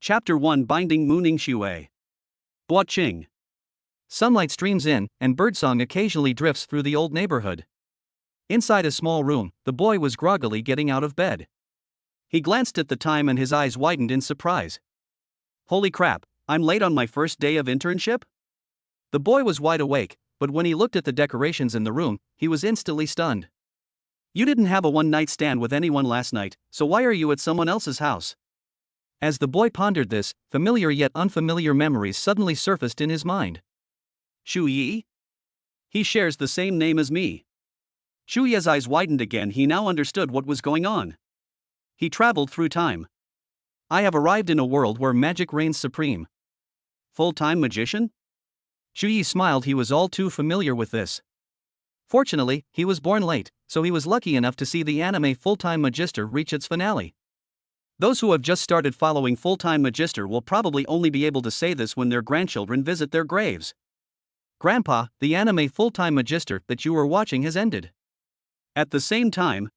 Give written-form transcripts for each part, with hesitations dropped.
Chapter 1 Binding Mooning Shui. Boaching. Sunlight streams in, and birdsong occasionally drifts through the old neighborhood. Inside a small room, the boy was groggily getting out of bed. He glanced at the time and his eyes widened in surprise. Holy crap, I'm late on my first day of internship? The boy was wide awake, but when he looked at the decorations in the room, he was instantly stunned. You didn't have a one-night stand with anyone last night, so why are you at someone else's house? As the boy pondered this, familiar yet unfamiliar memories suddenly surfaced in his mind. Shu Yi? He shares the same name as me. Shu Yi's eyes widened again. He now understood what was going on. He traveled through time. I have arrived in a world where magic reigns supreme. Full-time magician? Shu Yi smiled. He was all too familiar with this. Fortunately, he was born late, so he was lucky enough to see the anime Full-Time Magister reach its finale. Those who have just started following Full-Time Magister will probably only be able to say this when their grandchildren visit their graves. Grandpa, the anime Full-Time Magister that you were watching has ended. At the same time,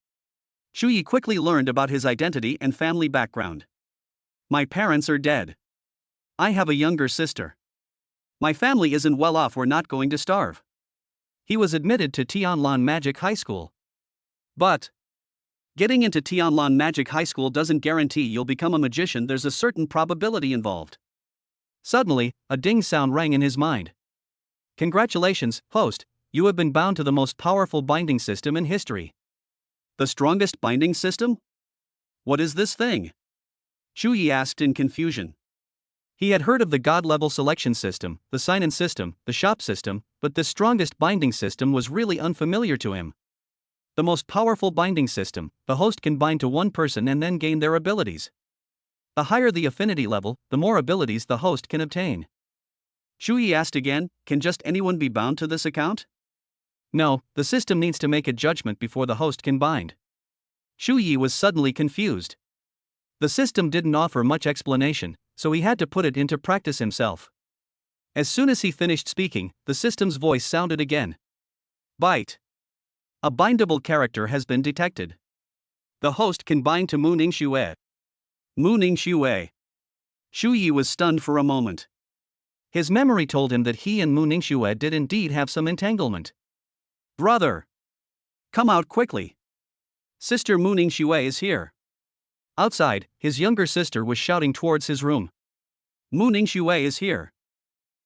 Shu Yi quickly learned about his identity and family background. My parents are dead. I have a younger sister. My family isn't well off. We're not going to starve. He was admitted to Tianlan Magic High School. But getting into Tianlan Magic High School doesn't guarantee you'll become a magician. There's a certain probability involved. Suddenly, a ding sound rang in his mind. Congratulations, host, you have been bound to the most powerful binding system in history. The strongest binding system? What is this thing? Shu Yi asked in confusion. He had heard of the god-level selection system, the sign-in system, the shop system, but this strongest binding system was really unfamiliar to him. The most powerful binding system, the host can bind to one person and then gain their abilities. The higher the affinity level, the more abilities the host can obtain. Shu Yi asked again, can just anyone be bound to this account? No, the system needs to make a judgment before the host can bind. Shu Yi was suddenly confused. The system didn't offer much explanation, so he had to put it into practice himself. As soon as he finished speaking, the system's voice sounded again. Bite. A bindable character has been detected. The host can bind to Mooning Shui. Mooning Shui. Shu Yi was stunned for a moment. His memory told him that he and Mooning Shui did indeed have some entanglement. Brother! Come out quickly. Sister Mooning Shui is here. Outside, his younger sister was shouting towards his room. Mooning Shui is here.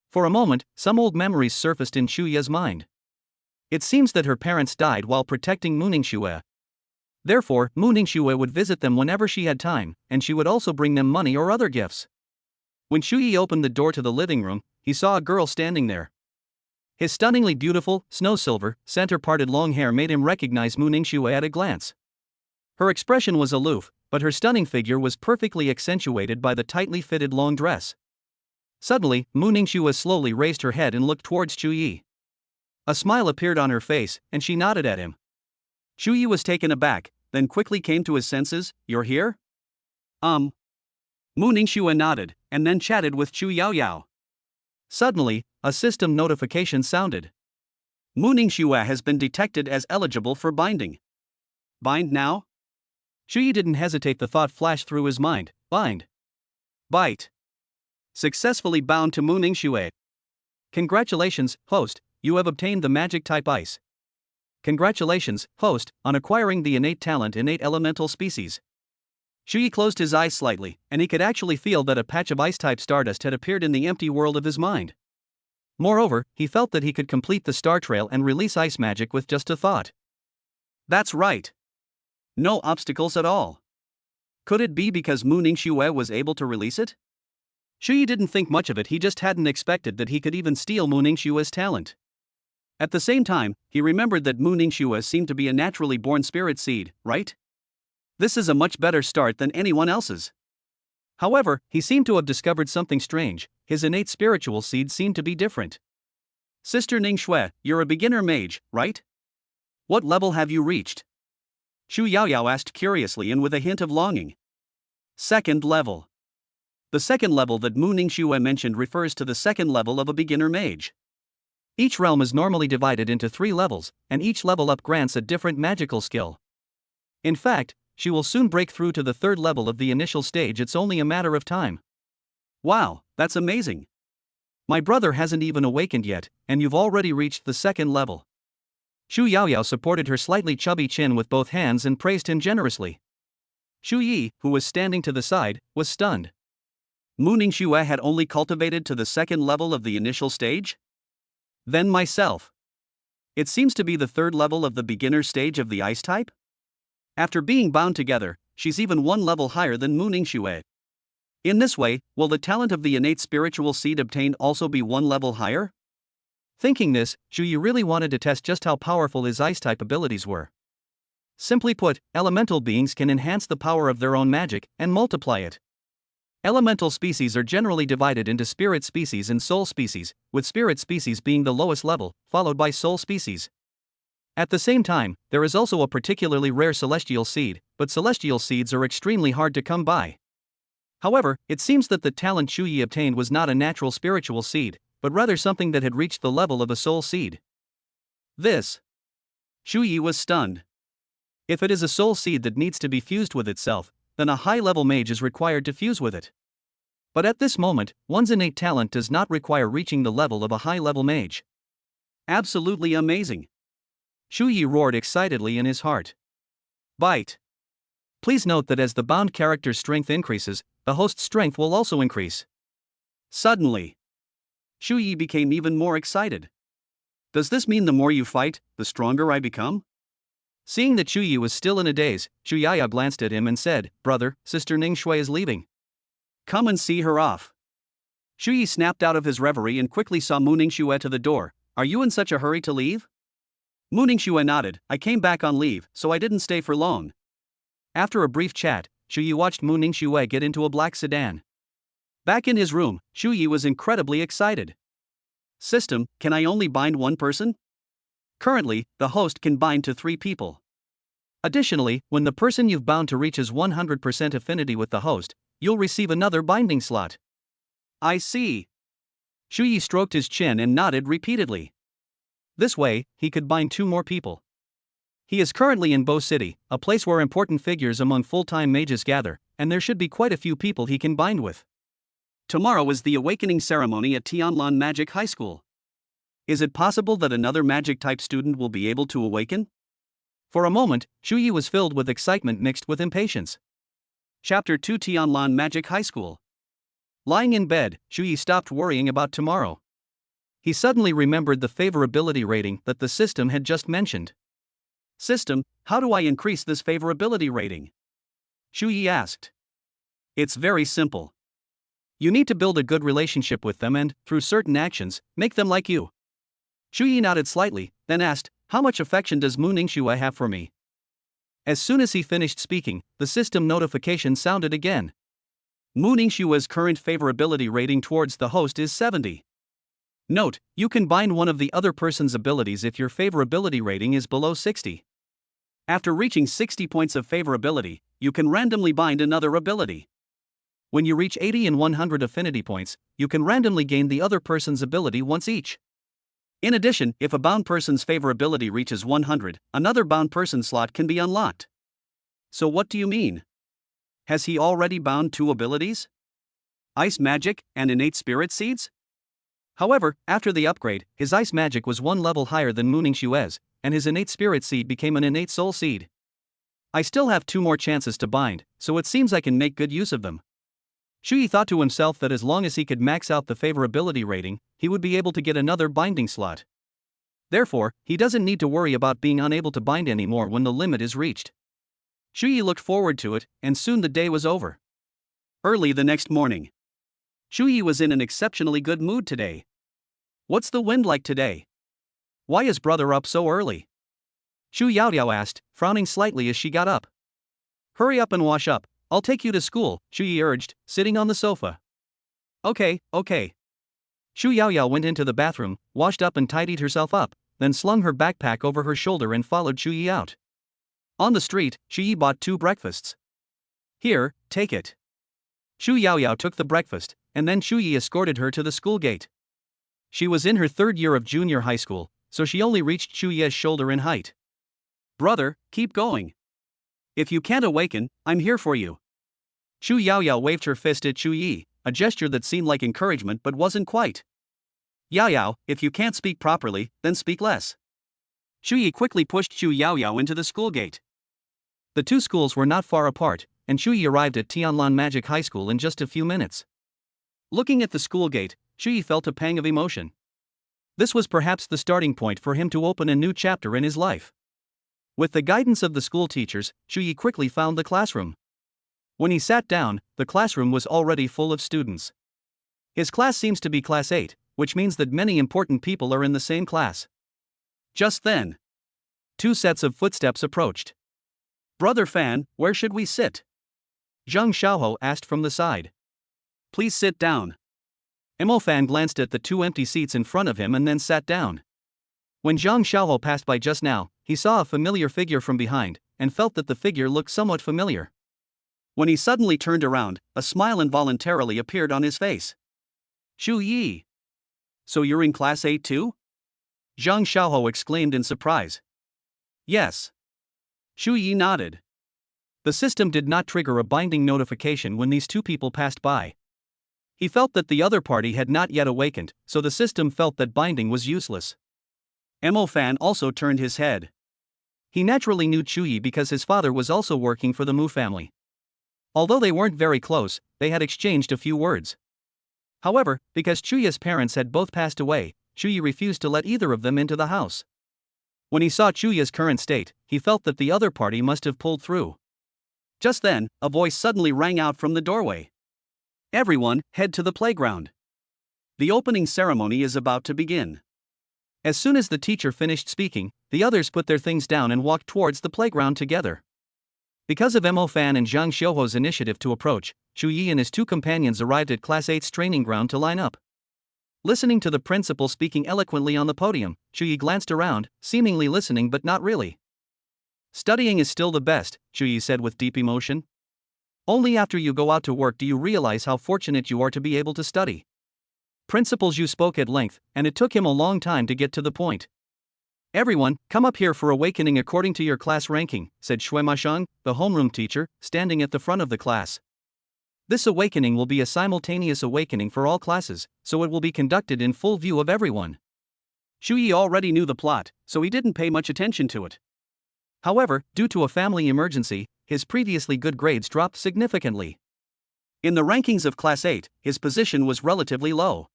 For a moment, some old memories surfaced in Shu Yi's mind. It seems that her parents died while protecting Mooning Shui. Therefore, Mooning Shui would visit them whenever she had time, and she would also bring them money or other gifts. When Shu Yi opened the door to the living room, he saw a girl standing there. His stunningly beautiful, snow-silver, center-parted long hair made him recognize Mooning Shui at a glance. Her expression was aloof, but her stunning figure was perfectly accentuated by the tightly fitted long dress. Suddenly, Mooning Shui slowly raised her head and looked towards Shu Yi. A smile appeared on her face, and she nodded at him. Shu Yi was taken aback, then quickly came to his senses. You're here? Mooning Shui nodded, and then chatted with Chu Yaoyao. Suddenly, a system notification sounded. Mooning Shui has been detected as eligible for binding. Bind now? Shu Yi didn't hesitate. The thought flashed through his mind. Bind. Bite. Successfully bound to Mooning Shui. Congratulations, host, you have obtained the magic type ice. Congratulations, host, on acquiring the innate talent innate elemental species. Shu Yi closed his eyes slightly, and he could actually feel that a patch of ice-type stardust had appeared in the empty world of his mind. Moreover, he felt that he could complete the star trail and release ice magic with just a thought. That's right. No obstacles at all. Could it be because Mooning Shui was able to release it? Shu Yi didn't think much of it. He just hadn't expected that he could even steal Mooning Shui's talent. At the same time, he remembered that Mooning Shui seemed to be a naturally born spirit seed, right? This is a much better start than anyone else's. However, he seemed to have discovered something strange. His innate spiritual seed seemed to be different. Sister Ning Shui, you're a beginner mage, right? What level have you reached? Chu Yaoyao asked curiously and with a hint of longing. Second level. The second level that Mooning Shui mentioned refers to the second level of a beginner mage. Each realm is normally divided into 3 levels, and each level up grants a different magical skill. In fact, she will soon break through to the 3rd level of the initial stage. It's only a matter of time. Wow, that's amazing. My brother hasn't even awakened yet, and you've already reached the second level. Xu Yaoyao supported her slightly chubby chin with both hands and praised him generously. Xu Yi, who was standing to the side, was stunned. Mu Ningxue had only cultivated to the second level of the initial stage? Then myself. It seems to be the third level of the beginner stage of the ice type? After being bound together, she's even one level higher than Mu Ningxue. In this way, will the talent of the innate spiritual seed obtained also be one level higher? Thinking this, Xu Yi really wanted to test just how powerful his ice-type abilities were. Simply put, elemental beings can enhance the power of their own magic and multiply it. Elemental species are generally divided into spirit species and soul species, with spirit species being the lowest level, followed by soul species. At the same time, there is also a particularly rare celestial seed, but celestial seeds are extremely hard to come by. However, it seems that the talent Xu Yi obtained was not a natural spiritual seed, but rather something that had reached the level of a soul seed. Xu Yi was stunned. If it is a soul seed that needs to be fused with itself, then a high-level mage is required to fuse with it. But at this moment, one's innate talent does not require reaching the level of a high-level mage. Absolutely amazing. Xu Yi roared excitedly in his heart. Bite. Please note that as the bound character's strength increases, the host's strength will also increase. Suddenly, Xu Yi became even more excited. Does this mean the more you fight, the stronger I become? Seeing that Xu Yi was still in a daze, Xu Yaya glanced at him and said, "Brother, Sister Ningxue is leaving. Come and see her off." Xu Yi snapped out of his reverie and quickly saw Mu Ningxue to the door. Are you in such a hurry to leave? Mu Ningxue nodded. I came back on leave, so I didn't stay for long. After a brief chat, Xu Yi watched Mu Ningxue get into a black sedan. Back in his room, Xu Yi was incredibly excited. System, can I only bind one person? Currently, the host can bind to 3 people. Additionally, when the person you've bound to reaches 100% affinity with the host, you'll receive another binding slot. I see. Xu Yi stroked his chin and nodded repeatedly. This way, he could bind 2 more people. He is currently in Bo City, a place where important figures among full-time mages gather, and there should be quite a few people he can bind with. Tomorrow is the awakening ceremony at Tianlan Magic High School. Is it possible that another magic-type student will be able to awaken? For a moment, Xu Yi was filled with excitement mixed with impatience. Chapter 2 Tianlan Magic High School. Lying in bed, Xu Yi stopped worrying about tomorrow. He suddenly remembered the favorability rating that the system had just mentioned. System, how do I increase this favorability rating? Xu Yi asked. It's very simple. You need to build a good relationship with them and, through certain actions, make them like you. Xu Yi nodded slightly, then asked, how much affection does Mu Ningxue have for me? As soon as he finished speaking, the system notification sounded again. Mu Ningxue's current favorability rating towards the host is 70. Note, you can bind one of the other person's abilities if your favorability rating is below 60. After reaching 60 points of favorability, you can randomly bind another ability. When you reach 80 and 100 affinity points, you can randomly gain the other person's ability once each. In addition, if a bound person's favorability reaches 100, another bound person slot can be unlocked. So what do you mean? Has he already bound 2 abilities? Ice Magic and Innate Spirit Seeds? However, after the upgrade, his Ice Magic was 1 level higher than Mu Ningxue's, and his Innate Spirit Seed became an Innate Soul Seed. I still have 2 more chances to bind, so it seems I can make good use of them. Xu Yi thought to himself that as long as he could max out the favorability rating, he would be able to get another binding slot. Therefore, he doesn't need to worry about being unable to bind anymore when the limit is reached. Xu Yi looked forward to it, and soon the day was over. Early the next morning, Xu Yi was in an exceptionally good mood today. What's the wind like today? Why is brother up so early? Xu Yaoyao asked, frowning slightly as she got up. Hurry up and wash up. I'll take you to school, Xu Yi urged, sitting on the sofa. Okay. Xu Yaoyao went into the bathroom, washed up and tidied herself up, then slung her backpack over her shoulder and followed Xu Yi out. On the street, Xu Yi bought 2 breakfasts. Here, take it. Xu Yaoyao took the breakfast, and then Xu Yi escorted her to the school gate. She was in her 3rd year of junior high school, so she only reached Xu Yi's shoulder in height. Brother, keep going. If you can't awaken, I'm here for you. Xu Yaoyao waved her fist at Xu Yi, a gesture that seemed like encouragement but wasn't quite. Yao Yao, if you can't speak properly, then speak less. Shu Yi quickly pushed Chu Yao Yao into the school gate. The two schools were not far apart, and Shu Yi arrived at Tianlan Magic High School in just a few minutes. Looking at the school gate, Shu Yi felt a pang of emotion. This was perhaps the starting point for him to open a new chapter in his life. With the guidance of the school teachers, Shu Yi quickly found the classroom. When he sat down, the classroom was already full of students. His class seems to be class 8, which means that many important people are in the same class. Just then, two sets of footsteps approached. Brother Fan, where should we sit? Zhang Xiaohou asked from the side. Please sit down. Mo Fan glanced at the two empty seats in front of him and then sat down. When Zhang Xiaohou passed by just now, he saw a familiar figure from behind, and felt that the figure looked somewhat familiar. When he suddenly turned around, a smile involuntarily appeared on his face. Shu Yi. So you're in class 8 too? Zhang Xiaohou exclaimed in surprise. Yes. Shu Yi nodded. The system did not trigger a binding notification when these two people passed by. He felt that the other party had not yet awakened, so the system felt that binding was useless. Mo Fan also turned his head. He naturally knew Chu Yi because his father was also working for the Mu family. Although they weren't very close, they had exchanged a few words. However, because Chu Yi's parents had both passed away, Chu Yi refused to let either of them into the house. When he saw Chu Yi's current state, he felt that the other party must have pulled through. Just then, a voice suddenly rang out from the doorway. Everyone, head to the playground. The opening ceremony is about to begin. As soon as the teacher finished speaking, the others put their things down and walked towards the playground together. Because of Mo Fan and Zhang Xiaohou's initiative to approach, Chu Yi and his two companions arrived at Class 8's training ground to line up. Listening to the principal speaking eloquently on the podium, Chu Yi glanced around, seemingly listening but not really. Studying is still the best, Chu Yi said with deep emotion. Only after you go out to work do you realize how fortunate you are to be able to study. Principal Zhu spoke at length, and it took him a long time to get to the point. Everyone, come up here for awakening according to your class ranking, said Shui Masheng, the homeroom teacher, standing at the front of the class. This awakening will be a simultaneous awakening for all classes, so it will be conducted in full view of everyone. Shu Yi already knew the plot, so he didn't pay much attention to it. However, due to a family emergency, his previously good grades dropped significantly. In the rankings of Class 8, his position was relatively low.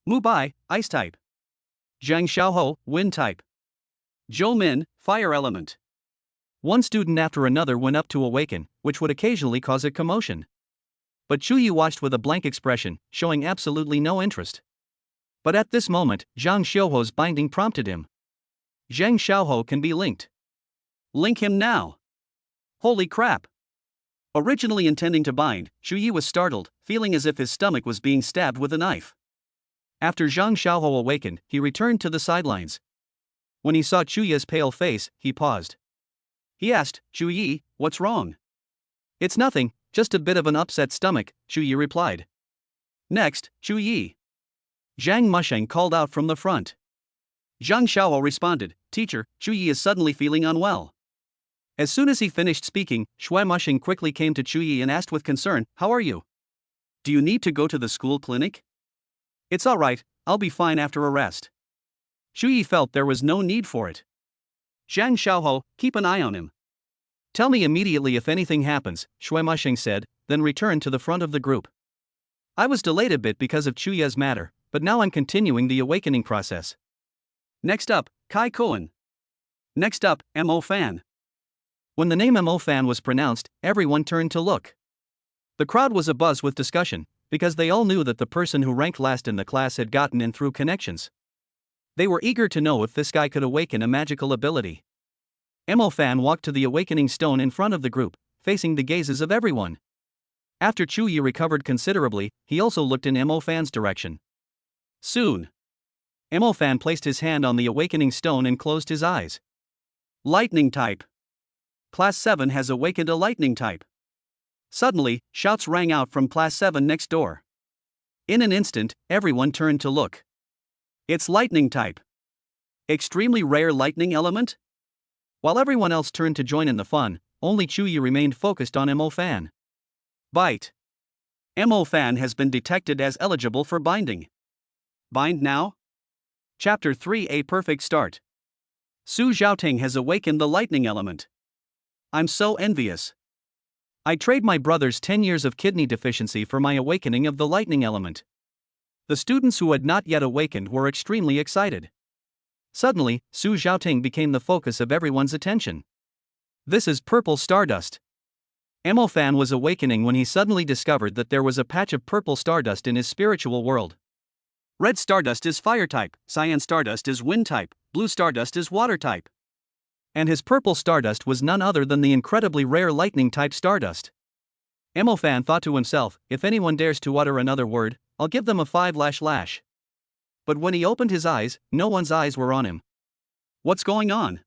Mu Bai, Ice type. Zhang Xiaohou, Wind type. Zhou Min, Fire element. One student after another went up to awaken, which would occasionally cause a commotion. But Chu Yi watched with a blank expression, showing absolutely no interest. But at this moment, Zhang Xiaohou's binding prompted him. Zhang Xiaohou can be linked. Link him now. Holy crap. Originally intending to bind, Chu Yi was startled, feeling as if his stomach was being stabbed with a knife. After Zhang Xiaohou awakened, he returned to the sidelines. When he saw Chu Yi's pale face, he paused. He asked, Chu Yi, what's wrong? It's nothing, just a bit of an upset stomach, Chu Yi replied. Next, Chu Yi. Zhang Musheng called out from the front. Zhang Xiaohou responded, Teacher, Chu Yi is suddenly feeling unwell. As soon as he finished speaking, Shui Musheng quickly came to Chu Yi and asked with concern, How are you? Do you need to go to the school clinic? It's alright, I'll be fine after a rest. Chu Yi felt there was no need for it. Zhang Xiaohou, keep an eye on him. Tell me immediately if anything happens, Shui Musheng said, then returned to the front of the group. I was delayed a bit because of Chu Yi's matter, but now I'm continuing the awakening process. Next up, Kai Koen. Next up, Mo Fan. When the name Mo Fan was pronounced, everyone turned to look. The crowd was abuzz with discussion, because they all knew that the person who ranked last in the class had gotten in through connections. They were eager to know if this guy could awaken a magical ability. Mo Fan walked to the awakening stone in front of the group, facing the gazes of everyone. After Chu Yi recovered considerably, he also looked in Mo Fan's direction. Soon, Mo Fan placed his hand on the awakening stone and closed his eyes. Lightning type. Class 7 has awakened a lightning type. Suddenly, shouts rang out from Class 7 next door. In an instant, everyone turned to look. It's lightning type. Extremely rare lightning element? While everyone else turned to join in the fun, only Chu Yi remained focused on Mo Fan. Bite. Mo Fan has been detected as eligible for binding. Bind now? Chapter 3: A Perfect Start. Su Xiaoting has awakened the lightning element. I'm so envious. I trade my brother's 10 years of kidney deficiency for my awakening of the lightning element. The students who had not yet awakened were extremely excited. Suddenly, Su Xiaoting became the focus of everyone's attention. This is purple stardust. Mo Fan was awakening when he suddenly discovered that there was a patch of purple stardust in his spiritual world. Red stardust is fire type, cyan stardust is wind type, blue stardust is water type. And his purple stardust was none other than the incredibly rare lightning type stardust. Mo Fan thought to himself, if anyone dares to utter another word, I'll give them a 5-lash. But when he opened his eyes, no one's eyes were on him. What's going on?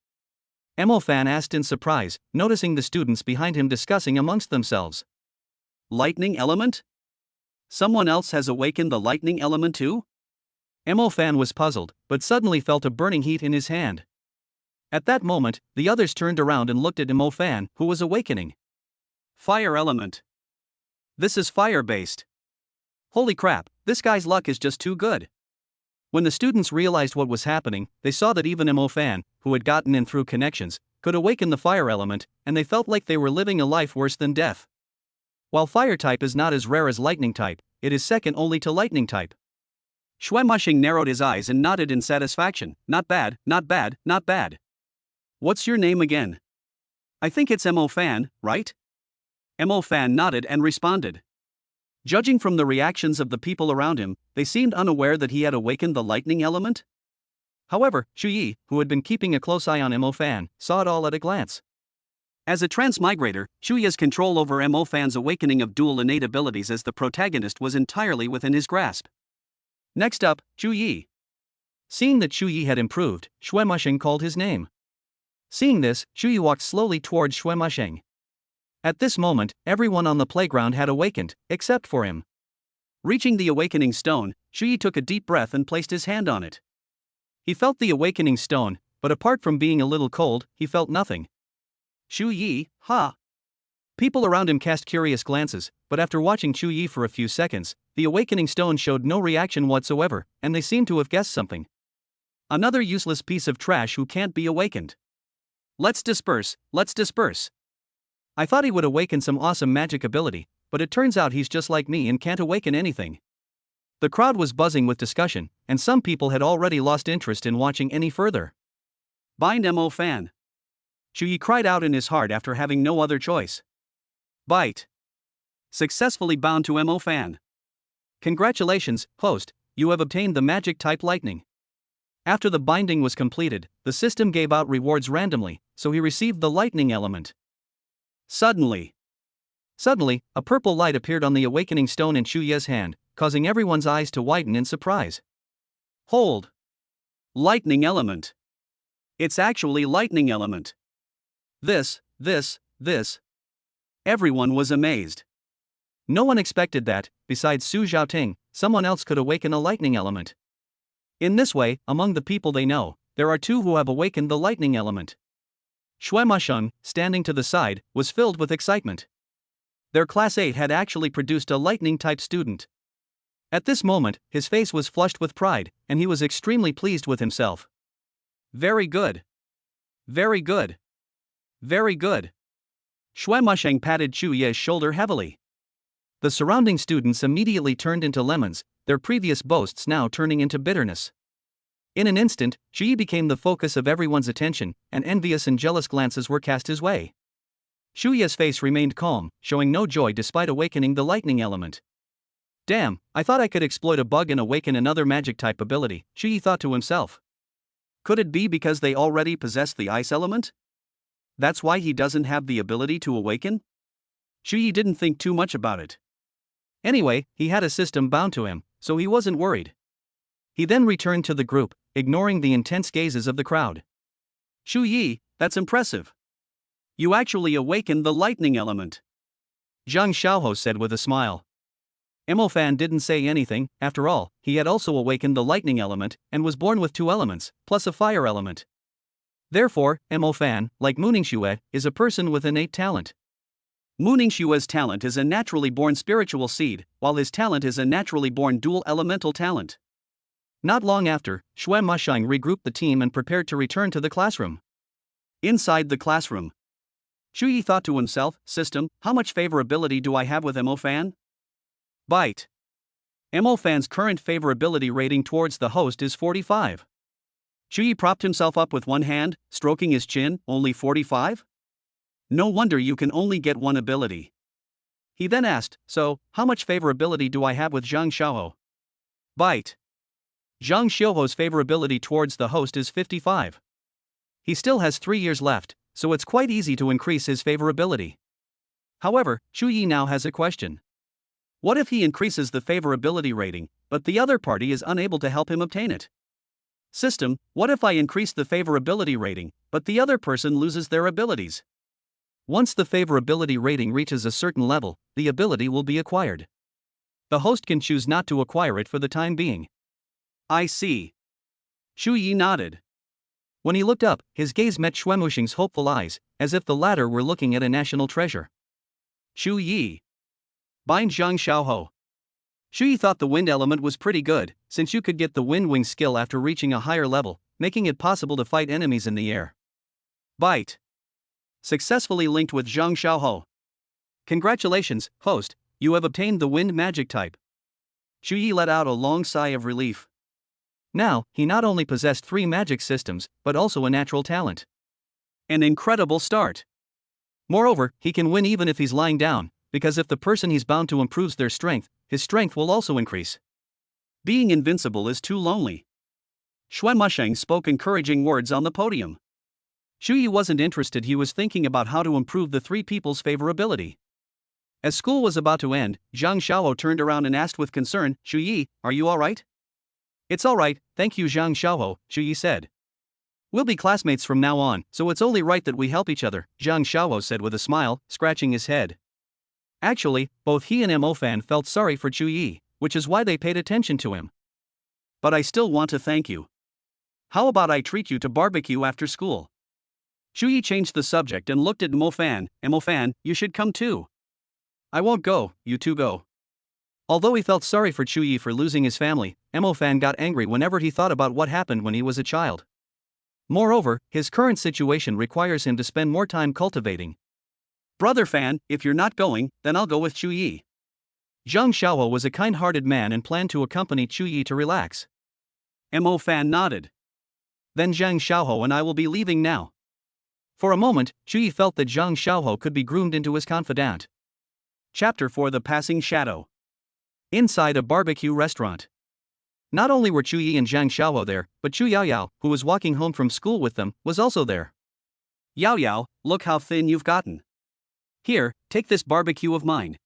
Mo Fan asked in surprise, noticing the students behind him discussing amongst themselves. Lightning element? Someone else has awakened the lightning element too? Mo Fan was puzzled, but suddenly felt a burning heat in his hand. At that moment, the others turned around and looked at Mo Fan, who was awakening. Fire element. This is fire-based. Holy crap, this guy's luck is just too good. When the students realized what was happening, they saw that even Mo Fan, who had gotten in through connections, could awaken the fire element, and they felt like they were living a life worse than death. While fire type is not as rare as lightning type, it is second only to lightning type. Xue Mushing narrowed his eyes and nodded in satisfaction. Not bad, not bad, not bad. What's your name again? I think it's Mo Fan, right? Mo Fan nodded and responded. Judging from the reactions of the people around him, they seemed unaware that he had awakened the lightning element. However, Xu Yi, who had been keeping a close eye on Mo Fan, saw it all at a glance. As a transmigrator, Xu Yi's control over Mo Fan's awakening of dual innate abilities as the protagonist was entirely within his grasp. Next up, Xu Yi. Seeing that Xu Yi had improved, Xue Musheng called his name. Seeing this, Xu Yi walked slowly towards Xue Musheng. At this moment, everyone on the playground had awakened, except for him. Reaching the awakening stone, Xu Yi took a deep breath and placed his hand on it. He felt the awakening stone, but apart from being a little cold, he felt nothing. Xu Yi, ha! People around him cast curious glances, but after watching Xu Yi for a few seconds, the awakening stone showed no reaction whatsoever, and they seemed to have guessed something. Another useless piece of trash who can't be awakened. Let's disperse, let's disperse. I thought he would awaken some awesome magic ability, but it turns out he's just like me and can't awaken anything. The crowd was buzzing with discussion, and some people had already lost interest in watching any further. Bind Mo Fan. Xu Yi cried out in his heart after having no other choice. Bite. Successfully bound to Mo Fan. Congratulations, host, you have obtained the magic type lightning. After the binding was completed, the system gave out rewards randomly, so he received the lightning element. Suddenly, a purple light appeared on the awakening stone in Xu Yi's hand, causing everyone's eyes to widen in surprise. Hold! Lightning element. It's actually lightning element. This. Everyone was amazed. No one expected that, besides Su Xiaoting, someone else could awaken a lightning element. In this way, among the people they know, there are two who have awakened the lightning element. Xue Musheng, standing to the side, was filled with excitement. Their Class 8 had actually produced a lightning-type student. At this moment, his face was flushed with pride, and he was extremely pleased with himself. Very good. Very good. Very good. Xue Musheng patted Xu Yi's shoulder heavily. The surrounding students immediately turned into lemons, their previous boasts now turning into bitterness. In an instant, Xu Yi became the focus of everyone's attention, and envious and jealous glances were cast his way. Xu Yi's face remained calm, showing no joy despite awakening the lightning element. Damn, I thought I could exploit a bug and awaken another magic-type ability, Xu Yi thought to himself. Could it be because they already possessed the ice element? That's why he doesn't have the ability to awaken? Xu Yi didn't think too much about it. Anyway, he had a system bound to him, so he wasn't worried. He then returned to the group, ignoring the intense gazes of the crowd. Xu Yi, that's impressive. You actually awakened the lightning element. Zhang Xiaohou said with a smile. Mo Fan didn't say anything. After all, he had also awakened the lightning element, and was born with two elements, plus a fire element. Therefore, Mo Fan, like Mu Ningxue, is a person with innate talent. Mu Ningxue's talent is a naturally born spiritual seed, while his talent is a naturally born dual elemental talent. Not long after, Xue Musheng regrouped the team and prepared to return to the classroom. Inside the classroom, Xu Yi thought to himself, "System, how much favorability do I have with Mo Fan?" Bite. Mo Fan's current favorability rating towards the host is 45. Xu Yi propped himself up with one hand, stroking his chin. Only 45? No wonder you can only get one ability. He then asked, "So, how much favorability do I have with Zhang Xiaohou?" Bite. Zhang Xiaohou's favorability towards the host is 55. He still has 3 years left, so it's quite easy to increase his favorability. However, Xu Yi now has a question. What if he increases the favorability rating, but the other party is unable to help him obtain it? System, what if I increase the favorability rating, but the other person loses their abilities? Once the favorability rating reaches a certain level, the ability will be acquired. The host can choose not to acquire it for the time being. I see. Xu Yi nodded. When he looked up, his gaze met Xue Musheng's hopeful eyes, as if the latter were looking at a national treasure. Xu Yi. Bind Zhang Xiaohou. Xu Yi thought the wind element was pretty good, since you could get the wind wing skill after reaching a higher level, making it possible to fight enemies in the air. Bite. Successfully linked with Zhang Xiaohou. Congratulations, host, you have obtained the wind magic type. Xu Yi let out a long sigh of relief. Now, he not only possessed 3 magic systems, but also a natural talent. An incredible start. Moreover, he can win even if he's lying down, because if the person he's bound to improves their strength, his strength will also increase. Being invincible is too lonely. Xue Musheng spoke encouraging words on the podium. Xu Yi wasn't interested, he was thinking about how to improve the 3 people's favorability. As school was about to end, Zhang Xiaohou turned around and asked with concern, "Xu Yi, are you alright?" "It's alright, thank you Zhang Xiaohou," Xu Yi said. "We'll be classmates from now on, so it's only right that we help each other," Zhang Xiaohou said with a smile, scratching his head. Actually, both he and Mo Fan felt sorry for Xu Yi, which is why they paid attention to him. "But I still want to thank you. How about I treat you to barbecue after school?" Xu Yi changed the subject and looked at Mo Fan. "Mo Fan, you should come too." "I won't go, you two go." Although he felt sorry for Xu Yi for losing his family, Mo Fan got angry whenever he thought about what happened when he was a child. Moreover, his current situation requires him to spend more time cultivating. "Brother Fan, if you're not going, then I'll go with Xu Yi." Zhang Xiaohou was a kind-hearted man and planned to accompany Xu Yi to relax. Mo Fan nodded. "Then Zhang Xiaohou and I will be leaving now." For a moment, Xu Yi felt that Zhang Xiaohou could be groomed into his confidant. Chapter 4: The Passing Shadow. Inside a barbecue restaurant. Not only were Xu Yi and Zhang Xiaohou there, but Chu Yaoyao, who was walking home from school with them, was also there. "Yao Yao, look how thin you've gotten. Here, take this barbecue of mine."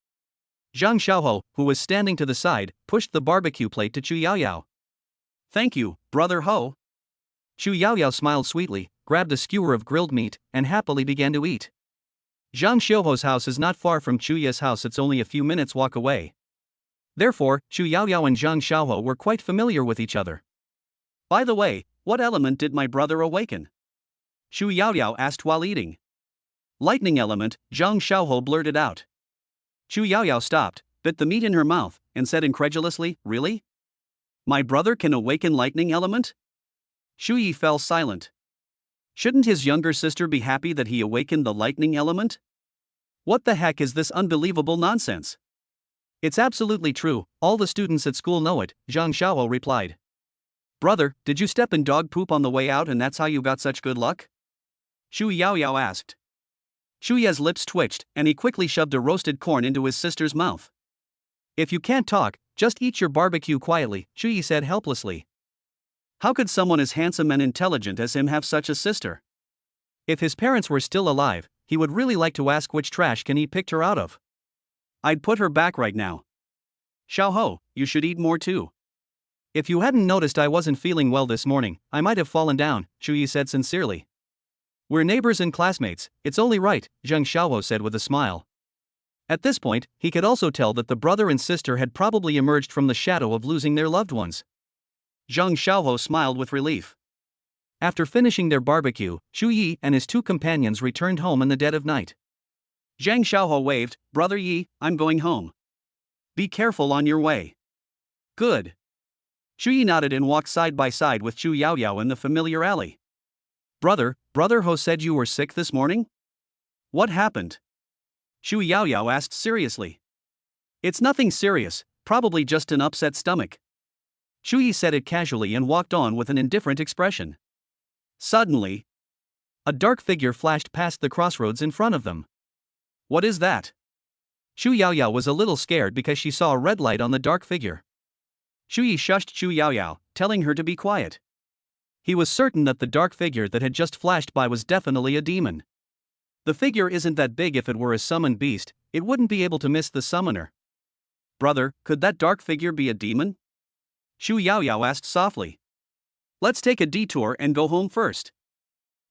Zhang Xiaohou, who was standing to the side, pushed the barbecue plate to Chu Yaoyao. "Thank you, Brother Ho." Chu Yaoyao smiled sweetly, grabbed a skewer of grilled meat, and happily began to eat. Zhang Xiaohou's house is not far from Chu Ye's house, it's only a few minutes' walk away. Therefore, Chu Yaoyao and Zhang Xiaohou were quite familiar with each other. "By the way, what element did my brother awaken?" Xu Yaoyao asked while eating. "Lightning element," Zhang Xiaohou blurted out. Chu Yaoyao stopped, bit the meat in her mouth, and said incredulously, "Really? My brother can awaken lightning element?" Xu Yi fell silent. Shouldn't his younger sister be happy that he awakened the lightning element? What the heck is this unbelievable nonsense? "It's absolutely true, all the students at school know it," Zhang Xiaohou replied. "Brother, did you step in dog poop on the way out and that's how you got such good luck?" Xu Yaoyao asked. Xu Ye's lips twitched, and he quickly shoved a roasted corn into his sister's mouth. "If you can't talk, just eat your barbecue quietly," Xu Yi said helplessly. How could someone as handsome and intelligent as him have such a sister? If his parents were still alive, he would really like to ask which trash can he picked her out of. "I'd put her back right now." "Xiaohou, you should eat more too." "If you hadn't noticed I wasn't feeling well this morning, I might have fallen down," Xu Yi said sincerely. "We're neighbors and classmates, it's only right," Zhang Xiaohou said with a smile. At this point, he could also tell that the brother and sister had probably emerged from the shadow of losing their loved ones. Zhang Xiaohou smiled with relief. After finishing their barbecue, Xu Yi and his 2 companions returned home in the dead of night. Zhang Xiaohou waved, Brother Yi, I'm going home. Be careful on your way. Good. Shu Yi nodded and walked side by side with Chu Yaoyao in the familiar alley. Brother Ho said you were sick this morning? What happened? Shu Yaoyao asked seriously. It's nothing serious, probably just an upset stomach. Shu Yi said it casually and walked on with an indifferent expression. Suddenly, a dark figure flashed past the crossroads in front of them. What is that? Shu Yaoyao was a little scared because she saw a red light on the dark figure. Shu Yi shushed Chu Yaoyao, telling her to be quiet. He was certain that the dark figure that had just flashed by was definitely a demon. The figure isn't that big. If it were a summoned beast, it wouldn't be able to miss the summoner. Brother, could that dark figure be a demon? Shu Yaoyao asked softly. Let's take a detour and go home first.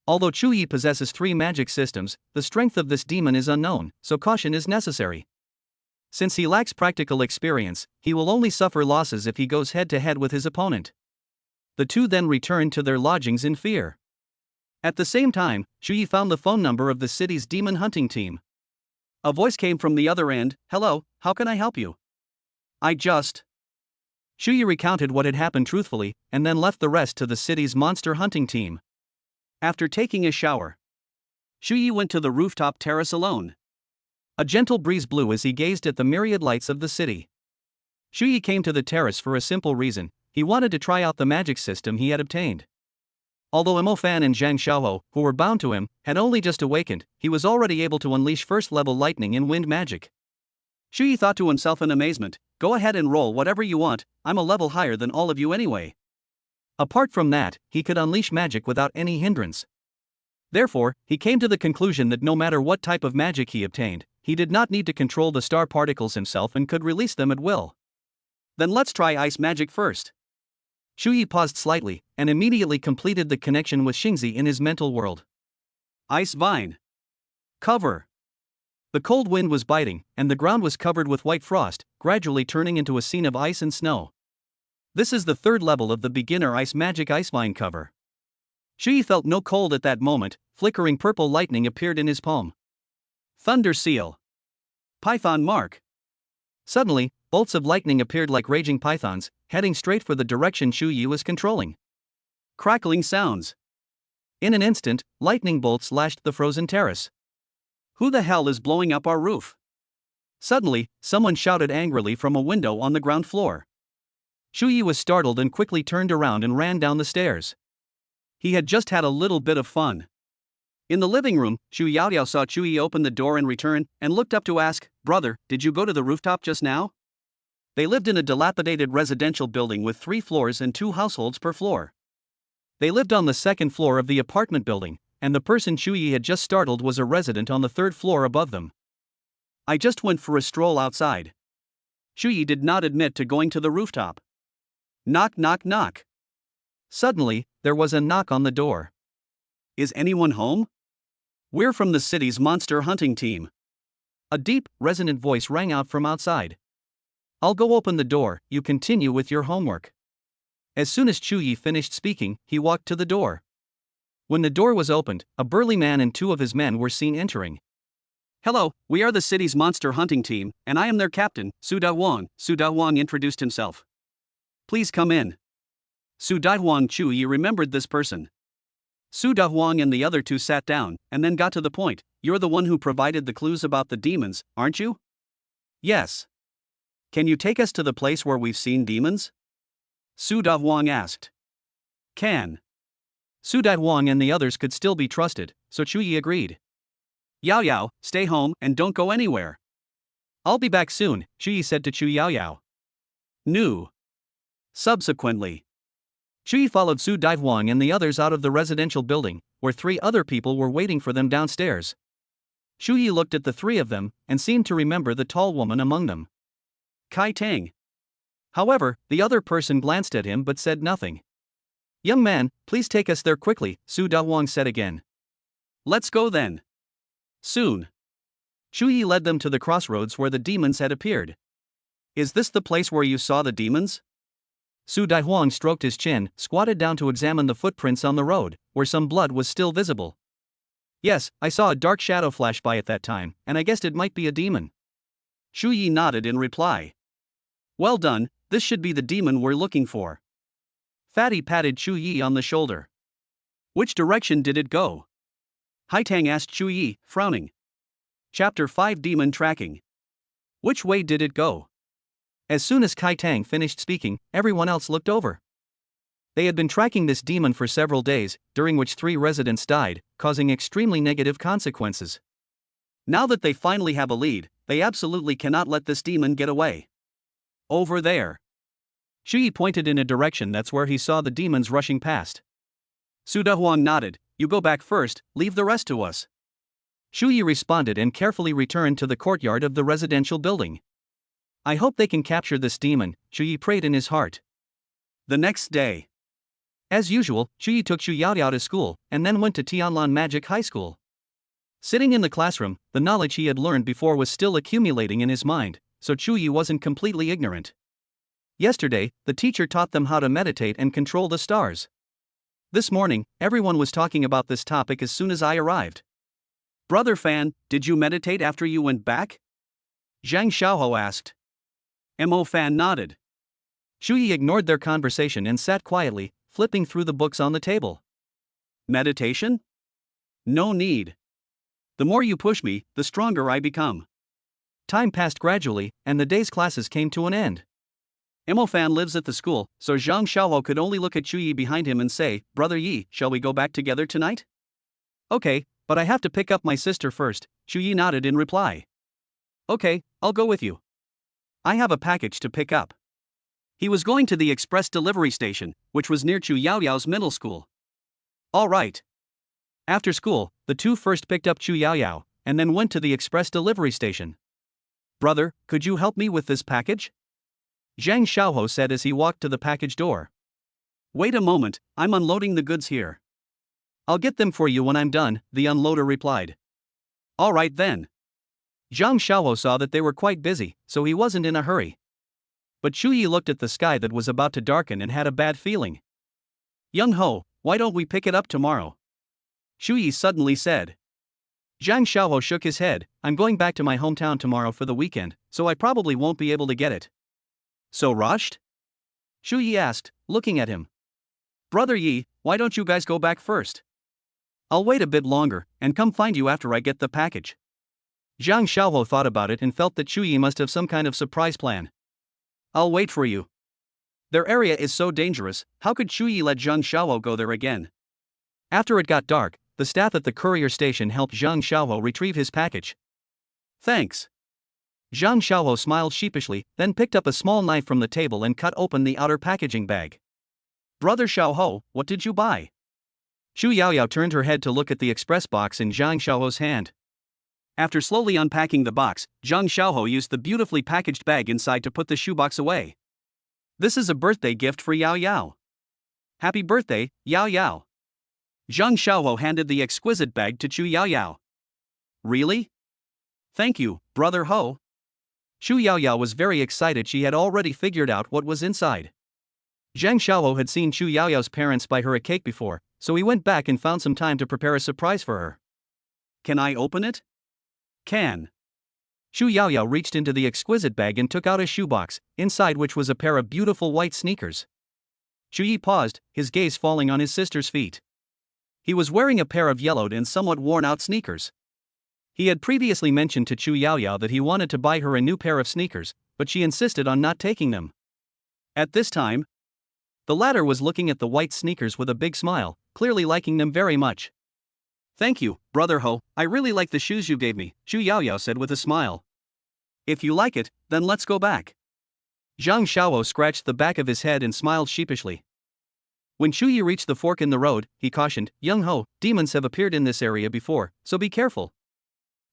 Although Chu Yi possesses 3 magic systems, the strength of this demon is unknown, so caution is necessary. Since he lacks practical experience, he will only suffer losses if he goes head-to-head with his opponent. The two then returned to their lodgings in fear. At the same time, Shu Yi found the phone number of the city's demon hunting team. A voice came from the other end, Hello, how can I help you? Shu Yi recounted what had happened truthfully, and then left the rest to the city's monster hunting team. After taking a shower, Shu Yi went to the rooftop terrace alone. A gentle breeze blew as he gazed at the myriad lights of the city. Shu Yi came to the terrace for a simple reason: he wanted to try out the magic system he had obtained. Although Mo Fan and Zhang Xiaohou, who were bound to him, had only just awakened, he was already able to unleash first-level lightning and wind magic. Shu Yi thought to himself in amazement, Go ahead and roll whatever you want, I'm a level higher than all of you anyway. Apart from that, he could unleash magic without any hindrance. Therefore, he came to the conclusion that no matter what type of magic he obtained, he did not need to control the star particles himself and could release them at will. Then let's try ice magic first. Shu Yi paused slightly, and immediately completed the connection with Xingzi in his mental world. Ice vine. Cover. The cold wind was biting, and the ground was covered with white frost, gradually turning into a scene of ice and snow. This is the 3rd level of the beginner ice magic ice vine cover. Shu Yi felt no cold at that moment. Flickering purple lightning appeared in his palm. Thunder seal. Python mark. Suddenly, bolts of lightning appeared like raging pythons, heading straight for the direction Shu Yi was controlling. Crackling sounds. In an instant, lightning bolts lashed the frozen terrace. Who the hell is blowing up our roof? Suddenly, someone shouted angrily from a window on the ground floor. Shu Yi was startled and quickly turned around and ran down the stairs. He had just had a little bit of fun. In the living room, Chu Yaoyao saw Chu Yi open the door and return, and looked up to ask, Brother, did you go to the rooftop just now? They lived in a dilapidated residential building with 3 floors and 2 households per floor. They lived on the 2nd floor of the apartment building, and the person Chu Yi had just startled was a resident on the 3rd floor above them. I just went for a stroll outside. Shu Yi did not admit to going to the rooftop. Knock knock knock. Suddenly, there was a knock on the door. Is anyone home? We're from the city's monster hunting team. A deep, resonant voice rang out from outside. I'll go open the door, you continue with your homework. As soon as Chu Yi finished speaking, he walked to the door. When the door was opened, a burly man and 2 of his men were seen entering. Hello, we are the city's monster hunting team, and I am their captain, Su Dahuang. Su Dahuang introduced himself. Please come in. Su Dahuang. Chu Yi remembered this person. Su Dahuang and the other 2 sat down, and then got to the point. You're the one who provided the clues about the demons, aren't you? Yes. Can you take us to the place where we've seen demons? Su Dahuang asked. Can. Su Dahuang and the others could still be trusted, so Chu Yi agreed. Yaoyao, stay home and don't go anywhere. I'll be back soon, Chu Yi said to Chu Yaoyao. Nu. Subsequently, Chu Yi followed Su Dahuang and the others out of the residential building, where 3 other people were waiting for them downstairs. Chu Yi looked at the 3 of them, and seemed to remember the tall woman among them. Kai Tang. However, the other person glanced at him but said nothing. Young man, please take us there quickly, Su Dahuang said again. Let's go then. Soon. Chu Yi led them to the crossroads where the demons had appeared. Is this the place where you saw the demons? Su Dahuang stroked his chin, squatted down to examine the footprints on the road, where some blood was still visible. Yes, I saw a dark shadow flash by at that time, and I guessed it might be a demon. Shu Yi nodded in reply. Well done, this should be the demon we're looking for. Fatty patted Shu Yi on the shoulder. Which direction did it go? Haitang asked Shu Yi, frowning. Chapter 5 Demon Tracking. Which way did it go? As soon as Kai Tang finished speaking, everyone else looked over. They had been tracking this demon for several days, during which 3 residents died, causing extremely negative consequences. Now that they finally have a lead, they absolutely cannot let this demon get away. Over there. Shu Yi pointed in a direction that's where he saw the demons rushing past. Su Dehuang nodded, you go back first, leave the rest to us. Shu Yi responded and carefully returned to the courtyard of the residential building. I hope they can capture this demon, Shu Yi prayed in his heart. The next day. As usual, Shu Yi took Xu Yaoyao to school, and then went to Tianlan Magic High School. Sitting in the classroom, the knowledge he had learned before was still accumulating in his mind, so Shu Yi wasn't completely ignorant. Yesterday, the teacher taught them how to meditate and control the stars. This morning, everyone was talking about this topic as soon as I arrived. Brother Fan, did you meditate after you went back? Zhang Xiaohou asked. Mo Fan nodded. Shu Yi ignored their conversation and sat quietly, flipping through the books on the table. Meditation? No need. The more you push me, the stronger I become. Time passed gradually, and the day's classes came to an end. Mo Fan lives at the school, so Zhang Xiaohou could only look at Shu Yi behind him and say, Brother Yi, shall we go back together tonight? Okay, but I have to pick up my sister first, Shu Yi nodded in reply. Okay, I'll go with you. I have a package to pick up. He was going to the express delivery station, which was near Chu Yaoyao's middle school. All right. After school, the two first picked up Chu Yaoyao, and then went to the express delivery station. Brother, could you help me with this package? Zhang Xiaohou said as he walked to the package door. Wait a moment, I'm unloading the goods here. I'll get them for you when I'm done, the unloader replied. All right then. Zhang Xiaohou saw that they were quite busy, so he wasn't in a hurry. But Shu Yi looked at the sky that was about to darken and had a bad feeling. Young Ho, why don't we pick it up tomorrow? Shu Yi suddenly said. Zhang Xiaohou shook his head, I'm going back to my hometown tomorrow for the weekend, so I probably won't be able to get it. So rushed? Shu Yi asked, looking at him. Brother Yi, why don't you guys go back first? I'll wait a bit longer, and come find you after I get the package. Zhang Xiaohou thought about it and felt that Shu Yi must have some kind of surprise plan. I'll wait for you. Their area is so dangerous, how could Shu Yi let Zhang Xiaohou go there again? After it got dark, the staff at the courier station helped Zhang Xiaohou retrieve his package. Thanks. Zhang Xiaohou smiled sheepishly, then picked up a small knife from the table and cut open the outer packaging bag. Brother Xiaohou, what did you buy? Xu Yaoyao turned her head to look at the express box in Zhang Xiaohou's hand. After slowly unpacking the box, Zhang Xiaohou used the beautifully packaged bag inside to put the shoebox away. This is a birthday gift for Yao Yao. Happy birthday, Yao Yao. Zhang Xiaohou handed the exquisite bag to Chu Yaoyao. Really? Thank you, Brother Ho. Xu Yaoyao was very excited. She had already figured out what was inside. Zhang Xiaohou had seen Chu Yaoyao's parents buy her a cake before, so he went back and found some time to prepare a surprise for her. Can I open it? Can. Xu Yaoyao reached into the exquisite bag and took out a shoebox, inside which was a pair of beautiful white sneakers. Shu Yi paused, his gaze falling on his sister's feet. He was wearing a pair of yellowed and somewhat worn-out sneakers. He had previously mentioned to Chu Yaoyao that he wanted to buy her a new pair of sneakers, but she insisted on not taking them. At this time, the latter was looking at the white sneakers with a big smile, clearly liking them very much. Thank you, Brother Ho, I really like the shoes you gave me, Xu Yaoyao said with a smile. If you like it, then let's go back. Zhang Xiaohou scratched the back of his head and smiled sheepishly. When Shu Yi reached the fork in the road, he cautioned, Young Ho, demons have appeared in this area before, so be careful.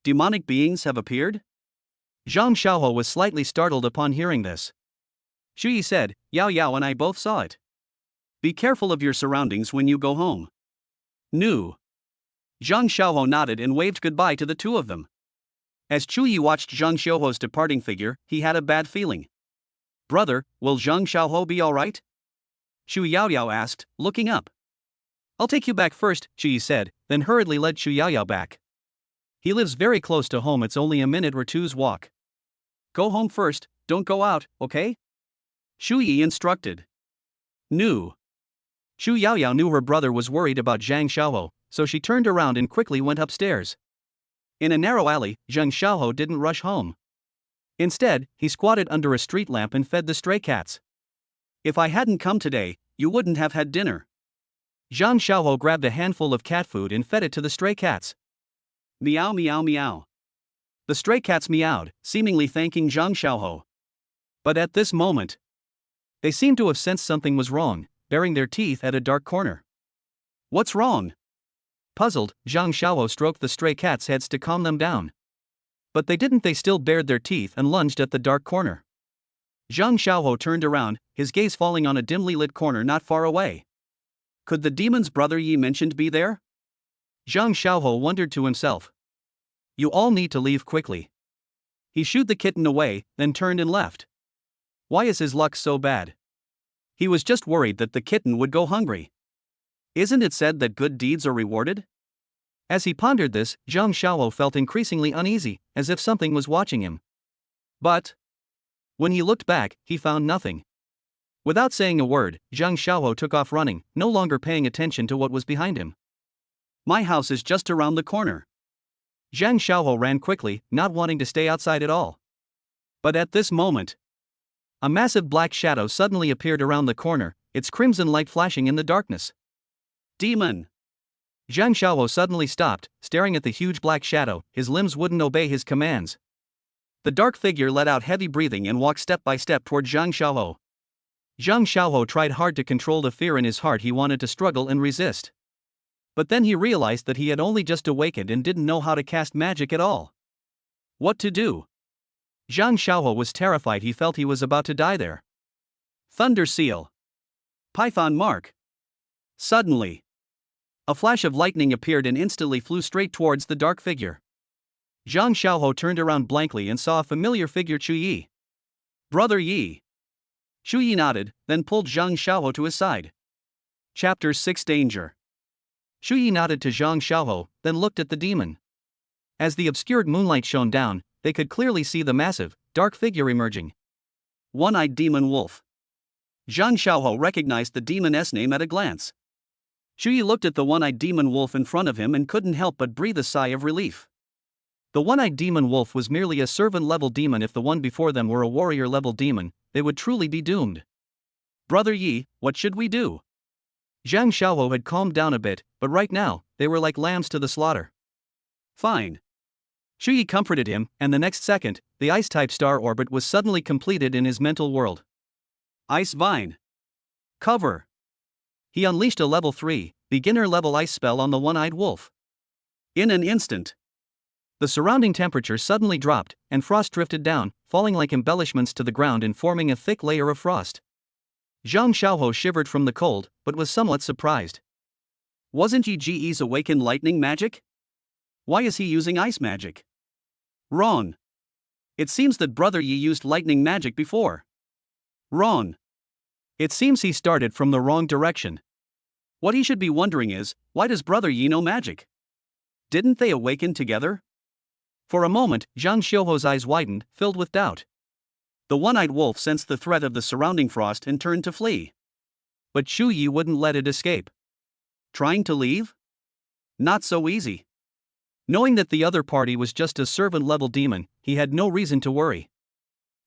Demonic beings have appeared? Zhang Xiaohou was slightly startled upon hearing this. Shu Yi said, Yao Yao and I both saw it. Be careful of your surroundings when you go home. Nu. Zhang Xiaohou nodded and waved goodbye to the two of them. As Chu Yi watched Zhang Xiaohou's departing figure, he had a bad feeling. Brother, will Zhang Xiaohou be alright? Xu Yaoyao asked, looking up. I'll take you back first, Shu Yi said, then hurriedly led Shu Yaoyao back. He lives very close to home, it's only a minute or two's walk. Go home first, don't go out, okay? Shu Yi instructed. Knew. Shu Yaoyao knew her brother was worried about Zhang Xiaoho, so she turned around and quickly went upstairs. In a narrow alley, Zhang Xiaoho didn't rush home. Instead, he squatted under a street lamp and fed the stray cats. If I hadn't come today, you wouldn't have had dinner. Zhang Xiaoho grabbed a handful of cat food and fed it to the stray cats. Meow meow meow. The stray cats meowed, seemingly thanking Zhang Xiaoho. But at this moment, they seemed to have sensed something was wrong, baring their teeth at a dark corner. What's wrong? Puzzled, Zhang Xiaoho stroked the stray cats' heads to calm them down. But they still bared their teeth and lunged at the dark corner. Zhang Xiaoho turned around, his gaze falling on a dimly lit corner not far away. Could the demon's brother Yi mentioned be there? Zhang Xiaoho wondered to himself. You all need to leave quickly. He shooed the kitten away, then turned and left. Why is his luck so bad? He was just worried that the kitten would go hungry. Isn't it said that good deeds are rewarded? As he pondered this, Zhang Xiaoho felt increasingly uneasy, as if something was watching him. But when he looked back, he found nothing. Without saying a word, Zhang Xiaoho took off running, no longer paying attention to what was behind him. My house is just around the corner. Zhang Xiaoho ran quickly, not wanting to stay outside at all. But at this moment, a massive black shadow suddenly appeared around the corner, its crimson light flashing in the darkness. Demon! Zhang Xiaoho suddenly stopped, staring at the huge black shadow, his limbs wouldn't obey his commands. The dark figure let out heavy breathing and walked step by step toward Zhang Xiaoho. Zhang Xiaoho tried hard to control the fear in his heart. He wanted to struggle and resist. But then he realized that he had only just awakened and didn't know how to cast magic at all. What to do? Zhang Xiaoho was terrified. He felt he was about to die there. Thunder Seal. Python Mark. Suddenly, a flash of lightning appeared and instantly flew straight towards the dark figure. Zhang Xiaoho turned around blankly and saw a familiar figure, Shu Yi. Brother Yi. Shu Yi nodded, then pulled Zhang Xiaoho to his side. Chapter 6 Danger. Shu Yi nodded to Zhang Xiaoho, then looked at the demon. As the obscured moonlight shone down, they could clearly see the massive, dark figure emerging. One-eyed demon wolf. Zhang Xiaoho recognized the demon's name at a glance. Shu Yi looked at the one-eyed demon wolf in front of him and couldn't help but breathe a sigh of relief. The one-eyed demon wolf was merely a servant-level demon. If the one before them were a warrior-level demon, they would truly be doomed. Brother Yi, what should we do? Zhang Xiaoho had calmed down a bit, but right now, they were like lambs to the slaughter. Fine. Shu Yi comforted him, and the next second, the ice-type star orbit was suddenly completed in his mental world. Ice Vine. Cover. He unleashed a level 3, beginner-level ice spell on the one-eyed wolf. In an instant, the surrounding temperature suddenly dropped, and frost drifted down, falling like embellishments to the ground and forming a thick layer of frost. Zhang Xiaoho shivered from the cold, but was somewhat surprised. Wasn't Yi Ji's awakened lightning magic? Why is he using ice magic? Wrong. It seems that Brother Yi used lightning magic before. Wrong. It seems he started from the wrong direction. What he should be wondering is, why does Brother Yi know magic? Didn't they awaken together? For a moment, Zhang Xiaoho's eyes widened, filled with doubt. The one-eyed wolf sensed the threat of the surrounding frost and turned to flee. But Shu Yi wouldn't let it escape. Trying to leave? Not so easy. Knowing that the other party was just a servant-level demon, he had no reason to worry.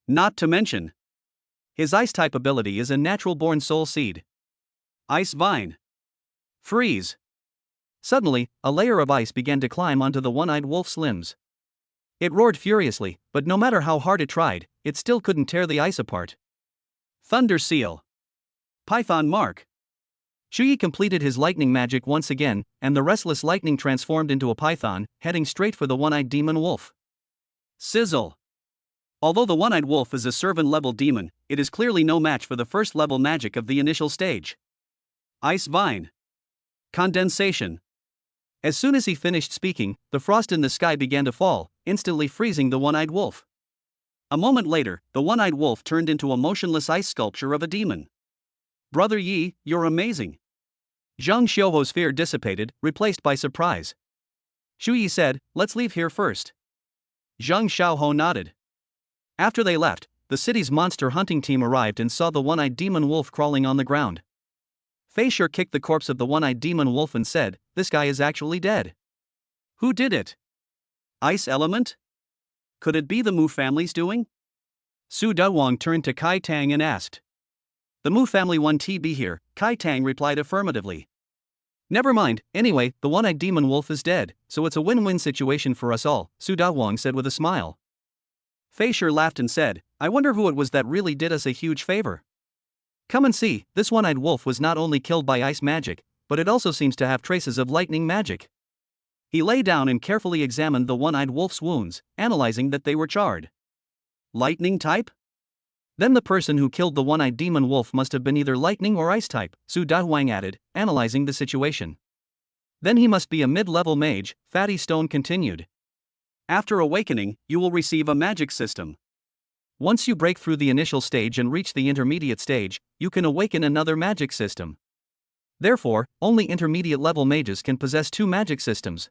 Not to mention, his ice-type ability is a natural-born soul seed. Ice Vine. Freeze. Suddenly, a layer of ice began to climb onto the one-eyed wolf's limbs. It roared furiously, but no matter how hard it tried, it still couldn't tear the ice apart. Thunder Seal. Python Mark. Shu Yi completed his lightning magic once again, and the restless lightning transformed into a python, heading straight for the one-eyed demon wolf. Sizzle. Although the one-eyed wolf is a servant-level demon, it is clearly no match for the first-level magic of the initial stage. Ice Vine. Condensation. As soon as he finished speaking, the frost in the sky began to fall, instantly freezing the one-eyed wolf. A moment later, the one-eyed wolf turned into a motionless ice sculpture of a demon. Brother Yi, you're amazing. Zhang Xiuho's fear dissipated, replaced by surprise. Xu Yi said, "Let's leave here first." Zhang Xiaoho nodded. After they left, the city's monster hunting team arrived and saw the one-eyed demon wolf crawling on the ground. Fei Shi kicked the corpse of the one-eyed demon wolf and said, "This guy is actually dead." Who did it? Ice element? Could it be the Mu family's doing? Su Dawang turned to Kai Tang and asked. The Mu family won TB here, Kai Tang replied affirmatively. Never mind, anyway, the one-eyed demon wolf is dead, so it's a win-win situation for us all, Su Dawang said with a smile. Fei Shi laughed and said, I wonder who it was that really did us a huge favor. Come and see, this one-eyed wolf was not only killed by ice magic, but it also seems to have traces of lightning magic. He lay down and carefully examined the one-eyed wolf's wounds, analyzing that they were charred. Lightning type? Then the person who killed the one-eyed demon wolf must have been either lightning or ice type, Su Dawang added, analyzing the situation. Then he must be a mid-level mage, Fatty Stone continued. After awakening, you will receive a magic system. Once you break through the initial stage and reach the intermediate stage, you can awaken another magic system. Therefore, only intermediate-level mages can possess two magic systems.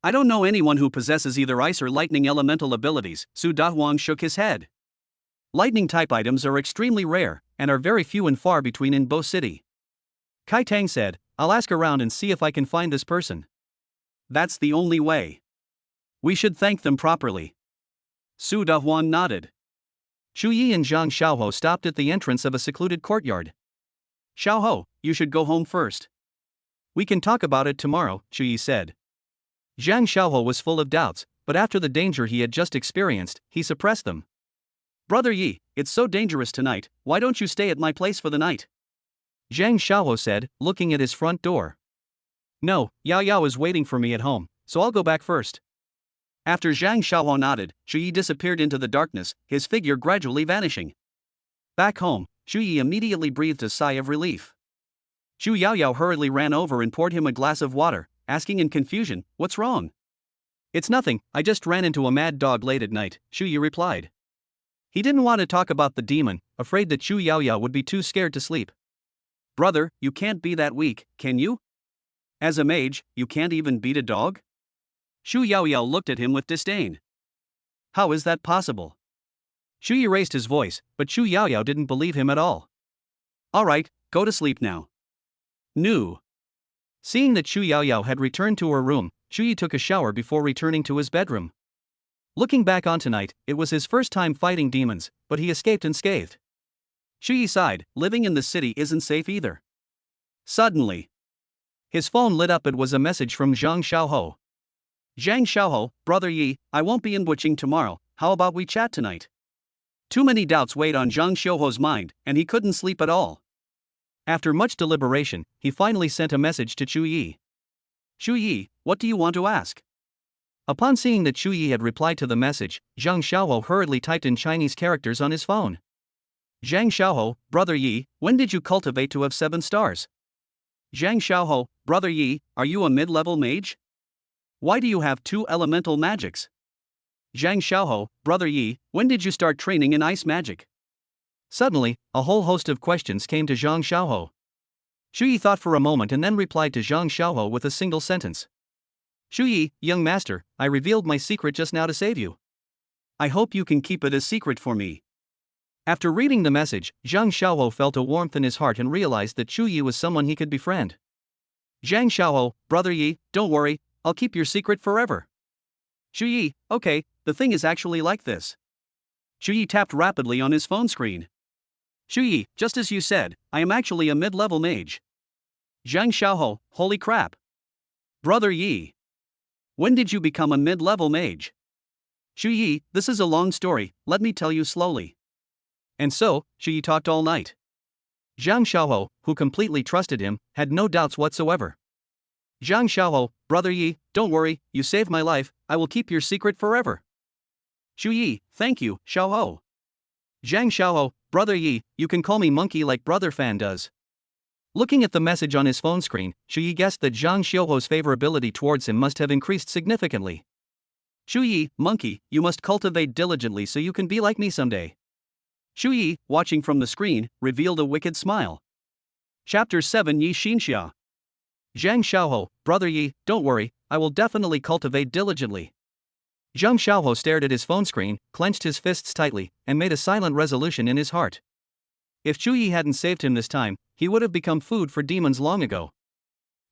I don't know anyone who possesses either ice or lightning elemental abilities, Su Dawang shook his head. Lightning-type items are extremely rare, and are very few and far between in Bo City. Kai Tang said, I'll ask around and see if I can find this person. That's the only way. We should thank them properly. Su Dawang nodded. Xu Yi and Zhang Xiaoho stopped at the entrance of a secluded courtyard. Xiaoho, you should go home first. We can talk about it tomorrow, Xu Yi said. Zhang Xiaoho was full of doubts, but after the danger he had just experienced, he suppressed them. Brother Yi, it's so dangerous tonight, why don't you stay at my place for the night? Zhang Xiaoho said, looking at his front door. No, Yao Yao is waiting for me at home, so I'll go back first. After Zhang Xiaoho nodded, Xu Yi disappeared into the darkness, his figure gradually vanishing. Back home, Xu Yi immediately breathed a sigh of relief. Xu Yaoyao hurriedly ran over and poured him a glass of water, asking in confusion, What's wrong? It's nothing, I just ran into a mad dog late at night, Xu Yi replied. He didn't want to talk about the demon, afraid that Xu Yaoyao would be too scared to sleep. Brother, you can't be that weak, can you? As a mage, you can't even beat a dog? Xu Yaoyao looked at him with disdain. How is that possible? Xu Yi raised his voice, but Xu Yaoyao didn't believe him at all. Alright, go to sleep now. Nu. Seeing that Xu Yaoyao had returned to her room, Xu Yi took a shower before returning to his bedroom. Looking back on tonight, it was his first time fighting demons, but he escaped unscathed. Xu Yi sighed, living in the city isn't safe either. Suddenly, his phone lit up. It was a message from Zhang Xiaoho. Zhang Xiaoho, Brother Yi, I won't be in Wuqing tomorrow, how about we chat tonight? Too many doubts weighed on Zhang Xiaoho's mind, and he couldn't sleep at all. After much deliberation, he finally sent a message to Xu Yi. Xu Yi, what do you want to ask? Upon seeing that Xu Yi had replied to the message, Zhang Xiaoho hurriedly typed in Chinese characters on his phone. Zhang Xiaoho, Brother Yi, when did you cultivate to have 7 stars? Zhang Xiaoho, Brother Yi, are you a mid-level mage? Why do you have 2 elemental magics? Zhang Xiaoho, Brother Yi, when did you start training in ice magic? Suddenly, a whole host of questions came to Zhang Xiaoho. Xu Yi thought for a moment and then replied to Zhang Xiaoho with a single sentence. Xu Yi, young master, I revealed my secret just now to save you. I hope you can keep it a secret for me. After reading the message, Zhang Xiaoho felt a warmth in his heart and realized that Xu Yi was someone he could befriend. Zhang Xiaoho, Brother Yi, don't worry, I'll keep your secret forever. Xu Yi, okay, the thing is actually like this. Xu Yi tapped rapidly on his phone screen. Xu Yi, just as you said, I am actually a mid-level mage. Zhang Xiaoho, holy crap. Brother Yi. When did you become a mid-level mage? Xu Yi, this is a long story, let me tell you slowly. And so, Xu Yi talked all night. Zhang Xiaoho, who completely trusted him, had no doubts whatsoever. Zhang Xiaoho, Brother Yi, don't worry, you saved my life, I will keep your secret forever. Xu Yi, thank you, Xiaoho. Zhang Xiaoho, Brother Yi, you can call me monkey like Brother Fan does. Looking at the message on his phone screen, Xu Yi guessed that Zhang Xiaoho's favorability towards him must have increased significantly. Xu Yi, monkey, you must cultivate diligently so you can be like me someday. Xu Yi, watching from the screen, revealed a wicked smile. Chapter 7 Yi Xinxia. Zhang Xiaoho, brother Yi, don't worry, I will definitely cultivate diligently. Zhang Xiaoho stared at his phone screen, clenched his fists tightly, and made a silent resolution in his heart. If Chu Yi hadn't saved him this time, he would have become food for demons long ago.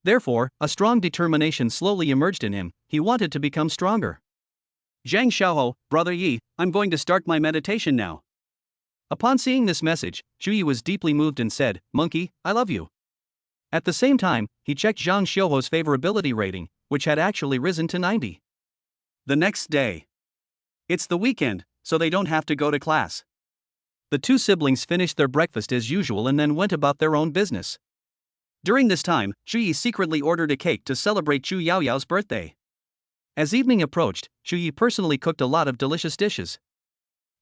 Therefore, a strong determination slowly emerged in him. He wanted to become stronger. Zhang Xiaoho, brother Yi, I'm going to start my meditation now. Upon seeing this message, Chu Yi was deeply moved and said, Monkey, I love you. At the same time, he checked Zhang Xiaoho's favorability rating, which had actually risen to 90. The next day. It's the weekend, so they don't have to go to class. The two siblings finished their breakfast as usual and then went about their own business. During this time, Chu Yi secretly ordered a cake to celebrate Chu Yaoyao's birthday. As evening approached, Chu Yi personally cooked a lot of delicious dishes.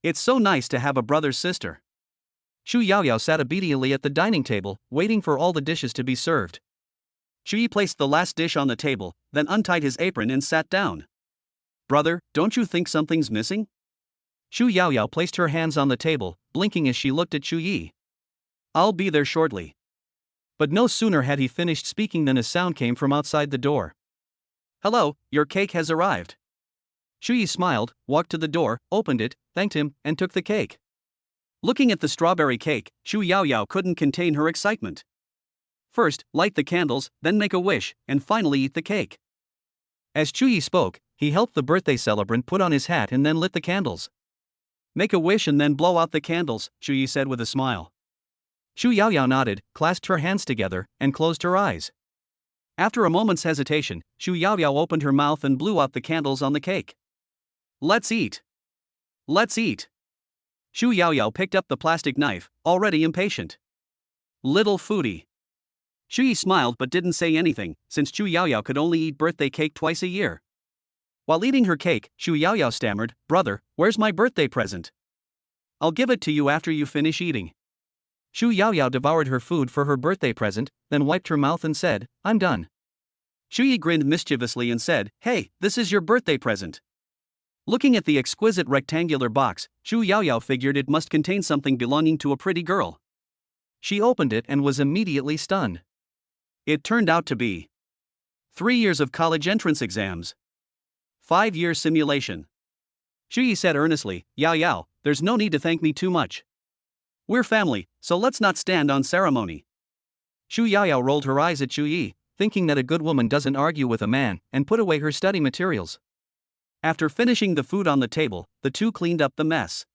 It's so nice to have a brother's sister. Chu Yaoyao sat obediently at the dining table, waiting for all the dishes to be served. Chu Yi placed the last dish on the table, then untied his apron and sat down. Brother, don't you think something's missing? Chu Yaoyao placed her hands on the table, blinking as she looked at Chu Yi. I'll be there shortly. But no sooner had he finished speaking than a sound came from outside the door. Hello, your cake has arrived. Chu Yi smiled, walked to the door, opened it, thanked him, and took the cake. Looking at the strawberry cake, Chu Yaoyao couldn't contain her excitement. First, light the candles, then make a wish, and finally eat the cake. As Chu Yi spoke, he helped the birthday celebrant put on his hat and then lit the candles. Make a wish and then blow out the candles, Chu Yi said with a smile. Chu Yaoyao nodded, clasped her hands together, and closed her eyes. After a moment's hesitation, Chu Yaoyao opened her mouth and blew out the candles on the cake. Let's eat. Let's eat. Chu Yaoyao picked up the plastic knife, already impatient. Little foodie. Chu Yi smiled but didn't say anything, since Chu Yaoyao could only eat birthday cake twice a year. While eating her cake, Chu Yaoyao stammered, Brother, where's my birthday present? I'll give it to you after you finish eating. Chu Yaoyao devoured her food for her birthday present, then wiped her mouth and said, I'm done. Chu Yi grinned mischievously and said, Hey, this is your birthday present. Looking at the exquisite rectangular box, Chu Yaoyao figured it must contain something belonging to a pretty girl. She opened it and was immediately stunned. It turned out to be 3 years of college entrance exams. 5-year simulation. Chu Yi said earnestly, Yaoyao, there's no need to thank me too much. We're family, so let's not stand on ceremony. Chu Yaoyao rolled her eyes at Chu Yi, thinking that a good woman doesn't argue with a man, and put away her study materials. After finishing the food on the table, the two cleaned up the mess.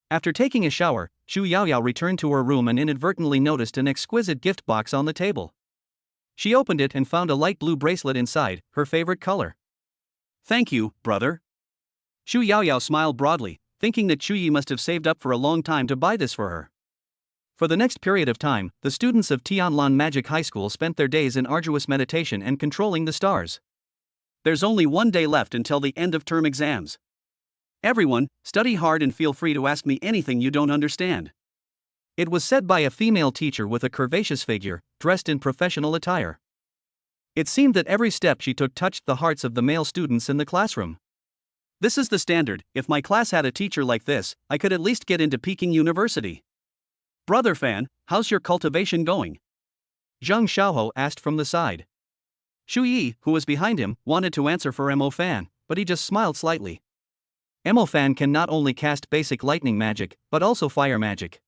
After taking a shower, Chu Yaoyao returned to her room and inadvertently noticed an exquisite gift box on the table. She opened it and found a light blue bracelet inside, her favorite color. Thank you, brother. Chu Yaoyao smiled broadly, thinking that Chu Yi must have saved up for a long time to buy this for her. For the next period of time, the students of Tianlan Magic High School spent their days in arduous meditation and controlling the stars. There's only 1 day left until the end of term exams. Everyone, study hard and feel free to ask me anything you don't understand. It was said by a female teacher with a curvaceous figure, dressed in professional attire. It seemed that every step she took touched the hearts of the male students in the classroom. This is the standard. If my class had a teacher like this, I could at least get into Peking University. Brother Fan, how's your cultivation going? Zhang Xiaoho asked from the side. Chu Yi, who was behind him, wanted to answer for Mo Fan, but he just smiled slightly. Mo Fan can not only cast basic lightning magic, but also fire magic.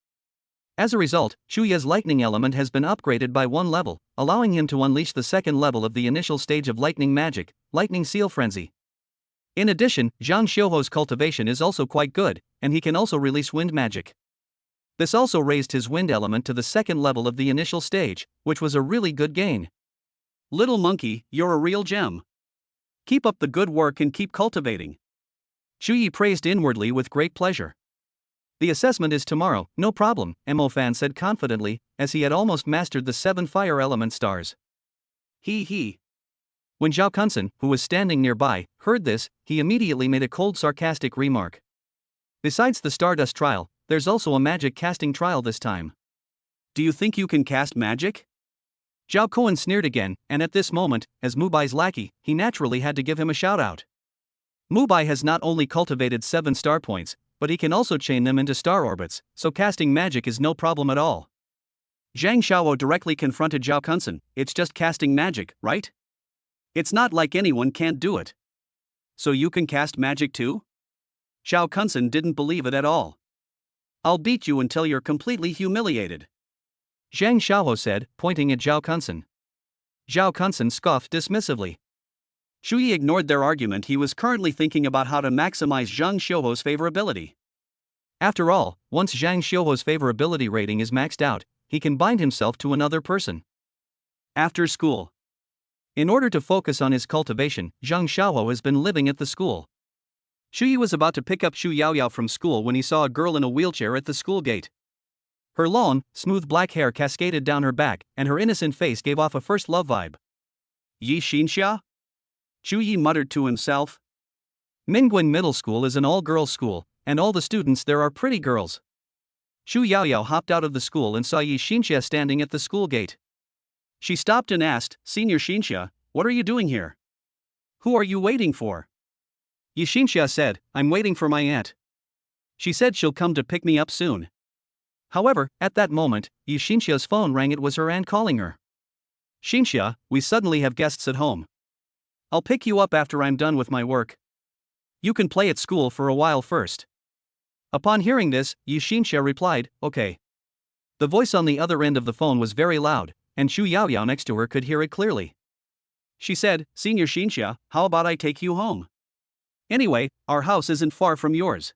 As a result, Chu Yi's lightning element has been upgraded by 1 level, allowing him to unleash the second level of the initial stage of lightning magic, Lightning Seal Frenzy. In addition, Zhang Xiaoho's cultivation is also quite good, and he can also release wind magic. This also raised his wind element to the second level of the initial stage, which was a really good gain. Little monkey, you're a real gem. Keep up the good work and keep cultivating. Chu Yi praised inwardly with great pleasure. The assessment is tomorrow, no problem, Mo Fan said confidently, as he had almost mastered the 7 fire element stars. He. When Zhao Kunsen, who was standing nearby, heard this, he immediately made a cold sarcastic remark. Besides the Stardust trial, there's also a magic casting trial this time. Do you think you can cast magic? Zhao Kuan sneered again, and at this moment, as Mubai's lackey, he naturally had to give him a shout-out. Mubai has not only cultivated 7 star points, but he can also chain them into star orbits, so casting magic is no problem at all. Zhang Xiao directly confronted Zhao Kunsen. It's just casting magic, right? It's not like anyone can't do it. So you can cast magic too? Zhao Kunsen didn't believe it at all. I'll beat you until you're completely humiliated, Zhang Xiao said, pointing at Zhao Kunsen. Zhao Kunsen scoffed dismissively. Shu Yi ignored their argument. He was currently thinking about how to maximize Zhang Xiao's favorability. After all, once Zhang Xiao's favorability rating is maxed out, he can bind himself to another person. After school. In order to focus on his cultivation, Zhang Xiao has been living at the school. Shu Yi was about to pick up Xu Yaoyao from school when he saw a girl in a wheelchair at the school gate. Her long, smooth black hair cascaded down her back, and her innocent face gave off a first love vibe. Yi Xinxia? Shu Yi muttered to himself. Mingguan Middle School is an all-girls school, and all the students there are pretty girls. Xu Yaoyao hopped out of the school and saw Yi Xinxia standing at the school gate. She stopped and asked, Senior Xinxia, what are you doing here? Who are you waiting for? Yi Xinxia said, I'm waiting for my aunt. She said she'll come to pick me up soon. However, at that moment, Yi Xinxia's phone rang. It was her aunt calling her. Xinxia, we suddenly have guests at home. I'll pick you up after I'm done with my work. You can play at school for a while first. Upon hearing this, Yi Xinxia replied, okay. The voice on the other end of the phone was very loud, and Xu Yaoyao next to her could hear it clearly. She said, Senior Xinxia, how about I take you home? Anyway, our house isn't far from yours.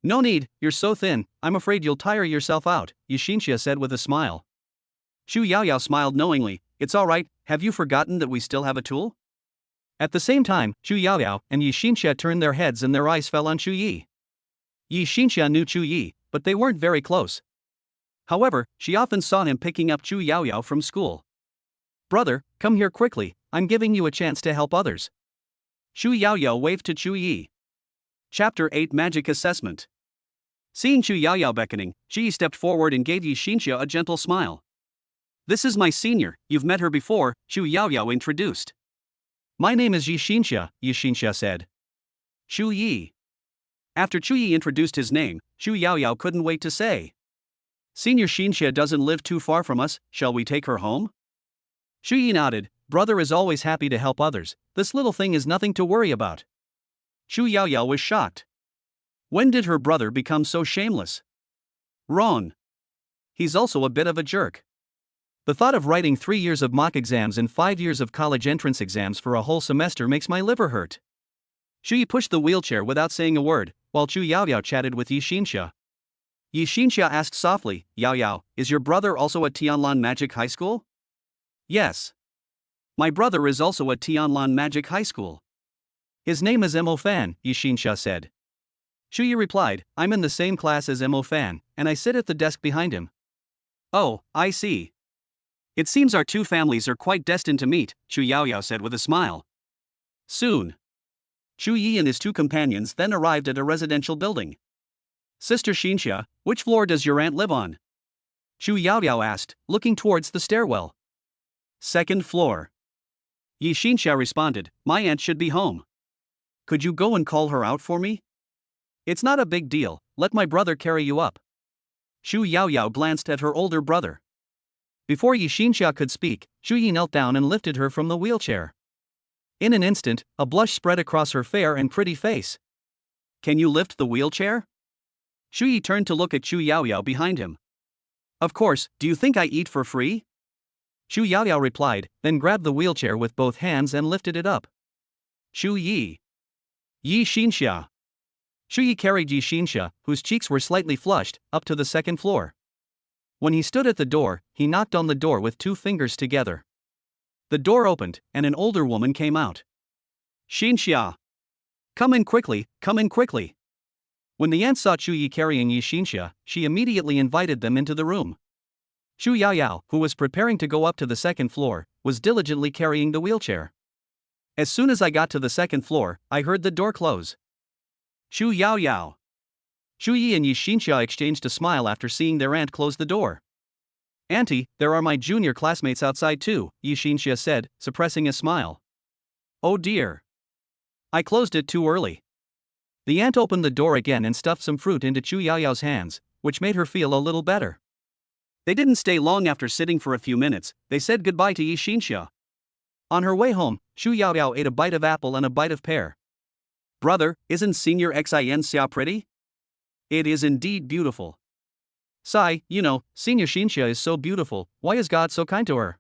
No need, you're so thin, I'm afraid you'll tire yourself out, Yi Xinxia said with a smile. Xu Yaoyao smiled knowingly. It's alright, have you forgotten that we still have a tool? At the same time, Xu Yaoyao and Yi Xinxia turned their heads and their eyes fell on Chu Yi. Yi Xinxia knew Chu Yi, but they weren't very close. However, she often saw him picking up Chu Yaoyao from school. Brother, come here quickly, I'm giving you a chance to help others. Xu Yaoyao waved to Chu Yi. Chapter 8 Magic Assessment. Seeing Xu Yaoyao beckoning, Chu Yi stepped forward and gave Yi Xinxia a gentle smile. This is my senior, you've met her before, Xu Yaoyao introduced. My name is Yi Xinxia, Yi Xinxia said. Chu Yi. After Chu Yi introduced his name, Xu Yaoyao couldn't wait to say. Senior Xinxia doesn't live too far from us, shall we take her home? Xu Yi nodded. Brother is always happy to help others, this little thing is nothing to worry about. Xu Yaoyao was shocked. When did her brother become so shameless? Wrong. He's also a bit of a jerk. The thought of writing 3 years of mock exams and 5 years of college entrance exams for a whole semester makes my liver hurt. Xu Yi pushed the wheelchair without saying a word, while Xu Yaoyao chatted with Yi Xinxia. Yi Xinxia asked softly, Yaoyao, is your brother also at Tianlan Magic High School? Yes. My brother is also at Tianlan Magic High School. His name is Mo Fan, Yi Xinxia said. Xu Yi replied, I'm in the same class as Mo Fan, and I sit at the desk behind him. Oh, I see. It seems our two families are quite destined to meet, Xu Yaoyao said with a smile. Soon. Chu Yi and his two companions then arrived at a residential building. Sister Xinxia, which floor does your aunt live on? Xu Yaoyao asked, looking towards the stairwell. Second floor. Yi Xinxia responded, my aunt should be home. Could you go and call her out for me? It's not a big deal, let my brother carry you up. Xu Yaoyao glanced at her older brother. Before Yi Xinxia could speak, Xu Yi knelt down and lifted her from the wheelchair. In an instant, a blush spread across her fair and pretty face. Can you lift the wheelchair? Xu Yi turned to look at Xu Yaoyao behind him. Of course, do you think I eat for free? Xu Yaoyao replied, then grabbed the wheelchair with both hands and lifted it up. Xu Yi. Yi Xinxia. Xu Yi carried Yi Xinxia, whose cheeks were slightly flushed, up to the second floor. When he stood at the door, he knocked on the door with 2 fingers together. The door opened, and an older woman came out. Xinxia. Come in quickly, come in quickly. When the aunt saw Chu Yi carrying Yi Xinxia, she immediately invited them into the room. Xu Yaoyao, who was preparing to go up to the second floor, was diligently carrying the wheelchair. As soon as I got to the second floor, I heard the door close. Xu Yaoyao. Chu Yi and Yi Xinxia exchanged a smile after seeing their aunt close the door. Auntie, there are my junior classmates outside too, Yi Xinxia said, suppressing a smile. Oh dear. I closed it too early. The aunt opened the door again and stuffed some fruit into Chu Yaoyao's hands, which made her feel a little better. They didn't stay long after sitting for a few minutes, they said goodbye to Yi Xinxia. On her way home, Xu Yaoyao ate a bite of apple and a bite of pear. Brother, isn't Senior Xin Xia pretty? It is indeed beautiful. Sai, Senior Xinxia is so beautiful, why is God so kind to her?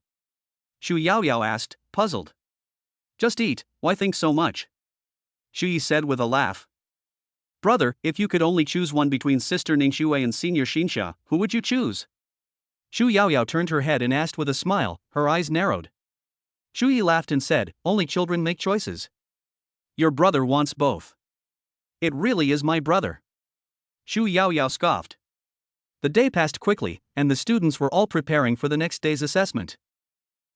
Xu Yaoyao asked, puzzled. Just eat, why think so much? Xu Yi said with a laugh. Brother, if you could only choose one between Sister Ningxue and Senior Xinxia, who would you choose? Xu Yaoyao turned her head and asked with a smile, her eyes narrowed. Xu Yi laughed and said, only children make choices. Your brother wants both. It really is my brother. Xu Yaoyao scoffed. The day passed quickly, and the students were all preparing for the next day's assessment.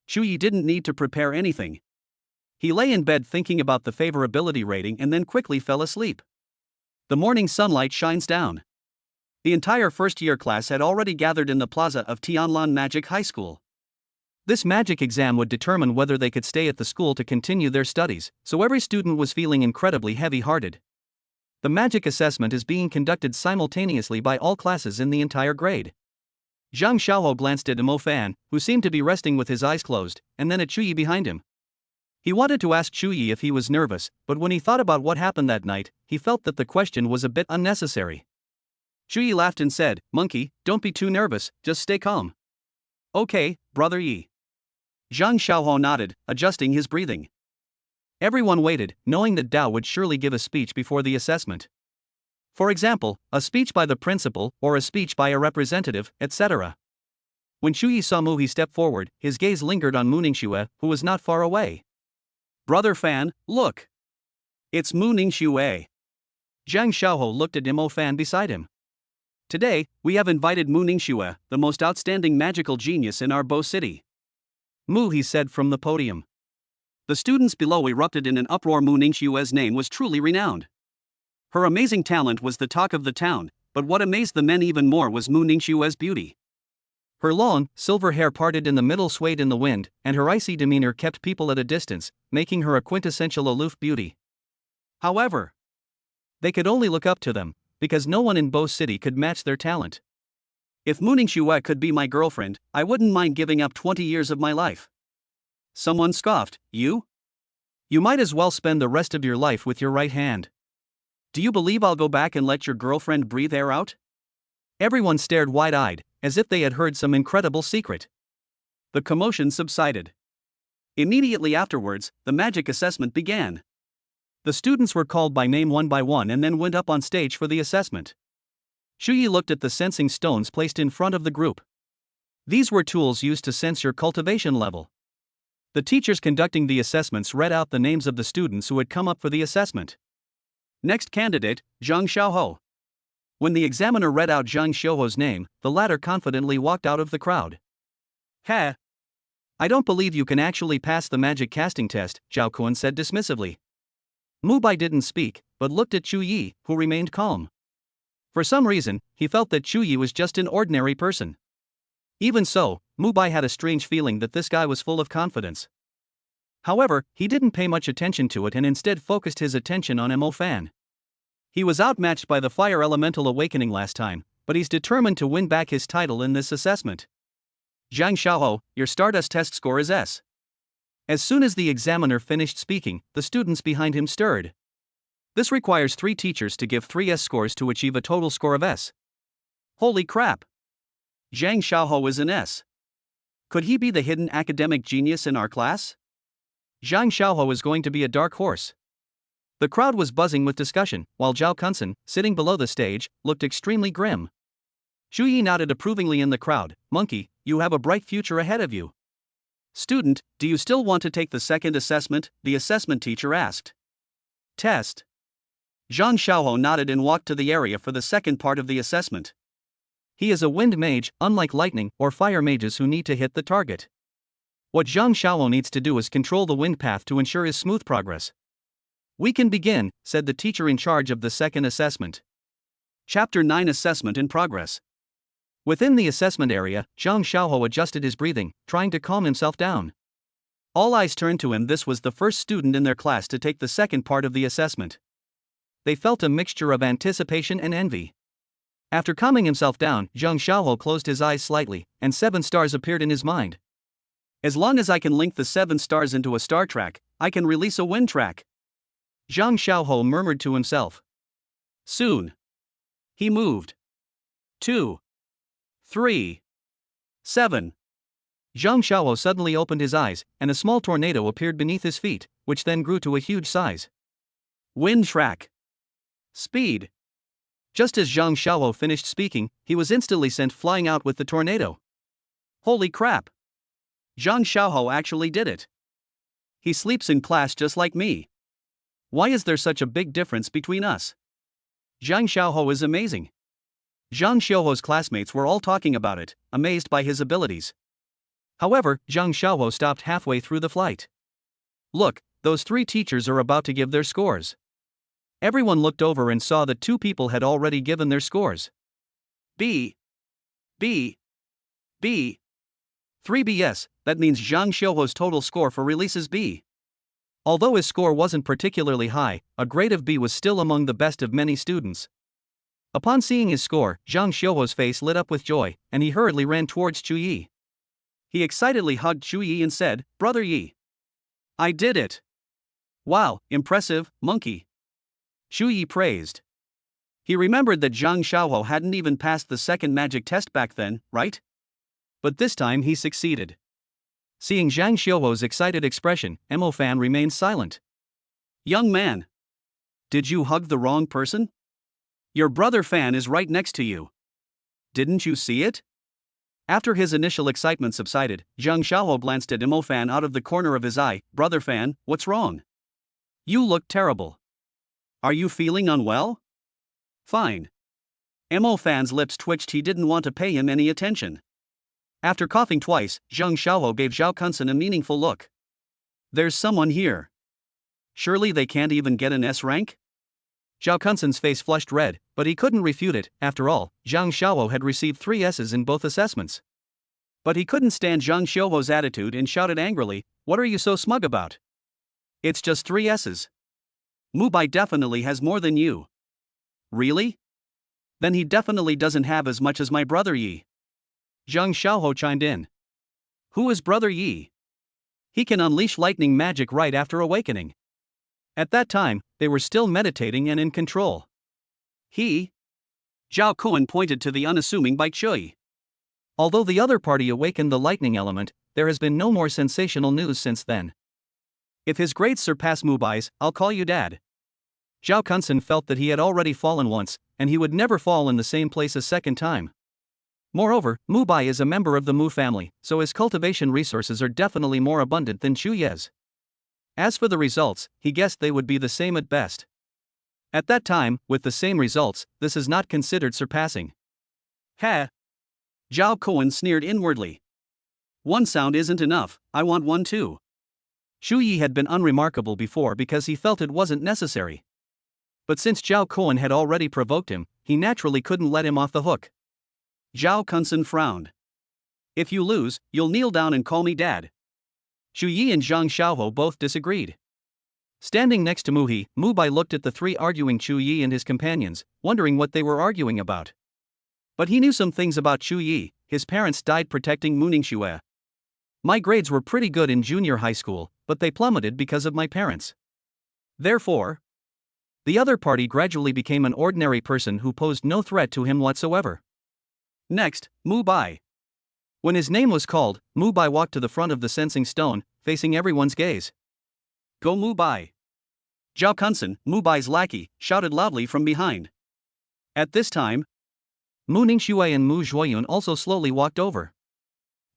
Xu Yi didn't need to prepare anything. He lay in bed thinking about the favorability rating and then quickly fell asleep. The morning sunlight shines down. The entire first-year class had already gathered in the plaza of Tianlan Magic High School. This magic exam would determine whether they could stay at the school to continue their studies, so every student was feeling incredibly heavy-hearted. The magic assessment is being conducted simultaneously by all classes in the entire grade. Zhang Xiaohou glanced at Mo Fan, who seemed to be resting with his eyes closed, and then at Chu Yi behind him. He wanted to ask Chu Yi if he was nervous, but when he thought about what happened that night, he felt that the question was a bit unnecessary. Chu Yi laughed and said, Monkey, don't be too nervous, just stay calm. Okay, Brother Yi. Zhang Xiaohou nodded, adjusting his breathing. Everyone waited, knowing that Dao would surely give a speech before the assessment. For example, a speech by the principal, or a speech by a representative, etc. When Chu Yi saw Mu He step forward, his gaze lingered on Mu Ningxue, who was not far away. Brother Fan, look! It's Mu Ningxue. Zhang Xiaohou looked at Mo Fan beside him. Today, we have invited Mu Ningxue, the most outstanding magical genius in our Bo City. Mu He said from the podium. The students below erupted in an uproar. Mu Ningxue's name was truly renowned. Her amazing talent was the talk of the town, but what amazed the men even more was Mu Ningxue's beauty. Her long, silver hair parted in the middle swayed in the wind, and her icy demeanor kept people at a distance, making her a quintessential aloof beauty. However, they could only look up to them, because no one in Bo City could match their talent. If Mu Ningxue could be my girlfriend, I wouldn't mind giving up 20 years of my life. Someone scoffed, you? You might as well spend the rest of your life with your right hand. Do you believe I'll go back and let your girlfriend breathe air out? Everyone stared wide-eyed, as if they had heard some incredible secret. The commotion subsided. Immediately afterwards, the magic assessment began. The students were called by name one by one and then went up on stage for the assessment. Xu Yi looked at the sensing stones placed in front of the group. These were tools used to sense your cultivation level. The teachers conducting the assessments read out the names of the students who had come up for the assessment. Next candidate, Zhang Xiaohou. When the examiner read out Zhang Xiaohou's name, the latter confidently walked out of the crowd. Ha! I don't believe you can actually pass the magic casting test, Zhao Kun said dismissively. Mu Bai didn't speak, but looked at Chu Yi, who remained calm. For some reason, he felt that Chu Yi was just an ordinary person. Even so, Mu Bai had a strange feeling that this guy was full of confidence. However, he didn't pay much attention to it and instead focused his attention on Mo Fan. He was outmatched by the Fire Elemental Awakening last time, but he's determined to win back his title in this assessment. Zhang Xiaohou, your Stardust test score is S. As soon as the examiner finished speaking, the students behind him stirred. This requires 3 teachers to give 3 S scores to achieve a total score of S. Holy crap! Zhang Xiaohou is an S. Could he be the hidden academic genius in our class? Zhang Xiaohou is going to be a dark horse. The crowd was buzzing with discussion, while Zhao Kunsen, sitting below the stage, looked extremely grim. Xu Yi nodded approvingly in the crowd. Monkey, you have a bright future ahead of you. Student, do you still want to take the second assessment? The assessment teacher asked. Test. Zhang Xiaohou nodded and walked to the area for the second part of the assessment. He is a wind mage, unlike lightning or fire mages who need to hit the target. What Zhang Xiaohou needs to do is control the wind path to ensure his smooth progress. We can begin, said the teacher in charge of the second assessment. Chapter 9 Assessment in Progress. Within the assessment area, Zhang Xiaohou adjusted his breathing, trying to calm himself down. All eyes turned to him. This was the first student in their class to take the second part of the assessment. They felt a mixture of anticipation and envy. After calming himself down, Zhang Xiaohou closed his eyes slightly, and 7 stars appeared in his mind. As long as I can link the 7 stars into a star track, I can release a wind track. Zhang Xiaohou murmured to himself. Soon. He moved. 2. 3. 7. Zhang Xiaohou suddenly opened his eyes, and a small tornado appeared beneath his feet, which then grew to a huge size. Wind track. Speed. Just as Zhang Xiaohou finished speaking, he was instantly sent flying out with the tornado. Holy crap! Zhang Xiaohou actually did it. He sleeps in class just like me. Why is there such a big difference between us? Zhang Xiaohou is amazing. Zhang Xiaohou's classmates were all talking about it, amazed by his abilities. However, Zhang Xiaohou stopped halfway through the flight. Look, those 3 teachers are about to give their scores. Everyone looked over and saw that 2 people had already given their scores. B. 3BS, that means Zhang Xiaohou's total score for release is B. Although his score wasn't particularly high, a grade of B was still among the best of many students. Upon seeing his score, Zhang Xiaohou's face lit up with joy, and he hurriedly ran towards Chu Yi. He excitedly hugged Chu Yi and said, "Brother Yi, I did it! Wow, impressive, monkey!" Chu Yi praised. He remembered that Zhang Xiaohou hadn't even passed the second magic test back then, right? But this time he succeeded. Seeing Zhang Xiaohou's excited expression, Mo Fan remained silent. Young man, did you hug the wrong person? Your brother Fan is right next to you. Didn't you see it? After his initial excitement subsided, Zhang Xiaohou glanced at Mo Fan out of the corner of his eye. Brother Fan, what's wrong? You look terrible. Are you feeling unwell? Fine. Mo Fan's lips twitched. He didn't want to pay him any attention. After coughing twice, Zhang Xiaohou gave Zhao Kunsan a meaningful look. There's someone here. Surely they can't even get an S rank? Zhao Kunsan's face flushed red, but he couldn't refute it. After all, Zhang Xiaohou had received 3 S's in both assessments. But he couldn't stand Zhang Xiaohou's attitude and shouted angrily, "What are you so smug about? It's just 3 S's. Mubai definitely has more than you." Really? Then he definitely doesn't have as much as my brother Yi. Zhang Xiaohou chimed in. Who is brother Yi? He can unleash lightning magic right after awakening. At that time, they were still meditating and in control. He? Zhao Kuan pointed to the unassuming Bai Chui. Although the other party awakened the lightning element, there has been no more sensational news since then. If his grades surpass Mubai's, I'll call you dad. Zhao Kunsan felt that he had already fallen once, and he would never fall in the same place a second time. Moreover, Mubai is a member of the Mu family, so his cultivation resources are definitely more abundant than Chu Ye's. As for the results, he guessed they would be the same at best. At that time, with the same results, this is not considered surpassing. Ha! Zhao Kuan sneered inwardly. One sound isn't enough, I want one too. Chu Yi had been unremarkable before because he felt it wasn't necessary. But since Zhao Kuan had already provoked him, he naturally couldn't let him off the hook. Zhao Kunsan frowned. If you lose, you'll kneel down and call me dad. Chu Yi and Zhang Xiaohou both disagreed. Standing next to Muhi, Mubai looked at the 3 arguing Chu Yi and his companions, wondering what they were arguing about. But he knew some things about Chu Yi. His parents died protecting Mu Ningxue. My grades were pretty good in junior high school, but they plummeted because of my parents. Therefore, the other party gradually became an ordinary person who posed no threat to him whatsoever. Next, Mubai. When his name was called, Mubai walked to the front of the sensing stone, facing everyone's gaze. Go Mubai. Zhao Kunsan, Mubai's lackey, shouted loudly from behind. At this time, Mu Ningxue and Mu Zhuoyun also slowly walked over.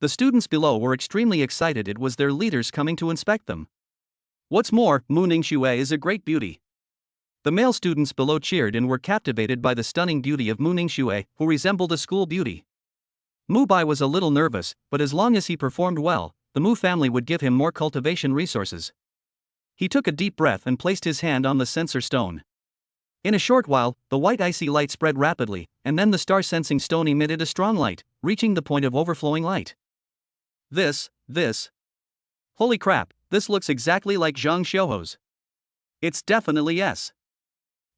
The students below were extremely excited. It was their leaders coming to inspect them. What's more, Mu Ningxue is a great beauty. The male students below cheered and were captivated by the stunning beauty of Mu Ningxue, who resembled a school beauty. Mubai was a little nervous, but as long as he performed well, the Mu family would give him more cultivation resources. He took a deep breath and placed his hand on the sensor stone. In a short while, the white icy light spread rapidly, and then the star sensing stone emitted a strong light, reaching the point of overflowing light. This. Holy crap, this looks exactly like Zhang Xiaohou's. It's definitely S.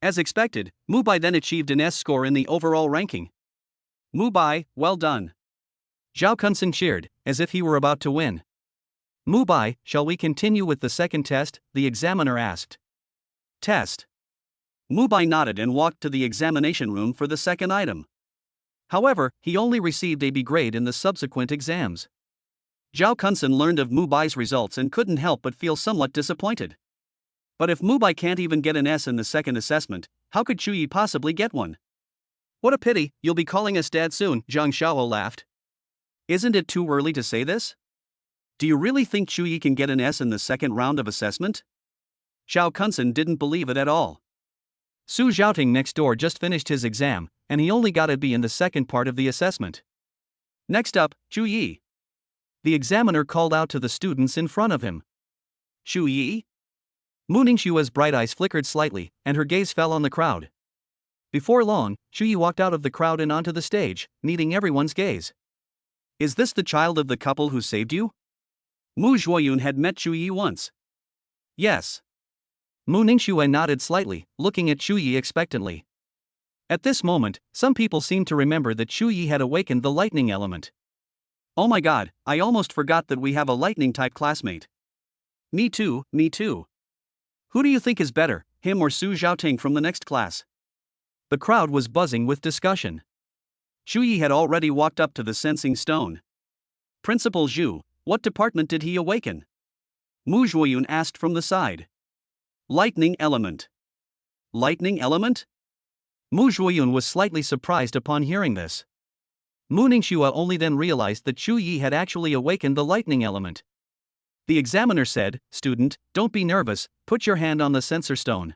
As expected, Mu Bai then achieved an S score in the overall ranking. Mu Bai, well done. Zhao Kunsen cheered, as if he were about to win. Mu Bai, shall we continue with the second test? The examiner asked. Test. Mu Bai nodded and walked to the examination room for the second item. However, he only received a B grade in the subsequent exams. Zhao Kunsen learned of Mu Bai's results and couldn't help but feel somewhat disappointed. But if Mu Bai can't even get an S in the second assessment, how could Chu Yi possibly get one? What a pity, you'll be calling us dad soon, Zhang Xiao laughed. Isn't it too early to say this? Do you really think Chu Yi can get an S in the second round of assessment? Zhao Kunsen didn't believe it at all. Su Xiaoting next door just finished his exam, and he only got a B in the second part of the assessment. Next up, Chu Yi. The examiner called out to the students in front of him. Chu Yi? Mu Ningxue's bright eyes flickered slightly, and her gaze fell on the crowd. Before long, Chu Yi walked out of the crowd and onto the stage, needing everyone's gaze. Is this the child of the couple who saved you? Mu Zhuoyun had met Chu Yi once. Yes. Mu Ningxue nodded slightly, looking at Chu Yi expectantly. At this moment, some people seemed to remember that Chu Yi had awakened the lightning element. Oh my god, I almost forgot that we have a lightning-type classmate. Me too, me too. Who do you think is better, him or Su Xiaoting from the next class? The crowd was buzzing with discussion. Chu Yi had already walked up to the sensing stone. Principal Zhu, what department did he awaken? Mu Zhuoyun asked from the side. Lightning element. Lightning element? Mu Zhuoyun was slightly surprised upon hearing this. Mu Ningxue only then realized that Chu Yi had actually awakened the lightning element. The examiner said, "Student, don't be nervous, put your hand on the sensor stone."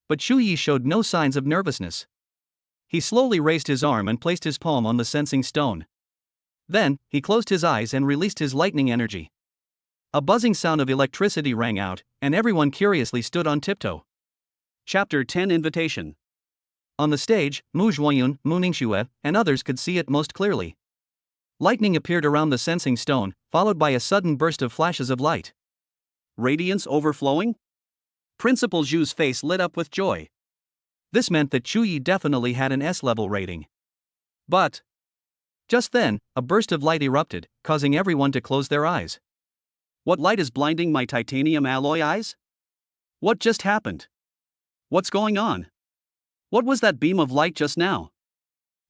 But Chu Yi showed no signs of nervousness. He slowly raised his arm and placed his palm on the sensing stone. Then, he closed his eyes and released his lightning energy. A buzzing sound of electricity rang out, and everyone curiously stood on tiptoe. Chapter 10 Invitation. On the stage, Mu Zhuoyun, Mu Ningxue, and others could see it most clearly. Lightning appeared around the sensing stone, followed by a sudden burst of flashes of light. Radiance overflowing? Principal Zhu's face lit up with joy. This meant that Chu Yi definitely had an S-level rating. But just then, a burst of light erupted, causing everyone to close their eyes. What light is blinding my titanium alloy eyes? What just happened? What's going on? What was that beam of light just now?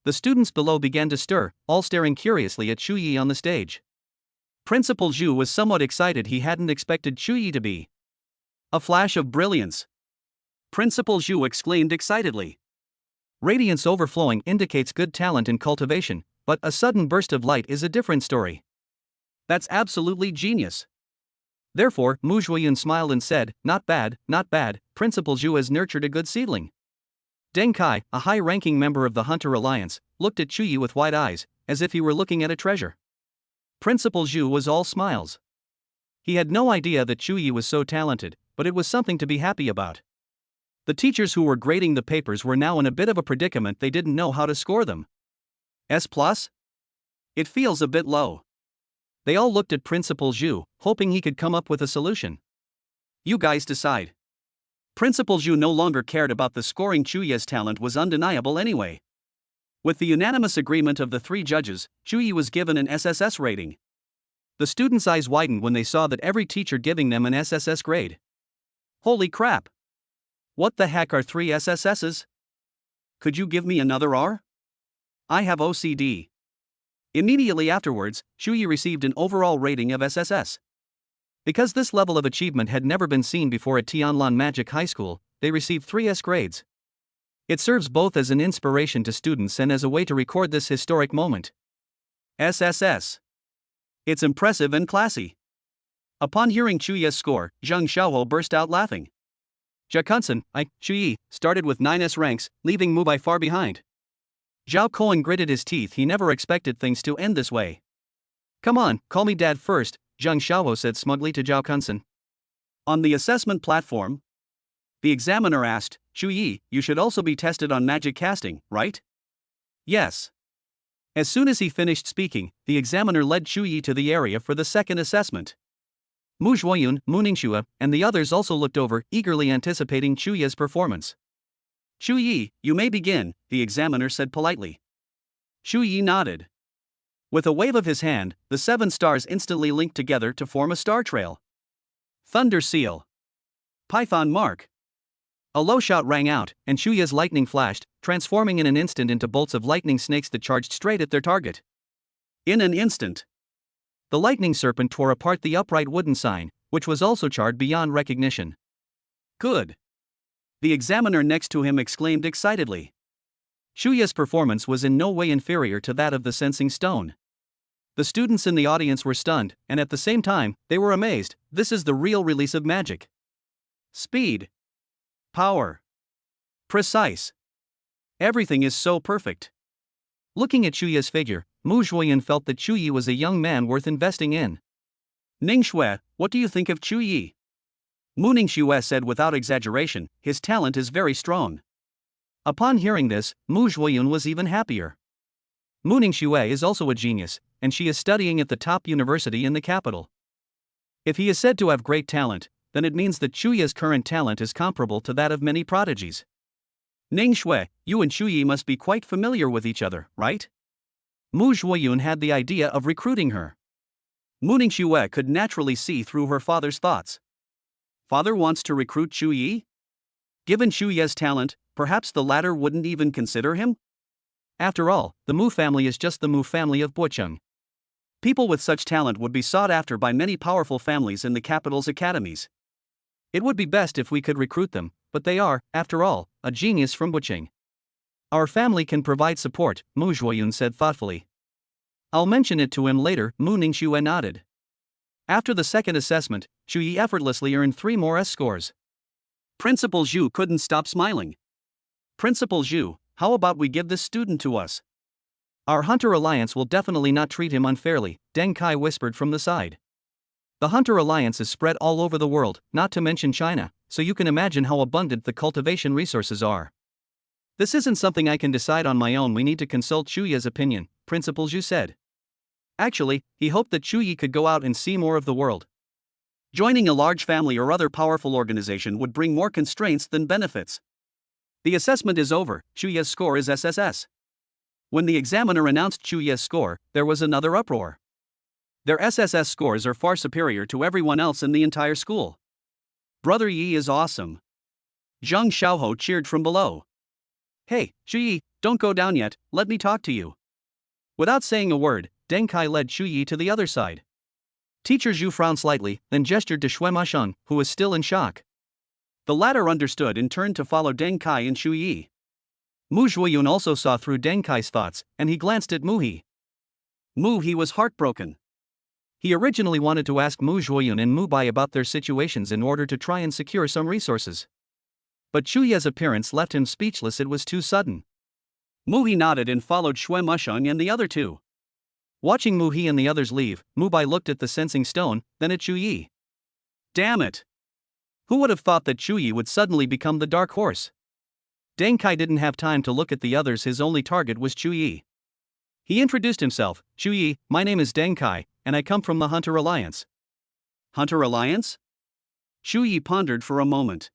The students below began to stir, all staring curiously at Chu Yi on the stage. Principal Zhu was somewhat excited. He hadn't expected Chu Yi to be. A flash of brilliance. Principal Zhu exclaimed excitedly. Radiance overflowing indicates good talent and cultivation, but a sudden burst of light is a different story. That's absolutely genius. Therefore, Mu Zhuoyun smiled and said, "Not bad, not bad, Principal Zhu has nurtured a good seedling." Deng Kai, a high-ranking member of the Hunter Alliance, looked at Chu Yi with wide eyes, as if he were looking at a treasure. Principal Zhu was all smiles. He had no idea that Chu Yi was so talented, but it was something to be happy about. The teachers who were grading the papers were now in a bit of a predicament. They didn't know how to score them. S+? It feels a bit low. They all looked at Principal Zhu, hoping he could come up with a solution. You guys decide. Principal Zhu no longer cared about the scoring. Chu Yi's talent was undeniable anyway. With the unanimous agreement of the three judges, Chu Yi was given an SSS rating. The students' eyes widened when they saw that every teacher giving them an SSS grade. Holy crap! What the heck are 3 SSSs? Could you give me another R? I have OCD. Immediately afterwards, Chu Yi received an overall rating of SSS. Because this level of achievement had never been seen before at Tianlan Magic High School, they received 3 S grades. It serves both as an inspiration to students and as a way to record this historic moment. SSS. It's impressive and classy. Upon hearing Chu Yi's score, Zhang Xiaohuo burst out laughing. Zhao Kunsen, Chu Yi, started with 9 S ranks, leaving Mu Bai far behind. Zhao Cohen gritted his teeth. He never expected things to end this way. Come on, call me dad first, Zhang Xiaohuo said smugly to Zhao Kunsen. On the assessment platform, the examiner asked, Chu Yi, you should also be tested on magic casting, right? Yes. As soon as he finished speaking, the examiner led Chu Yi to the area for the second assessment. Mu Zhuoyun, Mu Ningxue, and the others also looked over, eagerly anticipating Chu Yi's performance. Shu Yi, you may begin, the examiner said politely. Shu Yi nodded. With a wave of his hand, the 7 stars instantly linked together to form a star trail. Thunder Seal. Python Mark. A low shout rang out, and Shu Yi's lightning flashed, transforming in an instant into bolts of lightning snakes that charged straight at their target. In an instant, the lightning serpent tore apart the upright wooden sign, which was also charred beyond recognition. Good. The examiner next to him exclaimed excitedly. Shu Yi's performance was in no way inferior to that of the sensing stone. The students in the audience were stunned, and at the same time, they were amazed. This is the real release of magic. Speed. Power. Precise. Everything is so perfect. Looking at Shu Yi's figure, Mu Zhuoyun felt that Shu Yi was a young man worth investing in. Ning Shui, what do you think of Shu Yi? Mu Ningxue said without exaggeration, his talent is very strong. Upon hearing this, Mu Zhuoyun was even happier. Mu Ningxue is also a genius, and she is studying at the top university in the capital. If he is said to have great talent, then it means that Shu Yi's current talent is comparable to that of many prodigies. Ning Shui, you and Shu Yi must be quite familiar with each other, right? Mu Zhuoyun had the idea of recruiting her. Mu Ningxue could naturally see through her father's thoughts. Father wants to recruit Shu Yi? Given Shu Yi's talent, perhaps the latter wouldn't even consider him? After all, the Mu family is just the Mu family of Bocheng. People with such talent would be sought after by many powerful families in the capital's academies. It would be best if we could recruit them, but they are, after all, a genius from Bocheng. Our family can provide support, Mu Zhuoyun said thoughtfully. I'll mention it to him later, Mu Ningxue nodded. After the second assessment, Shu Yi effortlessly earned 3 more S scores. Principal Zhu couldn't stop smiling. Principal Zhu, how about we give this student to us? Our Hunter Alliance will definitely not treat him unfairly, Deng Kai whispered from the side. The Hunter Alliance is spread all over the world, not to mention China, so you can imagine how abundant the cultivation resources are. This isn't something I can decide on my own, we need to consult Shu Yi's opinion, Principal Zhu said. Actually, he hoped that Shu Yi could go out and see more of the world. Joining a large family or other powerful organization would bring more constraints than benefits. The assessment is over, Shu Yi's score is SSS. When the examiner announced Shu Yi's score, there was another uproar. Their SSS scores are far superior to everyone else in the entire school. Brother Yi is awesome. Zhang Xiaohou cheered from below. Hey, Shu Yi, don't go down yet, let me talk to you. Without saying a word, Deng Kai led Shu Yi to the other side. Teacher Zhu frowned slightly, then gestured to Xue Masheng, who was still in shock. The latter understood and turned to follow Deng Kai and Shu Yi. Mu Zhuoyun also saw through Deng Kai's thoughts, and he glanced at Mu He. Mu He was heartbroken. He originally wanted to ask Mu Zhuoyun and Mu Bai about their situations in order to try and secure some resources. But Shu Yi's appearance left him speechless, it was too sudden. Mu He nodded and followed Xue Masheng and the other two. Watching Mu He and the others leave, Mu Bai looked at the sensing stone, then at Shu Yi. Damn it! Who would have thought that Shu Yi would suddenly become the dark horse? Deng Kai didn't have time to look at the others, his only target was Shu Yi. He introduced himself, Shu Yi, my name is Deng Kai, and I come from the Hunter Alliance. Hunter Alliance? Shu Yi pondered for a moment.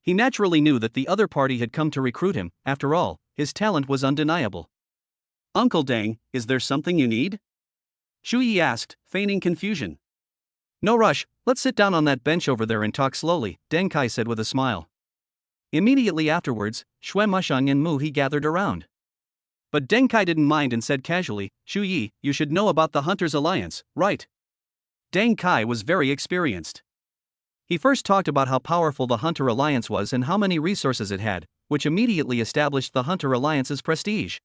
He naturally knew that the other party had come to recruit him, after all, his talent was undeniable. Uncle Deng, is there something you need? Shu Yi asked, feigning confusion. No rush, let's sit down on that bench over there and talk slowly, Deng Kai said with a smile. Immediately afterwards, Xue Masheng and Mu He gathered around. But Deng Kai didn't mind and said casually, Shu Yi, you should know about the Hunters Alliance, right? Deng Kai was very experienced. He first talked about how powerful the Hunter Alliance was and how many resources it had, which immediately established the Hunter Alliance's prestige.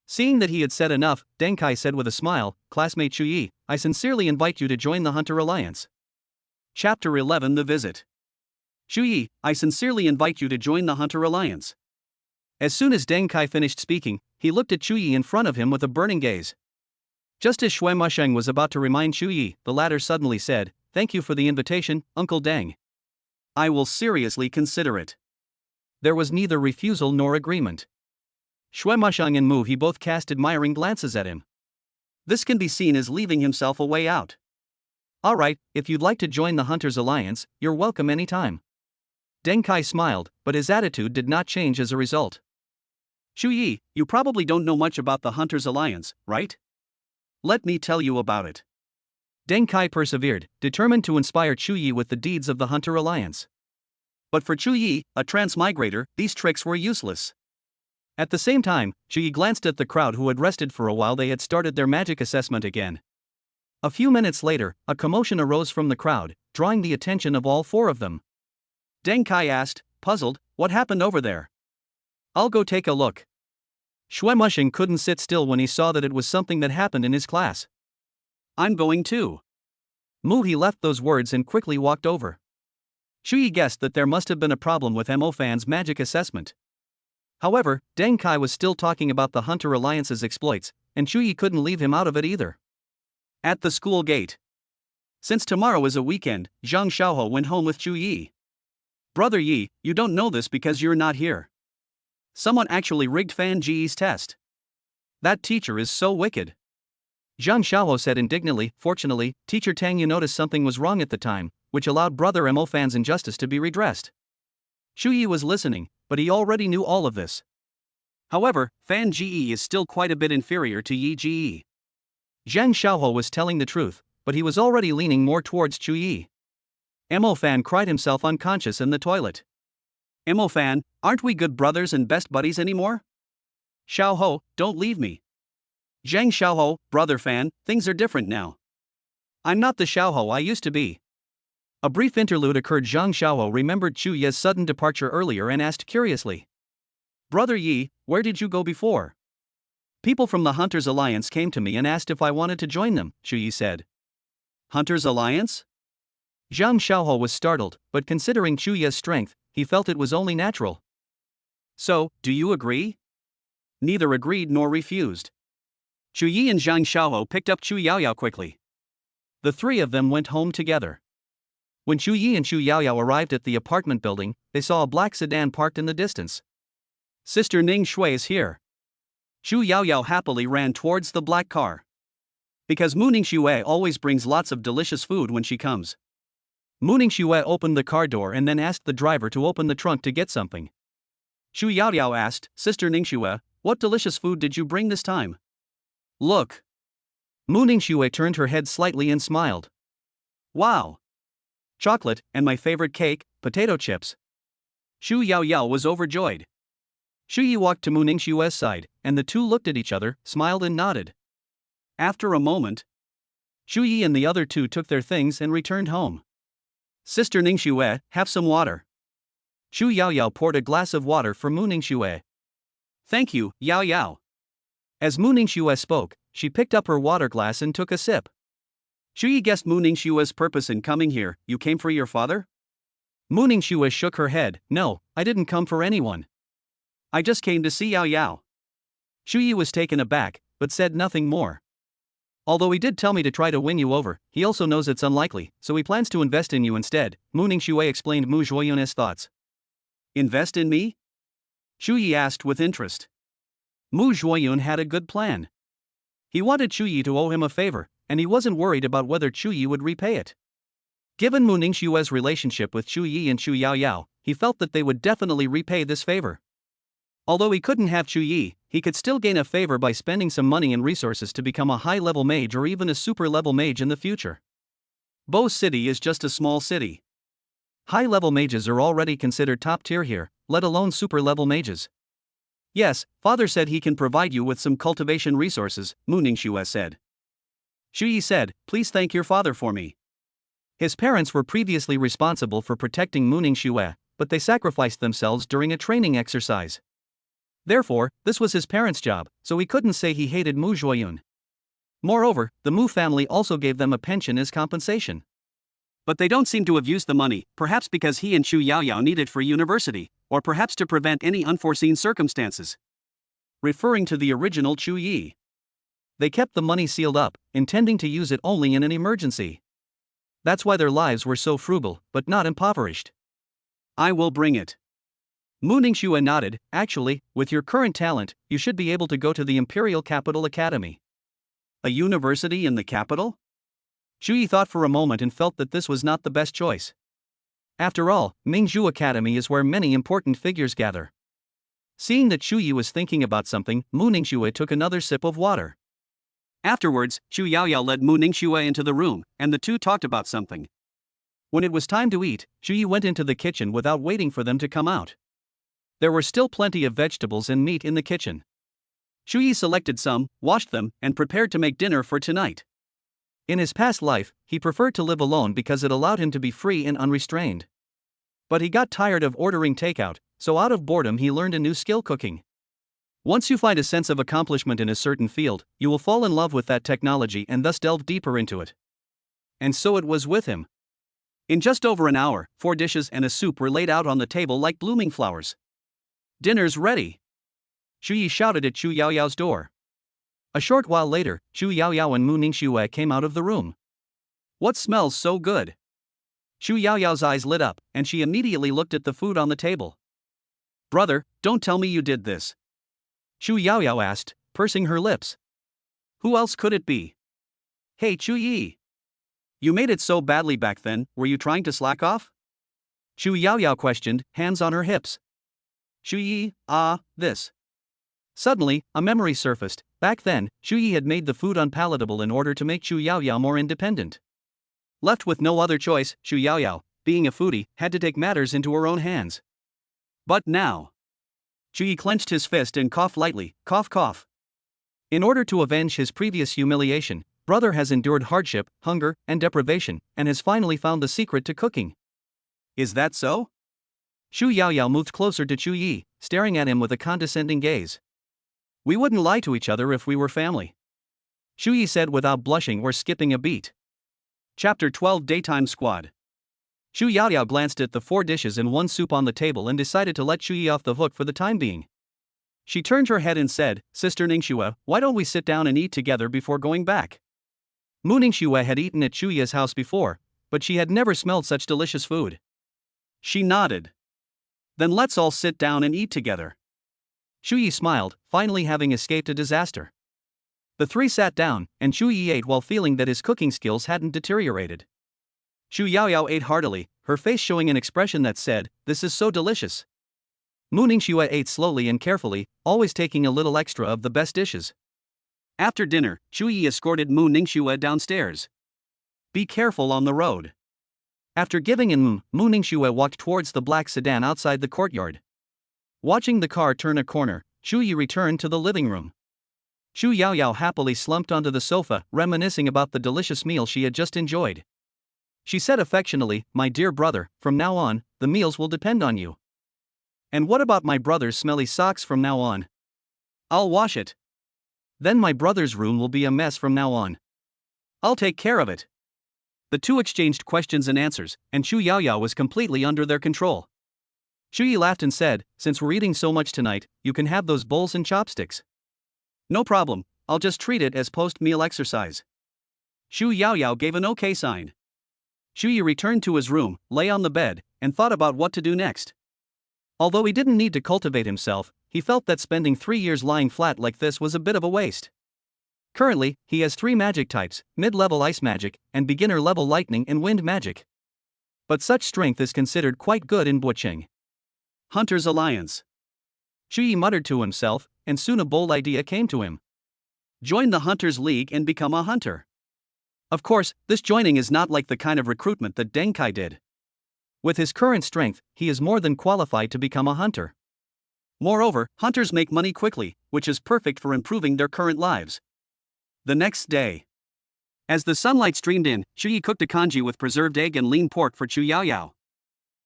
Seeing that he had said enough, Deng Kai said with a smile, classmate Shu Yi, I sincerely invite you to join the Hunter Alliance. Chapter 11 The Visit. Shu Yi, I sincerely invite you to join the Hunter Alliance. As soon as Deng Kai finished speaking, he looked at Shu Yi in front of him with a burning gaze. Just as Xue Masheng was about to remind Shu Yi, the latter suddenly said, Thank you for the invitation, Uncle Deng. I will seriously consider it. There was neither refusal nor agreement. Xue Masheng and Mu He both cast admiring glances at him. This can be seen as leaving himself a way out. Alright, if you'd like to join the Hunters Alliance, you're welcome anytime. Deng Kai smiled, but his attitude did not change as a result. Shu Yi, you probably don't know much about the Hunters Alliance, right? Let me tell you about it. Deng Kai persevered, determined to inspire Chu Yi with the deeds of the Hunter Alliance. But for Chu Yi, a transmigrator, these tricks were useless. At the same time, Chu Yi glanced at the crowd who had rested for a while. They had started their magic assessment again. A few minutes later, a commotion arose from the crowd, drawing the attention of all four of them. Deng Kai asked, puzzled, what happened over there? I'll go take a look. Xue Mushing couldn't sit still when he saw that it was something that happened in his class. I'm going too. Mu He left those words and quickly walked over. Shu Yi guessed that there must have been a problem with Mo Fan's magic assessment. However, Deng Kai was still talking about the Hunter Alliance's exploits, and Chu Yi couldn't leave him out of it either. At the school gate. Since tomorrow is a weekend, Zhang Xiaoho went home with Chu Yi. Brother Yi, you don't know this because you're not here. Someone actually rigged Fan Ji's test. That teacher is so wicked. Zhang Xiaoho said indignantly. Fortunately, Teacher Tang Yu noticed something was wrong at the time, which allowed Brother Mo Fan's injustice to be redressed. Chu Yi was listening, but he already knew all of this. However, Fan Ji is still quite a bit inferior to Yi Ji. Zhang Xiaoho was telling the truth, but he was already leaning more towards Chu Yi. Mo Fan cried himself unconscious in the toilet. Mo Fan, aren't we good brothers and best buddies anymore? Xiaoho, don't leave me. Zhang Xiaoho, brother Fan, things are different now. I'm not the Xiaoho I used to be. A brief interlude occurred. Zhang Xiaoho remembered Chu Yi's sudden departure earlier and asked curiously. Brother Yi, where did you go before? People from the Hunters Alliance came to me and asked if I wanted to join them, Chu Yi said. Hunters Alliance? Zhang Xiaoho was startled, but considering Chu Yi's strength, he felt it was only natural. So, do you agree? Neither agreed nor refused. Chu Yi and Zhang Xiaoho picked up Chu Yaoyao quickly. The three of them went home together. When Chu Yi and Chu Yaoyao arrived at the apartment building, they saw a black sedan parked in the distance. Sister Ning Shui is here. Chu Yaoyao happily ran towards the black car. Because Mu Ningxue always brings lots of delicious food when she comes. Mu Ningxue opened the car door and then asked the driver to open the trunk to get something. Chu Yaoyao asked, Sister Ningxue, what delicious food did you bring this time? Look. Mu Ningxue turned her head slightly and smiled. Wow. Chocolate, and my favorite cake, potato chips. Chu Yaoyao was overjoyed. Chu Yi walked to Mu Ningxue's side, and the two looked at each other, smiled and nodded. After a moment, Chu Yi and the other two took their things and returned home. Sister Ningxue, have some water. Chu Yaoyao poured a glass of water for Mu Ningxue. Thank you, Yaoyao. As Mu Ningxue spoke, she picked up her water glass and took a sip. Chu Yi guessed Mu Ningxue's purpose in coming here. You came for your father? Mu Ningxue shook her head. No, I didn't come for anyone. I just came to see Yaoyao. Chu Yi was taken aback, but said nothing more. Although he did tell me to try to win you over, he also knows it's unlikely, so he plans to invest in you instead, Mu Ningxue explained Mu Zhuoyun's thoughts. Invest in me? Chu Yi asked with interest. Mu Zhuoyun had a good plan. He wanted Chu Yi to owe him a favor, and he wasn't worried about whether Chu Yi would repay it. Given Mu Ningxue's relationship with Chu Yi and Chu Yaoyao, he felt that they would definitely repay this favor. Although he couldn't have Chu Yi, he could still gain a favor by spending some money and resources to become a high-level mage or even a super-level mage in the future. Bo City is just a small city. High-level mages are already considered top-tier here, let alone super-level mages. Yes, father said he can provide you with some cultivation resources, Mu Ningxue said. Chu Yi said, please thank your father for me. His parents were previously responsible for protecting Mu Ningxue, but they sacrificed themselves during a training exercise. Therefore, this was his parents' job, so he couldn't say he hated Mu Zhuoyun. Moreover, the Mu family also gave them a pension as compensation. But they don't seem to have used the money, perhaps because he and Chu Yaoyao need it for university, or perhaps to prevent any unforeseen circumstances. Referring to the original Chu Yi. They kept the money sealed up, intending to use it only in an emergency. That's why their lives were so frugal, but not impoverished. I will bring it. Mu Ningxue nodded. Actually, with your current talent, you should be able to go to the Imperial Capital Academy. A university in the capital? Chu Yi thought for a moment and felt that this was not the best choice. After all, Mingzhu Academy is where many important figures gather. Seeing that Shu Yi was thinking about something, Mu Ningxue took another sip of water. Afterwards, Chu Yaoyao led Mu Ningxue into the room, and the two talked about something. When it was time to eat, Shu Yi went into the kitchen without waiting for them to come out. There were still plenty of vegetables and meat in the kitchen. Shu Yi selected some, washed them, and prepared to make dinner for tonight. In his past life, he preferred to live alone because it allowed him to be free and unrestrained. But he got tired of ordering takeout, so out of boredom he learned a new skill: cooking. Once you find a sense of accomplishment in a certain field, you will fall in love with that technology and thus delve deeper into it. And so it was with him. In just over an hour, 4 dishes and a soup were laid out on the table like blooming flowers. "Dinner's ready!" Shu Yi shouted at Chu Yaoyao's door. A short while later, Chu Yaoyao and Mu Ningxue came out of the room. "What smells so good?" Chu Yaoyao's eyes lit up, and she immediately looked at the food on the table. "Brother, don't tell me you did this," Chu Yaoyao asked, pursing her lips. "Who else could it be?" "Hey Chu Yi! You made it so badly back then, were you trying to slack off?" Chu Yaoyao questioned, hands on her hips. "Chu Yi, this." Suddenly, a memory surfaced. Back then, Shu Yi had made the food unpalatable in order to make Chu Yaoyao more independent. Left with no other choice, Chu Yaoyao, being a foodie, had to take matters into her own hands. But now, Chu Yi clenched his fist and coughed lightly, cough cough. In order to avenge his previous humiliation, brother has endured hardship, hunger, and deprivation, and has finally found the secret to cooking. Is that so? Chu Yaoyao moved closer to Chu Yi, staring at him with a condescending gaze. "We wouldn't lie to each other if we were family," Shu Yi said without blushing or skipping a beat. Chapter 12 Daytime Squad. Chu Yaoyao glanced at the 4 dishes and 1 soup on the table and decided to let Chu Yi off the hook for the time being. She turned her head and said, "Sister Ningxue, why don't we sit down and eat together before going back?" Mu Ningxue had eaten at Chu Yi's house before, but she had never smelled such delicious food. She nodded. "Then let's all sit down and eat together." Chu Yi smiled, finally having escaped a disaster. The 3 sat down, and Chu Yi ate while feeling that his cooking skills hadn't deteriorated. Chu Yaoyao ate heartily, her face showing an expression that said, "This is so delicious." Mu Ningxue ate slowly and carefully, always taking a little extra of the best dishes. After dinner, Chu Yi escorted Mu Ningxue downstairs. "Be careful on the road." After giving in, Mu Ningxue walked towards the black sedan outside the courtyard. Watching the car turn a corner, Chu Yi returned to the living room. Chu Yaoyao happily slumped onto the sofa, reminiscing about the delicious meal she had just enjoyed. She said affectionately, "My dear brother, from now on, the meals will depend on you." "And what about my brother's smelly socks from now on?" "I'll wash it." "Then my brother's room will be a mess from now on." "I'll take care of it." The two exchanged questions and answers, and Chu Yaoyao was completely under their control. Chu Yi laughed and said, "Since we're eating so much tonight, you can have those bowls and chopsticks." "No problem, I'll just treat it as post-meal exercise." Chu Yaoyao gave an okay sign. Chu Yi returned to his room, lay on the bed, and thought about what to do next. Although he didn't need to cultivate himself, he felt that spending 3 years lying flat like this was a bit of a waste. Currently, he has 3 magic types: mid-level ice magic, and beginner-level lightning and wind magic. But such strength is considered quite good in Bucheng. Hunter's Alliance. Chu Yi muttered to himself, and soon a bold idea came to him. Join the Hunters League and become a hunter. Of course, this joining is not like the kind of recruitment that Deng Kai did. With his current strength, he is more than qualified to become a hunter. Moreover, hunters make money quickly, which is perfect for improving their current lives. The next day, as the sunlight streamed in, Chu Yi cooked a congee with preserved egg and lean pork for Chu Yaoyao.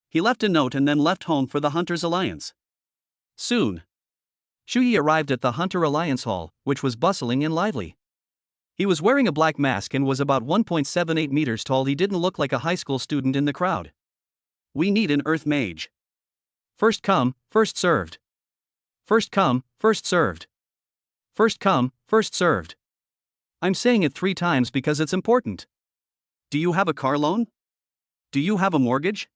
He left a note and then left home for the Hunters Alliance. Soon, Chu Yi arrived at the Hunter Alliance Hall, which was bustling and lively. He was wearing a black mask and was about 1.78 meters tall. He didn't look like a high school student in the crowd. "We need an Earth Mage. First come, first served. First come, first served. First come, first served." I'm saying it 3 times because it's important. Do you have a car loan? Do you have a mortgage?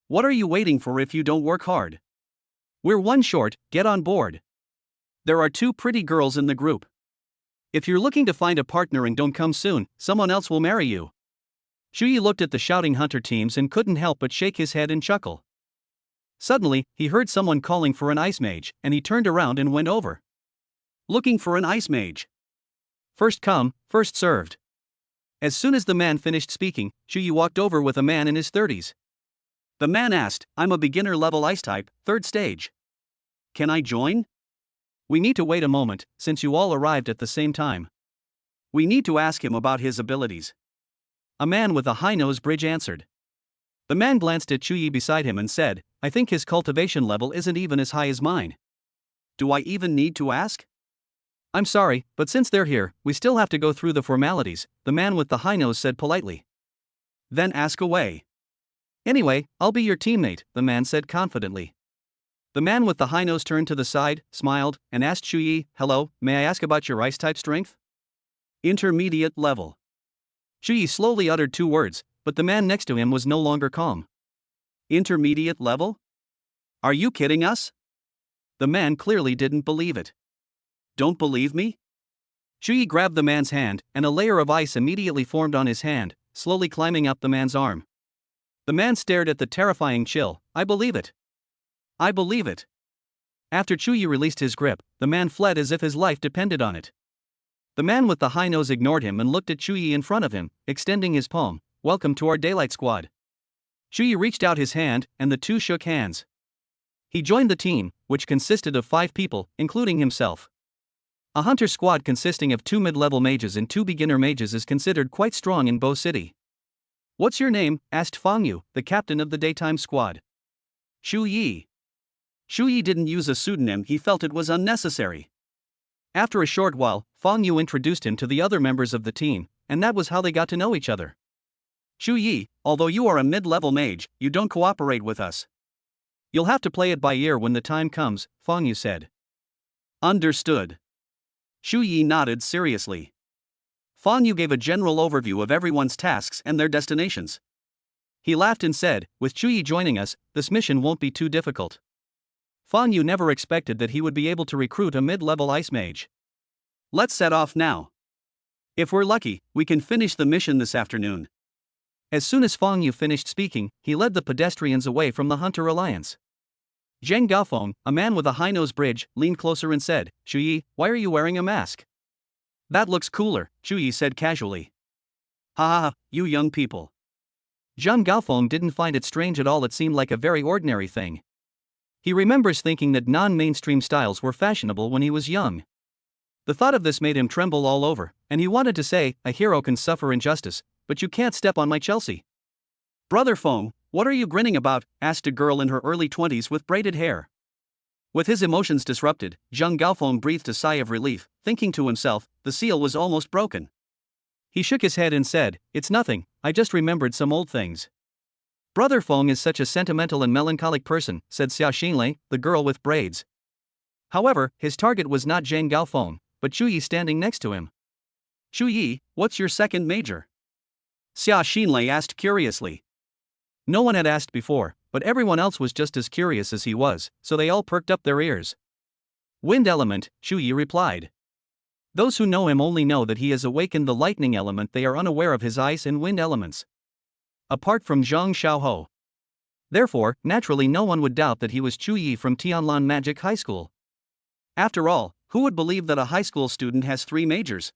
What are you waiting for if you don't work hard? We're 1 short, get on board. There are 2 pretty girls in the group. If you're looking to find a partner and don't come soon, someone else will marry you. Shuyi looked at the shouting hunter teams and couldn't help but shake his head and chuckle. Suddenly, he heard someone calling for an ice mage, and he turned around and went over. Looking for an ice mage. First come, first served. As soon as the man finished speaking, Shuyi walked over with a man in his 30s. The man asked, I'm a beginner level ice type, 3rd stage. Can I join? We need to wait a moment, since you all arrived at the same time. We need to ask him about his abilities. A man with a high nose bridge answered. The man glanced at Shuyi beside him and said, I think his cultivation level isn't even as high as mine. Do I even need to ask? I'm sorry, but since they're here, we still have to go through the formalities, the man with the high nose said politely. Then ask away. Anyway, I'll be your teammate, the man said confidently. The man with the high nose turned to the side, smiled, and asked Shuyi, hello, may I ask about your ice type strength? Intermediate level. Shuyi slowly uttered 2 words, but the man next to him was no longer calm. Intermediate level? Are you kidding us? The man clearly didn't believe it. Don't believe me? Shuyi grabbed the man's hand, and a layer of ice immediately formed on his hand, slowly climbing up the man's arm. The man stared at the terrifying chill. I believe it. I believe it. After Shuyi released his grip, the man fled as if his life depended on it. The man with the high nose ignored him and looked at Shuyi in front of him, extending his palm. Welcome to our Daylight Squad. Shuyi reached out his hand, and the two shook hands. He joined the team, which consisted of 5 people, including himself. A hunter squad consisting of 2 mid-level mages and 2 beginner mages is considered quite strong in Bo City. What's your name? Asked Fang Yu, the captain of the daytime squad. Shuyi. Shuyi didn't use a pseudonym, he felt it was unnecessary. After a short while, Fang Yu introduced him to the other members of the team, and that was how they got to know each other. Shuyi, although you are a mid-level mage, you don't cooperate with us. You'll have to play it by ear when the time comes, Fang Yu said. Understood. Shuyi nodded seriously. Fang Yu gave a general overview of everyone's tasks and their destinations. He laughed and said, with Shuyi joining us, this mission won't be too difficult. Fang Yu never expected that he would be able to recruit a mid-level ice mage. Let's set off now. If we're lucky, we can finish the mission this afternoon. As soon as Fang Yu finished speaking, he led the pedestrians away from the Hunter Alliance. Zheng Gaofeng, a man with a high-nose bridge, leaned closer and said, Shuyi, why are you wearing a mask? That looks cooler, Shuyi said casually. Ha ha ha, you young people. Zheng Gaofeng didn't find it strange at all, it seemed like a very ordinary thing. He remembers thinking that non-mainstream styles were fashionable when he was young. The thought of this made him tremble all over, and he wanted to say, a hero can suffer injustice, but you can't step on my Chelsea. Brother Feng, what are you grinning about? Asked a girl in her early 20s with braided hair. With his emotions disrupted, Zheng Gaofeng breathed a sigh of relief, thinking to himself, the seal was almost broken. He shook his head and said, it's nothing, I just remembered some old things. Brother Feng is such a sentimental and melancholic person, said Xia Xinlei, the girl with braids. However, his target was not Zheng Gaofeng, but Shuyi standing next to him. Shuyi, what's your second major? Xia Xinlei asked curiously. No one had asked before, but everyone else was just as curious as he was, so they all perked up their ears. Wind element, Shuyi replied. Those who know him only know that he has awakened the lightning element, they are unaware of his ice and wind elements. Apart from Zhang Xiaohou. Therefore, naturally no one would doubt that he was Shuyi from Tianlan Magic High School. After all, who would believe that a high school student has 3 majors?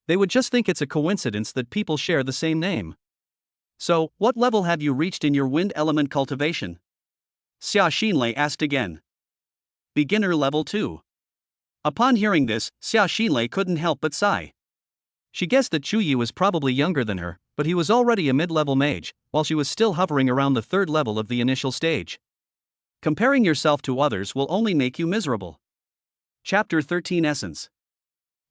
They would just think it's a coincidence that people share the same name. So, what level have you reached in your wind element cultivation? Xia Xinlei asked again. Beginner level 2. Upon hearing this, Xia Xinlei couldn't help but sigh. She guessed that Shuyi was probably younger than her, but he was already a mid-level mage, while she was still hovering around the 3rd level of the initial stage. Comparing yourself to others will only make you miserable. Chapter 13 Essence.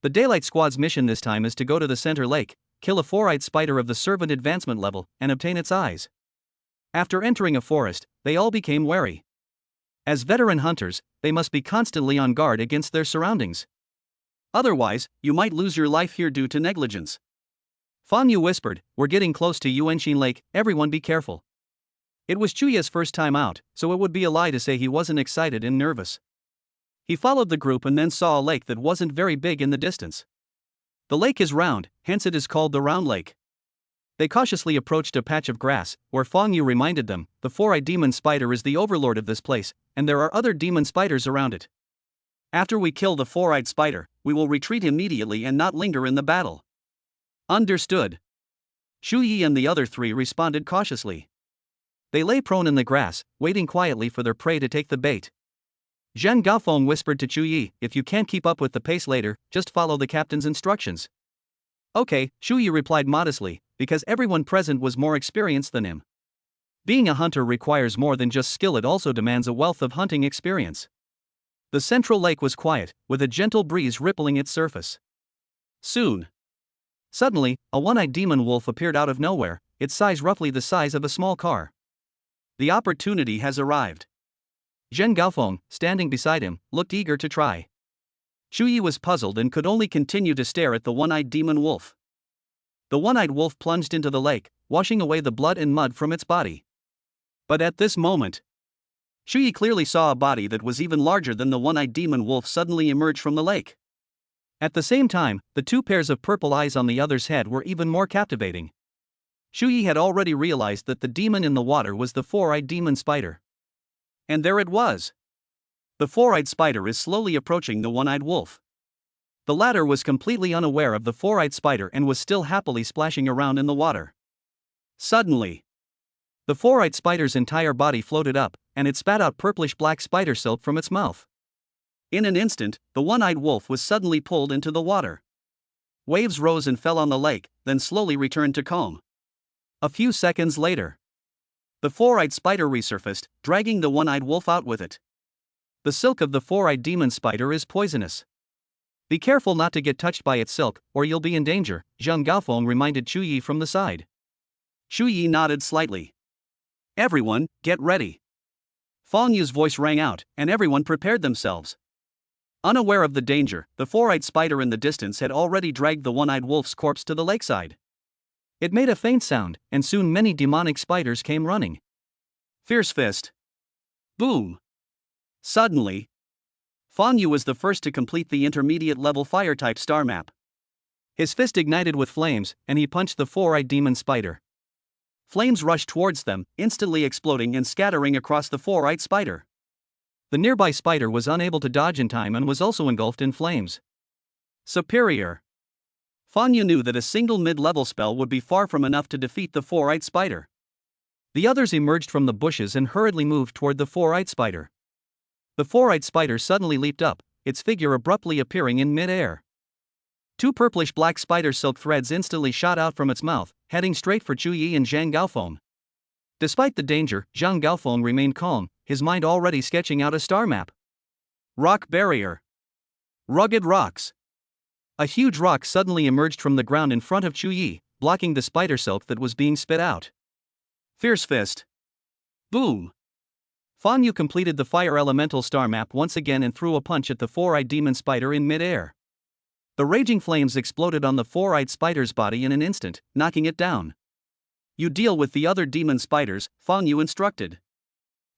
The Daylight Squad's mission this time is to go to the center lake, kill a 4-eyed spider of the servant advancement level, and obtain its eyes. After entering a forest, they all became wary. As veteran hunters, they must be constantly on guard against their surroundings. Otherwise, you might lose your life here due to negligence. Fang Yu whispered, we're getting close to Yuanxin Lake, everyone be careful. It was Chuya's first time out, so it would be a lie to say he wasn't excited and nervous. He followed the group and then saw a lake that wasn't very big in the distance. The lake is round, hence it is called the Round Lake. They cautiously approached a patch of grass, where Fang Yu reminded them, the four-eyed demon spider is the overlord of this place, and there are other demon spiders around it. After we kill the four-eyed spider, we will retreat immediately and not linger in the battle. Understood. Shu Yi and the other three responded cautiously. They lay prone in the grass, waiting quietly for their prey to take the bait. Zhang Gaofeng whispered to Chu Yi, if you can't keep up with the pace later, just follow the captain's instructions. Okay, Shu Yi replied modestly, because everyone present was more experienced than him. Being a hunter requires more than just skill, it also demands a wealth of hunting experience. The central lake was quiet, with a gentle breeze rippling its surface. Soon. Suddenly, a one-eyed demon wolf appeared out of nowhere, its size roughly the size of a small car. The opportunity has arrived. Zheng Gaofeng, standing beside him, looked eager to try. Chu Yi was puzzled and could only continue to stare at the one-eyed demon wolf. The one-eyed wolf plunged into the lake, washing away the blood and mud from its body. But at this moment, Chu Yi clearly saw a body that was even larger than the one-eyed demon wolf suddenly emerge from the lake. At the same time, the two pairs of purple eyes on the other's head were even more captivating. Chu Yi had already realized that the demon in the water was the four-eyed demon spider. And there it was. The four-eyed spider is slowly approaching the one-eyed wolf. The latter was completely unaware of the four-eyed spider and was still happily splashing around in the water. Suddenly, the four-eyed spider's entire body floated up, and it spat out purplish-black spider silk from its mouth. In an instant, the one-eyed wolf was suddenly pulled into the water. Waves rose and fell on the lake, then slowly returned to calm. A few seconds later, the four-eyed spider resurfaced, dragging the one-eyed wolf out with it. The silk of the four-eyed demon spider is poisonous. Be careful not to get touched by its silk, or you'll be in danger, Zhang Gaofeng reminded Chu Yi from the side. Chu Yi nodded slightly. Everyone, get ready. Fang Yu's voice rang out, and everyone prepared themselves. Unaware of the danger, the four-eyed spider in the distance had already dragged the one-eyed wolf's corpse to the lakeside. It made a faint sound, and soon many demonic spiders came running. Fierce fist. Boom. Suddenly, Fang Yu was the first to complete the intermediate-level fire-type star map. His fist ignited with flames, and he punched the four-eyed demon spider. Flames rushed towards them, instantly exploding and scattering across the four-eyed spider. The nearby spider was unable to dodge in time and was also engulfed in flames. Superior. Fang Yu knew that a single mid-level spell would be far from enough to defeat the four-eyed spider. The others emerged from the bushes and hurriedly moved toward the four-eyed spider. The four-eyed spider suddenly leaped up, its figure abruptly appearing in mid-air. Two purplish-black spider silk threads instantly shot out from its mouth, heading straight for Chu Yi and Zhang Gaofeng. Despite the danger, Zhang Gaofeng remained calm, his mind already sketching out a star map. Rock barrier. Rugged rocks. A huge rock suddenly emerged from the ground in front of Chu Yi, blocking the spider silk that was being spit out. Fierce fist. Boom. Fang Yu completed the fire elemental star map once again and threw a punch at the four-eyed demon spider in mid-air. The raging flames exploded on the four-eyed spider's body in an instant, knocking it down. You deal with the other demon spiders, Fang Yu instructed.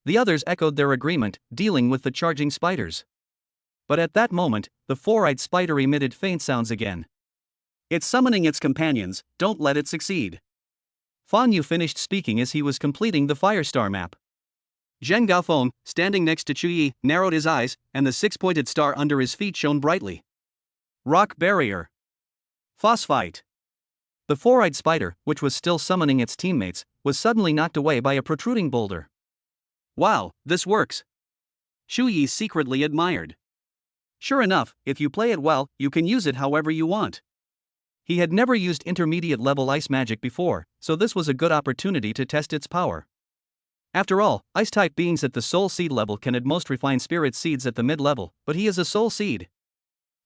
The others echoed their agreement, dealing with the charging spiders. But at that moment, the four-eyed spider emitted faint sounds again. It's summoning its companions, don't let it succeed. Fang Yu finished speaking as he was completing the fire star map. Zheng Gaofeng, standing next to Chu Yi, narrowed his eyes, and the six-pointed star under his feet shone brightly. Rock barrier. Phosphite. The four-eyed spider, which was still summoning its teammates, was suddenly knocked away by a protruding boulder. Wow, this works. Chu Yi secretly admired. Sure enough, if you play it well, you can use it however you want. He had never used intermediate-level ice magic before, so this was a good opportunity to test its power. After all, ice-type beings at the soul seed level can at most refine spirit seeds at the mid-level, but he is a soul seed.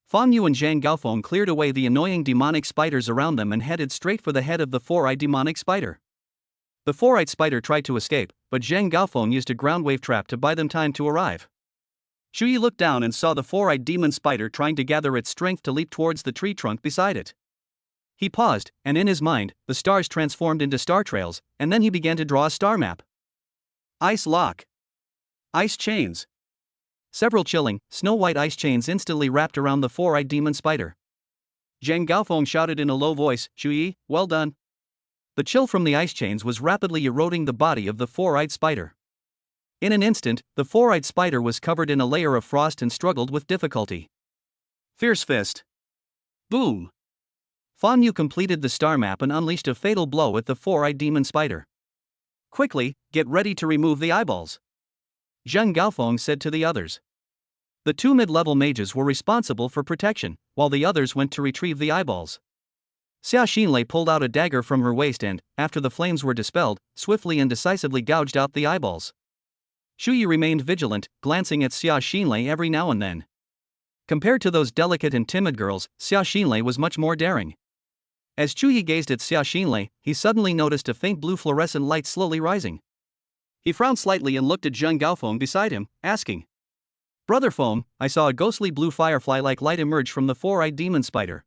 Fang Yu and Zhang Gaofeng cleared away the annoying demonic spiders around them and headed straight for the head of the four-eyed demonic spider. The four-eyed spider tried to escape, but Zhang Gaofeng used a ground wave trap to buy them time to arrive. Chu Yi looked down and saw the four-eyed demon spider trying to gather its strength to leap towards the tree trunk beside it. He paused, and in his mind, the stars transformed into star trails, and then he began to draw a star map. Ice lock. Ice chains. Several chilling, snow-white ice chains instantly wrapped around the four-eyed demon spider. Zhang Gaofeng shouted in a low voice, Chu Yi, well done. The chill from the ice chains was rapidly eroding the body of the four-eyed spider. In an instant, the four-eyed spider was covered in a layer of frost and struggled with difficulty. Fierce fist. Boom. Fan Yu completed the star map and unleashed a fatal blow at the four-eyed demon spider. Quickly, get ready to remove the eyeballs, Zheng Gaofeng said to the others. The two mid-level mages were responsible for protection, while the others went to retrieve the eyeballs. Xia Xinlei pulled out a dagger from her waist and, after the flames were dispelled, swiftly and decisively gouged out the eyeballs. Shu Yi remained vigilant, glancing at Xia Xinlei every now and then. Compared to those delicate and timid girls, Xia Xinlei was much more daring. As Chu Yi gazed at Xia Xinlei, he suddenly noticed a faint blue fluorescent light slowly rising. He frowned slightly and looked at Zheng Gaofeng beside him, asking, "Brother Feng, I saw a ghostly blue firefly-like light emerge from the four-eyed demon spider.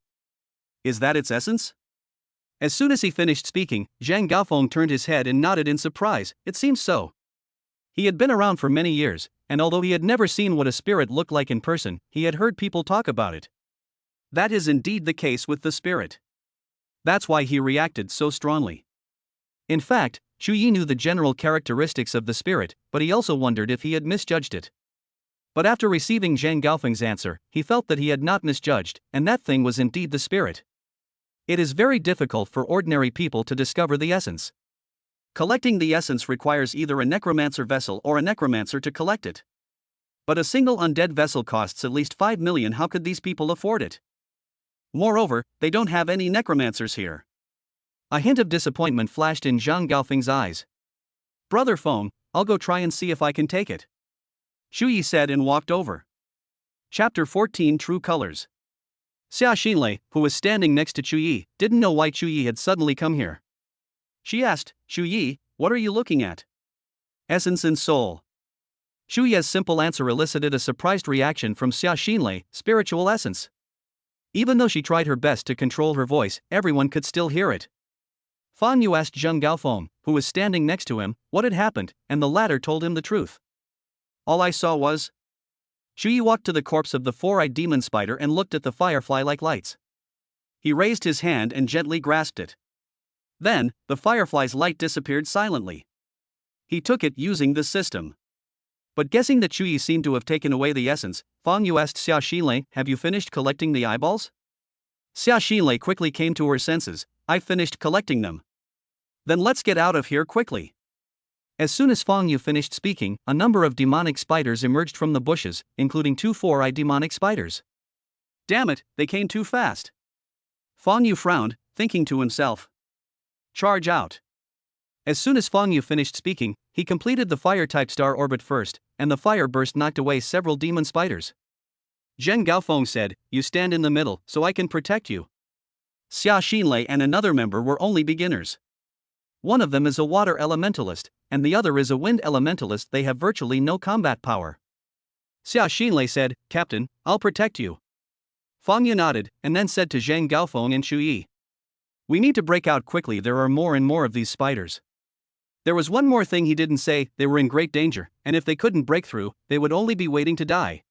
Is that its essence?" As soon as he finished speaking, Zheng Gaofeng turned his head and nodded in surprise. It seems so. He had been around for many years, and although he had never seen what a spirit looked like in person, he had heard people talk about it. That is indeed the case with the spirit. That's why he reacted so strongly. In fact, Chu Yi knew the general characteristics of the spirit, but he also wondered if he had misjudged it. But after receiving Zhang Gaofeng's answer, he felt that he had not misjudged, and that thing was indeed the spirit. It is very difficult for ordinary people to discover the essence. Collecting the essence requires either a necromancer vessel or a necromancer to collect it. But a single undead vessel costs at least 5 million. How could these people afford it? Moreover, they don't have any necromancers here. A hint of disappointment flashed in Zhang Gaofeng's eyes. "Brother Feng, I'll go try and see if I can take it," Shu Yi said and walked over. Chapter 14 True Colors. Xia Xinlei, who was standing next to Chu Yi, didn't know why Chu Yi had suddenly come here. She asked, "Chu Yi, what are you looking at?" "Essence and soul." Chu Yi's simple answer elicited a surprised reaction from Xia Xinlei, spiritual essence. Even though she tried her best to control her voice, everyone could still hear it. Fan Yu asked Zheng Gaofeng, who was standing next to him, what had happened, and the latter told him the truth. "All I saw was..." Shu Yi walked to the corpse of the four-eyed demon spider and looked at the firefly-like lights. He raised his hand and gently grasped it. Then, the firefly's light disappeared silently. He took it using the system. But guessing that Chu Yi seemed to have taken away the essence, Fan Yu asked Xia Xinlei, "Have you finished collecting the eyeballs?" Xia Xinlei quickly came to her senses. "I've finished collecting them." "Then let's get out of here quickly." As soon as Fan Yu finished speaking, a number of demonic spiders emerged from the bushes, including 2 four-eyed demonic spiders. "Damn it, they came too fast." Fan Yu frowned, thinking to himself, "Charge out." As soon as Fan Yu finished speaking, he completed the fire-type star orbit first, and the fire burst knocked away several demon spiders. Zheng Gaofeng said, "You stand in the middle, so I can protect you." Xia Xinlei and another member were only beginners. One of them is a water elementalist, and the other is a wind elementalist. They have virtually no combat power. Xia Xinlei said, "Captain, I'll protect you." Fan Yu nodded, and then said to Zheng Gaofeng and Chu Yi, "We need to break out quickly. There are more and more of these spiders." There was one more thing he didn't say. They were in great danger, and if they couldn't break through, they would only be waiting to die.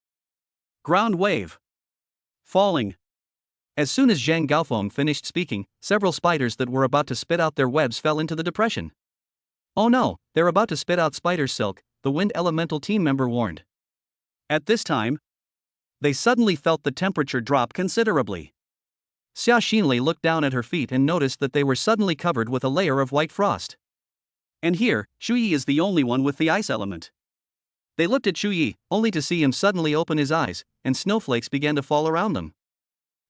Ground wave. Falling. As soon as Zhang Gaofeng finished speaking, several spiders that were about to spit out their webs fell into the depression. "Oh no, they're about to spit out spider silk," the wind elemental team member warned. At this time, they suddenly felt the temperature drop considerably. Xia Xinlei looked down at her feet and noticed that they were suddenly covered with a layer of white frost. And here, Chu Yi is the only one with the ice element. They looked at Chu Yi, only to see him suddenly open his eyes, and snowflakes began to fall around them.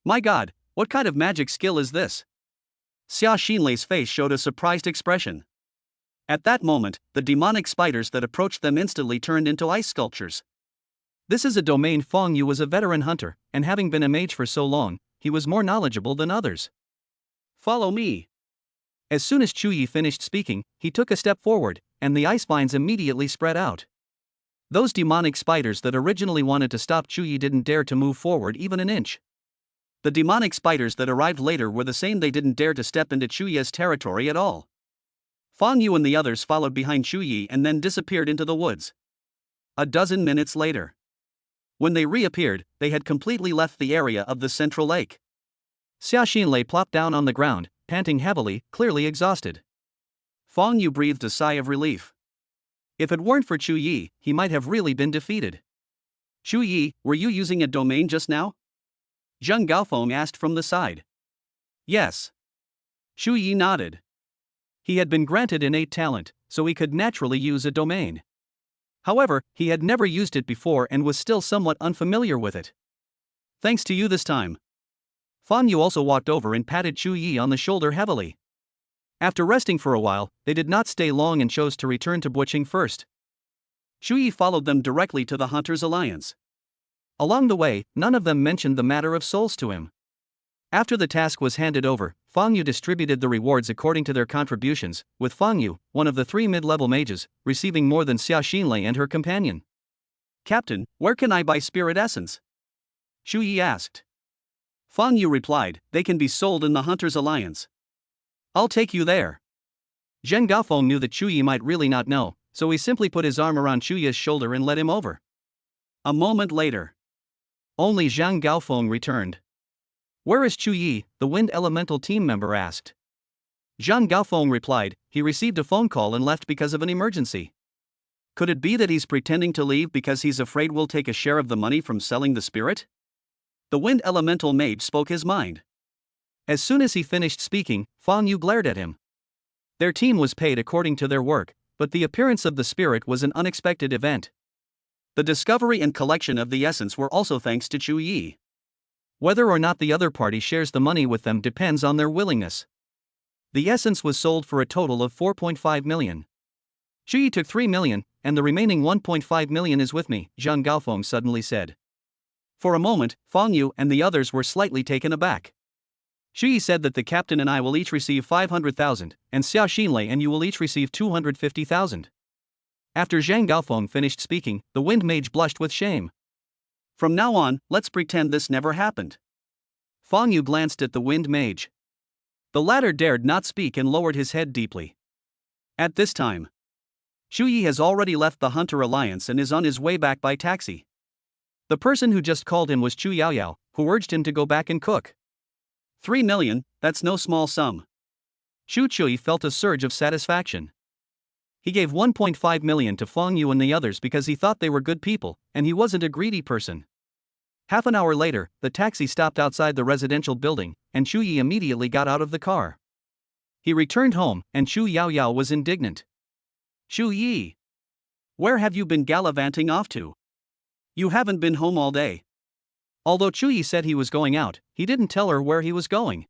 "My God, what kind of magic skill is this?" Xia Xinlei's face showed a surprised expression. At that moment, the demonic spiders that approached them instantly turned into ice sculptures. This is a domain Fan Yu was a veteran hunter, and having been a mage for so long, he was more knowledgeable than others. "Follow me." As soon as Chu Yi finished speaking, he took a step forward, and the ice vines immediately spread out. Those demonic spiders that originally wanted to stop Chu Yi didn't dare to move forward even an inch. The demonic spiders that arrived later were the same. They didn't dare to step into Chu Yi's territory at all. Fan Yu and the others followed behind Chu Yi and then disappeared into the woods. A dozen minutes later, when they reappeared, they had completely left the area of the central lake. Xia Xinlei plopped down on the ground, panting heavily, clearly exhausted. Fang Yu breathed a sigh of relief. If it weren't for Chu Yi, he might have really been defeated. Chu Yi, were you using a domain just now? Zheng Gaofeng asked from the side. Yes. Chu Yi nodded. He had been granted innate talent, so he could naturally use a domain. However, he had never used it before and was still somewhat unfamiliar with it. Thanks to you this time. Fang Yu also walked over and patted Chu Yi on the shoulder heavily. After resting for a while, they did not stay long and chose to return to Buqing first. Chu Yi followed them directly to the Hunters' Alliance. Along the way, none of them mentioned the matter of souls to him. After the task was handed over, Fang Yu distributed the rewards according to their contributions, with Fang Yu, one of the 3 mid-level mages, receiving more than Xia Xinlei and her companion. Captain, where can I buy spirit essence? Chu Yi asked. Fang Yu replied, they can be sold in the Hunters' Alliance. I'll take you there. Zheng Gaofeng knew that Chu Yi might really not know, so he simply put his arm around Chu Yi's shoulder and led him over. A moment later, only Zhang Gaofeng returned. Where is Chu Yi? The Wind Elemental team member asked. Zhang Gaofeng replied, he received a phone call and left because of an emergency. Could it be that he's pretending to leave because he's afraid we'll take a share of the money from selling the spirit? The Wind Elemental mage spoke his mind. As soon as he finished speaking, Fang Yu glared at him. Their team was paid according to their work, but the appearance of the spirit was an unexpected event. The discovery and collection of the essence were also thanks to Chu Yi. Whether or not the other party shares the money with them depends on their willingness. The essence was sold for a total of 4.5 million. Chu Yi took 3 million, and the remaining 1.5 million is with me, Zhang Gaofeng suddenly said. For a moment, Fang Yu and the others were slightly taken aback. Chu Yi said that the captain and I will each receive 500,000, and Xia Xinlei and you will each receive 250,000. After Zhang Gaofeng finished speaking, the Wind Mage blushed with shame. From now on, let's pretend this never happened. Fang Yu glanced at the Wind Mage. The latter dared not speak and lowered his head deeply. At this time, Chu Yi has already left the Hunter Alliance and is on his way back by taxi. The person who just called him was Chu Yaoyao, who urged him to go back and cook. 3 million, that's no small sum. Chu Chui felt a surge of satisfaction. He gave 1.5 million to Fang Yu and the others because he thought they were good people, and he wasn't a greedy person. Half an hour later, the taxi stopped outside the residential building, and Chu Yi immediately got out of the car. He returned home, and Chu Yaoyao was indignant. Chu Yi, where have you been gallivanting off to? You haven't been home all day. Although Chu Yi said he was going out, he didn't tell her where he was going.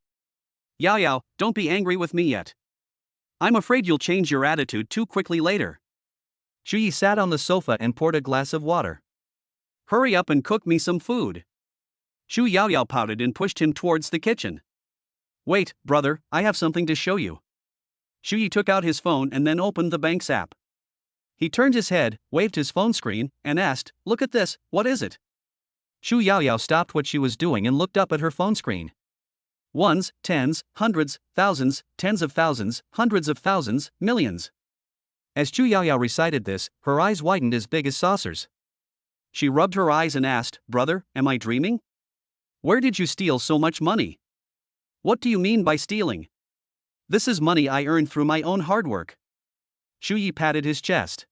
Yaoyao, don't be angry with me yet. I'm afraid you'll change your attitude too quickly later. Chu Yi sat on the sofa and poured a glass of water. Hurry up and cook me some food. Chu Yaoyao pouted and pushed him towards the kitchen. Wait, brother, I have something to show you. Chu Yi took out his phone and then opened the bank's app. He turned his head, waved his phone screen, and asked, look at this, what is it? Chu Yaoyao stopped what she was doing and looked up at her phone screen. Ones, tens, hundreds, thousands, tens of thousands, hundreds of thousands, millions. As Chu Yaoyao recited this, her eyes widened as big as saucers. She rubbed her eyes and asked, brother, am I dreaming? Where did you steal so much money? What do you mean by stealing? This is money I earned through my own hard work. Chu Yi patted his chest.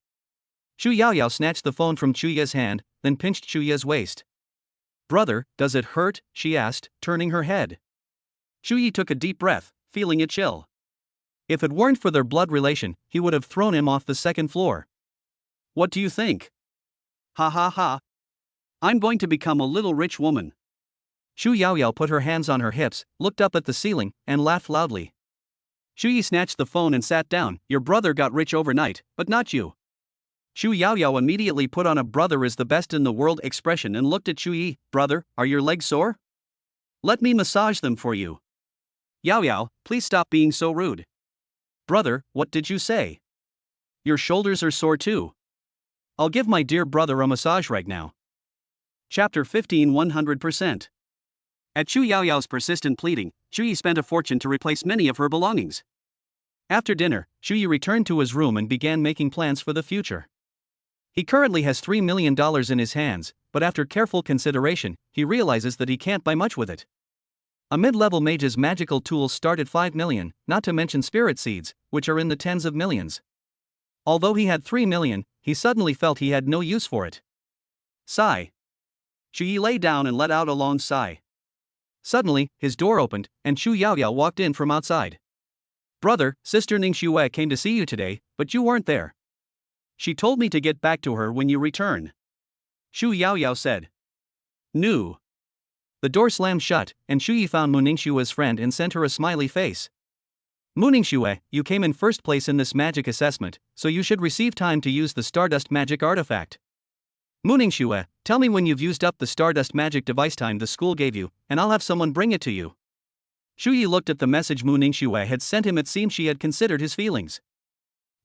Chu Yaoyao snatched the phone from Chu Ye's hand, then pinched Chu Ye's waist. Brother, does it hurt? She asked, turning her head. Chu Yi took a deep breath, feeling a chill. If it weren't for their blood relation, he would have thrown him off the second floor. What do you think? Ha ha ha. I'm going to become a little rich woman. Chu Yaoyao put her hands on her hips, looked up at the ceiling, and laughed loudly. Chu Yi snatched the phone and sat down. Your brother got rich overnight, but not you. Chu Yaoyao immediately put on a brother is the best in the world expression and looked at Chu Yi. Brother, are your legs sore? Let me massage them for you. Yaoyao, please stop being so rude. Brother, what did you say? Your shoulders are sore too. I'll give my dear brother a massage right now. Chapter 15 100%. At Chu Yaoyao's persistent pleading, Chu Yi spent a fortune to replace many of her belongings. After dinner, Chu Yi returned to his room and began making plans for the future. He currently has $3 million in his hands, but after careful consideration, he realizes that he can't buy much with it. A mid-level mage's magical tools start at 5 million, not to mention spirit seeds, which are in the tens of millions. Although he had 3 million, he suddenly felt he had no use for it. Sigh. Shu Yi lay down and let out a long sigh. Suddenly, his door opened, and Chu Yaoyao walked in from outside. Brother, Sister Ning Xue came to see you today, but you weren't there. She told me to get back to her when you return. Shu Yaoyao said. No. The door slammed shut, and Shu Yi found Mu Ningxue's friend and sent her a smiley face. Mu Ningxue, you came in first place in this magic assessment, so you should receive time to use the Stardust magic artifact. Mu Ningxue, tell me when you've used up the Stardust magic device time the school gave you, and I'll have someone bring it to you. Shu Yi looked at the message Mu Ningxue had sent him. It seemed she had considered his feelings.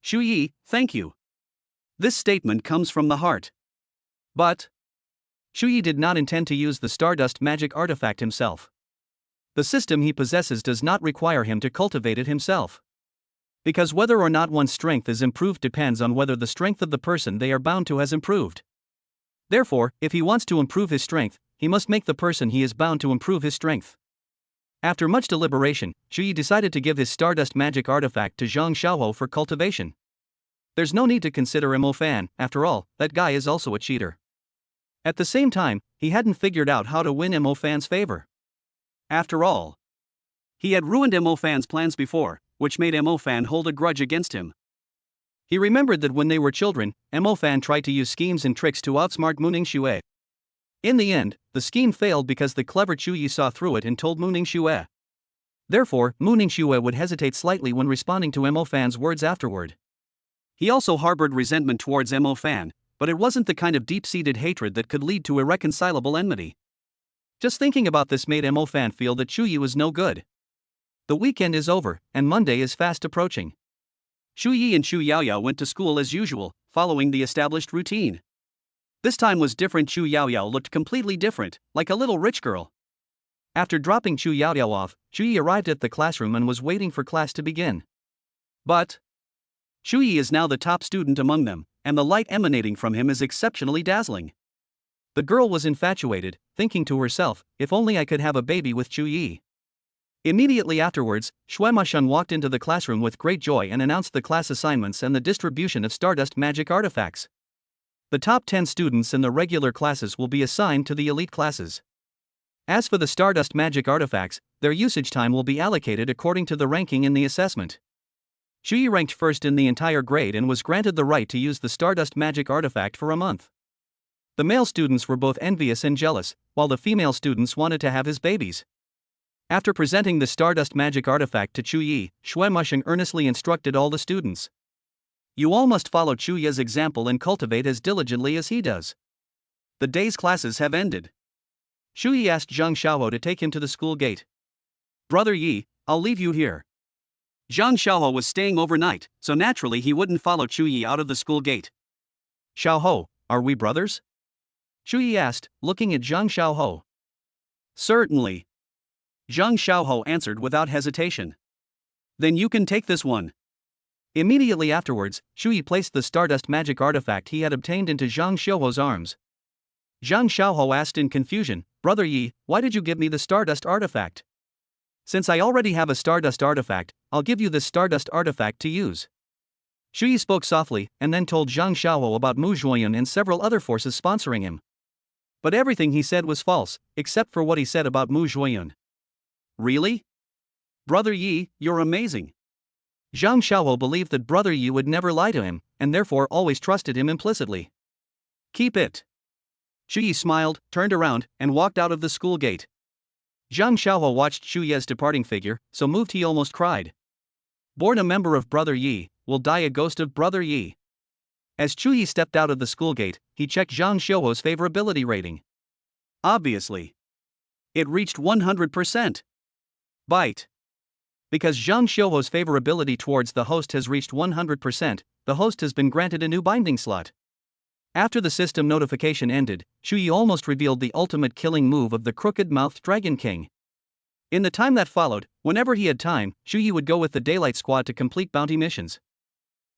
Shu Yi, thank you. This statement comes from the heart. But Shu Yi did not intend to use the Stardust magic artifact himself. The system he possesses does not require him to cultivate it himself. Because whether or not one's strength is improved depends on whether the strength of the person they are bound to has improved. Therefore, if he wants to improve his strength, he must make the person he is bound to improve his strength. After much deliberation, Shu Yi decided to give his Stardust magic artifact to Zhang Xiaohou for cultivation. There's no need to consider Mo Fan, after all, that guy is also a cheater. At the same time, he hadn't figured out how to win Mo Fan's favor. After all, he had ruined Mo Fan's plans before, which made Mo Fan hold a grudge against him. He remembered that when they were children, Mo Fan tried to use schemes and tricks to outsmart Mu Ningxue. In the end, the scheme failed because the clever Chu Yi saw through it and told Mu Ningxue. Therefore, Mu Ningxue would hesitate slightly when responding to Mo Fan's words afterward. He also harbored resentment towards Mo Fan, but it wasn't the kind of deep-seated hatred that could lead to irreconcilable enmity. Just thinking about this made Mo Fan feel that Chu Yi was no good. The weekend is over, and Monday is fast approaching. Shu Yi and Chu Yaoyao went to school as usual, following the established routine. This time was different. Chu Yaoyao looked completely different, like a little rich girl. After dropping Chu Yaoyao off, Chu Yi arrived at the classroom and was waiting for class to begin. But Chu Yi is now the top student among them, and the light emanating from him is exceptionally dazzling. The girl was infatuated, thinking to herself, if only I could have a baby with Chu Yi. Immediately afterwards, Shui Mashun walked into the classroom with great joy and announced the class assignments and the distribution of Stardust magic artifacts. The top 10 students in the regular classes will be assigned to the elite classes. As for the Stardust magic artifacts, their usage time will be allocated according to the ranking in the assessment. Shu Yi ranked first in the entire grade and was granted the right to use the Stardust magic artifact for a month. The male students were both envious and jealous, while the female students wanted to have his babies. After presenting the Stardust magic artifact to Chu Yi, Shui Mushing earnestly instructed all the students. You all must follow Chu Yi's example and cultivate as diligently as he does. The day's classes have ended. Shu Yi asked Zhang Xiaohou to take him to the school gate. Brother Yi, I'll leave you here. Zhang Xiaohou was staying overnight, so naturally he wouldn't follow Chu Yi out of the school gate. Xiaohou, are we brothers? Chu Yi asked, looking at Zhang Xiaohou. Certainly. Zhang Xiaohou answered without hesitation. Then you can take this one. Immediately afterwards, Shu Yi placed the Stardust magic artifact he had obtained into Zhang Xiaohou's arms. Zhang Xiaohou asked in confusion, Brother Yi, why did you give me the Stardust artifact? Since I already have a Stardust artifact, I'll give you this Stardust artifact to use. Shu Yi spoke softly, and then told Zhang Xiaohou about Mu Zhuoyun and several other forces sponsoring him. But everything he said was false, except for what he said about Mu Zhuoyun. Really? Brother Yi, you're amazing. Zhang Xiaohou believed that Brother Yi would never lie to him, and therefore always trusted him implicitly. Keep it. Shu Yi smiled, turned around, and walked out of the school gate. Zhang Xiaohou watched Shu Ye's departing figure, so moved he almost cried. Born a member of Brother Yi, will die a ghost of Brother Yi. As Chu Yi stepped out of the school gate, he checked Zhang Xiaohou's favorability rating. Obviously. It reached 100%. Bite. Because Zhang Xiaohou's favorability towards the host has reached 100%, the host has been granted a new binding slot. After the system notification ended, Chu Yi almost revealed the ultimate killing move of the crooked-mouthed Dragon King. In the time that followed, whenever he had time, Chu Yi would go with the Daylight Squad to complete bounty missions.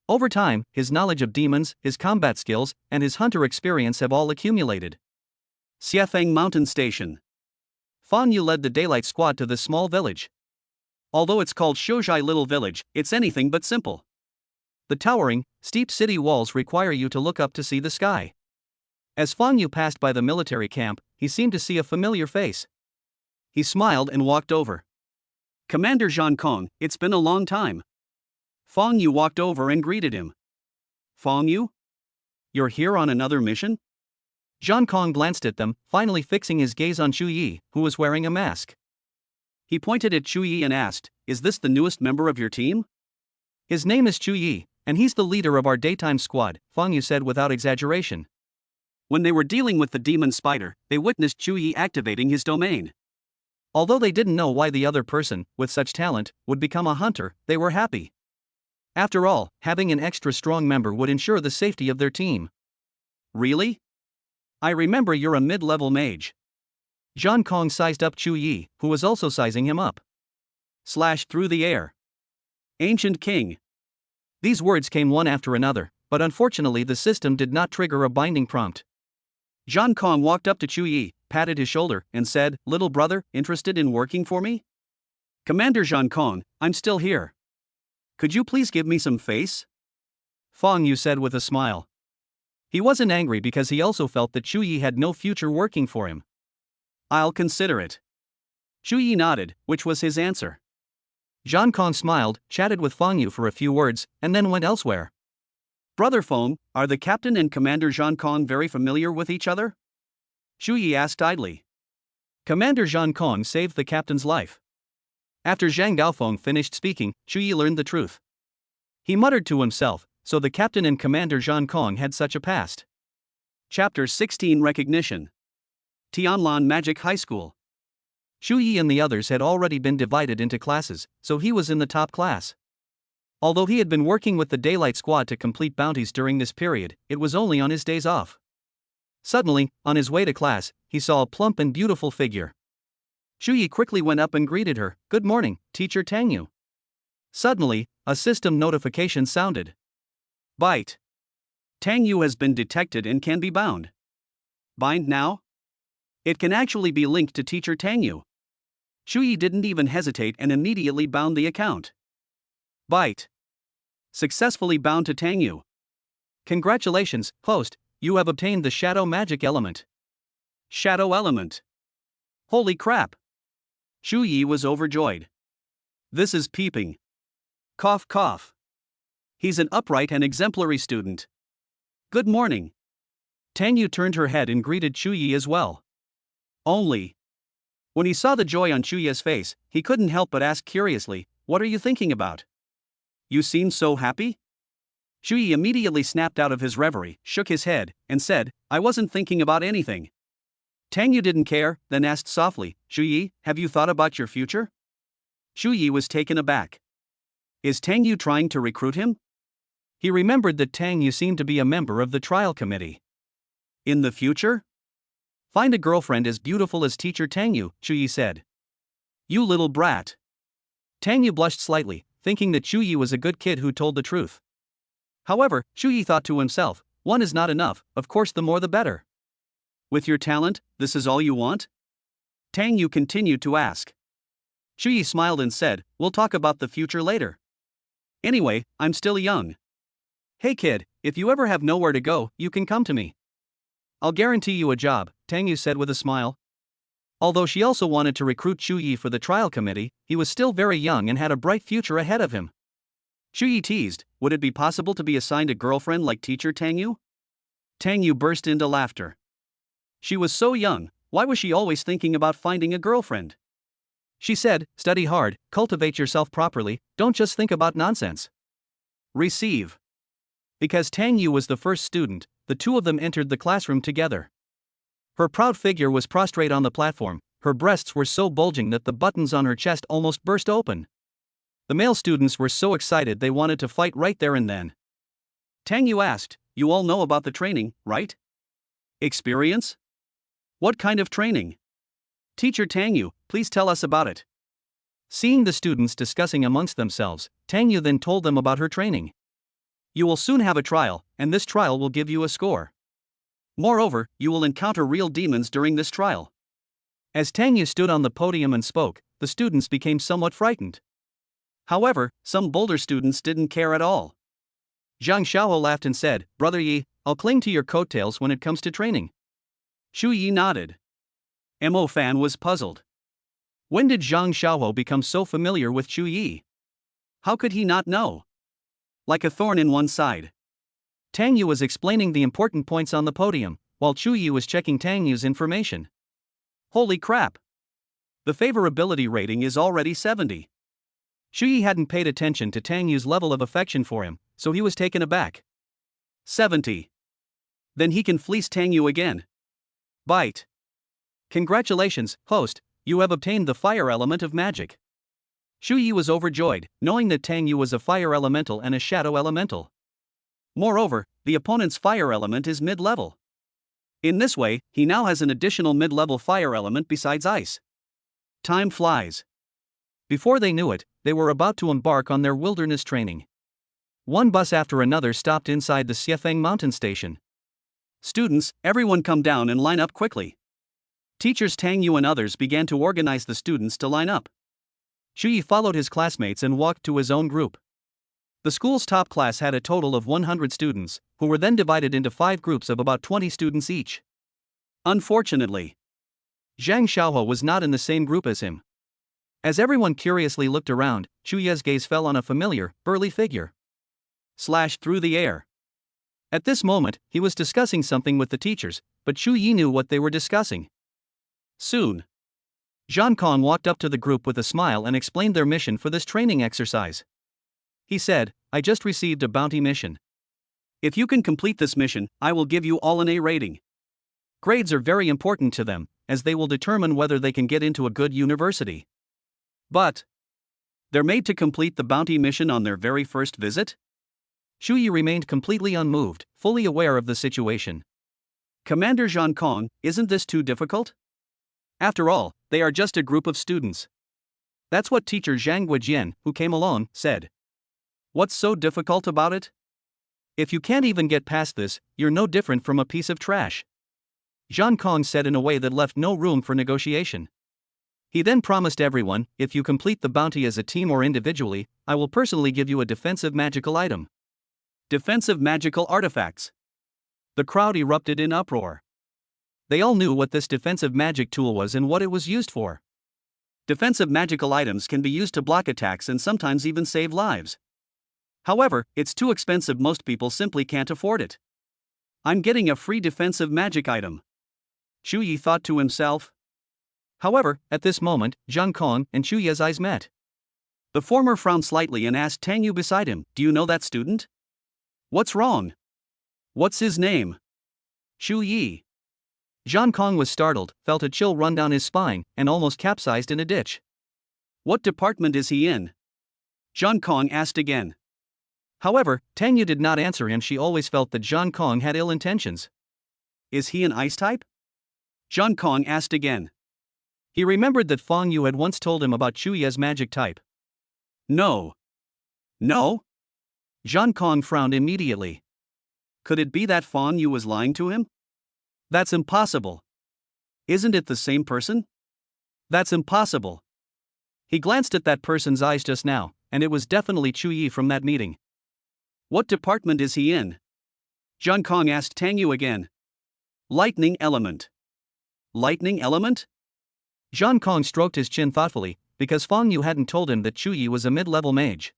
Over time, his knowledge of demons, his combat skills, and his hunter experience have all accumulated. Xiefeng Mountain Station. Fang Yu led the Daylight Squad to this small village. Although it's called Shozhai Little Village, it's anything but simple. The towering, steep city walls require you to look up to see the sky. As Fang Yu passed by the military camp, he seemed to see a familiar face. He smiled and walked over. Commander Zhang Kong, it's been a long time. Fang Yu walked over and greeted him. Fang Yu? You're here on another mission? Zhang Kong glanced at them, finally fixing his gaze on Chu Yi, who was wearing a mask. He pointed at Chu Yi and asked, "Is this the newest member of your team?" His name is Chu Yi, and he's the leader of our daytime squad, Fang Yu said without exaggeration. When they were dealing with the demon spider, they witnessed Chu Yi activating his domain. Although they didn't know why the other person, with such talent, would become a hunter, they were happy. After all, having an extra strong member would ensure the safety of their team. Really? I remember you're a mid-level mage. Zhang Kong sized up Chu Yi, who was also sizing him up. Slash through the air. Ancient King. These words came one after another, but unfortunately the system did not trigger a binding prompt. Zhang Kong walked up to Chu Yi, patted his shoulder, and said, "Little brother, interested in working for me?" "Commander Zhang Kong, I'm still here. Could you please give me some face?" Fang Yu said with a smile. He wasn't angry because he also felt that Chu Yi had no future working for him. "I'll consider it." Chu Yi nodded, which was his answer. Zhang Kong smiled, chatted with Fang Yu for a few words, and then went elsewhere. "Brother Feng, are the captain and Commander Zhang Kong very familiar with each other?" Chu Yi asked idly. Commander Zhang Kong saved the captain's life. After Zhang Daofeng finished speaking, Chu Yi learned the truth. He muttered to himself, so the captain and Commander Zhang Kong had such a past. Chapter 16 Recognition. Tianlan Magic High School. Chu Yi and the others had already been divided into classes, so he was in the top class. Although he had been working with the Daylight Squad to complete bounties during this period, it was only on his days off. Suddenly, on his way to class, he saw a plump and beautiful figure. Chu Yi quickly went up and greeted her. "Good morning, Teacher Tang Yu." Suddenly, a system notification sounded. Bite. Tang Yu has been detected and can be bound. Bind now? It can actually be linked to Teacher Tang Yu. Chu Yi didn't even hesitate and immediately bound the account. Bite. Successfully bound to Tang Yu. Congratulations, host, you have obtained the Shadow Magic Element. Shadow Element. Holy crap. Chu Yi was overjoyed. This is peeping. Cough cough. He's an upright and exemplary student. Good morning. Tang Yu turned her head and greeted Chu Yi as well. Only. When he saw the joy on Chu Yi's face, he couldn't help but ask curiously, "What are you thinking about? You seem so happy?" Chu Yi immediately snapped out of his reverie, shook his head, and said, "I wasn't thinking about anything." Tang Yu didn't care, then asked softly, "Chu Yi, have you thought about your future?" Chu Yi was taken aback. Is Tang Yu trying to recruit him? He remembered that Tang Yu seemed to be a member of the trial committee. In the future? Find a girlfriend as beautiful as Teacher Tang Yu, Chu Yi said. You little brat. Tang Yu blushed slightly, thinking that Chu Yi was a good kid who told the truth. However, Chu Yi thought to himself, one is not enough, of course the more the better. With your talent, this is all you want? Tang Yu continued to ask. Chu Yi smiled and said, "We'll talk about the future later. Anyway, I'm still young. Hey kid, if you ever have nowhere to go, you can come to me. I'll guarantee you a job," Tang Yu said with a smile. Although she also wanted to recruit Chu Yi for the trial committee, he was still very young and had a bright future ahead of him. Chu Yi teased, "Would it be possible to be assigned a girlfriend like Teacher Tang Yu?" Tang Yu burst into laughter. She was so young, why was she always thinking about finding a girlfriend? She said, "Study hard, cultivate yourself properly, don't just think about nonsense." Receive. Because Tang Yu was the first student, the two of them entered the classroom together. Her proud figure was prostrate on the platform, her breasts were so bulging that the buttons on her chest almost burst open. The male students were so excited they wanted to fight right there and then. Tang Yu asked, "You all know about the training, right? Experience? What kind of training? Teacher Tang Yu, please tell us about it." Seeing the students discussing amongst themselves, Tang Yu then told them about her training. You will soon have a trial, and this trial will give you a score. Moreover, you will encounter real demons during this trial. As Tang Yu stood on the podium and spoke, the students became somewhat frightened. However, some bolder students didn't care at all. Zhang Xiaohou laughed and said, "Brother Yi, I'll cling to your coattails when it comes to training." Xu Yi nodded. Mo Fan was puzzled. When did Zhang Xiaohou become so familiar with Xu Yi? How could he not know? Like a thorn in one side. Tang Yu was explaining the important points on the podium, while Xu Yi was checking Tang Yu's information. Holy crap! The favorability rating is already 70. Xu Yi hadn't paid attention to Tang Yu's level of affection for him, so he was taken aback. 70. Then he can fleece Tang Yu again. Bite. Congratulations, host, you have obtained the fire element of magic. Xu Yi was overjoyed, knowing that Tang Yu was a fire elemental and a shadow elemental. Moreover, the opponent's fire element is mid-level. In this way, he now has an additional mid-level fire element besides ice. Time flies. Before they knew it, they were about to embark on their wilderness training. One bus after another stopped inside the Xiefeng mountain station. Students, everyone come down and line up quickly. Teachers Tang Yu and others began to organize the students to line up. Xu Yi followed his classmates and walked to his own group. The school's top class had a total of 100 students, who were then divided into 5 groups of about 20 students each. Unfortunately, Zhang Xiaohou was not in the same group as him. As everyone curiously looked around, Xu Ye's gaze fell on a familiar, burly figure. Slashed through the air. At this moment, he was discussing something with the teachers, but Xu Yi knew what they were discussing. Soon, Zhang Kong walked up to the group with a smile and explained their mission for this training exercise. He said, "I just received a bounty mission. If you can complete this mission, I will give you all an A rating." Grades are very important to them, as they will determine whether they can get into a good university. But they're made to complete the bounty mission on their very first visit? Xu Yi remained completely unmoved, fully aware of the situation. Commander Zhang Kong, isn't this too difficult? After all, they are just a group of students. That's what teacher Zhang Guijian, who came along, said. What's so difficult about it? If you can't even get past this, you're no different from a piece of trash. Zhang Kong said in a way that left no room for negotiation. He then promised everyone, if you complete the bounty as a team or individually, I will personally give you a defensive magical item. Defensive magical artifacts. The crowd erupted in uproar. They all knew what this defensive magic tool was and what it was used for. Defensive magical items can be used to block attacks and sometimes even save lives. However, it's too expensive, most people simply can't afford it. I'm getting a free defensive magic item, Xu Yi thought to himself. However, at this moment, Zhang Kong and Xu Yi's eyes met. The former frowned slightly and asked Tang Yu beside him, "Do you know that student? What's wrong? What's his name?" Xu Yi. Zhang Kong was startled, felt a chill run down his spine, and almost capsized in a ditch. What department is he in? Zhang Kong asked again. However, Tang Yu did not answer him. She always felt that Zhang Kong had ill intentions. Is he an ice type? Zhang Kong asked again. He remembered that Fang Yu had once told him about Xu Ye's magic type. No. No? Zhang Kong frowned immediately. Could it be that Fang Yu was lying to him? That's impossible. Isn't it the same person? That's impossible. He glanced at that person's eyes just now, and it was definitely Xu Yi from that meeting. What department is he in? Zhang Kong asked Tang Yu again. Lightning element. Lightning element? Zhang Kong stroked his chin thoughtfully, because Fang Yu hadn't told him that Xu Yi was a mid-level mage.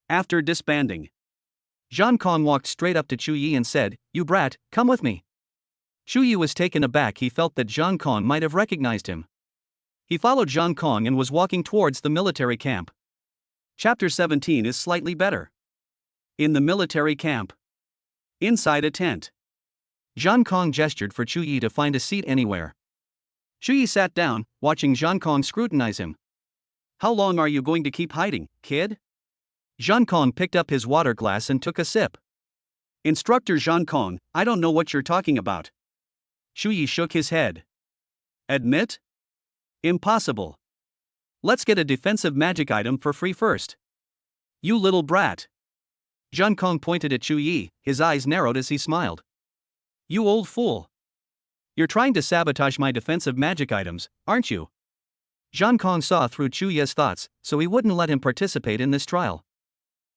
After disbanding, Zhang Kong walked straight up to Xu Yi and said, "You brat, come with me." Xu Yi was taken aback. He felt that Zhang Kong might have recognized him. He followed Zhang Kong and was walking towards the military camp. Chapter 17 is slightly better. In the military camp. Inside a tent. Zhang Kong gestured for Xu Yi to find a seat anywhere. Xu Yi sat down, watching Zhang Kong scrutinize him. How long are you going to keep hiding, kid? Zhang Kong picked up his water glass and took a sip. Instructor Zhang Kong, I don't know what you're talking about. Xu Yi shook his head. Admit? Impossible. Let's get a defensive magic item for free first. You little brat. Zhang Kong pointed at Xu Yi, his eyes narrowed as he smiled. You old fool. You're trying to sabotage my defensive magic items, aren't you? Zhang Kong saw through Chu Ye's thoughts, so he wouldn't let him participate in this trial.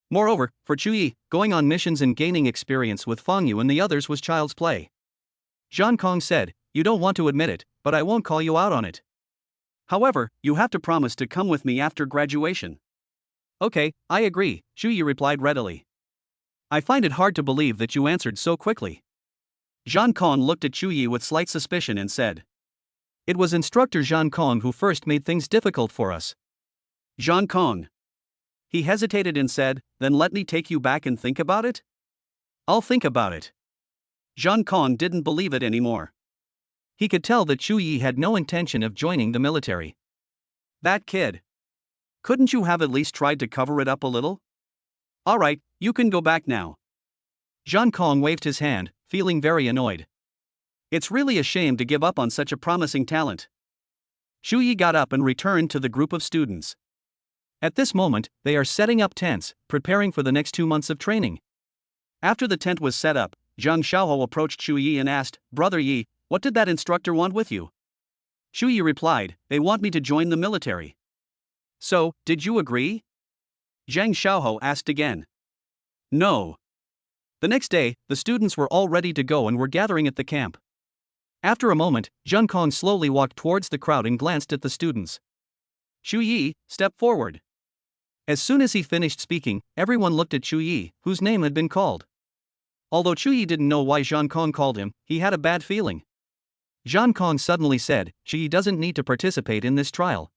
Moreover, for Chu Yi, going on missions and gaining experience with Fang Yu and the others was child's play. Zhang Kong said, "You don't want to admit it, but I won't call you out on it. However, you have to promise to come with me after graduation." Okay, I agree, Chu Yi replied readily. I find it hard to believe that you answered so quickly. Zhang Kong looked at Chu Yi with slight suspicion and said, "It was instructor Zhang Kong who first made things difficult for us." Zhang Kong. He hesitated and said, "Then let me take you back and think about it?" "I'll think about it." Zhang Kong didn't believe it anymore. He could tell that Chu Yi had no intention of joining the military. That kid. Couldn't you have at least tried to cover it up a little? Alright, you can go back now. Zhang Kong waved his hand, feeling very annoyed. It's really a shame to give up on such a promising talent. Chu Yi got up and returned to the group of students. At this moment, they are setting up tents, preparing for the next 2 months of training. After the tent was set up, Zhang Xiaohou approached Chu Yi and asked, "Brother Yi, what did that instructor want with you?" Chu Yi replied, "They want me to join the military." "So, did you agree?" Zhang Xiaohou asked again. "No." The next day, the students were all ready to go and were gathering at the camp. After a moment, Zhang Kong slowly walked towards the crowd and glanced at the students. "Chu Yi, step forward." As soon as he finished speaking, everyone looked at Chu Yi, whose name had been called. Although Chu Yi didn't know why Zhang Kong called him, he had a bad feeling. Zhang Kong suddenly said, Chu Yi doesn't need to participate in this trial.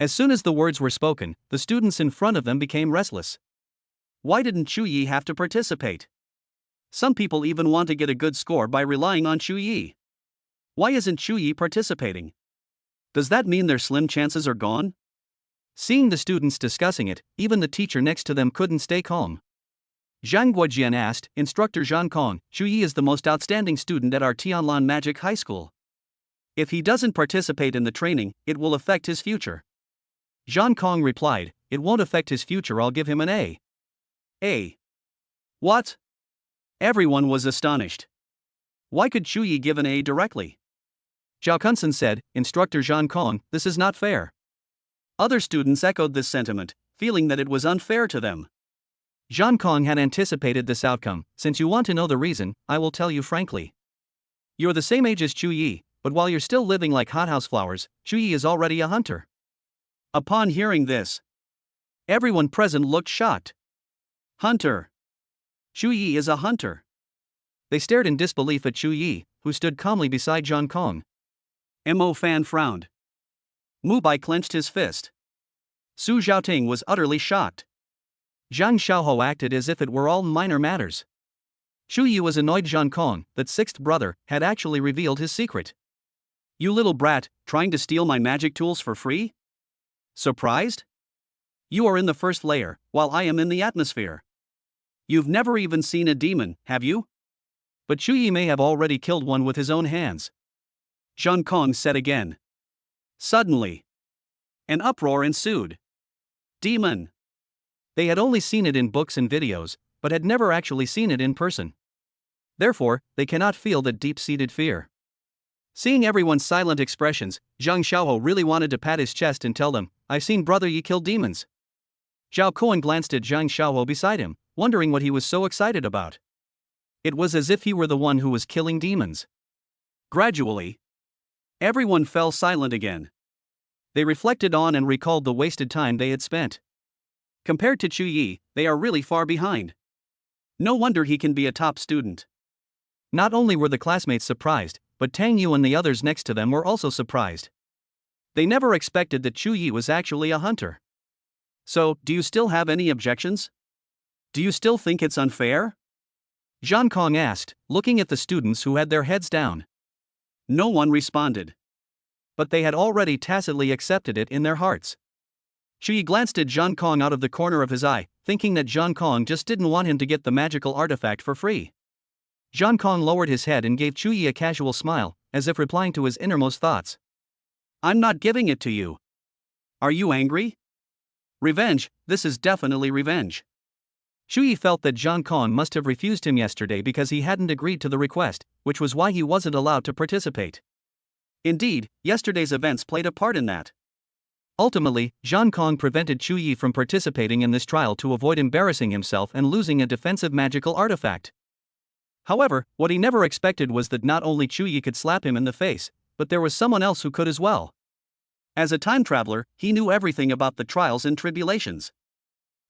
As soon as the words were spoken, the students in front of them became restless. Why didn't Chu Yi have to participate? Some people even want to get a good score by relying on Chu Yi. Why isn't Chu Yi participating? Does that mean their slim chances are gone? Seeing the students discussing it, even the teacher next to them couldn't stay calm. Zhang Guojian asked, "Instructor Zhang Kong, Chu Yi is the most outstanding student at our Tianlan Magic High School. If he doesn't participate in the training, it will affect his future." Zhang Kong replied, "It won't affect his future, I'll give him an A." A. What? Everyone was astonished. Why could Chu Yi give an A directly? Zhao Kunsen said, "Instructor Zhang Kong, this is not fair." Other students echoed this sentiment, feeling that it was unfair to them. Zhang Kong had anticipated this outcome. "Since you want to know the reason, I will tell you frankly. You're the same age as Chu Yi, but while you're still living like hothouse flowers, Chu Yi is already a hunter." Upon hearing this, everyone present looked shocked. Hunter. Chu Yi is a hunter. They stared in disbelief at Chu Yi, who stood calmly beside Zhang Kong. Mo Fan frowned. Mu Bai clenched his fist. Su Zhaoting was utterly shocked. Zhang Xiaohou acted as if it were all minor matters. Chu Yi was annoyed Zhang Kong, that sixth brother, had actually revealed his secret. "You little brat, trying to steal my magic tools for free? Surprised? You are in the first layer, while I am in the atmosphere. You've never even seen a demon, have you?" But Chu Yi may have already killed one with his own hands. Zhang Kong said again. Suddenly, an uproar ensued. Demon. They had only seen it in books and videos, but had never actually seen it in person. Therefore, they cannot feel that deep-seated fear. Seeing everyone's silent expressions, Zhang Xiaohou really wanted to pat his chest and tell them, "I've seen Brother Yi kill demons." Zhao Koan glanced at Zhang Xiaohou beside him, wondering what he was so excited about. It was as if he were the one who was killing demons. Gradually, everyone fell silent again. They reflected on and recalled the wasted time they had spent. Compared to Chu Yi, they are really far behind. No wonder he can be a top student. Not only were the classmates surprised, but Tang Yu and the others next to them were also surprised. They never expected that Chu Yi was actually a hunter. So, do you still have any objections? Do you still think it's unfair? Zhang Kong asked, looking at the students who had their heads down. No one responded. But they had already tacitly accepted it in their hearts. Chu Yi glanced at Zhang Kong out of the corner of his eye, thinking that Zhang Kong just didn't want him to get the magical artifact for free. Zhang Kong lowered his head and gave Chu Yi a casual smile, as if replying to his innermost thoughts. I'm not giving it to you. Are you angry? Revenge, this is definitely revenge. Shu Yi felt that Zhang Kong must have refused him yesterday because he hadn't agreed to the request, which was why he wasn't allowed to participate. Indeed, yesterday's events played a part in that. Ultimately, Zhang Kong prevented Shu Yi from participating in this trial to avoid embarrassing himself and losing a defensive magical artifact. However, what he never expected was that not only Shu Yi could slap him in the face, but there was someone else who could as well. As a time traveler, he knew everything about the trials and tribulations.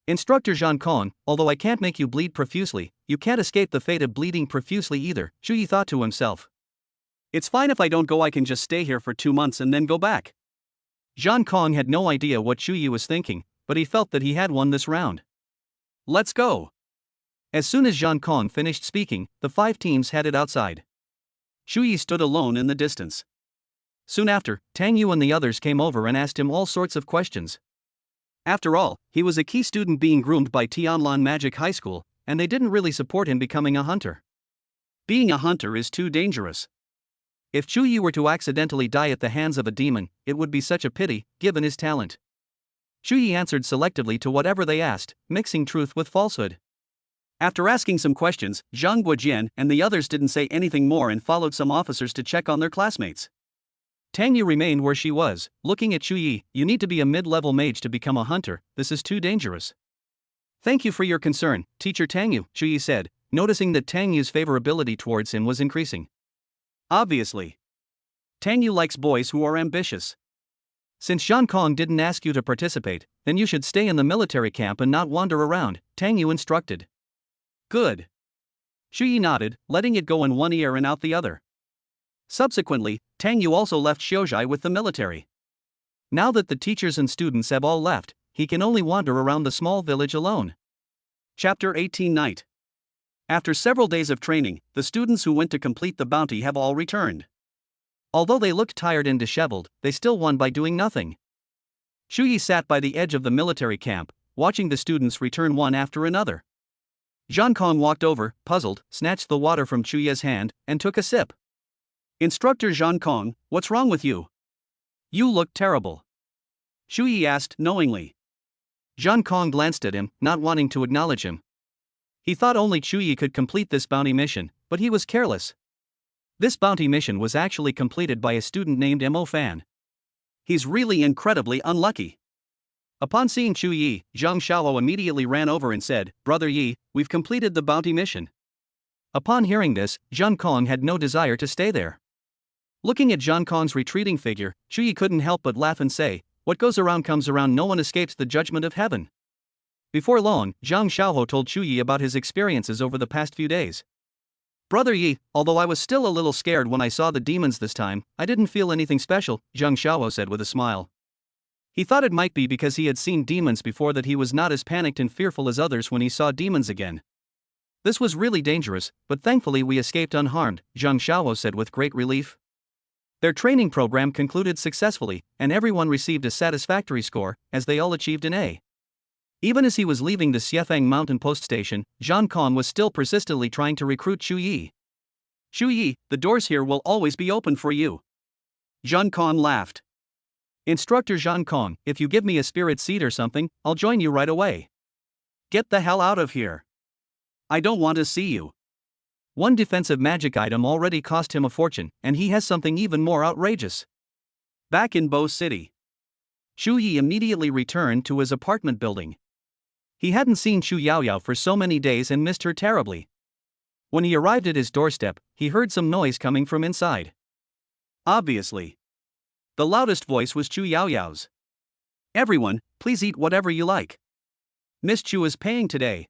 Instructor Zhang Kong, although I can't make you bleed profusely, you can't escape the fate of bleeding profusely either, Shu Yi thought to himself. It's fine if I don't go, I can just stay here for 2 months and then go back. Zhang Kong had no idea what Shu Yi was thinking, but he felt that he had won this round. Let's go. As soon as Zhang Kong finished speaking, the 5 teams headed outside. Shu Yi stood alone in the distance. Soon after, Tang Yu and the others came over and asked him all sorts of questions. After all, he was a key student being groomed by Tianlan Magic High School, and they didn't really support him becoming a hunter. Being a hunter is too dangerous. If Shu Yi were to accidentally die at the hands of a demon, it would be such a pity, given his talent. Shu Yi answered selectively to whatever they asked, mixing truth with falsehood. After asking some questions, Zhang Guojian and the others didn't say anything more and followed some officers to check on their classmates. Tang Yu remained where she was, looking at Shu Yi. You need to be a mid-level mage to become a hunter, this is too dangerous. Thank you for your concern, Teacher Tang Yu, Shu Yi said, noticing that Tang Yu's favorability towards him was increasing. Obviously. Tang Yu likes boys who are ambitious. Since Zhang Kong didn't ask you to participate, then you should stay in the military camp and not wander around, Tang Yu instructed. Good. Shu Yi nodded, letting it go in one ear and out the other. Subsequently, Tang Yu also left Xiuzhai with the military. Now that the teachers and students have all left, he can only wander around the small village alone. Chapter 18 Night. After several days of training, the students who went to complete the bounty have all returned. Although they looked tired and disheveled, they still won by doing nothing. Shu Yi sat by the edge of the military camp, watching the students return one after another. Zhang Kong walked over, puzzled, snatched the water from Shu Yi's hand, and took a sip. Instructor Zhang Kong, what's wrong with you? You look terrible. Shu Yi asked knowingly. Zhang Kong glanced at him, not wanting to acknowledge him. He thought only Shu Yi could complete this bounty mission, but he was careless. This bounty mission was actually completed by a student named Mo Fan. He's really incredibly unlucky. Upon seeing Shu Yi, Zhang Xiaoluo immediately ran over and said, Brother Yi, we've completed the bounty mission. Upon hearing this, Zhang Kong had no desire to stay there. Looking at Zhang Kong's retreating figure, Shu Yi couldn't help but laugh and say, what goes around comes around, no one escapes the judgment of heaven. Before long, Zhang Xiaoluo told Shu Yi about his experiences over the past few days. Brother Yi, although I was still a little scared when I saw the demons this time, I didn't feel anything special, Zhang Xiaoluo said with a smile. He thought it might be because he had seen demons before that he was not as panicked and fearful as others when he saw demons again. This was really dangerous, but thankfully we escaped unharmed, Zhang Xiaoluo said with great relief. Their training program concluded successfully, and everyone received a satisfactory score, as they all achieved an A. Even as he was leaving the Xiefeng Mountain Post Station, Zhang Kong was still persistently trying to recruit Shu Yi. Shu Yi, the doors here will always be open for you. Zhang Kong laughed. Instructor Zhang Kong, if you give me a spirit seed or something, I'll join you right away. Get the hell out of here. I don't want to see you. One defensive magic item already cost him a fortune, and he has something even more outrageous. Back in Bo City, Shu Yi immediately returned to his apartment building. He hadn't seen Shu Yaoyao for so many days and missed her terribly. When he arrived at his doorstep, he heard some noise coming from inside. Obviously. The loudest voice was Chu Yaoyao's. Everyone, please eat whatever you like. Miss Chu is paying today.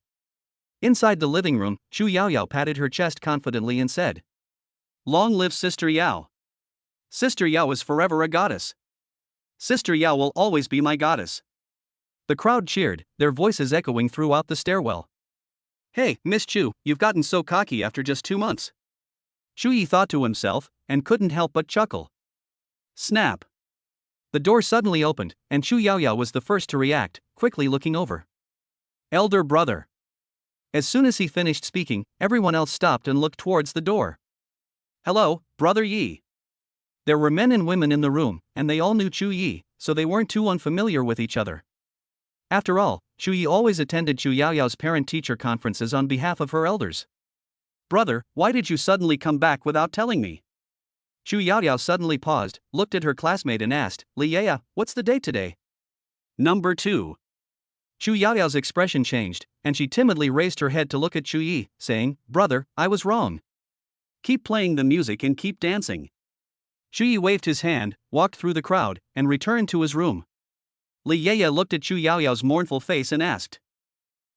Inside the living room, Chu Yaoyao patted her chest confidently and said, Long live Sister Yao. Sister Yao is forever a goddess. Sister Yao will always be my goddess. The crowd cheered, their voices echoing throughout the stairwell. Hey, Miss Chu, you've gotten so cocky after just 2 months. Shu Yi thought to himself, and couldn't help but chuckle. Snap. The door suddenly opened, and Chu Yaoyao was the first to react, quickly looking over. Elder brother. As soon as he finished speaking, everyone else stopped and looked towards the door. Hello, Brother Yi. There were men and women in the room, and they all knew Chu Yi, so they weren't too unfamiliar with each other. After all, Shu Yi always attended Chu Yaoyao's parent-teacher conferences on behalf of her elders. Brother, why did you suddenly come back without telling me? Chu Yaoyao suddenly paused, looked at her classmate and asked, Li Yaya, what's the date today? Number 2. Chu Yaoyao's expression changed, and she timidly raised her head to look at Chu Yi, saying, Brother, I was wrong. Keep playing the music and keep dancing. Chu Yi waved his hand, walked through the crowd, and returned to his room. Li Yaya looked at Chu Yaoyao's mournful face and asked,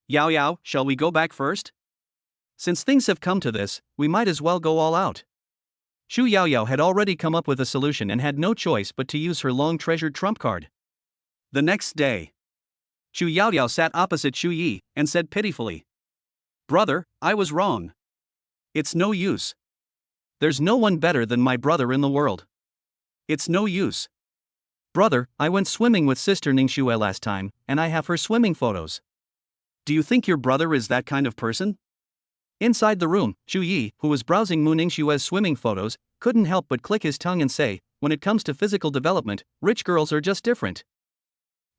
Yao Yao, shall we go back first? Since things have come to this, we might as well go all out. Chu Yaoyao had already come up with a solution and had no choice but to use her long-treasured trump card. The next day, Chu Yaoyao sat opposite Chu Yi and said pitifully, Brother, I was wrong. It's no use. There's no one better than my brother in the world. It's no use. Brother, I went swimming with sister Ningxue last time, and I have her swimming photos. Do you think your brother is that kind of person? Inside the room, Chu Yi, who was browsing Mu Ningxue's swimming photos, couldn't help but click his tongue and say, when it comes to physical development, rich girls are just different.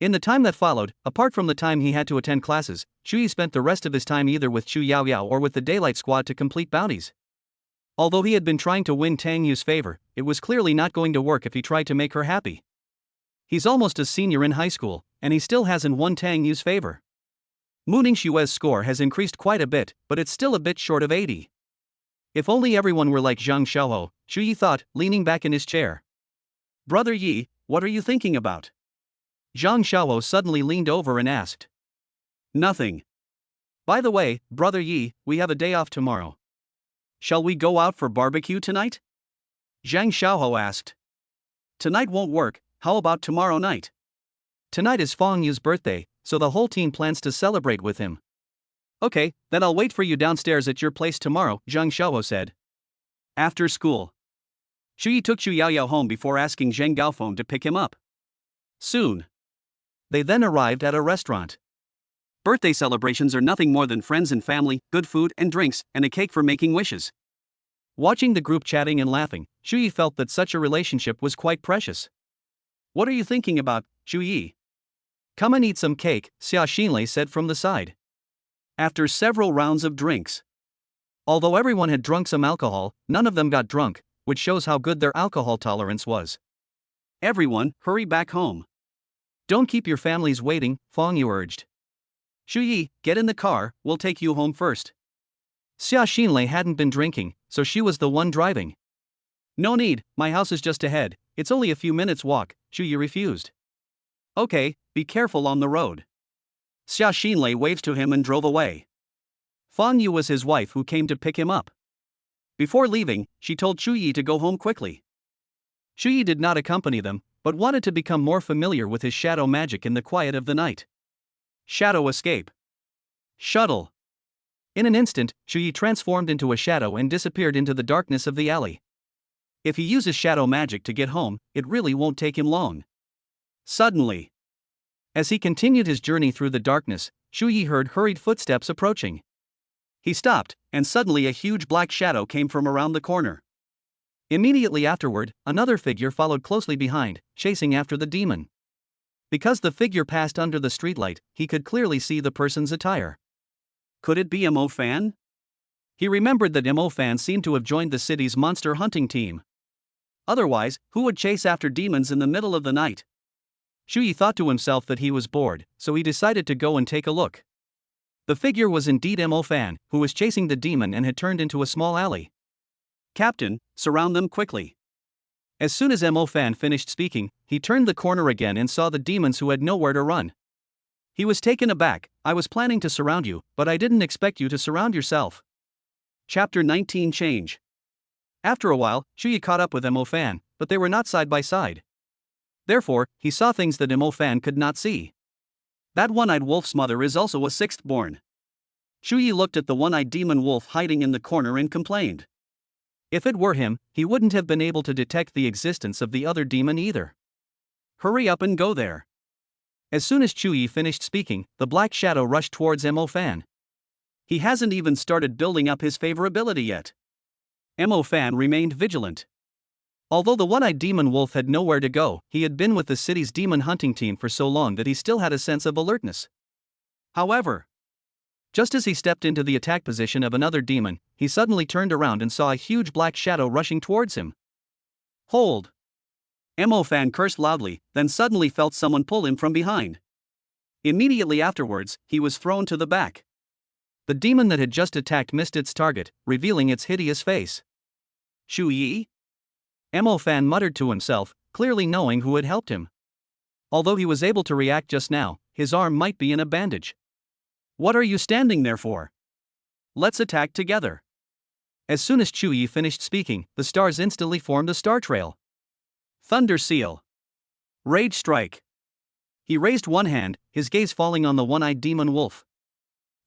In the time that followed, apart from the time he had to attend classes, Chu Yi spent the rest of his time either with Chu Yaoyao or with the Daylight Squad to complete bounties. Although he had been trying to win Tang Yu's favor, it was clearly not going to work if he tried to make her happy. He's almost a senior in high school, and he still hasn't won Tang Yu's favor. Mu Ningxue's score has increased quite a bit, but it's still a bit short of 80. If only everyone were like Zhang Xiaoho, Chu Yi thought, leaning back in his chair. Brother Yi, what are you thinking about? Zhang Xiaoho suddenly leaned over and asked. Nothing. By the way, Brother Yi, we have a day off tomorrow. Shall we go out for barbecue tonight? Zhang Xiaoho asked. Tonight won't work, how about tomorrow night? Tonight is Fang Yu's birthday, so the whole team plans to celebrate with him. Okay, then I'll wait for you downstairs at your place tomorrow, Zhang Xiaoho said. After school, Chu Yi took Chu Yaoyao home before asking Zheng Gaofeng to pick him up. Soon, they then arrived at a restaurant. Birthday celebrations are nothing more than friends and family, good food and drinks, and a cake for making wishes. Watching the group chatting and laughing, Chu Yi felt that such a relationship was quite precious. What are you thinking about, Chu Yi? Come and eat some cake, Xia Xinlei said from the side. After several rounds of drinks, although everyone had drunk some alcohol, none of them got drunk, which shows how good their alcohol tolerance was. Everyone, hurry back home. Don't keep your families waiting, Fang Yu urged. Chu Yi, get in the car, we'll take you home first. Xia Xinlei hadn't been drinking, so she was the one driving. No need, my house is just ahead, it's only a few minutes walk, Chu Yi refused. Okay, be careful on the road. Xia Xinlei waved to him and drove away. Fang Yu was his wife who came to pick him up. Before leaving, she told Chu Yi to go home quickly. Chu Yi did not accompany them, but wanted to become more familiar with his shadow magic in the quiet of the night. Shadow escape. Shuttle. In an instant, Chu Yi transformed into a shadow and disappeared into the darkness of the alley. If he uses shadow magic to get home, it really won't take him long. Suddenly, as he continued his journey through the darkness, Chu Yi heard hurried footsteps approaching. He stopped, and suddenly a huge black shadow came from around the corner. Immediately afterward, another figure followed closely behind, chasing after the demon. Because the figure passed under the streetlight, he could clearly see the person's attire. Could it be Mo Fan? He remembered that Mo Fan seemed to have joined the city's monster hunting team. Otherwise, who would chase after demons in the middle of the night? Chu Yi thought to himself that he was bored, so he decided to go and take a look. The figure was indeed Mo Fan, who was chasing the demon and had turned into a small alley. Captain, surround them quickly. As soon as Mo Fan finished speaking, he turned the corner again and saw the demons who had nowhere to run. He was taken aback. I was planning to surround you, but I didn't expect you to surround yourself. Chapter 19 Change. After a while, Chu Yi caught up with Mo Fan, but they were not side by side. Therefore, he saw things that Mo Fan could not see. That one-eyed wolf's mother is also a sixth born. Chu Yi looked at the one-eyed demon wolf hiding in the corner and complained. If it were him, he wouldn't have been able to detect the existence of the other demon either. Hurry up and go there. As soon as Chu Yi finished speaking, the black shadow rushed towards Mo Fan. He hasn't even started building up his favorability yet. Mo Fan remained vigilant. Although the one-eyed demon wolf had nowhere to go, he had been with the city's demon hunting team for so long that he still had a sense of alertness. However, just as he stepped into the attack position of another demon, he suddenly turned around and saw a huge black shadow rushing towards him. Hold! Mo Fan cursed loudly, then suddenly felt someone pull him from behind. Immediately afterwards, he was thrown to the back. The demon that had just attacked missed its target, revealing its hideous face. Shu Yi? Mo Fan muttered to himself, clearly knowing who had helped him. Although he was able to react just now, his arm might be in a bandage. What are you standing there for? Let's attack together. As soon as Chu Yi finished speaking, the stars instantly formed a star trail. Thunder Seal. Rage Strike. He raised one hand, his gaze falling on the one-eyed demon wolf.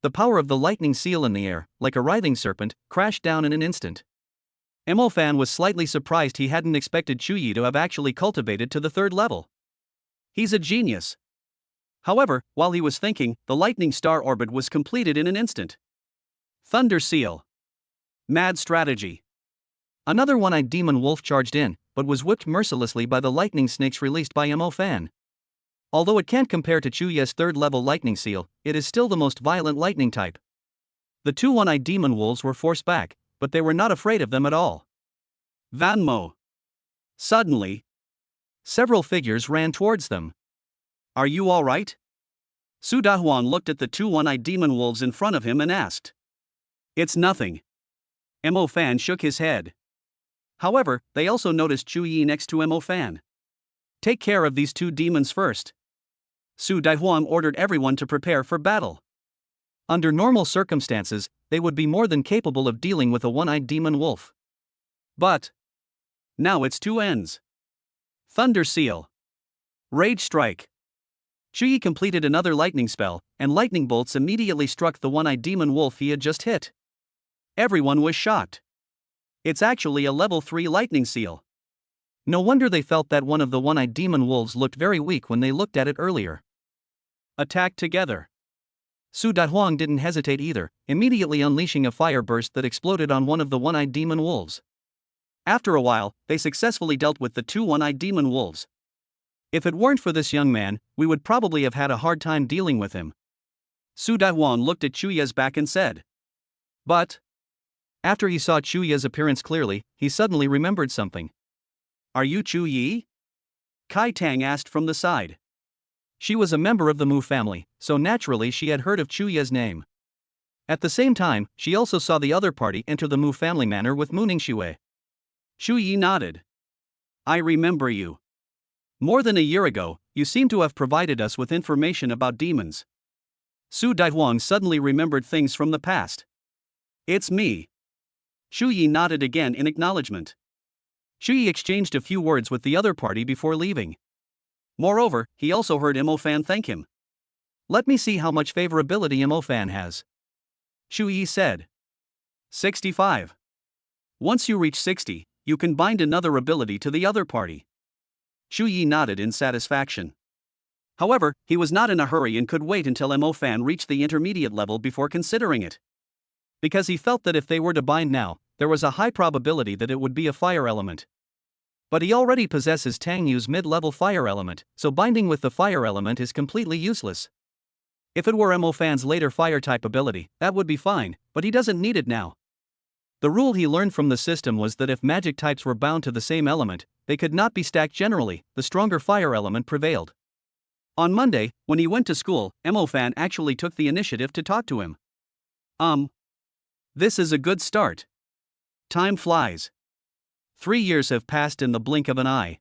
The power of the lightning seal in the air, like a writhing serpent, crashed down in an instant. Mo Fan was slightly surprised he hadn't expected Chu Yi to have actually cultivated to the third level. He's a genius. However, while he was thinking, the lightning star orbit was completed in an instant. Thunder Seal. Mad strategy. Another one-eyed demon wolf charged in, but was whipped mercilessly by the lightning snakes released by Mo Fan. Although it can't compare to Chu Yi's third-level lightning seal, it is still the most violent lightning type. The two one-eyed demon wolves were forced back, but they were not afraid of them at all. Van Mo. Suddenly, several figures ran towards them. Are you all right? Su Dahuang looked at the two one-eyed demon wolves in front of him and asked. It's nothing. Mo Fan shook his head. However, they also noticed Chu Yi next to Mo Fan. Take care of these two demons first. Su Dahuang ordered everyone to prepare for battle. Under normal circumstances, they would be more than capable of dealing with a one-eyed demon wolf. But now it's two ends. Thunder Seal. Rage Strike. Chu Yi completed another lightning spell, and lightning bolts immediately struck the one-eyed demon wolf he had just hit. Everyone was shocked. It's actually a level 3 lightning seal. No wonder they felt that one of the one-eyed demon wolves looked very weak when they looked at it earlier. Attack together. Su Dahuang didn't hesitate either, immediately unleashing a fire burst that exploded on one of the one-eyed demon wolves. After a while, they successfully dealt with the two one-eyed demon wolves. If it weren't for this young man, we would probably have had a hard time dealing with him. Su Dahuang looked at Chu Yi's back and said. But after he saw Chu Yi's appearance clearly, he suddenly remembered something. Are you Chu Yi? Kai Tang asked from the side. She was a member of the Mu family, so naturally she had heard of Chu Yi's name. At the same time, she also saw the other party enter the Mu family manor with Mu Ningxue. Chu Yi nodded. I remember you. More than a year ago, you seem to have provided us with information about demons. Su Dahuang suddenly remembered things from the past. It's me. Chu Yi nodded again in acknowledgement. Chu Yi exchanged a few words with the other party before leaving. Moreover, he also heard Mo Fan thank him. Let me see how much favorability Mo Fan has. Chu Yi said. 65. Once you reach 60, you can bind another ability to the other party. Chu Yi nodded in satisfaction. However, he was not in a hurry and could wait until Mo Fan reached the intermediate level before considering it. Because he felt that if they were to bind now, there was a high probability that it would be a fire element. But he already possesses Tang Yu's mid-level fire element, so binding with the fire element is completely useless. If it were Mo Fan's later fire-type ability, that would be fine, but he doesn't need it now. The rule he learned from the system was that if magic types were bound to the same element, they could not be stacked generally, the stronger fire element prevailed. On Monday, when he went to school, Mo Fan actually took the initiative to talk to him. This is a good start. Time flies. 3 years have passed in the blink of an eye.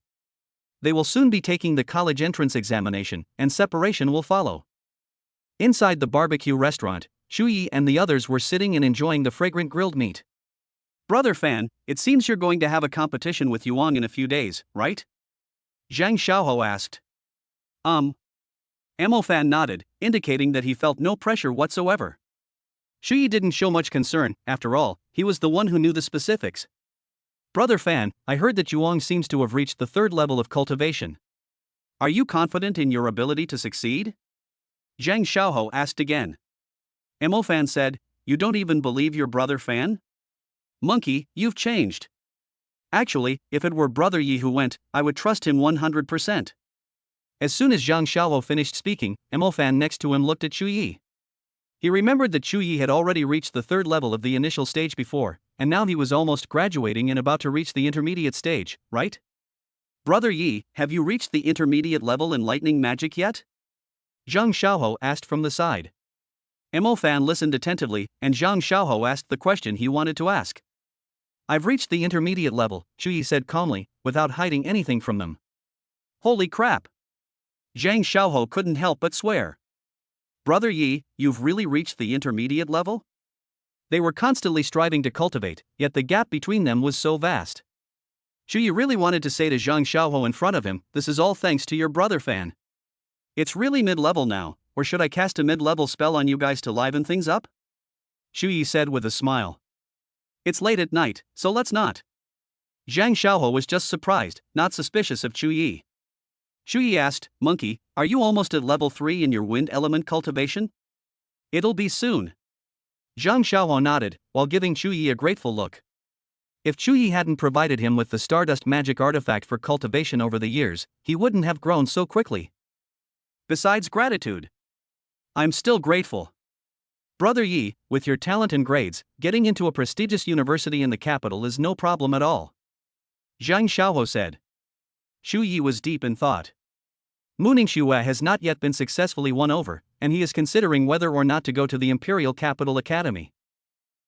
They will soon be taking the college entrance examination, and separation will follow. Inside the barbecue restaurant, Chu Yi and the others were sitting and enjoying the fragrant grilled meat. Brother Fan, it seems you're going to have a competition with Yuang in a few days, right? Zhang Xiaohou asked. Mo Fan nodded, indicating that he felt no pressure whatsoever. Chu Yi didn't show much concern, after all, he was the one who knew the specifics. Brother Fan, I heard that Yuang seems to have reached the third level of cultivation. Are you confident in your ability to succeed? Zhang Xiaohou asked again. Mo Fan said, You don't even believe your brother Fan? Monkey, you've changed. Actually, if it were Brother Yi who went, I would trust him 100%. As soon as Zhang Xiaohou finished speaking, Mo Fan next to him looked at Chu Yi. He remembered that Chu Yi had already reached the third level of the initial stage before, and now he was almost graduating and about to reach the intermediate stage, right? Brother Yi, have you reached the intermediate level in lightning magic yet? Zhang Xiaohou asked from the side. Mo Fan listened attentively, and Zhang Xiaohou asked the question he wanted to ask. I've reached the intermediate level, Chu Yi said calmly, without hiding anything from them. Holy crap! Zhang Xiaohou couldn't help but swear. Brother Yi, you've really reached the intermediate level? They were constantly striving to cultivate, yet the gap between them was so vast. Chu Yi really wanted to say to Zhang Xiaohou in front of him, this is all thanks to your brother Fan. It's really mid-level now, or should I cast a mid-level spell on you guys to liven things up? Chu Yi said with a smile. It's late at night, so let's not. Zhang Xiaohou was just surprised, not suspicious of Chu Yi. Chu Yi asked, Monkey, are you almost at level 3 in your wind element cultivation? It'll be soon. Zhang Xiaohou nodded, while giving Chu Yi a grateful look. If Chu Yi hadn't provided him with the Stardust magic artifact for cultivation over the years, he wouldn't have grown so quickly. Besides gratitude, I'm still grateful. Brother Yi, with your talent and grades, getting into a prestigious university in the capital is no problem at all. Zhang Xiaohou said. Chu Yi was deep in thought. Mu Ningxue has not yet been successfully won over, and he is considering whether or not to go to the Imperial Capital Academy.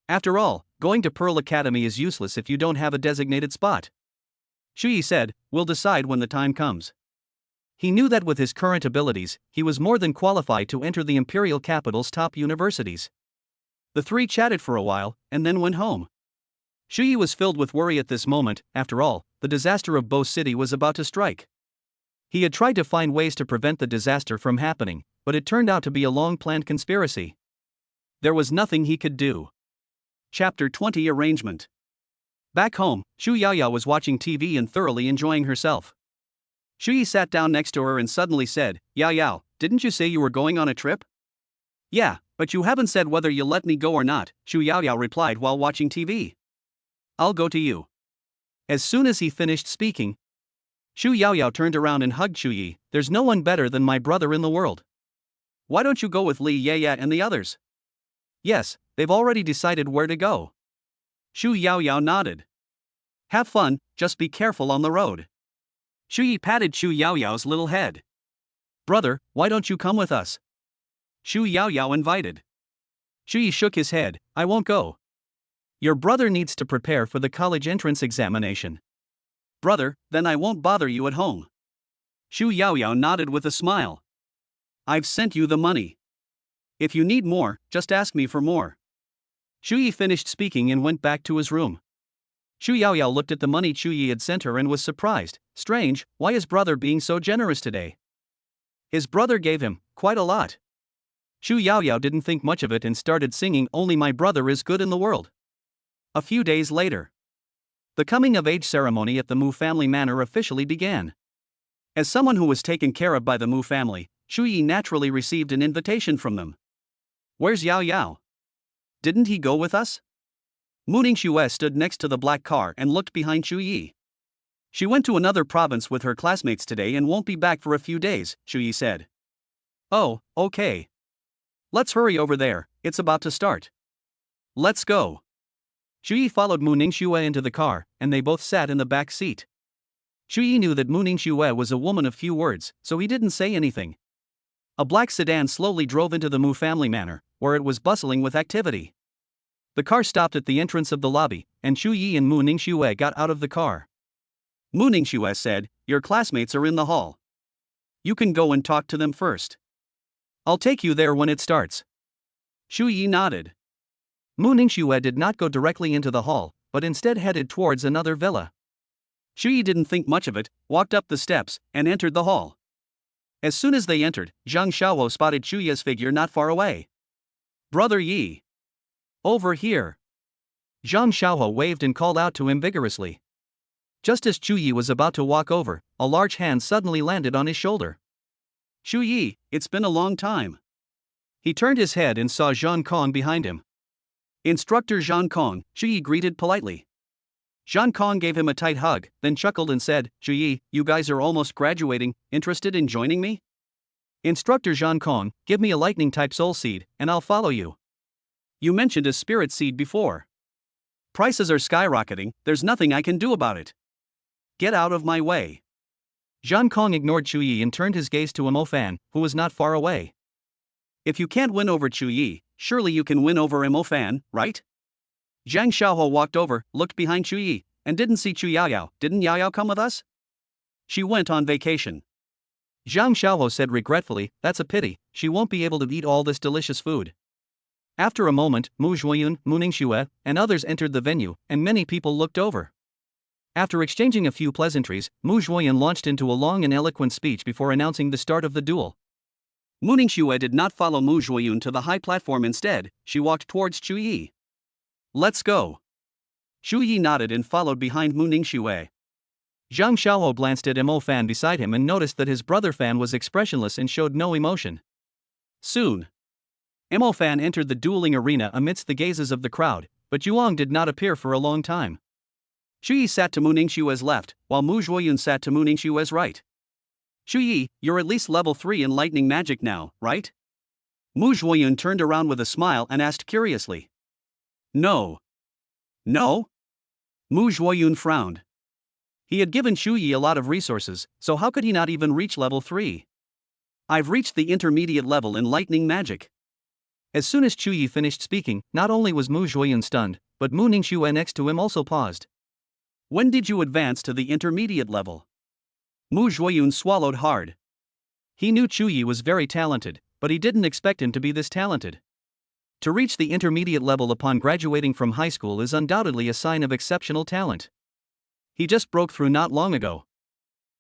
After all, going to Pearl Academy is useless if you don't have a designated spot. Chu Yi said, we'll decide when the time comes. He knew that with his current abilities, he was more than qualified to enter the Imperial Capital's top universities. The three chatted for a while, and then went home. Chu Yi was filled with worry at this moment. After all, the disaster of Bo City was about to strike. He had tried to find ways to prevent the disaster from happening, but it turned out to be a long-planned conspiracy. There was nothing he could do. Chapter 20 Arrangement. Back home, Xu Yaoyao was watching TV and thoroughly enjoying herself. Xu Yi sat down next to her and suddenly said, Yaoyao, didn't you say you were going on a trip? Yeah, but you haven't said whether you'll let me go or not, Xu Yaoyao replied while watching TV. I'll go to you. As soon as he finished speaking, Xu Yaoyao turned around and hugged Chu Yi. There's no one better than my brother in the world. Why don't you go with Li Yaya and the others? Yes, they've already decided where to go. Xu Yaoyao nodded. Have fun, just be careful on the road. Xu Yi patted Xu Yaoyao's little head. Brother, why don't you come with us? Xu Yaoyao invited. Xu Yi shook his head, I won't go. Your brother needs to prepare for the college entrance examination. Brother, then I won't bother you at home. Xu Yaoyao nodded with a smile. I've sent you the money. If you need more, just ask me for more. Xu Yi finished speaking and went back to his room. Xu Yaoyao looked at the money Chu Yi had sent her and was surprised. Strange, why is brother being so generous today? His brother gave him quite a lot. Xu Yaoyao didn't think much of it and started singing Only My Brother Is Good in the World. A few days later, the coming-of-age ceremony at the Mu family manor officially began. As someone who was taken care of by the Mu family, Chu Yi naturally received an invitation from them. Where's Yao Yao? Didn't he go with us? Mu Ningxue stood next to the black car and looked behind Chu Yi. She went to another province with her classmates today and won't be back for a few days, Chu Yi said. Oh, okay. Let's hurry over there, it's about to start. Let's go. Chu Yi followed Mu Ningxue into the car, and they both sat in the back seat. Chu Yi knew that Mu Ningxue was a woman of few words, so he didn't say anything. A black sedan slowly drove into the Mu family manor, where it was bustling with activity. The car stopped at the entrance of the lobby, and Chu Yi and Mu Ningxue got out of the car. Mu Ningxue said, Your classmates are in the hall. You can go and talk to them first. I'll take you there when it starts. Chu Yi nodded. Mu Ningxue did not go directly into the hall, but instead headed towards another villa. Chu Yi didn't think much of it, walked up the steps, and entered the hall. As soon as they entered, Zhang Xiaohou spotted Chu Yi's figure not far away. Brother Yi. Over here. Zhang Xiaohou waved and called out to him vigorously. Just as Chu Yi was about to walk over, a large hand suddenly landed on his shoulder. Chu Yi, it's been a long time. He turned his head and saw Zhang Kong behind him. Instructor Zhang Kong, Chu Yi greeted politely. Zhang Kong gave him a tight hug, then chuckled and said, Chu Yi, you guys are almost graduating, interested in joining me? Instructor Zhang Kong, give me a lightning-type soul seed, and I'll follow you. You mentioned a spirit seed before. Prices are skyrocketing, there's nothing I can do about it. Get out of my way. Zhang Kong ignored Chu Yi and turned his gaze to Mo Fan, who was not far away. If you can't win over Chu Yi, surely you can win over Mo Fan, right? Zhang Xiaohou walked over, looked behind Chu Yi, and didn't see Chu Yaoyao. Didn't Yaoyao come with us? She went on vacation. Zhang Xiaohou said regretfully, that's a pity, she won't be able to eat all this delicious food. After a moment, Mu Zhuoyun, Mu Ningxue, and others entered the venue, and many people looked over. After exchanging a few pleasantries, Mu Zhuoyun launched into a long and eloquent speech before announcing the start of the duel. Mu Ningxue did not follow Mu Zhuoyun to the high platform. Instead, she walked towards Chu Yi. Let's go. Chu Yi nodded and followed behind Mu Ningxue. Zhang Xiaohou glanced at Mo Fan beside him and noticed that his brother Fan was expressionless and showed no emotion. Soon, Mo Fan entered the dueling arena amidst the gazes of the crowd, but Yuang did not appear for a long time. Chu Yi sat to Mu Ningxue's left, while Mu Zhuoyun sat to Mu Ningxue's right. Chu Yi, you're at least level 3 in lightning magic now, right? Mu Zhuoyun turned around with a smile and asked curiously. No. No? Mu Zhuoyun frowned. He had given Chu Yi a lot of resources, so how could he not even reach level 3? I've reached the intermediate level in lightning magic. As soon as Chu Yi finished speaking, not only was Mu Zhuoyun stunned, but Mu Ningxue next to him also paused. When did you advance to the intermediate level? Mu Zhuoyun swallowed hard. He knew Chu Yi was very talented, but he didn't expect him to be this talented. To reach the intermediate level upon graduating from high school is undoubtedly a sign of exceptional talent. He just broke through not long ago.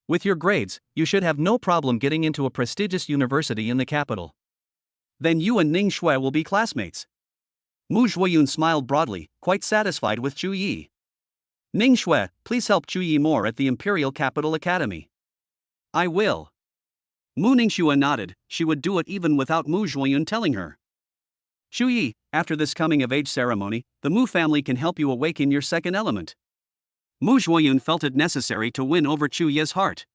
With your grades, you should have no problem getting into a prestigious university in the capital. Then you and Ning Shui will be classmates. Mu Zhuoyun smiled broadly, quite satisfied with Chu Yi. Ning Shui, please help Chu Yi more at the Imperial Capital Academy. I will. Mu Ningxue nodded, she would do it even without Mu Zhuoyun telling her. Chu Yi, after this coming-of-age ceremony, the Mu family can help you awaken your second element. Mu Zhuoyun felt it necessary to win over Chu Yi's heart.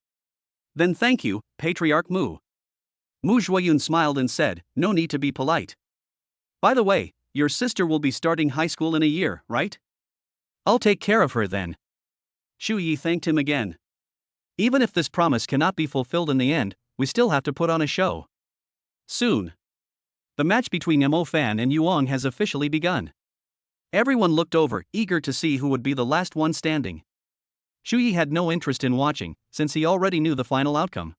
Then thank you, Patriarch Mu. Mu Zhuoyun smiled and said, no need to be polite. By the way, your sister will be starting high school in a year, right? I'll take care of her then. Chu Yi thanked him again. Even if this promise cannot be fulfilled in the end, we still have to put on a show. Soon. The match between Mo Fan and Yuang has officially begun. Everyone looked over, eager to see who would be the last one standing. Chu Yi had no interest in watching, since he already knew the final outcome.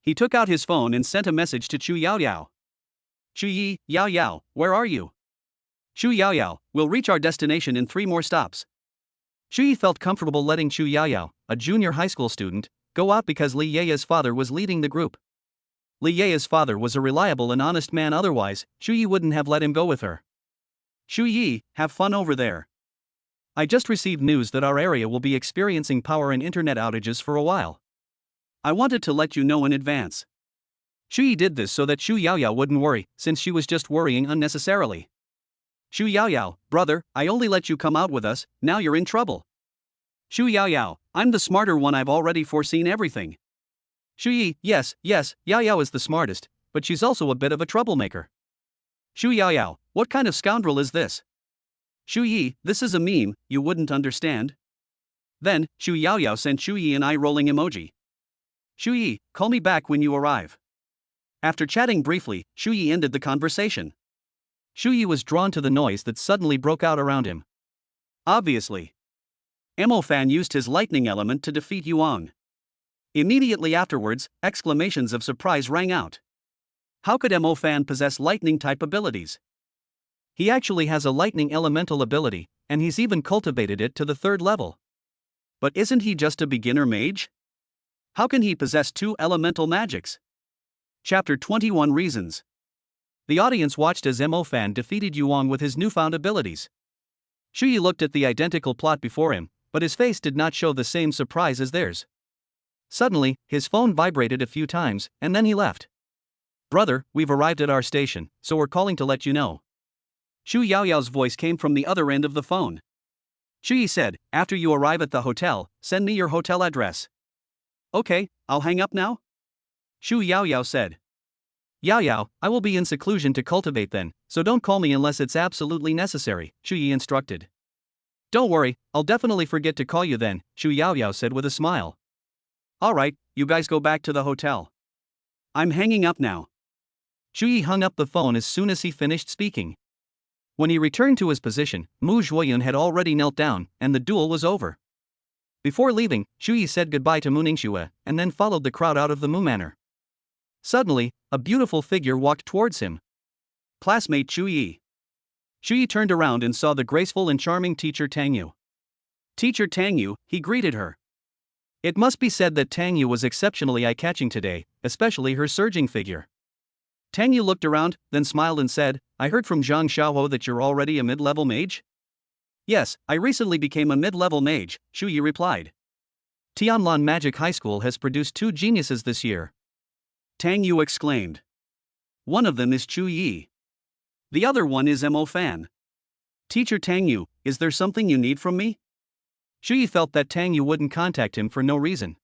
He took out his phone and sent a message to Chu Yaoyao. Chu Yi, Yaoyao, where are you? Chu Yaoyao, we'll reach our destination in 3 more stops. Chu Yi felt comfortable letting Chu Yaoyao, a junior high school student, go out because Li Ye's father was leading the group. Li Ye's father was a reliable and honest man, otherwise, Chu Yi wouldn't have let him go with her. Chu Yi, have fun over there. I just received news that our area will be experiencing power and internet outages for a while. I wanted to let you know in advance. Chu Yi did this so that Chu Yaoyao wouldn't worry, since she was just worrying unnecessarily. Chu Yaoyao, brother, I only let you come out with us, now you're in trouble. Chu Yaoyao, I'm the smarter one, I've already foreseen everything. Chu Yi, yes, Yaoyao is the smartest, but she's also a bit of a troublemaker. Chu Yaoyao, what kind of scoundrel is this? Chu Yi, this is a meme, you wouldn't understand. Then, Chu Yaoyao sent Chu Yi an eye-rolling emoji. Chu Yi, call me back when you arrive. After chatting briefly, Chu Yi ended the conversation. Chu Yi was drawn to the noise that suddenly broke out around him. Obviously. Mo Fan used his lightning element to defeat Yuang. Immediately afterwards, exclamations of surprise rang out. How could Mo Fan possess lightning-type abilities? He actually has a lightning elemental ability, and he's even cultivated it to the 3rd level. But isn't he just a beginner mage? How can he possess 2 elemental magics? Chapter 21 Reasons. The audience watched as Mo Fan defeated Yuang with his newfound abilities. Chu Yi looked at the identical plot before him, but his face did not show the same surprise as theirs. Suddenly, his phone vibrated a few times, and then he left. Brother, we've arrived at our station, so we're calling to let you know. Chu Yaoyao's voice came from the other end of the phone. Chu Yi said, after you arrive at the hotel, send me your hotel address. Okay, I'll hang up now? Chu Yaoyao said. Yao Yao, I will be in seclusion to cultivate then, so don't call me unless it's absolutely necessary, Shu Yi instructed. Don't worry, I'll definitely forget to call you then, Shu Yao Yao said with a smile. Alright, you guys go back to the hotel. I'm hanging up now. Shu Yi hung up the phone as soon as he finished speaking. When he returned to his position, Mu Zhuoyun had already knelt down, and the duel was over. Before leaving, Shu Yi said goodbye to Mu Ningxue, and then followed the crowd out of the Mu Manor. Suddenly, a beautiful figure walked towards him. Classmate Shu Yi. Shu Yi turned around and saw the graceful and charming teacher Tang Yu. Teacher Tang Yu, he greeted her. It must be said that Tang Yu was exceptionally eye-catching today, especially her surging figure. Tang Yu looked around, then smiled and said, I heard from Zhang Xiaohuo that you're already a mid-level mage? Yes, I recently became a mid-level mage, Shu Yi replied. Tianlan Magic High School has produced 2 geniuses this year. Tang Yu exclaimed. One of them is Chu Yi. The other one is Mo Fan. Teacher Tang Yu, is there something you need from me? Shu Yi felt that Tang Yu wouldn't contact him for no reason.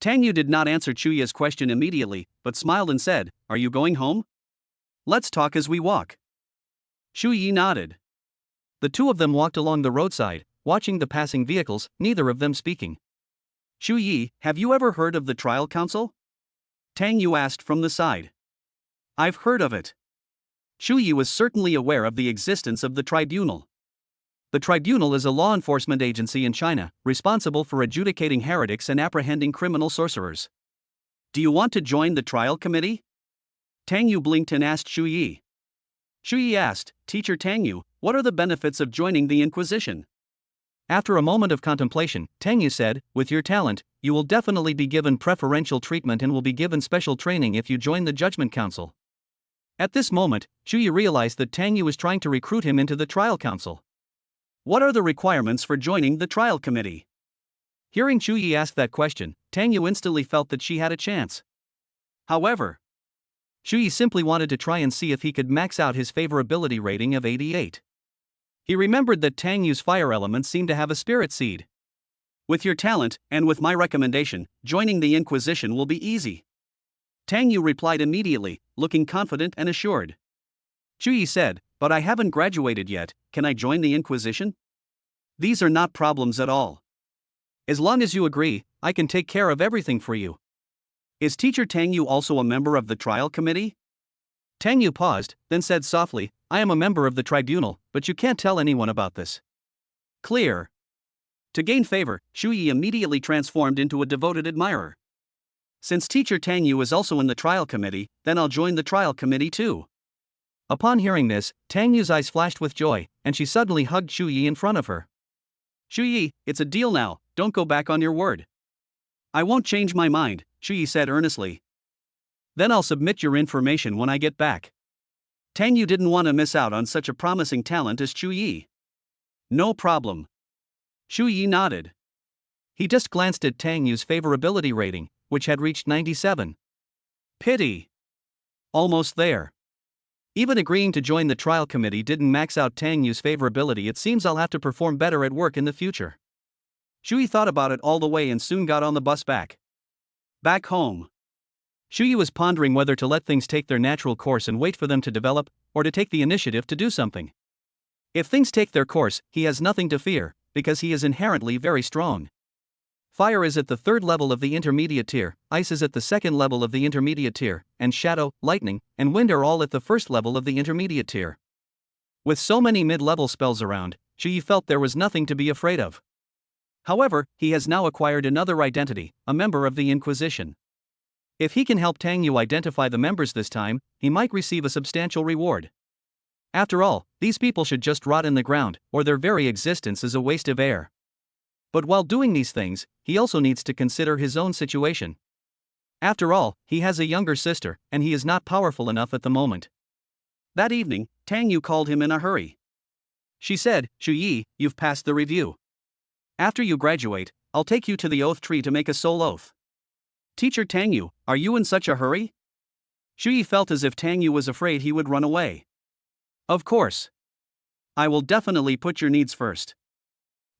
Tang Yu did not answer Chu Yi's question immediately, but smiled and said, Are you going home? Let's talk as we walk. Shu Yi nodded. The two of them walked along the roadside, watching the passing vehicles, neither of them speaking. Shu Yi, have you ever heard of the trial council? Tang Yu asked from the side. I've heard of it. Shu Yi was certainly aware of the existence of the tribunal. The tribunal is a law enforcement agency in China, responsible for adjudicating heretics and apprehending criminal sorcerers. Do you want to join the trial committee? Tang Yu blinked and asked Shu Yi. Shu Yi asked, Teacher Tang Yu, what are the benefits of joining the Inquisition? After a moment of contemplation, Tang Yu said, With your talent, you will definitely be given preferential treatment and will be given special training if you join the Judgment Council. At this moment, Shu Yi realized that Tang Yu was trying to recruit him into the trial council. What are the requirements for joining the trial committee? Hearing Shu Yi ask that question, Tang Yu instantly felt that she had a chance. However, Shu Yi simply wanted to try and see if he could max out his favorability rating of 88. He remembered that Tang Yu's fire element seemed to have a spirit seed. With your talent, and with my recommendation, joining the Inquisition will be easy. Tang Yu replied immediately, looking confident and assured. Shu Yi said, But I haven't graduated yet, can I join the Inquisition? These are not problems at all. As long as you agree, I can take care of everything for you. Is Teacher Tang Yu also a member of the trial committee? Tang Yu paused, then said softly, I am a member of the tribunal, but you can't tell anyone about this. Clear. To gain favor, Shu Yi immediately transformed into a devoted admirer. Since Teacher Tang Yu is also in the trial committee, then I'll join the trial committee too. Upon hearing this, Tang Yu's eyes flashed with joy, and she suddenly hugged Shu Yi in front of her. Shu Yi, it's a deal now, don't go back on your word. I won't change my mind, Shu Yi said earnestly. Then I'll submit your information when I get back. Tang Yu didn't want to miss out on such a promising talent as Shu Yi. No problem. Shu Yi nodded. He just glanced at Tang Yu's favorability rating, which had reached 97. Pity. Almost there. Even agreeing to join the trial committee didn't max out Tang Yu's favorability. It seems I'll have to perform better at work in the future. Shu Yi thought about it all the way and soon got on the bus back home. Shu Yi was pondering whether to let things take their natural course and wait for them to develop, or to take the initiative to do something. If things take their course, he has nothing to fear, because he is inherently very strong. Fire is at the 3rd level of the intermediate tier, ice is at the 2nd level of the intermediate tier, and shadow, lightning, and wind are all at the 1st level of the intermediate tier. With so many mid-level spells around, Shu Yi felt there was nothing to be afraid of. However, he has now acquired another identity, a member of the Inquisition. If he can help Tang Yu identify the members this time, he might receive a substantial reward. After all, these people should just rot in the ground, or their very existence is a waste of air. But while doing these things, he also needs to consider his own situation. After all, he has a younger sister, and he is not powerful enough at the moment. That evening, Tang Yu called him in a hurry. She said, Shu Yi, you've passed the review. After you graduate, I'll take you to the oath tree to make a soul oath. Teacher Tang Yu, are you in such a hurry? Shu Yi felt as if Tang Yu was afraid he would run away. Of course. I will definitely put your needs first.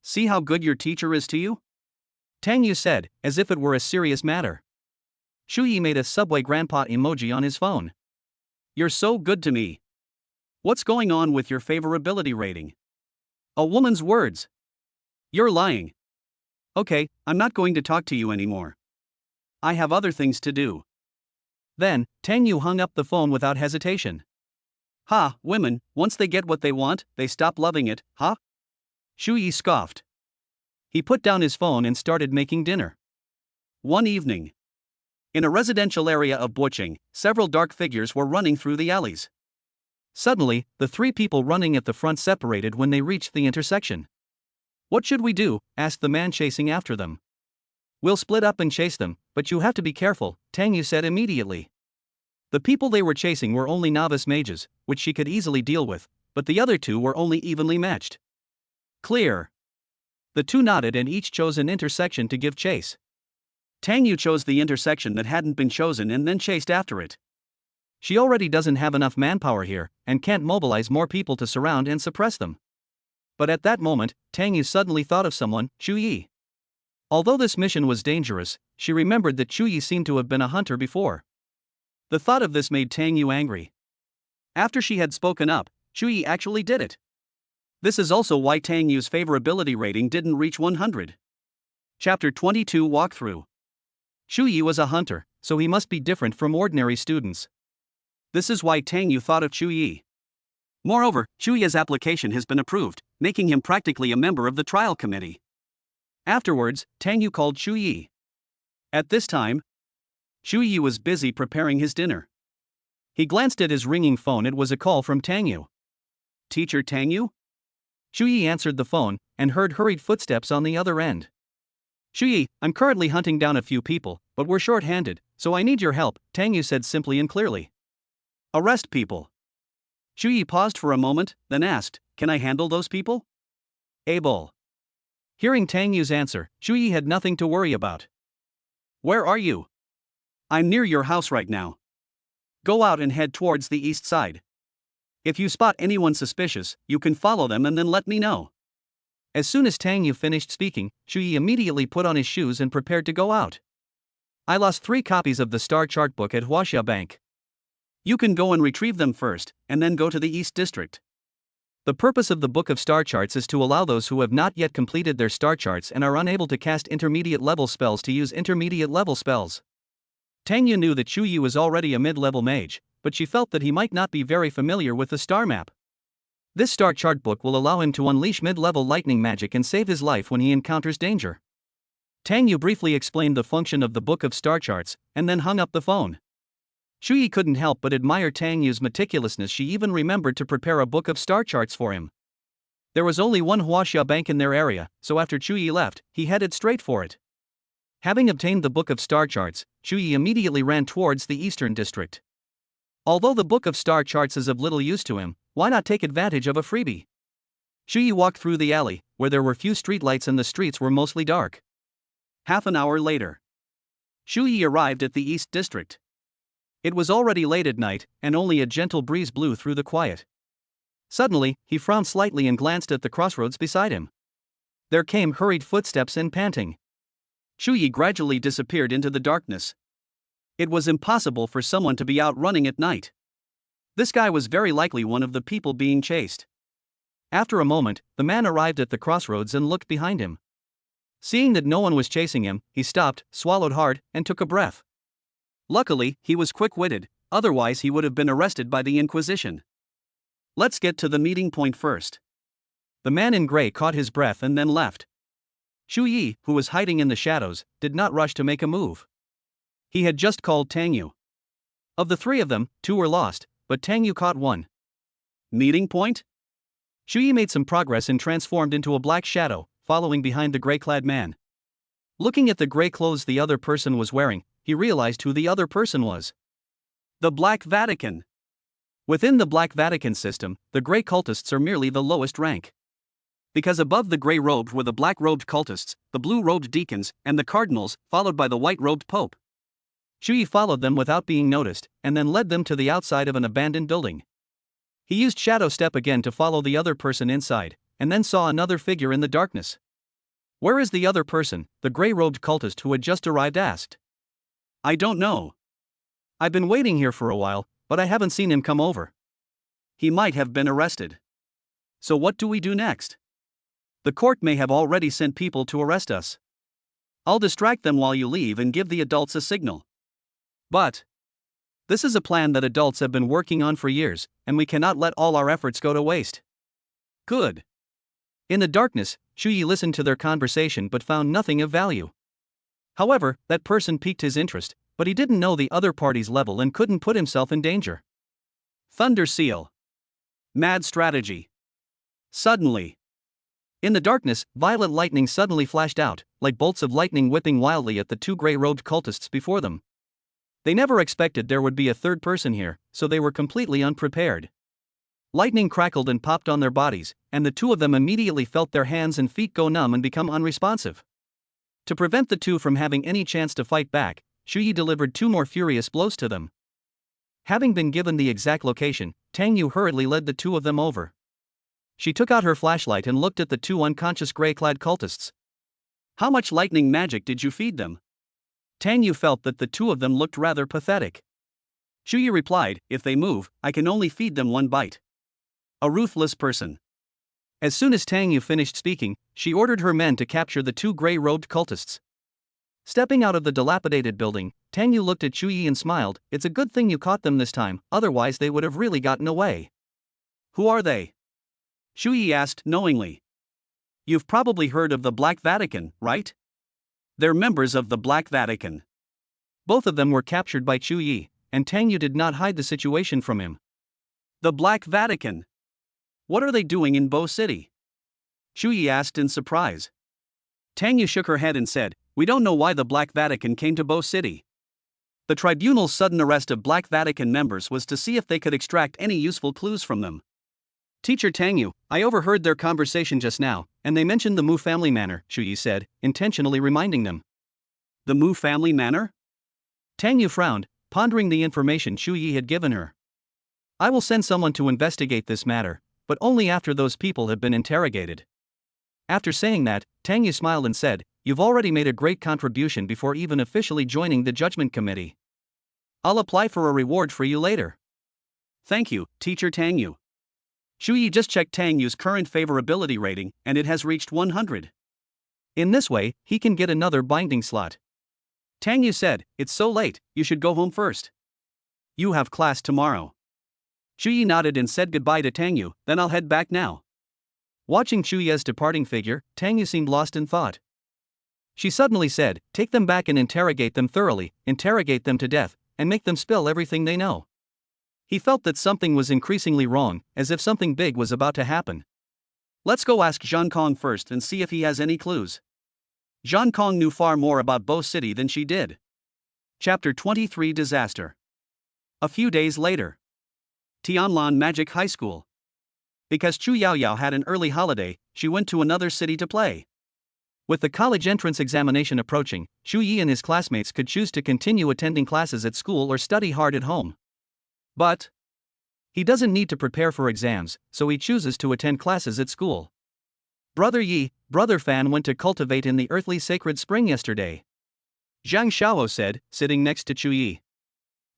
See how good your teacher is to you? Tang Yu said, as if it were a serious matter. Shu Yi made a subway grandpa emoji on his phone. You're so good to me. What's going on with your favorability rating? A woman's words. You're lying. Okay, I'm not going to talk to you anymore. I have other things to do. Then, Tang Yu hung up the phone without hesitation. Ha, women, once they get what they want, they stop loving it, huh? Xu Yi scoffed. He put down his phone and started making dinner. One evening, in a residential area of Bocheng, several dark figures were running through the alleys. Suddenly, the three people running at the front separated when they reached the intersection. What should we do? Asked the man chasing after them. We'll split up and chase them, but you have to be careful, Tang Yu said immediately. The people they were chasing were only novice mages, which she could easily deal with, but the other two were only evenly matched. Clear. The two nodded and each chose an intersection to give chase. Tang Yu chose the intersection that hadn't been chosen and then chased after it. She already doesn't have enough manpower here, and can't mobilize more people to surround and suppress them. But at that moment, Tang Yu suddenly thought of someone, Xu Yi. Although this mission was dangerous, she remembered that Xu Yi seemed to have been a hunter before. The thought of this made Tang Yu angry. After she had spoken up, Xu Yi actually did it. This is also why Tang Yu's favorability rating didn't reach 100. Chapter 22 Walkthrough. Xu Yi was a hunter, so he must be different from ordinary students. This is why Tang Yu thought of Xu Yi. Moreover, Xu Yi's application has been approved, making him practically a member of the trial committee. Afterwards, Tang Yu called Xu Yi. At this time, Xu Yi was busy preparing his dinner. He glanced at his ringing phone. It was a call from Tang Yu. Teacher Tang Yu? Xu Yi answered the phone, and heard hurried footsteps on the other end. Xu Yi, I'm currently hunting down a few people, but we're short-handed, so I need your help, Tang Yu said simply and clearly. Arrest people. Xu Yi paused for a moment, then asked, can I handle those people? Able. Hearing Tang Yu's answer, Xu Yi had nothing to worry about. Where are you? I'm near your house right now. Go out and head towards the east side. If you spot anyone suspicious, you can follow them and then let me know. As soon as Tang Yu finished speaking, Xu Yi immediately put on his shoes and prepared to go out. I lost 3 copies of the star chart book at Huaxia Bank. You can go and retrieve them first, and then go to the East District. The purpose of the Book of Star Charts is to allow those who have not yet completed their star charts and are unable to cast intermediate level spells to use intermediate level spells. Tang Yu knew that Xu Yi was already a mid-level mage, but she felt that he might not be very familiar with the star map. This star chart book will allow him to unleash mid-level lightning magic and save his life when he encounters danger. Tang Yu briefly explained the function of the Book of Star Charts, and then hung up the phone. Xu Yi couldn't help but admire Tang Yu's meticulousness. She even remembered to prepare a book of star charts for him. There was only one Huaxia Bank in their area, so after Xu Yi left, he headed straight for it. Having obtained the Book of Star Charts, Xu Yi immediately ran towards the Eastern District. Although the Book of Star Charts is of little use to him, why not take advantage of a freebie? Xu Yi walked through the alley, where there were few streetlights and the streets were mostly dark. Half an hour later, Xu Yi arrived at the East District. It was already late at night, and only a gentle breeze blew through the quiet. Suddenly, he frowned slightly and glanced at the crossroads beside him. There came hurried footsteps and panting. Xu Yi gradually disappeared into the darkness. It was impossible for someone to be out running at night. This guy was very likely one of the people being chased. After a moment, the man arrived at the crossroads and looked behind him. Seeing that no one was chasing him, he stopped, swallowed hard, and took a breath. Luckily, he was quick-witted, otherwise he would have been arrested by the Inquisition. Let's get to the meeting point first. The man in gray caught his breath and then left. Xu Yi, who was hiding in the shadows, did not rush to make a move. He had just called Tang Yu. Of the 3 of them, 2 were lost, but Tang Yu caught one. Meeting point? Xu Yi made some progress and transformed into a black shadow, following behind the gray-clad man. Looking at the gray clothes the other person was wearing, he realized who the other person was. The Black Vatican. Within the Black Vatican system, the gray cultists are merely the lowest rank. Because above the gray-robed were the black-robed cultists, the blue-robed deacons, and the cardinals, followed by the white-robed pope. Xu Yi followed them without being noticed, and then led them to the outside of an abandoned building. He used Shadow Step again to follow the other person inside, and then saw another figure in the darkness. Where is the other person? The gray-robed cultist who had just arrived asked. I don't know. I've been waiting here for a while, but I haven't seen him come over. He might have been arrested. So what do we do next? The court may have already sent people to arrest us. I'll distract them while you leave and give the adults a signal. But this is a plan that adults have been working on for years, and we cannot let all our efforts go to waste. Good. In the darkness, Shuyi listened to their conversation but found nothing of value. However, that person piqued his interest, but he didn't know the other party's level and couldn't put himself in danger. Thunder Seal. Mad strategy. Suddenly. In the darkness, violet lightning suddenly flashed out, like bolts of lightning whipping wildly at the two gray-robed cultists before them. They never expected there would be a third person here, so they were completely unprepared. Lightning crackled and popped on their bodies, and the two of them immediately felt their hands and feet go numb and become unresponsive. To prevent the two from having any chance to fight back, Shuyi delivered two more furious blows to them. Having been given the exact location, Tang Yu hurriedly led the two of them over. She took out her flashlight and looked at the two unconscious gray-clad cultists. How much lightning magic did you feed them? Tang Yu felt that the two of them looked rather pathetic. Shuyi replied, if they move, I can only feed them one bite. A ruthless person. As soon as Tang Yu finished speaking, she ordered her men to capture the two gray-robed cultists. Stepping out of the dilapidated building, Tang Yu looked at Shuyi and smiled, it's a good thing you caught them this time, otherwise they would have really gotten away. Who are they? Shuyi asked knowingly. You've probably heard of the Black Vatican, right? They're members of the Black Vatican. Both of them were captured by Shuyi, and Tang Yu did not hide the situation from him. The Black Vatican? What are they doing in Bo City? Shuyi asked in surprise. Tang Yu shook her head and said, we don't know why the Black Vatican came to Bo City. The tribunal's sudden arrest of Black Vatican members was to see if they could extract any useful clues from them. Teacher Tang Yu, I overheard their conversation just now, and they mentioned the Mu family manor, Shuyi said, intentionally reminding them. The Mu family manor? Tang Yu frowned, pondering the information Shuyi had given her. I will send someone to investigate this matter, but only after those people have been interrogated. After saying that, Tang Yu smiled and said, you've already made a great contribution before even officially joining the Judgment Committee. I'll apply for a reward for you later. Thank you, Teacher Tang Yu. Shuyi just checked Tang Yu's current favorability rating, and it has reached 100. In this way, he can get another binding slot. Tang Yu said, it's so late, you should go home first. You have class tomorrow. Shuyi nodded and said goodbye to Tang Yu, then I'll head back now. Watching Shuyi's departing figure, Tang Yu seemed lost in thought. She suddenly said, take them back and interrogate them thoroughly, interrogate them to death, and make them spill everything they know. He felt that something was increasingly wrong, as if something big was about to happen. Let's go ask Zhang Kong first and see if he has any clues. Zhang Kong knew far more about Bo City than she did. Chapter 23 Disaster. A few days later. Tianlan Magic High School. Because Chu Yaoyao had an early holiday, she went to another city to play. With the college entrance examination approaching, Shu Yi and his classmates could choose to continue attending classes at school or study hard at home. But he doesn't need to prepare for exams, so he chooses to attend classes at school. Brother Yi, Brother Fan went to cultivate in the earthly sacred spring yesterday. Zhang Xiaoho said, sitting next to Chu Yi.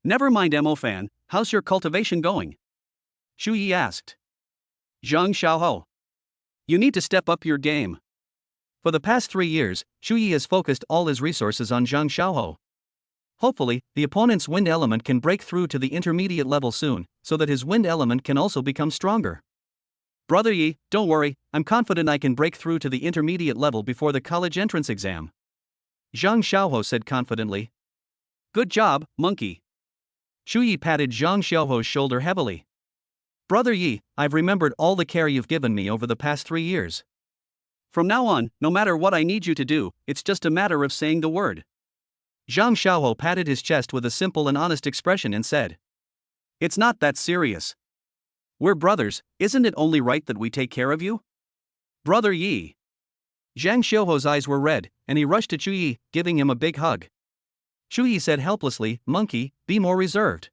Never mind Mo Fan, how's your cultivation going? Chu Yi asked. Zhang Xiaoho. You need to step up your game. For the past 3 years, Chu Yi has focused all his resources on Zhang Xiaoho. Hopefully, the opponent's wind element can break through to the intermediate level soon, so that his wind element can also become stronger. Brother Yi, don't worry, I'm confident I can break through to the intermediate level before the college entrance exam. Zhang Xiaoho said confidently. Good job, monkey. Chu Yi patted Zhang Xiaoho's shoulder heavily. Brother Yi, I've remembered all the care you've given me over the past 3 years. From now on, no matter what I need you to do, it's just a matter of saying the word. Zhang Xiaoho patted his chest with a simple and honest expression and said. It's not that serious. We're brothers, isn't it only right that we take care of you? Brother Yi. Zhang Xiaoho's eyes were red, and he rushed to Chu Yi, giving him a big hug. Chu Yi said helplessly, Monkey, be more reserved.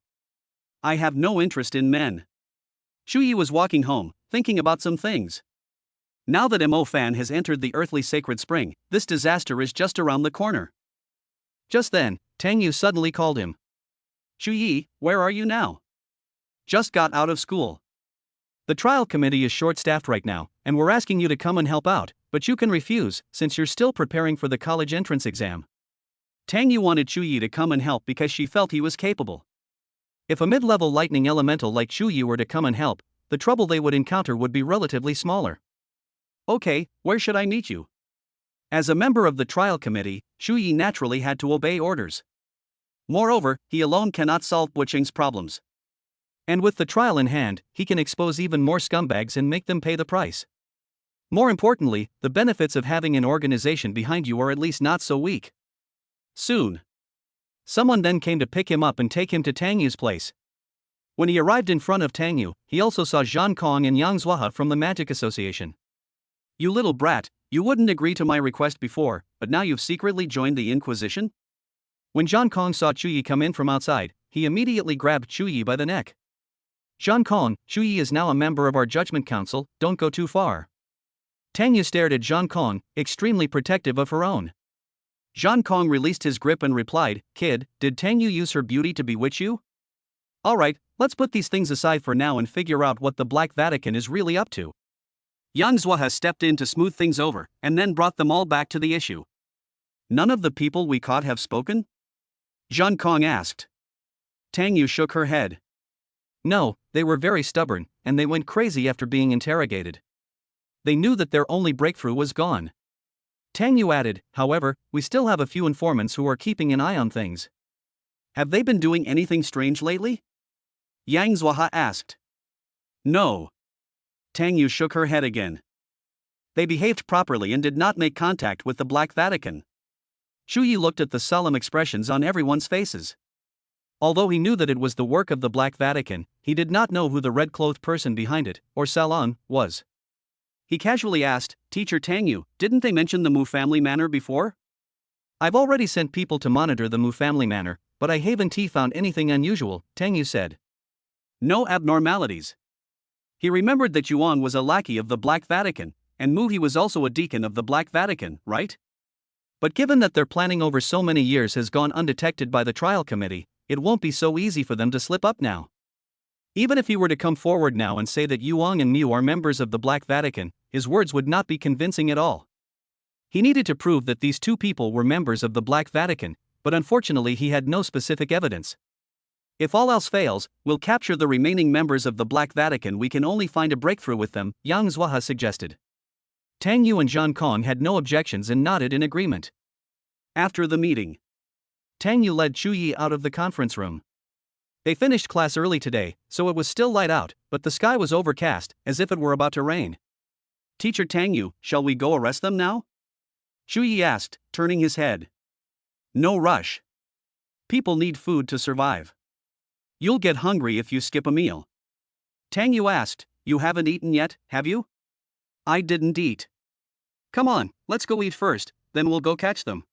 I have no interest in men. Chu Yi was walking home, thinking about some things. Now that Mo Fan has entered the earthly sacred spring, this disaster is just around the corner. Just then, Tang Yu suddenly called him. Chu Yi, where are you now? Just got out of school. The trial committee is short-staffed right now, and we're asking you to come and help out, but you can refuse, since you're still preparing for the college entrance exam. Tang Yu wanted Chu Yi to come and help because she felt he was capable. If a mid-level lightning elemental like Chu Yi were to come and help, the trouble they would encounter would be relatively smaller. Okay, where should I meet you? As a member of the trial committee, Chu Yi naturally had to obey orders. Moreover, he alone cannot solve Buqing's problems. And with the trial in hand, he can expose even more scumbags and make them pay the price. More importantly, the benefits of having an organization behind you are at least not so weak. Soon. Someone then came to pick him up and take him to Tang Yu's place. When he arrived in front of Tang Yu, he also saw Zhang Kong and Yang Zuohe from the Magic Association. You little brat, you wouldn't agree to my request before, but now you've secretly joined the Inquisition? When Zhang Kong saw Chu Yi come in from outside, he immediately grabbed Chu Yi by the neck. Zhang Kong, Chu Yi is now a member of our Judgment Council, don't go too far. Tang Yu stared at Zhang Kong, extremely protective of her own. Zhang Kong released his grip and replied, "Kid, did Tang Yu use her beauty to bewitch you? Alright, let's put these things aside for now and figure out what the Black Vatican is really up to." Yang Zuohe stepped in to smooth things over, and then brought them all back to the issue. None of the people we caught have spoken? Zhang Kong asked. Tang Yu shook her head. No, they were very stubborn, and they went crazy after being interrogated. They knew that their only breakthrough was gone. Tang Yu added, however, we still have a few informants who are keeping an eye on things. Have they been doing anything strange lately? Yang Zuohe asked. No. Tang Yu shook her head again. They behaved properly and did not make contact with the Black Vatican. Chu Yi looked at the solemn expressions on everyone's faces. Although he knew that it was the work of the Black Vatican, he did not know who the red-clothed person behind it, or Salon, was. He casually asked, "Teacher Tang Yu, didn't they mention the Mu family manor before?" I've already sent people to monitor the Mu family manor, but I haven't found anything unusual, Tang Yu said. No abnormalities. He remembered that Yuan was a lackey of the Black Vatican, and Mu he was also a deacon of the Black Vatican, right? But given that their planning over so many years has gone undetected by the trial committee, it won't be so easy for them to slip up now. Even if he were to come forward now and say that Yuan and Mu are members of the Black Vatican, his words would not be convincing at all. He needed to prove that these two people were members of the Black Vatican, but unfortunately he had no specific evidence. If all else fails, we'll capture the remaining members of the Black Vatican. We can only find a breakthrough with them, Yang Zuohe suggested. Tang Yu and Zhang Kong had no objections and nodded in agreement. After the meeting, Tang Yu led Chu Yi out of the conference room. They finished class early today, so it was still light out, but the sky was overcast, as if it were about to rain. "Teacher Tang Yu, shall we go arrest them now?" Chu Yi asked, turning his head. "No rush. People need food to survive. You'll get hungry if you skip a meal." Tang Yu asked, "You haven't eaten yet, have you?" "I didn't eat." "Come on, let's go eat first, then we'll go catch them."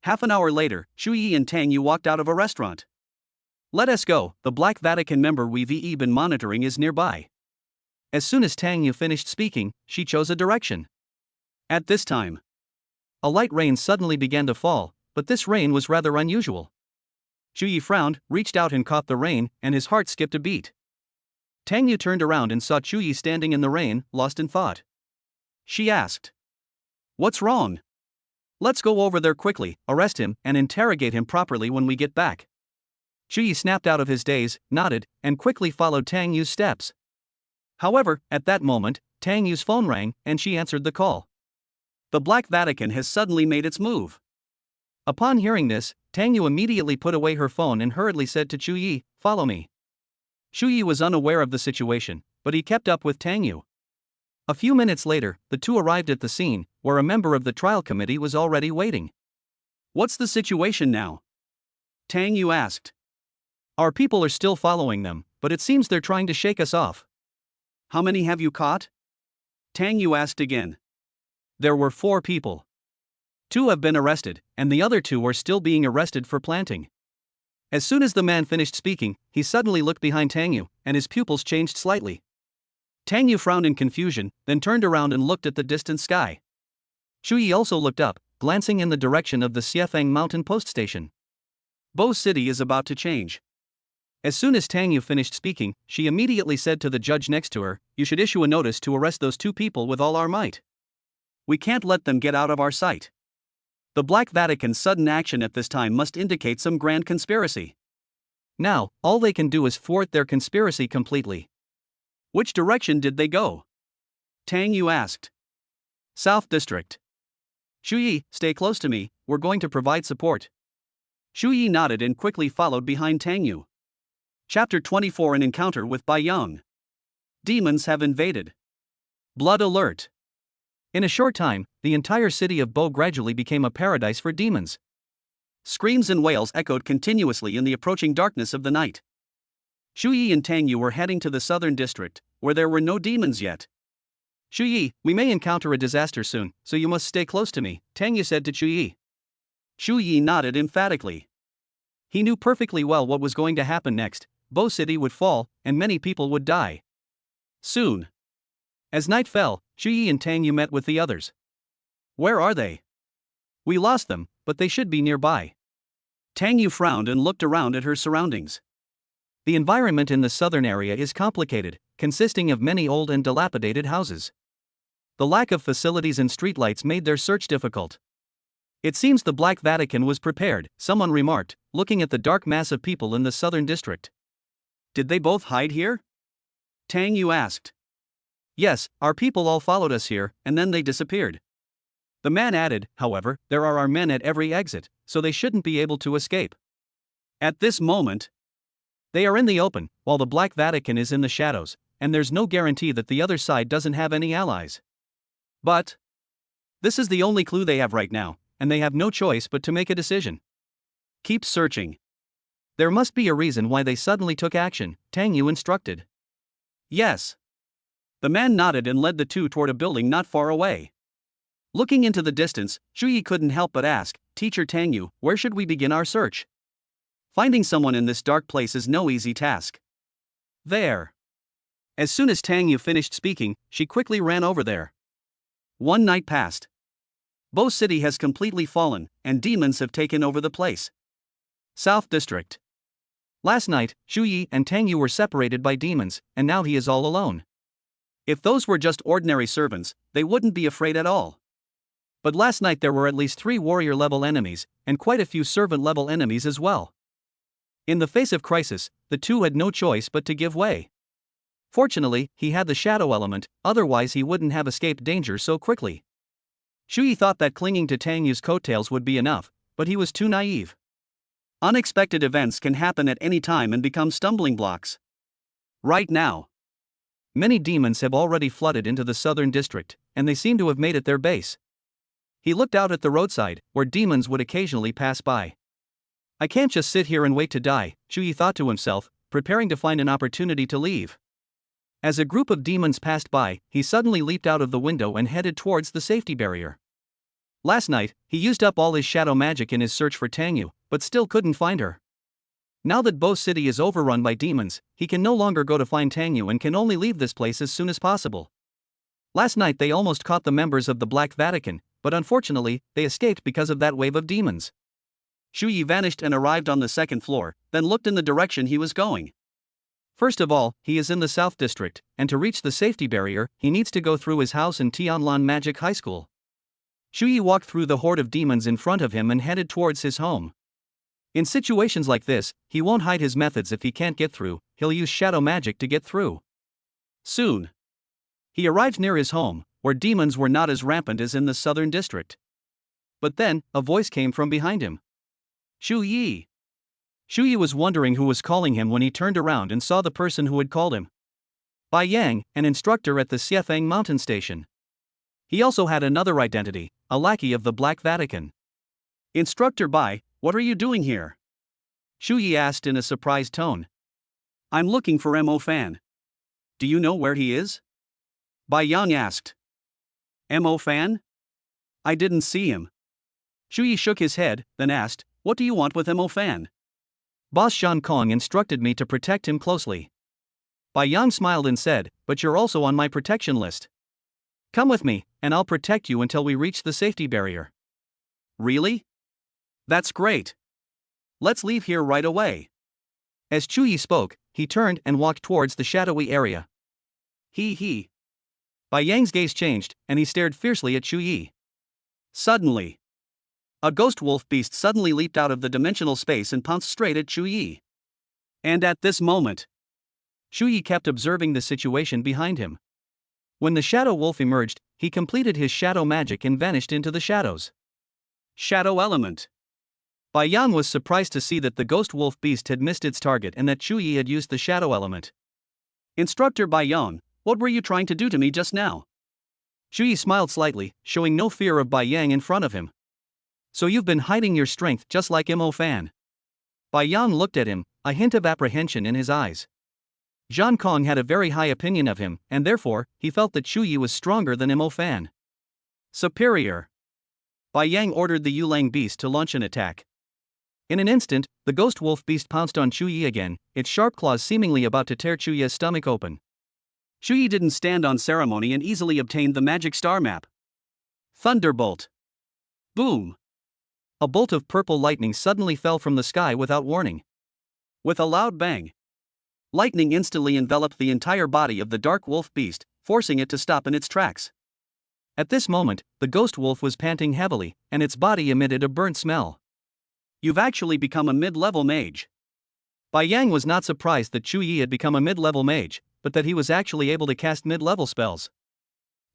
Half an hour later, Chu Yi and Tang Yu walked out of a restaurant. "Let us go, the Black Vatican member we've been monitoring is nearby." As soon as Tang Yu finished speaking, she chose a direction. At this time, a light rain suddenly began to fall, but this rain was rather unusual. Chu Yi frowned, reached out and caught the rain, and his heart skipped a beat. Tang Yu turned around and saw Chu Yi standing in the rain, lost in thought. She asked, "What's wrong? Let's go over there quickly, arrest him, and interrogate him properly when we get back." Chu Yi snapped out of his daze, nodded, and quickly followed Tang Yu's steps. However, at that moment, Tang Yu's phone rang, and she answered the call. The Black Vatican has suddenly made its move. Upon hearing this, Tang Yu immediately put away her phone and hurriedly said to Chu Yi, "Follow me." Chu Yi was unaware of the situation, but he kept up with Tang Yu. A few minutes later, the two arrived at the scene, where a member of the trial committee was already waiting. "What's the situation now?" Tang Yu asked. "Our people are still following them, but it seems they're trying to shake us off." "How many have you caught?" Tang Yu asked again. "There were 4 people. 2 have been arrested, and the other 2 are still being arrested for planting." As soon as the man finished speaking, he suddenly looked behind Tang Yu, and his pupils changed slightly. Tang Yu frowned in confusion, then turned around and looked at the distant sky. Chu Yi also looked up, glancing in the direction of the Xiefeng Mountain Post Station. Bo City is about to change. As soon as Tang Yu finished speaking, she immediately said to the judge next to her, "You should issue a notice to arrest those two people with all our might. We can't let them get out of our sight. The Black Vatican's sudden action at this time must indicate some grand conspiracy. Now, all they can do is thwart their conspiracy completely." "Which direction did they go?" Tang Yu asked. "South District." "Shu Yi, stay close to me, we're going to provide support." Shu Yi nodded and quickly followed behind Tang Yu. Chapter 24: An encounter with Bai Yang. Demons have invaded. Blood alert. In a short time, the entire city of Bo gradually became a paradise for demons. Screams and wails echoed continuously in the approaching darkness of the night. Shu Yi and Tang Yu were heading to the southern district, where there were no demons yet. "Shu Yi, we may encounter a disaster soon, so you must stay close to me," Tang Yu said to Shu Yi. Shu Yi nodded emphatically. He knew perfectly well what was going to happen next. Bo City would fall, and many people would die. Soon. As night fell, Shu Yi and Tang Yu met with the others. "Where are they?" "We lost them, but they should be nearby." Tang Yu frowned and looked around at her surroundings. The environment in the southern area is complicated, consisting of many old and dilapidated houses. The lack of facilities and streetlights made their search difficult. "It seems the Black Vatican was prepared," someone remarked, looking at the dark mass of people in the southern district. "Did they both hide here?" Tang Yu asked. "Yes, our people all followed us here, and then they disappeared." The man added, "However, there are our men at every exit, so they shouldn't be able to escape." At this moment, they are in the open, while the Black Vatican is in the shadows, and there's no guarantee that the other side doesn't have any allies. But this is the only clue they have right now, and they have no choice but to make a decision. "Keep searching. There must be a reason why they suddenly took action," Tang Yu instructed. "Yes." The man nodded and led the two toward a building not far away. Looking into the distance, Shu Yi couldn't help but ask, "Teacher Tang Yu, where should we begin our search? Finding someone in this dark place is no easy task." "There." As soon as Tang Yu finished speaking, she quickly ran over there. One night passed. Bo City has completely fallen, and demons have taken over the place. South District. Last night, Shu Yi and Tang Yu were separated by demons, and now he is all alone. If those were just ordinary servants, they wouldn't be afraid at all. But last night there were at least 3 warrior-level enemies, and quite a few servant-level enemies as well. In the face of crisis, the two had no choice but to give way. Fortunately, he had the shadow element, otherwise he wouldn't have escaped danger so quickly. Shu Yi thought that clinging to Tang Yu's coattails would be enough, but he was too naive. Unexpected events can happen at any time and become stumbling blocks. Right now, many demons have already flooded into the southern district, and they seem to have made it their base. He looked out at the roadside, where demons would occasionally pass by. "I can't just sit here and wait to die," Shu Yi thought to himself, preparing to find an opportunity to leave. As a group of demons passed by, he suddenly leaped out of the window and headed towards the safety barrier. Last night, he used up all his shadow magic in his search for Tang Yu, but still couldn't find her. Now that Bo City is overrun by demons, he can no longer go to find Tang Yu and can only leave this place as soon as possible. Last night they almost caught the members of the Black Vatican, but unfortunately, they escaped because of that wave of demons. Shu Yi vanished and arrived on the second floor, then looked in the direction he was going. First of all, he is in the South District, and to reach the safety barrier, he needs to go through his house in Tianlan Magic High School. Shu Yi walked through the horde of demons in front of him and headed towards his home. In situations like this, he won't hide his methods. If he can't get through, he'll use shadow magic to get through. Soon, he arrived near his home, where demons were not as rampant as in the southern district. But then, a voice came from behind him. "Shu Yi." Shu Yi was wondering who was calling him when he turned around and saw the person who had called him. Bai Yang, an instructor at the Xiefeng Mountain Station. He also had another identity, a lackey of the Black Vatican. "Instructor Bai, what are you doing here?" Shu Yi asked in a surprised tone. "I'm looking for Mo Fan. Do you know where he is?" Bai Yang asked. "Mo Fan? I didn't see him." Shu Yi shook his head, then asked, "What do you want with Mo Fan?" "Boss Shan Kong instructed me to protect him closely." Bai Yang smiled and said, "But you're also on my protection list. Come with me, and I'll protect you until we reach the safety barrier." "Really? That's great. Let's leave here right away." As Chu Yi spoke, he turned and walked towards the shadowy area. He. Bai Yang's gaze changed, and he stared fiercely at Chu Yi. Suddenly, a ghost wolf beast suddenly leaped out of the dimensional space and pounced straight at Chu Yi. And at this moment, Chu Yi kept observing the situation behind him. When the shadow wolf emerged, he completed his shadow magic and vanished into the shadows. Shadow element. Bai Yang was surprised to see that the ghost wolf beast had missed its target and that Chu Yi had used the shadow element. Instructor Bai Yang, what were you trying to do to me just now? Chu Yi smiled slightly, showing no fear of Bai Yang in front of him. So you've been hiding your strength just like Mo Fan. Bai Yang looked at him, a hint of apprehension in his eyes. Zhang Kong had a very high opinion of him, and therefore, he felt that Chu Yi was stronger than Mo Fan. Superior. Bai Yang ordered the Yulang beast to launch an attack. In an instant, the ghost wolf beast pounced on Chu Yi again, its sharp claws seemingly about to tear Chu Yi's stomach open. Chu Yi didn't stand on ceremony and easily obtained the magic star map. Thunderbolt. Boom. A bolt of purple lightning suddenly fell from the sky without warning. With a loud bang, lightning instantly enveloped the entire body of the dark wolf beast, forcing it to stop in its tracks. At this moment, the ghost wolf was panting heavily, and its body emitted a burnt smell. You've actually become a mid-level mage. Bai Yang was not surprised that Chu Yi had become a mid-level mage, but that he was actually able to cast mid-level spells.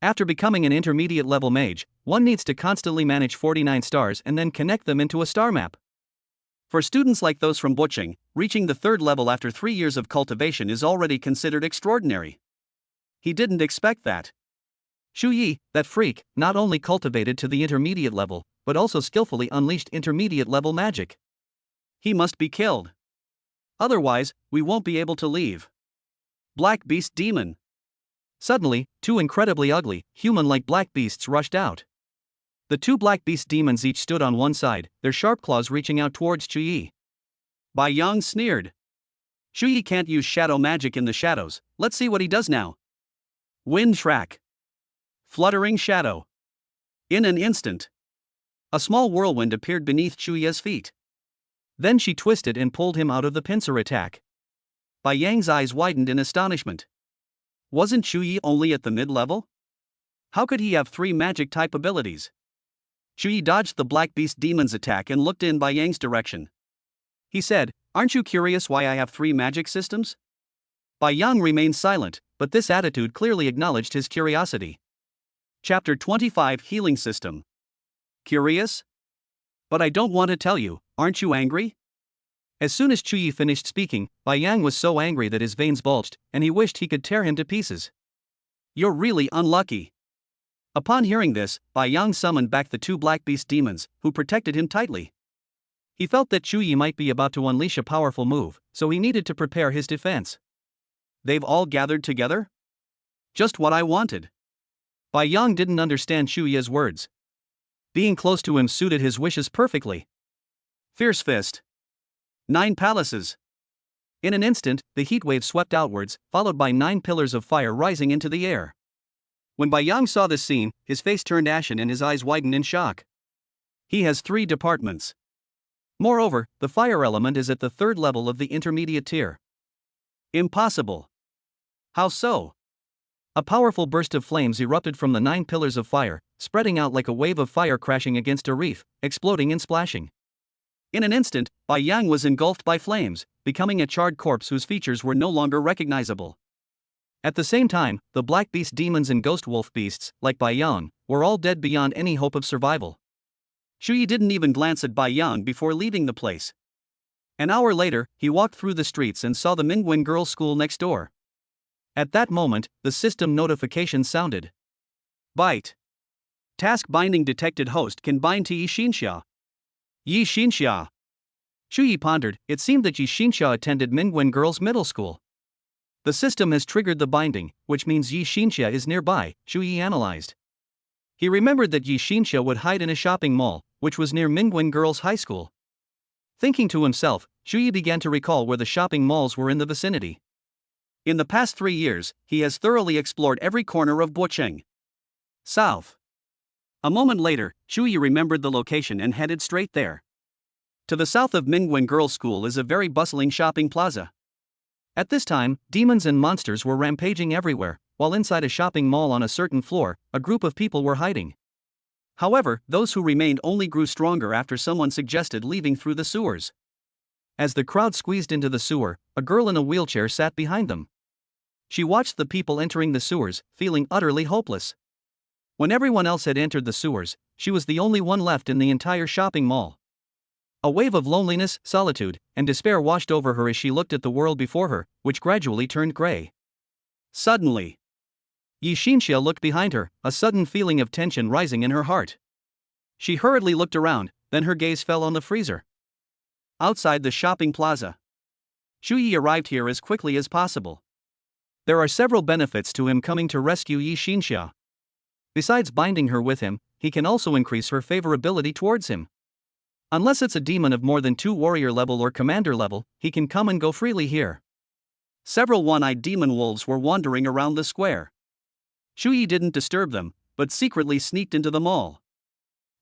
After becoming an intermediate level mage, one needs to constantly manage 49 stars and then connect them into a star map. For students like those from Buqing, reaching the third level after 3 years of cultivation is already considered extraordinary. He didn't expect that. Chu Yi, that freak, not only cultivated to the intermediate level, but also skillfully unleashed intermediate level magic. He must be killed. Otherwise, we won't be able to leave. Black Beast Demon. Suddenly, two incredibly ugly, human-like black beasts rushed out. The two black beast demons each stood on one side, their sharp claws reaching out towards Chu Yi. Bai Yang sneered. Chu Yi can't use shadow magic in the shadows, let's see what he does now. Wind track. Fluttering shadow. In an instant, a small whirlwind appeared beneath Chu Yi's feet. Then she twisted and pulled him out of the pincer attack. Bai Yang's eyes widened in astonishment. Wasn't Chu Yi only at the mid-level? How could he have 3 magic-type abilities? Chu Yi dodged the Black Beast Demon's attack and looked in Bai Yang's direction. He said, "Aren't you curious why I have 3 magic systems?" Bai Yang remained silent, but this attitude clearly acknowledged his curiosity. Chapter 25 Healing System. Curious? But I don't want to tell you, aren't you angry? As soon as Chu Yi finished speaking, Bai Yang was so angry that his veins bulged, and he wished he could tear him to pieces. You're really unlucky. Upon hearing this, Bai Yang summoned back the 2 Black Beast Demons, who protected him tightly. He felt that Chu Yi might be about to unleash a powerful move, so he needed to prepare his defense. They've all gathered together? Just what I wanted. Bai Yang didn't understand Chu Yi's words. Being close to him suited his wishes perfectly. Fierce Fist. 9 palaces. In an instant, the heat wave swept outwards, followed by 9 pillars of fire rising into the air. When Bai Yang saw this scene, his face turned ashen and his eyes widened in shock. He has 3 departments. Moreover, the fire element is at the 3rd level of the intermediate tier. Impossible. How so? A powerful burst of flames erupted from the 9 pillars of fire, spreading out like a wave of fire crashing against a reef, exploding and splashing. In an instant, Bai Yang was engulfed by flames, becoming a charred corpse whose features were no longer recognizable. At the same time, the Black Beast Demons and Ghost Wolf Beasts, like Bai Yang, were all dead beyond any hope of survival. Chu Yi didn't even glance at Bai Yang before leaving the place. An hour later, he walked through the streets and saw the Mingwen Girls' School next door. At that moment, the system notification sounded. Byte. Task binding detected. Host can bind to Yi Xinxia. Yi Xinxia. Chu Yi pondered. It seemed that Yi Xinxia attended Mingwen Girls' Middle School. The system has triggered the binding, which means Yi Xinxia is nearby, Chu Yi analyzed. He remembered that Yi Xinxia would hide in a shopping mall, which was near Mingwen Girls' High School. Thinking to himself, Chu Yi began to recall where the shopping malls were in the vicinity. In the past 3 years, he has thoroughly explored every corner of Buqing. South. A moment later, Chu Yi remembered the location and headed straight there. To the south of Mingwen Girls' School is a very bustling shopping plaza. At this time, demons and monsters were rampaging everywhere, while inside a shopping mall on a certain floor, a group of people were hiding. However, those who remained only grew stronger after someone suggested leaving through the sewers. As the crowd squeezed into the sewer, a girl in a wheelchair sat behind them. She watched the people entering the sewers, feeling utterly hopeless. When everyone else had entered the sewers, she was the only one left in the entire shopping mall. A wave of loneliness, solitude, and despair washed over her as she looked at the world before her, which gradually turned gray. Suddenly, Yi Xinxia looked behind her, a sudden feeling of tension rising in her heart. She hurriedly looked around, then her gaze fell on the freezer. Outside the shopping plaza, Shu Yi arrived here as quickly as possible. There are several benefits to him coming to rescue Yi Xinxia. Besides binding her with him, he can also increase her favorability towards him. Unless it's a demon of more than 2 warrior level or commander level, he can come and go freely here. Several one-eyed demon wolves were wandering around the square. Shu Yi didn't disturb them, but secretly sneaked into the mall.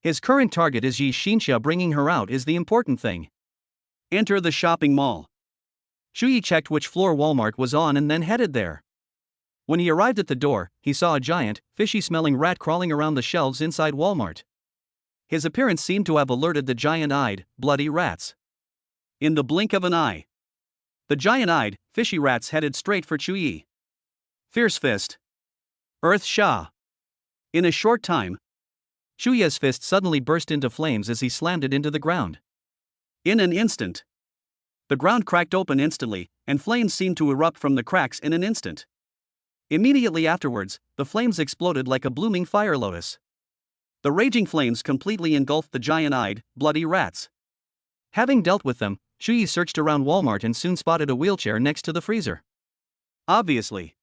His current target is Yi Xinxia, bringing her out is the important thing. Enter the shopping mall. Shu Yi checked which floor Walmart was on and then headed there. When he arrived at the door, he saw a giant, fishy-smelling rat crawling around the shelves inside Walmart. His appearance seemed to have alerted the giant-eyed, bloody rats. In the blink of an eye, the giant-eyed, fishy rats headed straight for Shu Yi. Fierce Fist. Earth Sha. In a short time, Shu Yi's fist suddenly burst into flames as he slammed it into the ground. In an instant, the ground cracked open instantly, and flames seemed to erupt from the cracks in an instant. Immediately afterwards, the flames exploded like a blooming fire lotus. The raging flames completely engulfed the giant-eyed, bloody rats. Having dealt with them, Shu Yi searched around Walmart and soon spotted a wheelchair next to the freezer. Obviously,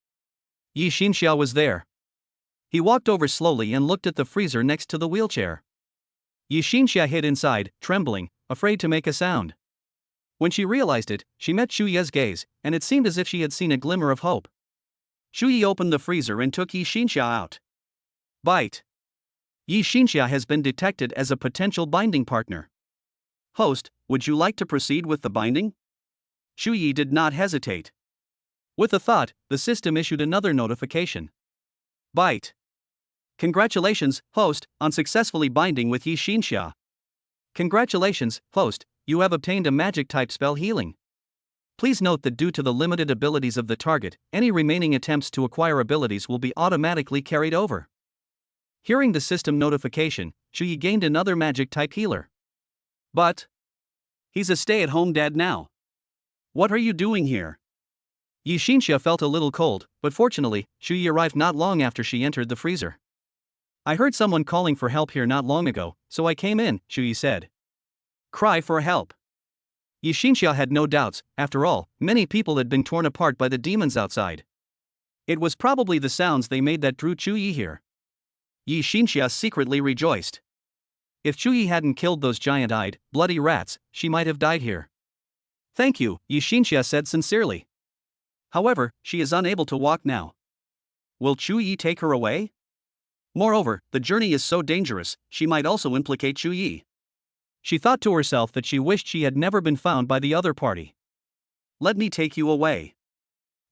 Yi Xinxia was there. He walked over slowly and looked at the freezer next to the wheelchair. Yi Xinxia hid inside, trembling, afraid to make a sound. When she realized it, she met Shu Yi's gaze, and it seemed as if she had seen a glimmer of hope. Shu Yi opened the freezer and took Yi Xinxia out. Bite. Yi Xinxia has been detected as a potential binding partner. Host, would you like to proceed with the binding? Shu Yi did not hesitate. With a thought, the system issued another notification. Bite. Congratulations, host, on successfully binding with Yi Xinxia. Congratulations, host, you have obtained a magic-type spell healing. Please note that due to the limited abilities of the target, any remaining attempts to acquire abilities will be automatically carried over. Hearing the system notification, Shu Yi gained another magic-type healer. But he's a stay-at-home dad now. What are you doing here? Yi Xinxia felt a little cold, but fortunately, Shu Yi arrived not long after she entered the freezer. I heard someone calling for help here not long ago, so I came in, Shu Yi said. Cry for help. Yi Xinxia had no doubts. After all, many people had been torn apart by the demons outside. It was probably the sounds they made that drew Shu Yi here. Yi Xinxia secretly rejoiced. If Shu Yi hadn't killed those giant-eyed, bloody rats, she might have died here. Thank you, Yi Xinxia said sincerely. However, she is unable to walk now. Will Shu Yi take her away? Moreover, the journey is so dangerous, she might also implicate Shu Yi. She thought to herself that she wished she had never been found by the other party. Let me take you away.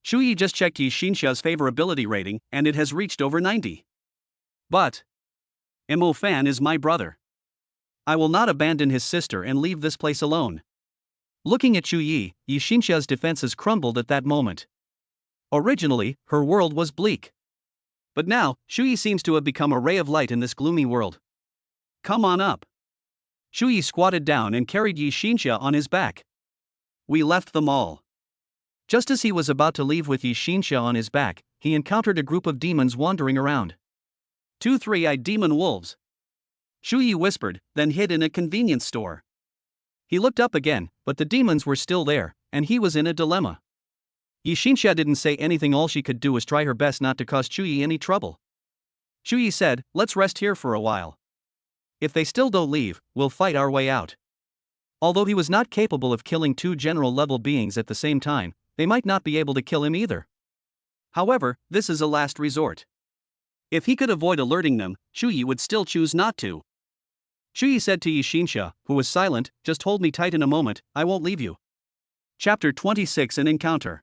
Shu Yi just checked Yi Xinxia's favorability rating, and it has reached over 90. But Mo Fan is my brother. I will not abandon his sister and leave this place alone. Looking at Shu Yi, Yi Xinxia's defenses crumbled at that moment. Originally, her world was bleak. But now, Shu Yi seems to have become a ray of light in this gloomy world. Come on up. Shu Yi squatted down and carried Yi Xinxia on his back. We left the mall. Just as he was about to leave with Yi Xinxia on his back, he encountered a group of demons wandering around. 2 three-eyed demon wolves. Shu Yi whispered, then hid in a convenience store. He looked up again, but the demons were still there, and he was in a dilemma. Yi Xinxia didn't say anything. All she could do was try her best not to cause Shu Yi any trouble. Shu Yi said, let's rest here for a while. If they still don't leave, we'll fight our way out. Although he was not capable of killing 2 general-level beings at the same time, they might not be able to kill him either. However, this is a last resort. If he could avoid alerting them, Shu Yi would still choose not to. Shuyi said to Yishinsha, who was silent, "Just hold me tight in a moment, I won't leave you." Chapter 26 An Encounter.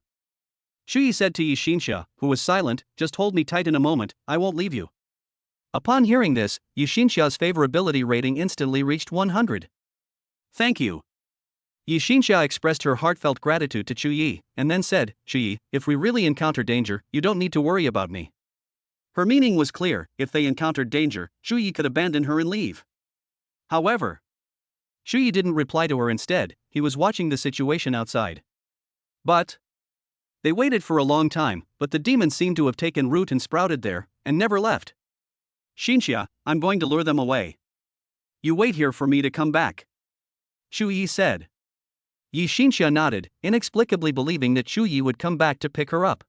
Shuyi said to Yishinsha, who was silent, "Just hold me tight in a moment, I won't leave you." Upon hearing this, Yishinsha's favorability rating instantly reached 100. "Thank you." Yishinsha expressed her heartfelt gratitude to Chuyi, and then said, "Chuyi, if we really encounter danger, you don't need to worry about me." Her meaning was clear: if they encountered danger, Chuyi could abandon her and leave. However, Chuyi didn't reply to her. Instead, he was watching the situation outside. But they waited for a long time, but the demons seemed to have taken root and sprouted there, and never left. "Shinsha, I'm going to lure them away. You wait here for me to come back," Chuyi said. Yishinsha nodded, inexplicably believing that Chuyi would come back to pick her up.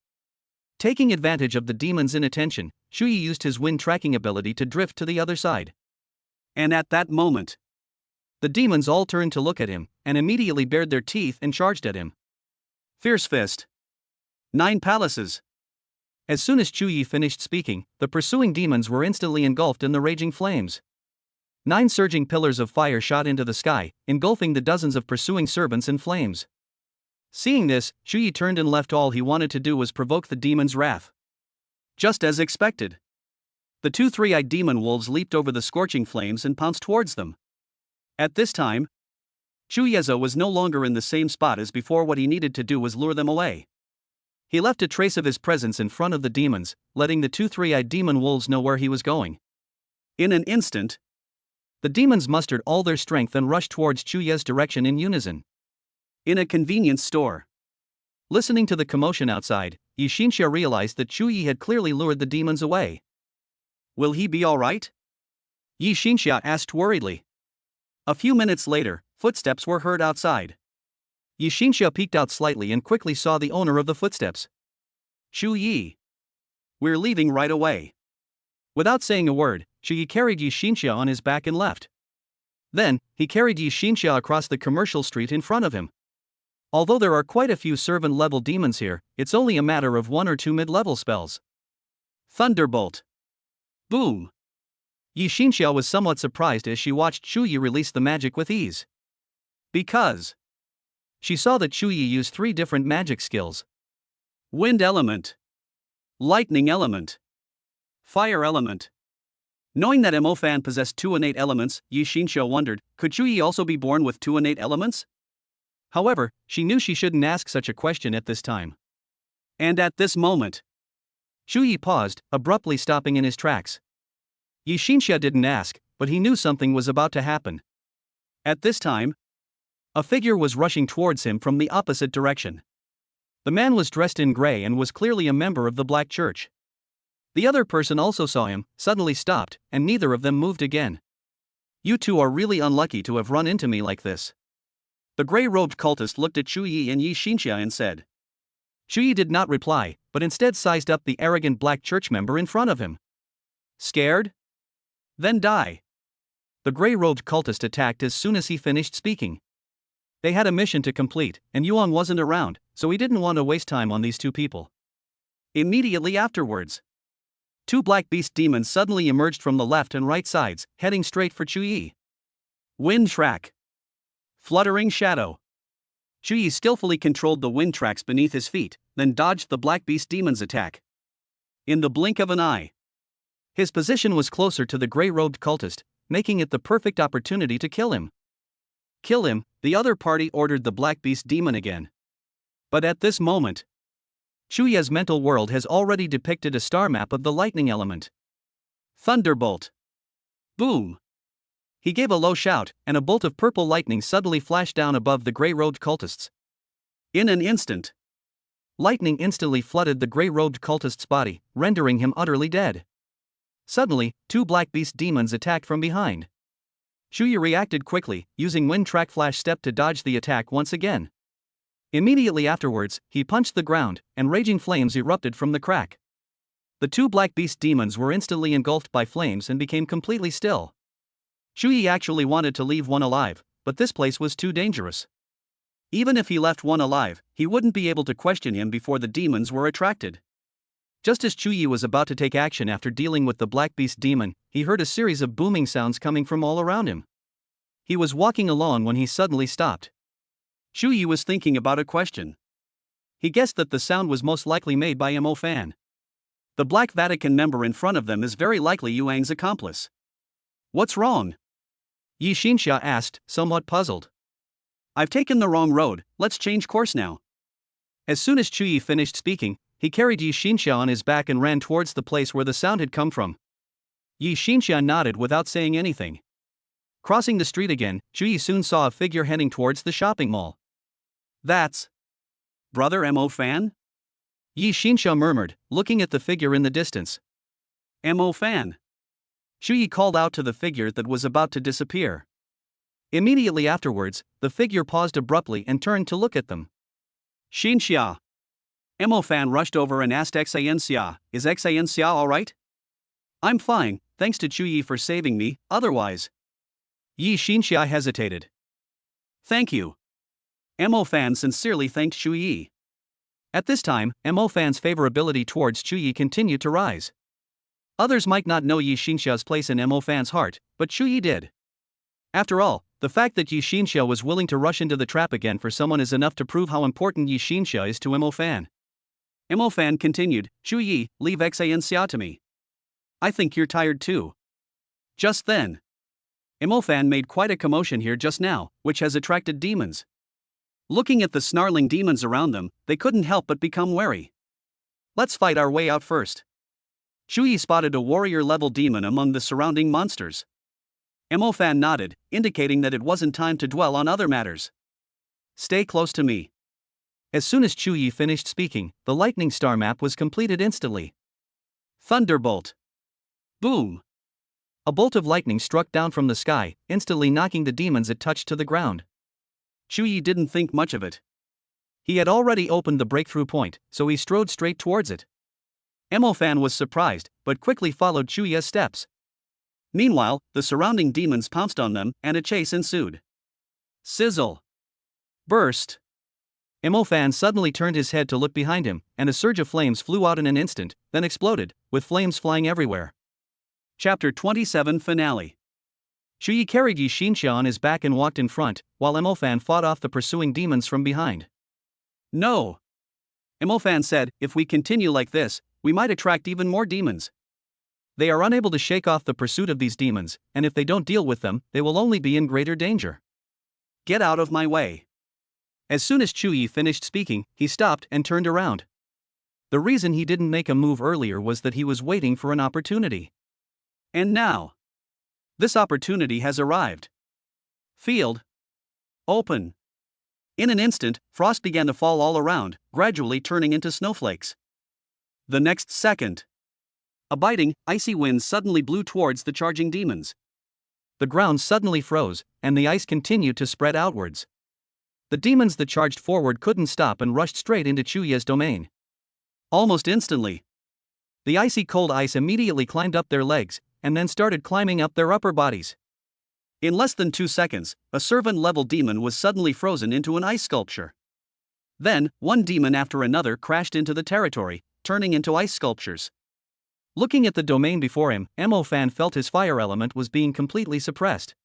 Taking advantage of the demon's inattention, Chuyi used his wind tracking ability to drift to the other side. And at that moment, the demons all turned to look at him, and immediately bared their teeth and charged at him. Fierce Fist. 9 Palaces. As soon as Chuyi finished speaking, the pursuing demons were instantly engulfed in the raging flames. 9 surging pillars of fire shot into the sky, engulfing the dozens of pursuing servants in flames. Seeing this, Chuyi turned and left. All he wanted to do was provoke the demon's wrath. Just as expected, the 2 three-eyed demon wolves leaped over the scorching flames and pounced towards them. At this time, Chuyezo was no longer in the same spot as before. What he needed to do was lure them away. He left a trace of his presence in front of the demons, letting the 2 three-eyed demon wolves know where he was going. In an instant, the demons mustered all their strength and rushed towards Chuye's direction in unison. In a convenience store. Listening to the commotion outside, Yishinsha realized that Chuyi had clearly lured the demons away. "Will he be alright?" Yishinsha asked worriedly. A few minutes later, footsteps were heard outside. Yishinsha peeked out slightly and quickly saw the owner of the footsteps. "Chuyi. We're leaving right away." Without saying a word, Chuyi carried Yishinsha on his back and left. Then, he carried Yishinsha across the commercial street in front of him. Although there are quite a few servant-level demons here, it's only a matter of 1 or 2 mid-level spells. Thunderbolt. Boom. Yishinsha was somewhat surprised as she watched Chuyi release the magic with ease. Because she saw that Chuyi used 3 different magic skills: Wind Element, Lightning Element, Fire Element. Knowing that Mofan possessed 2 innate elements, Yishinsha wondered, could Chuyi also be born with 2 innate elements? However, she knew she shouldn't ask such a question at this time. And at this moment, Chuyi paused, abruptly stopping in his tracks. Yishinsha didn't ask, but he knew something was about to happen. At this time, a figure was rushing towards him from the opposite direction. The man was dressed in gray and was clearly a member of the Black Church. The other person also saw him, suddenly stopped, and neither of them moved again. "You two are really unlucky to have run into me like this." The gray-robed cultist looked at Chuyi and Yishinsha and said. Chuyi did not reply, but instead sized up the arrogant Black Church member in front of him. "Scared? Then die." The gray-robed cultist attacked as soon as he finished speaking. They had a mission to complete, and Yuan wasn't around, so he didn't want to waste time on these 2 people. Immediately afterwards, 2 black beast demons suddenly emerged from the left and right sides, heading straight for Chuyi. Wind Track. Fluttering Shadow. Chuyi skillfully controlled the wind tracks beneath his feet, then dodged the black beast demon's attack. In the blink of an eye, his position was closer to the gray-robed cultist, making it the perfect opportunity to kill him. "Kill him," the other party ordered the black beast demon again. But at this moment, Chuya's mental world has already depicted a star map of the lightning element. Thunderbolt. Boom. He gave a low shout, and a bolt of purple lightning suddenly flashed down above the gray-robed cultists. In an instant, lightning instantly flooded the gray-robed cultist's body, rendering him utterly dead. Suddenly, 2 black beast demons attacked from behind. Chuyi reacted quickly, using Wind Track Flash Step to dodge the attack once again. Immediately afterwards, he punched the ground, and raging flames erupted from the crack. The 2 black beast demons were instantly engulfed by flames and became completely still. Chuyi actually wanted to leave one alive, but this place was too dangerous. Even if he left one alive, he wouldn't be able to question him before the demons were attracted. Just as Chuyi was about to take action after dealing with the black beast demon, he heard a series of booming sounds coming from all around him. He was walking along when he suddenly stopped. Shu Yi was thinking about a question. He guessed that the sound was most likely made by Mo Fan. The Black Vatican member in front of them is very likely Yu Ang's accomplice. What's wrong? Yi Xinxia asked, somewhat puzzled. I've taken the wrong road, let's change course now. As soon as Chu Yi finished speaking, he carried Yi Xinxia on his back and ran towards the place where the sound had come from. Yi Xinxia nodded without saying anything. Crossing the street again, Chu Yi soon saw a figure heading towards the shopping mall. That's Brother Mo Fan? Yi Xinxia murmured, looking at the figure in the distance. Mo Fan. Chu Yi called out to the figure that was about to disappear. Immediately afterwards, the figure paused abruptly and turned to look at them. Xinxia. Mo Fan rushed over and asked Xinxia, is Xinxia alright? I'm fine, thanks to Chu Yi for saving me, otherwise. Yi Xinxia hesitated. Thank you. Mo Fan sincerely thanked Chu Yi. At this time, Mo Fan's favorability towards Chu Yi continued to rise. Others might not know Yi Xinxia's place in Mo Fan's heart, but Chu Yi did. After all, the fact that Yi Xinxia was willing to rush into the trap again for someone is enough to prove how important Yi Xinxia is to Mo Fan. Mo Fan continued, Chu Yi, leave Xinxia to me. I think you're tired too. Just then, Mo Fan made quite a commotion here just now, which has attracted demons. Looking at the snarling demons around them, they couldn't help but become wary. Let's fight our way out first. Chu Yi spotted a warrior-level demon among the surrounding monsters. Mo Fan nodded, indicating that it wasn't time to dwell on other matters. Stay close to me. As soon as Chu Yi finished speaking, the lightning star map was completed instantly. Thunderbolt. Boom. A bolt of lightning struck down from the sky, instantly knocking the demons it touched to the ground. Chu Yi didn't think much of it. He had already opened the breakthrough point, so he strode straight towards it. Mo Fan was surprised, but quickly followed Chu Yi's steps. Meanwhile, the surrounding demons pounced on them, and a chase ensued. Sizzle. Burst. Mo Fan suddenly turned his head to look behind him, and a surge of flames flew out in an instant, then exploded, with flames flying everywhere. Chapter 27 Finale. Chu Yi carried Yi Xinxia on his back and walked in front, while Mo Fan fought off the pursuing demons from behind. No. Mo Fan said, if we continue like this, we might attract even more demons. They are unable to shake off the pursuit of these demons, and if they don't deal with them, they will only be in greater danger. Get out of my way. As soon as Chu Yi finished speaking, he stopped and turned around. The reason he didn't make a move earlier was that he was waiting for an opportunity. And now, this opportunity has arrived. Field. Open. In an instant, frost began to fall all around, gradually turning into snowflakes. The next second, a biting, icy wind suddenly blew towards the charging demons. The ground suddenly froze, and the ice continued to spread outwards. The demons that charged forward couldn't stop and rushed straight into Chu Yi's domain. Almost instantly, the icy cold ice immediately climbed up their legs, and then started climbing up their upper bodies. In less than 2 seconds, a servant-level demon was suddenly frozen into an ice sculpture. Then, one demon after another crashed into the territory, turning into ice sculptures. Looking at the domain before him, Mo Fan felt his fire element was being completely suppressed.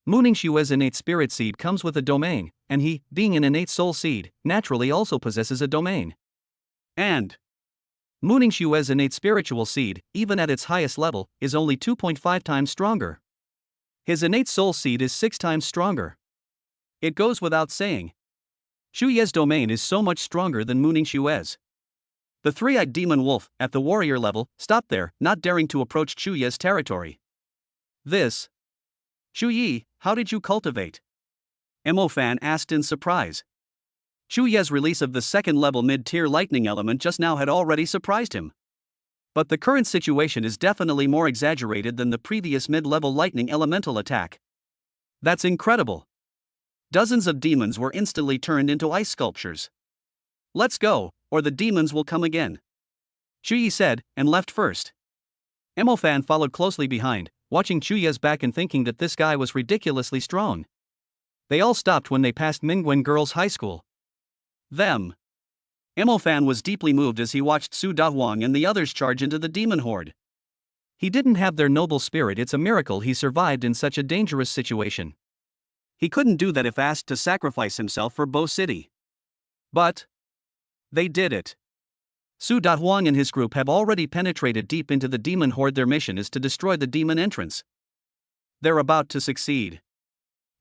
Mu Ningxue's innate spirit seed comes with a domain, and he, being an innate soul seed, naturally also possesses a domain. And Mu Ningxue's innate spiritual seed, even at its highest level, is only 2.5 times stronger. His innate soul seed is 6 times stronger. It goes without saying. Chu Yi's domain is so much stronger than Mu Ningxue's. The three-eyed demon wolf, at the warrior level, stopped there, not daring to approach Chu Yi's territory. This. Chu Yi, how did you cultivate? Mo Fan asked in surprise. Chu Yi's release of the second-level mid-tier lightning element just now had already surprised him. But the current situation is definitely more exaggerated than the previous mid-level lightning elemental attack. That's incredible. Dozens of demons were instantly turned into ice sculptures. Let's go, or the demons will come again. Chu Yi said, and left first. Mo Fan followed closely behind, watching Chu Yi's back and thinking that this guy was ridiculously strong. They all stopped when they passed Mingwen Girls' High School. Them. Mo Fan was deeply moved as he watched Su Dahuang and the others charge into the demon horde. He didn't have their noble spirit. It's a miracle he survived in such a dangerous situation. He couldn't do that if asked to sacrifice himself for Bo City. But they did it. Su Dahuang and his group have already penetrated deep into the demon horde. Their mission is to destroy the demon entrance. They're about to succeed.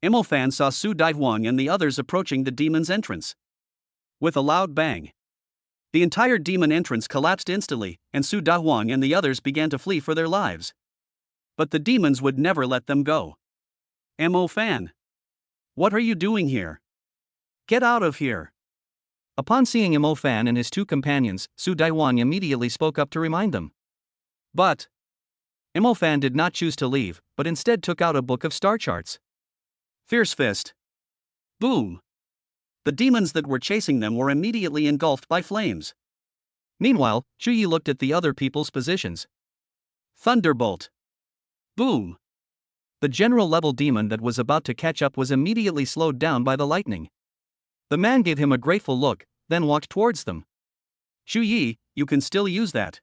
Imo Fan saw Su Dahuang and the others approaching the demon's entrance. With a loud bang, the entire demon entrance collapsed instantly, and Su Dahuang and the others began to flee for their lives. But the demons would never let them go. Imo Fan, what are you doing here? Get out of here. Upon seeing Imo Fan and his two companions, Su Dahuang immediately spoke up to remind them. But Imo Fan did not choose to leave, but instead took out a book of star charts. Fierce Fist. Boom. The demons that were chasing them were immediately engulfed by flames. Meanwhile, Chu Yi looked at the other people's positions. Thunderbolt. Boom. The general level demon that was about to catch up was immediately slowed down by the lightning. The man gave him a grateful look, then walked towards them. Chu Yi, you can still use that.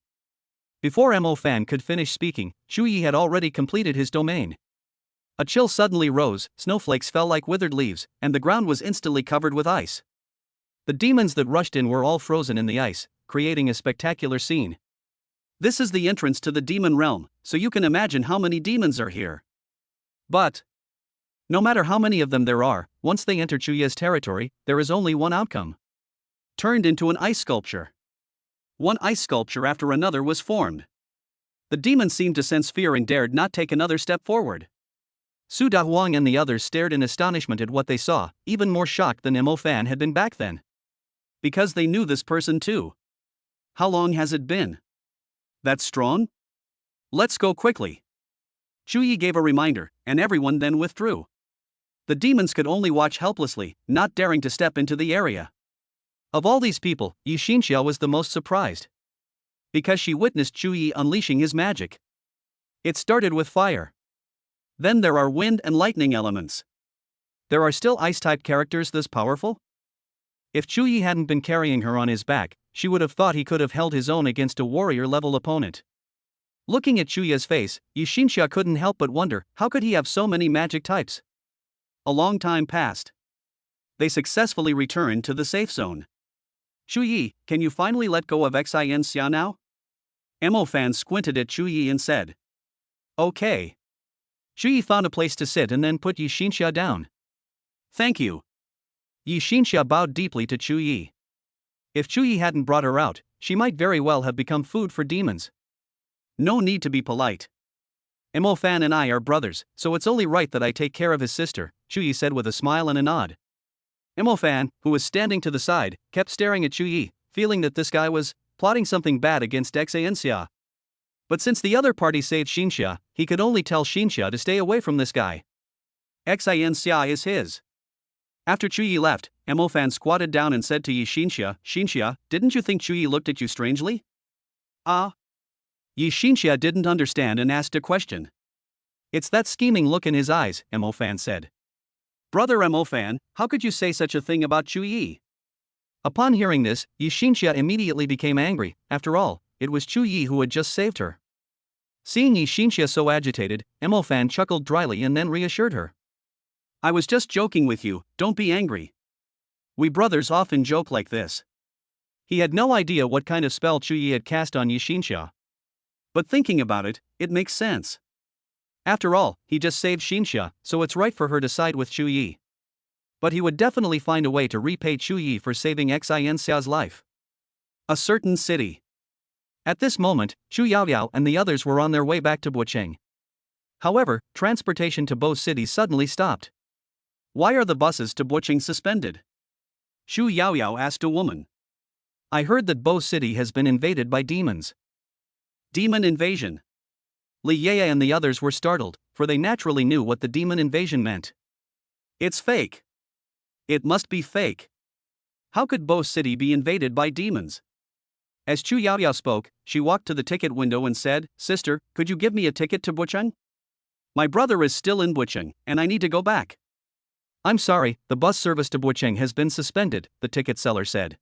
Before Imo Fan could finish speaking, Chu Yi had already completed his domain. A chill suddenly rose, snowflakes fell like withered leaves, and the ground was instantly covered with ice. The demons that rushed in were all frozen in the ice, creating a spectacular scene. This is the entrance to the demon realm, so you can imagine how many demons are here. But no matter how many of them there are, once they enter Chu Yi's territory, there is only one outcome. Turned into an ice sculpture. One ice sculpture after another was formed. The demons seemed to sense fear and dared not take another step forward. Su Dahuang and the others stared in astonishment at what they saw, even more shocked than Imo Fan had been back then. Because they knew this person too. How long has it been? That strong? Let's go quickly. Chu Yi gave a reminder, and everyone then withdrew. The demons could only watch helplessly, not daring to step into the area. Of all these people, Yi Xinxia was the most surprised. Because she witnessed Chu Yi unleashing his magic. It started with fire. Then there are wind and lightning elements. There are still ice-type characters this powerful? If Chu Yi hadn't been carrying her on his back, she would have thought he could have held his own against a warrior-level opponent. Looking at Chu Yi's face, Yi Xinxia couldn't help but wonder, how could he have so many magic types? A long time passed. They successfully returned to the safe zone. Chu Yi, can you finally let go of Xinxia now? Imo Fan squinted at Chu Yi and said. Okay. Chu Yi found a place to sit and then put Yi Xinxia down. Thank you. Yi Xinxia bowed deeply to Chu Yi. If Chu Yi hadn't brought her out, she might very well have become food for demons. No need to be polite. Imo Fan and I are brothers, so it's only right that I take care of his sister, Chu Yi said with a smile and a nod. Imo Fan, who was standing to the side, kept staring at Chu Yi, feeling that this guy was plotting something bad against Xinxia. But since the other party saved Xinxia, he could only tell Xinxia to stay away from this guy. Xinxia is his. After Chu Yi left, Imo Fan squatted down and said to Yi Xinxia, Xinxia, didn't you think Chu Yi looked at you strangely? Yi Xinxia didn't understand and asked a question. It's that scheming look in his eyes, Imo Fan said. Brother Imo Fan, how could you say such a thing about Chu Yi? Upon hearing this, Yi Xinxia immediately became angry. After all, it was Chu Yi who had just saved her. Seeing Yi Xinxia so agitated, Imo Fan chuckled dryly and then reassured her. I was just joking with you, don't be angry. We brothers often joke like this. He had no idea what kind of spell Chu Yi had cast on Yi Xinxia. But thinking about it, it makes sense. After all, he just saved Xinxia, so it's right for her to side with Chu Yi. But he would definitely find a way to repay Chu Yi for saving Xinxia's life. A certain city. At this moment, Chu Yaoyao and the others were on their way back to Bucheng. However, transportation to Bo City suddenly stopped. Why are the buses to Bucheng suspended? Chu Yaoyao asked a woman. I heard that Bo City has been invaded by demons. Demon invasion. Li Yeye and the others were startled, for they naturally knew what the demon invasion meant. It's fake. It must be fake. How could Bo City be invaded by demons? As Chu Yaoyao spoke, she walked to the ticket window and said, Sister, could you give me a ticket to Bucheng? My brother is still in Bucheng, and I need to go back. I'm sorry, the bus service to Bucheng has been suspended, the ticket seller said.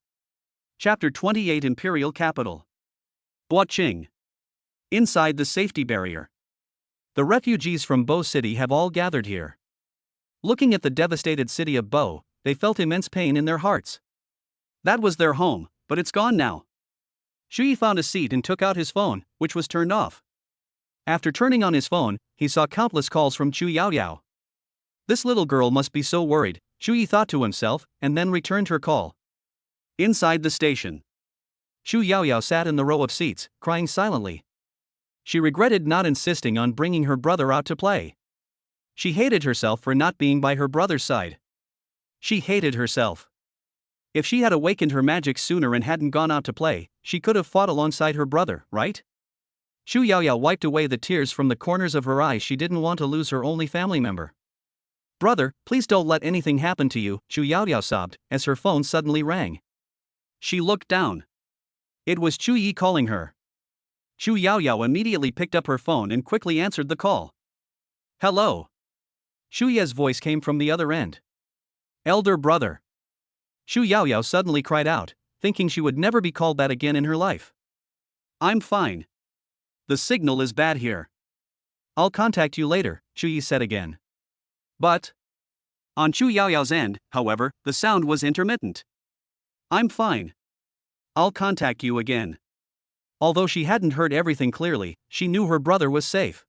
Chapter 28 Imperial Capital. Bucheng. Inside the safety barrier. The refugees from Bo City have all gathered here. Looking at the devastated city of Bo, they felt immense pain in their hearts. That was their home, but it's gone now. Shuyi found a seat and took out his phone, which was turned off. After turning on his phone, he saw countless calls from Chu Yaoyao. This little girl must be so worried, Shuyi thought to himself, and then returned her call. Inside the station. Chu Yaoyao sat in the row of seats, crying silently. She regretted not insisting on bringing her brother out to play. She hated herself for not being by her brother's side. She hated herself. If she had awakened her magic sooner and hadn't gone out to play, she could have fought alongside her brother, right? Chu Yaoyao wiped away the tears from the corners of her eyes. She didn't want to lose her only family member. Brother, please don't let anything happen to you, Chu Yaoyao sobbed, as her phone suddenly rang. She looked down. It was Chu Yi calling her. Chu Yaoyao immediately picked up her phone and quickly answered the call. Hello. Shu Ye's voice came from the other end. Elder brother. Chu Yaoyao suddenly cried out, thinking she would never be called that again in her life. I'm fine. The signal is bad here. I'll contact you later, Chu Yi said again. But on Chu Yaoyao's end, however, the sound was intermittent. I'm fine. I'll contact you again. Although she hadn't heard everything clearly, she knew her brother was safe.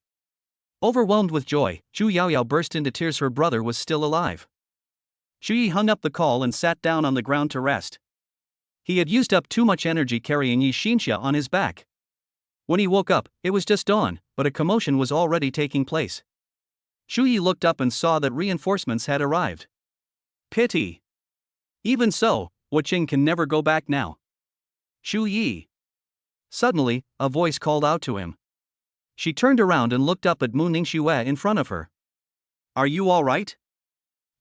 Overwhelmed with joy, Chu Yaoyao burst into tears. Her brother was still alive. Shu Yi hung up the call and sat down on the ground to rest. He had used up too much energy carrying Yi Xinxia on his back. When he woke up, it was just dawn, but a commotion was already taking place. Shu Yi looked up and saw that reinforcements had arrived. Pity. Even so, Wuqing can never go back now. Shu Yi. Suddenly, a voice called out to him. She turned around and looked up at Mu Ningxue in front of her. Are you all right?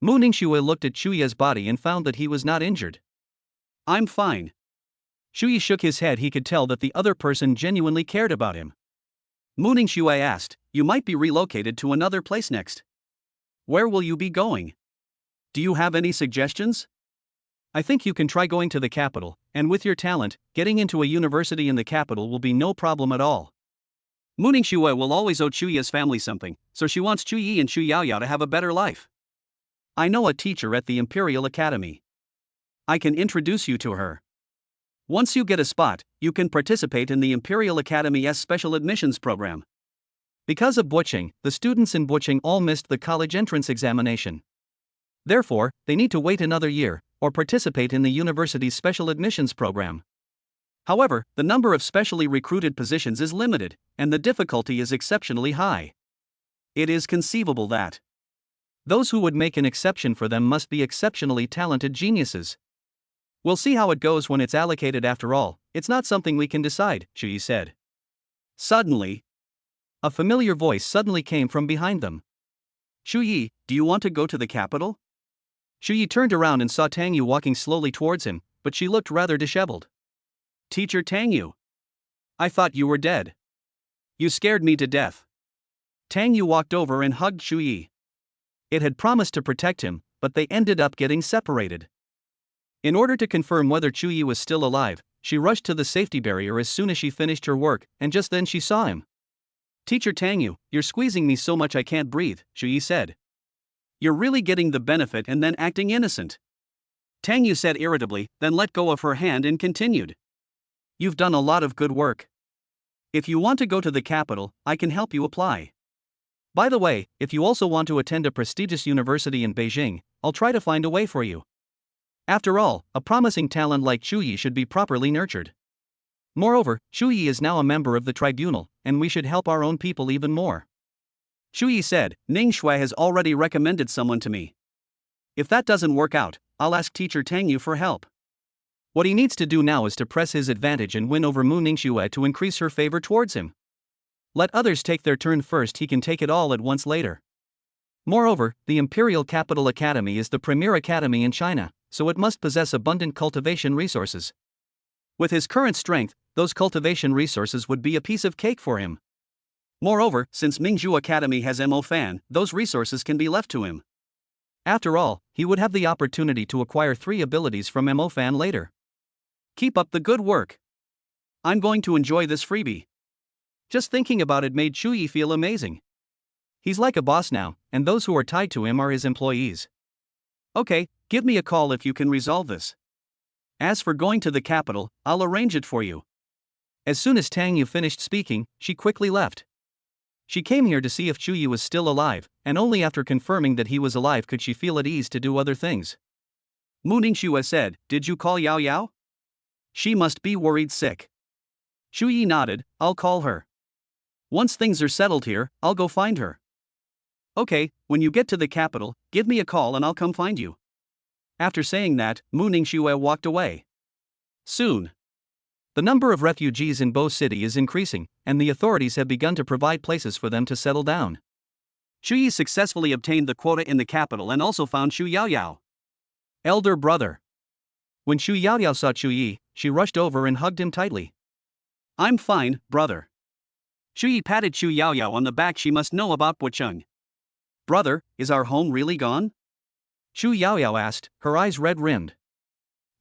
Mu Ningxue looked at Chu Ye's body and found that he was not injured. I'm fine. Shu Yi shook his head. He could tell that the other person genuinely cared about him. Mu Ningxue asked, you might be relocated to another place next. Where will you be going? Do you have any suggestions? I think you can try going to the capital, and with your talent, getting into a university in the capital will be no problem at all. Mu Ningxue will always owe Chu Ye's family something, so she wants Chu Yi and Chu Yaoyao to have a better life. I know a teacher at the Imperial Academy. I can introduce you to her. Once you get a spot, you can participate in the Imperial Academy's special admissions program. Because of Wuqing, the students in Wuqing all missed the college entrance examination. Therefore, they need to wait another year, or participate in the university's special admissions program. However, the number of specially recruited positions is limited, and the difficulty is exceptionally high. It is conceivable that those who would make an exception for them must be exceptionally talented geniuses. We'll see how it goes when it's allocated. After all, it's not something we can decide, Shu Yi said. Suddenly, a familiar voice suddenly came from behind them. Shu Yi, do you want to go to the capital? Shu Yi turned around and saw Tang Yu walking slowly towards him, but she looked rather disheveled. Teacher Tang Yu. I thought you were dead. You scared me to death. Tang Yu walked over and hugged Shu Yi. It had promised to protect him, but they ended up getting separated. In order to confirm whether Chu Yi was still alive, she rushed to the safety barrier as soon as she finished her work, and just then she saw him. Teacher Tang Yu, you're squeezing me so much I can't breathe, Shu Yi said. You're really getting the benefit and then acting innocent. Tang Yu said irritably, then let go of her hand and continued. You've done a lot of good work. If you want to go to the capital, I can help you apply. By the way, if you also want to attend a prestigious university in Beijing, I'll try to find a way for you. After all, a promising talent like Chu Yi should be properly nurtured. Moreover, Chu Yi is now a member of the tribunal, and we should help our own people even more. Shu Yi said, Ningxue has already recommended someone to me. If that doesn't work out, I'll ask Teacher Tang Yu for help. What he needs to do now is to press his advantage and win over Mu Ningxue to increase her favor towards him. Let others take their turn first, he can take it all at once later. Moreover, the Imperial Capital Academy is the premier academy in China, so it must possess abundant cultivation resources. With his current strength, those cultivation resources would be a piece of cake for him. Moreover, since Mingzhu Academy has Mo Fan, those resources can be left to him. After all, he would have the opportunity to acquire 3 abilities from Mo Fan later. Keep up the good work. I'm going to enjoy this freebie. Just thinking about it made Chu Yi feel amazing. He's like a boss now, and those who are tied to him are his employees. Okay, give me a call if you can resolve this. As for going to the capital, I'll arrange it for you. As soon as Tang Yu finished speaking, she quickly left. She came here to see if Chu Yi was still alive, and only after confirming that he was alive could she feel at ease to do other things. Mu Ningxue said, "Did you call Yao Yao? She must be worried sick." Chu Yi nodded, "I'll call her. Once things are settled here, I'll go find her." "Okay, when you get to the capital, give me a call and I'll come find you." After saying that, Mu Ningxue walked away. Soon, the number of refugees in Bo City is increasing, and the authorities have begun to provide places for them to settle down. Chu Yi successfully obtained the quota in the capital and also found Xu Yaoyao, elder brother. When Xu Yaoyao saw Chu Yi, she rushed over and hugged him tightly. "I'm fine, brother." Chu Yi patted Xu Yaoyao on the back. She must know about Bucheng. "Brother, is our home really gone?" Xu Yaoyao asked, her eyes red-rimmed.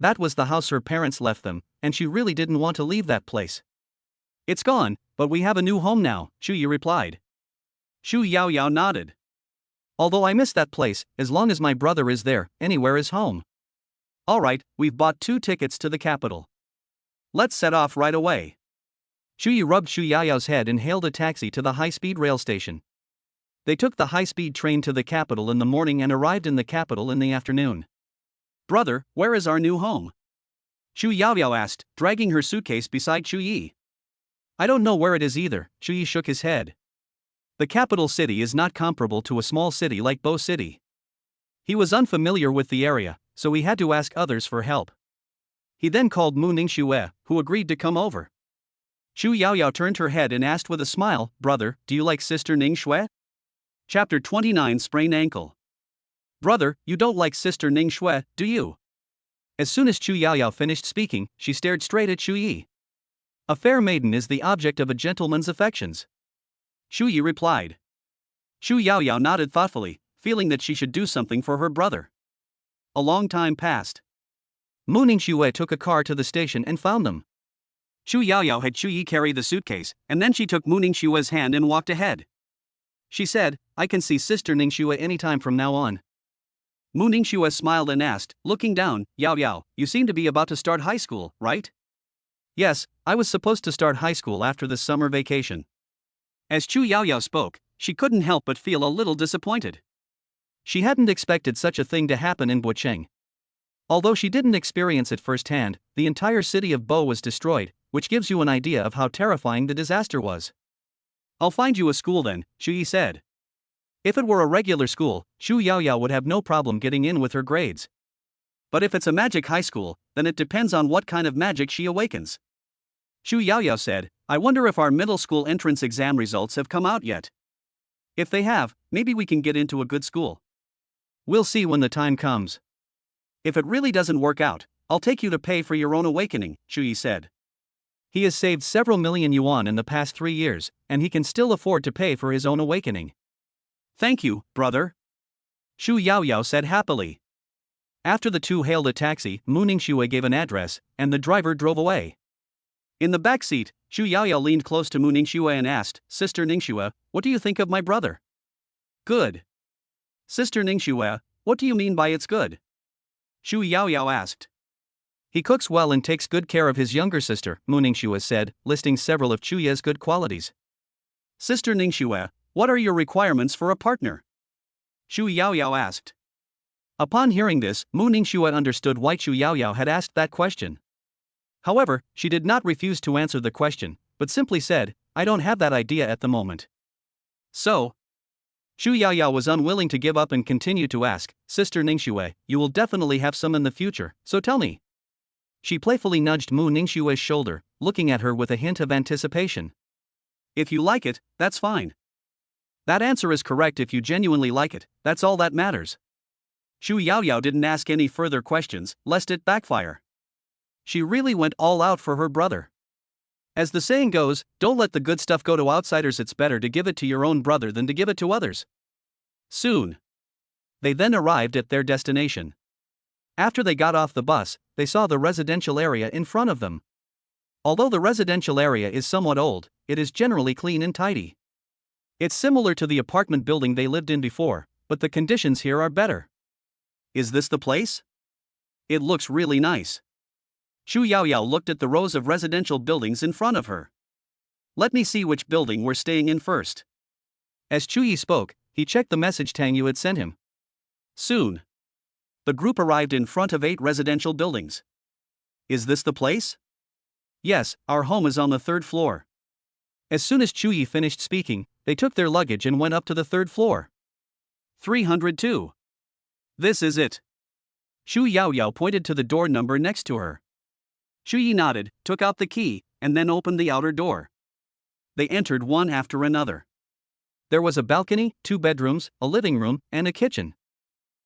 That was the house her parents left them, and she really didn't want to leave that place. "It's gone, but we have a new home now," Chu Yi replied. Xu Yaoyao nodded. "Although I miss that place, as long as my brother is there, anywhere is home." "Alright, we've bought 2 tickets to the capital. Let's set off right away." Chu Yi rubbed Xu Yaoyao's head and hailed a taxi to the high-speed rail station. They took the high-speed train to the capital in the morning and arrived in the capital in the afternoon. "Brother, where is our new home?" Xu Yaoyao asked, dragging her suitcase beside Chu Yi. "I don't know where it is either," Chu Yi shook his head. The capital city is not comparable to a small city like Bo City. He was unfamiliar with the area, so he had to ask others for help. He then called Mu Ningxue, who agreed to come over. Xu Yaoyao turned her head and asked with a smile, "Brother, do you like Sister Ningxue?" Chapter 29 Sprained Ankle. "Brother, you don't like Sister Ningxue, do you?" As soon as Xu Yaoyao finished speaking, she stared straight at Chu Yi. "A fair maiden is the object of a gentleman's affections," Chu Yi replied. Xu Yaoyao nodded thoughtfully, feeling that she should do something for her brother. A long time passed. Mu Ningxue took a car to the station and found them. Xu Yaoyao had Chu Yi carry the suitcase, and then she took Mu Ningxue's hand and walked ahead. She said, "I can see Sister Ningxue anytime from now on." Mu Ningxue smiled and asked, looking down, "Yao Yao, you seem to be about to start high school, right?" "Yes, I was supposed to start high school after the summer vacation." As Chu Yaoyao spoke, she couldn't help but feel a little disappointed. She hadn't expected such a thing to happen in Bucheng. Although she didn't experience it firsthand, the entire city of Bo was destroyed, which gives you an idea of how terrifying the disaster was. "I'll find you a school then," Chu Yi said. If it were a regular school, Xu Yaoyao would have no problem getting in with her grades. But if it's a magic high school, then it depends on what kind of magic she awakens. Xu Yaoyao said, "I wonder if our middle school entrance exam results have come out yet. If they have, maybe we can get into a good school. We'll see when the time comes. If it really doesn't work out, I'll take you to pay for your own awakening," Chu Yi said. He has saved several million yuan in the past 3 years, and he can still afford to pay for his own awakening. "Thank you, brother," Xu Yaoyao said happily. After the two hailed a taxi, Mu Ningxue gave an address, and the driver drove away. In the back seat, Xu Yaoyao leaned close to Mu Ningxue and asked, "Sister Ningxue, what do you think of my brother?" "Good." "Sister Ningxue, what do you mean by it's good?" Xu Yaoyao asked. "He cooks well and takes good care of his younger sister," Mu Ningxue said, listing several of Chu Ye's good qualities. "Sister Ningxue, what are your requirements for a partner?" Xu Yaoyao asked. Upon hearing this, Mu Ningxue understood why Xu Yaoyao had asked that question. However, she did not refuse to answer the question, but simply said, "I don't have that idea at the moment." So, Xu Yaoyao was unwilling to give up and continued to ask, "Sister Ningxue, you will definitely have some in the future, so tell me." She playfully nudged Mu Ningxue's shoulder, looking at her with a hint of anticipation. "If you like it, that's fine. That answer is correct. If you genuinely like it, that's all that matters." Xu Yaoyao didn't ask any further questions, lest it backfire. She really went all out for her brother. As the saying goes, don't let the good stuff go to outsiders. It's better to give it to your own brother than to give it to others. Soon, they then arrived at their destination. After they got off the bus, they saw the residential area in front of them. Although the residential area is somewhat old, it is generally clean and tidy. It's similar to the apartment building they lived in before, but the conditions here are better. Is this the place? It looks really nice. Xu Yaoyao looked at the rows of residential buildings in front of her. Let me see which building we're staying in first. As Chu Yi spoke, he checked the message Tang Yu had sent him. Soon, the group arrived in front of 8 residential buildings. Is this the place? Yes, our home is on the 3rd floor. As soon as Chu Yi finished speaking, they took their luggage and went up to the 3rd floor. 302. This is it. Xu Yaoyao pointed to the door number next to her. Xu Yi nodded, took out the key, and then opened the outer door. They entered one after another. There was a balcony, 2 bedrooms, a living room, and a kitchen.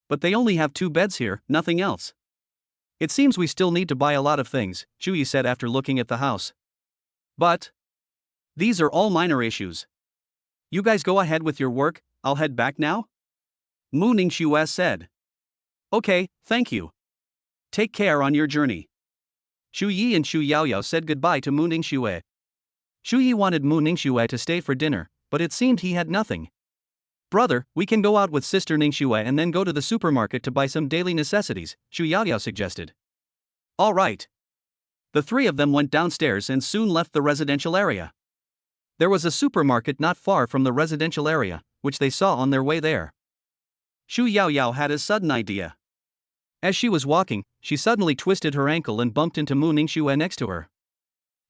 But they only have 2 beds here, nothing else. It seems we still need to buy a lot of things, Chu Yi said after looking at the house. But these are all minor issues. You guys go ahead with your work, I'll head back now? Mu Ningxue said. Okay, thank you. Take care on your journey. Xu Yi and Xu Yaoyao said goodbye to Mu Ningxue. Xu Yi wanted Mu Ningxue to stay for dinner, but it seemed he had nothing. Brother, we can go out with Sister Ningxue and then go to the supermarket to buy some daily necessities, Xu Yaoyao suggested. All right. The 3 of them went downstairs and soon left the residential area. There was a supermarket not far from the residential area, which they saw on their way there. Xu Yaoyao had a sudden idea. As she was walking, she suddenly twisted her ankle and bumped into Mu Ningxue next to her.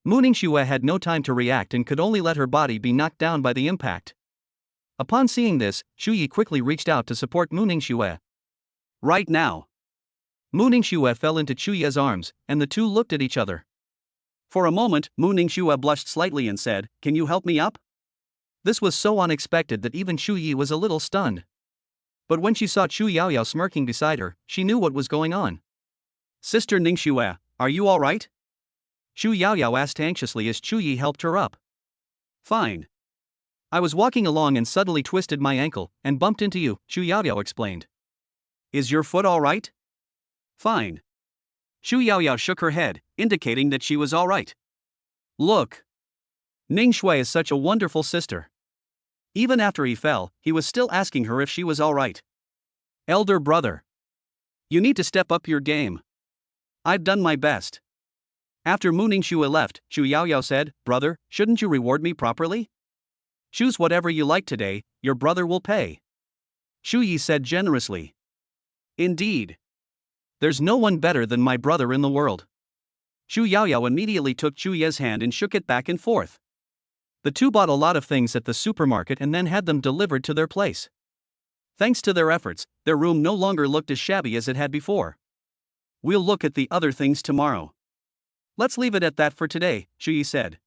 Mu Ningxue had no time to react and could only let her body be knocked down by the impact. Upon seeing this, Xu Yi quickly reached out to support Mu Ningxue. Right now. Mu Ningxue fell into Chu Ye's arms, and the two looked at each other. For a moment, Mu Ningxue blushed slightly and said, "Can you help me up?" This was so unexpected that even Xu Yi was a little stunned. But when she saw Xu Yaoyao smirking beside her, she knew what was going on. Sister Ningxue, are you all right? Xu Yaoyao asked anxiously as Chu Yi helped her up. Fine. I was walking along and suddenly twisted my ankle and bumped into you, Xu Yaoyao explained. Is your foot all right? Fine. Xu Yaoyao shook her head, indicating that she was all right. Look. Ningxue is such a wonderful sister. Even after he fell, he was still asking her if she was all right. Elder brother. You need to step up your game. I've done my best. After Mu Ningxue left, Xu Yaoyao said, "Brother, shouldn't you reward me properly? Choose whatever you like today, your brother will pay." Xu Yi said generously. Indeed. There's no one better than my brother in the world. Xu Yaoyao immediately took Chu Ye's hand and shook it back and forth. The two bought a lot of things at the supermarket and then had them delivered to their place. Thanks to their efforts, their room no longer looked as shabby as it had before. We'll look at the other things tomorrow. Let's leave it at that for today, Xu Yi said.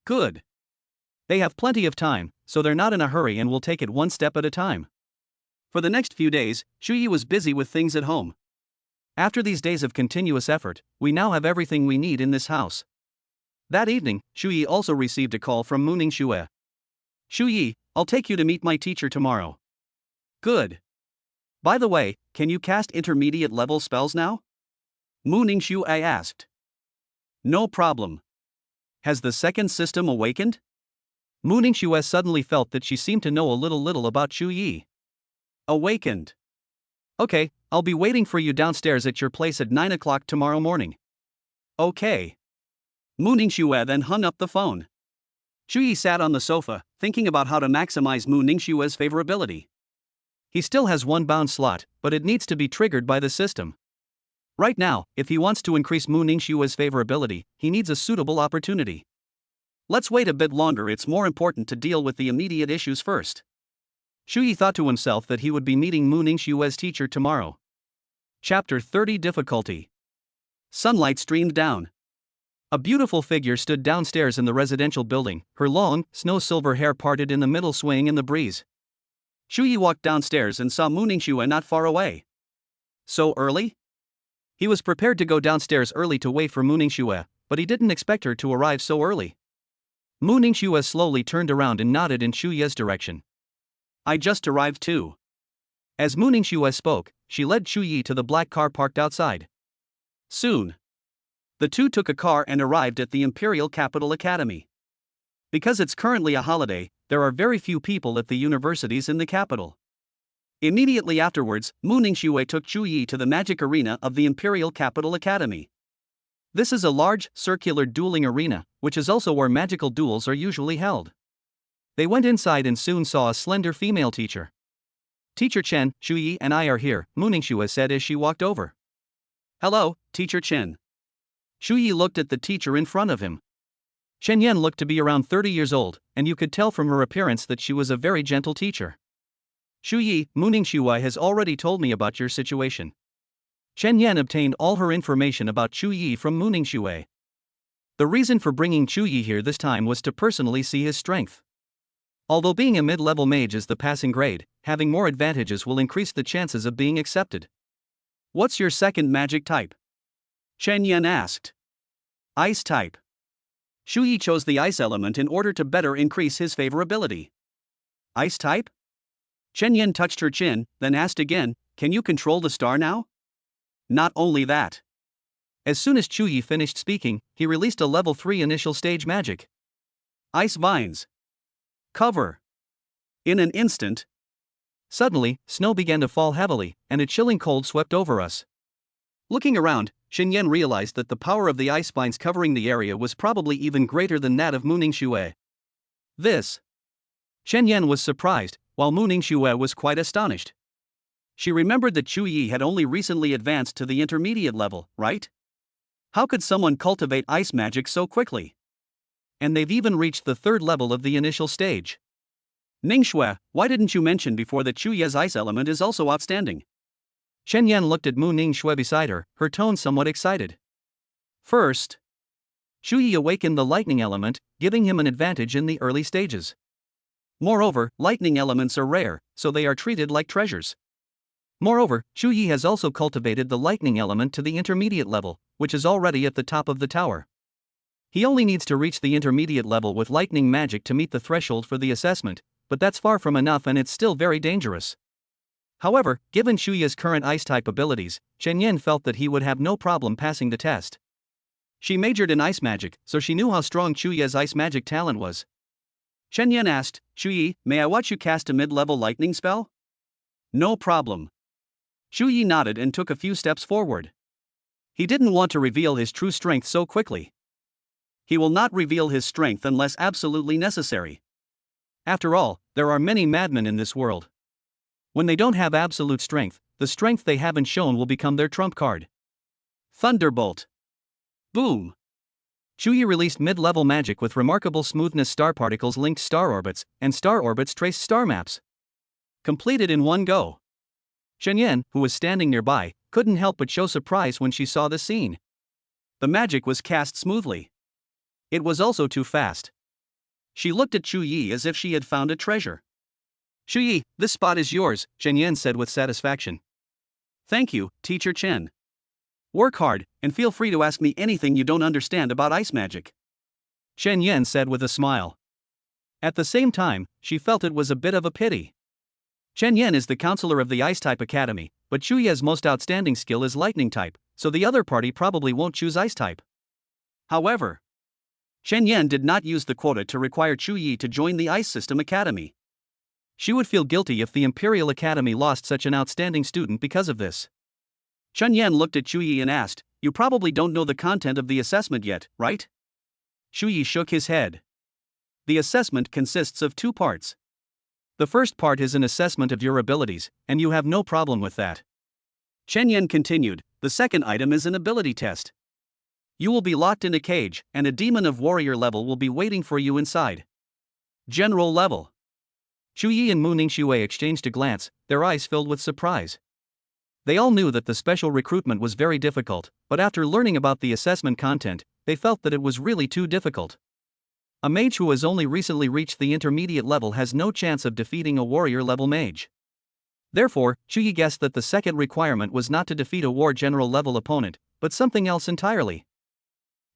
Good. They have plenty of time, so they're not in a hurry and will take it one step at a time. For the next few days, Xu Yi was busy with things at home. After these days of continuous effort, we now have everything we need in this house. That evening, Xu Yi also received a call from Mu Ningxue. Xu Yi, I'll take you to meet my teacher tomorrow. Good. By the way, can you cast intermediate level spells now? Mu Ningxue asked. No problem. Has the second system awakened? Mu Ningxue suddenly felt that she seemed to know a little about Xu Yi. Awakened. Okay, I'll be waiting for you downstairs at your place at 9 o'clock tomorrow morning. Okay. Mu Ningxue then hung up the phone. Xu Yi sat on the sofa, thinking about how to maximize Mu Ningxue's favorability. He still has one bound slot, but it needs to be triggered by the system. Right now, if he wants to increase Mu Ningxue's favorability, he needs a suitable opportunity. Let's wait a bit longer, it's more important to deal with the immediate issues first. Xu Yi thought to himself that he would be meeting Mu Ningxue's teacher tomorrow. Chapter 30 Difficulty. Sunlight streamed down. A beautiful figure stood downstairs in the residential building, her long, snow-silver hair parted in the middle swaying in the breeze. Xu Yi walked downstairs and saw Mu Ningxue not far away. So early? He was prepared to go downstairs early to wait for Mu Ningxue, but he didn't expect her to arrive so early. Mu Ningxue slowly turned around and nodded in Xu Ye's direction. I just arrived too. As Mu Ningxue spoke, she led Xu Yi to the black car parked outside. Soon, the two took a car and arrived at the Imperial Capital Academy. Because it's currently a holiday, there are very few people at the universities in the capital. Immediately afterwards, Mu Ningxue took Chu Yi to the magic arena of the Imperial Capital Academy. This is a large, circular dueling arena, which is also where magical duels are usually held. They went inside and soon saw a slender female teacher. "Teacher Chen, Chu Yi and I are here," Mu Ningxue said as she walked over. "Hello, Teacher Chen." Chu Yi looked at the teacher in front of him. Chen Yan looked to be around 30 years old, and you could tell from her appearance that she was a very gentle teacher. "Chu Yi, Mu Ningxue has already told me about your situation." Chen Yan obtained all her information about Chu Yi from Mu Ningxue. The reason for bringing Chu Yi here this time was to personally see his strength. Although being a mid-level mage is the passing grade, having more advantages will increase the chances of being accepted. "What's your second magic type?" Chen Yan asked. "Ice type." Chu Yi chose the ice element in order to better increase his favorability. "Ice type?" Chen Yan touched her chin, then asked again, "Can you control the star now?" "Not only that." As soon as Chu Yi finished speaking, he released a level 3 initial stage magic. "Ice vines. Cover." In an instant, suddenly, snow began to fall heavily, and a chilling cold swept over us. Looking around, Chen Yan realized that the power of the ice vines covering the area was probably even greater than that of Mu Ningxue. This. Chen Yan was surprised, while Mu Ningxue was quite astonished. She remembered that Chu Yi had only recently advanced to the intermediate level, right? How could someone cultivate ice magic so quickly? And they've even reached the third level of the initial stage. "Ningxue, why didn't you mention before that Chu Yi's ice element is also outstanding?" Chen Yan looked at Mu Ningxue beside her tone somewhat excited. First, Chu Yi awakened the lightning element, giving him an advantage in the early stages. Moreover, lightning elements are rare, so they are treated like treasures. Moreover, Chu Yi has also cultivated the lightning element to the intermediate level, which is already at the top of the tower. He only needs to reach the intermediate level with lightning magic to meet the threshold for the assessment, but that's far from enough and it's still very dangerous. However, given Chu Yi's current ice-type abilities, Chen Yan felt that he would have no problem passing the test. She majored in ice magic, so she knew how strong Chu Yi's ice magic talent was. Chen Yan asked, "Chu Yi, may I watch you cast a mid-level lightning spell?" "No problem." Chu Yi nodded and took a few steps forward. He didn't want to reveal his true strength so quickly. He will not reveal his strength unless absolutely necessary. After all, there are many madmen in this world. When they don't have absolute strength, the strength they haven't shown will become their trump card. Thunderbolt. Boom. Chu Yi released mid-level magic with remarkable smoothness star particles linked star orbits, and star orbits traced star maps. Completed in one go. Chen Yan, who was standing nearby, couldn't help but show surprise when she saw the scene. The magic was cast smoothly. It was also too fast. She looked at Chu Yi as if she had found a treasure. "Chu Yi, this spot is yours," Chen Yan said with satisfaction. "Thank you, Teacher Chen. Work hard, and feel free to ask me anything you don't understand about ice magic," Chen Yan said with a smile. At the same time, she felt it was a bit of a pity. Chen Yan is the counselor of the Ice-type Academy, but Chu Yi's most outstanding skill is Lightning type, so the other party probably won't choose Ice type. However, Chen Yan did not use the quota to require Chu Yi to join the Ice System Academy. She would feel guilty if the Imperial Academy lost such an outstanding student because of this. Chen Yan looked at Chu Yi and asked, "You probably don't know the content of the assessment yet, right?" Chu Yi shook his head. The assessment consists of two parts. The first part is an assessment of your abilities, and you have no problem with that. Chen Yan continued, "The second item is an ability test. You will be locked in a cage, and a demon of warrior level will be waiting for you inside. General level." Chu Yi and Mu Ningxue exchanged a glance, their eyes filled with surprise. They all knew that the special recruitment was very difficult, but after learning about the assessment content, they felt that it was really too difficult. A mage who has only recently reached the intermediate level has no chance of defeating a warrior level mage. Therefore, Chu Yi guessed that the second requirement was not to defeat a war general level opponent, but something else entirely.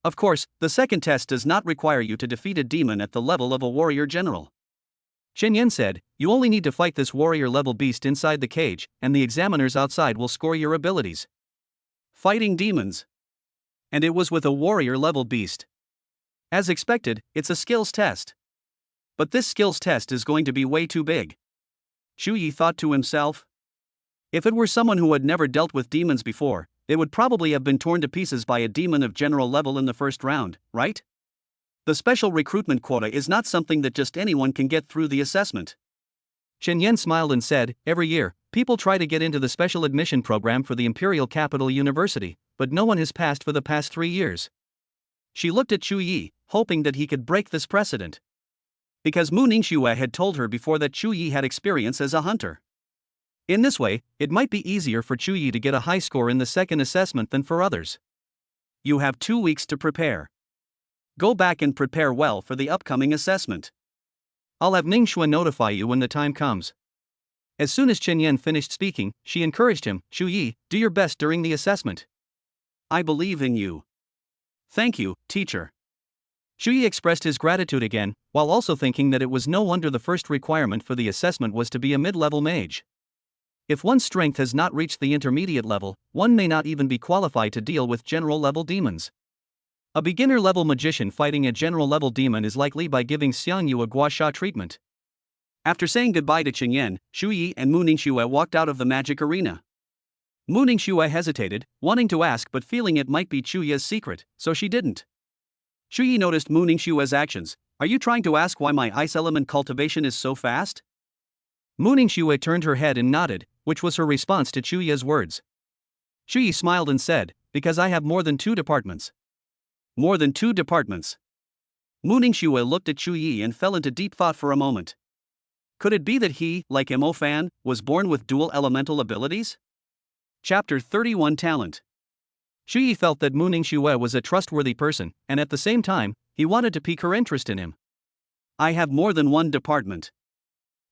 Of course, the second test does not require you to defeat a demon at the level of a warrior general. Chen Yan said, "You only need to fight this warrior level beast inside the cage, and the examiners outside will score your abilities." Fighting demons. And it was with a warrior level beast. As expected, it's a skills test. But this skills test is going to be way too big. Shu Yi thought to himself. If it were someone who had never dealt with demons before, they would probably have been torn to pieces by a demon of general level in the first round, right? The special recruitment quota is not something that just anyone can get through the assessment. Chen Yan smiled and said, every year, people try to get into the special admission program for the Imperial Capital University, but no one has passed for the past 3 years. She looked at Chu Yi, hoping that he could break this precedent. Because Mu Ningxue had told her before that Chu Yi had experience as a hunter. In this way, it might be easier for Chu Yi to get a high score in the second assessment than for others. You have 2 weeks to prepare. Go back and prepare well for the upcoming assessment. I'll have Ningxue notify you when the time comes. As soon as Chen Yan finished speaking, she encouraged him, Chu Yi, do your best during the assessment. I believe in you. Thank you, teacher. Chu Yi expressed his gratitude again, while also thinking that it was no wonder the first requirement for the assessment was to be a mid-level mage. If one's strength has not reached the intermediate level, one may not even be qualified to deal with general-level demons. A beginner-level magician fighting a general-level demon is likely by giving Xiang Yu a guasha treatment. After saying goodbye to Chen Yan, Shu Yi and Mu Ningxue walked out of the magic arena. Mu Ningxue hesitated, wanting to ask but feeling it might be Chu Yi's secret, so she didn't. Shu Yi noticed Mu Ningxue's actions. Are you trying to ask why my ice element cultivation is so fast? Mu Ningxue turned her head and nodded, which was her response to Chu Yi's words. Shu Yi smiled and said, because I have more than 2 departments. More than 2 departments. Mu Ningxue looked at Chu Yi and fell into deep thought for a moment. Could it be that he, like Mo Fan, was born with dual elemental abilities? Chapter 31 Talent. Shu Yi felt that Mu Ningxue was a trustworthy person, and at the same time, he wanted to pique her interest in him. I have more than 1 department.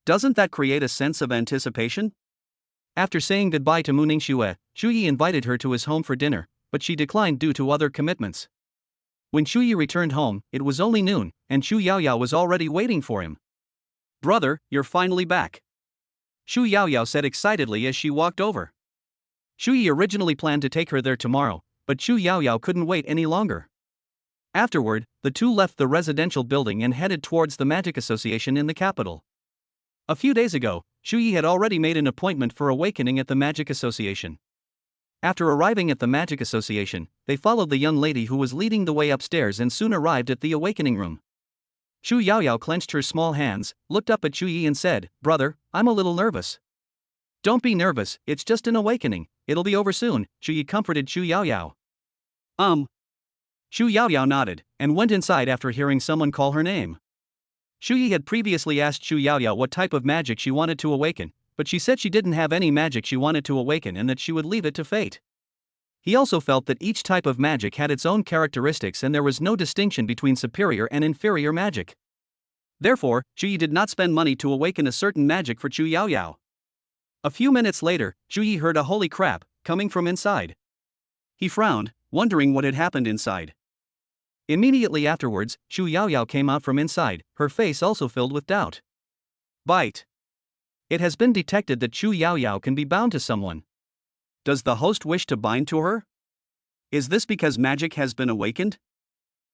Doesn't that create a sense of anticipation? After saying goodbye to Mu Ningxue, Shu Yi invited her to his home for dinner, but she declined due to other commitments. When Shu Yi returned home, it was only noon, and Shu Yaoyao was already waiting for him. Brother, you're finally back. Shu Yaoyao said excitedly as she walked over. Shu Yi originally planned to take her there tomorrow, but Shu Yaoyao couldn't wait any longer. Afterward, the two left the residential building and headed towards the Magic Association in the capital. A few days ago, Shu Yi had already made an appointment for awakening at the Magic Association. After arriving at the Magic Association, they followed the young lady who was leading the way upstairs and soon arrived at the awakening room. Shu Yaoyao clenched her small hands, looked up at Shu Yi and said, Brother, I'm a little nervous. Don't be nervous, it's just an awakening, it'll be over soon, Shu Yi comforted Shu Yaoyao. Shu Yaoyao nodded, and went inside after hearing someone call her name. Shu Yi had previously asked Shu Yaoyao what type of magic she wanted to awaken, but she said she didn't have any magic she wanted to awaken and that she would leave it to fate. He also felt that each type of magic had its own characteristics and there was no distinction between superior and inferior magic. Therefore, Shu Yi did not spend money to awaken a certain magic for Shu Yaoyao. A few minutes later, Shu Yi heard a holy crap coming from inside. He frowned, wondering what had happened inside. Immediately afterwards, Shu Yaoyao came out from inside, her face also filled with doubt. Bite. It has been detected that Shu Yaoyao can be bound to someone. Does the host wish to bind to her? Is this because magic has been awakened?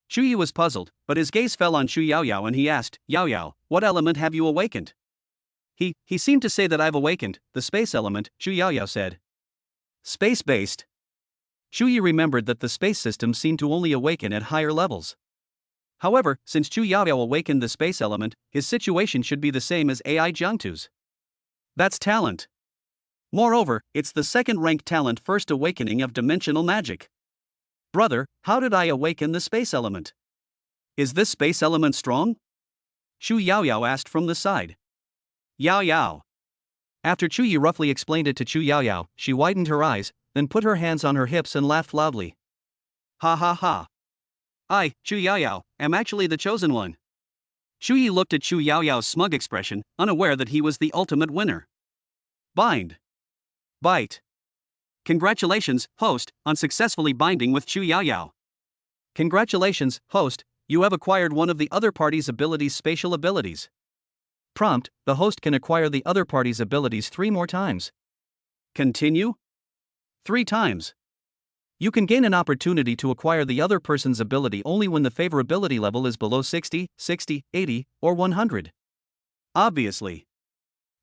Shu Yi was puzzled, but his gaze fell on Shu Yaoyao and he asked, Yaoyao, what element have you awakened? He seemed to say that I've awakened the space element, Shu Yaoyao said. Space-based. Shu Yi remembered that the space system seemed to only awaken at higher levels. However, since Shu Yaoyao awakened the space element, his situation should be the same as AI Jiangtu's. That's talent. Moreover, it's the second-ranked talent first awakening of dimensional magic. Brother, how did I awaken the space element? Is this space element strong? Shu Yaoyao asked from the side. Yaoyao. After Chu Yi roughly explained it to Shu Yaoyao, she widened her eyes, then put her hands on her hips and laughed loudly. Ha ha ha. I, Shu Yaoyao, am actually the chosen one. Shu Yi looked at Shu Yaoyao's smug expression, unaware that he was the ultimate winner. Bind. Bite. Congratulations, host, on successfully binding with Shu Yaoyao. Congratulations, host, you have acquired one of the other party's abilities' spatial abilities. Prompt, the host can acquire the other party's abilities 3 more times. Continue? 3 times. You can gain an opportunity to acquire the other person's ability only when the favorability level is below 60, 60, 80, or 100. Obviously.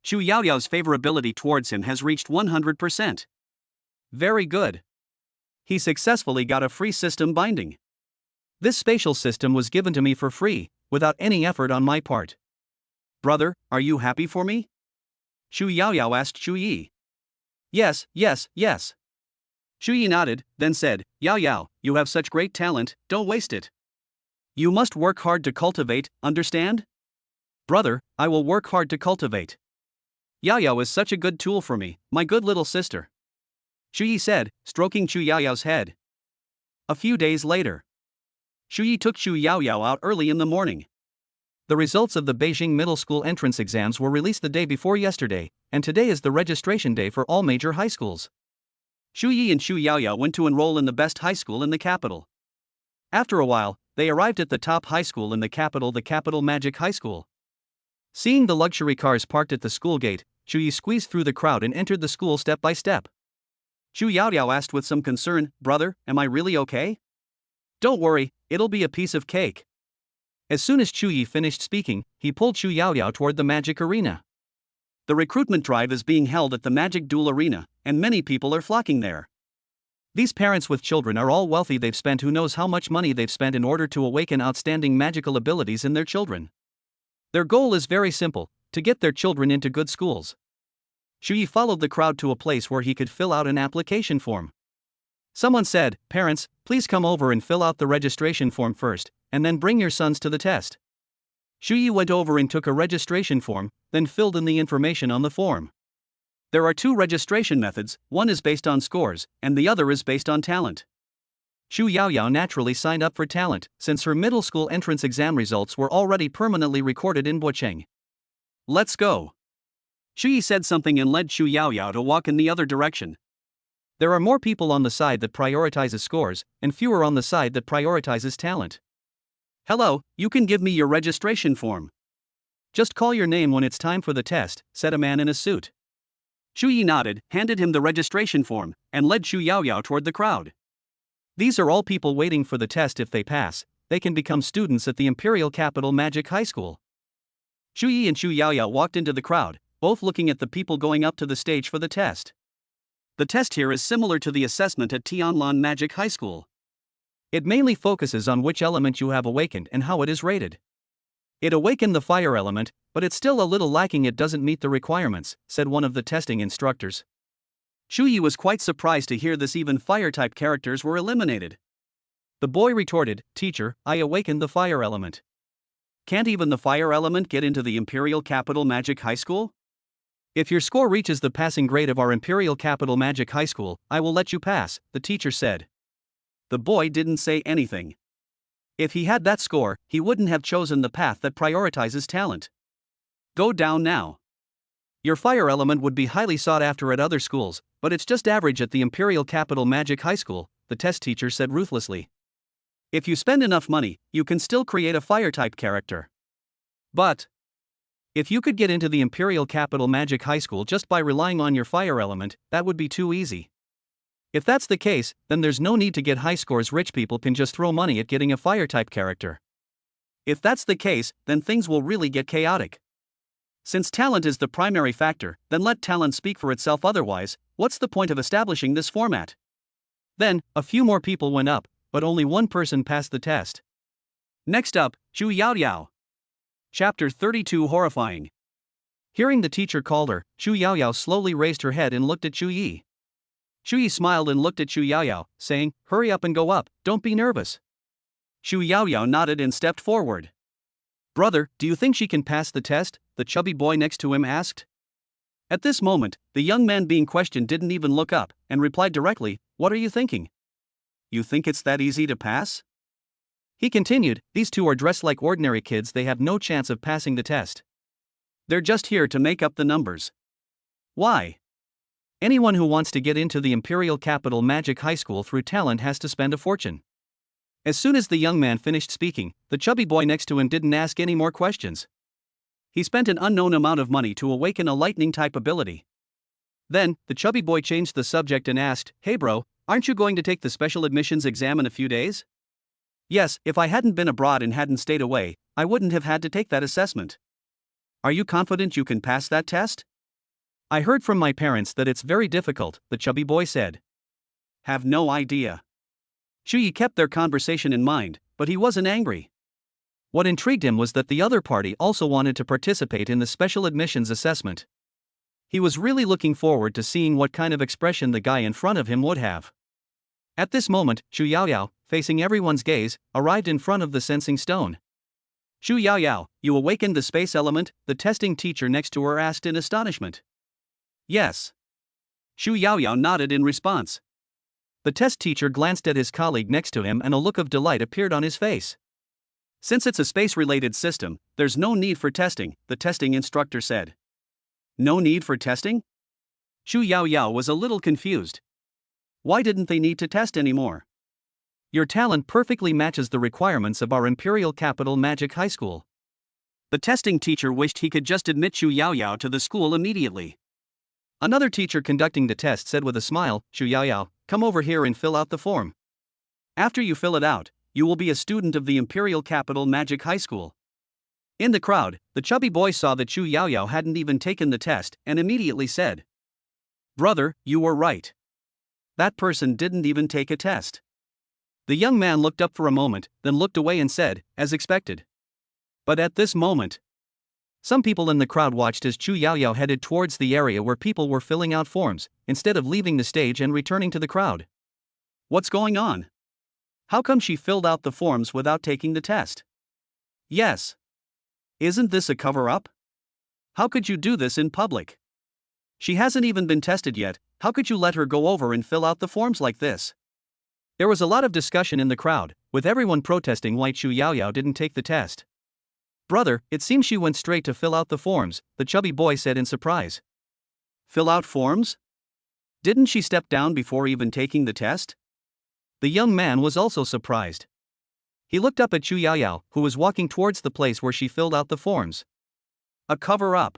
Xu Yaoyao's favorability towards him has reached 100%. Very good. He successfully got a free system binding. This spatial system was given to me for free, without any effort on my part. Brother, are you happy for me? Xu Yaoyao asked Xu Yi. Yes, yes, yes. Xu Yi nodded, then said, Yao Yao, you have such great talent, don't waste it. You must work hard to cultivate, understand? Brother, I will work hard to cultivate. Yao Yao is such a good tool for me, my good little sister. Xu Yi said, stroking Xu Yaoyao's head. A few days later, Xu Yi took Xu Yaoyao out early in the morning. The results of the Beijing Middle School entrance exams were released the day before yesterday, and today is the registration day for all major high schools. Xu Yi and Xu Yaoyao went to enroll in the best high school in the capital. After a while, they arrived at the top high school in the capital Magic High School. Seeing the luxury cars parked at the school gate, Xu Yi squeezed through the crowd and entered the school step by step. Xu Yaoyao asked with some concern, Brother, am I really okay? Don't worry, it'll be a piece of cake. As soon as Xu Yi finished speaking, he pulled Xu Yaoyao toward the magic arena. The recruitment drive is being held at the Magic Duel Arena, and many people are flocking there. These parents with children are all wealthy. They've spent who knows how much money they've spent in order to awaken outstanding magical abilities in their children. Their goal is very simple, to get their children into good schools. Xu Yi followed the crowd to a place where he could fill out an application form. Someone said, Parents, please come over and fill out the registration form first, and then bring your sons to the test. Xu Yi went over and took a registration form, then filled in the information on the form. There are two registration methods, one is based on scores, and the other is based on talent. Xu Yaoyao naturally signed up for talent, since her middle school entrance exam results were already permanently recorded in Bocheng. Let's go. Xu Yi said something and led Xu Yaoyao to walk in the other direction. There are more people on the side that prioritizes scores, and fewer on the side that prioritizes talent. Hello, you can give me your registration form. Just call your name when it's time for the test, said a man in a suit. Xu Yi nodded, handed him the registration form, and led Xu Yaoyao toward the crowd. These are all people waiting for the test. If they pass, they can become students at the Imperial Capital Magic High School. Xu Yi and Xu Yaoyao walked into the crowd, both looking at the people going up to the stage for the test. The test here is similar to the assessment at Tianlan Magic High School. It mainly focuses on which element you have awakened and how it is rated. It awakened the fire element, but it's still a little lacking. It doesn't meet the requirements, said one of the testing instructors. Xu Yi was quite surprised to hear this. Even fire-type characters were eliminated. The boy retorted, Teacher, I awakened the fire element. Can't even the fire element get into the Imperial Capital Magic High School? If your score reaches the passing grade of our Imperial Capital Magic High School, I will let you pass, the teacher said. The boy didn't say anything. If he had that score, he wouldn't have chosen the path that prioritizes talent. Go down now. Your fire element would be highly sought after at other schools, but it's just average at the Imperial Capital Magic High School, the test teacher said ruthlessly. If you spend enough money, you can still create a fire-type character. But if you could get into the Imperial Capital Magic High School just by relying on your fire element, that would be too easy. If that's the case, then there's no need to get high scores. Rich people can just throw money at getting a fire-type character. If that's the case, then things will really get chaotic. Since talent is the primary factor, then let talent speak for itself. Otherwise, what's the point of establishing this format? Then, a few more people went up, but only one person passed the test. Next up, Xu Yaoyao. Chapter 32 Horrifying. Hearing the teacher called her, Xu Yaoyao slowly raised her head and looked at Xu Yi. Xu Yi smiled and looked at Xu Yaoyao, saying, Hurry up and go up, don't be nervous. Xu Yaoyao nodded and stepped forward. Brother, do you think she can pass the test? The chubby boy next to him asked. At this moment, the young man being questioned didn't even look up, and replied directly, What are you thinking? You think it's that easy to pass? He continued, These two are dressed like ordinary kids. They have no chance of passing the test. They're just here to make up the numbers. Why? Anyone who wants to get into the Imperial Capital Magic High School through talent has to spend a fortune. As soon as the young man finished speaking, the chubby boy next to him didn't ask any more questions. He spent an unknown amount of money to awaken a lightning-type ability. Then, the chubby boy changed the subject and asked, Hey bro, Aren't you going to take the special admissions exam in a few days? Yes, if I hadn't been abroad and hadn't stayed away, I wouldn't have had to take that assessment. Are you confident you can pass that test? I heard from my parents that it's very difficult, the chubby boy said. Have no idea. Shu Yi kept their conversation in mind, but he wasn't angry. What intrigued him was that the other party also wanted to participate in the special admissions assessment. He was really looking forward to seeing what kind of expression the guy in front of him would have. At this moment, Shu Yaoyao, facing everyone's gaze, arrived in front of the sensing stone. Shu Yaoyao, you awakened the space element, the testing teacher next to her asked in astonishment. Yes. Shu Yaoyao nodded in response. The test teacher glanced at his colleague next to him and a look of delight appeared on his face. Since it's a space-related system, there's no need for testing, the testing instructor said. No need for testing? Shu Yaoyao was a little confused. Why didn't they need to test anymore? Your talent perfectly matches the requirements of our Imperial Capital Magic High School. The testing teacher wished he could just admit Shu Yaoyao to the school immediately. Another teacher conducting the test said with a smile, Shu Yaoyao, come over here and fill out the form. After you fill it out, you will be a student of the Imperial Capital Magic High School. In the crowd, the chubby boy saw that Shu Yaoyao hadn't even taken the test and immediately said, Brother, you were right. That person didn't even take a test. The young man looked up for a moment, then looked away and said, as expected. But at this moment, some people in the crowd watched as Shu Yaoyao headed towards the area where people were filling out forms, instead of leaving the stage and returning to the crowd. What's going on? How come she filled out the forms without taking the test? Yes. Isn't this a cover-up? How could you do this in public? She hasn't even been tested yet, how could you let her go over and fill out the forms like this? There was a lot of discussion in the crowd, with everyone protesting why Shu Yaoyao didn't take the test. Brother, it seems she went straight to fill out the forms, the chubby boy said in surprise. Fill out forms? Didn't she step down before even taking the test? The young man was also surprised. He looked up at Shu Yaoyao, who was walking towards the place where she filled out the forms. A cover-up.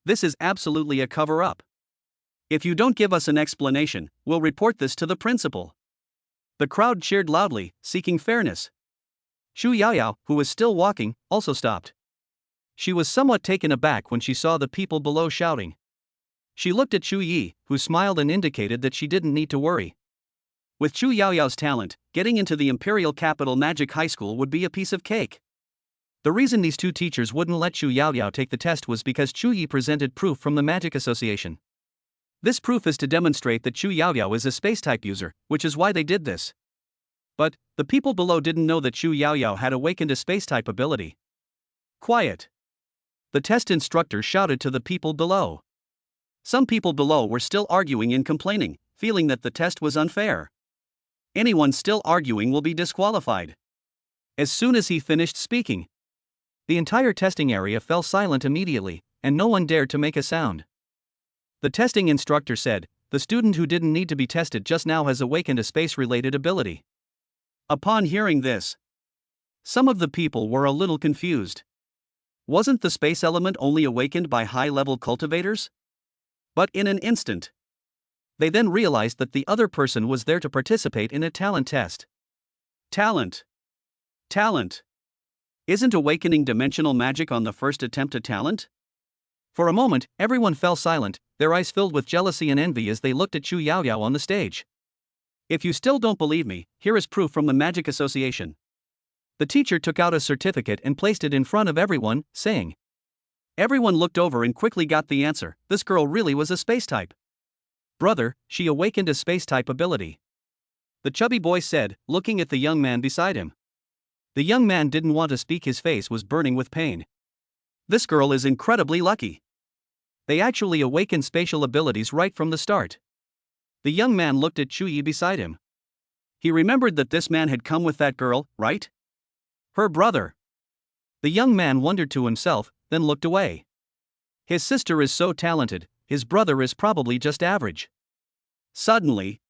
This is absolutely a cover-up. If you don't give us an explanation, we'll report this to the principal. The crowd cheered loudly, seeking fairness. Shu Yaoyao, who was still walking, also stopped. She was somewhat taken aback when she saw the people below shouting. She looked at Shu Yi, who smiled and indicated that she didn't need to worry. With Shu Yaoyao's talent, getting into the Imperial Capital Magic High School would be a piece of cake. The reason these two teachers wouldn't let Shu Yaoyao take the test was because Shu Yi presented proof from the Magic Association. This proof is to demonstrate that Shu Yaoyao is a space-type user, which is why they did this. But, the people below didn't know that Shu Yaoyao had awakened a space-type ability. Quiet. The test instructor shouted to the people below. Some people below were still arguing and complaining, feeling that the test was unfair. Anyone still arguing will be disqualified. As soon as he finished speaking, the entire testing area fell silent immediately, and no one dared to make a sound. The testing instructor said, the student who didn't need to be tested just now has awakened a space-related ability. Upon hearing this, some of the people were a little confused. Wasn't the space element only awakened by high-level cultivators? But in an instant, they then realized that the other person was there to participate in a talent test. Talent. Talent. Isn't awakening dimensional magic on the first attempt a talent? For a moment, everyone fell silent, their eyes filled with jealousy and envy as they looked at Shu Yaoyao on the stage. If you still don't believe me, here is proof from the Magic Association. The teacher took out a certificate and placed it in front of everyone, saying. Everyone looked over and quickly got the answer, this girl really was a space type. Brother, she awakened a space type ability. The chubby boy said, looking at the young man beside him. The young man didn't want to speak, his face was burning with pain. This girl is incredibly lucky. They actually awakened spatial abilities right from the start. The young man looked at Shu Yi beside him. He remembered that this man had come with that girl, right? Her brother. The young man wondered to himself, then looked away. His sister is so talented, his brother is probably just average. Suddenly,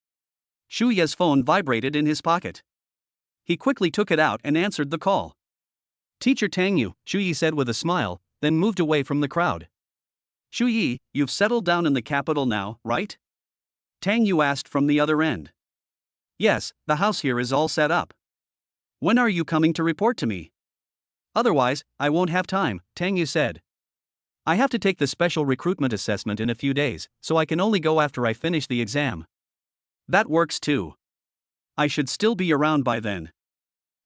Shu Yi's phone vibrated in his pocket. He quickly took it out and answered the call. Teacher Tang Yu, Shu Yi said with a smile, then moved away from the crowd. Shu Yi, you've settled down in the capital now, right? Tang Yu asked from the other end. Yes, the house here is all set up. When are you coming to report to me? Otherwise, I won't have time, Tang Yu said. I have to take the special recruitment assessment in a few days, so I can only go after I finish the exam. That works too. I should still be around by then.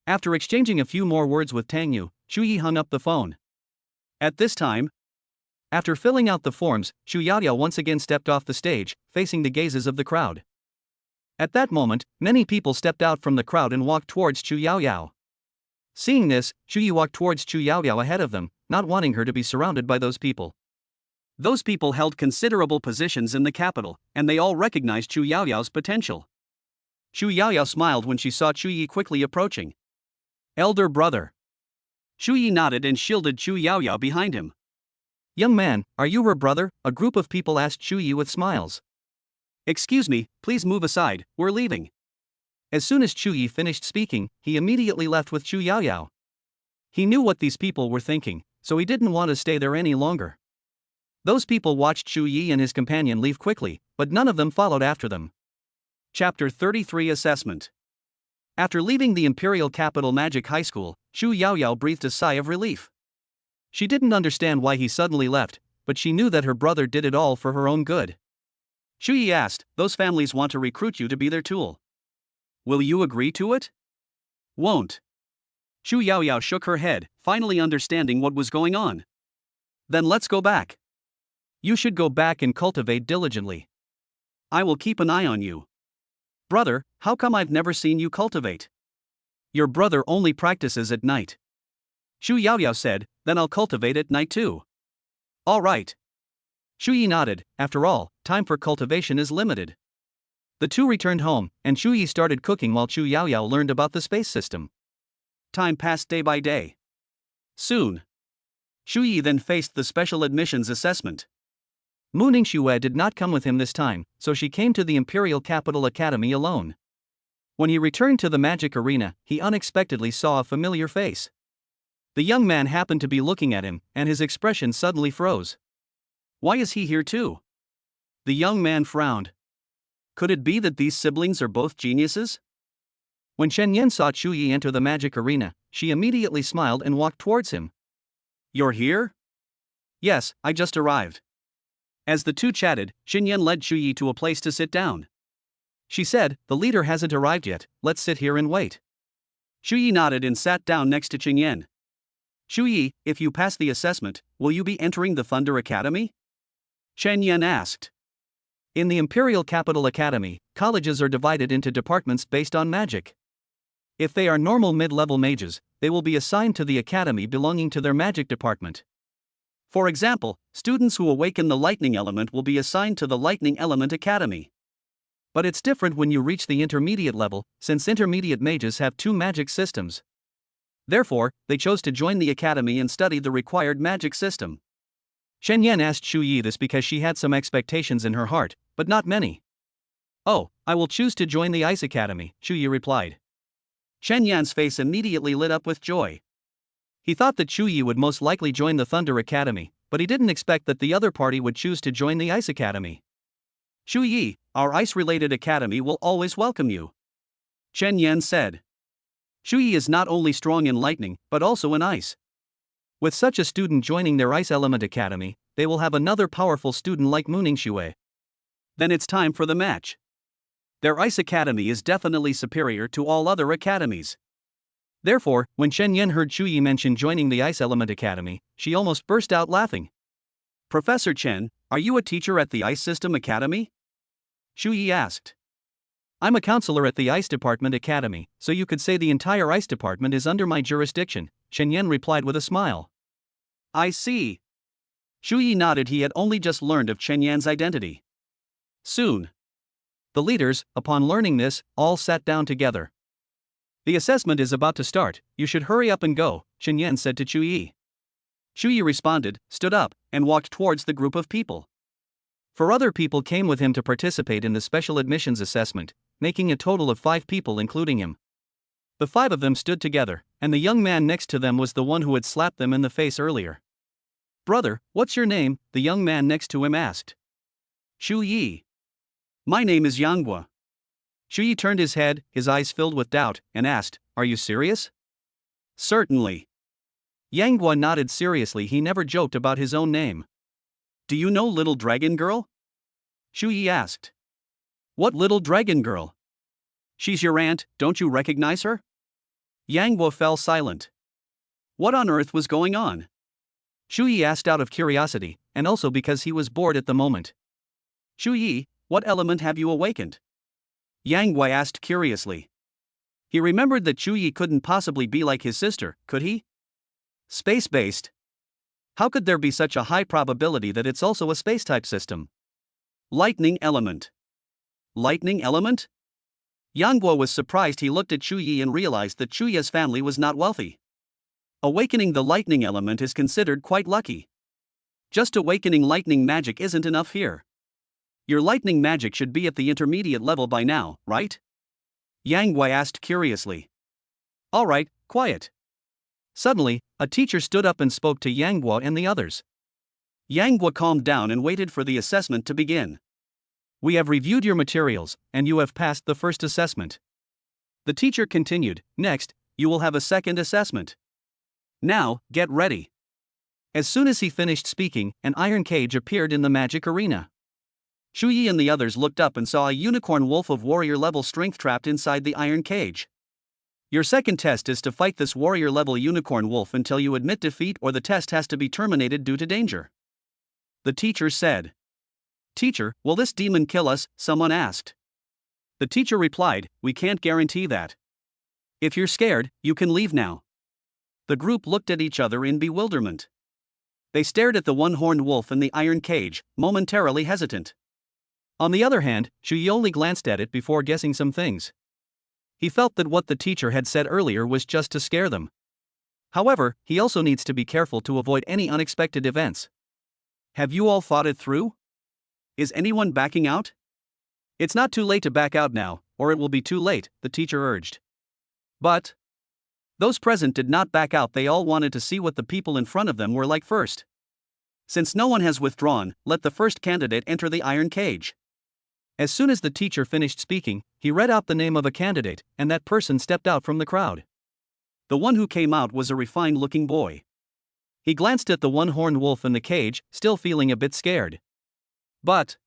After exchanging a few more words with Tang Yu, Xu Yi hung up the phone. At this time, after filling out the forms, Xu Yaoyao once again stepped off the stage, facing the gazes of the crowd. At that moment, many people stepped out from the crowd and walked towards Xu Yaoyao. Seeing this, Xu Yi walked towards Xu Yaoyao ahead of them, not wanting her to be surrounded by those people. Those people held considerable positions in the capital, and they all recognized Xu Yaoyao's potential. Xu Yaoyao smiled when she saw Xu Yi quickly approaching. Elder brother. Xu Yi nodded and shielded Xu Yaoyao behind him. Young man, are you her brother? A group of people asked Xu Yi with smiles. Excuse me, please move aside, we're leaving. As soon as Xu Yi finished speaking, he immediately left with Xu Yaoyao. He knew what these people were thinking, so he didn't want to stay there any longer. Those people watched Xu Yi and his companion leave quickly, but none of them followed after them. Chapter 33 Assessment. After leaving the Imperial Capital Magic High School, Xu Yaoyao breathed a sigh of relief. She didn't understand why he suddenly left, but she knew that her brother did it all for her own good. Xu Yi asked, those families want to recruit you to be their tool. Will you agree to it? Won't. Xu Yaoyao shook her head, finally understanding what was going on. Then let's go back. You should go back and cultivate diligently. I will keep an eye on you. Brother, how come I've never seen you cultivate? Your brother only practices at night. Xu Yaoyao said, then I'll cultivate at night too. All right. Xu Yi nodded, after all, time for cultivation is limited. The two returned home, and Xu Yi started cooking while Xu Yaoyao learned about the space system. Time passed day by day. Soon, Xu Yi then faced the special admissions assessment. Mu Ningxue did not come with him this time, so she came to the Imperial Capital Academy alone. When he returned to the magic arena, he unexpectedly saw a familiar face. The young man happened to be looking at him, and his expression suddenly froze. Why is he here too? The young man frowned. Could it be that these siblings are both geniuses? When Shen Yan saw Xu Yi enter the magic arena, she immediately smiled and walked towards him. You're here? Yes, I just arrived. As the two chatted, Shen Yan led Xu Yi to a place to sit down. She said, the leader hasn't arrived yet, let's sit here and wait. Xu Yi nodded and sat down next to Qin Yan. Xu Yi, if you pass the assessment, will you be entering the Thunder Academy? Shen Yan asked. In the Imperial Capital Academy, colleges are divided into departments based on magic. If they are normal mid-level mages, they will be assigned to the academy belonging to their magic department. For example, students who awaken the lightning element will be assigned to the Lightning Element Academy. But it's different when you reach the intermediate level, since intermediate mages have two magic systems. Therefore, they chose to join the academy and study the required magic system. Shen Yan asked Xu Yi this because she had some expectations in her heart, but not many. Oh, I will choose to join the Ice Academy, Xu Yi replied. Shen Yan's face immediately lit up with joy. He thought that Xu Yi would most likely join the Thunder Academy, but he didn't expect that the other party would choose to join the Ice Academy. Xu Yi, our ice-related academy will always welcome you. Shen Yan said. Xu Yi is not only strong in lightning, but also in ice. With such a student joining their Ice Element Academy, they will have another powerful student like Mu Ningxue. Then it's time for the match. Their Ice Academy is definitely superior to all other academies. Therefore, when Shen Yan heard Xu Yi mention joining the Ice Element Academy, she almost burst out laughing. Professor Chen, are you a teacher at the Ice System Academy? Xu Yi asked. I'm a counselor at the Ice Department Academy, so you could say the entire Ice Department is under my jurisdiction, Shen Yan replied with a smile. I see. Xu Yi nodded. He had only just learned of Chen Yan's identity. Soon, the leaders, upon learning this, all sat down together. The assessment is about to start, you should hurry up and go, Chen Yan said to Xu Yi. Xu Yi responded, stood up, and walked towards the group of people. 4 other people came with him to participate in the special admissions assessment, making a total of 5 people including him. The 5 of them stood together, and the young man next to them was the one who had slapped them in the face earlier. Brother, what's your name? The young man next to him asked. Xu Yi. My name is Yanghua. Shu Yi turned his head, his eyes filled with doubt, and asked, "Are you serious?" "Certainly." Yang Guo nodded seriously. He never joked about his own name. "Do you know Little Dragon Girl?" Shu Yi asked. "What Little Dragon Girl?" "She's your aunt, don't you recognize her?" Yang Guo fell silent. What on earth was going on? Shu Yi asked out of curiosity, and also because he was bored at the moment. "Shu Yi, what element have you awakened?" Yang Guo asked curiously. He remembered that Shu Yi couldn't possibly be like his sister, could he? Space-based. How could there be such a high probability that it's also a space-type system? Lightning element. Lightning element? Yang Guo was surprised. He looked at Shu Yi and realized that Shu Yi's family was not wealthy. Awakening the lightning element is considered quite lucky. Just awakening lightning magic isn't enough here. Your lightning magic should be at the intermediate level by now, right? Yang Guo asked curiously. All right, quiet. Suddenly, a teacher stood up and spoke to Yang Guo and the others. Yang Guo calmed down and waited for the assessment to begin. We have reviewed your materials, and you have passed the first assessment. The teacher continued, next, you will have a second assessment. Now, get ready. As soon as he finished speaking, an iron cage appeared in the magic arena. Shu Yi and the others looked up and saw a unicorn wolf of warrior level strength trapped inside the iron cage. Your second test is to fight this warrior level unicorn wolf until you admit defeat, or the test has to be terminated due to danger. The teacher said. Teacher, will this demon kill us? Someone asked. The teacher replied, we can't guarantee that. If you're scared, you can leave now. The group looked at each other in bewilderment. They stared at the one-horned wolf in the iron cage, momentarily hesitant. On the other hand, Shu Yi only glanced at it before guessing some things. He felt that what the teacher had said earlier was just to scare them. However, he also needs to be careful to avoid any unexpected events. Have you all thought it through? Is anyone backing out? It's not too late to back out now, or it will be too late, the teacher urged. But those present did not back out. They all wanted to see what the people in front of them were like first. Since no one has withdrawn, let the first candidate enter the iron cage. As soon as the teacher finished speaking, he read out the name of a candidate, and that person stepped out from the crowd. The one who came out was a refined-looking boy. He glanced at the one-horned wolf in the cage, still feeling a bit scared. But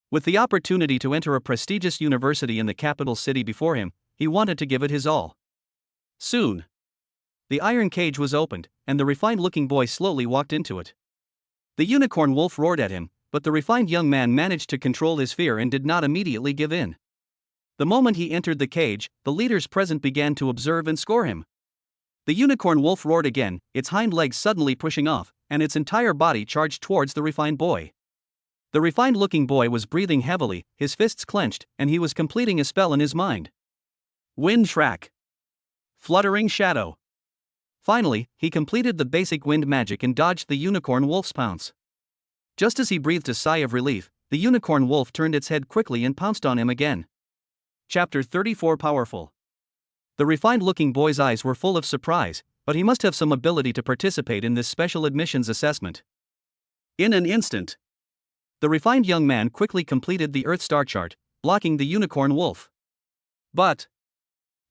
with the opportunity to enter a prestigious university in the capital city before him, he wanted to give it his all. Soon, the iron cage was opened, and the refined-looking boy slowly walked into it. The unicorn wolf roared at him, but the refined young man managed to control his fear and did not immediately give in. The moment he entered the cage, the leaders present began to observe and score him. The unicorn wolf roared again, its hind legs suddenly pushing off, and its entire body charged towards the refined boy. The refined-looking boy was breathing heavily, his fists clenched, and he was completing a spell in his mind. Wind track. Fluttering shadow. Finally, he completed the basic wind magic and dodged the unicorn wolf's pounce. Just as he breathed a sigh of relief, the unicorn wolf turned its head quickly and pounced on him again. Chapter 34 Powerful. The refined-looking boy's eyes were full of surprise, but he must have some ability to participate in this special admissions assessment. In an instant, the refined young man quickly completed the Earth star chart, blocking the unicorn wolf. But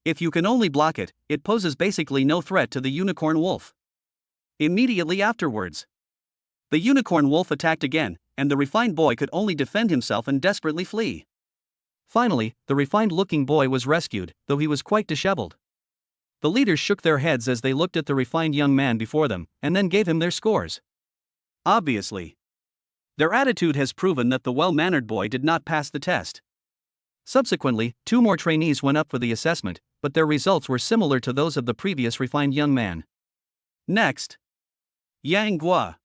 if you can only block it, it poses basically no threat to the unicorn wolf. Immediately afterwards, the unicorn wolf attacked again, and the refined boy could only defend himself and desperately flee. Finally, the refined-looking boy was rescued, though he was quite disheveled. The leaders shook their heads as they looked at the refined young man before them, and then gave him their scores. Obviously, their attitude has proven that the well-mannered boy did not pass the test. Subsequently, 2 more trainees went up for the assessment, but their results were similar to those of the previous refined young man. Next, Yang Guo.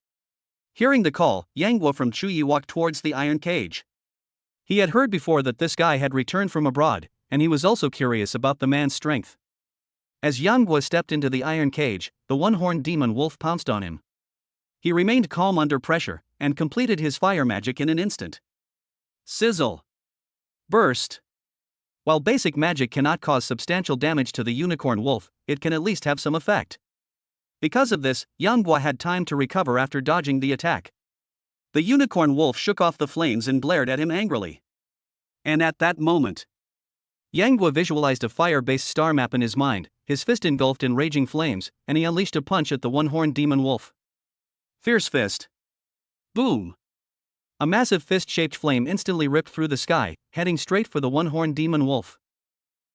Hearing the call, Yang Guo from Shu Yi walked towards the iron cage. He had heard before that this guy had returned from abroad, and he was also curious about the man's strength. As Yang Guo stepped into the iron cage, the one-horned demon wolf pounced on him. He remained calm under pressure, and completed his fire magic in an instant. Sizzle. Burst. While basic magic cannot cause substantial damage to the unicorn wolf, it can at least have some effect. Because of this, Yang Guo had time to recover after dodging the attack. The unicorn wolf shook off the flames and glared at him angrily. And at that moment, Yang Guo visualized a fire-based star map in his mind, his fist engulfed in raging flames, and he unleashed a punch at the one-horned demon wolf. Fierce fist. Boom. A massive fist-shaped flame instantly ripped through the sky, heading straight for the one-horned demon wolf.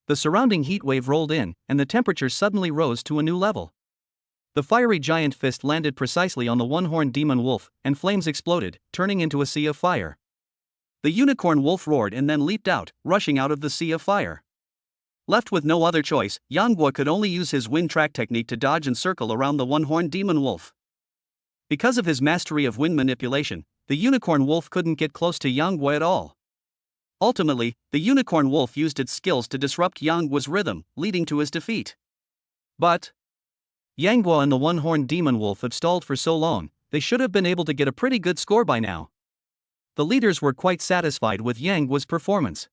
The surrounding heat wave rolled in, and the temperature suddenly rose to a new level. The fiery giant fist landed precisely on the one-horned demon wolf, and flames exploded, turning into a sea of fire. The unicorn wolf roared and then leaped out, rushing out of the sea of fire. Left with no other choice, Yang Guo could only use his wind track technique to dodge and circle around the one-horned demon wolf. Because of his mastery of wind manipulation, the unicorn wolf couldn't get close to Yang Guo at all. Ultimately, the unicorn wolf used its skills to disrupt Yang Guo's rhythm, leading to his defeat. But Yang Guo and the one-horned demon wolf had stalled for so long, they should have been able to get a pretty good score by now. The leaders were quite satisfied with Yang Guo's performance.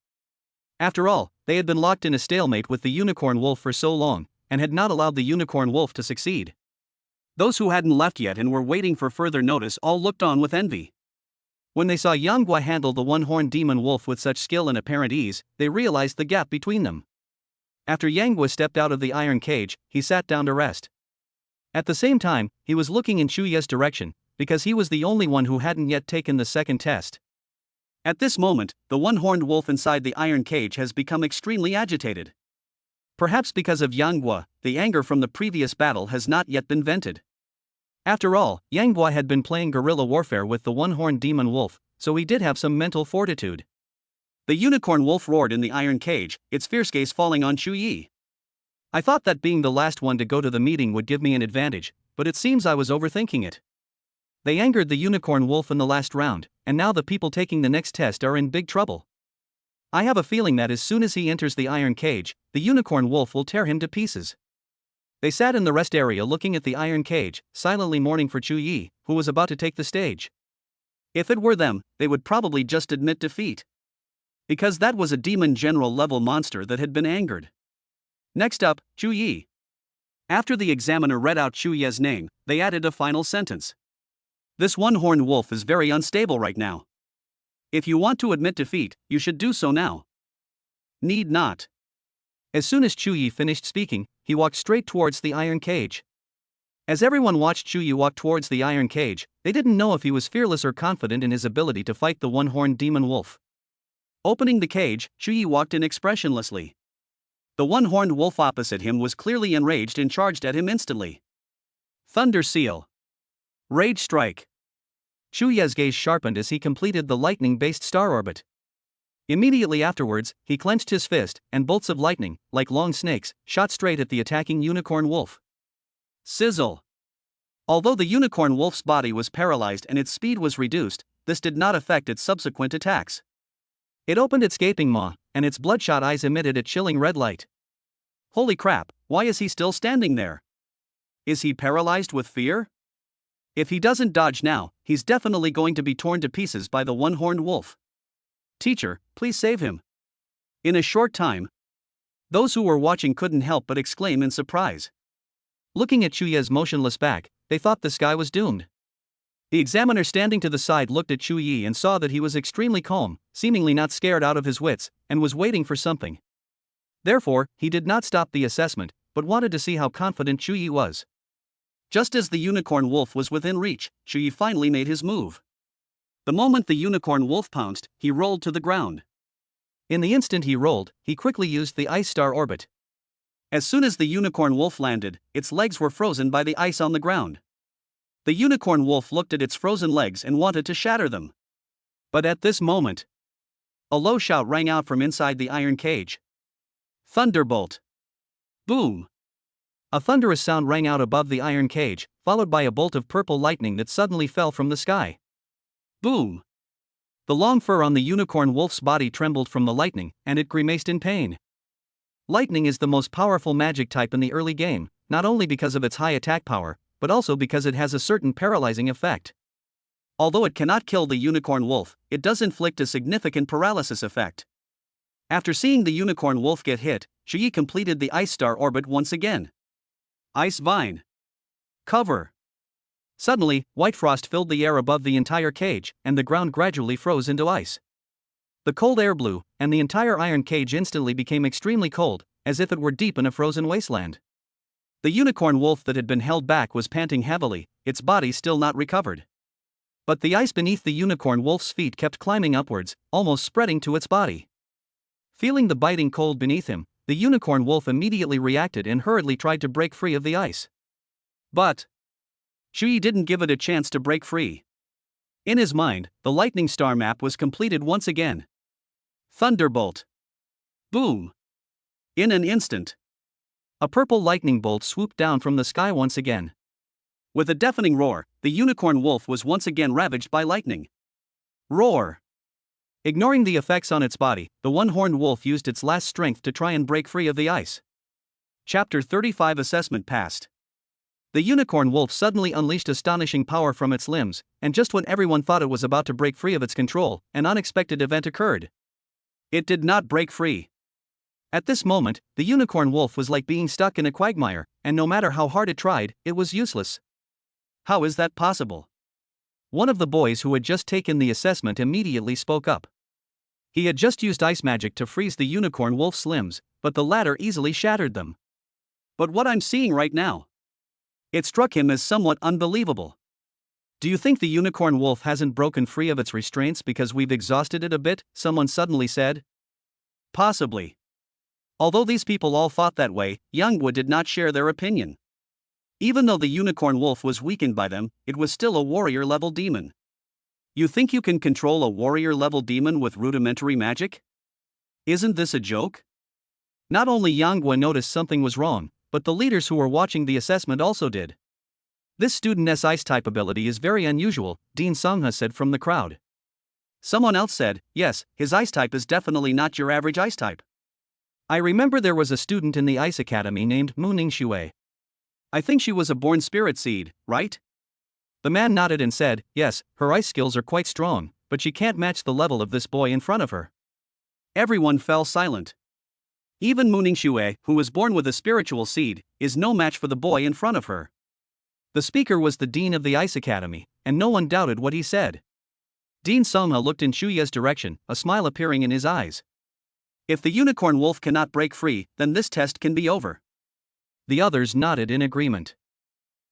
After all, they had been locked in a stalemate with the unicorn wolf for so long, and had not allowed the unicorn wolf to succeed. Those who hadn't left yet and were waiting for further notice all looked on with envy. When they saw Yang Guo handle the one-horned demon wolf with such skill and apparent ease, they realized the gap between them. After Yang Guo stepped out of the iron cage, he sat down to rest. At the same time, he was looking in Chu Ye's direction, because he was the only one who hadn't yet taken the second test. At this moment, the one-horned wolf inside the iron cage has become extremely agitated. Perhaps because of Yang Guo, the anger from the previous battle has not yet been vented. After all, Yang Guo had been playing guerrilla warfare with the one-horned demon wolf, so he did have some mental fortitude. The unicorn wolf roared in the iron cage, its fierce gaze falling on Chu Yi. I thought that being the last one to go to the meeting would give me an advantage, but it seems I was overthinking it. They angered the unicorn wolf in the last round, and now the people taking the next test are in big trouble. I have a feeling that as soon as he enters the iron cage, the unicorn wolf will tear him to pieces. They sat in the rest area looking at the iron cage, silently mourning for Chu Yi, who was about to take the stage. If it were them, they would probably just admit defeat. Because that was a demon general level monster that had been angered. Next up, Chu Yi. After the examiner read out Chu Ye's name, they added a final sentence. This one-horned wolf is very unstable right now. If you want to admit defeat, you should do so now. Need not. As soon as Chu Yi finished speaking, he walked straight towards the iron cage. As everyone watched Chu Yi walk towards the iron cage, they didn't know if he was fearless or confident in his ability to fight the one-horned demon wolf. Opening the cage, Chu Yi walked in expressionlessly. The one-horned wolf opposite him was clearly enraged and charged at him instantly. Thunder Seal. Rage Strike. Chu Ye's gaze sharpened as he completed the lightning-based star orbit. Immediately afterwards, he clenched his fist, and bolts of lightning, like long snakes, shot straight at the attacking unicorn wolf. Sizzle. Although the unicorn wolf's body was paralyzed and its speed was reduced, this did not affect its subsequent attacks. It opened its gaping maw, and its bloodshot eyes emitted a chilling red light. Holy crap, why is he still standing there? Is he paralyzed with fear? If he doesn't dodge now, he's definitely going to be torn to pieces by the one-horned wolf. Teacher, please save him. In a short time, those who were watching couldn't help but exclaim in surprise. Looking at Chu Ye's motionless back, they thought this guy was doomed. The examiner standing to the side looked at Chu Yi and saw that he was extremely calm, seemingly not scared out of his wits, and was waiting for something. Therefore, he did not stop the assessment, but wanted to see how confident Chu Yi was. Just as the unicorn wolf was within reach, Chu Yi finally made his move. The moment the unicorn wolf pounced, he rolled to the ground. In the instant he rolled, he quickly used the ice star orbit. As soon as the unicorn wolf landed, its legs were frozen by the ice on the ground. The unicorn wolf looked at its frozen legs and wanted to shatter them. But at this moment, a low shout rang out from inside the iron cage. Thunderbolt! Boom! A thunderous sound rang out above the iron cage, followed by a bolt of purple lightning that suddenly fell from the sky. Boom! The long fur on the unicorn wolf's body trembled from the lightning, and it grimaced in pain. Lightning is the most powerful magic type in the early game, not only because of its high attack power, but also because it has a certain paralyzing effect. Although it cannot kill the unicorn wolf, it does inflict a significant paralysis effect. After seeing the unicorn wolf get hit, Chu Yi completed the ice star orbit once again. Ice Vine. Cover. Suddenly, white frost filled the air above the entire cage, and the ground gradually froze into ice. The cold air blew, and the entire iron cage instantly became extremely cold, as if it were deep in a frozen wasteland. The unicorn wolf that had been held back was panting heavily, its body still not recovered. But the ice beneath the unicorn wolf's feet kept climbing upwards, almost spreading to its body. Feeling the biting cold beneath him, the unicorn wolf immediately reacted and hurriedly tried to break free of the ice. But Shuyi didn't give it a chance to break free. In his mind, the lightning star map was completed once again. Thunderbolt. Boom. In an instant, a purple lightning bolt swooped down from the sky once again. With a deafening roar, the unicorn wolf was once again ravaged by lightning. Roar. Ignoring the effects on its body, the one-horned wolf used its last strength to try and break free of the ice. Chapter 35 Assessment passed. The unicorn wolf suddenly unleashed astonishing power from its limbs, and just when everyone thought it was about to break free of its control, an unexpected event occurred. It did not break free. At this moment, the unicorn wolf was like being stuck in a quagmire, and no matter how hard it tried, it was useless. How is that possible? One of the boys who had just taken the assessment immediately spoke up. He had just used ice magic to freeze the unicorn wolf's limbs, but the latter easily shattered them. But what I'm seeing right now, it struck him as somewhat unbelievable. Do you think the unicorn wolf hasn't broken free of its restraints because we've exhausted it a bit? Someone suddenly said. Possibly. Although these people all thought that way, Yangguo did not share their opinion. Even though the unicorn wolf was weakened by them, it was still a warrior-level demon. You think you can control a warrior-level demon with rudimentary magic? Isn't this a joke? Not only Yangguo noticed something was wrong, but the leaders who were watching the assessment also did. This student's ice-type ability is very unusual, Dean Songha said from the crowd. Someone else said, yes, his ice-type is definitely not your average ice-type. I remember there was a student in the Ice Academy named Mu Ningxue. I think she was a born spirit seed, right? The man nodded and said, yes, her ice skills are quite strong, but she can't match the level of this boy in front of her. Everyone fell silent. Even Mu Ningxue, who was born with a spiritual seed, is no match for the boy in front of her. The speaker was the dean of the Ice Academy, and no one doubted what he said. Dean Songha looked in Shuya's direction, a smile appearing in his eyes. If the unicorn wolf cannot break free, then this test can be over. The others nodded in agreement.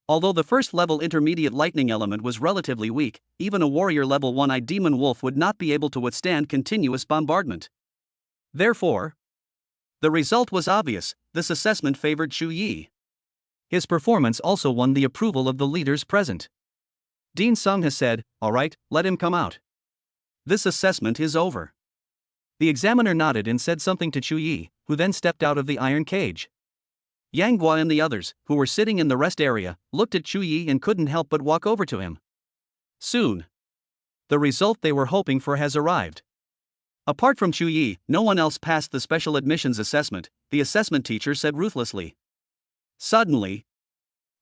Although the first level intermediate lightning element was relatively weak, even a warrior level 1-eyed demon wolf would not be able to withstand continuous bombardment. Therefore, the result was obvious: this assessment favored Shu Yi. His performance also won the approval of the leaders present. Dean Songha said, all right, let him come out. This assessment is over. The examiner nodded and said something to Chu Yi, who then stepped out of the iron cage. Yangguo and the others, who were sitting in the rest area, looked at Chu Yi and couldn't help but walk over to him. Soon, the result they were hoping for has arrived. Apart from Chu Yi, no one else passed the special admissions assessment, the assessment teacher said ruthlessly. Suddenly,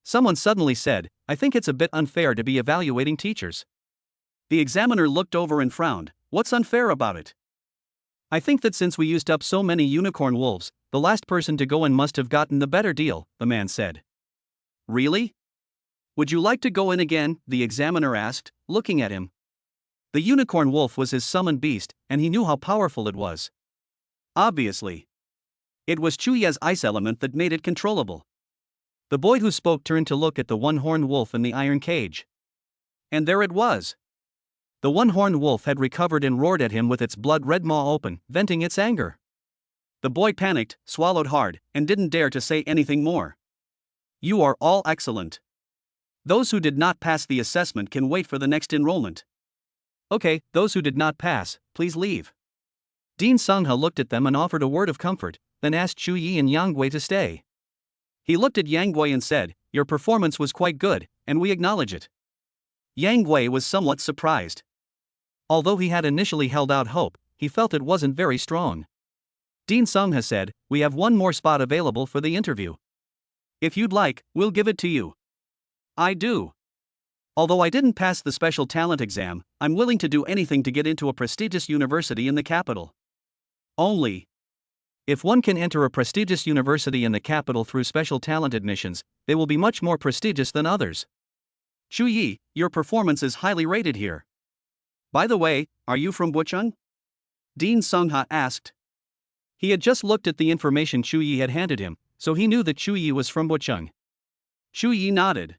someone suddenly said, I think it's a bit unfair to be evaluating teachers. The examiner looked over and frowned. What's unfair about it? I think that since we used up so many unicorn wolves, the last person to go in must have gotten the better deal, the man said. Really? Would you like to go in again? The examiner asked, looking at him. The unicorn wolf was his summoned beast, and he knew how powerful it was. Obviously, it was Chuya's ice element that made it controllable. The boy who spoke turned to look at the one-horned wolf in the iron cage. And there it was. The one-horned wolf had recovered and roared at him with its blood-red maw open, venting its anger. The boy panicked, swallowed hard, and didn't dare to say anything more. You are all excellent. Those who did not pass the assessment can wait for the next enrollment. Okay, those who did not pass, please leave. Dean Songha looked at them and offered a word of comfort, then asked Chu Yi and Yang Gui to stay. He looked at Yang Gui and said, your performance was quite good, and we acknowledge it. Yang Gui was somewhat surprised. Although he had initially held out hope, he felt it wasn't very strong. Dean Songha said, we have one more spot available for the interview. If you'd like, we'll give it to you. I do. Although I didn't pass the special talent exam, I'm willing to do anything to get into a prestigious university in the capital. Only, if one can enter a prestigious university in the capital through special talent admissions, they will be much more prestigious than others. Chu Yi, your performance is highly rated here. By the way, are you from Bucheng? Dean Sungha asked. He had just looked at the information Chu Yi had handed him, so he knew that Chu Yi was from Bocheng. Chu Yi nodded.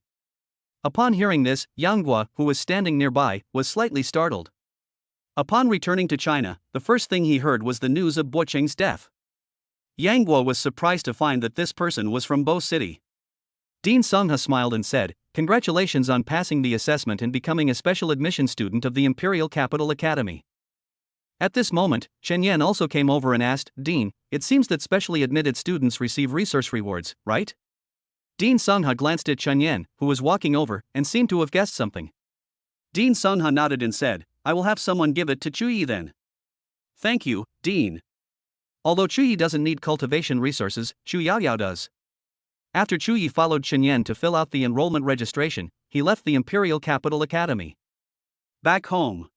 Upon hearing this, Yang Guo, who was standing nearby, was slightly startled. Upon returning to China, the first thing he heard was the news of Bocheng's death. Yang Guo was surprised to find that this person was from Bo City. Dean Sungha smiled and said, "Congratulations on passing the assessment and becoming a special admission student of the Imperial Capital Academy." At this moment, Chen Yan also came over and asked, "Dean, it seems that specially admitted students receive resource rewards, right?" Dean Sungha glanced at Chen Yan, who was walking over, and seemed to have guessed something. Dean Sungha nodded and said, "I will have someone give it to Chu Yi then." "Thank you, Dean." Although Chu Yi doesn't need cultivation resources, Chu Yaoyao does. After Chu Yi followed Chen Yan to fill out the enrollment registration, he left the Imperial Capital Academy. Back home,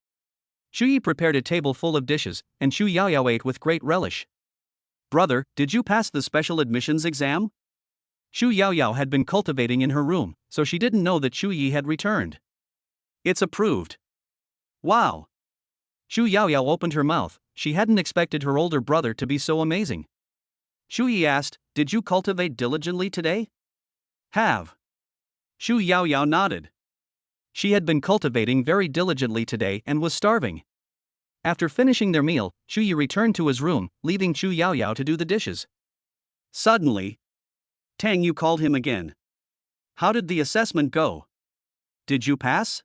Chu Yi prepared a table full of dishes, and Chu Yaoyao ate with great relish. "Brother, did you pass the special admissions exam?" Chu Yaoyao had been cultivating in her room, so she didn't know that Chu Yi had returned. "It's approved." "Wow." Chu Yaoyao opened her mouth. She hadn't expected her older brother to be so amazing. Chu Yi asked, "Did you cultivate diligently today?" "Have." Chu Yaoyao nodded. She had been cultivating very diligently today and was starving. After finishing their meal, Chu Yi returned to his room, leaving Chu Yaoyao to do the dishes. Suddenly, Tang Yu called him again. "How did the assessment go? Did you pass?"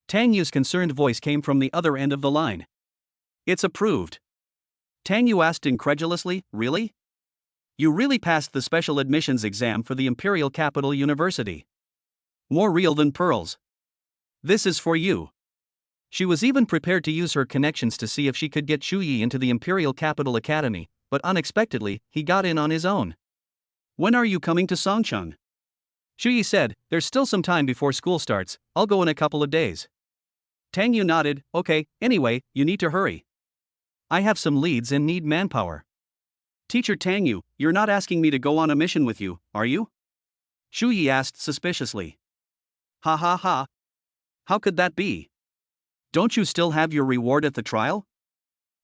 Tang Yu's concerned voice came from the other end of the line. "It's approved." Tang Yu asked incredulously, "Really? You really passed the special admissions exam for the Imperial Capital University? More real than pearls. This is for you." She was even prepared to use her connections to see if she could get Chu Yi into the Imperial Capital Academy, but unexpectedly, he got in on his own. "When are you coming to Songcheng?" Chu Yi said, "There's still some time before school starts, I'll go in a couple of days." Tang Yu nodded, "Okay, anyway, you need to hurry. I have some leads and need manpower." "Teacher Tang Yu, you're not asking me to go on a mission with you, are you?" Chu Yi asked suspiciously. "Ha ha ha. How could that be? Don't you still have your reward at the trial?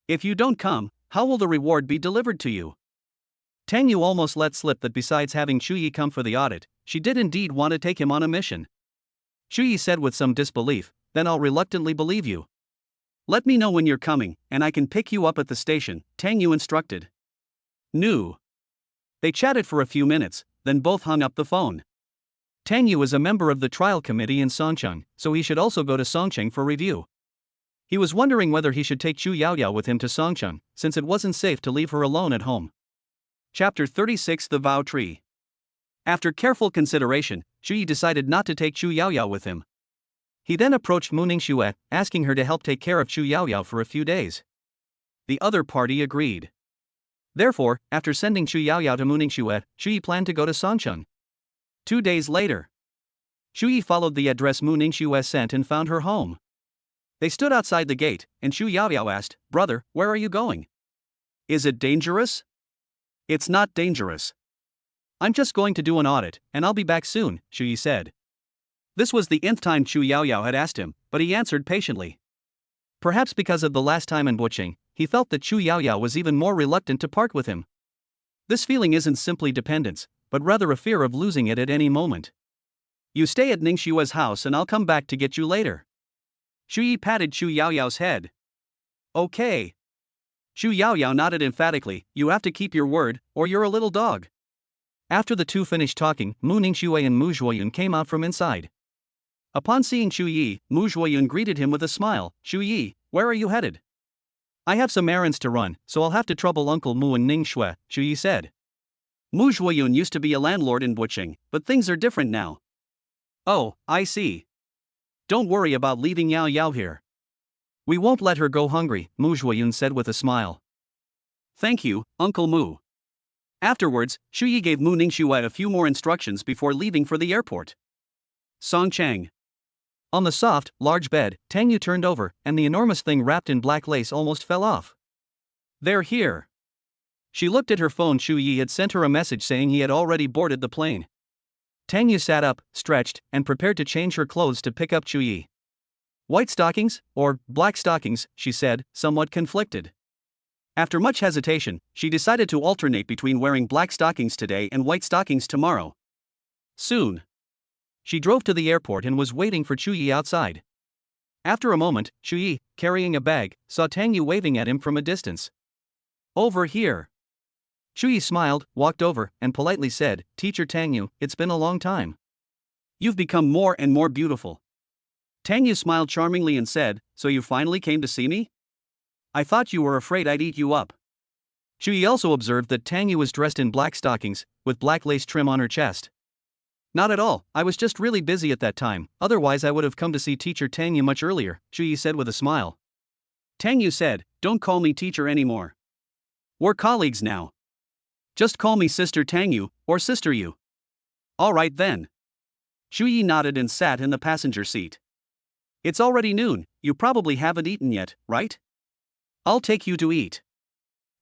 If you don't come, how will the reward be delivered to you?" Tang Yu almost let slip that besides having Chu Yi come for the audit, she did indeed want to take him on a mission. Chu Yi said with some disbelief, "Then I'll reluctantly believe you." "Let me know when you're coming, and I can pick you up at the station," Tang Yu instructed. "Nu." They chatted for a few minutes, then both hung up the phone. Tang Yu is a member of the trial committee in Songcheng, so he should also go to Songcheng for review. He was wondering whether he should take Chu Yaoyao with him to Songcheng, since it wasn't safe to leave her alone at home. Chapter 36: The Vow Tree. After careful consideration, Chu Yi decided not to take Chu Yaoyao with him. He then approached Mu Ningxue, asking her to help take care of Chu Yaoyao for a few days. The other party agreed. Therefore, after sending Chu Yaoyao to Mu Ningxue, Chu Yi planned to go to Songcheng. 2 days later, Chu Yi followed the address Mu Ningxue sent and found her home. They stood outside the gate, and Chu Yaoyao asked, "Brother, where are you going? Is it dangerous?" "It's not dangerous. I'm just going to do an audit, and I'll be back soon," Chu Yi said. This was the nth time Chu Yaoyao had asked him, but he answered patiently. Perhaps because of the last time in Bocheng, he felt that Chu Yaoyao was even more reluctant to part with him. This feeling isn't simply dependence, but rather a fear of losing it at any moment. "You stay at Ningxue's house and I'll come back to get you later." Chu Yi patted Chu Yaoyao's head. "Okay." Chu Yaoyao nodded emphatically, "You have to keep your word, or you're a little dog." After the two finished talking, Mu Ningxue and Mu Zhuoyun came out from inside. Upon seeing Chu Yi, Mu Zhuoyun greeted him with a smile. "Chu Yi, where are you headed?" "I have some errands to run, so I'll have to trouble Uncle Mu and Ningxue," Chu Yi said. Mu Zhuoyun used to be a landlord in Bocheng, but things are different now. "Oh, I see. Don't worry about leaving Yao Yao here. We won't let her go hungry," Mu Zhuoyun said with a smile. "Thank you, Uncle Mu." Afterwards, Chu Yi gave Mu Ningxue a few more instructions before leaving for the airport. Songcheng. On the soft, large bed, Tang Yu turned over, and the enormous thing wrapped in black lace almost fell off. "They're here." She looked at her phone. Chu Yi had sent her a message saying he had already boarded the plane. Tang Yu sat up, stretched, and prepared to change her clothes to pick up Chu Yi. "White stockings, or black stockings," she said, somewhat conflicted. After much hesitation, she decided to alternate between wearing black stockings today and white stockings tomorrow. Soon, she drove to the airport and was waiting for Chuyi outside. After a moment, Chuyi, carrying a bag, saw Tang Yu waving at him from a distance. "Over here." Chuyi smiled, walked over, and politely said, "Teacher Tang Yu, it's been a long time. You've become more and more beautiful." Tang Yu smiled charmingly and said, "So you finally came to see me? I thought you were afraid I'd eat you up." Chuyi also observed that Tang Yu was dressed in black stockings, with black lace trim on her chest. "Not at all, I was just really busy at that time, otherwise I would have come to see Teacher Tang Yu much earlier," Chuyi said with a smile. Tang Yu said, "Don't call me teacher anymore. We're colleagues now. Just call me Sister Tang Yu, or Sister Yu." "All right then." Chuyi nodded and sat in the passenger seat. "It's already noon, you probably haven't eaten yet, right? I'll take you to eat."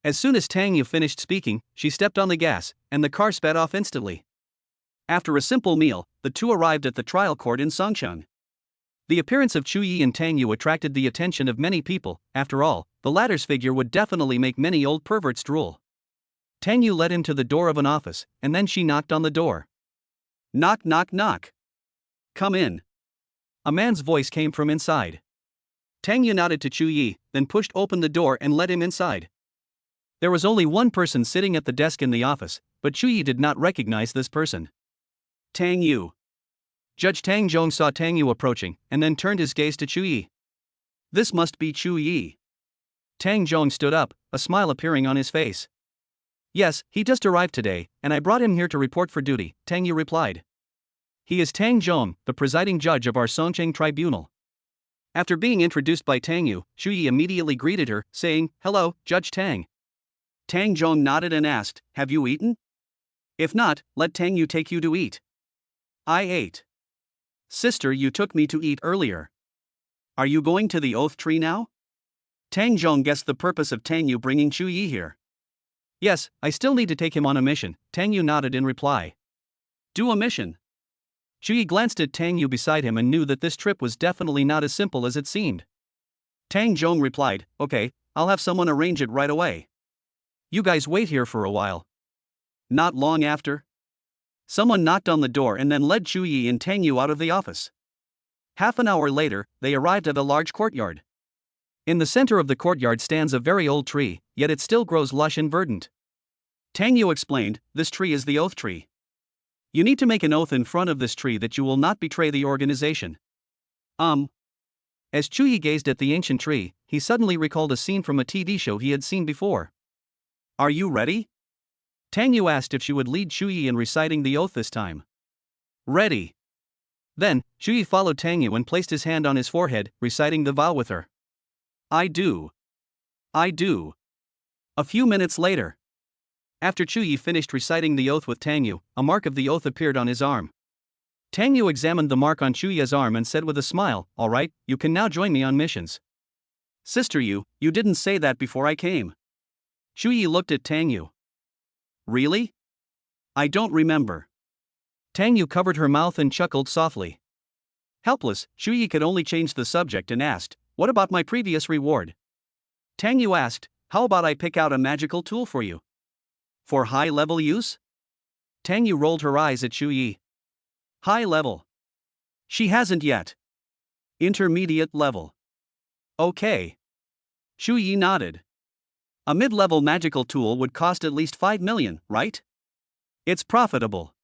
As soon as Tang Yu finished speaking, she stepped on the gas, and the car sped off instantly. After a simple meal, the two arrived at the trial court in Songcheng. The appearance of Chuyi and Tang Yu attracted the attention of many people. After all, the latter's figure would definitely make many old perverts drool. Tang Yu led him to the door of an office, and then she knocked on the door. "Knock, knock, knock. Come in." A man's voice came from inside. Tang Yu nodded to Chuyi, then pushed open the door and led him inside. There was only one person sitting at the desk in the office, but Chuyi did not recognize this person. Tang Yu. Judge Tang Zhong saw Tang Yu approaching, and then turned his gaze to Chuyi. "This must be Chuyi." Tang Zhong stood up, a smile appearing on his face. "Yes, he just arrived today, and I brought him here to report for duty," Tang Yu replied. "He is Tang Zhong, the presiding judge of our Songcheng tribunal." After being introduced by Tang Yu, Chuyi immediately greeted her, saying, "Hello, Judge Tang." Tang Zhong nodded and asked, "Have you eaten? If not, let Tang Yu take you to eat." "I ate. Sister, you took me to eat earlier. Are you going to the oath tree now?" Tang Zhong guessed the purpose of Tang Yu bringing Chuyi here. "Yes, I still need to take him on a mission," Tang Yu nodded in reply. "Do a mission?" Chuyi glanced at Tang Yu beside him and knew that this trip was definitely not as simple as it seemed. Tang Zhong replied, "Okay, I'll have someone arrange it right away. You guys wait here for a while." Not long after, someone knocked on the door and then led Chuyi and Tang Yu out of the office. Half an hour later, they arrived at a large courtyard. In the center of the courtyard stands a very old tree, yet it still grows lush and verdant. Tang Yu explained, "This tree is the oath tree. You need to make an oath in front of this tree that you will not betray the organization." As Chuyi gazed at the ancient tree, he suddenly recalled a scene from a TV show he had seen before. "Are you ready?" Tang Yu asked if she would lead Chuyi in reciting the oath this time. "Ready." Then, Chuyi followed Tang Yu and placed his hand on his forehead, reciting the vow with her. "I do. I do." A few minutes later, after Chuyi finished reciting the oath with Tang Yu, a mark of the oath appeared on his arm. Tang Yu examined the mark on Chuyi's arm and said with a smile, "All right, you can now join me on missions." "Sister Yu, you didn't say that before I came." Chuyi looked at Tang Yu. "Really? I don't remember." Tang Yu covered her mouth and chuckled softly. Helpless, Chuyi could only change the subject and asked, "What about my previous reward?" Tang Yu asked, "How about I pick out a magical tool for you? For high-level use?" Tang Yu rolled her eyes at Chuyi. "High level? She hasn't yet. Intermediate level. Okay." Chuyi nodded. "A mid-level magical tool would cost at least 5 million, right? It's profitable."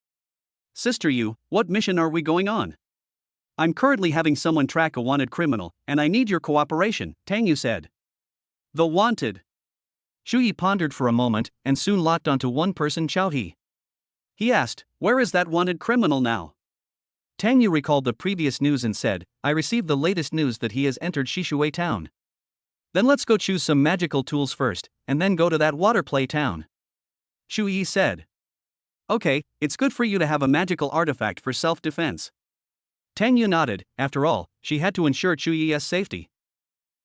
"Sister Yu, what mission are we going on?" "I'm currently having someone track a wanted criminal, and I need your cooperation," Tang Yu said. "The wanted?" Chuyi pondered for a moment, and soon locked onto one person, Chao He. He asked, "Where is that wanted criminal now?" Tang Yu recalled the previous news and said, "I received the latest news that he has entered Shishui town." "Then let's go choose some magical tools first, and then go to that water play town," Chuyi said. "Okay, it's good for you to have a magical artifact for self-defense." Tang Yu nodded. After all, she had to ensure Chuyi's safety.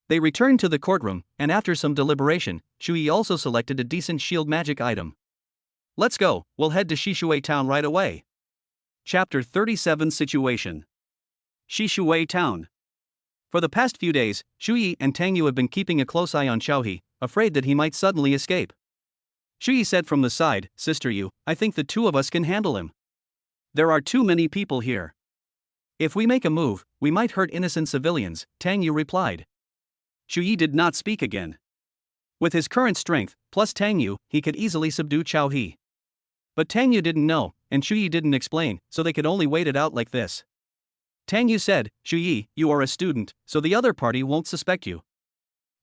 They returned to the courtroom, and after some deliberation, Chuyi also selected a decent shield magic item. "Let's go, we'll head to Shishui town right away." Chapter 37 Situation. Shishui town. For the past few days, Chuyi and Tang Yu have been keeping a close eye on Chao He, afraid that he might suddenly escape. Shu Yi said from the side, "Sister Yu, I think the two of us can handle him. There are too many people here. If we make a move, we might hurt innocent civilians," Tang Yu replied. Shu Yi did not speak again. With his current strength, plus Tang Yu, he could easily subdue Chao He. But Tang Yu didn't know, and Shu Yi didn't explain, so they could only wait it out like this. Tang Yu said, "Shu Yi, you are a student, so the other party won't suspect you.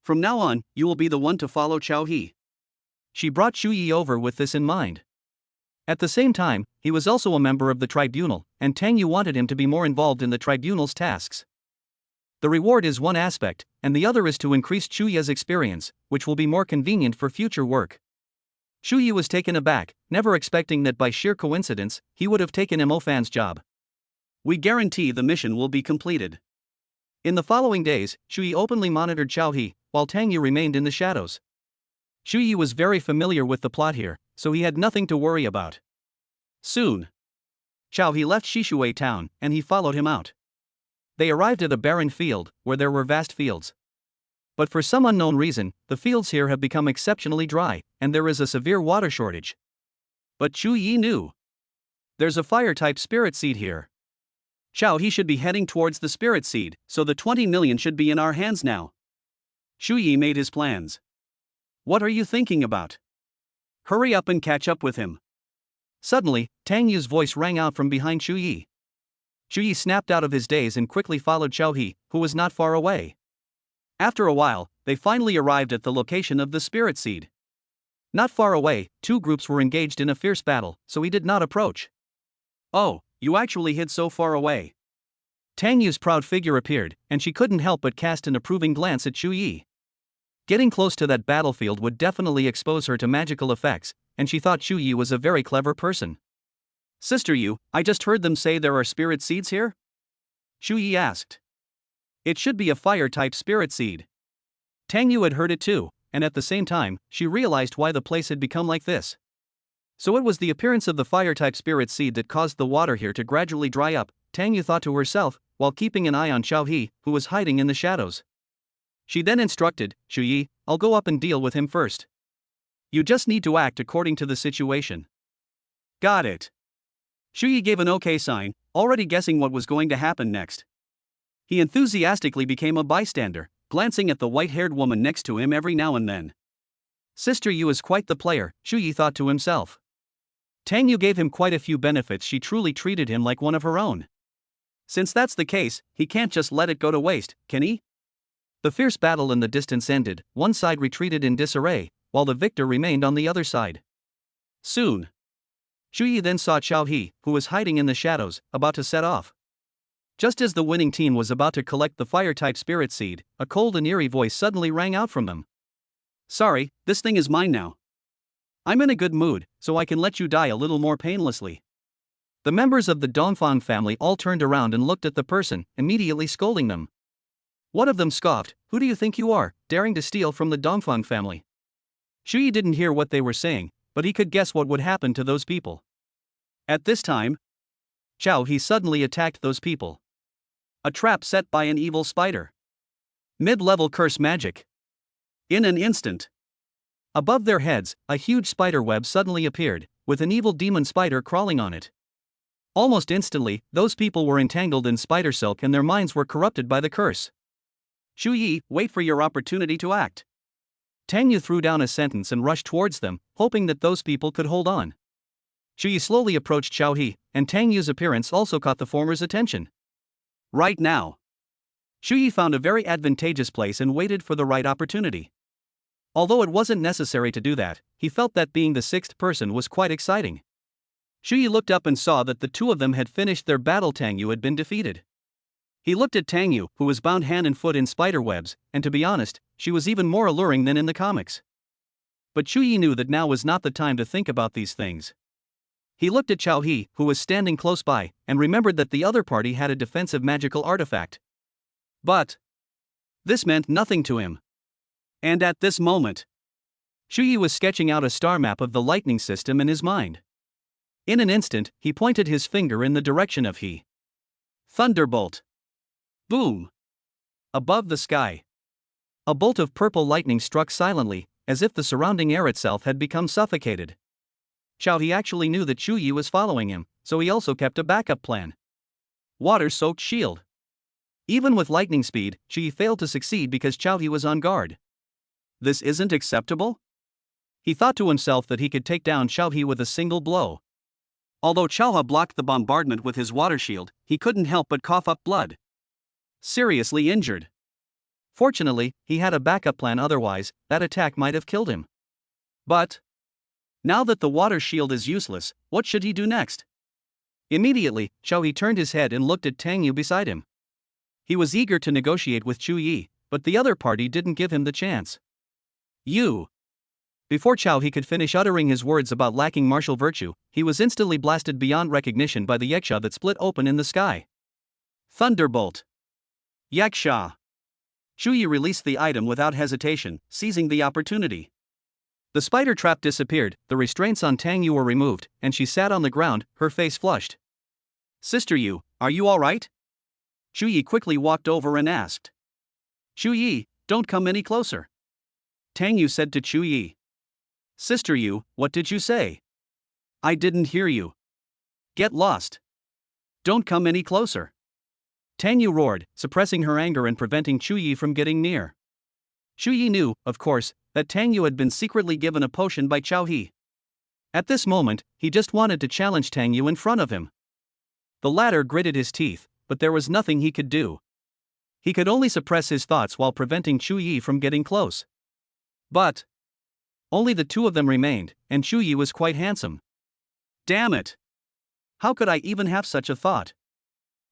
From now on, you will be the one to follow Chao He." She brought Shu Yi over with this in mind. At the same time, he was also a member of the tribunal, and Tang Yu wanted him to be more involved in the tribunal's tasks. The reward is one aspect, and the other is to increase Chu Yi's experience, which will be more convenient for future work. Shu Yi was taken aback, never expecting that by sheer coincidence, he would have taken Mo Fan's job. "We guarantee the mission will be completed." In the following days, Shu Yi openly monitored Chao He, while Tang Yu remained in the shadows. Shu Yi was very familiar with the plot here, so he had nothing to worry about. Soon, Chao He left Shishui town, and he followed him out. They arrived at a barren field, where there were vast fields. But for some unknown reason, the fields here have become exceptionally dry, and there is a severe water shortage. But Chu Yi knew. There's a fire-type spirit seed here. Chao He should be heading towards the spirit seed, so the 20 million should be in our hands now. Shu Yi made his plans. "What are you thinking about? Hurry up and catch up with him." Suddenly, Tang Yu's voice rang out from behind Shu Yi. Shu Yi snapped out of his daze and quickly followed Chao He, who was not far away. After a while, they finally arrived at the location of the spirit seed. Not far away, two groups were engaged in a fierce battle, so he did not approach. "Oh, you actually hid so far away." Tang Yu's proud figure appeared, and she couldn't help but cast an approving glance at Shu Yi. Getting close to that battlefield would definitely expose her to magical effects, and she thought Shu Yi was a very clever person. "Sister Yu, I just heard them say there are spirit seeds here?" Shu Yi asked. "It should be a fire-type spirit seed." Tang Yu had heard it too, and at the same time, she realized why the place had become like this. So it was the appearance of the fire-type spirit seed that caused the water here to gradually dry up, Tang Yu thought to herself, while keeping an eye on Chao He, who was hiding in the shadows. She then instructed, "Shu Yi, I'll go up and deal with him first. You just need to act according to the situation." "Got it." Shu Yi gave an okay sign, already guessing what was going to happen next. He enthusiastically became a bystander, glancing at the white-haired woman next to him every now and then. Sister Yu is quite the player, Shu Yi thought to himself. Tang Yu gave him quite a few benefits. She truly treated him like one of her own. Since that's the case, he can't just let it go to waste, can he? The fierce battle in the distance ended, one side retreated in disarray, while the victor remained on the other side. Soon, Shu Yi then saw Chao He, who was hiding in the shadows, about to set off. Just as the winning team was about to collect the fire-type spirit seed, a cold and eerie voice suddenly rang out from them. "Sorry, this thing is mine now. I'm in a good mood, so I can let you die a little more painlessly." The members of the Dongfang family all turned around and looked at the person, immediately scolding them. One of them scoffed, "Who do you think you are, daring to steal from the Dongfang family?" Shu Yi didn't hear what they were saying, but he could guess what would happen to those people. At this time, Chao He suddenly attacked those people. A trap set by an evil spider. Mid-level curse magic. In an instant, above their heads, a huge spider web suddenly appeared, with an evil demon spider crawling on it. Almost instantly, those people were entangled in spider silk and their minds were corrupted by the curse. "Shu Yi, wait for your opportunity to act." Tang Yu threw down a sentence and rushed towards them, hoping that those people could hold on. Shu Yi slowly approached Chao He, and Tang Yu's appearance also caught the former's attention. Right now, Shu Yi found a very advantageous place and waited for the right opportunity. Although it wasn't necessary to do that, he felt that being the sixth person was quite exciting. Shu Yi looked up and saw that the two of them had finished their battle. Tang Yu had been defeated. He looked at Tang Yu, who was bound hand and foot in spider webs, and to be honest, she was even more alluring than in the comics. But Shu Yi knew that now was not the time to think about these things. He looked at Chao He, who was standing close by, and remembered that the other party had a defensive magical artifact. But this meant nothing to him. And at this moment, Shu Yi was sketching out a star map of the lightning system in his mind. In an instant, he pointed his finger in the direction of He. Thunderbolt. Boom. Above the sky, A bolt of purple lightning struck silently, as if the surrounding air itself had become suffocated. Xiao He actually knew that Chu Yi was following him, so he also kept a backup plan. Water-soaked shield. Even with lightning speed, Chu Yi failed to succeed because Xiao He was on guard. This isn't acceptable? He thought to himself that he could take down Xiao He with a single blow. Although Xiao He blocked the bombardment with his water shield, he couldn't help but cough up blood. Seriously injured. Fortunately, he had a backup plan, otherwise, that attack might have killed him. But now that the water shield is useless, what should he do next? Immediately, Xiao He turned his head and looked at Tang Yu beside him. He was eager to negotiate with Chu Yi, but the other party didn't give him the chance. You. Before Xiao He could finish uttering his words about lacking martial virtue, he was instantly blasted beyond recognition by the yaksha that split open in the sky. Thunderbolt. Yaksha. Chu Yi released the item without hesitation, seizing the opportunity. The spider trap disappeared, the restraints on Tang Yu were removed, and she sat on the ground, her face flushed. Sister Yu, are you alright? Chu Yi quickly walked over and asked. Chu Yi, don't come any closer. Tang Yu said to Chu Yi. Sister Yu, what did you say? I didn't hear you. Get lost. Don't come any closer. Tang Yu roared, suppressing her anger and preventing Chu Yi from getting near. Chu Yi knew, of course, that Tang Yu had been secretly given a potion by Xiao He. At this moment, he just wanted to challenge Tang Yu in front of him. The latter gritted his teeth, but there was nothing he could do. He could only suppress his thoughts while preventing Chu Yi from getting close. But only the two of them remained, and Chu Yi was quite handsome. Damn it! How could I even have such a thought?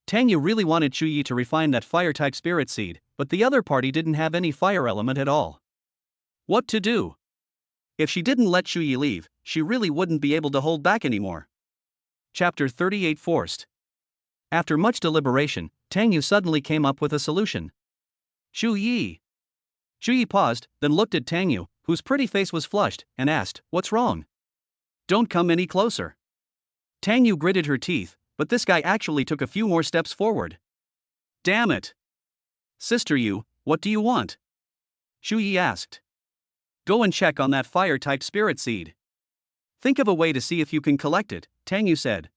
Tang Yu really wanted Chu Yi to refine that fire-type spirit seed, but the other party didn't have any fire element at all. What to do? If she didn't let Chu Yi leave, she really wouldn't be able to hold back anymore. Chapter 38 Forced. After much deliberation, Tang Yu suddenly came up with a solution. Chu Yi. Chu Yi paused, then looked at Tang Yu, whose pretty face was flushed, and asked, "What's wrong?" Don't come any closer. Tang Yu gritted her teeth, but this guy actually took a few more steps forward. Damn it! Sister Yu, what do you want? Chu Yi asked. Go and check on that fire-type spirit seed. Think of a way to see if you can collect it, Tang Yu said.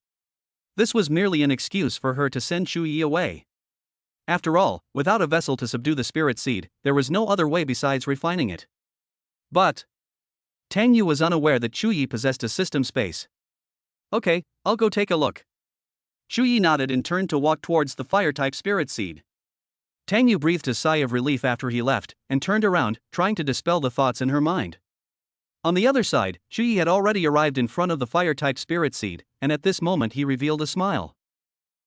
This was merely an excuse for her to send Chu Yi away. After all, without a vessel to subdue the spirit seed, there was no other way besides refining it. But Tang Yu was unaware that Chu Yi possessed a system space. Okay, I'll go take a look. Chu Yi nodded and turned to walk towards the fire-type spirit seed. Tang Yu breathed a sigh of relief after he left, and turned around, trying to dispel the thoughts in her mind. On the other side, Chu Yi had already arrived in front of the fire-type spirit seed, and at this moment he revealed a smile.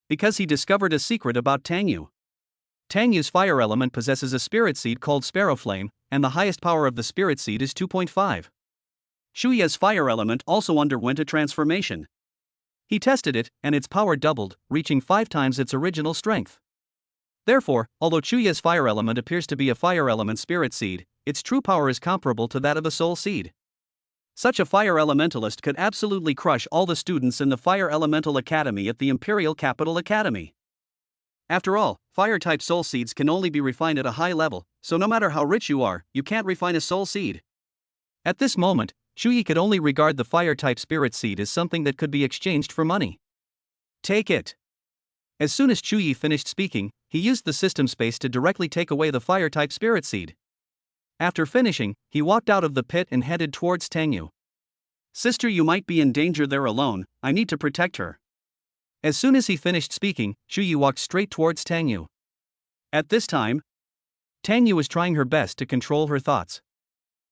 Because he discovered a secret about Tang Yu. Tang Yu's fire element possesses a spirit seed called Sparrow Flame, and the highest power of the spirit seed is 2.5. Chu Yi's fire element also underwent a transformation. He tested it, and its power doubled, reaching 5 times its original strength. Therefore, although Chu Yi's fire element appears to be a fire element spirit seed, its true power is comparable to that of a soul seed. Such a fire elementalist could absolutely crush all the students in the Fire Elemental Academy at the Imperial Capital Academy. After all, fire-type soul seeds can only be refined at a high level, so no matter how rich you are, you can't refine a soul seed. At this moment, Chu Yi could only regard the fire-type spirit seed as something that could be exchanged for money. Take it. As soon as Chu Yi finished speaking, he used the system space to directly take away the fire-type spirit seed. After finishing, he walked out of the pit and headed towards Tang Yu. Sister, you might be in danger there alone, I need to protect her. As soon as he finished speaking, Chu Yi walked straight towards Tang Yu. At this time, Tang Yu was trying her best to control her thoughts.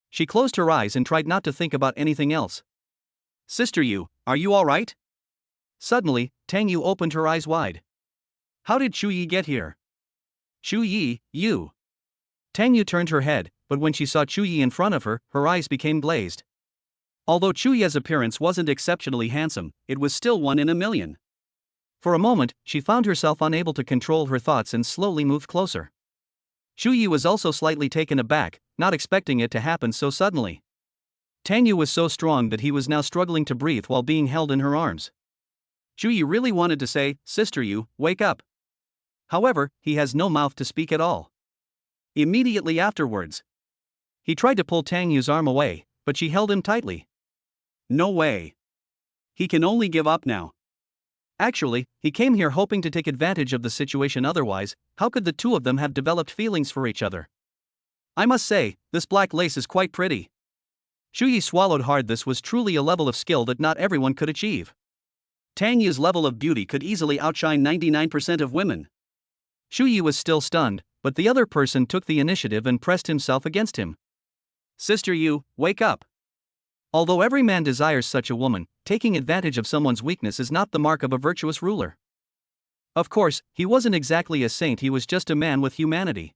She closed her eyes and tried not to think about anything else. Sister Yu, are you alright? Suddenly, Tang Yu opened her eyes wide. How did Chu Yi get here? Chu Yi, you. Tang Yu turned her head, but when she saw Chu Yi in front of her, her eyes became glazed. Although Chu Yi's appearance wasn't exceptionally handsome, it was still 1 in a million. For a moment, she found herself unable to control her thoughts and slowly moved closer. Chu Yi was also slightly taken aback, not expecting it to happen so suddenly. Tang Yu was so strong that he was now struggling to breathe while being held in her arms. Chu Yi really wanted to say, Sister Yu, wake up. However, he has no mouth to speak at all. Immediately afterwards, He tried to pull Tang Yu's arm away, but she held him tightly. no way. He can only give up now. Actually, he came here hoping to take advantage of the situation, otherwise, how could the two of them have developed feelings for each other? I must say, this black lace is quite pretty. Xu Yi swallowed hard. This was truly a level of skill that not everyone could achieve. Tang Yu's level of beauty could easily outshine 99% of women. Xu Yi was still stunned, but the other person took the initiative and pressed himself against him. Sister Yu, wake up. Although every man desires such a woman, taking advantage of someone's weakness is not the mark of a virtuous ruler. Of course, he wasn't exactly a saint, he was just a man with humanity.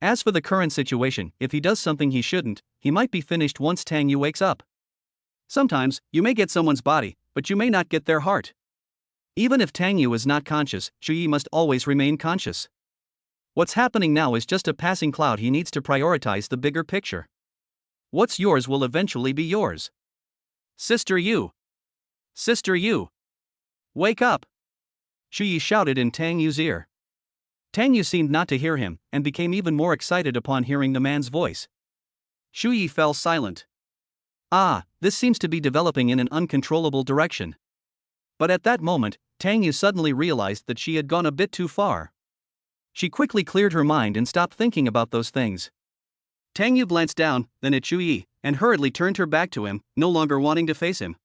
As for the current situation, if he does something he shouldn't, he might be finished once Tang Yu wakes up. Sometimes, you may get someone's body, but you may not get their heart. Even if Tang Yu is not conscious, Xu Yi must always remain conscious. What's happening now is just a passing cloud. He needs to prioritize the bigger picture. What's yours will eventually be yours. Sister Yu. Sister Yu. Wake up. Xu Yi shouted in Tang Yu's ear. Tang Yu seemed not to hear him, and became even more excited upon hearing the man's voice. Xu Yi fell silent. This seems to be developing in an uncontrollable direction. But at that moment, Tang Yu suddenly realized that she had gone a bit too far. She quickly cleared her mind and stopped thinking about those things. Tang Yu glanced down, then at Xu Yi, and hurriedly turned her back to him, no longer wanting to face him.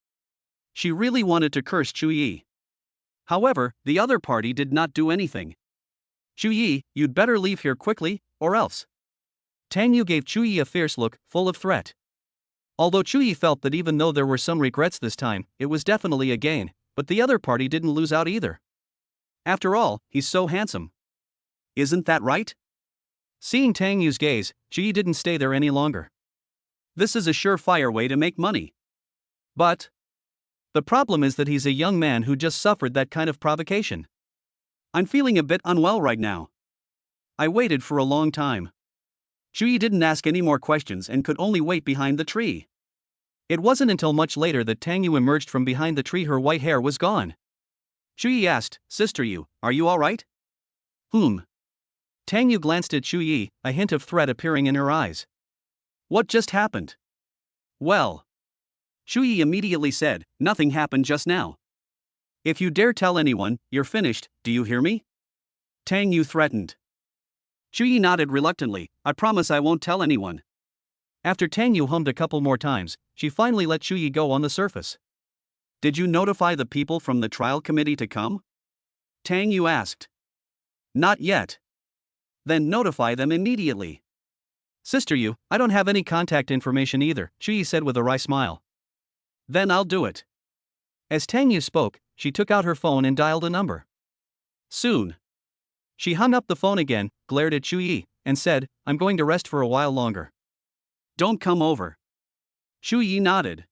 She really wanted to curse Xu Yi. However, the other party did not do anything. Xu Yi, you'd better leave here quickly, or else. Tang Yu gave Xu Yi a fierce look, full of threat. Although Xu Yi felt that even though there were some regrets this time, it was definitely a gain, but the other party didn't lose out either. After all, he's so handsome. Isn't that right? Seeing Tang Yu's gaze, Xu Yi didn't stay there any longer. This is a surefire way to make money. But the problem is that he's a young man who just suffered that kind of provocation. I'm feeling a bit unwell right now. I waited for a long time. Xu Yi didn't ask any more questions and could only wait behind the tree. It wasn't until much later that Tang Yu emerged from behind the tree. Her white hair was gone. Xu Yi asked, Sister Yu, are you alright? Tang Yu glanced at Xu Yi, a hint of threat appearing in her eyes. What just happened? Well, Xu Yi immediately said, nothing happened just now. If you dare tell anyone, you're finished, do you hear me? Tang Yu threatened. Xu Yi nodded reluctantly, I promise I won't tell anyone. After Tang Yu hummed a couple more times, she finally let Xu Yi go on the surface. Did you notify the people from the trial committee to come? Tang Yu asked. Not yet. Then notify them immediately. Sister Yu, I don't have any contact information either, Xu Yi said with a wry smile. Then I'll do it. As Tang Yu spoke, she took out her phone and dialed a number. Soon. She hung up the phone again, glared at Xu Yi, and said, I'm going to rest for a while longer. Don't come over. Xu Yi nodded.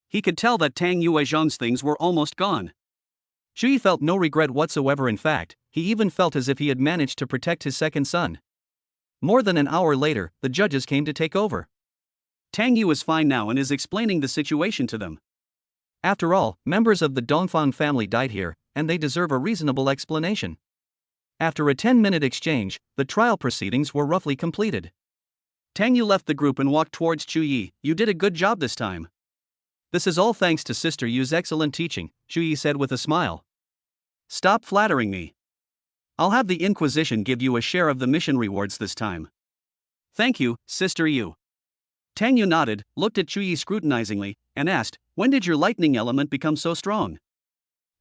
He could tell that Tang Yuezhang's things were almost gone. Xu Yi felt no regret whatsoever. In fact, he even felt as if he had managed to protect his second son. More than an hour later, the judges came to take over. Tang Yu is fine now and is explaining the situation to them. After all, members of the Dongfang family died here, and they deserve a reasonable explanation. After a 10-minute exchange, the trial proceedings were roughly completed. Tang Yu left the group and walked towards Xu Yi. You did a good job this time. This is all thanks to Sister Yu's excellent teaching, Xu Yi said with a smile. Stop flattering me. I'll have the Inquisition give you a share of the mission rewards this time. Thank you, Sister Yu. Tang Yu nodded, looked at Xu Yi scrutinizingly, and asked, when did your lightning element become so strong?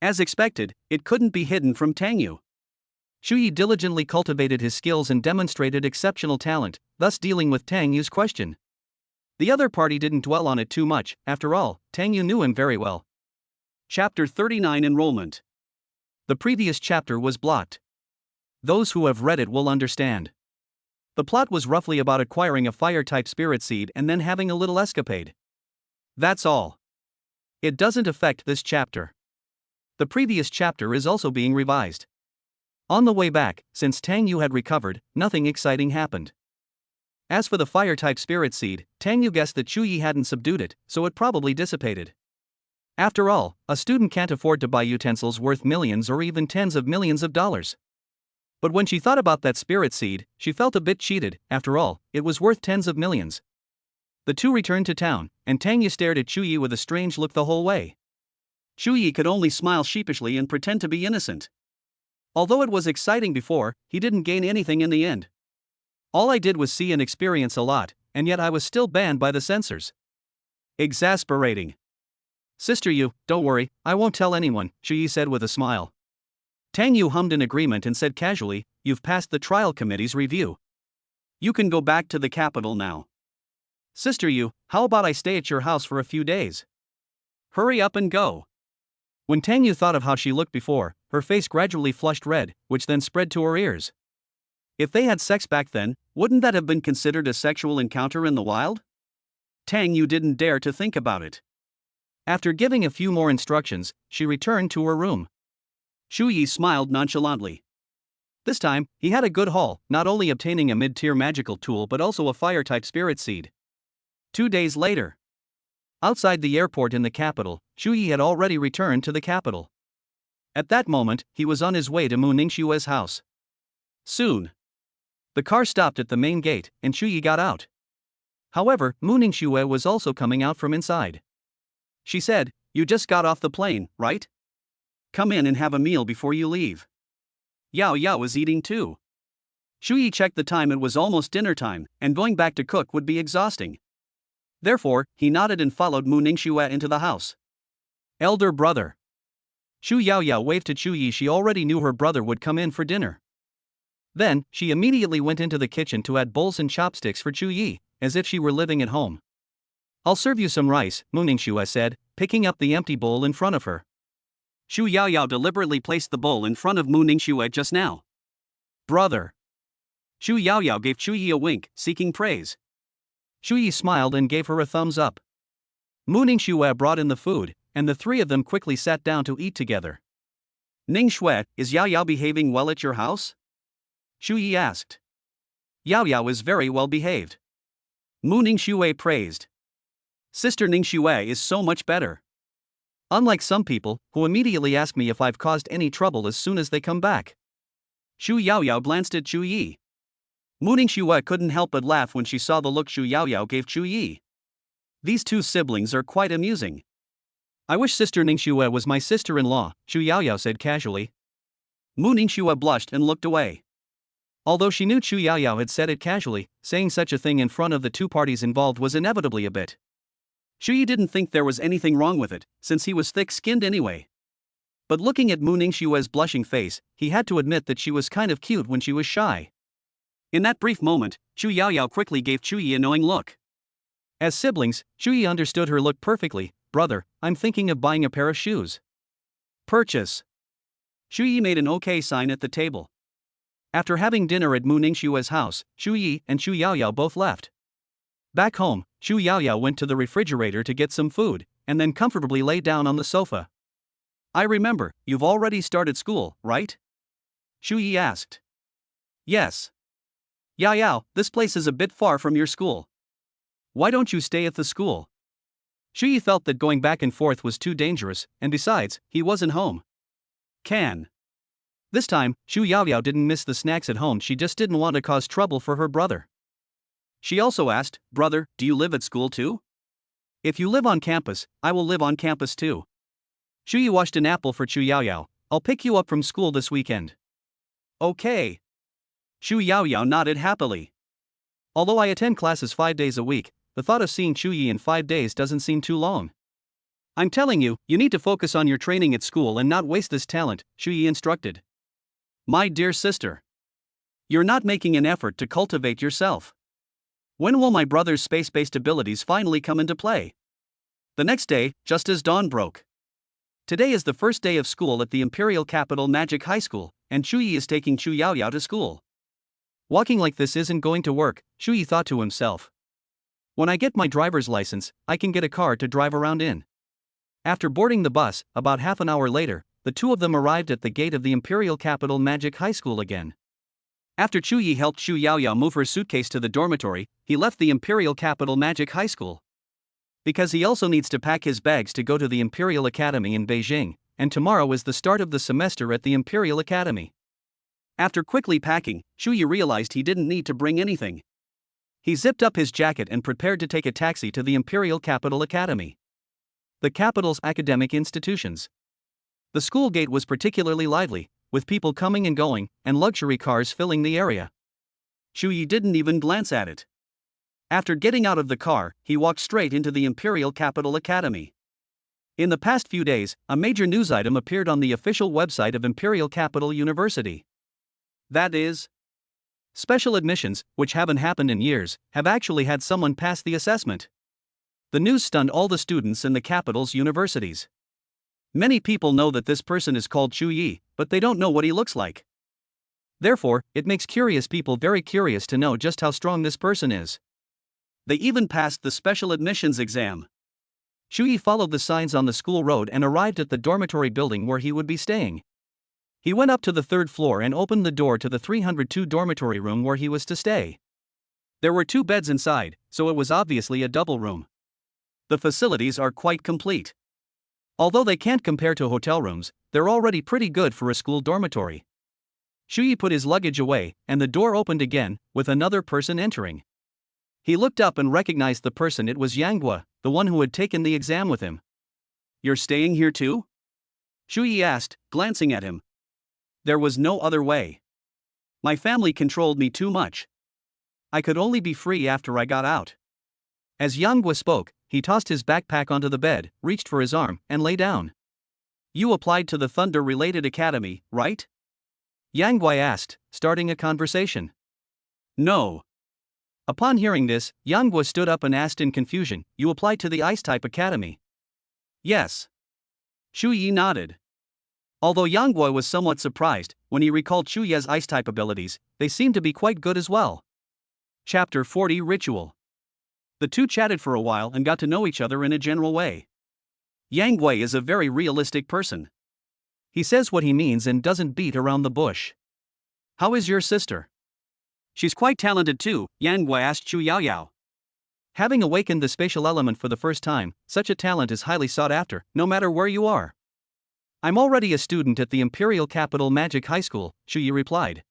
As expected, it couldn't be hidden from Tang Yu. Xu Yi diligently cultivated his skills and demonstrated exceptional talent, thus dealing with Tang Yu's question. The other party didn't dwell on it too much, after all, Tang Yu knew him very well. Chapter 39 Enrollment. The previous chapter was blocked. Those who have read it will understand. The plot was roughly about acquiring a fire-type spirit seed and then having a little escapade. That's all. It doesn't affect this chapter. The previous chapter is also being revised. On the way back, since Tang Yu had recovered, nothing exciting happened. As for the fire-type spirit seed, Tang Yu guessed that Xu Yi hadn't subdued it, so it probably dissipated. After all, a student can't afford to buy utensils worth millions or even tens of millions of dollars. But when she thought about that spirit seed, she felt a bit cheated. After all, it was worth tens of millions. The two returned to town, and Tang Yu stared at Chu Yi with a strange look the whole way. Chu Yi could only smile sheepishly and pretend to be innocent. Although it was exciting before, he didn't gain anything in the end. All I did was see and experience a lot, and yet I was still banned by the censors. Exasperating. Sister Yu, don't worry, I won't tell anyone, Chu Yi said with a smile. Tang Yu hummed in agreement and said casually, "You've passed the trial committee's review. You can go back to the capital now." Sister Yu, how about I stay at your house for a few days? Hurry up and go. When Tang Yu thought of how she looked before, her face gradually flushed red, which then spread to her ears. If they had sex back then, wouldn't that have been considered a sexual encounter in the wild? Tang Yu didn't dare to think about it. After giving a few more instructions, she returned to her room. Chu Yi smiled nonchalantly. This time, he had a good haul, not only obtaining a mid-tier magical tool but also a fire-type spirit seed. 2 days later. Outside the airport in the capital, Chu Yi had already returned to the capital. At that moment, he was on his way to Mu Ningxue's house. Soon. The car stopped at the main gate, and Chu Yi got out. However, Mu Ningxue was also coming out from inside. She said, "You just got off the plane, right? Come in and have a meal before you leave." Yao Yao was eating too. Chu Yi checked the time, it was almost dinner time, and going back to cook would be exhausting. Therefore, he nodded and followed Mu Ningxue into the house. Elder brother. Chu Yaoyao waved to Chu Yi. She already knew her brother would come in for dinner. Then, she immediately went into the kitchen to add bowls and chopsticks for Chu Yi, as if she were living at home. "I'll serve you some rice," Mu Ningxue said, picking up the empty bowl in front of her. Chu Yaoyao deliberately placed the bowl in front of Mu Ningxue just now. "Brother." Chu Yaoyao gave Chu Yi a wink, seeking praise. Chu Yi smiled and gave her a thumbs up. Mu Ningxue brought in the food, and the three of them quickly sat down to eat together. "Ningxue, is Yao Yao behaving well at your house?" Chu Yi asked. "Yao Yao is very well behaved." Mu Ningxue praised. "Sister Ningxue is so much better. Unlike some people, who immediately ask me if I've caused any trouble as soon as they come back." Chu Yaoyao glanced at Chu Yi. Mu Ningxue couldn't help but laugh when she saw the look Chu Yaoyao gave Chu Yi. These two siblings are quite amusing. "I wish Sister Ningxue was my sister-in-law," Chu Yaoyao said casually. Mu Ningxue blushed and looked away. Although she knew Chu Yaoyao had said it casually, saying such a thing in front of the two parties involved was inevitably a bit. Chu Yi didn't think there was anything wrong with it, since he was thick-skinned anyway. But looking at Mu Ningxue's blushing face, he had to admit that she was kind of cute when she was shy. In that brief moment, Chu Yaoyao quickly gave Chu Yi a knowing look. As siblings, Chu Yi understood her look perfectly. "Brother, I'm thinking of buying a pair of shoes." "Purchase." Chu Yi made an OK sign at the table. After having dinner at Mu Ningxue's house, Chu Yi and Chu Yaoyao both left. Back home, Chu Yaoyao went to the refrigerator to get some food, and then comfortably lay down on the sofa. "I remember, you've already started school, right?" Chu Yi asked. "Yes." "Yao Yao, this place is a bit far from your school. Why don't you stay at the school?" Chu Yi felt that going back and forth was too dangerous, and besides, he wasn't home. Can. This time, Chu Yaoyao didn't miss the snacks at home, she just didn't want to cause trouble for her brother. She also asked, "Brother, do you live at school too?" "If you live on campus, I will live on campus too." Chu Yi washed an apple for Chu Yaoyao. "I'll pick you up from school this weekend." "Okay." Chu Yaoyao nodded happily. "Although I attend classes 5 days a week, the thought of seeing Chu Yi in 5 days doesn't seem too long." "I'm telling you, you need to focus on your training at school and not waste this talent," Chu Yi instructed. "My dear sister. You're not making an effort to cultivate yourself. When will my brother's space-based abilities finally come into play?" The next day, just as dawn broke. Today is the first day of school at the Imperial Capital Magic High School, and Chu Yi is taking Chu Yaoyao to school. Walking like this isn't going to work, Chu Yi thought to himself. When I get my driver's license, I can get a car to drive around in. After boarding the bus, about half an hour later, the two of them arrived at the gate of the Imperial Capital Magic High School again. After Chu Yi helped Chu Yaoyao move her suitcase to the dormitory, he left the Imperial Capital Magic High School. Because he also needs to pack his bags to go to the Imperial Academy in Beijing, and tomorrow is the start of the semester at the Imperial Academy. After quickly packing, Shu Yi realized he didn't need to bring anything. He zipped up his jacket and prepared to take a taxi to the Imperial Capital Academy, the capital's academic institutions. The school gate was particularly lively, with people coming and going, and luxury cars filling the area. Shu Yi didn't even glance at it. After getting out of the car, he walked straight into the Imperial Capital Academy. In the past few days, a major news item appeared on the official website of Imperial Capital University. That is, special admissions, which haven't happened in years, have actually had someone pass the assessment. The news stunned all the students in the capital's universities. Many people know that this person is called Shu Yi, but they don't know what he looks like. Therefore, it makes curious people very curious to know just how strong this person is. They even passed the special admissions exam. Shu Yi followed the signs on the school road and arrived at the dormitory building where he would be staying. He went up to the third floor and opened the door to the 302 dormitory room where he was to stay. There were 2 beds inside, so it was obviously a double room. The facilities are quite complete. Although they can't compare to hotel rooms, they're already pretty good for a school dormitory. Shu Yi put his luggage away, and the door opened again, with another person entering. He looked up and recognized the person. It was Yang Guo, the one who had taken the exam with him. "You're staying here too?" Shu Yi asked, glancing at him. "There was no other way. My family controlled me too much. I could only be free after I got out." As Yang Guo spoke, he tossed his backpack onto the bed, reached for his arm, and lay down. "You applied to the Thunder-related academy, right?" Yang Guo asked, starting a conversation. "No." Upon hearing this, Yang Guo stood up and asked in confusion, "You applied to the Ice-type academy?" "Yes." Shu Yi nodded. Although Yang Guo was somewhat surprised, when he recalled Shu Yi's Ice-type abilities, they seemed to be quite good as well. Chapter 40 Ritual. The two chatted for a while and got to know each other in a general way. Yang Guo is a very realistic person. He says what he means and doesn't beat around the bush. "How is your sister?" "She's quite talented too," Yang Guo asked Chu Yaoyao. Having awakened the spatial element for the first time, such a talent is highly sought after, no matter where you are. "I'm already a student at the Imperial Capital Magic High School," Shu Yi replied.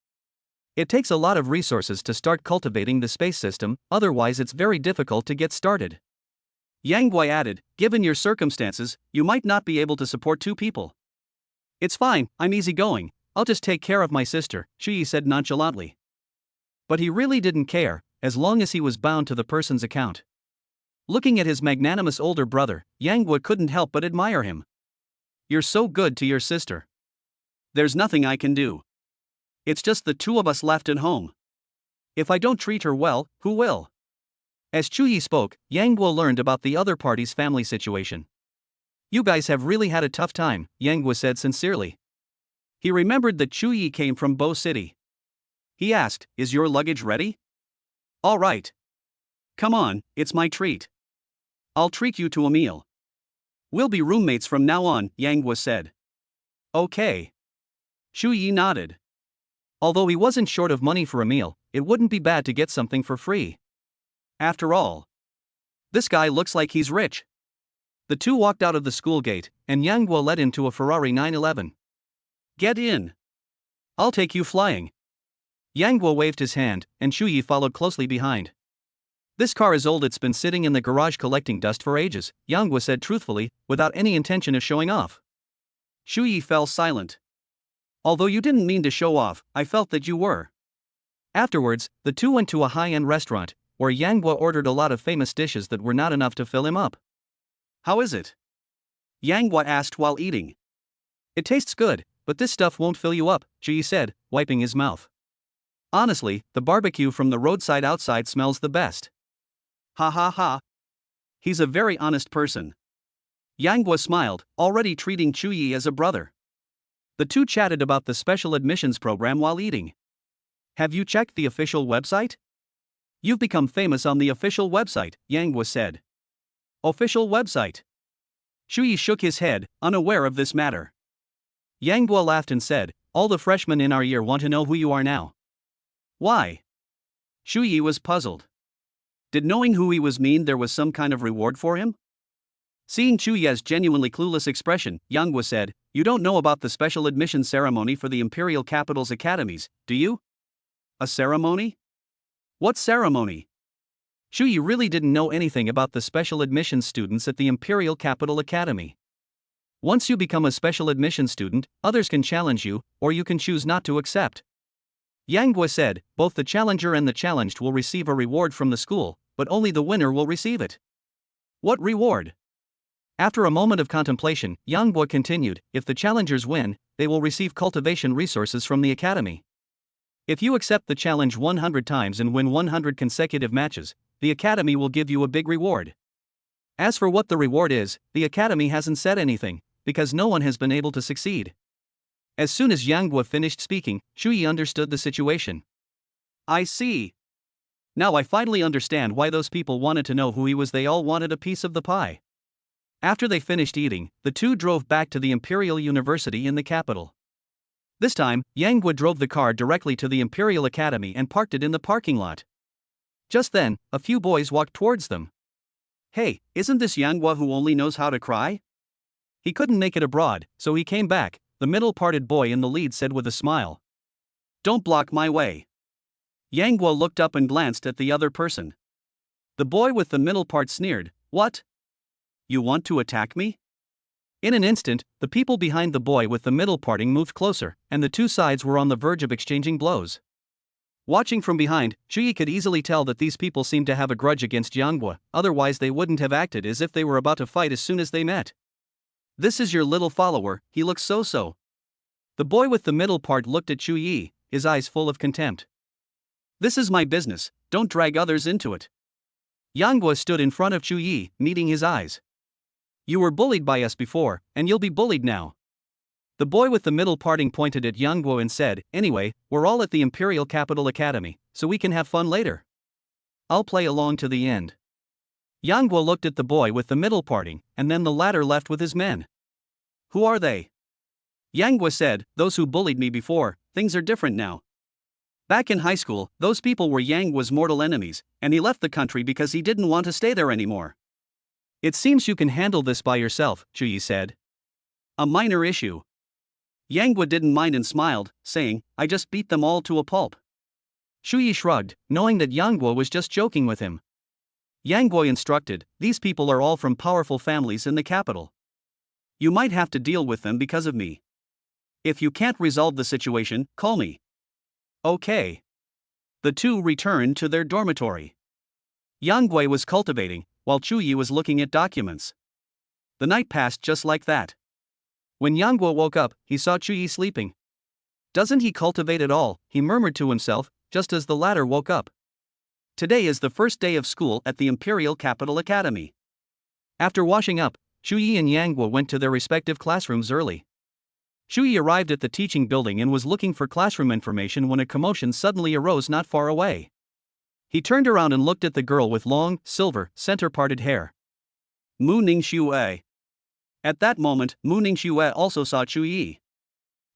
"It takes a lot of resources to start cultivating the space system, otherwise it's very difficult to get started." Yang Guo added, "Given your circumstances, you might not be able to support 2 people. "It's fine, I'm easygoing, I'll just take care of my sister," Shu Yi said nonchalantly. But he really didn't care, as long as he was bound to the person's account. Looking at his magnanimous older brother, Yang Guo couldn't help but admire him. "You're so good to your sister." "There's nothing I can do. It's just the 2 of us left at home. If I don't treat her well, who will?" As Chu Yi spoke, Yang Guo learned about the other party's family situation. "You guys have really had a tough time," Yang Guo said sincerely. He remembered that Chu Yi came from Bo City. He asked, "Is your luggage ready?" "All right. Come on, it's my treat. I'll treat you to a meal. We'll be roommates from now on," Yang Guo said. "Okay." Shu Yi nodded. Although he wasn't short of money for a meal, it wouldn't be bad to get something for free. After all, this guy looks like he's rich. The 2 walked out of the school gate, and Yang Guo led him to a Ferrari 911. "Get in. I'll take you flying." Yang Guo waved his hand, and Shu Yi followed closely behind. "This car is old, it's been sitting in the garage collecting dust for ages," Yang Guo said truthfully, without any intention of showing off. Shu Yi fell silent. "Although you didn't mean to show off, I felt that you were." Afterwards, the 2 went to a high-end restaurant, where Yang Guo ordered a lot of famous dishes that were not enough to fill him up. "How is it?" Yang Guo asked while eating. "It tastes good, but this stuff won't fill you up," Shu Yi said, wiping his mouth. "Honestly, the barbecue from the roadside outside smells the best." "Ha ha ha. He's a very honest person." Yang Guo smiled, already treating Chu Yi as a brother. The 2 chatted about the special admissions program while eating. "Have you checked the official website?" "You've become famous on the official website," Yang Guo said. "Official website?" Shu Yi shook his head, unaware of this matter. Yang Guo laughed and said, "All the freshmen in our year want to know who you are now." "Why?" Shu Yi was puzzled. Did knowing who he was mean there was some kind of reward for him? Seeing Chu Ye's genuinely clueless expression, Yang Guo said, "You don't know about the special admission ceremony for the Imperial Capital's academies, do you?" "A ceremony? What ceremony?" Shu Yi really didn't know anything about the special admission students at the Imperial Capital Academy. Once you become a special admission student, others can challenge you, or you can choose not to accept. Yang Guo said, both the challenger and the challenged will receive a reward from the school, but only the winner will receive it. What reward? After a moment of contemplation, Yang Guo continued, if the challengers win, they will receive cultivation resources from the academy. If you accept the challenge 100 times and win 100 consecutive matches, the academy will give you a big reward. As for what the reward is, the academy hasn't said anything, because no one has been able to succeed. As soon as Yang Guo finished speaking, Shu Yi understood the situation. I see. Now I finally understand why those people wanted to know who he was. They all wanted a piece of the pie. After they finished eating, the two drove back to the Imperial University in the capital. This time, Yang Guo drove the car directly to the Imperial Academy and parked it in the parking lot. Just then, a few boys walked towards them. Hey, isn't this Yang Guo who only knows how to cry? He couldn't make it abroad, so he came back, the middle-parted boy in the lead said with a smile. Don't block my way. Yang Guo looked up and glanced at the other person. The boy with the middle part sneered, what? You want to attack me? In an instant, the people behind the boy with the middle parting moved closer, and the two sides were on the verge of exchanging blows. Watching from behind, Shu Yi could easily tell that these people seemed to have a grudge against Yang Guo, otherwise they wouldn't have acted as if they were about to fight as soon as they met. This is your little follower, he looks so. The boy with the middle part looked at Shu Yi, his eyes full of contempt. This is my business, don't drag others into it. Yang Guo stood in front of Shu Yi, meeting his eyes. You were bullied by us before, and you'll be bullied now. The boy with the middle parting pointed at Yang Guo and said, anyway, we're all at the Imperial Capital Academy, so we can have fun later. I'll play along to the end. Yang Guo looked at the boy with the middle parting, and then the latter left with his men. Who are they? Yang Guo said, those who bullied me before, things are different now. Back in high school, those people were Yang Guo's mortal enemies, and he left the country because he didn't want to stay there anymore. It seems you can handle this by yourself, Shu Yi said. A minor issue. Yang Guo didn't mind and smiled, saying, I just beat them all to a pulp. Shu Yi shrugged, knowing that Yang Guo was just joking with him. Yang Guo instructed, these people are all from powerful families in the capital. You might have to deal with them because of me. If you can't resolve the situation, call me. Okay. The two returned to their dormitory. Yang Guo was cultivating, while Chu Yi was looking at documents. The night passed just like that. When Yang Guo woke up, he saw Chu Yi sleeping. Doesn't he cultivate at all, he murmured to himself, just as the latter woke up. Today is the first day of school at the Imperial Capital Academy. After washing up, Chu Yi and Yang Guo went to their respective classrooms early. Chu Yi arrived at the teaching building and was looking for classroom information when a commotion suddenly arose not far away. He turned around and looked at the girl with long, silver, center-parted hair. Mu Ningxue. At that moment, Mu Ningxue also saw Chu Yi.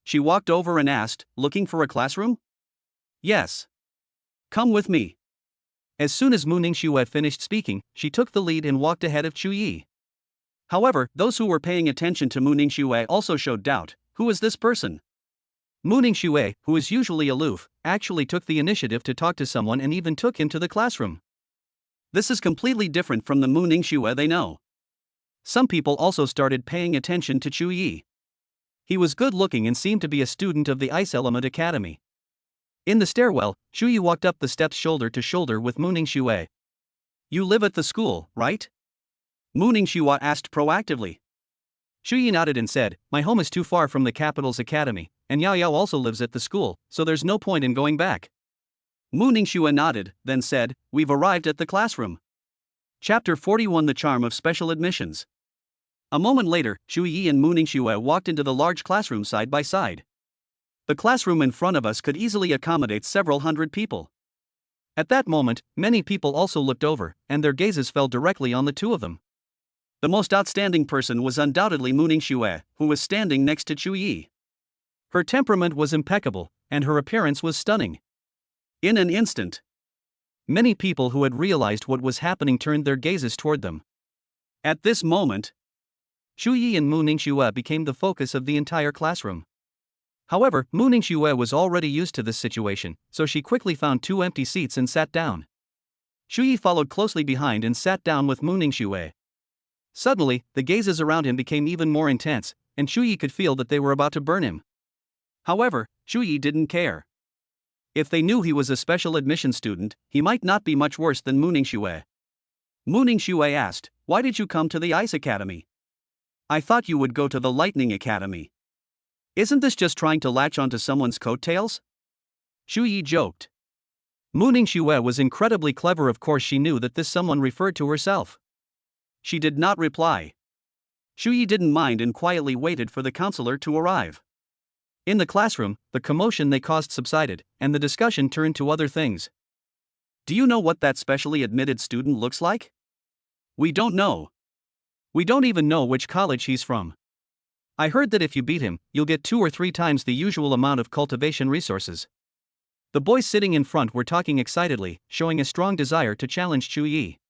She walked over and asked, looking for a classroom? Yes. Come with me. As soon as Mu Ningxue finished speaking, she took the lead and walked ahead of Chu Yi. However, those who were paying attention to Mu Ningxue also showed doubt. Who is this person? Mu Ningxue, who is usually aloof, actually took the initiative to talk to someone and even took him to the classroom. This is completely different from the Mu Ningxue they know. Some people also started paying attention to Chu Yi. He was good-looking and seemed to be a student of the Ice Element Academy. In the stairwell, Chu Yi walked up the steps shoulder to shoulder with Mu Ningxue. You live at the school, right? Mu Ningxue asked proactively. Chu Yi nodded and said, my home is too far from the capital's academy, and Yao Yao also lives at the school, so there's no point in going back. Mu Ningxue nodded, then said, we've arrived at the classroom. Chapter 41 The Charm of Special Admissions. A moment later, Chu Yi and Mu Ningxue walked into the large classroom side by side. The classroom in front of us could easily accommodate several hundred people. At that moment, many people also looked over, and their gazes fell directly on the two of them. The most outstanding person was undoubtedly Mu Ningxue, who was standing next to Chu Yi. Her temperament was impeccable, and her appearance was stunning. In an instant, many people who had realized what was happening turned their gazes toward them. At this moment, Shu Yi and Mu Ningxue became the focus of the entire classroom. However, Mu Ningxue was already used to this situation, so she quickly found 2 empty seats and sat down. Shu Yi followed closely behind and sat down with Mu Ningxue. Suddenly, the gazes around him became even more intense, and Shu Yi could feel that they were about to burn him. However, Shu Yi didn't care. If they knew he was a special admission student, he might not be much worse than Mu Ningxue. Mu Ningxue asked, "Why did you come to the Ice Academy? I thought you would go to the Lightning Academy. Isn't this just trying to latch onto someone's coattails?" Shu Yi joked. Mu Ningxue was incredibly clever. Of course she knew that this someone referred to herself. She did not reply. Shu Yi didn't mind and quietly waited for the counselor to arrive. In the classroom, the commotion they caused subsided, and the discussion turned to other things. "Do you know what that specially admitted student looks like?" "We don't know. We don't even know which college he's from. I heard that if you beat him, you'll get 2 or 3 times the usual amount of cultivation resources." The boys sitting in front were talking excitedly, showing a strong desire to challenge Shu Yi.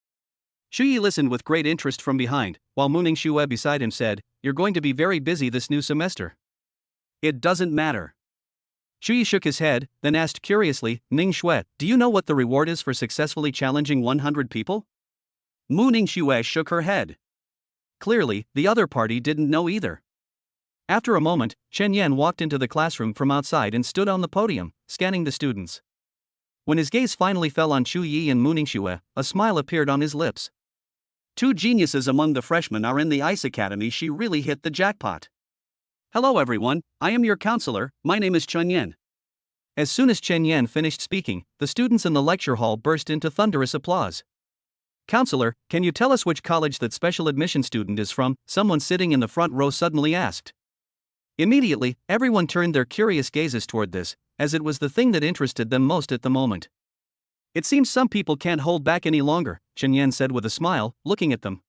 Shu Yi listened with great interest from behind, while Mu Ningxue beside him said, "You're going to be very busy this new semester." "It doesn't matter." Shu Yi shook his head, then asked curiously, "Ningxue, do you know what the reward is for successfully challenging 100 people?" Mu Ningxue shook her head. Clearly, the other party didn't know either. After a moment, Chen Yan walked into the classroom from outside and stood on the podium, scanning the students. When his gaze finally fell on Shu Yi and Mu Ningxue, a smile appeared on his lips. 2 geniuses among the freshmen are in the Ice Academy. She really hit the jackpot. "Hello everyone, I am your counselor, my name is Chen Yan." As soon as Chen Yan finished speaking, the students in the lecture hall burst into thunderous applause. "Counselor, can you tell us which college that special admission student is from?" someone sitting in the front row suddenly asked. Immediately, everyone turned their curious gazes toward this, as it was the thing that interested them most at the moment. "It seems some people can't hold back any longer," Chen Yan said with a smile, looking at them.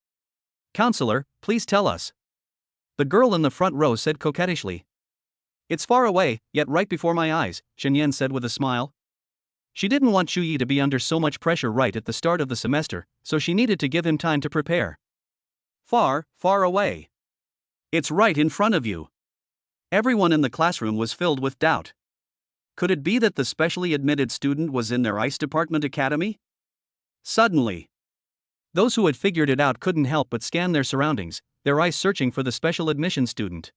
"Counselor, please tell us." The girl in the front row said coquettishly. "It's far away, yet right before my eyes," Chen Yan said with a smile. She didn't want Shu Yi to be under so much pressure right at the start of the semester, so she needed to give him time to prepare. "Far, far away. It's right in front of you." Everyone in the classroom was filled with doubt. Could it be that the specially admitted student was in their Ice Department Academy? Suddenly, those who had figured it out couldn't help but scan their surroundings, their eyes searching for the special admission student.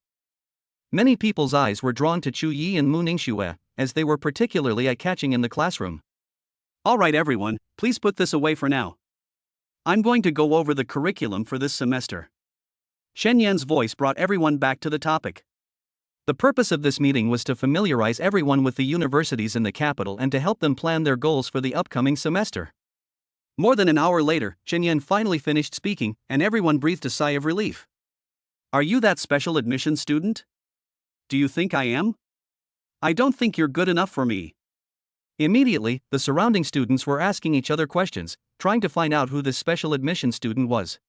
Many people's eyes were drawn to Shu Yi and Mu Ningxue, as they were particularly eye-catching in the classroom. "All right everyone, please put this away for now. I'm going to go over the curriculum for this semester." Chen Yan's voice brought everyone back to the topic. The purpose of this meeting was to familiarize everyone with the universities in the capital and to help them plan their goals for the upcoming semester. More than an hour later, Chen Yan finally finished speaking, and everyone breathed a sigh of relief. "Are you that special admission student? Do you think I am? I don't think you're good enough for me." Immediately, the surrounding students were asking each other questions, trying to find out who this special admission student was.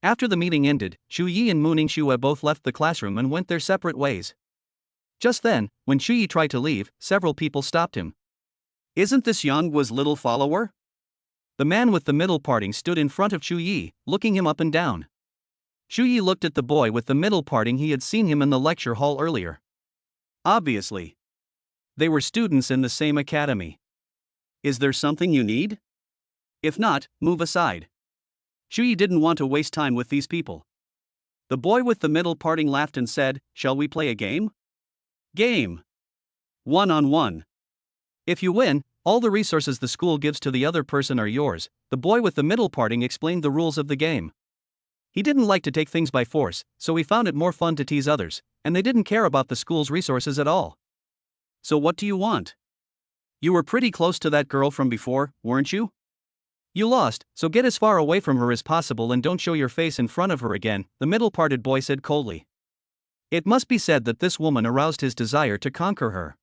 After the meeting ended, Shu Yi and Mu Ningxue both left the classroom and went their separate ways. Just then, when Shu Yi tried to leave, several people stopped him. "Isn't this Yang Guo's little follower?" The man with the middle parting stood in front of Shu Yi, looking him up and down. Shu Yi looked at the boy with the middle parting. He had seen him in the lecture hall earlier. Obviously, they were students in the same academy. "Is there something you need? If not, move aside." Shu Yi didn't want to waste time with these people. The boy with the middle parting laughed and said, "Shall we play a game?" "Game. 1-on-1. If you win, all the resources the school gives to the other person are yours," the boy with the middle parting explained the rules of the game. He didn't like to take things by force, so he found it more fun to tease others, and they didn't care about the school's resources at all. "So what do you want? You were pretty close to that girl from before, weren't you? You lost, so get as far away from her as possible and don't show your face in front of her again," the middle-parted boy said coldly. It must be said that this woman aroused his desire to conquer her.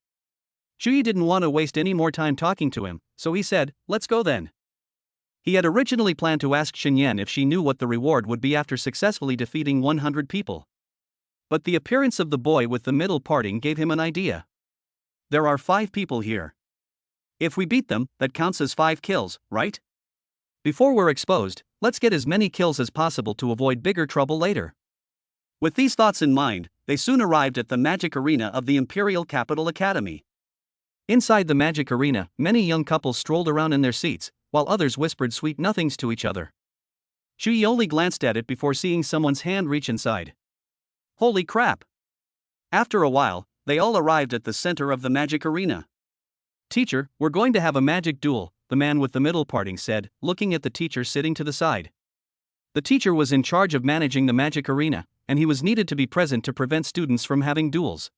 Shu Yi didn't want to waste any more time talking to him, so he said, "Let's go then." He had originally planned to ask Chen Yan if she knew what the reward would be after successfully defeating 100 people. But the appearance of the boy with the middle parting gave him an idea. "There are 5 people here. If we beat them, that counts as 5 kills, right? Before we're exposed, let's get as many kills as possible to avoid bigger trouble later." With these thoughts in mind, they soon arrived at the magic arena of the Imperial Capital Academy. Inside the magic arena, many young couples strolled around in their seats, while others whispered sweet nothings to each other. Shuyi only glanced at it before seeing someone's hand reach inside. Holy crap! After a while, they all arrived at the center of the magic arena. Teacher, we're going to have a magic duel, the man with the middle parting said, looking at the teacher sitting to the side. The teacher was in charge of managing the magic arena, and he was needed to be present to prevent students from having duels.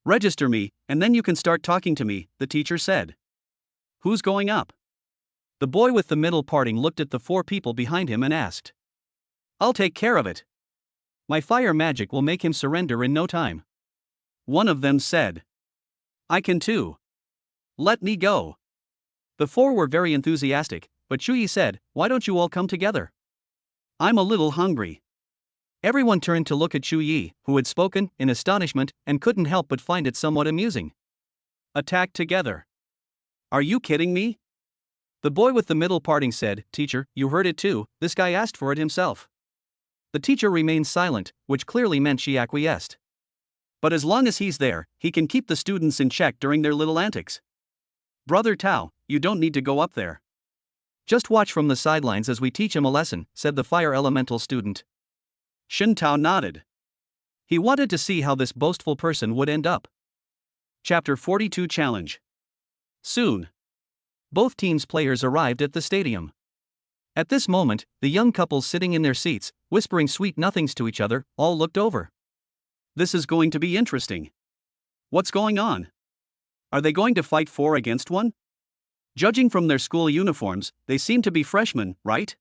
Register me, and then you can start talking to me, the teacher said. Who's going up? The boy with the middle parting looked at the 4 people behind him and asked. I'll take care of it. My fire magic will make him surrender in no time. One of them said. I can too. Let me go. The 4 were very enthusiastic, but Shuyi said, why don't you all come together? I'm a little hungry. Everyone turned to look at Shuyi, who had spoken, in astonishment, and couldn't help but find it somewhat amusing. Attack together. Are you kidding me? The boy with the middle parting said, Teacher, you heard it too, this guy asked for it himself. The teacher remained silent, which clearly meant she acquiesced. But as long as he's there, he can keep the students in check during their little antics. Brother Tao, you don't need to go up there. Just watch from the sidelines as we teach him a lesson, said the fire elemental student. Shen Tao nodded. He wanted to see how this boastful person would end up. Chapter 42 Challenge. Soon. Both teams' players arrived at the stadium. At this moment, the young couples sitting in their seats, whispering sweet nothings to each other, all looked over. This is going to be interesting. What's going on? Are they going to fight 4 against 1? Judging from their school uniforms, they seem to be freshmen, right?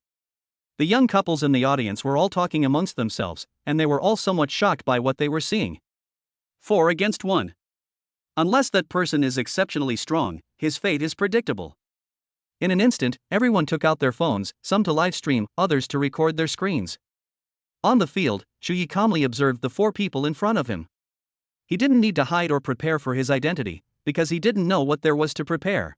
The young couples in the audience were all talking amongst themselves, and they were all somewhat shocked by what they were seeing. 4 against 1. Unless that person is exceptionally strong, his fate is predictable. In an instant, everyone took out their phones, some to live stream, others to record their screens. On the field, Shuyi calmly observed the 4 people in front of him. He didn't need to hide or prepare for his identity, because he didn't know what there was to prepare.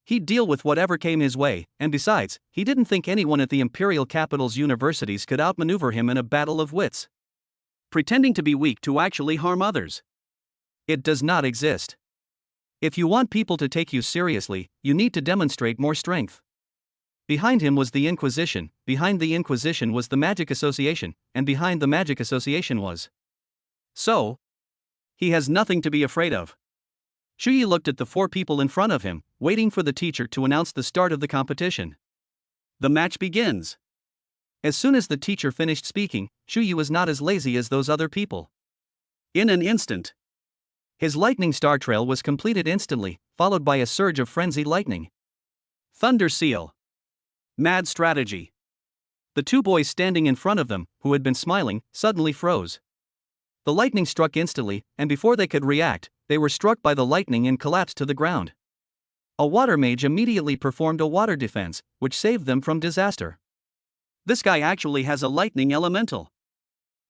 He'd deal with whatever came his way, and besides, he didn't think anyone at the Imperial Capital's universities could outmaneuver him in a battle of wits. Pretending to be weak to actually harm others. It does not exist. If you want people to take you seriously, you need to demonstrate more strength. Behind him was the Inquisition, behind the Inquisition was the Magic Association, and behind the Magic Association was. So, he has nothing to be afraid of. Shuyi looked at the 4 people in front of him, waiting for the teacher to announce the start of the competition. The match begins. As soon as the teacher finished speaking, Shuyi was not as lazy as those other people. In an instant, his lightning star trail was completed instantly, followed by a surge of frenzied lightning. Thunder Seal. Mad strategy. The 2 boys standing in front of them, who had been smiling, suddenly froze. The lightning struck instantly, and before they could react, they were struck by the lightning and collapsed to the ground. A water mage immediately performed a water defense, which saved them from disaster. This guy actually has a lightning elemental.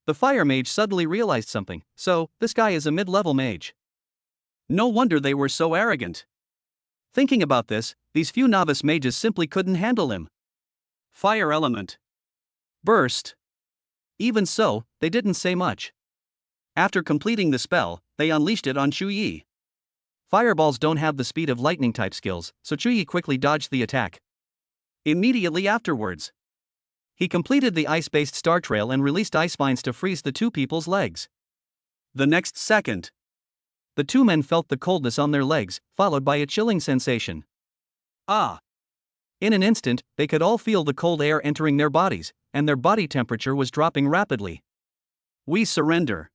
The fire mage suddenly realized something, so, this guy is a mid-level mage. No wonder they were so arrogant. Thinking about this, these few novice mages simply couldn't handle him. Fire element. Burst. Even so, they didn't say much. After completing the spell, they unleashed it on Shuyi. Fireballs don't have the speed of lightning-type skills, so Shuyi quickly dodged the attack. Immediately afterwards, he completed the ice-based star trail and released ice spines to freeze the 2 people's legs. The next second, the 2 men felt the coldness on their legs, followed by a chilling sensation. Ah! In an instant, they could all feel the cold air entering their bodies, and their body temperature was dropping rapidly. We surrender.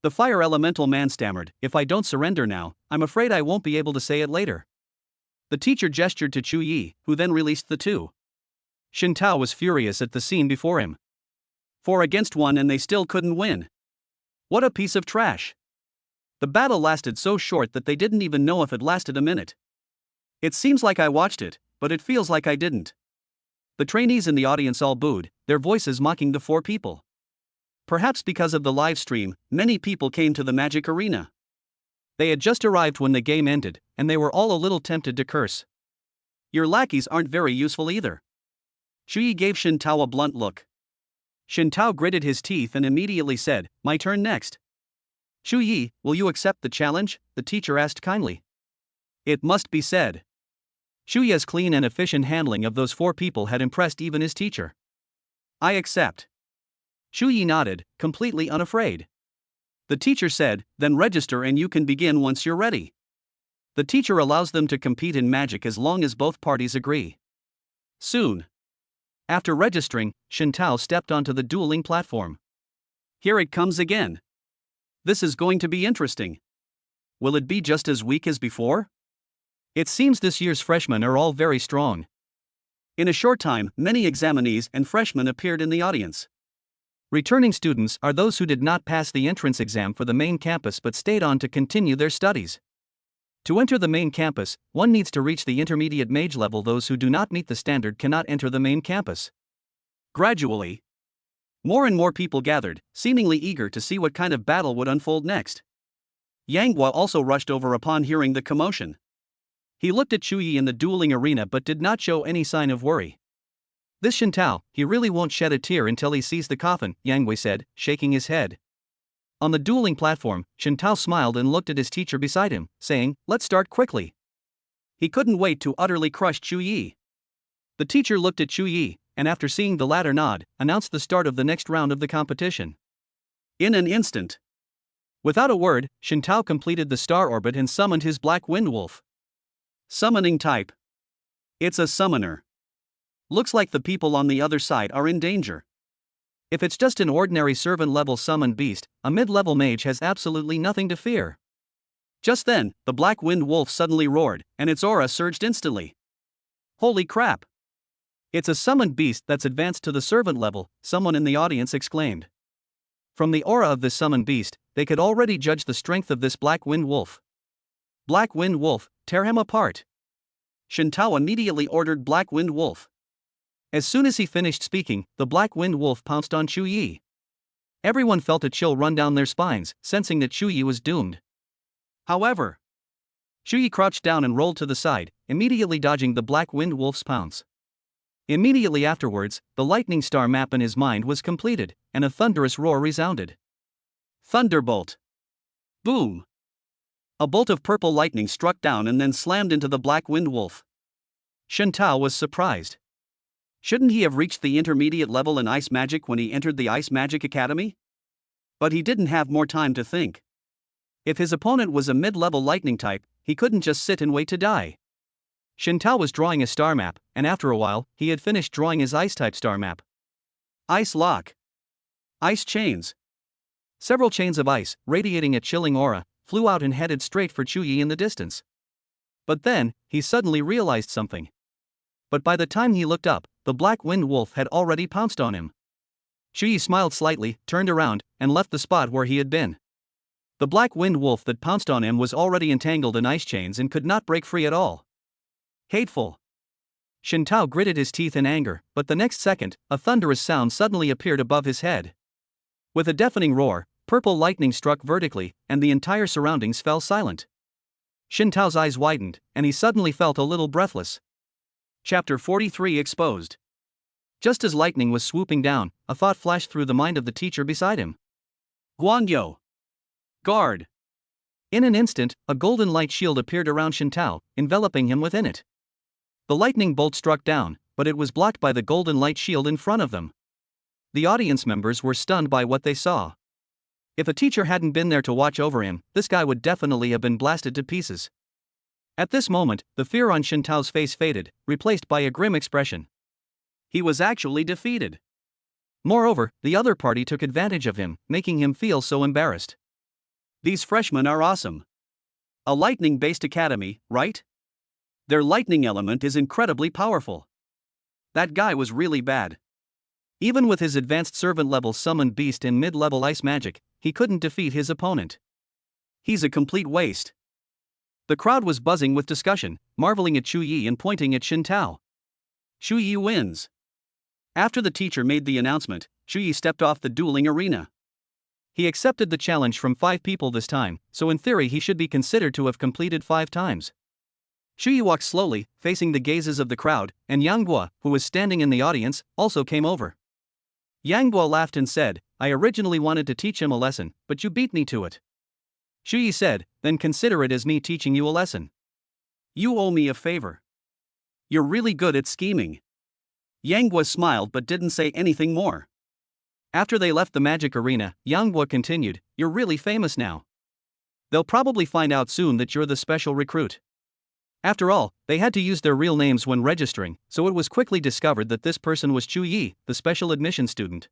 The fire elemental man stammered, if I don't surrender now, I'm afraid I won't be able to say it later. The teacher gestured to Shuyi, who then released the 2. Shen Tao was furious at the scene before him. 4 against 1 and they still couldn't win. What a piece of trash. The battle lasted so short that they didn't even know if it lasted a minute. It seems like I watched it, but it feels like I didn't. The trainees in the audience all booed, their voices mocking the 4 people. Perhaps because of the live stream, many people came to the magic arena. They had just arrived when the game ended, and they were all a little tempted to curse. Your lackeys aren't very useful either. Shuyi gave Shen Tao a blunt look. Xin Tao gritted his teeth and immediately said, "My turn next." "Shu Yi, will you accept the challenge?" the teacher asked kindly. It must be said, Shu Yi's clean and efficient handling of those 4 people had impressed even his teacher. "I accept." Shu Yi nodded, completely unafraid. The teacher said, "Then register and you can begin once you're ready." The teacher allows them to compete in magic as long as both parties agree. Soon after registering, Xin Tao stepped onto the dueling platform. Here it comes again. This is going to be interesting. Will it be just as weak as before? It seems this year's freshmen are all very strong. In a short time, many examinees and freshmen appeared in the audience. Returning students are those who did not pass the entrance exam for the main campus but stayed on to continue their studies. To enter the main campus, one needs to reach the intermediate mage level. Those who do not meet the standard cannot enter the main campus. Gradually, more and more people gathered, seemingly eager to see what kind of battle would unfold next. Yang Guo also rushed over upon hearing the commotion. He looked at Shu Yi in the dueling arena but did not show any sign of worry. "This Xin Tao, he really won't shed a tear until he sees the coffin," Yang Wei said, shaking his head. On the dueling platform, Xin Tao smiled and looked at his teacher beside him, saying, "Let's start quickly." He couldn't wait to utterly crush Shu Yi. The teacher looked at Shu Yi, and after seeing the latter nod, announced the start of the next round of the competition. In an instant, without a word, Xin Tao completed the star orbit and summoned his Black Wind Wolf. Summoning type. It's a summoner. Looks like the people on the other side are in danger. If it's just an ordinary servant-level summoned beast, a mid-level mage has absolutely nothing to fear. Just then, the Black Wind Wolf suddenly roared, and its aura surged instantly. "Holy crap! It's a summoned beast that's advanced to the servant level," someone in the audience exclaimed. From the aura of this summoned beast, they could already judge the strength of this Black Wind Wolf. "Black Wind Wolf, tear him apart!" Xin Tao immediately ordered Black Wind Wolf. As soon as he finished speaking, the Black Wind Wolf pounced on Shu Yi. Everyone felt a chill run down their spines, sensing that Shu Yi was doomed. However, Shu Yi crouched down and rolled to the side, immediately dodging the Black Wind Wolf's pounce. Immediately afterwards, the lightning star map in his mind was completed, and a thunderous roar resounded. Thunderbolt! Boom! A bolt of purple lightning struck down and then slammed into the Black Wind Wolf. Xin Tao was surprised. Shouldn't he have reached the intermediate level in ice magic when he entered the Ice Magic Academy? But he didn't have more time to think. If his opponent was a mid-level lightning type, he couldn't just sit and wait to die. Xin Tao was drawing a star map, and after a while, he had finished drawing his ice-type star map. Ice lock. Ice chains. Several chains of ice, radiating a chilling aura, flew out and headed straight for Shu Yi in the distance. But then, he suddenly realized something. But by the time he looked up, the Black Wind Wolf had already pounced on him. Shu Yi smiled slightly, turned around, and left the spot where he had been. The Black Wind Wolf that pounced on him was already entangled in ice chains and could not break free at all. Hateful! Xin Tao gritted his teeth in anger, but the next second, a thunderous sound suddenly appeared above his head. With a deafening roar, purple lightning struck vertically, and the entire surroundings fell silent. Xin Tao's eyes widened, and he suddenly felt a little breathless. Chapter 43 Exposed. Just as lightning was swooping down, a thought flashed through the mind of the teacher beside him. Guangyou! Guard! In an instant, a golden light shield appeared around Xin Tao, enveloping him within it. The lightning bolt struck down, but it was blocked by the golden light shield in front of them. The audience members were stunned by what they saw. If a teacher hadn't been there to watch over him, this guy would definitely have been blasted to pieces. At this moment, the fear on Xin Tao's face faded, replaced by a grim expression. He was actually defeated. Moreover, the other party took advantage of him, making him feel so embarrassed. These freshmen are awesome. A lightning-based academy, right? Their lightning element is incredibly powerful. That guy was really bad. Even with his advanced servant-level summoned beast and mid-level ice magic, he couldn't defeat his opponent. He's a complete waste. The crowd was buzzing with discussion, marveling at Shu Yi and pointing at Xin Tao. Shu Yi wins. After the teacher made the announcement, Shu Yi stepped off the dueling arena. He accepted the challenge from 5 people this time, so in theory he should be considered to have completed 5 times. Shu Yi walked slowly, facing the gazes of the crowd, and Yang Guo, who was standing in the audience, also came over. Yang Guo laughed and said, I originally wanted to teach him a lesson, but you beat me to it. Xu Yi said, then consider it as me teaching you a lesson. You owe me a favor. You're really good at scheming. Yang Guo smiled but didn't say anything more. After they left the magic arena, Yang Guo continued, you're really famous now. They'll probably find out soon that you're the special recruit. After all, they had to use their real names when registering, so it was quickly discovered that this person was Xu Yi, the special admission student.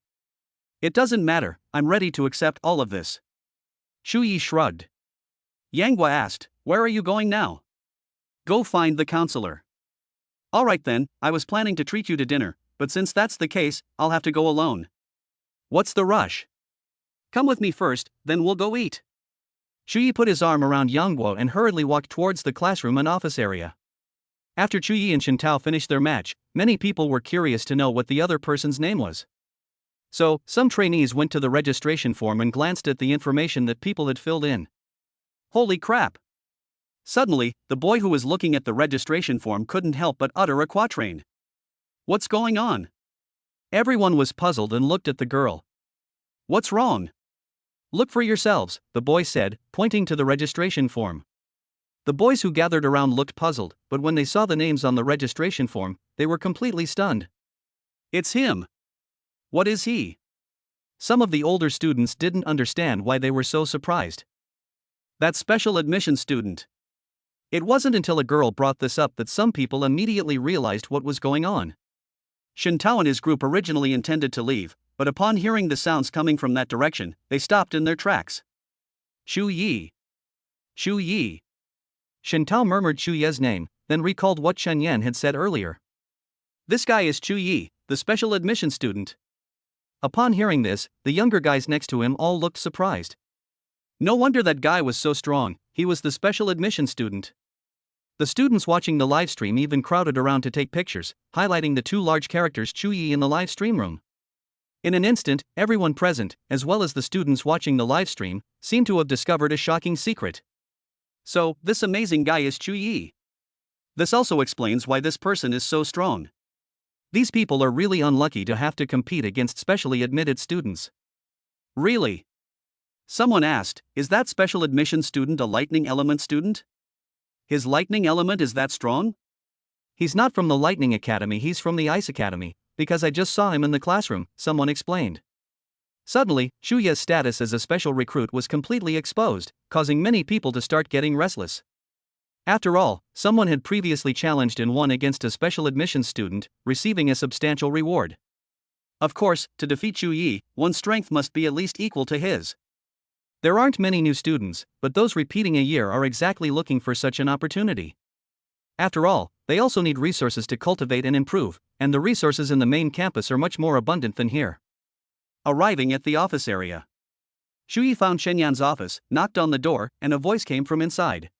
It doesn't matter, I'm ready to accept all of this. Xu Yi shrugged. Yang Guo asked, where are you going now? Go find the counselor. Alright then, I was planning to treat you to dinner, but since that's the case, I'll have to go alone. What's the rush? Come with me first, then we'll go eat. Xu Yi put his arm around Yang Guo and hurriedly walked towards the classroom and office area. After Xu Yi and Shen Tao finished their match, many people were curious to know what the other person's name was. So, some trainees went to the registration form and glanced at the information that people had filled in. Holy crap! Suddenly, the boy who was looking at the registration form couldn't help but utter a quatrain. What's going on? Everyone was puzzled and looked at the girl. What's wrong? Look for yourselves, the boy said, pointing to the registration form. The boys who gathered around looked puzzled, but when they saw the names on the registration form, they were completely stunned. It's him. What is he? Some of the older students didn't understand why they were so surprised. That special admission student. It wasn't until a girl brought this up that some people immediately realized what was going on. Shen Tao and his group originally intended to leave, but upon hearing the sounds coming from that direction, they stopped in their tracks. Xu Yi. Xu Yi. Shen Tao murmured Xu Ye's name, then recalled what Chen Yan had said earlier. This guy is Xu Yi, the special admission student. Upon hearing this, the younger guys next to him all looked surprised. No wonder that guy was so strong, he was the special admission student. The students watching the live stream even crowded around to take pictures, highlighting the two large characters Xu Yi in the live stream room. In an instant, everyone present, as well as the students watching the live stream, seemed to have discovered a shocking secret. So, this amazing guy is Xu Yi. This also explains why this person is so strong. These people are really unlucky to have to compete against specially admitted students. Really? Someone asked, is that special admission student a lightning element student? His lightning element is that strong? He's not from the Lightning Academy, he's from the Ice Academy, because I just saw him in the classroom, someone explained. Suddenly, Xu Ye's status as a special recruit was completely exposed, causing many people to start getting restless. After all, someone had previously challenged and won against a special admissions student, receiving a substantial reward. Of course, to defeat Xu Yi, one's strength must be at least equal to his. There aren't many new students, but those repeating a year are exactly looking for such an opportunity. After all, they also need resources to cultivate and improve, and the resources in the main campus are much more abundant than here. Arriving at the office area, Xu Yi found Chen Yan's office, knocked on the door, and a voice came from inside.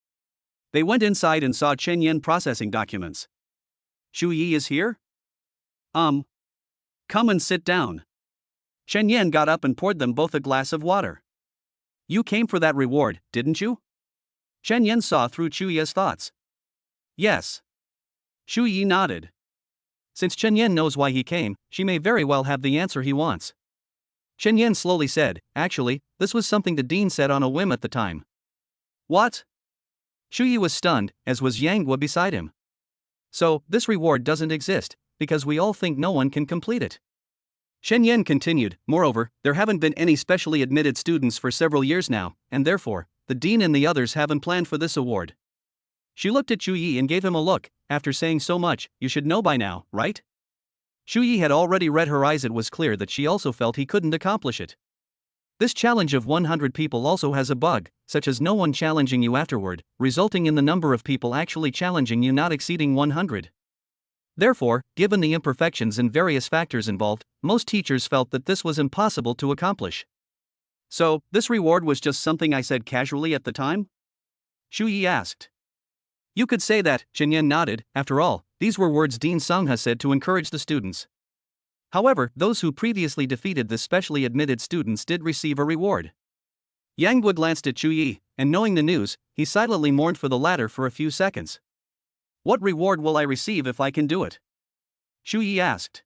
They went inside and saw Chen Yan processing documents. Xu Yi is here? Come and sit down. Chen Yan got up and poured them both a glass of water. You came for that reward, didn't you? Chen Yan saw through Xu Yi's thoughts. Yes. Xu Yi nodded. Since Chen Yan knows why he came, she may very well have the answer he wants. Chen Yan slowly said, actually, this was something the dean said on a whim at the time. What? Xu Yi was stunned, as was Yang Guo beside him. So, this reward doesn't exist, because we all think no one can complete it. Shen Yan continued, moreover, there haven't been any specially admitted students for several years now, and therefore, the dean and the others haven't planned for this award. She looked at Xu Yi and gave him a look. After saying so much, you should know by now, right? Xu Yi had already read her eyes. It was clear that she also felt he couldn't accomplish it. This challenge of 100 people also has a bug, such as no one challenging you afterward, resulting in the number of people actually challenging you not exceeding 100. Therefore, given the imperfections and various factors involved, most teachers felt that this was impossible to accomplish. So, this reward was just something I said casually at the time? Xu Yi asked. You could say that, Chen Yan nodded. After all, these were words Dean Sangha said to encourage the students. However, those who previously defeated the specially admitted students did receive a reward. Yang Guo glanced at Xu Yi, and knowing the news, he silently mourned for the latter for a few seconds. What reward will I receive if I can do it? Xu Yi asked.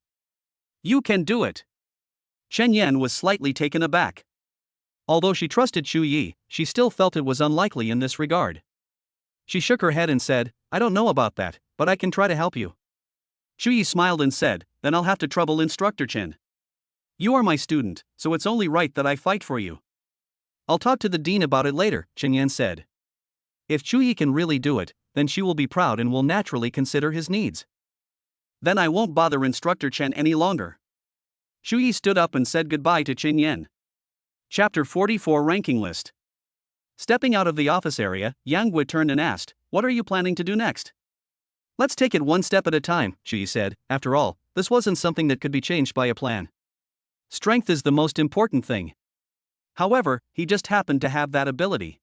You can do it. Chen Yan was slightly taken aback. Although she trusted Xu Yi, she still felt it was unlikely in this regard. She shook her head and said, I don't know about that, but I can try to help you. Xu Yi smiled and said, then I'll have to trouble Instructor Chen. You are my student, so it's only right that I fight for you. I'll talk to the dean about it later, Chen Yan said. If Xu Yi can really do it, then she will be proud and will naturally consider his needs. Then I won't bother Instructor Chen any longer. Xu Yi stood up and said goodbye to Chen Yan. Chapter 44 Ranking List. Stepping out of the office area, Yang Guo turned and asked, what are you planning to do next? Let's take it one step at a time, Xu Yi said. After all, this wasn't something that could be changed by a plan. Strength is the most important thing. However, he just happened to have that ability.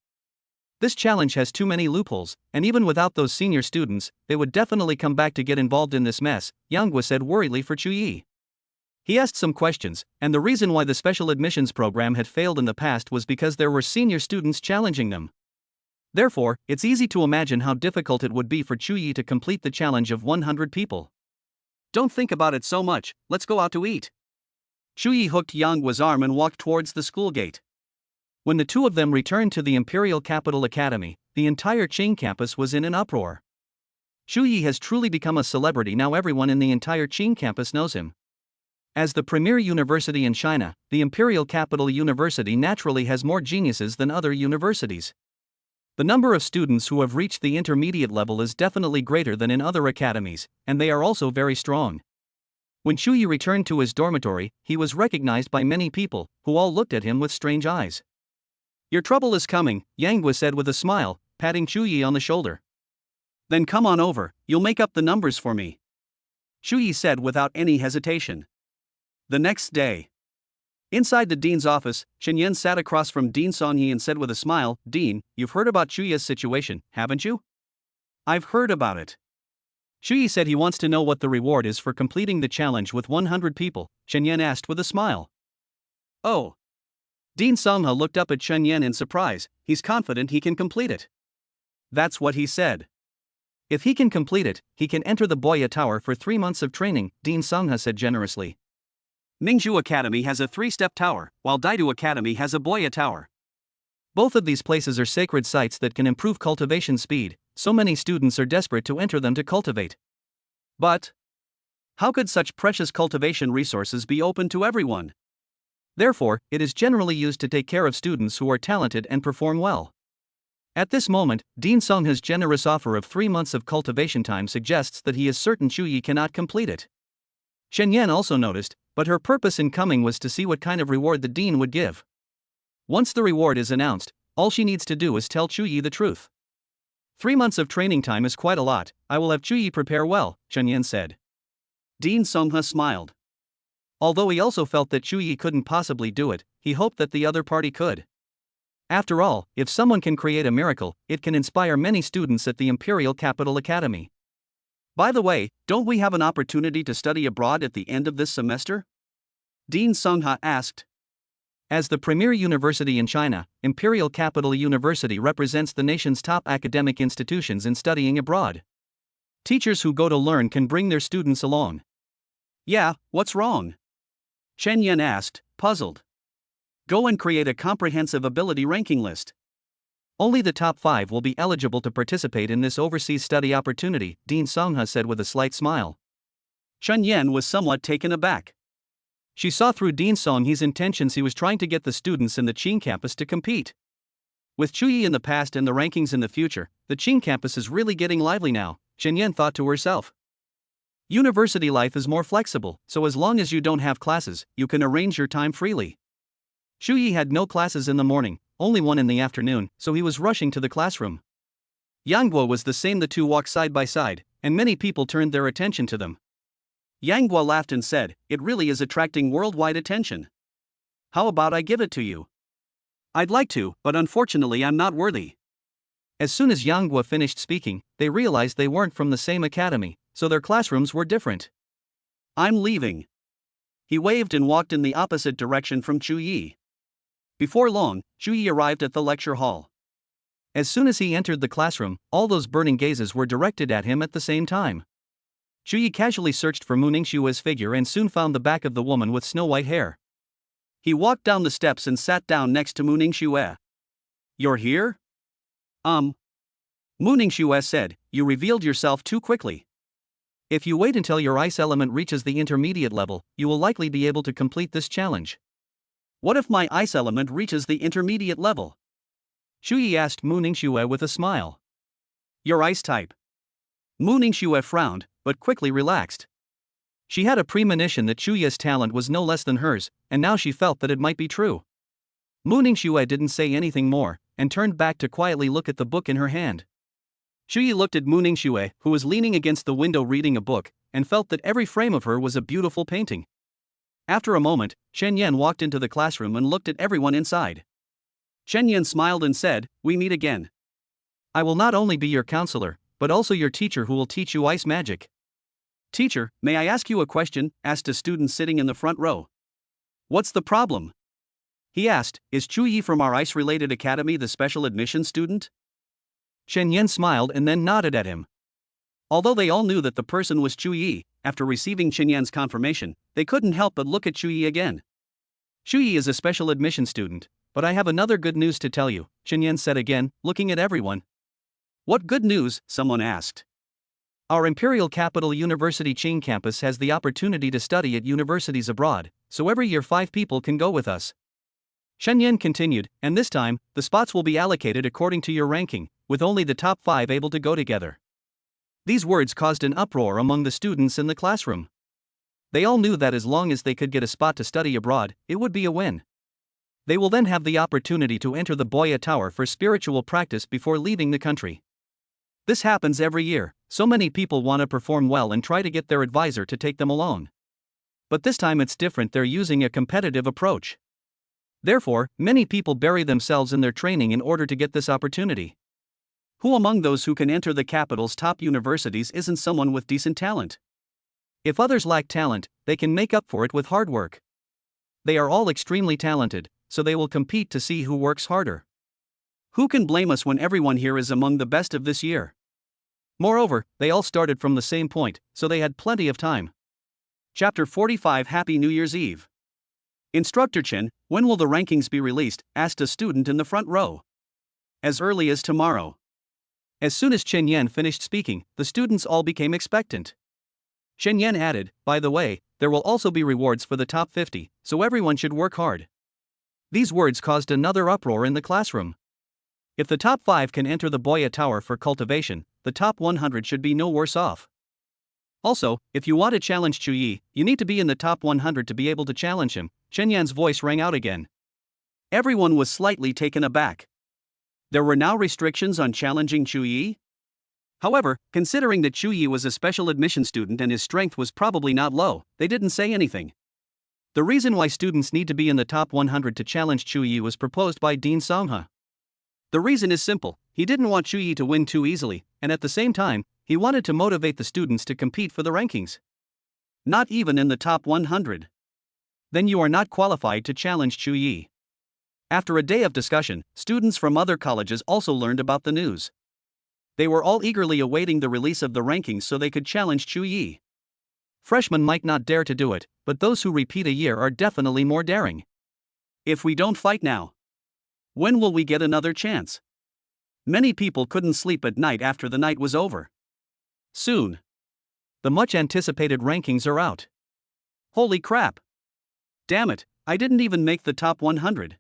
This challenge has too many loopholes, and even without those senior students, they would definitely come back to get involved in this mess, Yang Guo said worriedly for Xu Yi. He asked some questions, and the reason why the special admissions program had failed in the past was because there were senior students challenging them. Therefore, it's easy to imagine how difficult it would be for Xu Yi to complete the challenge of 100 people. Don't think about it so much, let's go out to eat. Xu Yi hooked Yang Guo's arm and walked towards the school gate. When the two of them returned to the Imperial Capital Academy, the entire Qing campus was in an uproar. Xu Yi has truly become a celebrity now. Everyone in the entire Qing campus knows him. As the premier university in China, the Imperial Capital University naturally has more geniuses than other universities. The number of students who have reached the intermediate level is definitely greater than in other academies, and they are also very strong. When Xu Yi returned to his dormitory, he was recognized by many people, who all looked at him with strange eyes. Your trouble is coming, Yang Guo said with a smile, patting Xu Yi on the shoulder. Then come on over, you'll make up the numbers for me. Xu Yi said without any hesitation. The next day. Inside the dean's office, Chen Yan sat across from Dean Songyi and said with a smile, Dean, you've heard about Xu Yi's situation, haven't you? I've heard about it. Xu Yi said he wants to know what the reward is for completing the challenge with 100 people, Chen Yan asked with a smile. Oh. Dean Songha looked up at Chen Yan in surprise. He's confident he can complete it. That's what he said. If he can complete it, he can enter the Boya Tower for 3 months of training, Dean Songha said generously. Ningzhu Academy has a 3-step tower, while Daidu Academy has a Boya Tower. Both of these places are sacred sites that can improve cultivation speed, so many students are desperate to enter them to cultivate. But how could such precious cultivation resources be open to everyone? Therefore, it is generally used to take care of students who are talented and perform well. At this moment, Dean Songha's generous offer of 3 months of cultivation time suggests that he is certain Xu Yi cannot complete it. Chen Yan also noticed, but her purpose in coming was to see what kind of reward the dean would give. Once the reward is announced, all she needs to do is tell Xu Yi the truth. 3 months of training time is quite a lot. I will have Xu Yi prepare well, Chen Yan said. Dean Songha smiled. Although he also felt that Xu Yi couldn't possibly do it, he hoped that the other party could. After all, if someone can create a miracle, it can inspire many students at the Imperial Capital Academy. By the way, don't we have an opportunity to study abroad at the end of this semester? Dean Songha asked. As the premier university in China, Imperial Capital University represents the nation's top academic institutions in studying abroad. Teachers who go to learn can bring their students along. Yeah, what's wrong? Chen Yan asked, puzzled. Go and create a comprehensive ability ranking list. Only the top 5 will be eligible to participate in this overseas study opportunity, Dean Songha said with a slight smile. Chen Yan was somewhat taken aback. She saw through Dean Songhe's intentions. He was trying to get the students in the Qing campus to compete. With Xu Yi in the past and the rankings in the future, the Qing campus is really getting lively now, Chen Yan thought to herself. University life is more flexible, so as long as you don't have classes, you can arrange your time freely. Xu Yi had no classes in the morning, only one in the afternoon, so he was rushing to the classroom. Yang Guo was the same. The two walked side by side, and many people turned their attention to them. Yang Guo laughed and said, it really is attracting worldwide attention. How about I give it to you? I'd like to, but unfortunately I'm not worthy. As soon as Yang Guo finished speaking, they realized they weren't from the same academy, so their classrooms were different. I'm leaving. He waved and walked in the opposite direction from Xu Yi. Before long, Xu Yi arrived at the lecture hall. As soon as he entered the classroom, all those burning gazes were directed at him at the same time. Xu Yi casually searched for Mu Ningxue's figure and soon found the back of the woman with snow-white hair. He walked down the steps and sat down next to Mu Ningxue. You're here? Mu Ningxue said, you revealed yourself too quickly. If you wait until your ice element reaches the intermediate level, you will likely be able to complete this challenge. What if my ice element reaches the intermediate level? Shu Yi asked Mu Ningxue with a smile. Your ice type. Mu Ningxue frowned, but quickly relaxed. She had a premonition that Shu Yi's talent was no less than hers, and now she felt that it might be true. Mu Ningxue didn't say anything more, and turned back to quietly look at the book in her hand. Shu Yi looked at Mu Ningxue, who was leaning against the window reading a book, and felt that every frame of her was a beautiful painting. After a moment, Shen Yan walked into the classroom and looked at everyone inside. Shen Yan smiled and said, we meet again. I will not only be your counselor, but also your teacher who will teach you ice magic. Teacher, may I ask you a question? Asked a student sitting in the front row. What's the problem? He asked, is Chu Yi from our ice-related academy the special admission student? Shen Yan smiled and then nodded at him. Although they all knew that the person was Chu Yi, after receiving Shen Yan's confirmation, they couldn't help but look at Chu Yi again. Chu Yi is a special admission student, but I have another good news to tell you, Shen Yan said again, looking at everyone. What good news? Someone asked. Our Imperial Capital University Qing campus has the opportunity to study at universities abroad, so every year 5 people can go with us. Shen Yan continued, and this time, the spots will be allocated according to your ranking, with only the top 5 able to go together. These words caused an uproar among the students in the classroom. They all knew that as long as they could get a spot to study abroad, it would be a win. They will then have the opportunity to enter the Boya Tower for spiritual practice before leaving the country. This happens every year, so many people want to perform well and try to get their advisor to take them along. But this time it's different, they're using a competitive approach. Therefore, many people bury themselves in their training in order to get this opportunity. Who among those who can enter the capital's top universities isn't someone with decent talent? If others lack talent, they can make up for it with hard work. They are all extremely talented, so they will compete to see who works harder. Who can blame us when everyone here is among the best of this year? Moreover, they all started from the same point, so they had plenty of time. Chapter 45 Happy New Year's Eve. Instructor Chen, when will the rankings be released? Asked a student in the front row. As early as tomorrow. As soon as Chen Yan finished speaking, the students all became expectant. Chen Yan added, by the way, there will also be rewards for the top 50, so everyone should work hard. These words caused another uproar in the classroom. If the top 5 can enter the Boya Tower for cultivation, the top 100 should be no worse off. Also, if you want to challenge Chu Yi, you need to be in the top 100 to be able to challenge him. Chen Yan's voice rang out again. Everyone was slightly taken aback. There were now restrictions on challenging Chu Yi? However, considering that Chu Yi was a special admission student and his strength was probably not low, they didn't say anything. The reason why students need to be in the top 100 to challenge Chu Yi was proposed by Dean Songhe. The reason is simple, he didn't want Chu Yi to win too easily, and at the same time, he wanted to motivate the students to compete for the rankings. Not even in the top 100. Then you are not qualified to challenge Chu Yi. After a day of discussion, students from other colleges also learned about the news. They were all eagerly awaiting the release of the rankings so they could challenge Chu Yi. Freshmen might not dare to do it, but those who repeat a year are definitely more daring. If we don't fight now, when will we get another chance? Many people couldn't sleep at night after the night was over. Soon. The much anticipated rankings are out. Holy crap! Damn it, I didn't even make the top 100.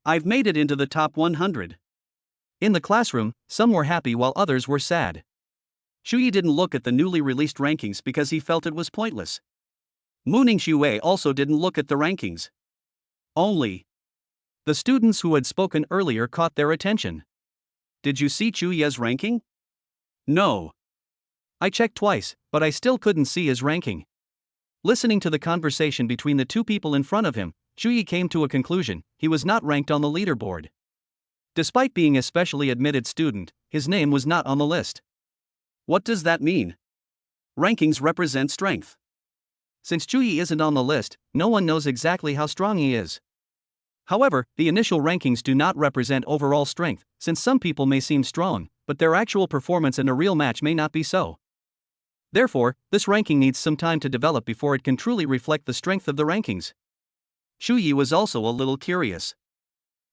I've made it into the top 100. In the classroom, some were happy while others were sad. Chu Yi didn't look at the newly released rankings because he felt it was pointless. Mu Ningxue also didn't look at the rankings. Only the students who had spoken earlier caught their attention. Did you see Chu Yi's ranking? No. I checked twice, but I still couldn't see his ranking. Listening to the conversation between the two people in front of him, Chu Yi came to a conclusion: he was not ranked on the leaderboard. Despite being a specially admitted student, his name was not on the list. What does that mean? Rankings represent strength. Since Chu Yi isn't on the list, no one knows exactly how strong he is. However, the initial rankings do not represent overall strength, since some people may seem strong, but their actual performance in a real match may not be so. Therefore, this ranking needs some time to develop before it can truly reflect the strength of the rankings. Shu Yi was also a little curious.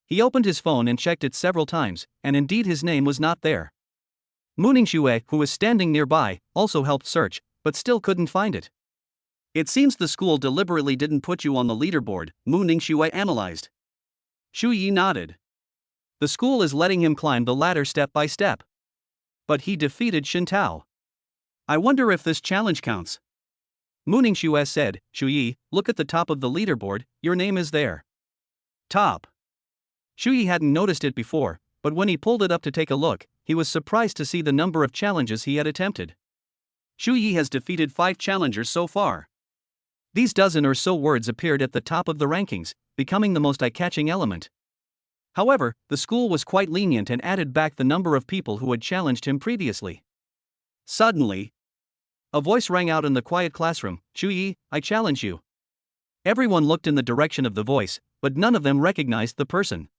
He opened his phone and checked it several times, and indeed his name was not there. Mu Ningxue, who was standing nearby, also helped search, but still couldn't find it. It seems the school deliberately didn't put you on the leaderboard, Mu Ningxue analyzed. Shu Yi nodded. The school is letting him climb the ladder step by step. But he defeated Shin Tao. I wonder if this challenge counts. Mu Ningxue said, Shu Yi, look at the top of the leaderboard, your name is there. Top. Shu Yi hadn't noticed it before, but when he pulled it up to take a look, he was surprised to see the number of challenges he had attempted. Shu Yi has defeated 5 challengers so far. These dozen or so words appeared at the top of the rankings, becoming the most eye-catching element. However, the school was quite lenient and added back the number of people who had challenged him previously. Suddenly, a voice rang out in the quiet classroom, Shu Yi, I challenge you. Everyone looked in the direction of the voice, but none of them recognized the person.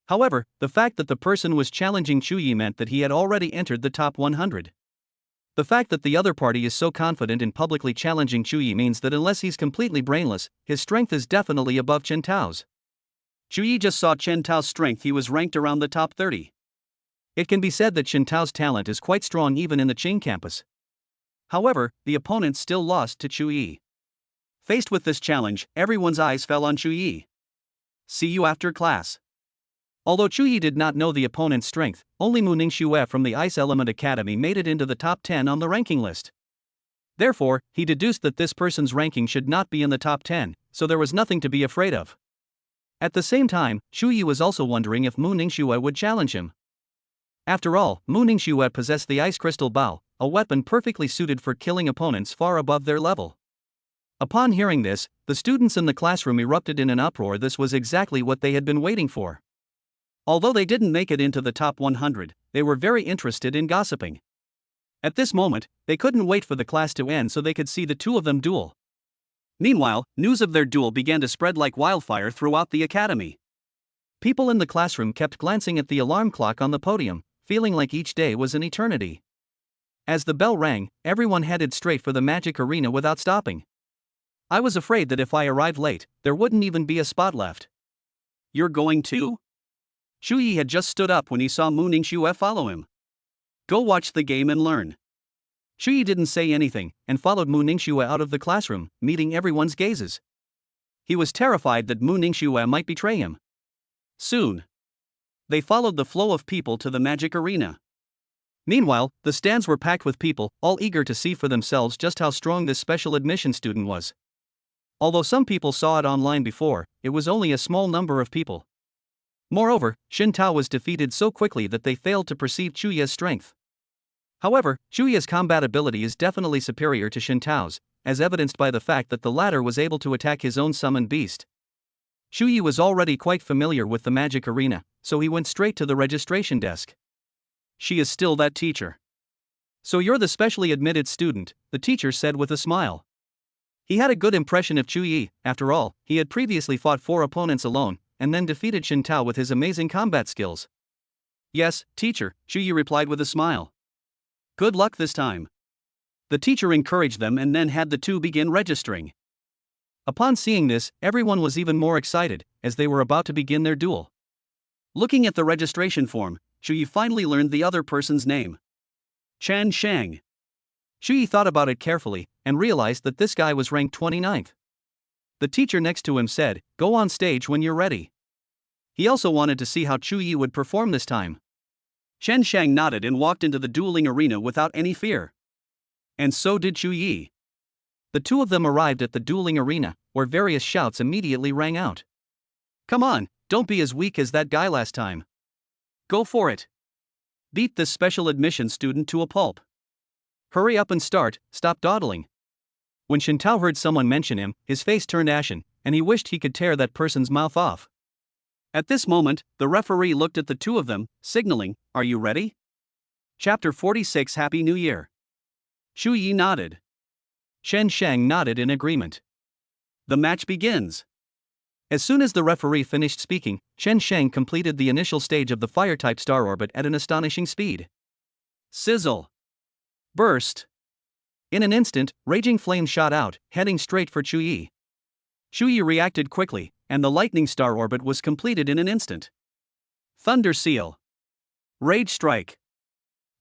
However, the fact that the person was challenging Shu Yi meant that he had already entered the top 100. The fact that the other party is so confident in publicly challenging Shu Yi means that unless he's completely brainless, his strength is definitely above Chen Tao's. Shu Yi just saw Chen Tao's strength, he was ranked around the top 30. It can be said that Chen Tao's talent is quite strong even in the Qing campus. However, the opponent still lost to Shu Yi. Faced with this challenge, everyone's eyes fell on Shu Yi. See you after class. Although Shu Yi did not know the opponent's strength, only Mu Ningxue from the Ice Element Academy made it into the top 10 on the ranking list. Therefore, he deduced that this person's ranking should not be in the top 10, so there was nothing to be afraid of. At the same time, Shu Yi was also wondering if Mu Ningxue would challenge him. After all, Mu Ningxue possessed the Ice Crystal Bao, a weapon perfectly suited for killing opponents far above their level. Upon hearing this, the students in the classroom erupted in an uproar. This was exactly what they had been waiting for. Although they didn't make it into the top 100, they were very interested in gossiping. At this moment, they couldn't wait for the class to end so they could see the two of them duel. Meanwhile, news of their duel began to spread like wildfire throughout the academy. People in the classroom kept glancing at the alarm clock on the podium, feeling like each day was an eternity. As the bell rang, everyone headed straight for the magic arena without stopping. I was afraid that if I arrived late, there wouldn't even be a spot left. You're going too? Shu Yi had just stood up when he saw Mu Ningxue follow him. Go watch the game and learn. Shu Yi didn't say anything, and followed Mu Ningxue out of the classroom, meeting everyone's gazes. He was terrified that Mu Ningxue might betray him. Soon, they followed the flow of people to the magic arena. Meanwhile, the stands were packed with people, all eager to see for themselves just how strong this special admission student was. Although some people saw it online before, it was only a small number of people. Moreover, Shin Tao was defeated so quickly that they failed to perceive Shu Yi's strength. However, Shu Yi's combat ability is definitely superior to Shin Tao's, as evidenced by the fact that the latter was able to attack his own summoned beast. Shu Yi was already quite familiar with the magic arena, so he went straight to the registration desk. She is still that teacher. So you're the specially admitted student, the teacher said with a smile. He had a good impression of Shu Yi. After all, he had previously fought 4 opponents alone, and then defeated Shin Tao with his amazing combat skills. Yes, teacher, Shu Yi replied with a smile. Good luck this time. The teacher encouraged them and then had the two begin registering. Upon seeing this, everyone was even more excited, as they were about to begin their duel. Looking at the registration form, Shu Yi finally learned the other person's name. Chen Shang. Shu Yi thought about it carefully, and realized that this guy was ranked 29th. The teacher next to him said, go on stage when you're ready. He also wanted to see how Shu Yi would perform this time. Chen Shang nodded and walked into the dueling arena without any fear. And so did Shu Yi. The two of them arrived at the dueling arena, where various shouts immediately rang out. Come on, don't be as weak as that guy last time. Go for it. Beat this special admission student to a pulp. Hurry up and stop dawdling. When Shin Tao heard someone mention him, his face turned ashen, and he wished he could tear that person's mouth off. At this moment, the referee looked at the two of them, signaling, are you ready? Chapter 46 Happy New Year. Shu Yi nodded. Chen Shang nodded in agreement. The match begins. As soon as the referee finished speaking, Chen Shang completed the initial stage of the fire-type star orbit at an astonishing speed. Sizzle. Burst. In an instant, raging flames shot out, heading straight for Shu Yi. Shu Yi reacted quickly, and the lightning star orbit was completed in an instant. Thunder Seal. Rage Strike.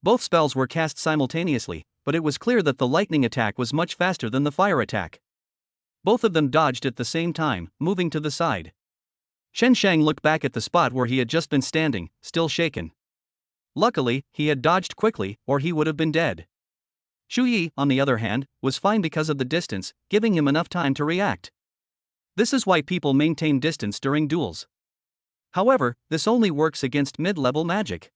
Both spells were cast simultaneously, but it was clear that the lightning attack was much faster than the fire attack. Both of them dodged at the same time, moving to the side. Chen Shang looked back at the spot where he had just been standing, still shaken. Luckily, he had dodged quickly, or he would have been dead. Xu Yi, on the other hand, was fine because of the distance, giving him enough time to react. This is why people maintain distance during duels. However, this only works against mid-level magic.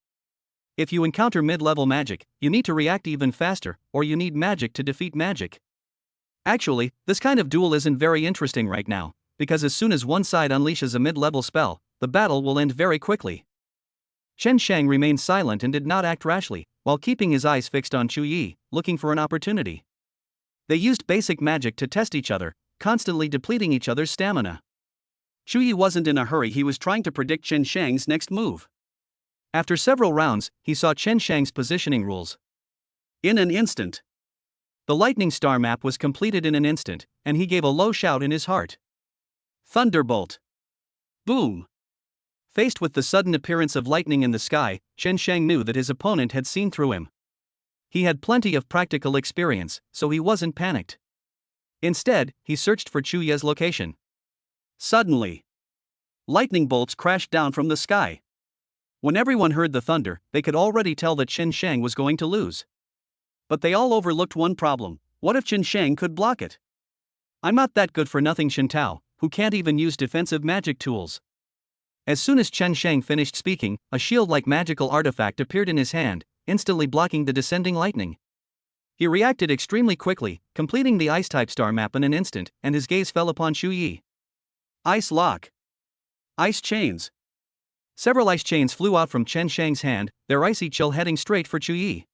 If you encounter mid-level magic, you need to react even faster, or you need magic to defeat magic. Actually, this kind of duel isn't very interesting right now, because as soon as one side unleashes a mid-level spell, the battle will end very quickly. Chen Shang remained silent and did not act rashly, while keeping his eyes fixed on Xu Yi, looking for an opportunity. They used basic magic to test each other, constantly depleting each other's stamina. Xu Yi wasn't in a hurry, he was trying to predict Chen Shang's next move. After several rounds, he saw Chen Shang's positioning rules. In an instant. The lightning star map was completed in an instant, and he gave a low shout in his heart. Thunderbolt. Boom. Faced with the sudden appearance of lightning in the sky, Chen Shang knew that his opponent had seen through him. He had plenty of practical experience, so he wasn't panicked. Instead, he searched for Xu Ye's location. Suddenly, lightning bolts crashed down from the sky. When everyone heard the thunder, they could already tell that Chen Shang was going to lose. But they all overlooked one problem: what if Chen Shang could block it? I'm not that good for nothing, Shen Tao, who can't even use defensive magic tools. As soon as Chen Shang finished speaking, a shield-like magical artifact appeared in his hand, instantly blocking the descending lightning. He reacted extremely quickly, completing the ice-type star map in an instant, and his gaze fell upon Xu Yi. Ice Lock. Ice Chains. Several ice chains flew out from Chen Shang's hand, their icy chill heading straight for Xu Yi.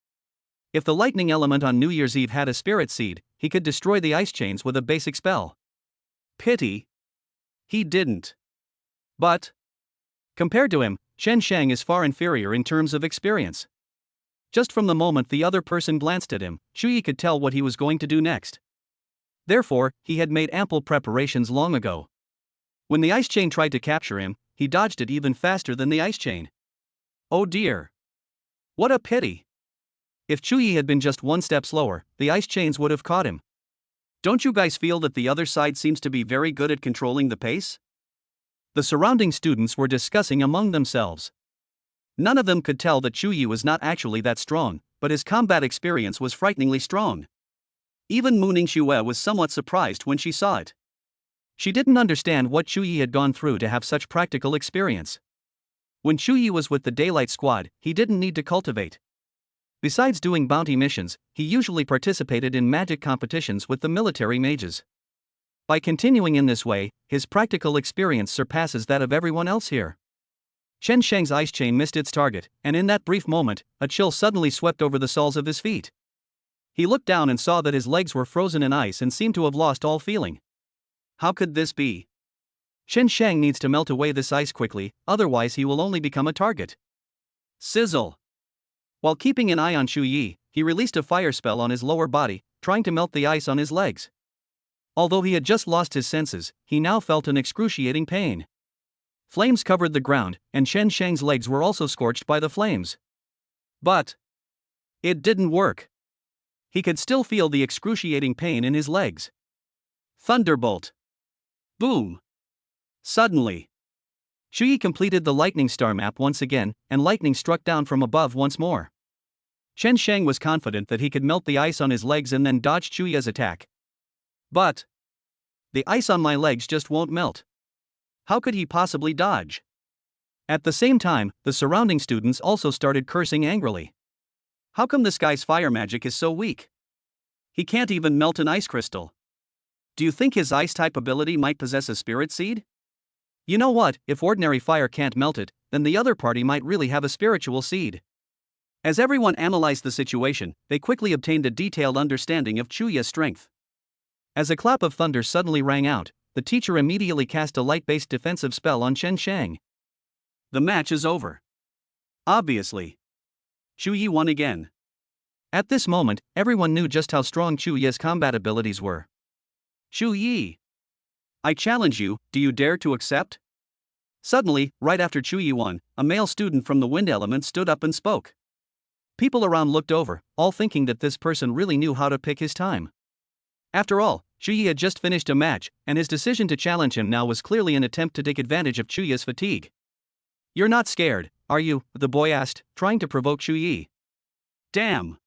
If the lightning element on New Year's Eve had a spirit seed, he could destroy the ice chains with a basic spell. Pity. He didn't. But compared to him, Chen Shang is far inferior in terms of experience. Just from the moment the other person glanced at him, Xu Yi could tell what he was going to do next. Therefore, he had made ample preparations long ago. When the ice chain tried to capture him, he dodged it even faster than the ice chain. Oh dear. What a pity. If Xu Yi had been just one step slower, the ice chains would have caught him. Don't you guys feel that the other side seems to be very good at controlling the pace? The surrounding students were discussing among themselves. None of them could tell that Xu Yi was not actually that strong, but his combat experience was frighteningly strong. Even Mu Ningxue was somewhat surprised when she saw it. She didn't understand what Xu Yi had gone through to have such practical experience. When Xu Yi was with the Daylight Squad, he didn't need to cultivate. Besides doing bounty missions, he usually participated in magic competitions with the military mages. By continuing in this way, his practical experience surpasses that of everyone else here. Chen Shang's ice chain missed its target, and in that brief moment, a chill suddenly swept over the soles of his feet. He looked down and saw that his legs were frozen in ice and seemed to have lost all feeling. How could this be? Chen Shang needs to melt away this ice quickly, otherwise he will only become a target. Sizzle. While keeping an eye on Xu Yi, he released a fire spell on his lower body, trying to melt the ice on his legs. Although he had just lost his senses, he now felt an excruciating pain. Flames covered the ground, and Chen Shang's legs were also scorched by the flames. But it didn't work. He could still feel the excruciating pain in his legs. Thunderbolt. Boom. Suddenly, Xu Yi completed the lightning star map once again, and lightning struck down from above once more. Chen Shang was confident that he could melt the ice on his legs and then dodge Xu Yi's attack. But the ice on my legs just won't melt. How could he possibly dodge? At the same time, the surrounding students also started cursing angrily. How come this guy's fire magic is so weak? He can't even melt an ice crystal. Do you think his ice-type ability might possess a spirit seed? You know what, if ordinary fire can't melt it, then the other party might really have a spiritual seed. As everyone analyzed the situation, they quickly obtained a detailed understanding of Xu Yi's strength. As a clap of thunder suddenly rang out, the teacher immediately cast a light-based defensive spell on Chen Shang. The match is over. Obviously, Xu Yi won again. At this moment, everyone knew just how strong Xu Yi's combat abilities were. Xu Yi, I challenge you, do you dare to accept? Suddenly, right after Chu Yi won, a male student from the wind element stood up and spoke. People around looked over, all thinking that this person really knew how to pick his time. After all, Chu Yi had just finished a match, and his decision to challenge him now was clearly an attempt to take advantage of Chu Yi's fatigue. You're not scared, are you? The boy asked, trying to provoke Chu Yi. Damn!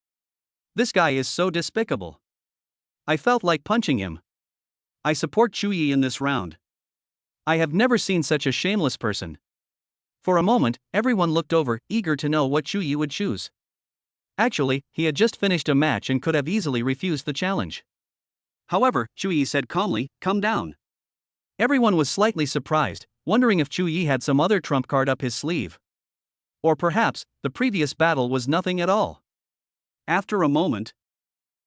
This guy is so despicable. I felt like punching him. I support Chu Yi in this round. I have never seen such a shameless person. For a moment, everyone looked over, eager to know what Chu Yi would choose. Actually, he had just finished a match and could have easily refused the challenge. However, Chu Yi said calmly, "Come down." Everyone was slightly surprised, wondering if Chu Yi had some other trump card up his sleeve. Or perhaps, the previous battle was nothing at all. After a moment,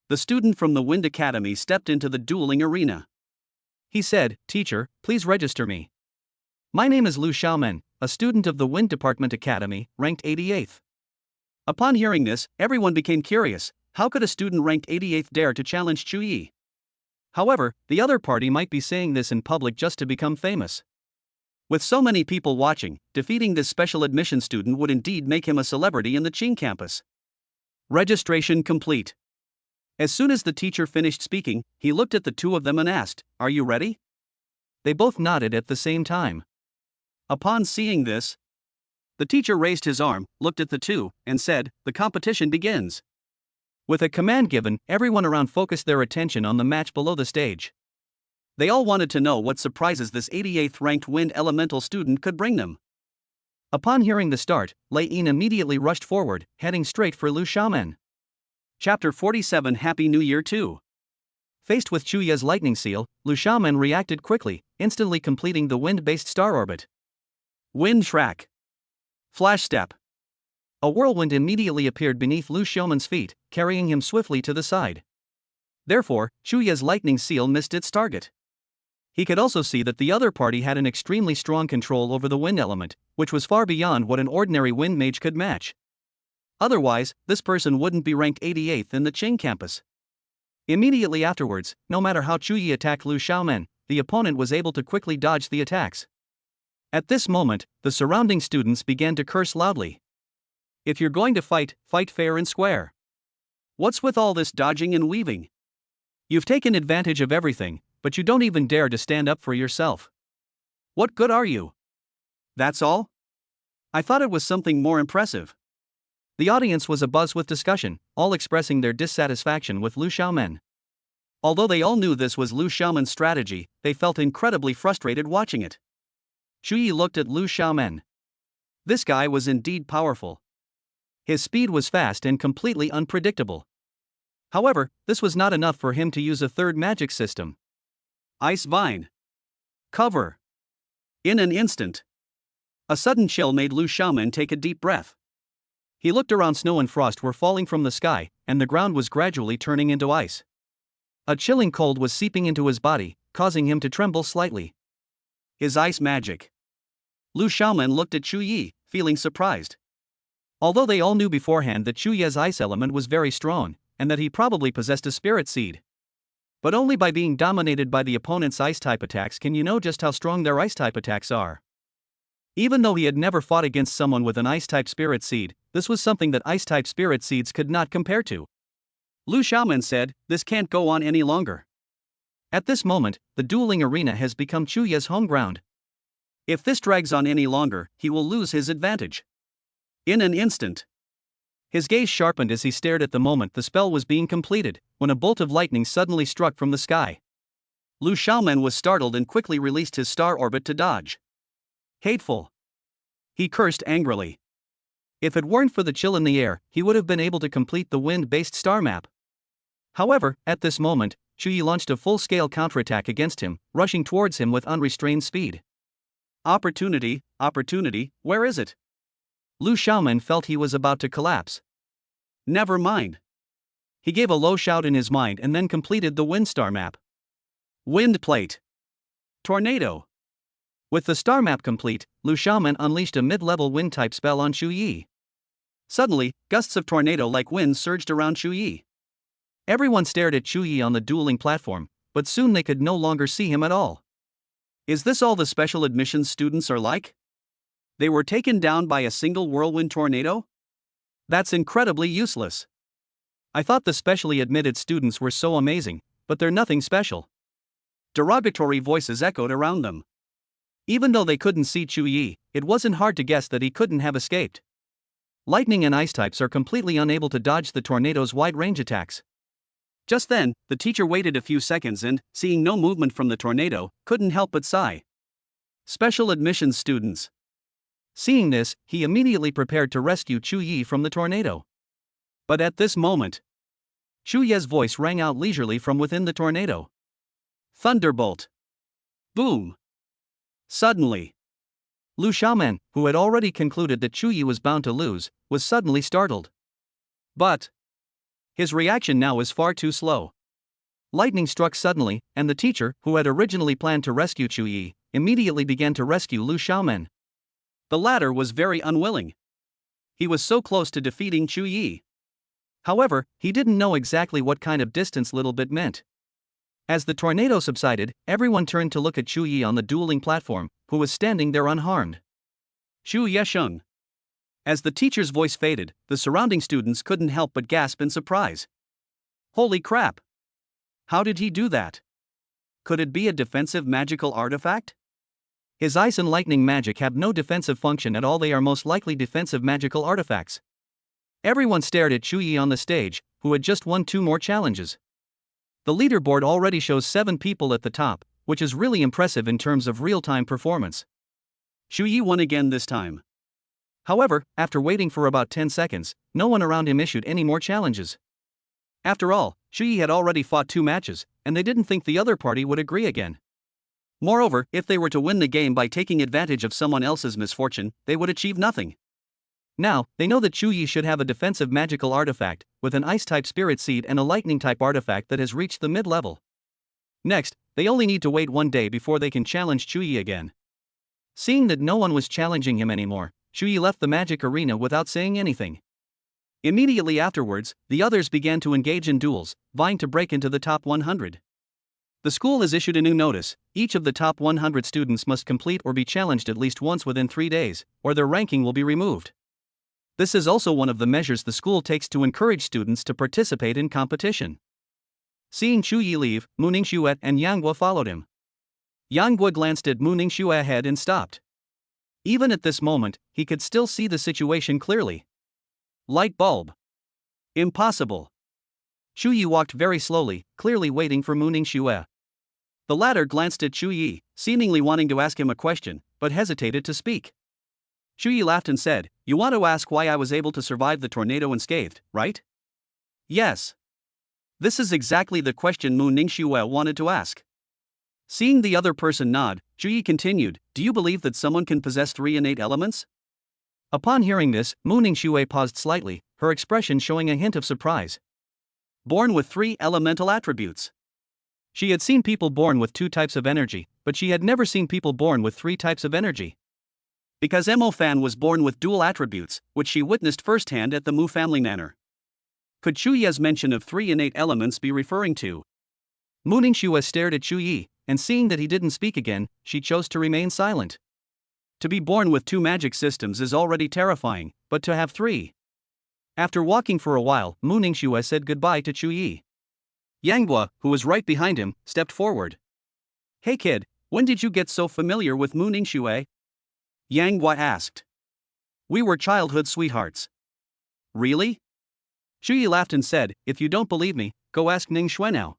the student from the Wind Academy stepped into the dueling arena. He said, "Teacher, please register me. My name is Lu Xiaomen, a student of the Wind Department Academy, ranked 88th. Upon hearing this, everyone became curious. How could a student ranked 88th dare to challenge Chu Yi? However, the other party might be saying this in public just to become famous. With so many people watching, defeating this special admission student would indeed make him a celebrity in the Qing campus. Registration complete. As soon as the teacher finished speaking, he looked at the two of them and asked, "Are you ready?" They both nodded at the same time. Upon seeing this, the teacher raised his arm, looked at the two, and said, "The competition begins." With a command given, everyone around focused their attention on the match below the stage. They all wanted to know what surprises this 88th ranked Wind Elemental student could bring them. Upon hearing the start, Lei Yin immediately rushed forward, heading straight for Lu Xiaomen. Chapter 47 Happy New Year 2. Faced with Chu Yi's lightning seal, Lu Xiaomen reacted quickly, instantly completing the wind-based star orbit. Wind track. Flash step. A whirlwind immediately appeared beneath Lu Xiaomen's feet, carrying him swiftly to the side. Therefore, Chu Yi's lightning seal missed its target. He could also see that the other party had an extremely strong control over the wind element, which was far beyond what an ordinary wind mage could match. Otherwise, this person wouldn't be ranked 88th in the Qing campus. Immediately afterwards, no matter how Chu Yi attacked Lu Xiaomen, the opponent was able to quickly dodge the attacks. At this moment, the surrounding students began to curse loudly. If you're going to fight, fight fair and square. What's with all this dodging and weaving? You've taken advantage of everything, but you don't even dare to stand up for yourself. What good are you? That's all? I thought it was something more impressive. The audience was abuzz with discussion, all expressing their dissatisfaction with Lu Xiaomen. Although they all knew this was Lu Xiaomen's strategy, they felt incredibly frustrated watching it. Chu Yi looked at Lu Xiaomen. This guy was indeed powerful. His speed was fast and completely unpredictable. However, this was not enough for him to use a third magic system. Ice Vine. Cover. In an instant, a sudden chill made Lu Xiaomen take a deep breath. He looked around. Snow and frost were falling from the sky, and the ground was gradually turning into ice. A chilling cold was seeping into his body, causing him to tremble slightly. His ice magic. Lu Xiaomen looked at Chu Yi, feeling surprised. Although they all knew beforehand that Chu Yi's ice element was very strong, and that he probably possessed a spirit seed. But only by being dominated by the opponent's ice-type attacks can you know just how strong their ice-type attacks are. Even though he had never fought against someone with an ice-type spirit seed, this was something that ice-type spirit seeds could not compare to. Lu Xiaomen said, "This can't go on any longer." At this moment, the dueling arena has become Chu Yi's home ground. If this drags on any longer, he will lose his advantage. In an instant, his gaze sharpened as he stared at the moment the spell was being completed, when a bolt of lightning suddenly struck from the sky. Lu Xiaomen was startled and quickly released his star orbit to dodge. Hateful. He cursed angrily. If it weren't for the chill in the air, he would have been able to complete the wind-based star map. However, at this moment, Chu Yi launched a full-scale counterattack against him, rushing towards him with unrestrained speed. Opportunity, where is it? Lu Xiaomen felt he was about to collapse. Never mind. He gave a low shout in his mind and then completed the wind star map. Wind plate. Tornado. With the star map complete, Lu Xiaomen unleashed a mid-level wind-type spell on Chu Yi. Suddenly, gusts of tornado-like wind surged around Chu Yi. Everyone stared at Chu Yi on the dueling platform, but soon they could no longer see him at all. Is this all the special admissions students are like? They were taken down by a single whirlwind tornado? That's incredibly useless. I thought the specially admitted students were so amazing, but they're nothing special. Derogatory voices echoed around them. Even though they couldn't see Chu Yi, it wasn't hard to guess that he couldn't have escaped. Lightning and ice types are completely unable to dodge the tornado's wide-range attacks. Just then, the teacher waited a few seconds and, seeing no movement from the tornado, couldn't help but sigh. Special admissions students. Seeing this, he immediately prepared to rescue Chu Yi from the tornado. But at this moment, Chu Ye's voice rang out leisurely from within the tornado. Thunderbolt. Boom. Suddenly, Lu Xiaoman, who had already concluded that Chu Yi was bound to lose, was suddenly startled. But his reaction now was far too slow. Lightning struck suddenly, and the teacher, who had originally planned to rescue Chu Yi, immediately began to rescue Lu Xiaoman. The latter was very unwilling. He was so close to defeating Chu Yi. However, he didn't know exactly what kind of distance little bit meant. As the tornado subsided, everyone turned to look at Chu Yi on the dueling platform, who was standing there unharmed. Xu Yesheng. As the teacher's voice faded, the surrounding students couldn't help but gasp in surprise. Holy crap! How did he do that? Could it be a defensive magical artifact? His ice and lightning magic have no defensive function at all, they are most likely defensive magical artifacts. Everyone stared at Chu Yi on the stage, who had just won 2 more challenges. The leaderboard already shows 7 people at the top, which is really impressive in terms of real-time performance. Chu Yi won again this time. However, after waiting for about 10 seconds, no one around him issued any more challenges. After all, Chu Yi had already fought 2 matches, and they didn't think the other party would agree again. Moreover, if they were to win the game by taking advantage of someone else's misfortune, they would achieve nothing. Now, they know that Chu Yi should have a defensive magical artifact, with an ice-type spirit seed and a lightning-type artifact that has reached the mid-level. Next, they only need to wait 1 day before they can challenge Chu Yi again. Seeing that no one was challenging him anymore, Chu Yi left the magic arena without saying anything. Immediately afterwards, the others began to engage in duels, vying to break into the top 100. The school has issued a new notice: each of the top 100 students must complete or be challenged at least once within 3 days, or their ranking will be removed. This is also one of the measures the school takes to encourage students to participate in competition. Seeing Chu Yi leave, Mu Ningxue and Yang Guo followed him. Yang Guo glanced at Mu Ningxue ahead and stopped. Even at this moment, he could still see the situation clearly. Light bulb. Impossible. Chu Yi walked very slowly, clearly waiting for Mu Ningxue. The latter glanced at Chu Yi, seemingly wanting to ask him a question, but hesitated to speak. Chu Yi laughed and said, "You want to ask why I was able to survive the tornado unscathed, right?" Yes. This is exactly the question Mu Ningxue wanted to ask. Seeing the other person nod, Chu Yi continued, "Do you believe that someone can possess 3 innate elements?" Upon hearing this, Mu Ningxue paused slightly, her expression showing a hint of surprise. Born with 3 elemental attributes. She had seen people born with 2 types of energy, but she had never seen people born with 3 types of energy. Because Mo Fan was born with dual attributes, which she witnessed firsthand at the Mu family manor. Could Chu Yi's mention of 3 innate elements be referring to? Mu Ningxue stared at Chu Yi, and seeing that he didn't speak again, she chose to remain silent. To be born with 2 magic systems is already terrifying, but to have 3. After walking for a while, Mu Ningxue said goodbye to Chu Yi. Yang Guo, who was right behind him, stepped forward. "Hey kid, when did you get so familiar with Mu Ningxue?" Yang Guo asked. "We were childhood sweethearts." "Really?" Chu Yi laughed and said, "If you don't believe me, go ask Ningxue now."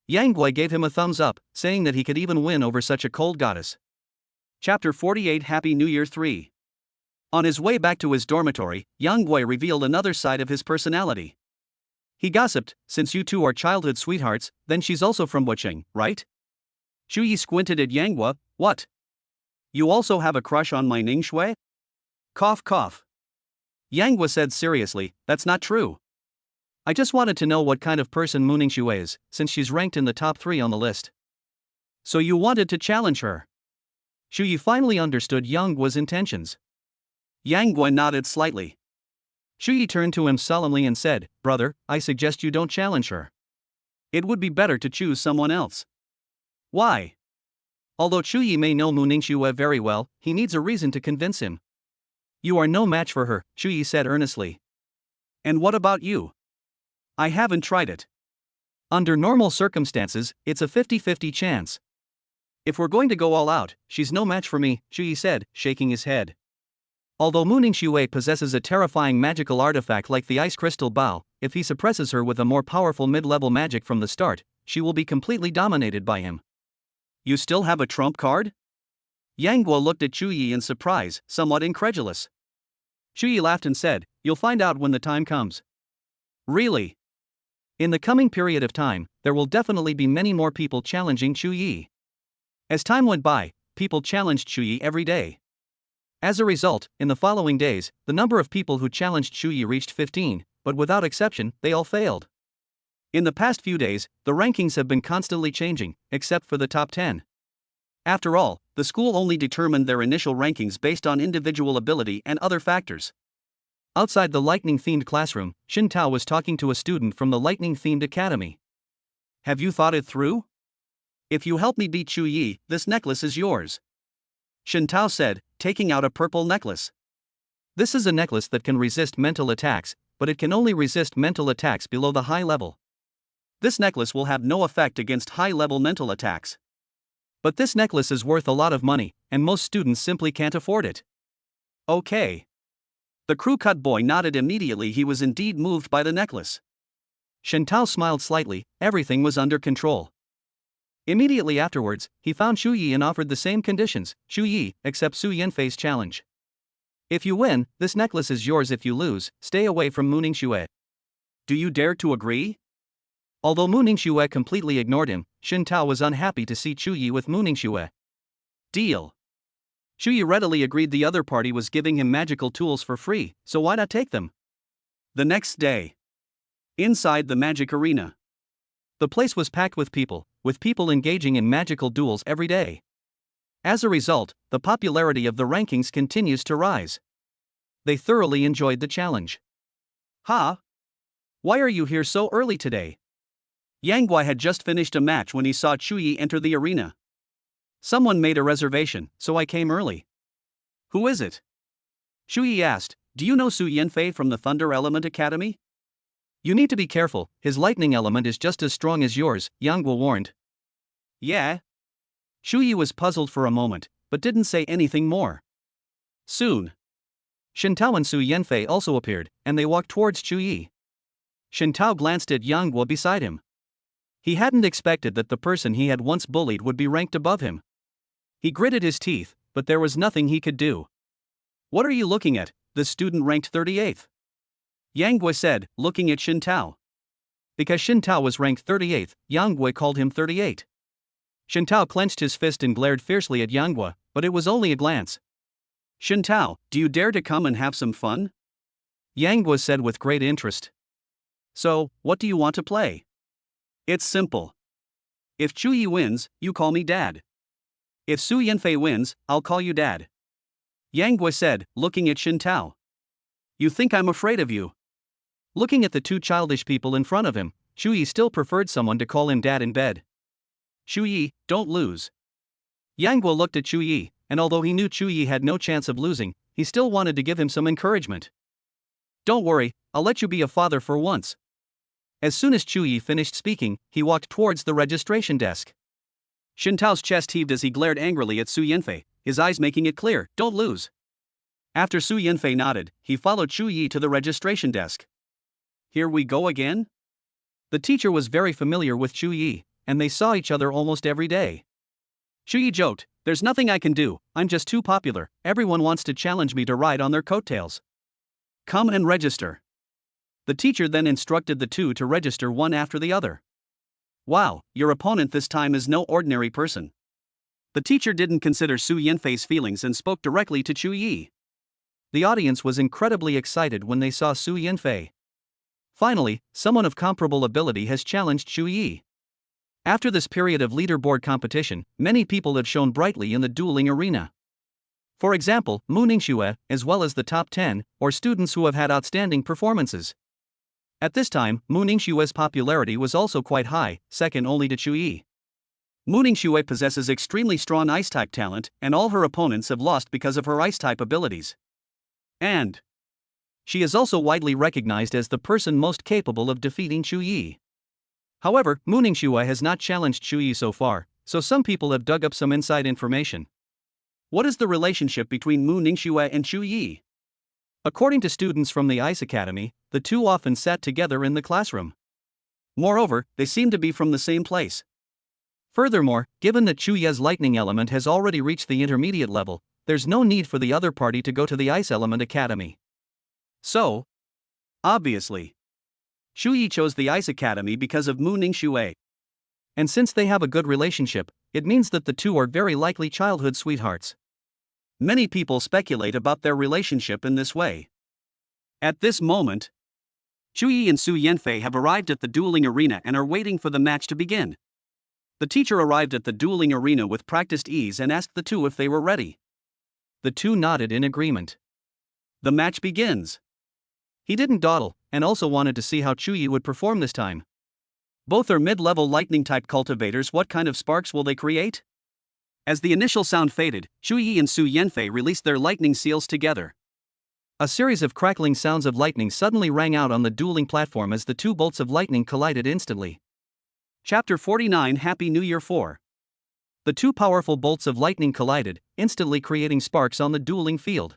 Yang Guo gave him a thumbs up, saying that he could even win over such a cold goddess. Chapter 48 Happy New Year 3. On his way back to his dormitory, Yang Guo revealed another side of his personality. He gossiped, "Since you two are childhood sweethearts, then she's also from Wucheng, right?" Chu Yi squinted at Yang Guo. "What? You also have a crush on my Ningxue?" Cough cough. Yang Guo said seriously, "That's not true. I just wanted to know what kind of person Mu Ningxue is, since she's ranked in the top 3 on the list." "So you wanted to challenge her?" Chu Yi finally understood Yang Guo's intentions. Yang Guo nodded slightly. Chu Yi turned to him solemnly and said, "Brother, I suggest you don't challenge her. It would be better to choose someone else." "Why?" Although Chu Yi may know Mu Ningxue very well, he needs a reason to convince him. You are no match for her, Chu Yi said earnestly. And what about you? I haven't tried it. Under normal circumstances, it's a 50-50 chance. If we're going to go all out, she's no match for me, Chu Yi said, shaking his head. Although Mu Ningxue possesses a terrifying magical artifact like the Ice Crystal Bow, if he suppresses her with a more powerful mid-level magic from the start, she will be completely dominated by him. You still have a trump card? Yang Guo looked at Chu Yi in surprise, somewhat incredulous. Chu Yi laughed and said, "You'll find out when the time comes." Really? In the coming period of time, there will definitely be many more people challenging Chu Yi. As time went by, people challenged Chu Yi every day. As a result, in the following days, the number of people who challenged Chu Yi reached 15, but without exception, they all failed. In the past few days, the rankings have been constantly changing, except for the top 10. After all, the school only determined their initial rankings based on individual ability and other factors. Outside the lightning-themed classroom, Xin Tao was talking to a student from the lightning-themed academy. Have you thought it through? If you help me beat Chu Yi, this necklace is yours. Xin Tao said, taking out a purple necklace. This is a necklace that can resist mental attacks, but it can only resist mental attacks below the high level. This necklace will have no effect against high-level mental attacks. But this necklace is worth a lot of money, and most students simply can't afford it. Okay. The crew cut boy nodded immediately. He was indeed moved by the necklace. Xin Tao smiled slightly, everything was under control. Immediately afterwards, he found Chu Yi and offered the same conditions. Chu Yi, accept Su Yanfei's challenge. If you win, this necklace is yours. If you lose, stay away from Mu Ningxue. Do you dare to agree? Although Mu Ningxue completely ignored him, Xin Tao was unhappy to see Chu Yi with Mu Ningxue. Deal. Chu Yi readily agreed. The other party was giving him magical tools for free, so why not take them? The next day. Inside the magic arena. The place was packed with people engaging in magical duels every day. As a result, the popularity of the rankings continues to rise. They thoroughly enjoyed the challenge. Huh? Why are you here so early today? Yang Guai had just finished a match when he saw Chu Yi enter the arena. Someone made a reservation, so I came early. Who is it? Chu Yi asked, do you know Su Yanfei from the Thunder Element Academy? You need to be careful, his lightning element is just as strong as yours, Yang Guo warned. Yeah? Chu Yi was puzzled for a moment, but didn't say anything more. Soon, Xin Tao and Su Yanfei also appeared, and they walked towards Chu Yi. Xin Tao glanced at Yang Guo beside him. He hadn't expected that the person he had once bullied would be ranked above him. He gritted his teeth, but there was nothing he could do. What are you looking at? The student ranked 38th. Yang Guo said, looking at Xin Tao. Because Xin Tao was ranked 38th, Yang Guo called him 38. Xin Tao clenched his fist and glared fiercely at Yang Guo, but it was only a glance. Xin Tao, do you dare to come and have some fun? Yang Guo said with great interest. So, what do you want to play? It's simple. If Chu Yi wins, you call me Dad. If Su Yanfei wins, I'll call you Dad. Yang Guo said, looking at Xin Tao. You think I'm afraid of you? Looking at the two childish people in front of him, Chu Yi still preferred someone to call him Dad in bed. Chu Yi, don't lose. Yang Guo looked at Chu Yi, and although he knew Chu Yi had no chance of losing, he still wanted to give him some encouragement. Don't worry, I'll let you be a father for once. As soon as Chu Yi finished speaking, he walked towards the registration desk. Xin Tao's chest heaved as he glared angrily at Su Yanfei, his eyes making it clear, don't lose. After Su Yanfei nodded, he followed Chu Yi to the registration desk. Here we go again? The teacher was very familiar with Chu Yi, and they saw each other almost every day. Chu Yi joked, there's nothing I can do, I'm just too popular, everyone wants to challenge me to ride on their coattails. Come and register. The teacher then instructed the two to register one after the other. Wow, your opponent this time is no ordinary person. The teacher didn't consider Su Yanfei's feelings and spoke directly to Chu Yi. The audience was incredibly excited when they saw Su Yanfei. Finally, someone of comparable ability has challenged Chu Yi. After this period of leaderboard competition, many people have shone brightly in the dueling arena. For example, Mu Ningxue, as well as the top 10, or students who have had outstanding performances. At this time, Mu Ningxue's popularity was also quite high, second only to Chu Yi. Mu Ningxue possesses extremely strong ice-type talent, and all her opponents have lost because of her ice-type abilities. And she is also widely recognized as the person most capable of defeating Chu Yi. However, Mu Ningxue has not challenged Chu Yi so far, so some people have dug up some inside information. What is the relationship between Mu Ningxue and Chu Yi? According to students from the Ice Academy, the two often sat together in the classroom. Moreover, they seem to be from the same place. Furthermore, given that Chu Yi's lightning element has already reached the intermediate level, there's no need for the other party to go to the Ice Element Academy. So, obviously, Chu Yi chose the Ice Academy because of Mu Ningxue. And since they have a good relationship, it means that the two are very likely childhood sweethearts. Many people speculate about their relationship in this way. At this moment, Chu Yi and Su Yanfei have arrived at the dueling arena and are waiting for the match to begin. The teacher arrived at the dueling arena with practiced ease and asked the two if they were ready. The two nodded in agreement. The match begins. He didn't dawdle, and also wanted to see how Chu Yi would perform this time. Both are mid-level lightning-type cultivators. What kind of sparks will they create? As the initial sound faded, Chu Yi and Su Yanfei released their lightning seals together. A series of crackling sounds of lightning suddenly rang out on the dueling platform as the two bolts of lightning collided instantly. Chapter 49 Happy New Year 4. The two powerful bolts of lightning collided, instantly creating sparks on the dueling field.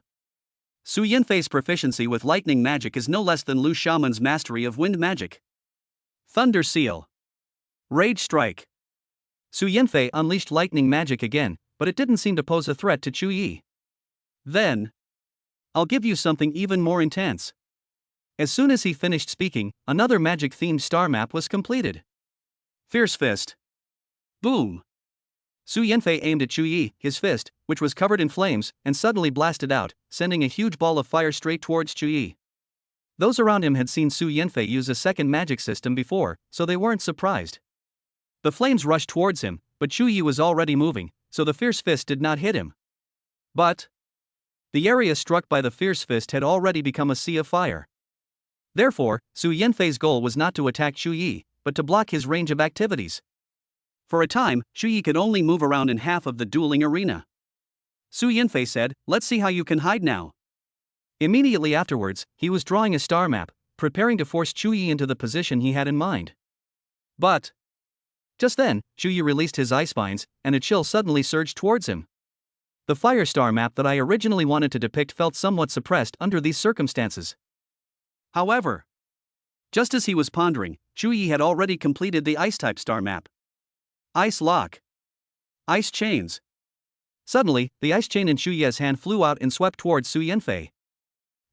Su Yanfei's proficiency with lightning magic is no less than Lu Xiaoman's mastery of wind magic. Thunder Seal. Rage Strike. Su Yanfei unleashed lightning magic again, but it didn't seem to pose a threat to Chu Yi. Then, I'll give you something even more intense. As soon as he finished speaking, another magic-themed star map was completed. Fierce Fist. Boom. Su Yanfei aimed at Chu Yi, his fist, which was covered in flames, and suddenly blasted out, sending a huge ball of fire straight towards Chu Yi. Those around him had seen Su Yanfei use a second magic system before, so they weren't surprised. The flames rushed towards him, but Chu Yi was already moving, so the fierce fist did not hit him. But the area struck by the fierce fist had already become a sea of fire. Therefore, Su Yanfei's goal was not to attack Chu Yi, but to block his range of activities. For a time, Chu Yi could only move around in half of the dueling arena. Su Yanfei said, "Let's see how you can hide now." Immediately afterwards, he was drawing a star map, preparing to force Chu Yi into the position he had in mind. But just then, Chu Yi released his ice spines, and a chill suddenly surged towards him. The fire star map that I originally wanted to depict felt somewhat suppressed under these circumstances. However, just as he was pondering, Chu Yi had already completed the ice-type star map. Ice Lock. Ice Chains. Suddenly, the ice chain in Chu Yi's hand flew out and swept towards Su Yanfei.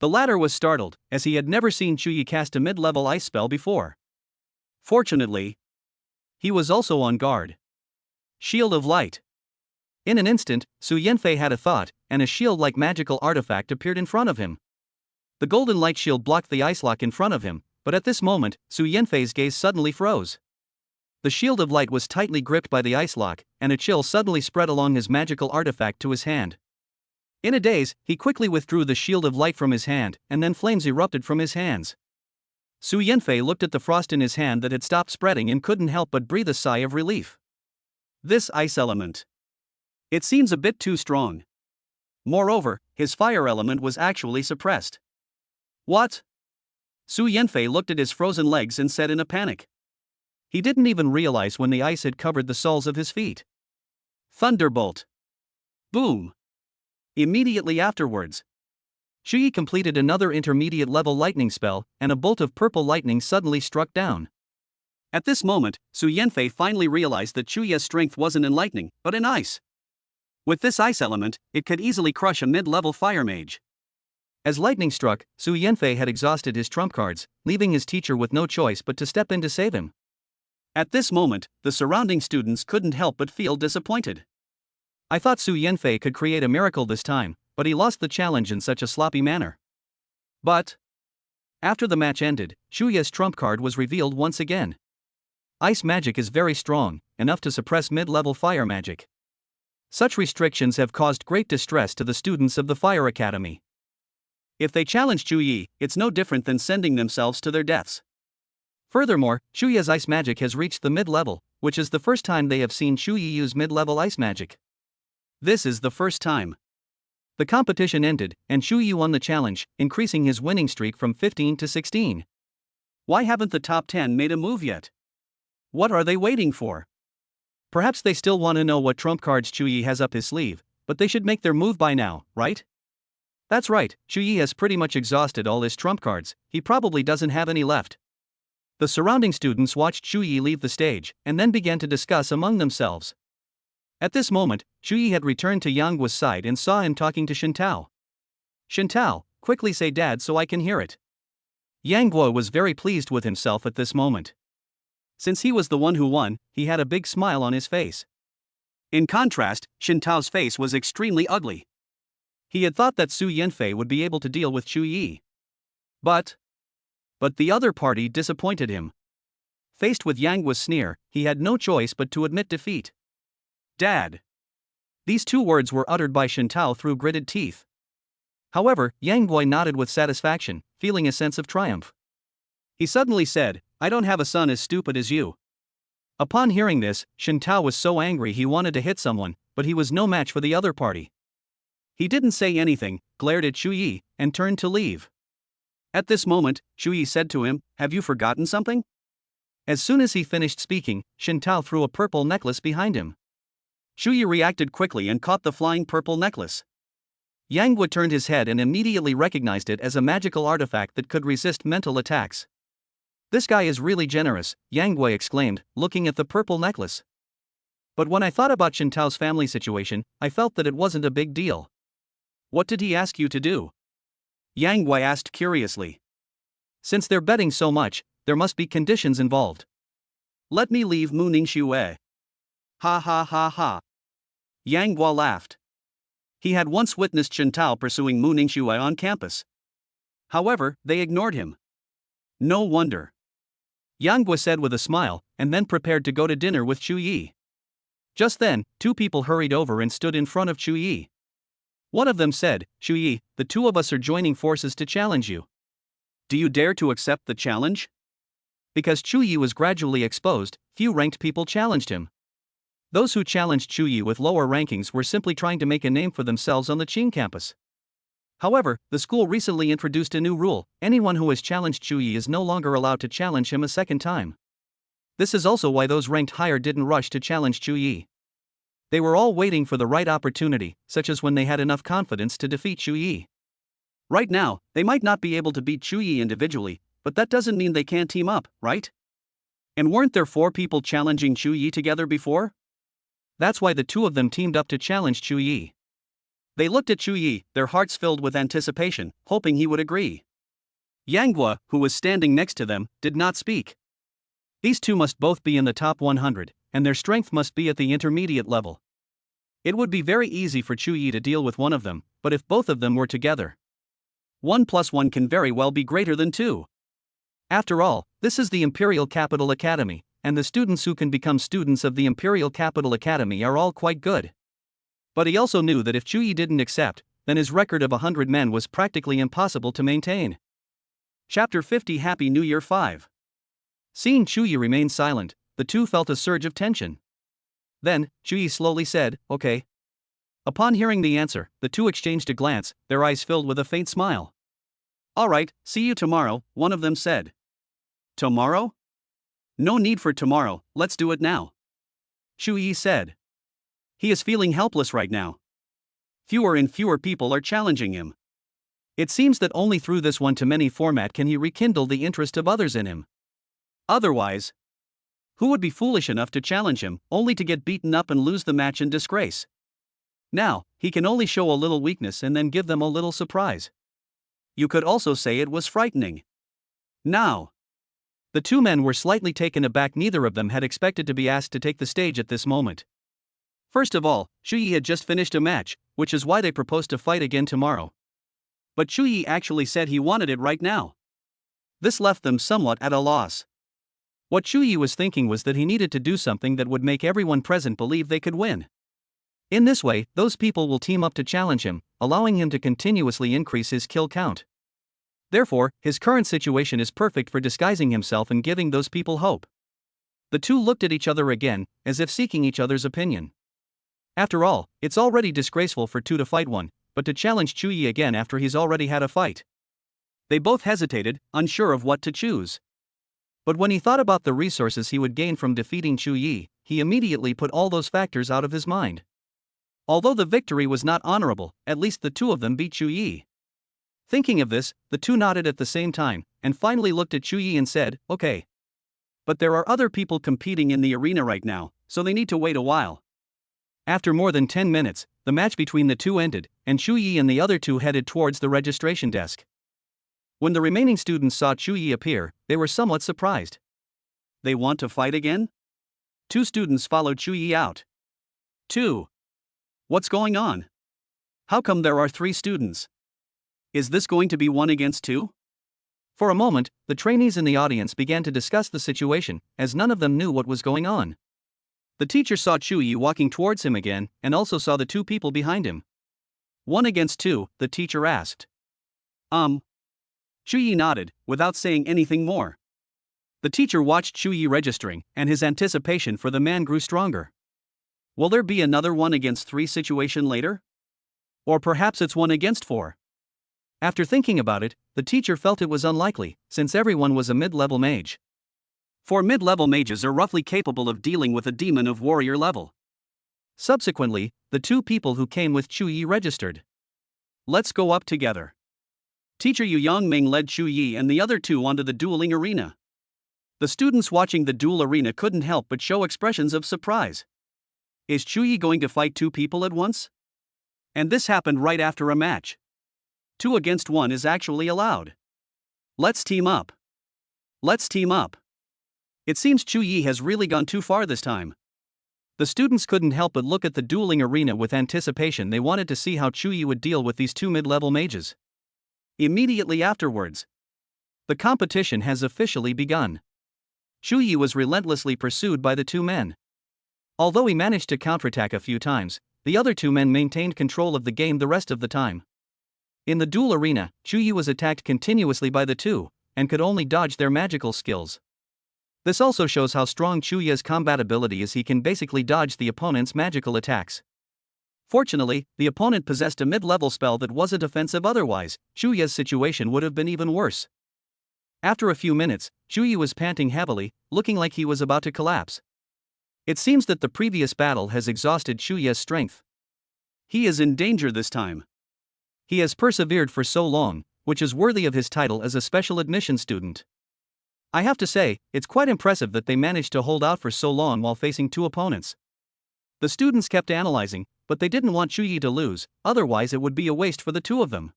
The latter was startled, as he had never seen Chu Yi cast a mid-level ice spell before. Fortunately, he was also on guard. Shield of Light. In an instant, Su Yanfei had a thought, and a shield-like magical artifact appeared in front of him. The golden light shield blocked the ice lock in front of him, but at this moment, Su Yanfei's gaze suddenly froze. The shield of light was tightly gripped by the ice lock, and a chill suddenly spread along his magical artifact to his hand. In a daze, he quickly withdrew the shield of light from his hand, and then flames erupted from his hands. Su Yanfei looked at the frost in his hand that had stopped spreading and couldn't help but breathe a sigh of relief. This ice element. It seems a bit too strong. Moreover, his fire element was actually suppressed. What? Su Yanfei looked at his frozen legs and said in a panic. He didn't even realize when the ice had covered the soles of his feet. Thunderbolt. Boom. Immediately afterwards, Chu Yi completed another intermediate-level lightning spell, and a bolt of purple lightning suddenly struck down. At this moment, Su Yanfei finally realized that Chu Yi's strength wasn't in lightning, but in ice. With this ice element, it could easily crush a mid-level fire mage. As lightning struck, Su Yanfei had exhausted his trump cards, leaving his teacher with no choice but to step in to save him. At this moment, the surrounding students couldn't help but feel disappointed. I thought Su Yanfei could create a miracle this time, but he lost the challenge in such a sloppy manner. But after the match ended, Chu Yi's trump card was revealed once again. Ice magic is very strong, enough to suppress mid-level fire magic. Such restrictions have caused great distress to the students of the Fire Academy. If they challenge Chu Yi, it's no different than sending themselves to their deaths. Furthermore, Chu Yi's ice magic has reached the mid-level, which is the first time they have seen Shu Yi use mid-level ice magic. This is the first time. The competition ended, and Shu Yi won the challenge, increasing his winning streak from 15 to 16. Why haven't the top 10 made a move yet? What are they waiting for? Perhaps they still want to know what trump cards Shu Yi has up his sleeve, but they should make their move by now, right? That's right, Shu Yi has pretty much exhausted all his trump cards, he probably doesn't have any left. The surrounding students watched Shu Yi leave the stage, and then began to discuss among themselves. At this moment, Shu Yi had returned to Yang Guo's side and saw him talking to Shen Tao. "Shen Tao, quickly say dad so I can hear it." Yang Guo was very pleased with himself at this moment. Since he was the one who won, he had a big smile on his face. In contrast, Shen Tao's face was extremely ugly. He had thought that Su Yanfei would be able to deal with Shu Yi. But the other party disappointed him. Faced with Yang Guo's sneer, he had no choice but to admit defeat. Dad. These two words were uttered by Shen Tao through gritted teeth. However, Yang Guo nodded with satisfaction, feeling a sense of triumph. He suddenly said, "I don't have a son as stupid as you." Upon hearing this, Shen Tao was so angry he wanted to hit someone, but he was no match for the other party. He didn't say anything, glared at Shu Yi, and turned to leave. At this moment, Shu Yi said to him, "Have you forgotten something?" As soon as he finished speaking, Shen Tao threw a purple necklace behind him. Shu Yi reacted quickly and caught the flying purple necklace. Yang Guo turned his head and immediately recognized it as a magical artifact that could resist mental attacks. "This guy is really generous," Yang Guo exclaimed, looking at the purple necklace. "But when I thought about Shen Tao's family situation, I felt that it wasn't a big deal." "What did he ask you to do?" Yang Guo asked curiously. "Since they're betting so much, there must be conditions involved." "Let me leave Mu Ningxue." Ha ha ha ha. Yang Guo laughed. He had once witnessed Shen Tao pursuing Mu Ningxue on campus. However, they ignored him. No wonder. Yang Guo said with a smile, and then prepared to go to dinner with Shu Yi. Just then, two people hurried over and stood in front of Shu Yi. One of them said, "Shu Yi, the two of us are joining forces to challenge you." "Do you dare to accept the challenge?" Because Shu Yi was gradually exposed, few ranked people challenged him. Those who challenged Shu Yi with lower rankings were simply trying to make a name for themselves on the Qing campus. However, the school recently introduced a new rule: anyone who has challenged Shu Yi is no longer allowed to challenge him a second time. This is also why those ranked higher didn't rush to challenge Shu Yi. They were all waiting for the right opportunity, such as when they had enough confidence to defeat Shu Yi. Right now, they might not be able to beat Shu Yi individually, but that doesn't mean they can't team up, right? And weren't there 4 people challenging Shu Yi together before? That's why the two of them teamed up to challenge Shu Yi. They looked at Shu Yi, their hearts filled with anticipation, hoping he would agree. Yang Guo, who was standing next to them, did not speak. These two must both be in the top 100, and their strength must be at the intermediate level. It would be very easy for Shu Yi to deal with one of them, but if both of them were together, 1 + 1 can very well be greater than 2. After all, this is the Imperial Capital Academy, and the students who can become students of the Imperial Capital Academy are all quite good. But he also knew that if Shu Yi didn't accept, then his record of 100 men was practically impossible to maintain. Chapter 50 Happy New Year 5. Seeing Shu Yi remain silent, the two felt a surge of tension. Then, Shu Yi slowly said, "Okay." Upon hearing the answer, the two exchanged a glance, their eyes filled with a faint smile. "All right, see you tomorrow," one of them said. "Tomorrow? No need for tomorrow, let's do it now," Shu Yi said. He is feeling helpless right now. Fewer and fewer people are challenging him. It seems that only through this one-to-many format can he rekindle the interest of others in him. Otherwise, who would be foolish enough to challenge him, only to get beaten up and lose the match in disgrace? Now, he can only show a little weakness and then give them a little surprise. You could also say it was frightening. Now, the two men were slightly taken aback. Neither of them had expected to be asked to take the stage at this moment. First of all, Shu Yi had just finished a match, which is why they proposed to fight again tomorrow. But Shu Yi actually said he wanted it right now. This left them somewhat at a loss. What Shu Yi was thinking was that he needed to do something that would make everyone present believe they could win. In this way, those people will team up to challenge him, allowing him to continuously increase his kill count. Therefore, his current situation is perfect for disguising himself and giving those people hope. The two looked at each other again, as if seeking each other's opinion. After all, it's already disgraceful for two to fight one, but to challenge Chu Yi again after he's already had a fight. They both hesitated, unsure of what to choose. But when he thought about the resources he would gain from defeating Chu Yi, he immediately put all those factors out of his mind. Although the victory was not honorable, at least the two of them beat Chu Yi. Thinking of this, the two nodded at the same time, and finally looked at Chu Yi and said, "Okay. But there are other people competing in the arena right now, so they need to wait a while." After more than 10 minutes, the match between the two ended, and Chu Yi and the other two headed towards the registration desk. When the remaining students saw Chu Yi appear, they were somewhat surprised. They want to fight again? Two students followed Chu Yi out. Two. What's going on? How come there are 3 students? Is this going to be 1 against 2? For a moment, the trainees in the audience began to discuss the situation, as none of them knew what was going on. The teacher saw Chu Yi walking towards him again, and also saw the 2 people behind him. 1 against 2, the teacher asked. Chu Yi nodded, without saying anything more. The teacher watched Chu Yi registering, and his anticipation for the man grew stronger. Will there be another 1 against 3 situation later? Or perhaps it's 1 against 4? After thinking about it, the teacher felt it was unlikely, since everyone was a mid-level mage. 4 mid-level mages are roughly capable of dealing with a demon of warrior level. Subsequently, the 2 people who came with Chu Yi registered. Let's go up together. Teacher Yu Yongming led Chu Yi and the other 2 onto the dueling arena. The students watching the duel arena couldn't help but show expressions of surprise. Is Chu Yi going to fight 2 people at once? And this happened right after a match. 2 against 1 is actually allowed. Let's team up. Let's team up. It seems Chu Yi has really gone too far this time. The students couldn't help but look at the dueling arena with anticipation. They wanted to see how Chu Yi would deal with these 2 mid-level mages. Immediately afterwards, the competition has officially begun. Chu Yi was relentlessly pursued by the 2 men. Although he managed to counterattack a few times, the other 2 men maintained control of the game the rest of the time. In the duel arena, Chu Yi was attacked continuously by the 2, and could only dodge their magical skills. This also shows how strong Chu Yi's combat ability is. He can basically dodge the opponent's magical attacks. Fortunately, the opponent possessed a mid-level spell that wasn't offensive, otherwise, Chu Yi's situation would have been even worse. After a few minutes, Chu Yi was panting heavily, looking like he was about to collapse. It seems that the previous battle has exhausted Chu Yi's strength. He is in danger this time. He has persevered for so long, which is worthy of his title as a special admission student. I have to say, it's quite impressive that they managed to hold out for so long while facing 2 opponents. The students kept analyzing, but they didn't want Chu Yi to lose, otherwise it would be a waste for the 2 of them.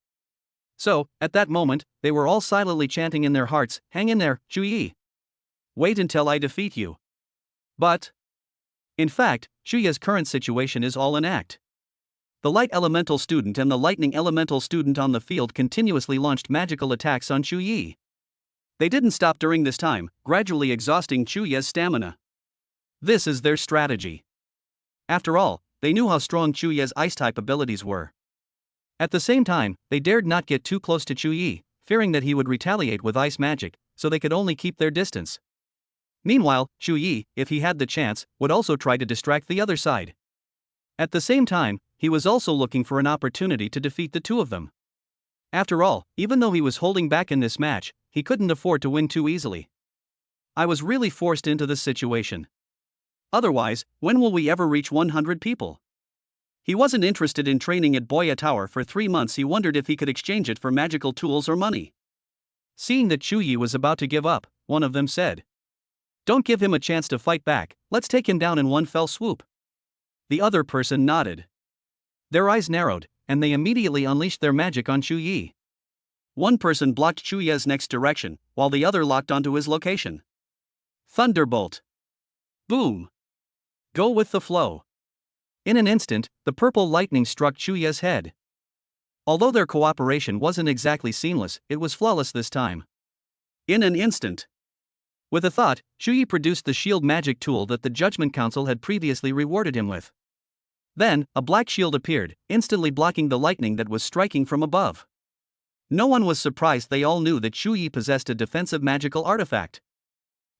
So, at that moment, they were all silently chanting in their hearts, "Hang in there, Chu Yi. Wait until I defeat you." But, in fact, Chu Yi's current situation is all an act. The light elemental student and the lightning elemental student on the field continuously launched magical attacks on Chu Yi. They didn't stop during this time, gradually exhausting Chu Yi's stamina. This is their strategy. After all, they knew how strong Chu Yi's ice-type abilities were. At the same time, they dared not get too close to Chu Yi, fearing that he would retaliate with ice magic, so they could only keep their distance. Meanwhile, Chu Yi, if he had the chance, would also try to distract the other side. At the same time, he was also looking for an opportunity to defeat the 2 of them. After all, even though he was holding back in this match, he couldn't afford to win too easily. I was really forced into this situation. Otherwise, when will we ever reach 100 people? He wasn't interested in training at Boya Tower for 3 months. He wondered if he could exchange it for magical tools or money. Seeing that Chu Yi was about to give up, one of them said, "Don't give him a chance to fight back, let's take him down in one fell swoop." The other person nodded. Their eyes narrowed, and they immediately unleashed their magic on Chu Yi. One person blocked Chu Yi's next direction, while the other locked onto his location. Thunderbolt. Boom. Go with the flow. In an instant, the purple lightning struck Chu Yi's head. Although their cooperation wasn't exactly seamless, it was flawless this time. In an instant. With a thought, Chu Yi produced the shield magic tool that the Judgment Council had previously rewarded him with. Then, a black shield appeared, instantly blocking the lightning that was striking from above. No one was surprised. They all knew that Chu Yi possessed a defensive magical artifact.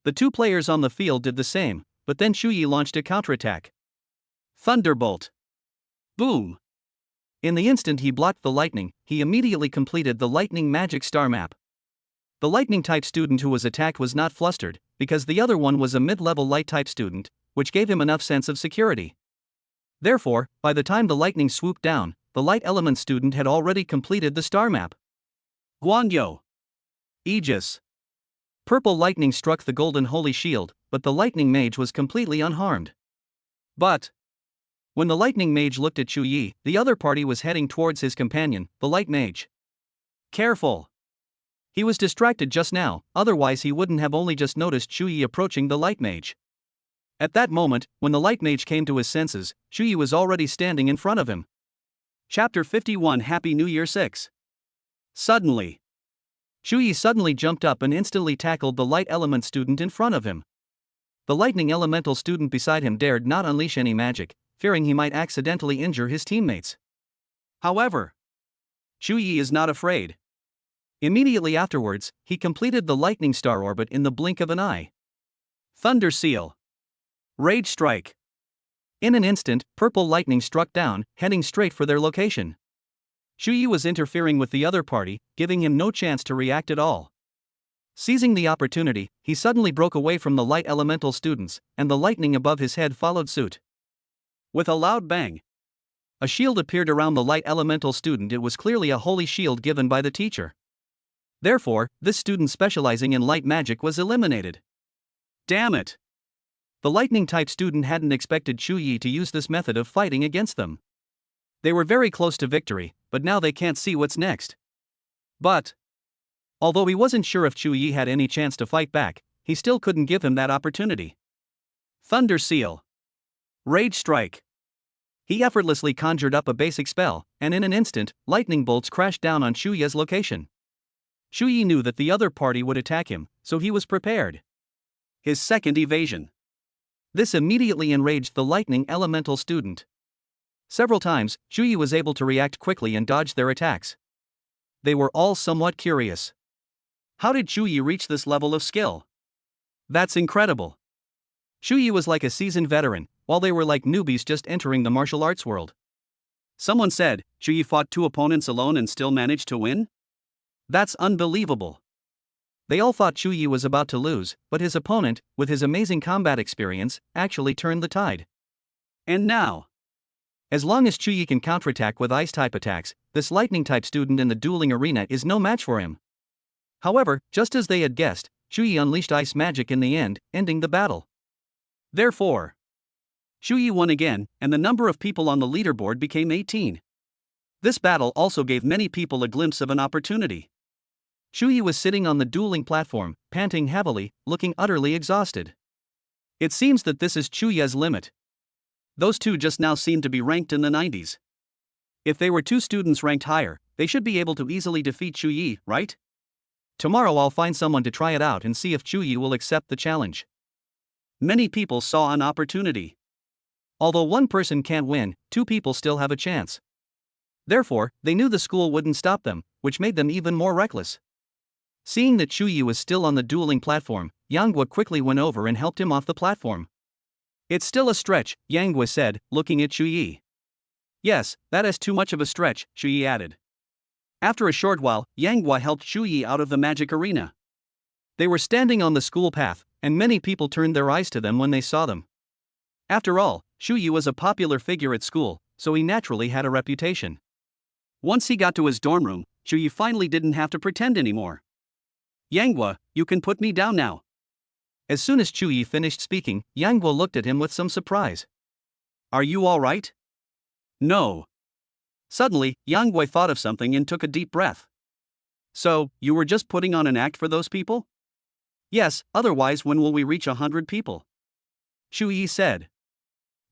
The two players on the field did the same, but then Shu Yi launched a counterattack. Thunderbolt. Boom. In the instant he blocked the lightning, he immediately completed the lightning magic star map. The lightning-type student who was attacked was not flustered, because the other one was a mid-level light-type student, which gave him enough sense of security. Therefore, by the time the lightning swooped down, the light element student had already completed the star map. Guanyo. Aegis. Purple lightning struck the golden holy shield, but the lightning mage was completely unharmed. But when the lightning mage looked at Chu Yi, the other party was heading towards his companion, the light mage. Careful. He was distracted just now, otherwise he wouldn't have only just noticed Chu Yi approaching the light mage. At that moment, when the light mage came to his senses, Chu Yi was already standing in front of him. Chapter 51 Happy New Year 6. Suddenly, Chu Yi suddenly jumped up and instantly tackled the light element student in front of him. The lightning elemental student beside him dared not unleash any magic, fearing he might accidentally injure his teammates. However, Chu Yi is not afraid. Immediately afterwards, he completed the lightning star orbit in the blink of an eye. Thunder Seal. Rage Strike. In an instant, purple lightning struck down, heading straight for their location. Chu Yi was interfering with the other party, giving him no chance to react at all. Seizing the opportunity, he suddenly broke away from the light elemental students, and the lightning above his head followed suit. With a loud bang, a shield appeared around the light elemental student. It was clearly a holy shield given by the teacher. Therefore, this student specializing in light magic was eliminated. Damn it! The lightning-type student hadn't expected Chu Yi to use this method of fighting against them. They were very close to victory, but now they can't see what's next. But although he wasn't sure if Chu Yi had any chance to fight back, he still couldn't give him that opportunity. Thunder Seal. Rage Strike. He effortlessly conjured up a basic spell, and in an instant, lightning bolts crashed down on Chu Yi's location. Chu Yi knew that the other party would attack him, so he was prepared. His second evasion. This immediately enraged the lightning elemental student. Several times, Chu Yi was able to react quickly and dodge their attacks. They were all somewhat curious. How did Chu Yi reach this level of skill? That's incredible. Chu Yi was like a seasoned veteran, while they were like newbies just entering the martial arts world. Someone said, Chu Yi fought 2 opponents alone and still managed to win? That's unbelievable. They all thought Chu Yi was about to lose, but his opponent, with his amazing combat experience, actually turned the tide. And now, as long as Chu Yi can counterattack with ice-type attacks, this lightning-type student in the dueling arena is no match for him. However, just as they had guessed, Chu Yi unleashed ice magic in the end, ending the battle. Therefore, Chu Yi won again, and the number of people on the leaderboard became 18. This battle also gave many people a glimpse of an opportunity. Chu Yi was sitting on the dueling platform, panting heavily, looking utterly exhausted. It seems that this is Chu Yi's limit. Those two just now seem to be ranked in the 90s. If they were 2 students ranked higher, they should be able to easily defeat Chu Yi, right? Tomorrow I'll find someone to try it out and see if Chu Yi will accept the challenge. Many people saw an opportunity. Although one person can't win, 2 people still have a chance. Therefore, they knew the school wouldn't stop them, which made them even more reckless. Seeing that Chu Yi was still on the dueling platform, Yang Guo quickly went over and helped him off the platform. It's still a stretch, Yang Guo said, looking at Chu Yi. Yes, that is too much of a stretch, Chu Yi added. After a short while, Yang Guo helped Chu Yi out of the magic arena. They were standing on the school path, and many people turned their eyes to them when they saw them. After all, Chu Yi was a popular figure at school, so he naturally had a reputation. Once he got to his dorm room, Chu Yi finally didn't have to pretend anymore. Yang Guo, you can put me down now. As soon as Chu Yi finished speaking, Yang Guo looked at him with some surprise. Are you all right? No. Suddenly, Yang Guo thought of something and took a deep breath. So, you were just putting on an act for those people? Yes, otherwise when will we reach 100 people? Chu Yi said.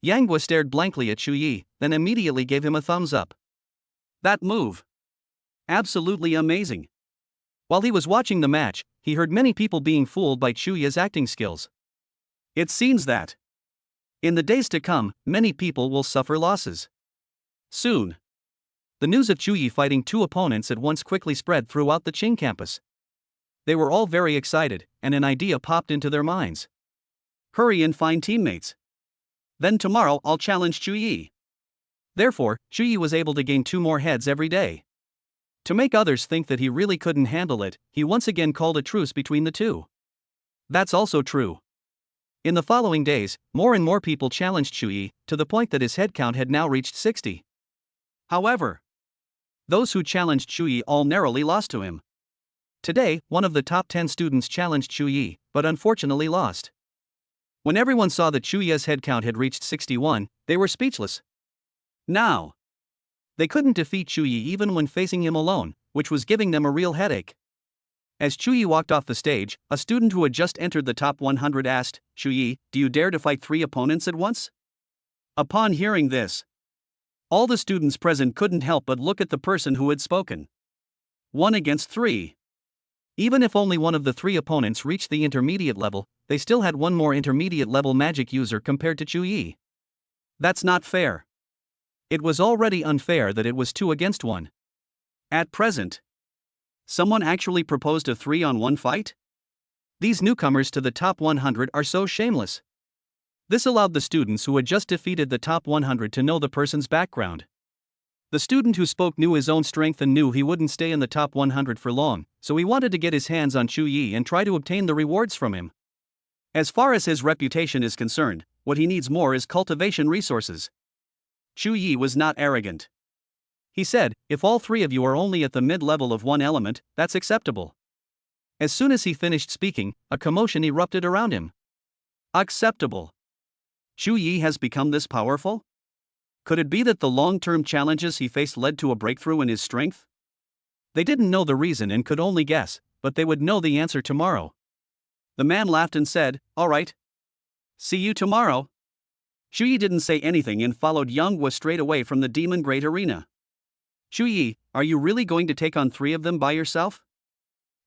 Yang Guo stared blankly at Chu Yi, then immediately gave him a thumbs up. That move. Absolutely amazing. While he was watching the match, he heard many people being fooled by Chu Yi's acting skills. It seems that in the days to come, many people will suffer losses. Soon, the news of Chu Yi fighting 2 opponents at once quickly spread throughout the Qing campus. They were all very excited, and an idea popped into their minds. Hurry and find teammates. Then tomorrow I'll challenge Chuyi. Therefore, Chuyi was able to gain 2 more heads every day. To make others think that he really couldn't handle it, he once again called a truce between the two. That's also true. In the following days, more and more people challenged Chuyi, to the point that his head count had now reached 60. However, those who challenged Chuyi all narrowly lost to him. Today, one of the top 10 students challenged Chuyi, but unfortunately lost. When everyone saw that Chuyi's head count had reached 61, they were speechless. Now, they couldn't defeat Chuyi even when facing him alone, which was giving them a real headache. As Chuyi walked off the stage, a student who had just entered the top 100 asked, "Chuyi, do you dare to fight 3 opponents at once?" Upon hearing this, all the students present couldn't help but look at the person who had spoken. 1 against 3. Even if only one of the 3 opponents reached the intermediate level, they still had one more intermediate level magic user compared to Chuyi. That's not fair. It was already unfair that it was 2 against 1. At present, someone actually proposed a 3-on-1 fight? These newcomers to the top 100 are so shameless. This allowed the students who had just defeated the top 100 to know the person's background. The student who spoke knew his own strength and knew he wouldn't stay in the top 100 for long, so he wanted to get his hands on Chuyi and try to obtain the rewards from him. As far as his reputation is concerned, what he needs more is cultivation resources. Chuyi was not arrogant. He said, "If all 3 of you are only at the mid-level of one element, that's acceptable." As soon as he finished speaking, a commotion erupted around him. Acceptable. Chuyi has become this powerful? Could it be that the long-term challenges he faced led to a breakthrough in his strength? They didn't know the reason and could only guess, but they would know the answer tomorrow. The man laughed and said, "All right. See you tomorrow." Chuyi didn't say anything and followed Yang Guo straight away from the Demon Great Arena. "Chuyi, are you really going to take on 3 of them by yourself?"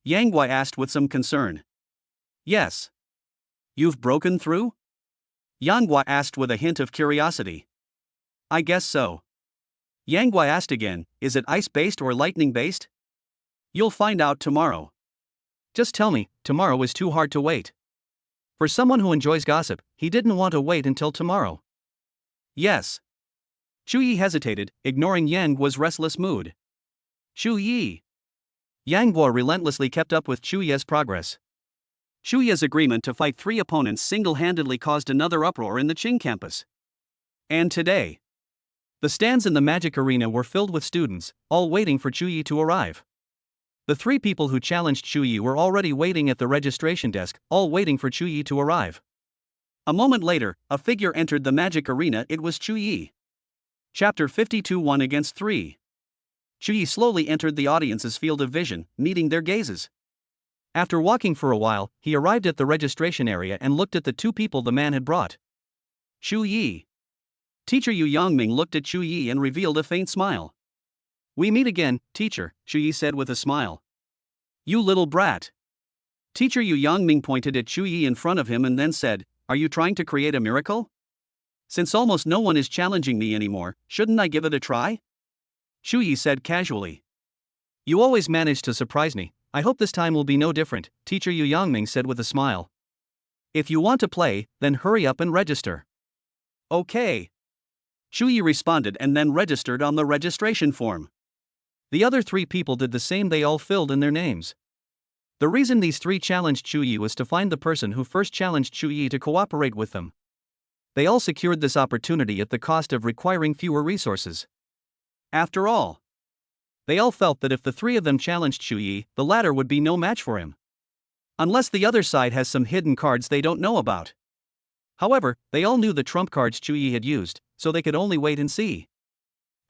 Yang Guo asked with some concern. "Yes." "You've broken through?" Yang Guo asked with a hint of curiosity. "I guess so." Yang Guo asked again, "Is it ice-based or lightning-based?" "You'll find out tomorrow." "Just tell me, tomorrow is too hard to wait." For someone who enjoys gossip, he didn't want to wait until tomorrow. "Yes." Chuyi hesitated, ignoring Yang Guo's restless mood. "Chuyi." Yang Guo relentlessly kept up with Chuyi's progress. Chuyi's agreement to fight 3 opponents single-handedly caused another uproar in the Qing campus. And today, the stands in the magic arena were filled with students, all waiting for Chuyi to arrive. The 3 people who challenged Chuyi were already waiting at the registration desk, all waiting for Chuyi to arrive. A moment later, a figure entered the magic arena. It was Chuyi. Chapter 52 1 against 3. Chuyi slowly entered the audience's field of vision, meeting their gazes. After walking for a while, he arrived at the registration area and looked at the 2 people the man had brought. Chuyi. Teacher Yu Yangming looked at Chuyi and revealed a faint smile. "We meet again, teacher," Chuyi said with a smile. "You little brat." Teacher Yu Yangming pointed at Chuyi in front of him and then said, "Are you trying to create a miracle? Since almost no one is challenging me anymore, shouldn't I give it a try?" Chuyi said casually. "You always manage to surprise me. I hope this time will be no different," Teacher Yu Yangming said with a smile. "If you want to play, then hurry up and register." "Okay." Chuyi responded and then registered on the registration form. The other 3 people did the same. They all filled in their names. The reason these 3 challenged Chuyi was to find the person who first challenged Chuyi to cooperate with them. They all secured this opportunity at the cost of requiring fewer resources. After all, they all felt that if the 3 of them challenged Chuyi, the latter would be no match for him. Unless the other side has some hidden cards they don't know about. However, they all knew the trump cards Chuyi had used, so they could only wait and see.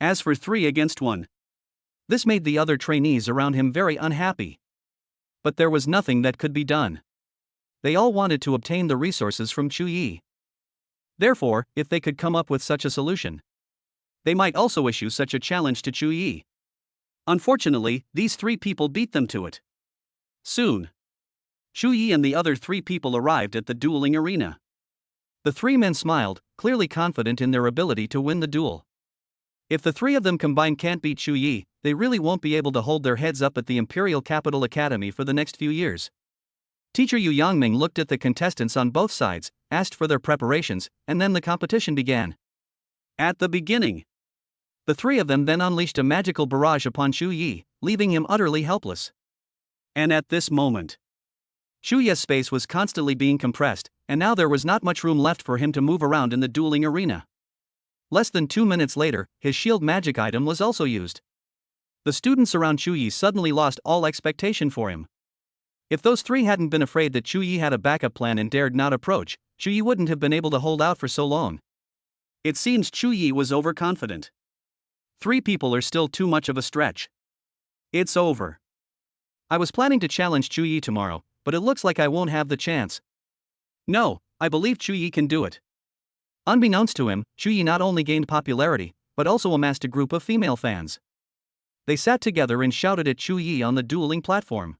As for 3 against 1, this made the other trainees around him very unhappy. But there was nothing that could be done. They all wanted to obtain the resources from Chuyi. Therefore, if they could come up with such a solution, they might also issue such a challenge to Chuyi. Unfortunately, these 3 people beat them to it. Soon, Chuyi and the other 3 people arrived at the dueling arena. The 3 men smiled, clearly confident in their ability to win the duel. If the three of them combined can't beat Chu Yi, they really won't be able to hold their heads up at the Imperial Capital Academy for the next few years. Teacher Yu Yangming looked at the contestants on both sides, asked for their preparations, and then the competition began. At the beginning, the three of them then unleashed a magical barrage upon Chu Yi, leaving him utterly helpless. And at this moment, Chu Yi's space was constantly being compressed, and now there was not much room left for him to move around in the dueling arena. Less than 2 minutes later, his shield magic item was also used. The students around Chu Yi suddenly lost all expectation for him. If those three hadn't been afraid that Chu Yi had a backup plan and dared not approach, Chu Yi wouldn't have been able to hold out for so long. It seems Chu Yi was overconfident. 3 people are still too much of a stretch. It's over. I was planning to challenge Chu Yi tomorrow, but it looks like I won't have the chance. No, I believe Chu Yi can do it. Unbeknownst to him, Chu Yi not only gained popularity, but also amassed a group of female fans. They sat together and shouted at Chu Yi on the dueling platform.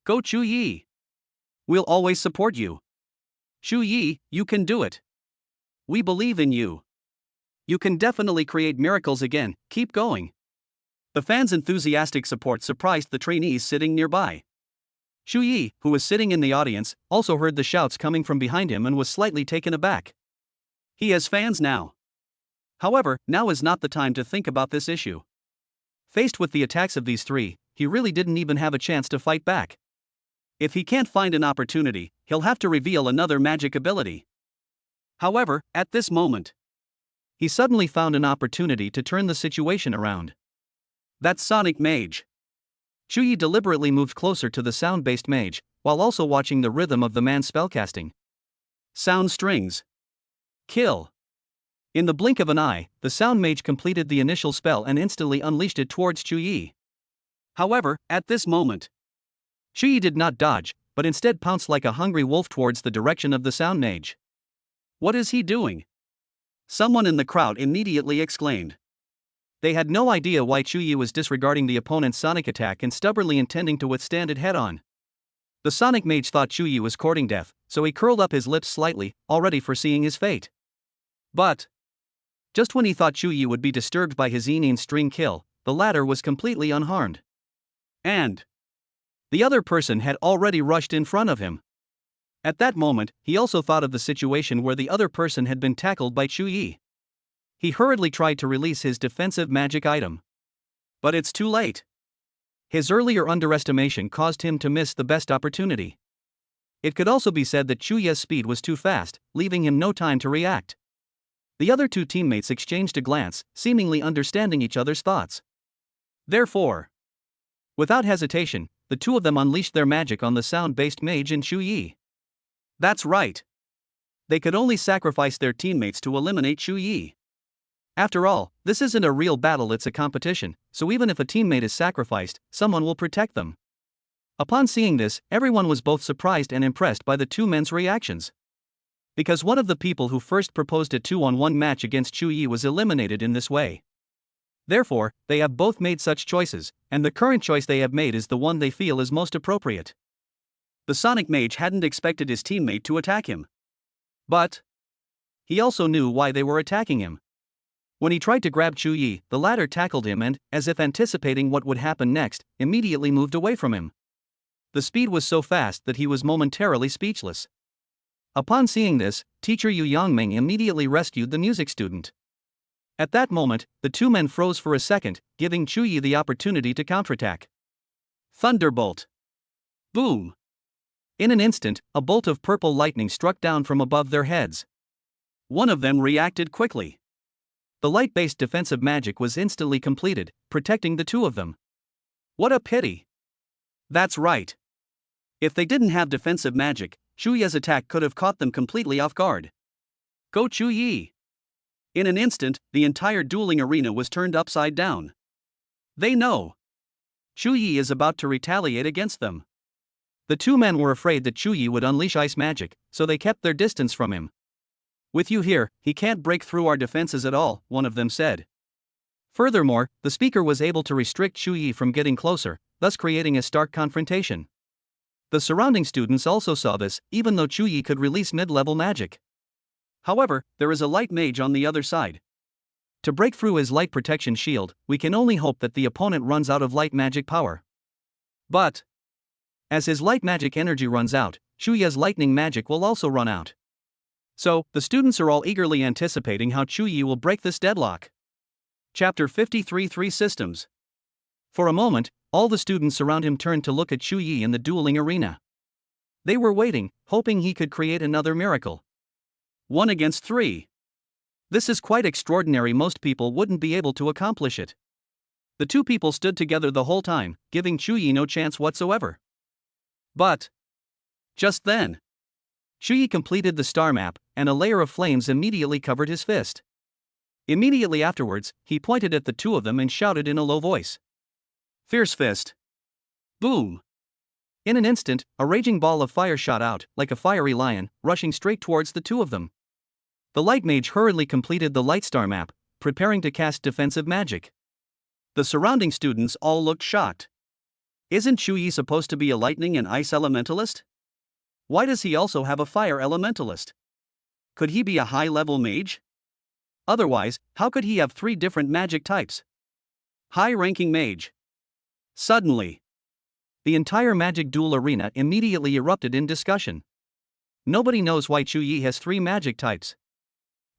Go Chu Yi! We'll always support you. Chu Yi, you can do it. We believe in you. You can definitely create miracles again, keep going. The fans' enthusiastic support surprised the trainees sitting nearby. Chu Yi, who was sitting in the audience, also heard the shouts coming from behind him and was slightly taken aback. He has fans now. However, now is not the time to think about this issue. Faced with the attacks of these three, he really didn't even have a chance to fight back. If he can't find an opportunity, he'll have to reveal another magic ability. However, at this moment, he suddenly found an opportunity to turn the situation around. That's Sonic Mage. Chu Yi deliberately moved closer to the sound-based mage, while also watching the rhythm of the man's spellcasting. Sound strings. Kill. In the blink of an eye, the sound mage completed the initial spell and instantly unleashed it towards Chu Yi. However, at this moment, Chu Yi did not dodge, but instead pounced like a hungry wolf towards the direction of the sound mage. What is he doing? Someone in the crowd immediately exclaimed. They had no idea why Chu Yi was disregarding the opponent's sonic attack and stubbornly intending to withstand it head-on. The sonic mage thought Chu Yi was courting death, so he curled up his lips slightly, already foreseeing his fate. But just when he thought Chu Yi would be disturbed by his Enian string kill, the latter was completely unharmed. And the other person had already rushed in front of him. At that moment, he also thought of the situation where the other person had been tackled by Chu Yi. He hurriedly tried to release his defensive magic item. But it's too late. His earlier underestimation caused him to miss the best opportunity. It could also be said that Chu Yi's speed was too fast, leaving him no time to react. The other two teammates exchanged a glance, seemingly understanding each other's thoughts. Therefore, without hesitation, the two of them unleashed their magic on the sound-based mage and Chu Yi. That's right. They could only sacrifice their teammates to eliminate Chu Yi. After all, this isn't a real battle, it's a competition, so even if a teammate is sacrificed, someone will protect them. Upon seeing this, everyone was both surprised and impressed by the two men's reactions. Because one of the people who first proposed a 2-on-1 match against Chu Yi was eliminated in this way. Therefore, they have both made such choices, and the current choice they have made is the one they feel is most appropriate. The Sonic Mage hadn't expected his teammate to attack him. But he also knew why they were attacking him. When he tried to grab Chu Yi, the latter tackled him and, as if anticipating what would happen next, immediately moved away from him. The speed was so fast that he was momentarily speechless. Upon seeing this, teacher Yu Yangming immediately rescued the music student. At that moment, the two men froze for a second, giving Chu Yi the opportunity to counterattack. Thunderbolt. Boom. In an instant, a bolt of purple lightning struck down from above their heads. One of them reacted quickly. The light-based defensive magic was instantly completed, protecting the two of them. What a pity. That's right. If they didn't have defensive magic, Chu Yi's attack could have caught them completely off guard. Go Chu Yi! In an instant, the entire dueling arena was turned upside down. They know Chu Yi is about to retaliate against them. The two men were afraid that Chu Yi would unleash ice magic, so they kept their distance from him. With you here, he can't break through our defenses at all, one of them said. Furthermore, the speaker was able to restrict Chu Yi from getting closer, thus creating a stark confrontation. The surrounding students also saw this, even though Chu Yi could release mid-level magic. However, there is a light mage on the other side. To break through his light protection shield, we can only hope that the opponent runs out of light magic power. But as his light magic energy runs out, Chuyi's lightning magic will also run out. So, the students are all eagerly anticipating how Chuyi will break this deadlock. Chapter 53 Three Systems. For a moment, all the students around him turned to look at Chuyi in the dueling arena. They were waiting, hoping he could create another miracle. 1 against 3. This is quite extraordinary, most people wouldn't be able to accomplish it. The two people stood together the whole time, giving Chuyi no chance whatsoever. But just then, Chuyi completed the star map, and a layer of flames immediately covered his fist. Immediately afterwards, he pointed at the two of them and shouted in a low voice. Fierce Fist. Boom! In an instant, a raging ball of fire shot out, like a fiery lion, rushing straight towards the two of them. The light mage hurriedly completed the light star map, preparing to cast defensive magic. The surrounding students all looked shocked. Isn't Chuyi supposed to be a lightning and ice elementalist? Why does he also have a fire elementalist? Could he be a high-level mage? Otherwise, how could he have 3 different magic types? High-ranking mage. Suddenly, the entire magic duel arena immediately erupted in discussion. Nobody knows why Chuyi has 3 magic types.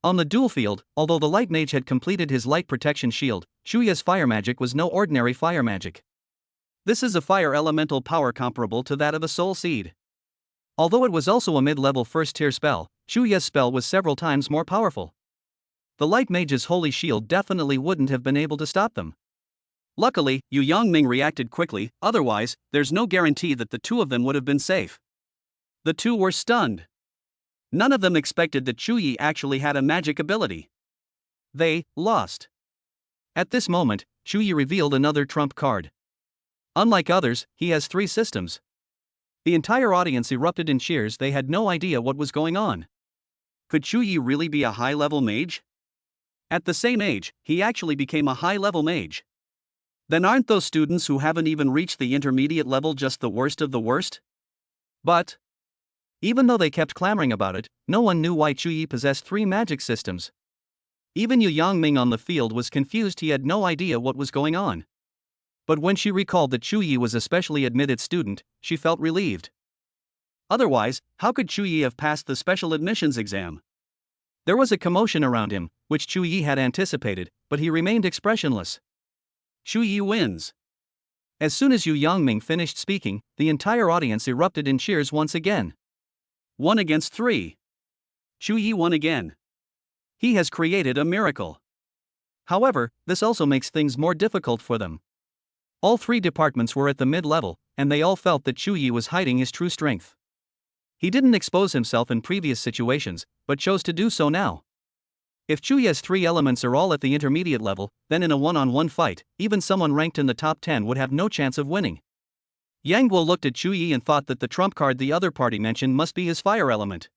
On the duel field, although the light mage had completed his light protection shield, Chuyi's fire magic was no ordinary fire magic. This is a fire elemental power comparable to that of a soul seed. Although it was also a mid-level first-tier spell, Chuyi's spell was several times more powerful. The light mage's holy shield definitely wouldn't have been able to stop them. Luckily, Yu Yangming reacted quickly, otherwise, there's no guarantee that the two of them would have been safe. The two were stunned. None of them expected that Chuyi actually had a magic ability. They lost. At this moment, Chuyi revealed another trump card. Unlike others, he has 3 systems. The entire audience erupted in cheers. They had no idea what was going on. Could Chuyi really be a high-level mage? At the same age, he actually became a high-level mage. Then aren't those students who haven't even reached the intermediate level just the worst of the worst? But even though they kept clamoring about it, no one knew why Chuyi possessed 3 magic systems. Even Yu Yangming on the field was confused. He had no idea what was going on. But when she recalled that Chuyi was a specially admitted student, she felt relieved. Otherwise, how could Chuyi have passed the special admissions exam? There was a commotion around him, which Chuyi had anticipated, but he remained expressionless. Chuyi wins. As soon as Yu Yangming finished speaking, the entire audience erupted in cheers once again. 1 against 3. Chuyi won again. He has created a miracle. However, this also makes things more difficult for them. All 3 departments were at the mid-level, and they all felt that Chuyi was hiding his true strength. He didn't expose himself in previous situations, but chose to do so now. If Chuyi's 3 elements are all at the intermediate level, then in a one-on-one fight, even someone ranked in the top 10 would have no chance of winning. Yang Guo looked at Chuyi and thought that the trump card the other party mentioned must be his fire element.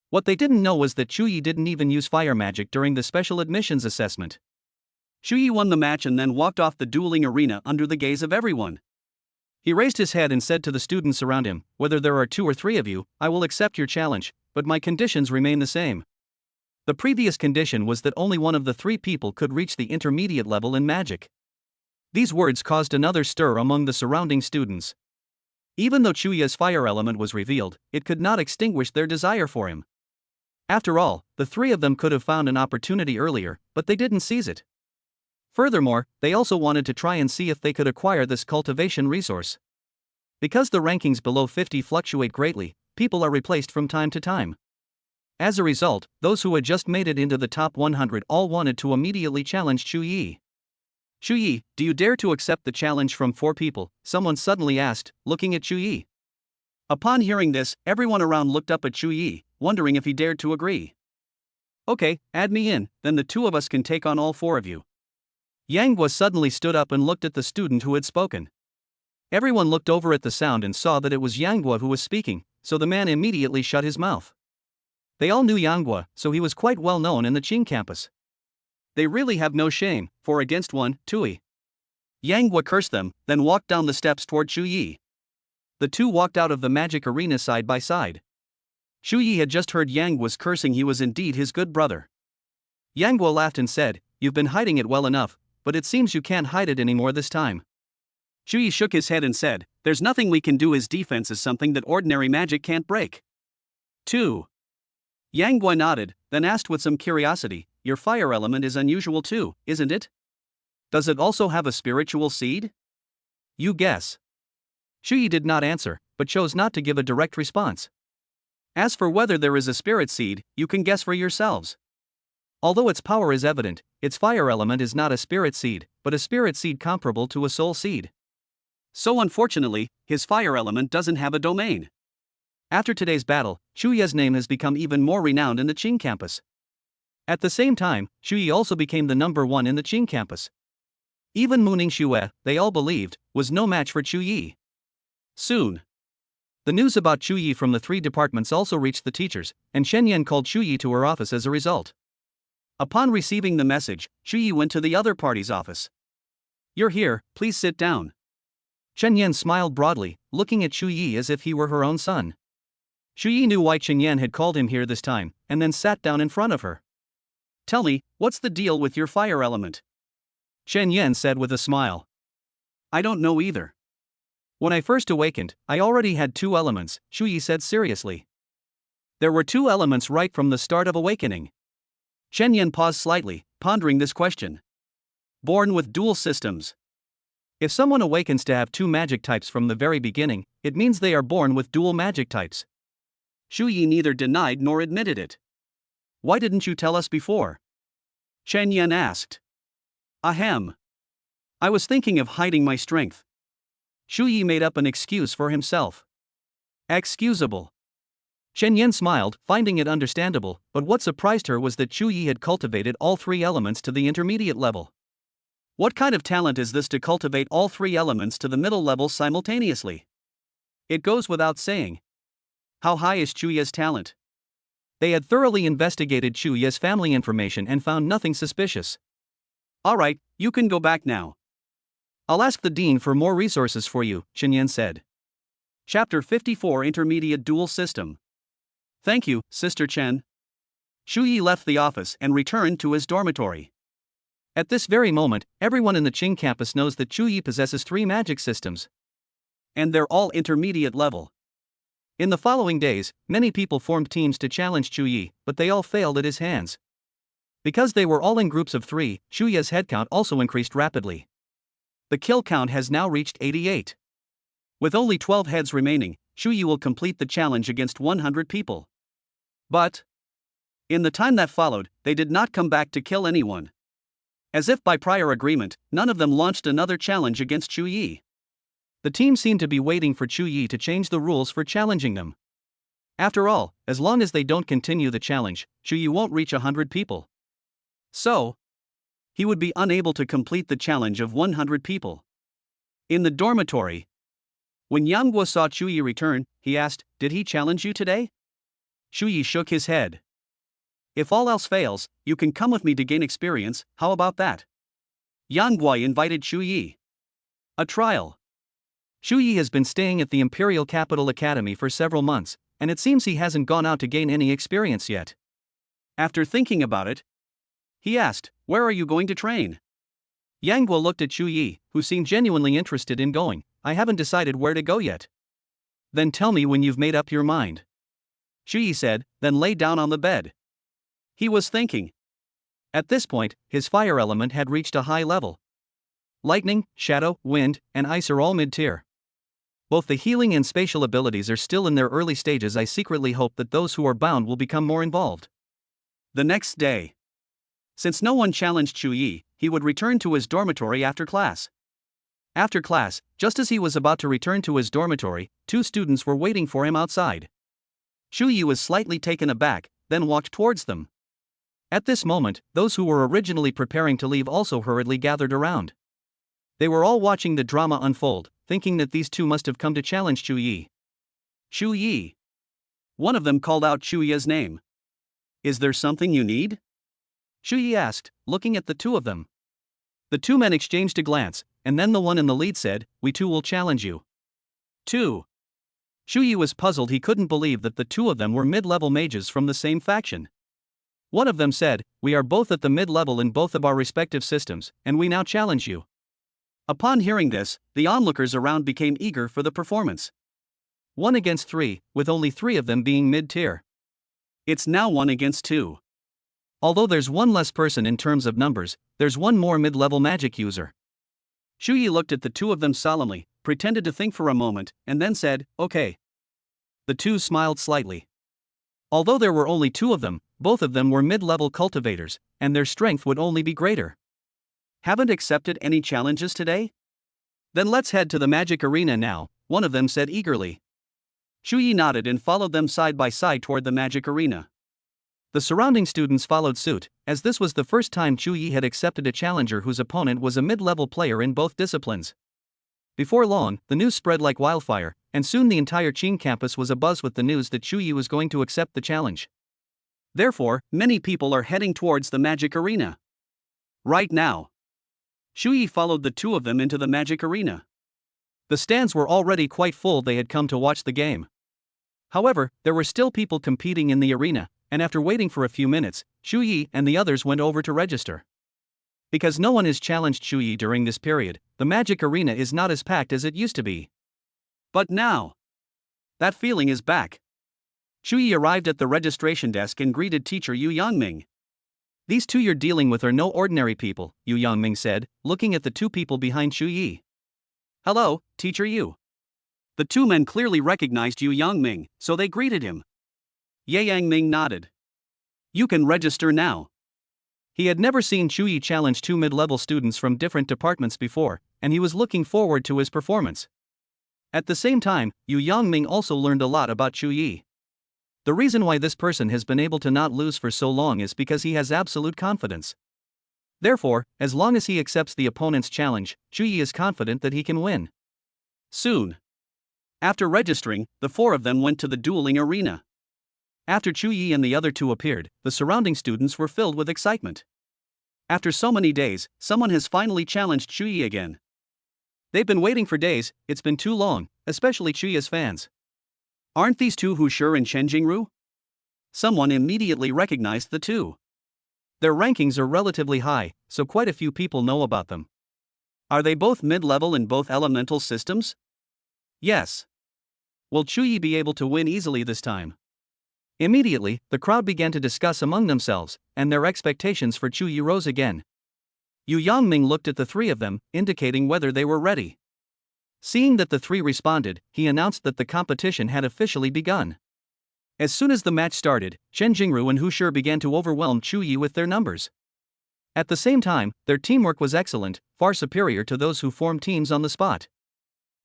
What they didn't know was that Chuyi didn't even use fire magic during the special admissions assessment. Chuyi won the match and then walked off the dueling arena under the gaze of everyone. He raised his head and said to the students around him, "Whether there are 2 or 3 of you, I will accept your challenge, but my conditions remain the same." The previous condition was that only one of the 3 people could reach the intermediate level in magic. These words caused another stir among the surrounding students. Even though Chuyi's fire element was revealed, it could not extinguish their desire for him. After all, the 3 of them could have found an opportunity earlier, but they didn't seize it. Furthermore, they also wanted to try and see if they could acquire this cultivation resource. Because the rankings below 50 fluctuate greatly, people are replaced from time to time. As a result, those who had just made it into the top 100 all wanted to immediately challenge Chuyi. "Chuyi, do you dare to accept the challenge from 4 people?" someone suddenly asked, looking at Chuyi. Upon hearing this, everyone around looked up at Chuyi, wondering if he dared to agree. "Okay, add me in, then the 2 of us can take on all 4 of you." Yang Guo suddenly stood up and looked at the student who had spoken. Everyone looked over at the sound and saw that it was Yang Guo who was speaking, so the man immediately shut his mouth. They all knew Yang Guo, so he was quite well known in the Qing campus. They really have no shame, 4 against 1, Tui. Yang Guo cursed them, then walked down the steps toward Chuyi. The 2 walked out of the magic arena side by side. Chuyi had just heard Yang Guo's cursing. He was indeed his good brother. Yang Guo laughed and said, you've been hiding it well enough, but it seems you can't hide it anymore this time. Shu Yi shook his head and said, there's nothing we can do. His defense is something that ordinary magic can't break. 2. Yang Guai nodded, then asked with some curiosity, your fire element is unusual too, isn't it? Does it also have a spiritual seed? You guess. Shu Yi did not answer, but chose not to give a direct response. As for whether there is a spirit seed, you can guess for yourselves. Although its power is evident, its fire element is not a spirit seed, but a spirit seed comparable to a soul seed. So unfortunately, his fire element doesn't have a domain. After today's battle, Shu Ye's name has become even more renowned in the Qing campus. At the same time, Shu Yi also became the #1 in the Qing campus. Even Mu Ningxue, they all believed, was no match for Shu Yi. Soon, the news about Shu Yi from the 3 departments also reached the teachers, and Chen Yan called Shu Yi to her office as a result. Upon receiving the message, Shu Yi went to the other party's office. You're here, please sit down. Chen Yan smiled broadly, looking at Shu Yi as if he were her own son. Shu Yi knew why Chen Yan had called him here this time, and then sat down in front of her. Tell me, what's the deal with your fire element? Chen Yan said with a smile. I don't know either. When I first awakened, I already had 2 elements, Shu Yi said seriously. There were 2 elements right from the start of awakening. Chen Yan paused slightly, pondering this question. Born with dual systems. If someone awakens to have 2 magic types from the very beginning, it means they are born with dual magic types. Shu Yi neither denied nor admitted it. Why didn't you tell us before? Chen Yan asked. Ahem. I was thinking of hiding my strength. Shu Yi made up an excuse for himself. Excusable. Chen Yan smiled, finding it understandable, but what surprised her was that Shu Yi had cultivated all 3 elements to the intermediate level. What kind of talent is this to cultivate all 3 elements to the middle level simultaneously? It goes without saying. How high is Shu Yi's talent? They had thoroughly investigated Shu Yi's family information and found nothing suspicious. Alright, you can go back now. I'll ask the dean for more resources for you, Chen Yan said. Chapter 54 Intermediate Dual System. Thank you, Sister Chen. Shu Yi left the office and returned to his dormitory. At this very moment, everyone in the Qing campus knows that Shu Yi possesses 3 magic systems. And they're all intermediate level. In the following days, many people formed teams to challenge Shu Yi, but they all failed at his hands. Because they were all in groups of 3, Shu Yi's headcount also increased rapidly. The kill count has now reached 88. With only 12 heads remaining, Shu Yi will complete the challenge against 100 people. But in the time that followed, they did not come back to kill anyone. As if by prior agreement, none of them launched another challenge against Shu Yi. The team seemed to be waiting for Shu Yi to change the rules for challenging them. After all, as long as they don't continue the challenge, Shu Yi won't reach 100 people. So, he would be unable to complete the challenge of 100 people. In the dormitory, when Yang Guo saw Shu Yi return, he asked, did he challenge you today? Shu Yi shook his head. If all else fails, you can come with me to gain experience, how about that? Yang Guo invited Shu Yi. A trial. Shu Yi has been staying at the Imperial Capital Academy for several months, and it seems he hasn't gone out to gain any experience yet. After thinking about it, he asked, where are you going to train? Yang Guo looked at Shu Yi, who seemed genuinely interested in going. I haven't decided where to go yet. Then tell me when you've made up your mind. Shu Yi said, then lay down on the bed. He was thinking. At this point, his fire element had reached a high level. Lightning, shadow, wind, and ice are all mid-tier. Both the healing and spatial abilities are still in their early stages. I secretly hope that those who are bound will become more involved. The next day, since no one challenged Shu Yi, he would return to his dormitory after class. After class, just as he was about to return to his dormitory, 2 students were waiting for him outside. Shu Yi was slightly taken aback, then walked towards them. At this moment, those who were originally preparing to leave also hurriedly gathered around. They were all watching the drama unfold, thinking that these 2 must have come to challenge Shu Yi. Shu Yi. One of them called out Shu Yi's name. Is there something you need? Shu Yi asked, looking at the 2 of them. The 2 men exchanged a glance, and then the one in the lead said, we too will challenge you. 2. Shu Yi was puzzled. He couldn't believe that the 2 of them were mid-level mages from the same faction. One of them said, "We are both at the mid-level in both of our respective systems, and we now challenge you." Upon hearing this, the onlookers around became eager for the performance. 1 against 3, with only 3 of them being mid-tier. It's now 1 against 2. Although there's one less person in terms of numbers, there's one more mid-level magic user. Shu Yi looked at the two of them solemnly, pretended to think for a moment, and then said, "Okay." The two smiled slightly. Although there were only 2 of them, both of them were mid-level cultivators, and their strength would only be greater. Haven't accepted any challenges today? Then let's head to the magic arena now, one of them said eagerly. Shu Yi nodded and followed them side by side toward the magic arena. The surrounding students followed suit, as this was the first time Shu Yi had accepted a challenger whose opponent was a mid-level player in both disciplines. Before long, the news spread like wildfire, and soon the entire Qing campus was abuzz with the news that Shu Yi was going to accept the challenge. Therefore, many people are heading towards the magic arena. Right now. Shu Yi followed the two of them into the magic arena. The stands were already quite full. They had come to watch the game. However, there were still people competing in the arena, and after waiting for a few minutes, Shu Yi and the others went over to register. Because no one has challenged Shu Yi during this period, the magic arena is not as packed as it used to be. But now, that feeling is back. Shu Yi arrived at the registration desk and greeted teacher Yu Yangming. "These two you're dealing with are no ordinary people," Yu Yangming said, looking at the 2 people behind Shu Yi. "Hello, teacher Yu." The 2 men clearly recognized Yu Yangming, so they greeted him. Ye Yangming nodded. "You can register now." He had never seen Shu Yi challenge 2 mid-level students from different departments before, and he was looking forward to his performance. At the same time, Yu Yangming also learned a lot about Shu Yi. The reason why this person has been able to not lose for so long is because he has absolute confidence. Therefore, as long as he accepts the opponent's challenge, Shu Yi is confident that he can win. Soon. After registering, the 4 of them went to the dueling arena. After Chu Yi and the other 2 appeared, the surrounding students were filled with excitement. After so many days, someone has finally challenged Chu Yi again. They've been waiting for days, it's been too long, especially Chu Yi's fans. Aren't these 2 Hu Shi and Chen Jingru? Someone immediately recognized the 2. Their rankings are relatively high, so quite a few people know about them. Are they both mid-level in both elemental systems? Yes. Will Chu Yi be able to win easily this time? Immediately, the crowd began to discuss among themselves, and their expectations for Chu Yi rose again. Yu Yangming looked at the 3 of them, indicating whether they were ready. Seeing that the 3 responded, he announced that the competition had officially begun. As soon as the match started, Chen Jingru and Hu Shi began to overwhelm Chu Yi with their numbers. At the same time, their teamwork was excellent, far superior to those who formed teams on the spot.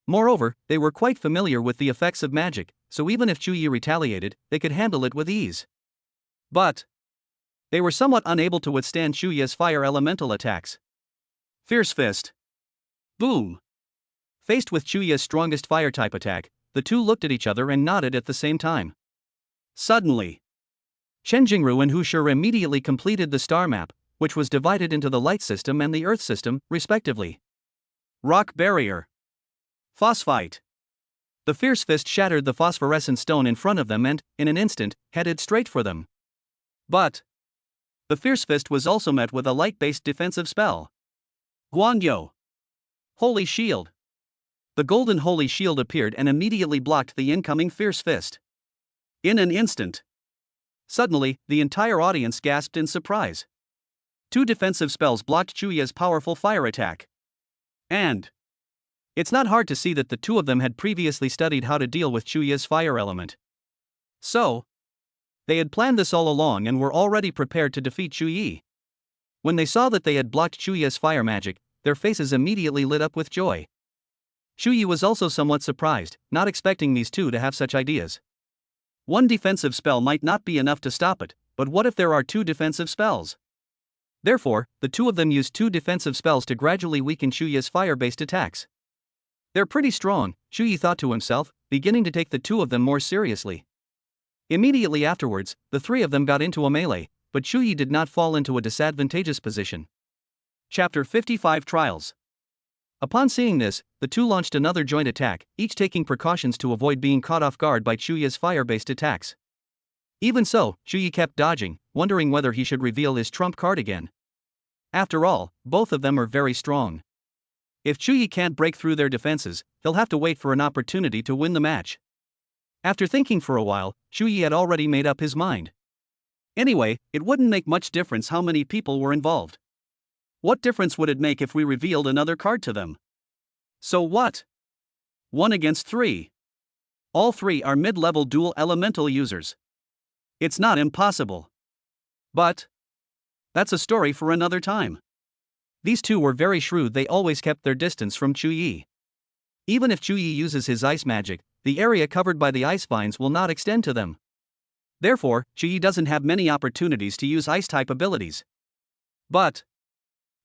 Moreover, they were quite familiar with the effects of magic, so even if Chu Yi retaliated, they could handle it with ease. But they were somewhat unable to withstand Chu Yi's fire elemental attacks. Fierce Fist. Boom. Faced with Chu Yi's strongest fire-type attack, the 2 looked at each other and nodded at the same time. Suddenly, Chen Jingru and Hu Shi immediately completed the star map, which was divided into the light system and the earth system, respectively. Rock barrier. Phosphite. The fierce fist shattered the phosphorescent stone in front of them and, in an instant, headed straight for them. But the fierce fist was also met with a light-based defensive spell. Guanyo. Holy Shield. The golden holy shield appeared and immediately blocked the incoming fierce fist. In an instant. Suddenly, the entire audience gasped in surprise. 2 defensive spells blocked Chu Yi's powerful fire attack. And it's not hard to see that the 2 of them had previously studied how to deal with Chu Yi's fire element. So, they had planned this all along and were already prepared to defeat Chu Yi. When they saw that they had blocked Chu Yi's fire magic, their faces immediately lit up with joy. Chu Yi was also somewhat surprised, not expecting these 2 to have such ideas. 1 defensive spell might not be enough to stop it, but what if there are 2 defensive spells? Therefore, the 2 of them used 2 defensive spells to gradually weaken Chu Yi's fire-based attacks. They're pretty strong, Chu Yi thought to himself, beginning to take the 2 of them more seriously. Immediately afterwards, the 3 of them got into a melee, but Chu Yi did not fall into a disadvantageous position. Chapter 55 Trials. Upon seeing this, the 2 launched another joint attack, each taking precautions to avoid being caught off guard by Chu Yi's fire-based attacks. Even so, Shu Yi kept dodging, wondering whether he should reveal his trump card again. After all, both of them are very strong. If Shu Yi can't break through their defenses, he'll have to wait for an opportunity to win the match. After thinking for a while, Shu Yi had already made up his mind. Anyway, it wouldn't make much difference how many people were involved. What difference would it make if we revealed another card to them? So what? 1 against 3. All 3 are mid-level dual elemental users. It's not impossible. But that's a story for another time. These two were very shrewd. They always kept their distance from Shu Yi. Even if Shu Yi uses his ice magic, the area covered by the ice vines will not extend to them. Therefore, Shu Yi doesn't have many opportunities to use ice-type abilities. But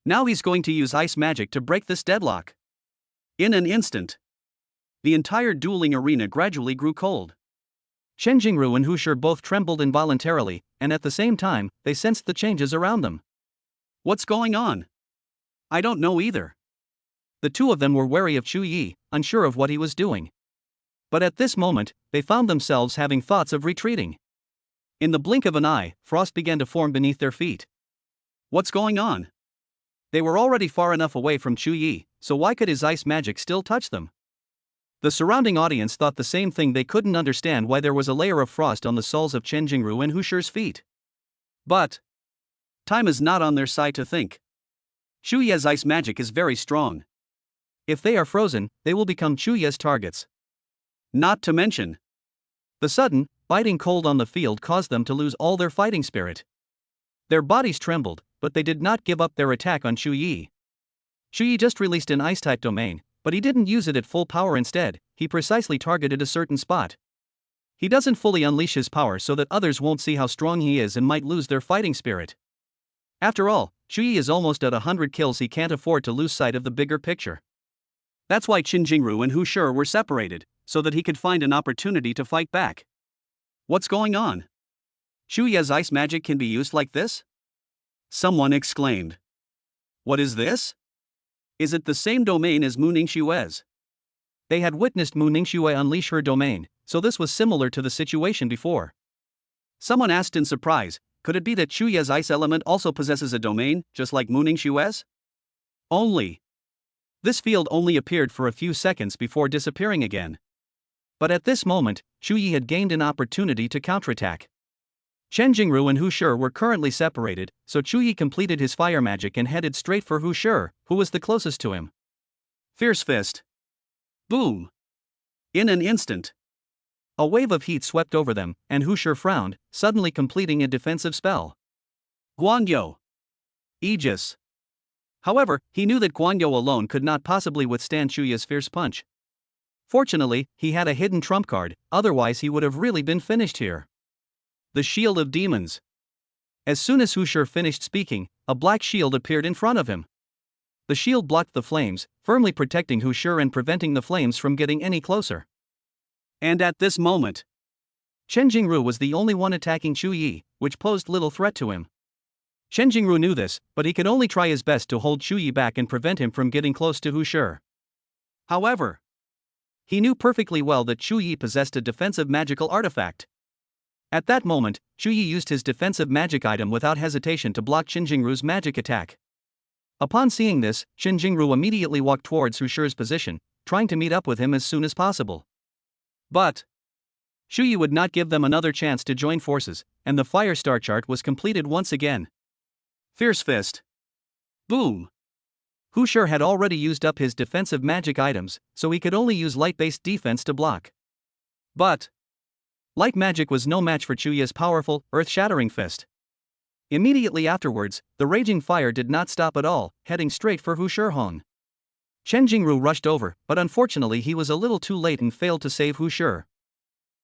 now he's going to use ice magic to break this deadlock. In an instant, the entire dueling arena gradually grew cold. Chen Jingru and Hu Shi both trembled involuntarily, and at the same time, they sensed the changes around them. What's going on? I don't know either. The two of them were wary of Shu Yi, unsure of what he was doing. But at this moment, they found themselves having thoughts of retreating. In the blink of an eye, frost began to form beneath their feet. What's going on? They were already far enough away from Shu Yi, so why could his ice magic still touch them? The surrounding audience thought the same thing. They couldn't understand why there was a layer of frost on the soles of Chen Jingru and Hu Shi's feet. But time is not on their side to think. Shu Ye's ice magic is very strong. If they are frozen, they will become Shu Ye's targets. Not to mention, the sudden, biting cold on the field caused them to lose all their fighting spirit. Their bodies trembled, but they did not give up their attack on Shu Yi. Shu Yi just released an ice-type domain, but he didn't use it at full power. Instead, he precisely targeted a certain spot. He doesn't fully unleash his power so that others won't see how strong he is and might lose their fighting spirit. After all, Shu Yi is almost at 100 kills. He can't afford to lose sight of the bigger picture. That's why Chen Jingru and Hu Shi were separated, so that he could find an opportunity to fight back. What's going on? Shu Ye's ice magic can be used like this? Someone exclaimed. What is this? Is it the same domain as Mu Ningxue's? They had witnessed Mu Ningxue unleash her domain, so this was similar to the situation before. Someone asked in surprise, could it be that Shu Ye's ice element also possesses a domain, just like Mu Ningxue's? Only. This field only appeared for a few seconds before disappearing again. But at this moment, Shu Yi had gained an opportunity to counterattack. Chen Jingru and Hu Shi were currently separated, so Shu Yi completed his fire magic and headed straight for Hu Shi, who was the closest to him. Fierce Fist. Boom! In an instant, a wave of heat swept over them, and Hu Shi frowned, suddenly completing a defensive spell. Guangyou. Aegis. However, he knew that Guangyou alone could not possibly withstand Shu Yi's fierce punch. Fortunately, he had a hidden trump card, otherwise he would have really been finished here. The Shield of Demons. As soon as Hu Shi finished speaking, a black shield appeared in front of him. The shield blocked the flames, firmly protecting Hu Shi and preventing the flames from getting any closer. And at this moment, Chen Jingru was the only one attacking Shu Yi, which posed little threat to him. Chen Jingru knew this, but he could only try his best to hold Shu Yi back and prevent him from getting close to Hu Shi. However, he knew perfectly well that Shu Yi possessed a defensive magical artifact. At that moment, Shu Yi used his defensive magic item without hesitation to block Chen Jingru's magic attack. Upon seeing this, Chen Jingru immediately walked towards Hu Shi's position, trying to meet up with him as soon as possible. But Shu Yi would not give them another chance to join forces, and the fire star chart was completed once again. Fierce Fist. Boom! Hu Shi had already used up his defensive magic items, so he could only use light-based defense to block. But light magic was no match for Shu Yi's powerful, earth-shattering fist. Immediately afterwards, the raging fire did not stop at all, heading straight for Hu Shi. Chen Jingru rushed over, but unfortunately he was a little too late and failed to save Hu Shi.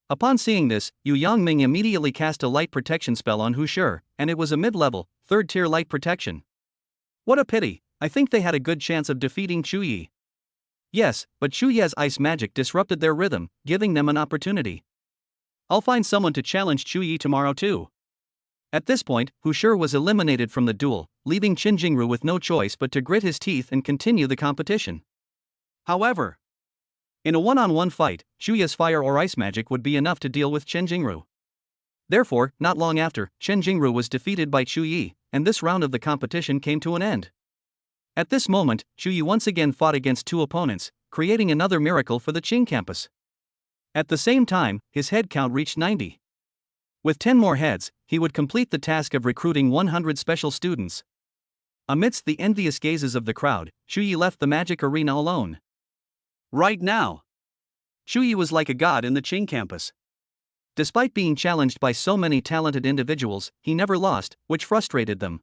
Upon seeing this, Yu Yangming immediately cast a light protection spell on Hu Shi, and it was a mid-level, third-tier light protection. What a pity, I think they had a good chance of defeating Shu Yi. Yes, but Shu Yi's ice magic disrupted their rhythm, giving them an opportunity. I'll find someone to challenge Shu Yi tomorrow too. At this point, Hu Shi was eliminated from the duel, leaving Chen Jingru with no choice but to grit his teeth and continue the competition. However, in a one-on-one fight, Shu Yi's fire or ice magic would be enough to deal with Chen Jingru. Therefore, not long after, Chen Jingru was defeated by Chu Yi, and this round of the competition came to an end. At this moment, Chu Yi once again fought against two opponents, creating another miracle for the Qing campus. At the same time, his head count reached 90. With 10 more heads, he would complete the task of recruiting 100 special students. Amidst the envious gazes of the crowd, Chu Yi left the magic arena alone. Right now, Chu Yi was like a god in the Qing campus. Despite being challenged by so many talented individuals, he never lost, which frustrated them.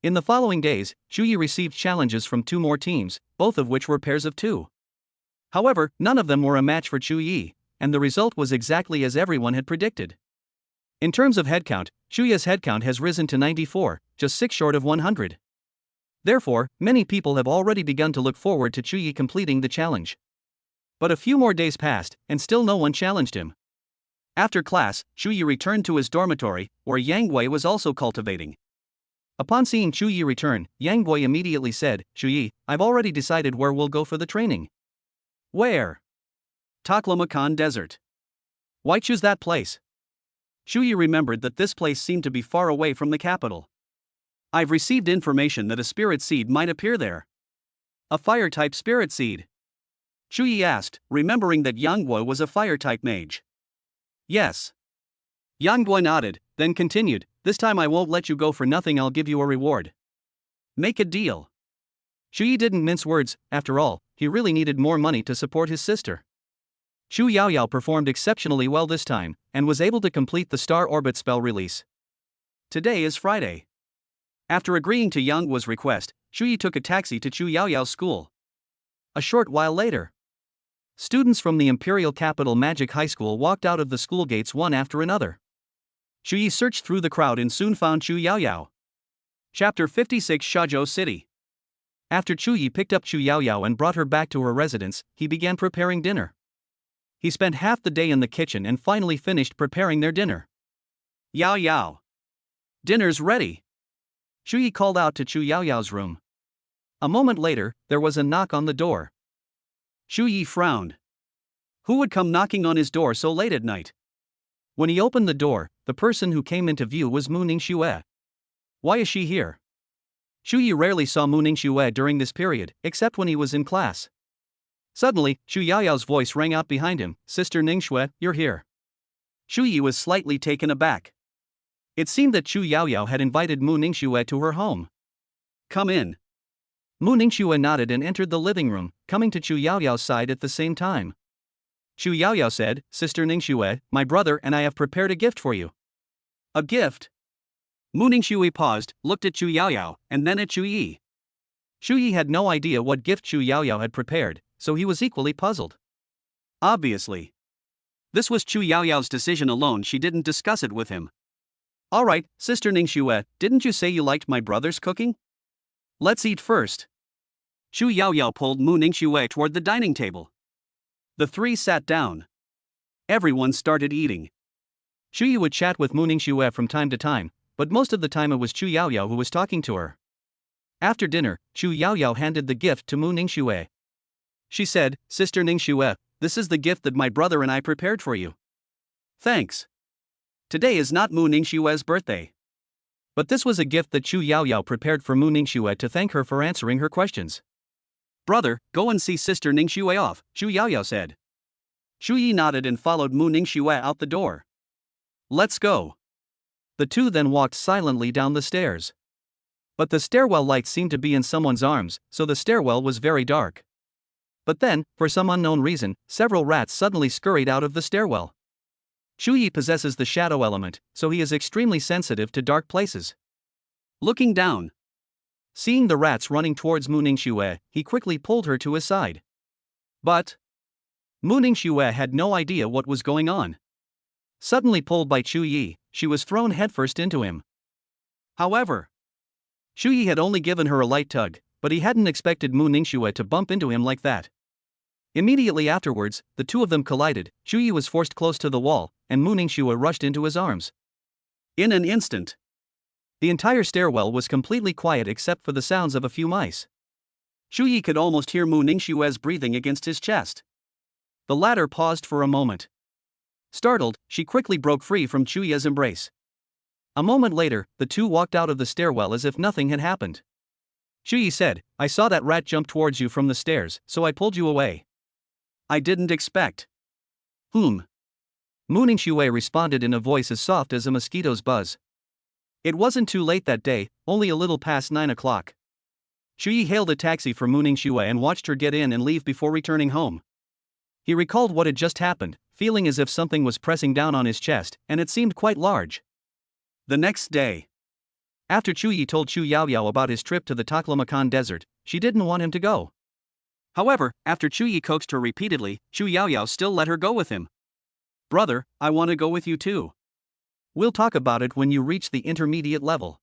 In the following days, Chu Yi received challenges from 2 more teams, both of which were pairs of 2. However, none of them were a match for Chu Yi, and the result was exactly as everyone had predicted. In terms of headcount, Chu Yi's headcount has risen to 94, just 6 short of 100. Therefore, many people have already begun to look forward to Chu Yi completing the challenge. But a few more days passed, and still no one challenged him. After class, Chu Yi returned to his dormitory, where Yang Gui was also cultivating. Upon seeing Chu Yi return, Yang Gui immediately said, "Chu Yi, I've already decided where we'll go for the training." "Where?" "Taklamakan Desert." "Why choose that place?" Chu Yi remembered that this place seemed to be far away from the capital. "I've received information that a spirit seed might appear there." "A fire-type spirit seed?" Chu Yi asked, remembering that Yang Gui was a fire-type mage. "Yes." Yang Gui nodded, then continued, "This time I won't let you go for nothing, I'll give you a reward." "Make a deal." Chu Yi didn't mince words. After all, he really needed more money to support his sister. Chu Yaoyao performed exceptionally well this time, and was able to complete the Star Orbit spell release. Today is Friday. After agreeing to Yang Gui's request, Chu Yi took a taxi to Chu Yaoyao's school. A short while later, students from the Imperial Capital Magic High School walked out of the school gates one after another. Chu Yi searched through the crowd and soon found Chu Yaoyao. Chapter 56 Shazhou City. After Chu Yi picked up Chu Yaoyao and brought her back to her residence, he began preparing dinner. He spent half the day in the kitchen and finally finished preparing their dinner. "Yao Yao. Dinner's ready." Chu Yi called out to Chu Yaoyao's room. A moment later, there was a knock on the door. Chu Yi frowned. Who would come knocking on his door so late at night? When he opened the door, the person who came into view was Mu Ningxue. Why is she here? Chu Yi rarely saw Mu Ningxue during this period, except when he was in class. Suddenly, Chu Yaoyao's voice rang out behind him, "Sister Ningxue, you're here." Chu Yi was slightly taken aback. It seemed that Chu Yaoyao had invited Mu Ningxue to her home. "Come in." Mu Ningxue nodded and entered the living room, coming to Chu Yaoyao's side at the same time. Chu Yaoyao said, "Sister Ningxue, my brother and I have prepared a gift for you." "A gift?" Mu Ningxue paused, looked at Chu Yaoyao, and then at Chu Yi. Chu Yi had no idea what gift Chu Yaoyao had prepared, so he was equally puzzled. Obviously, this was Chu Yaoyao's decision alone, she didn't discuss it with him. "All right, Sister Ningxue, didn't you say you liked my brother's cooking? Let's eat first." Chu Yaoyao pulled Mu Ningxue toward the dining table. The three sat down. Everyone started eating. Chu Yi would chat with Mu Ningxue from time to time, but most of the time it was Chu Yaoyao who was talking to her. After dinner, Chu Yaoyao handed the gift to Mu Ningxue. She said, "Sister Ningxue, this is the gift that my brother and I prepared for you." "Thanks. Today is not Mu Ningxue's birthday." But this was a gift that Chu Yaoyao prepared for Mu Ningxue to thank her for answering her questions. "Brother, go and see Sister Ningxue off," Chu Yaoyao said. Chu Yi nodded and followed Mu Ningxue out the door. "Let's go." The two then walked silently down the stairs. But the stairwell light seemed to be in someone's arms, so the stairwell was very dark. But then, for some unknown reason, several rats suddenly scurried out of the stairwell. Chu Yi possesses the shadow element, so he is extremely sensitive to dark places. Looking down, seeing the rats running towards Mu Ningxue, he quickly pulled her to his side. But Mu Ningxue had no idea what was going on. Suddenly pulled by Chu Yi, she was thrown headfirst into him. However, Chu Yi had only given her a light tug, but he hadn't expected Mu Ningxue to bump into him like that. Immediately afterwards, the two of them collided. Chu Yi was forced close to the wall, and Mu Ningxue rushed into his arms. In an instant, the entire stairwell was completely quiet except for the sounds of a few mice. Chu Yi could almost hear Mu Ningxue's breathing against his chest. The latter paused for a moment. Startled, she quickly broke free from Chuya's embrace. A moment later, the two walked out of the stairwell as if nothing had happened. Chuyi said, "I saw that rat jump towards you from the stairs, so I pulled you away." "I didn't expect." "Hmm." Mu Ningxue responded in a voice as soft as a mosquito's buzz. It wasn't too late that day, only a little past 9 o'clock. Chuyi hailed a taxi for Mu Ningxue and watched her get in and leave before returning home. He recalled what had just happened, feeling as if something was pressing down on his chest, and it seemed quite large. The next day, after Chuyi told Chu Yaoyao about his trip to the Taklamakan desert, she didn't want him to go. However, after Chuyi coaxed her repeatedly, Chu Yaoyao still let her go with him. "Brother, I want to go with you too. We'll talk about it when you reach the intermediate level."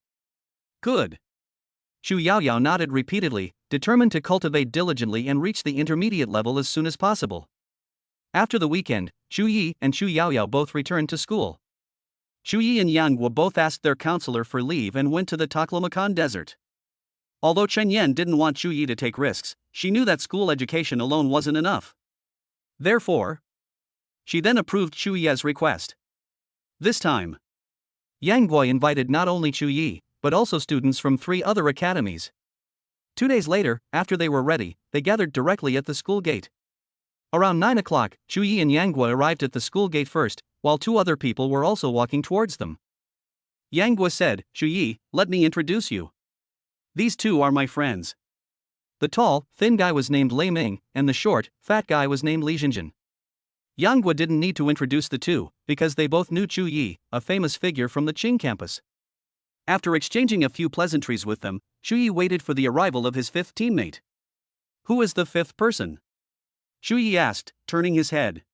"Good." Chu Yaoyao nodded repeatedly, determined to cultivate diligently and reach the intermediate level as soon as possible. After the weekend, Chu Yi and Chu Yaoyao both returned to school. Chu Yi and Yang Guo both asked their counselor for leave and went to the Taklamakan desert. Although Chen Yan didn't want Chu Yi to take risks, she knew that school education alone wasn't enough. Therefore, she then approved Chu Yi's request. This time, Yang Guo invited not only Chu Yi, but also students from 3 other academies. 2 days later, after they were ready, they gathered directly at the school gate. Around 9 o'clock, Chu Yi and Yang Guo arrived at the school gate first, while 2 other people were also walking towards them. Yang Guo said, "Chu Yi, let me introduce you. These 2 are my friends." The tall, thin guy was named Lei Ming, and the short, fat guy was named Li Xinjin. Yang Guo didn't need to introduce the 2, because they both knew Chu Yi, a famous figure from the Qing campus. After exchanging a few pleasantries with them, Chu Yi waited for the arrival of his 5th teammate. "Who is the 5th person?" Chu Yi asked, turning his head.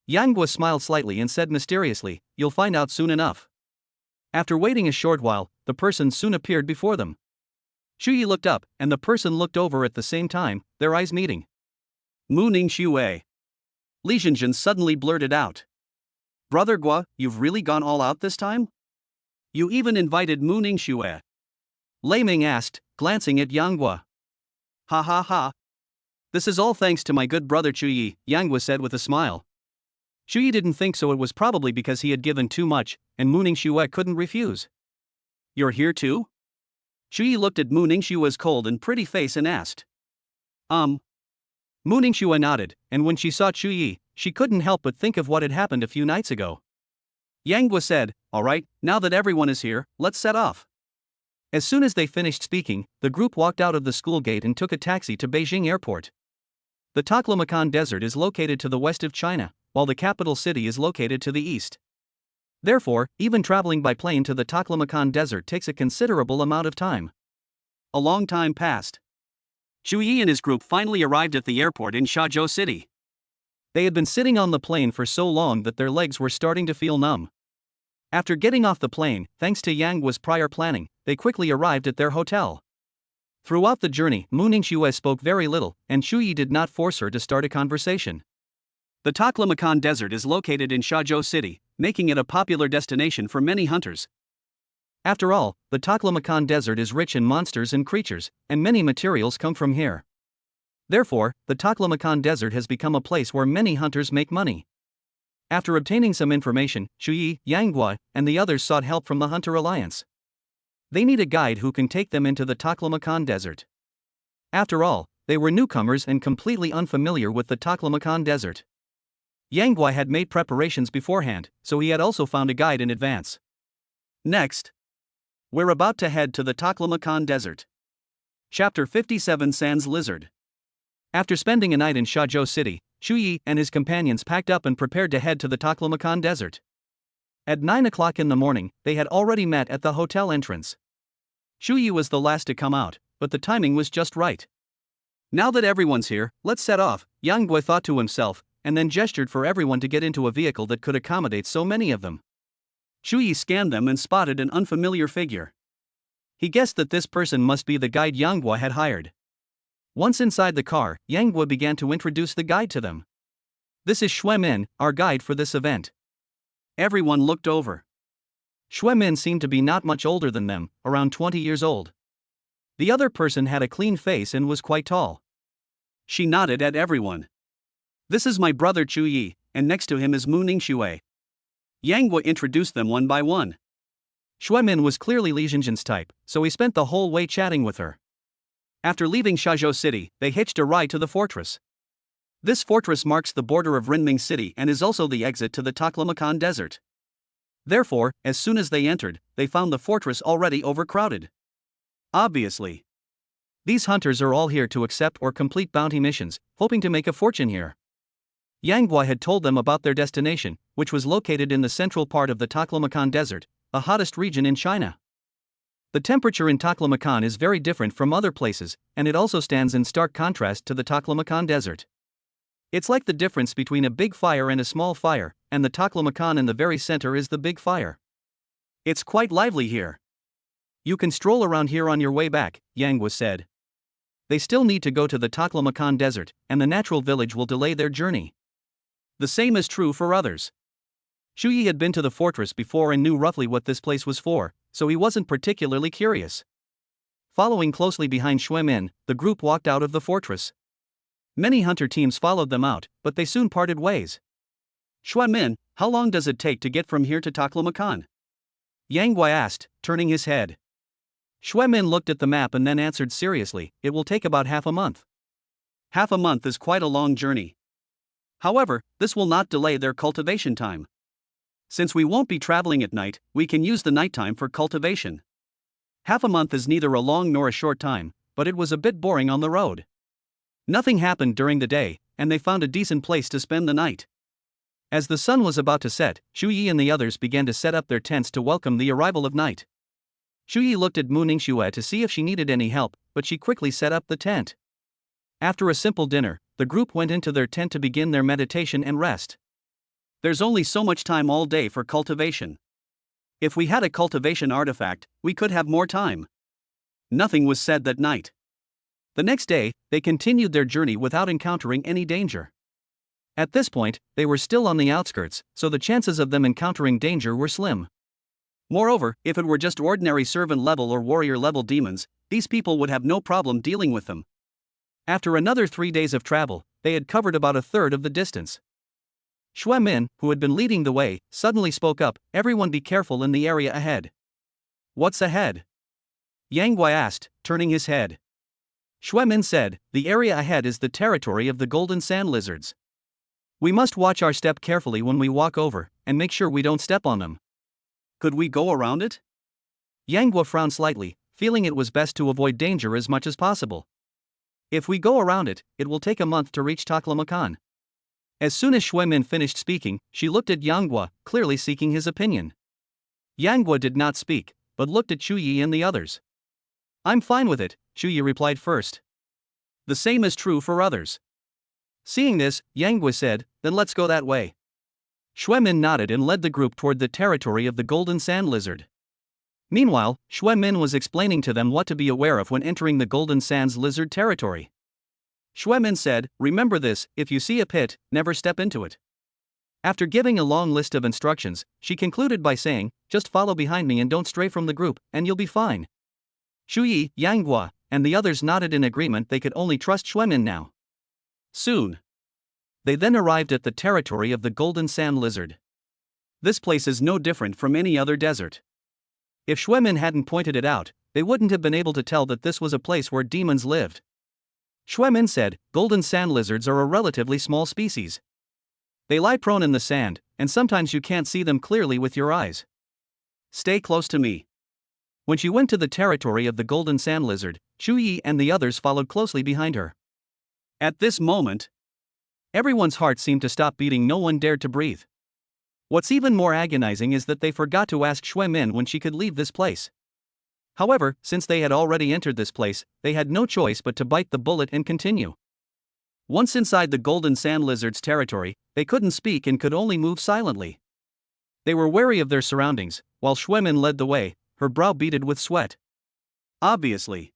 Yang Guo smiled slightly and said mysteriously, "You'll find out soon enough." After waiting a short while, the person soon appeared before them. Chu Yi looked up, and the person looked over at the same time, their eyes meeting. "Mu Ningxue." Li Xinjin suddenly blurted out. "Brother Guo, you've really gone all out this time? You even invited Mu Ningxue?" Lei Ming asked, glancing at Yang Guo. "Ha ha ha. This is all thanks to my good brother Chu Yi," Yang Guo said with a smile. Chu Yi didn't think so. It was probably because he had given too much, and Mu Ningxue couldn't refuse. "You're here too?" Chu Yi looked at Mu Ningxue's cold and pretty face and asked. Mu Ningxue nodded, and when she saw Chu Yi, she couldn't help but think of what had happened a few nights ago. Yang Guo said, "All right, now that everyone is here, let's set off." As soon as they finished speaking, the group walked out of the school gate and took a taxi to Beijing Airport. The Taklamakan Desert is located to the west of China, while the capital city is located to the east. Therefore, even traveling by plane to the Taklamakan Desert takes a considerable amount of time. A long time passed. Chu Yi and his group finally arrived at the airport in Shazhou City. They had been sitting on the plane for so long that their legs were starting to feel numb. After getting off the plane, thanks to Yang Guo's prior planning, they quickly arrived at their hotel. Throughout the journey, Mu Ningxue spoke very little, and Chu Yi did not force her to start a conversation. The Taklamakan Desert is located in Shazhou City, making it a popular destination for many hunters. After all, the Taklamakan Desert is rich in monsters and creatures, and many materials come from here. Therefore, the Taklamakan Desert has become a place where many hunters make money. After obtaining some information, Chu Yi, Yang Guo, and the others sought help from the Hunter Alliance. They need a guide who can take them into the Taklamakan Desert. After all, they were newcomers and completely unfamiliar with the Taklamakan Desert. Yang Guo had made preparations beforehand, so he had also found a guide in advance. Next, we're about to head to the Taklamakan Desert. Chapter 57 Sans Lizard. After spending a night in Shazhou City, Chu Yi and his companions packed up and prepared to head to the Taklamakan Desert. At 9 o'clock in the morning, they had already met at the hotel entrance. Chu Yi was the last to come out, but the timing was just right. "Now that everyone's here, let's set off," Yang Guo thought to himself, and then gestured for everyone to get into a vehicle that could accommodate so many of them. Chu Yi scanned them and spotted an unfamiliar figure. He guessed that this person must be the guide Yang Guo had hired. Once inside the car, Yang Guo began to introduce the guide to them. "This is Xue Min, our guide for this event." Everyone looked over. Xue Min seemed to be not much older than them, around 20 years old. The other person had a clean face and was quite tall. She nodded at everyone. "This is my brother Chu Yi," and next to him is Mu Ningxue. Yang Guo introduced them one by one. Xue Min was clearly Li Jinjin's type, so he spent the whole way chatting with her. After leaving Shazhou City, they hitched a ride to the fortress. This fortress marks the border of Renming City and is also the exit to the Taklamakan Desert. Therefore, as soon as they entered, they found the fortress already overcrowded. Obviously, these hunters are all here to accept or complete bounty missions, hoping to make a fortune here. Yang Guo had told them about their destination, which was located in the central part of the Taklamakan Desert, the hottest region in China. The temperature in Taklamakan is very different from other places, and it also stands in stark contrast to the Taklamakan Desert. It's like the difference between a big fire and a small fire, and the Taklamakan in the very center is the big fire. It's quite lively here. You can stroll around here on your way back, Yang Guo said. They still need to go to the Taklamakan Desert, and the natural village will delay their journey. The same is true for others. Shu Yi had been to the fortress before and knew roughly what this place was for, so he wasn't particularly curious. Following closely behind Xue Min, the group walked out of the fortress. Many hunter teams followed them out, but they soon parted ways. Xue Min, how long does it take to get from here to Taklamakan? Yang Guo asked, turning his head. Xue Min looked at the map and then answered seriously, it will take about half a month. Half a month is quite a long journey. However, this will not delay their cultivation time. Since we won't be traveling at night, we can use the nighttime for cultivation. Half a month is neither a long nor a short time, but it was a bit boring on the road. Nothing happened during the day, and they found a decent place to spend the night. As the sun was about to set, Shu Yi and the others began to set up their tents to welcome the arrival of night. Shu Yi looked at Mu Ningxue to see if she needed any help, but she quickly set up the tent. After a simple dinner, the group went into their tent to begin their meditation and rest. There's only so much time all day for cultivation. If we had a cultivation artifact, we could have more time. Nothing was said that night. The next day, they continued their journey without encountering any danger. At this point, they were still on the outskirts, so the chances of them encountering danger were slim. Moreover, if it were just ordinary servant level or warrior level demons, these people would have no problem dealing with them. After another 3 days of travel, they had covered about a third of the distance. Xue Min, who had been leading the way, suddenly spoke up, everyone be careful in the area ahead. What's ahead? Yang Guo asked, turning his head. Xue Min said, the area ahead is the territory of the golden sand lizards. We must watch our step carefully when we walk over, and make sure we don't step on them. Could we go around it? Yang Guo frowned slightly, feeling it was best to avoid danger as much as possible. If we go around it, it will take a month to reach Taklamakan. As soon as Xue Min finished speaking, she looked at Yang Guo, clearly seeking his opinion. Yang Guo did not speak, but looked at Shu Yi and the others. I'm fine with it, Shu Yi replied first. The same is true for others. Seeing this, Yang Guo said, then let's go that way. Xue Min nodded and led the group toward the territory of the golden sand lizard. Meanwhile, Xue Min was explaining to them what to be aware of when entering the golden sands lizard territory. Xue Min said, remember this, if you see a pit, never step into it. After giving a long list of instructions, she concluded by saying, just follow behind me and don't stray from the group, and you'll be fine. Shu Yi, Yang Guo, and the others nodded in agreement they could only trust Xue Min now. Soon, they then arrived at the territory of the golden sand lizard. This place is no different from any other desert. If Xue Min hadn't pointed it out, they wouldn't have been able to tell that this was a place where demons lived. Xue Min said, golden sand lizards are a relatively small species. They lie prone in the sand, and sometimes you can't see them clearly with your eyes. Stay close to me. When she went to the territory of the golden sand lizard, Shu Yi and the others followed closely behind her. At this moment, everyone's heart seemed to stop beating. No one dared to breathe. What's even more agonizing is that they forgot to ask Xue Min when she could leave this place. However, since they had already entered this place, they had no choice but to bite the bullet and continue. Once inside the golden sand lizard's territory, they couldn't speak and could only move silently. They were wary of their surroundings, while Xue Min led the way, her brow beaded with sweat. Obviously,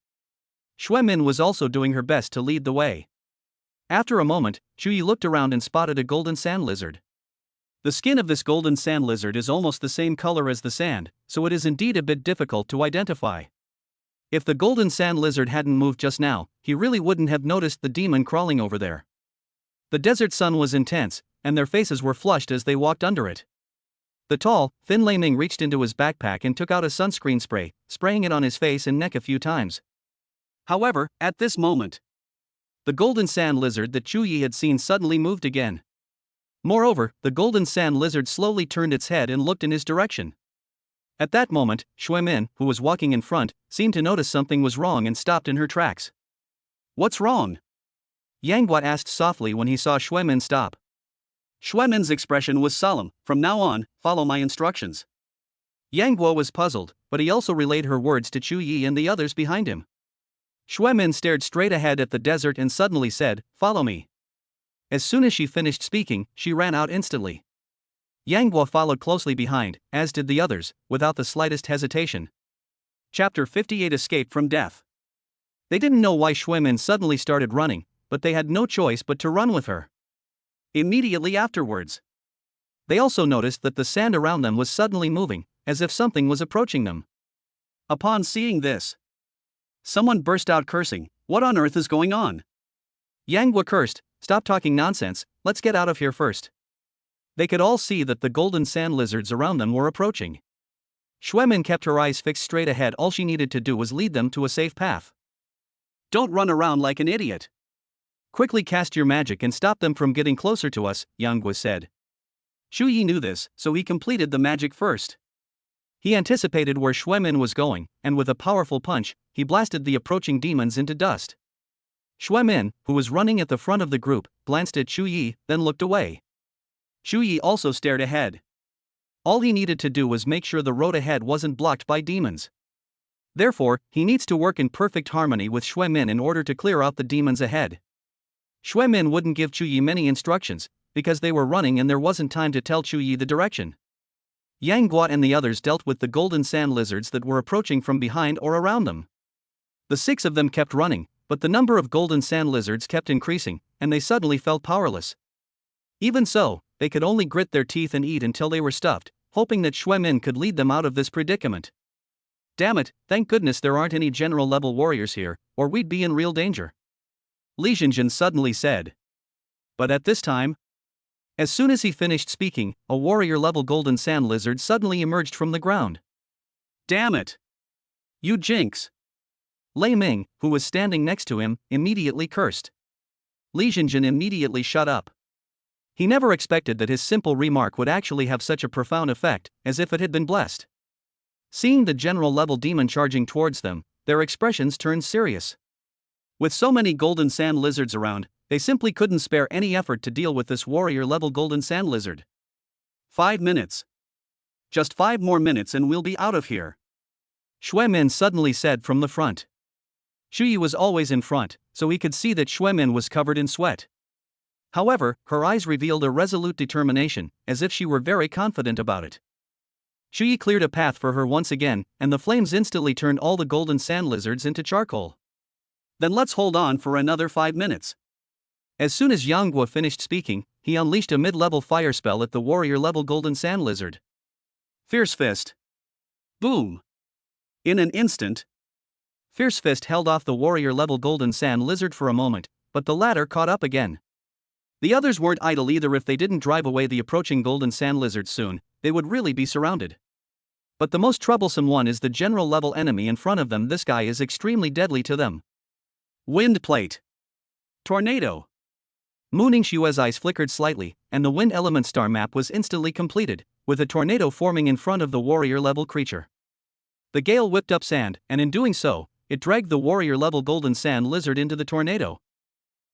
Xue Min was also doing her best to lead the way. After a moment, Shu Yi looked around and spotted a golden sand lizard. The skin of this golden sand lizard is almost the same color as the sand, so it is indeed a bit difficult to identify. If the golden sand lizard hadn't moved just now, he really wouldn't have noticed the demon crawling over there. The desert sun was intense, and their faces were flushed as they walked under it. The tall, thin Lei Ming reached into his backpack and took out a sunscreen spray, spraying it on his face and neck a few times. However, at this moment, the golden sand lizard that Chu Yi had seen suddenly moved again. Moreover, the golden sand lizard slowly turned its head and looked in his direction. At that moment, Shui Min, who was walking in front, seemed to notice something was wrong and stopped in her tracks. "What's wrong?" Yang Guo asked softly when he saw Shui Min stop. Shui Min's expression was solemn. "From now on, follow my instructions." Yang Guo was puzzled, but he also relayed her words to Chu Yi and the others behind him. Shui Min stared straight ahead at the desert and suddenly said, "Follow me." As soon as she finished speaking, she ran out instantly. Yang Guo followed closely behind, as did the others, without the slightest hesitation. Chapter 58 Escape from Death. They didn't know why Shui Min suddenly started running, but they had no choice but to run with her. Immediately afterwards, they also noticed that the sand around them was suddenly moving, as if something was approaching them. Upon seeing this, someone burst out cursing. "What on earth is going on?" Yang Guo cursed, "Stop talking nonsense, let's get out of here first." They could all see that the golden sand lizards around them were approaching. Shui Min kept her eyes fixed straight ahead. All she needed to do was lead them to a safe path. "Don't run around like an idiot. Quickly cast your magic and stop them from getting closer to us," Yang Guo said. Chu Yi knew this, so he completed the magic first. He anticipated where Shui Min was going, and with a powerful punch, he blasted the approaching demons into dust. Shui Min, who was running at the front of the group, glanced at Chu Yi, then looked away. Chu Yi also stared ahead. All he needed to do was make sure the road ahead wasn't blocked by demons. Therefore, he needs to work in perfect harmony with Shui Min in order to clear out the demons ahead. Shui Min wouldn't give Chu Yi many instructions, because they were running and there wasn't time to tell Chu Yi the direction. Yang Guo and the others dealt with the golden sand lizards that were approaching from behind or around them. The 6 of them kept running, but the number of golden sand lizards kept increasing, and they suddenly felt powerless. Even so, they could only grit their teeth and eat until they were stuffed, hoping that Shui Min could lead them out of this predicament. "Damn it, thank goodness there aren't any general-level warriors here, or we'd be in real danger," Li Xinjin suddenly said. But at this time, as soon as he finished speaking, a warrior-level golden sand lizard suddenly emerged from the ground. "Damn it! You jinx!" Lei Ming, who was standing next to him, immediately cursed. Li Xinjin immediately shut up. He never expected that his simple remark would actually have such a profound effect, as if it had been blessed. Seeing the general-level demon charging towards them, their expressions turned serious. With so many golden sand lizards around, they simply couldn't spare any effort to deal with this warrior-level golden sand lizard. 5 minutes. Just 5 more minutes and we'll be out of here," Shui Min suddenly said from the front. Chu Yi was always in front, so he could see that Shui Min was covered in sweat. However, her eyes revealed a resolute determination, as if she were very confident about it. Chu Yi cleared a path for her once again, and the flames instantly turned all the golden sand lizards into charcoal. "Then let's hold on for another 5 minutes." As soon as Yang Guo finished speaking, he unleashed a mid-level fire spell at the warrior-level golden sand lizard. Fierce Fist. Boom. In an instant, Fierce Fist held off the warrior-level golden sand lizard for a moment, but the latter caught up again. The others weren't idle either. If they didn't drive away the approaching golden sand lizard soon, they would really be surrounded. But the most troublesome one is the general-level enemy in front of them. This guy is extremely deadly to them. Wind Plate. Tornado. Mu Ningxue's eyes flickered slightly, and the wind element star map was instantly completed, with a tornado forming in front of the warrior-level creature. The gale whipped up sand, and in doing so, it dragged the warrior-level golden sand lizard into the tornado.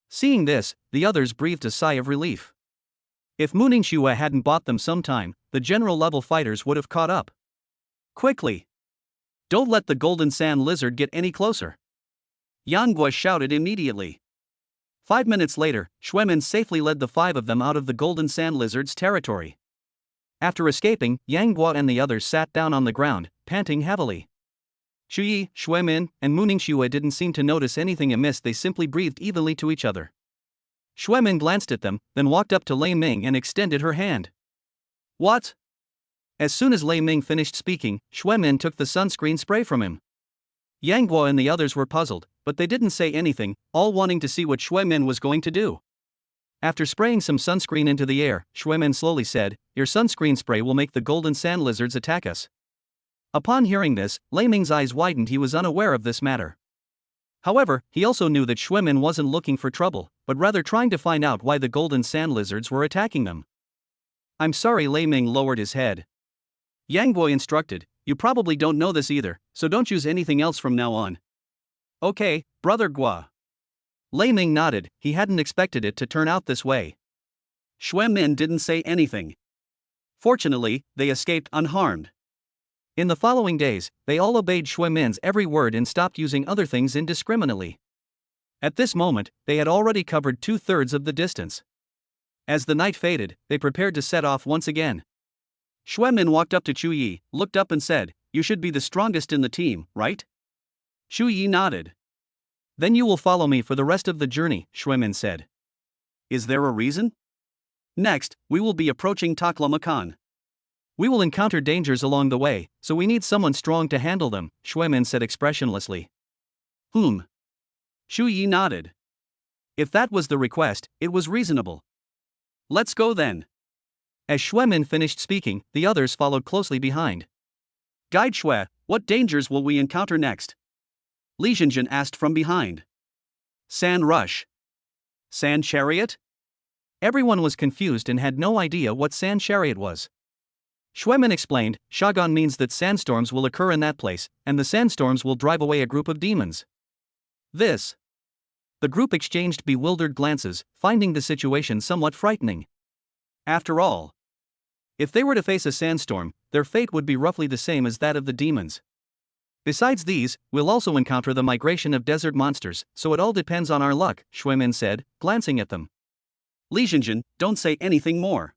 Seeing this, the others breathed a sigh of relief. If Mu Ningxue hadn't bought them some time, the general-level fighters would have caught up. "Quickly! Don't let the golden sand lizard get any closer," Yang Guo shouted immediately. 5 minutes later, Shui Min safely led the 5 of them out of the golden sand lizard's territory. After escaping, Yang Guo and the others sat down on the ground, panting heavily. Chu Yi, Shui Min, and Mu Ningxue didn't seem to notice anything amiss. They simply breathed evenly to each other. Shui Min glanced at them, then walked up to Lei Ming and extended her hand. "What?" As soon as Lei Ming finished speaking, Shui Min took the sunscreen spray from him. Yang Guo and the others were puzzled, but they didn't say anything, all wanting to see what Shui Min was going to do. After spraying some sunscreen into the air, Xuemin slowly said, "Your sunscreen spray will make the golden sand lizards attack us." Upon hearing this, Lei Ming's eyes widened. He was unaware of this matter. However, he also knew that Xuemin wasn't looking for trouble, but rather trying to find out why the golden sand lizards were attacking them. "I'm sorry," Lei Ming lowered his head. Yang Guo instructed, "You probably don't know this either, so don't use anything else from now on." "Okay, Brother Guo." Lei Ming nodded. He hadn't expected it to turn out this way. Xuemin didn't say anything. Fortunately, they escaped unharmed. In the following days, they all obeyed Xuemin's every word and stopped using other things indiscriminately. At this moment, they had already covered 2/3 of the distance. As the night faded, they prepared to set off once again. Xuemin walked up to Chu Yi, looked up and said, "You should be the strongest in the team, right?" Chu Yi nodded. "Then you will follow me for the rest of the journey," Xuemin said. "Is there a reason?" "Next, we will be approaching Taklamakan. We will encounter dangers along the way, so we need someone strong to handle them," Xuemin said expressionlessly. Chu Yi nodded. If that was the request, it was reasonable. "Let's go then." As Xuemin finished speaking, the others followed closely behind. "Guide Xue, what dangers will we encounter next?" Li Jinjin asked from behind. "Sand rush. Sand chariot?" Everyone was confused and had no idea what sand chariot was. Xuemin explained, "Shagan means that sandstorms will occur in that place, and the sandstorms will drive away a group of demons." The group exchanged bewildered glances, finding the situation somewhat frightening. After all, if they were to face a sandstorm, their fate would be roughly the same as that of the demons. Besides these, we'll also encounter the migration of desert monsters, so it all depends on our luck, Xuemin said, glancing at them. "Li Jinjin, don't say anything more."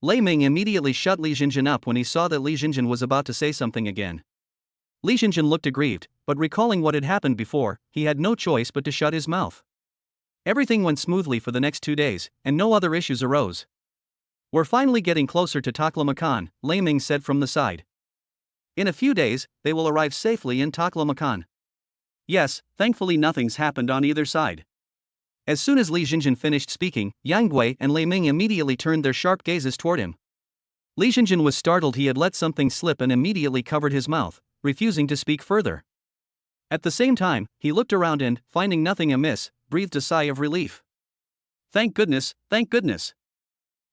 Lei Ming immediately shut Li Jinjin up when he saw that Li Jinjin was about to say something again. Li Jinjin looked aggrieved, but recalling what had happened before, he had no choice but to shut his mouth. Everything went smoothly for the next 2 days, and no other issues arose. "We're finally getting closer to Taklamakan," Lei Ming said from the side. "In a few days, they will arrive safely in Taklamakan." "Yes, thankfully nothing's happened on either side." As soon as Li Jinjin finished speaking, Yang Gui and Lei Ming immediately turned their sharp gazes toward him. Li Jinjin was startled. He had let something slip and immediately covered his mouth, refusing to speak further. At the same time, he looked around and, finding nothing amiss, breathed a sigh of relief. Thank goodness, thank goodness."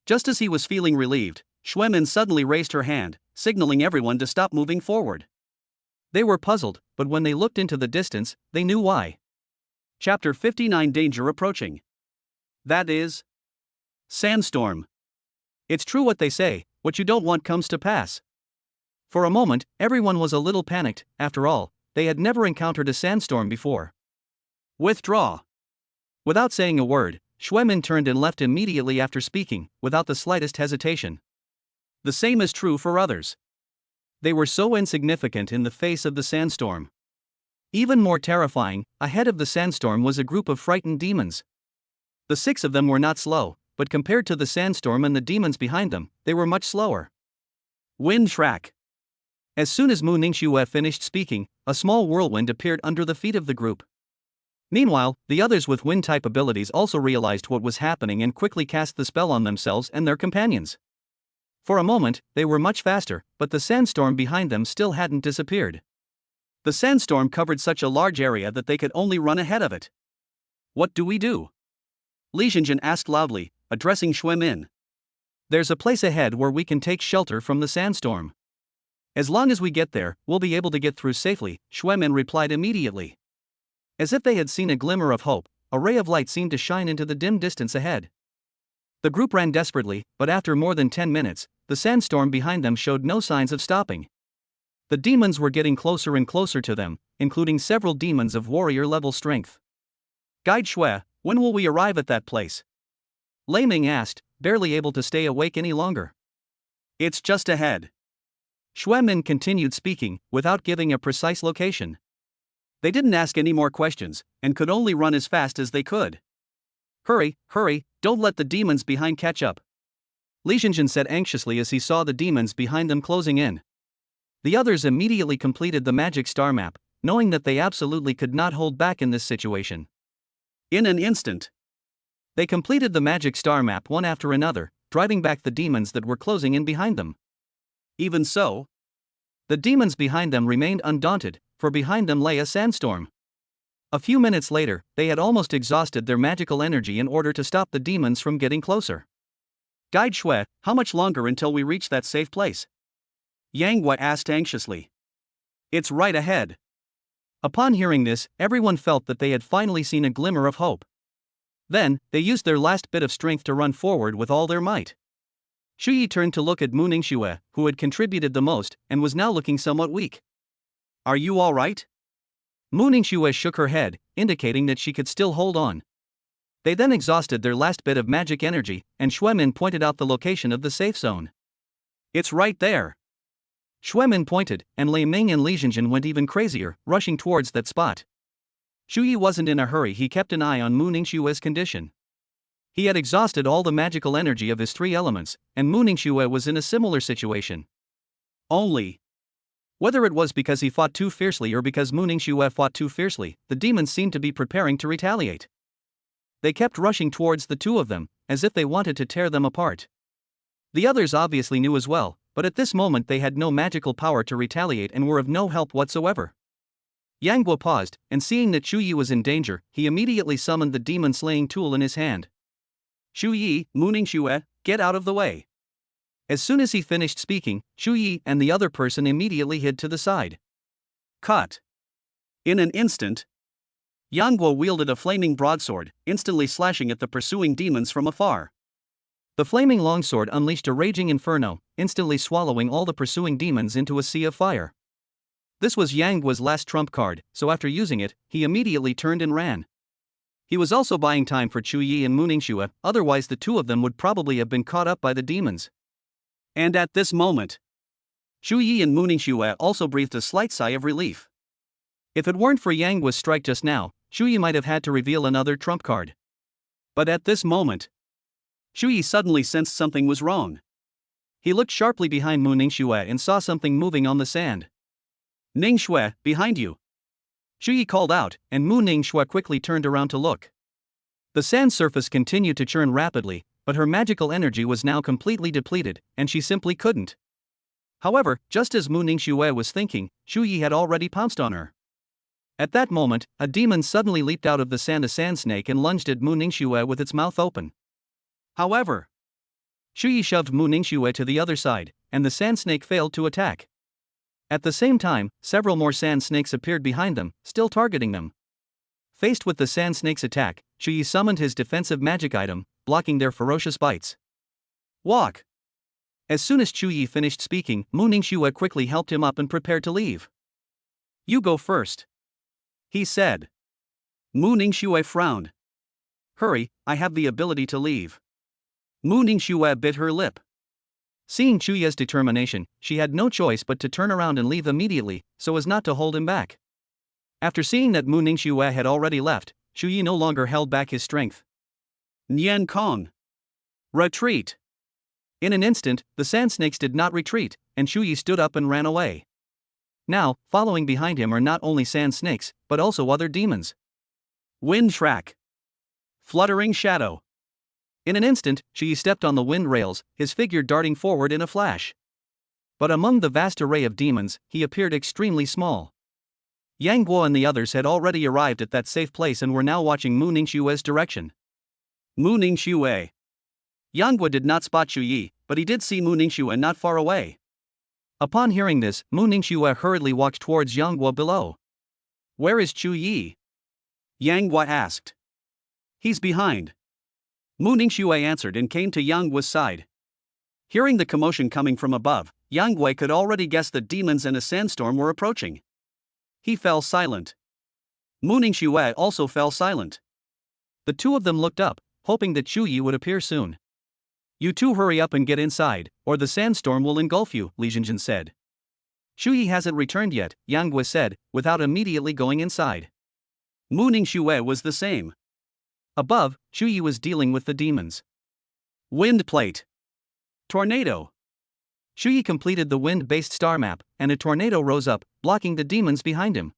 Just as he was feeling relieved, Xuemin suddenly raised her hand, signaling everyone to stop moving forward. They were puzzled, but when they looked into the distance, they knew why. Chapter 59: Danger Approaching. That is sandstorm. It's true what they say, what you don't want comes to pass. For a moment, everyone was a little panicked. After all, they had never encountered a sandstorm before. "Withdraw." Without saying a word, Xuemin turned and left immediately after speaking, without the slightest hesitation. The same is true for others. They were so insignificant in the face of the sandstorm. Even more terrifying, ahead of the sandstorm was a group of frightened demons. The 6 of them were not slow, but compared to the sandstorm and the demons behind them, they were much slower. Wind track. As soon as Mu Ningxue finished speaking, a small whirlwind appeared under the feet of the group. Meanwhile, the others with wind-type abilities also realized what was happening and quickly cast the spell on themselves and their companions. For a moment, they were much faster, but the sandstorm behind them still hadn't disappeared. The sandstorm covered such a large area that they could only run ahead of it. "What do we do?" Li Jinjin asked loudly, addressing Xuemin. "There's a place ahead where we can take shelter from the sandstorm. As long as we get there, we'll be able to get through safely," Xuemin replied immediately. As if they had seen a glimmer of hope, a ray of light seemed to shine into the dim distance ahead. The group ran desperately, but after more than 10 minutes, the sandstorm behind them showed no signs of stopping. The demons were getting closer and closer to them, including several demons of warrior-level strength. "Guide Xue, when will we arrive at that place?" Lei Ming asked, barely able to stay awake any longer. "It's just ahead." Xuemin continued speaking, without giving a precise location. They didn't ask any more questions, and could only run as fast as they could. Hurry, don't let the demons behind catch up," Li Jinjin said anxiously as he saw the demons behind them closing in. The others immediately completed the magic star map, knowing that they absolutely could not hold back in this situation. In an instant, They completed the magic star map one after another, driving back the demons that were closing in behind them. Even so, The demons behind them remained undaunted, for behind them lay a sandstorm. A few minutes later, they had almost exhausted their magical energy in order to stop the demons from getting closer. Guide Shui, how much longer until we reach that safe place? Yang Gua asked anxiously. It's right ahead. Upon hearing this, everyone felt that they had finally seen a glimmer of hope. Then, they used their last bit of strength to run forward with all their might. Shu Yi turned to look at Mu Ningxue, who had contributed the most, and was now looking somewhat weak. Are you all right? Mu Ningxue shook her head, indicating that she could still hold on. They then exhausted their last bit of magic energy, and Xuemin pointed out the location of the safe zone. It's right there. Xuemin pointed, and Lei Ming and Li Jingjin went even crazier, rushing towards that spot. Shu Yi wasn't in a hurry. He kept an eye on Mu Ningxue's condition. He had exhausted all the magical energy of his three elements, and Mu Ningxue was in a similar situation. Only. Whether it was because he fought too fiercely or because Mu Ningxue fought too fiercely, the demons seemed to be preparing to retaliate. They kept rushing towards the two of them, as if they wanted to tear them apart. The others obviously knew as well, but at this moment they had no magical power to retaliate and were of no help whatsoever. Yang Guo paused, and seeing that Shu Yi was in danger, he immediately summoned the demon-slaying tool in his hand. Shu Yi, Mu Ningxue, get out of the way. As soon as he finished speaking, Shu Yi and the other person immediately hid to the side. Cut. In an instant, Yang Guo wielded a flaming broadsword, instantly slashing at the pursuing demons from afar. The flaming longsword unleashed a raging inferno, instantly swallowing all the pursuing demons into a sea of fire. This was Yang Guo's last trump card, so after using it, he immediately turned and ran. He was also buying time for Shu Yi and Mu Ningxue, otherwise the two of them would probably have been caught up by the demons. And at this moment, Shu Yi and Mu Ningxue also breathed a slight sigh of relief. If it weren't for Yang Guo's strike just now, Shu Yi might have had to reveal another trump card. But at this moment, Shu Yi suddenly sensed something was wrong. He looked sharply behind Mu Ningxue and saw something moving on the sand. Ningxue, behind you. Shu Yi called out, and Mu Ningxue quickly turned around to look. The sand surface continued to churn rapidly, but her magical energy was now completely depleted, and she simply couldn't. However, just as Mu Ningxue was thinking, Shu Yi had already pounced on her. At that moment, a demon suddenly leaped out of the sand, a sand snake, and lunged at Mu Ningxue with its mouth open. However, Shu Yi shoved Mu Ningxue to the other side, and the sand snake failed to attack. At the same time, several more sand snakes appeared behind them, still targeting them. Faced with the sand snake's attack, Shu Yi summoned his defensive magic item, blocking their ferocious bites. Walk. As soon as Shu Yi finished speaking, Mu Ningxue quickly helped him up and prepared to leave. You go first, he said. Mu Ningxue frowned. Hurry, I have the ability to leave. Mu Ningxue bit her lip. Seeing Shu Yi's determination, she had no choice but to turn around and leave immediately, so as not to hold him back. After seeing that Mu Ningxue had already left, Shu Yi no longer held back his strength. Nian Kong. Retreat. In an instant, the sand snakes did not retreat, and Shu Yi stood up and ran away. Now, following behind him are not only sand snakes, but also other demons. Wind track. Fluttering shadow. In an instant, Shu Yi stepped on the wind rails, his figure darting forward in a flash. But among the vast array of demons, he appeared extremely small. Yang Guo and the others had already arrived at that safe place and were now watching Mu Ningxue's direction. Mu Ningxue. Yang Guo did not spot Shu Yi, but he did see Mu Ningxue not far away. Upon hearing this, Mu Ningxue hurriedly walked towards Yang Guo below. Where is Shu Yi? Yang Guo asked. He's behind. Mu Ningxue answered and came to Yang Guo's side. Hearing the commotion coming from above, Yang Guo could already guess that demons and a sandstorm were approaching. He fell silent. Mu Ningxue also fell silent. The two of them looked up, hoping that Shu Yi would appear soon. You two hurry up and get inside, or the sandstorm will engulf you, Li Jingjin said. Shu Yi hasn't returned yet, Yang Guo said, without immediately going inside. Mu Ningxue was the same. Above, Shu Yi was dealing with the demons. Wind plate. Tornado. Shu Yi completed the wind-based star map, and a tornado rose up, blocking the demons behind him.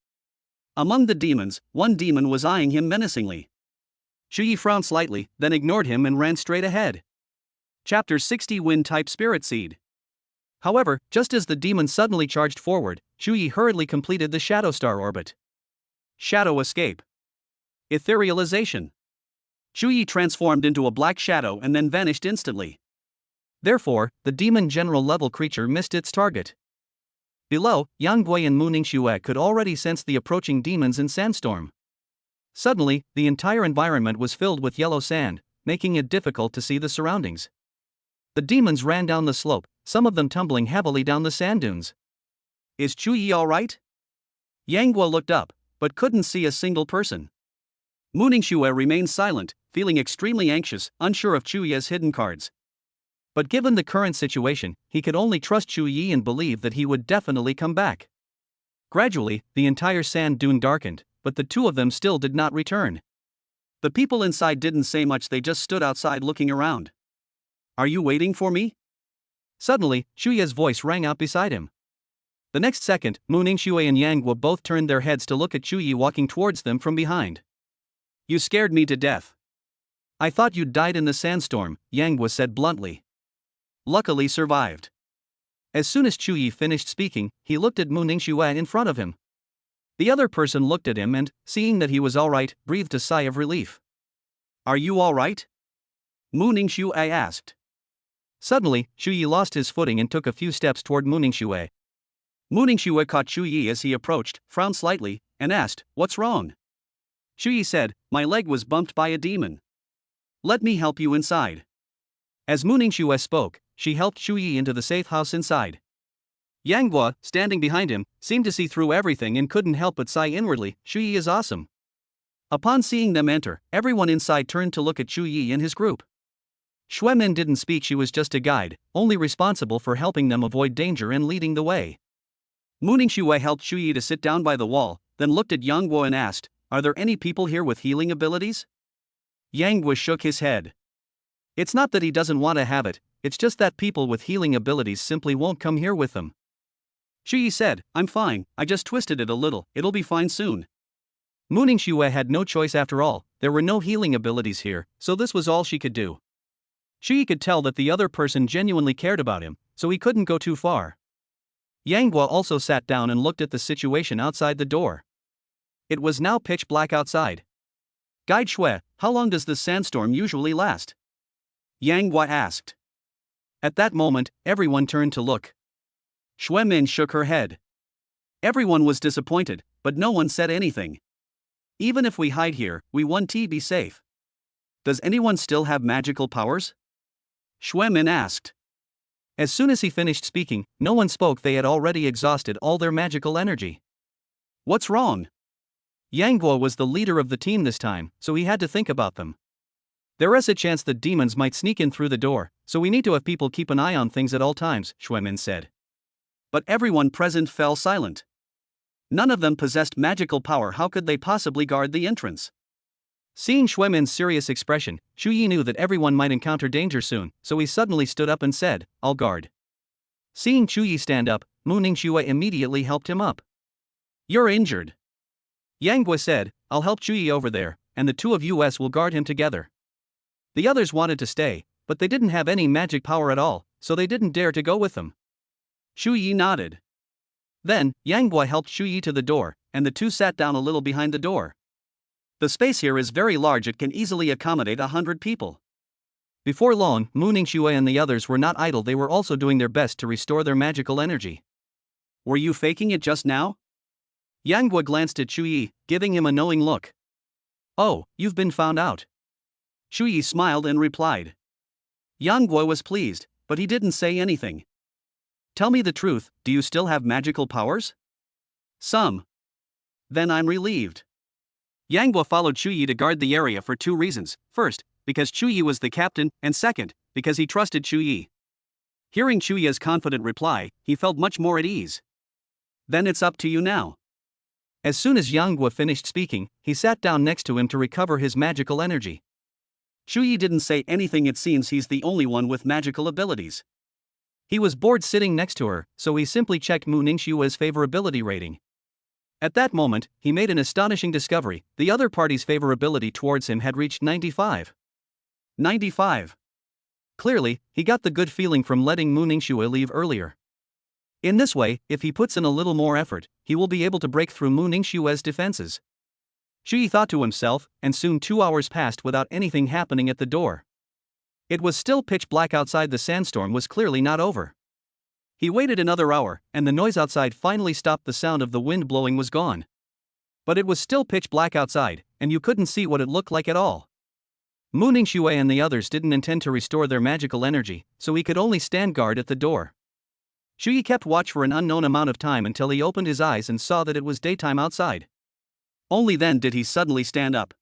Among the demons, one demon was eyeing him menacingly. Shu Yi frowned slightly, then ignored him and ran straight ahead. Chapter 60 Wind-type Spirit Seed. However, just as the demon suddenly charged forward, Shu Yi hurriedly completed the Shadow Star orbit. Shadow Escape. Etherealization. Shu Yi transformed into a black shadow and then vanished instantly. Therefore, the demon general level creature missed its target. Below, Yang Guo and Mu Ningxue could already sense the approaching demons in Sandstorm. Suddenly, the entire environment was filled with yellow sand, making it difficult to see the surroundings. The demons ran down the slope, some of them tumbling heavily down the sand dunes. Is Shu Yi alright? Yang Guo looked up, but couldn't see a single person. Mu Ningxue remained silent, feeling extremely anxious, unsure of Shu Yi's hidden cards. But given the current situation, he could only trust Shu Yi and believe that he would definitely come back. Gradually, the entire sand dune darkened, but the two of them still did not return. The people inside didn't say much, they just stood outside looking around. Are you waiting for me? Suddenly, Shu Yi's voice rang out beside him. The next second, Mu Ningxue and Yang Guo both turned their heads to look at Shu Yi walking towards them from behind. You scared me to death. I thought you'd died in the sandstorm, Yang Guo said bluntly. Luckily survived. As soon as Shu Yi finished speaking, he looked at Mu Ningxue in front of him. The other person looked at him and, seeing that he was alright, breathed a sigh of relief. Are you alright? Mu Ningxue asked. Suddenly, Shu Yi lost his footing and took a few steps toward Mu Ningxue. Mu Ningxue caught Shu Yi as he approached, frowned slightly, and asked, What's wrong? Shu Yi said, My leg was bumped by a demon. Let me help you inside. As Mu Ningxue spoke, she helped Shu Yi into the safe house inside. Yang Guo, standing behind him, seemed to see through everything and couldn't help but sigh inwardly, Shu Yi is awesome. Upon seeing them enter, everyone inside turned to look at Shu Yi and his group. Xue Min didn't speak, she was just a guide, only responsible for helping them avoid danger and leading the way. Mu Ningxue helped Shu Yi to sit down by the wall, then looked at Yang Guo and asked, Are there any people here with healing abilities? Yang Guo shook his head. It's not that he doesn't want to have it, it's just that people with healing abilities simply won't come here with them. Shu Yi said, I'm fine, I just twisted it a little, it'll be fine soon. Mu Ningxue had no choice after all, there were no healing abilities here, so this was all she could do. Shu Yi could tell that the other person genuinely cared about him, so he couldn't go too far. Yang Guo also sat down and looked at the situation outside the door. It was now pitch black outside. Guide Xue, how long does this sandstorm usually last? Yang Guo asked. At that moment, everyone turned to look. Xue Min shook her head. Everyone was disappointed, but no one said anything. Even if we hide here, we won't be safe. Does anyone still have magical powers? Xue Min asked. As soon as he finished speaking, no one spoke, they had already exhausted all their magical energy. What's wrong? Yang Guo was the leader of the team this time, so he had to think about them. There is a chance that demons might sneak in through the door, so we need to have people keep an eye on things at all times, Xue Min said. But everyone present fell silent. None of them possessed magical power, how could they possibly guard the entrance? Seeing Xue Min's serious expression, Shu Yi knew that everyone might encounter danger soon, so he suddenly stood up and said, I'll guard. Seeing Shu Yi stand up, Mu Ningxue immediately helped him up. You're injured. Yang Guo said, I'll help Shu Yi over there, and the two of us will guard him together. The others wanted to stay, but they didn't have any magic power at all, so they didn't dare to go with them. Shu Yi nodded. Then, Yang Guo helped Shu Yi to the door, and the two sat down a little behind the door. The space here is very large, it can easily accommodate 100 people. Before long, Mu Ningxue and the others were not idle, they were also doing their best to restore their magical energy. Were you faking it just now? Yang Guo glanced at Shu Yi, giving him a knowing look. Oh, you've been found out. Shu Yi smiled and replied. Yang Guo was pleased, but he didn't say anything. Tell me the truth, do you still have magical powers? Some. Then I'm relieved. Yang Guo followed Shu Yi to guard the area for two reasons. First, because Shu Yi was the captain, and second, because he trusted Shu Yi. Hearing Shu Yi's confident reply, he felt much more at ease. Then it's up to you now. As soon as Yang Guo finished speaking, he sat down next to him to recover his magical energy. Shu Yi didn't say anything, it seems he's the only one with magical abilities. He was bored sitting next to her, so he simply checked Mu Ningxue's favorability rating. At that moment, he made an astonishing discovery: the other party's favorability towards him had reached 95. 95. Clearly, he got the good feeling from letting Mu Ningxue leave earlier. In this way, if he puts in a little more effort, he will be able to break through Mu Ningxue's defenses. Xu Yi thought to himself, and soon 2 hours passed without anything happening at the door. It was still pitch black outside. The sandstorm was clearly not over. He waited another hour, and the noise outside finally stopped. The sound of the wind blowing was gone. But it was still pitch black outside, and you couldn't see what it looked like at all. Mu Ningxue and the others didn't intend to restore their magical energy, so he could only stand guard at the door. Xu Yi kept watch for an unknown amount of time until he opened his eyes and saw that it was daytime outside. Only then did he suddenly stand up.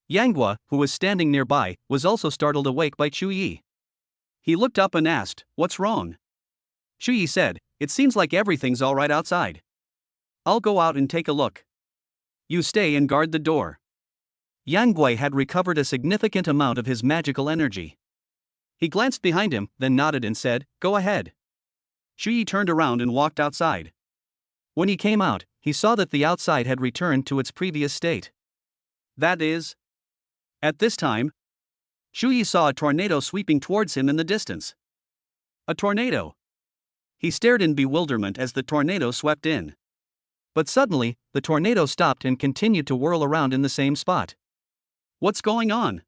Yang Guo, who was standing nearby, was also startled awake by Xu Yi. He looked up and asked, "What's wrong?" Xu Yi said, "It seems like everything's all right outside. I'll go out and take a look. You stay and guard the door." Yang Guo had recovered a significant amount of his magical energy. He glanced behind him, then nodded and said, "Go ahead." Xu Yi turned around and walked outside. When he came out, he saw that the outside had returned to its previous state. That is, at this time, Xu Yi saw a tornado sweeping towards him in the distance. A tornado. He stared in bewilderment as the tornado swept in. But suddenly, the tornado stopped and continued to whirl around in the same spot. What's going on?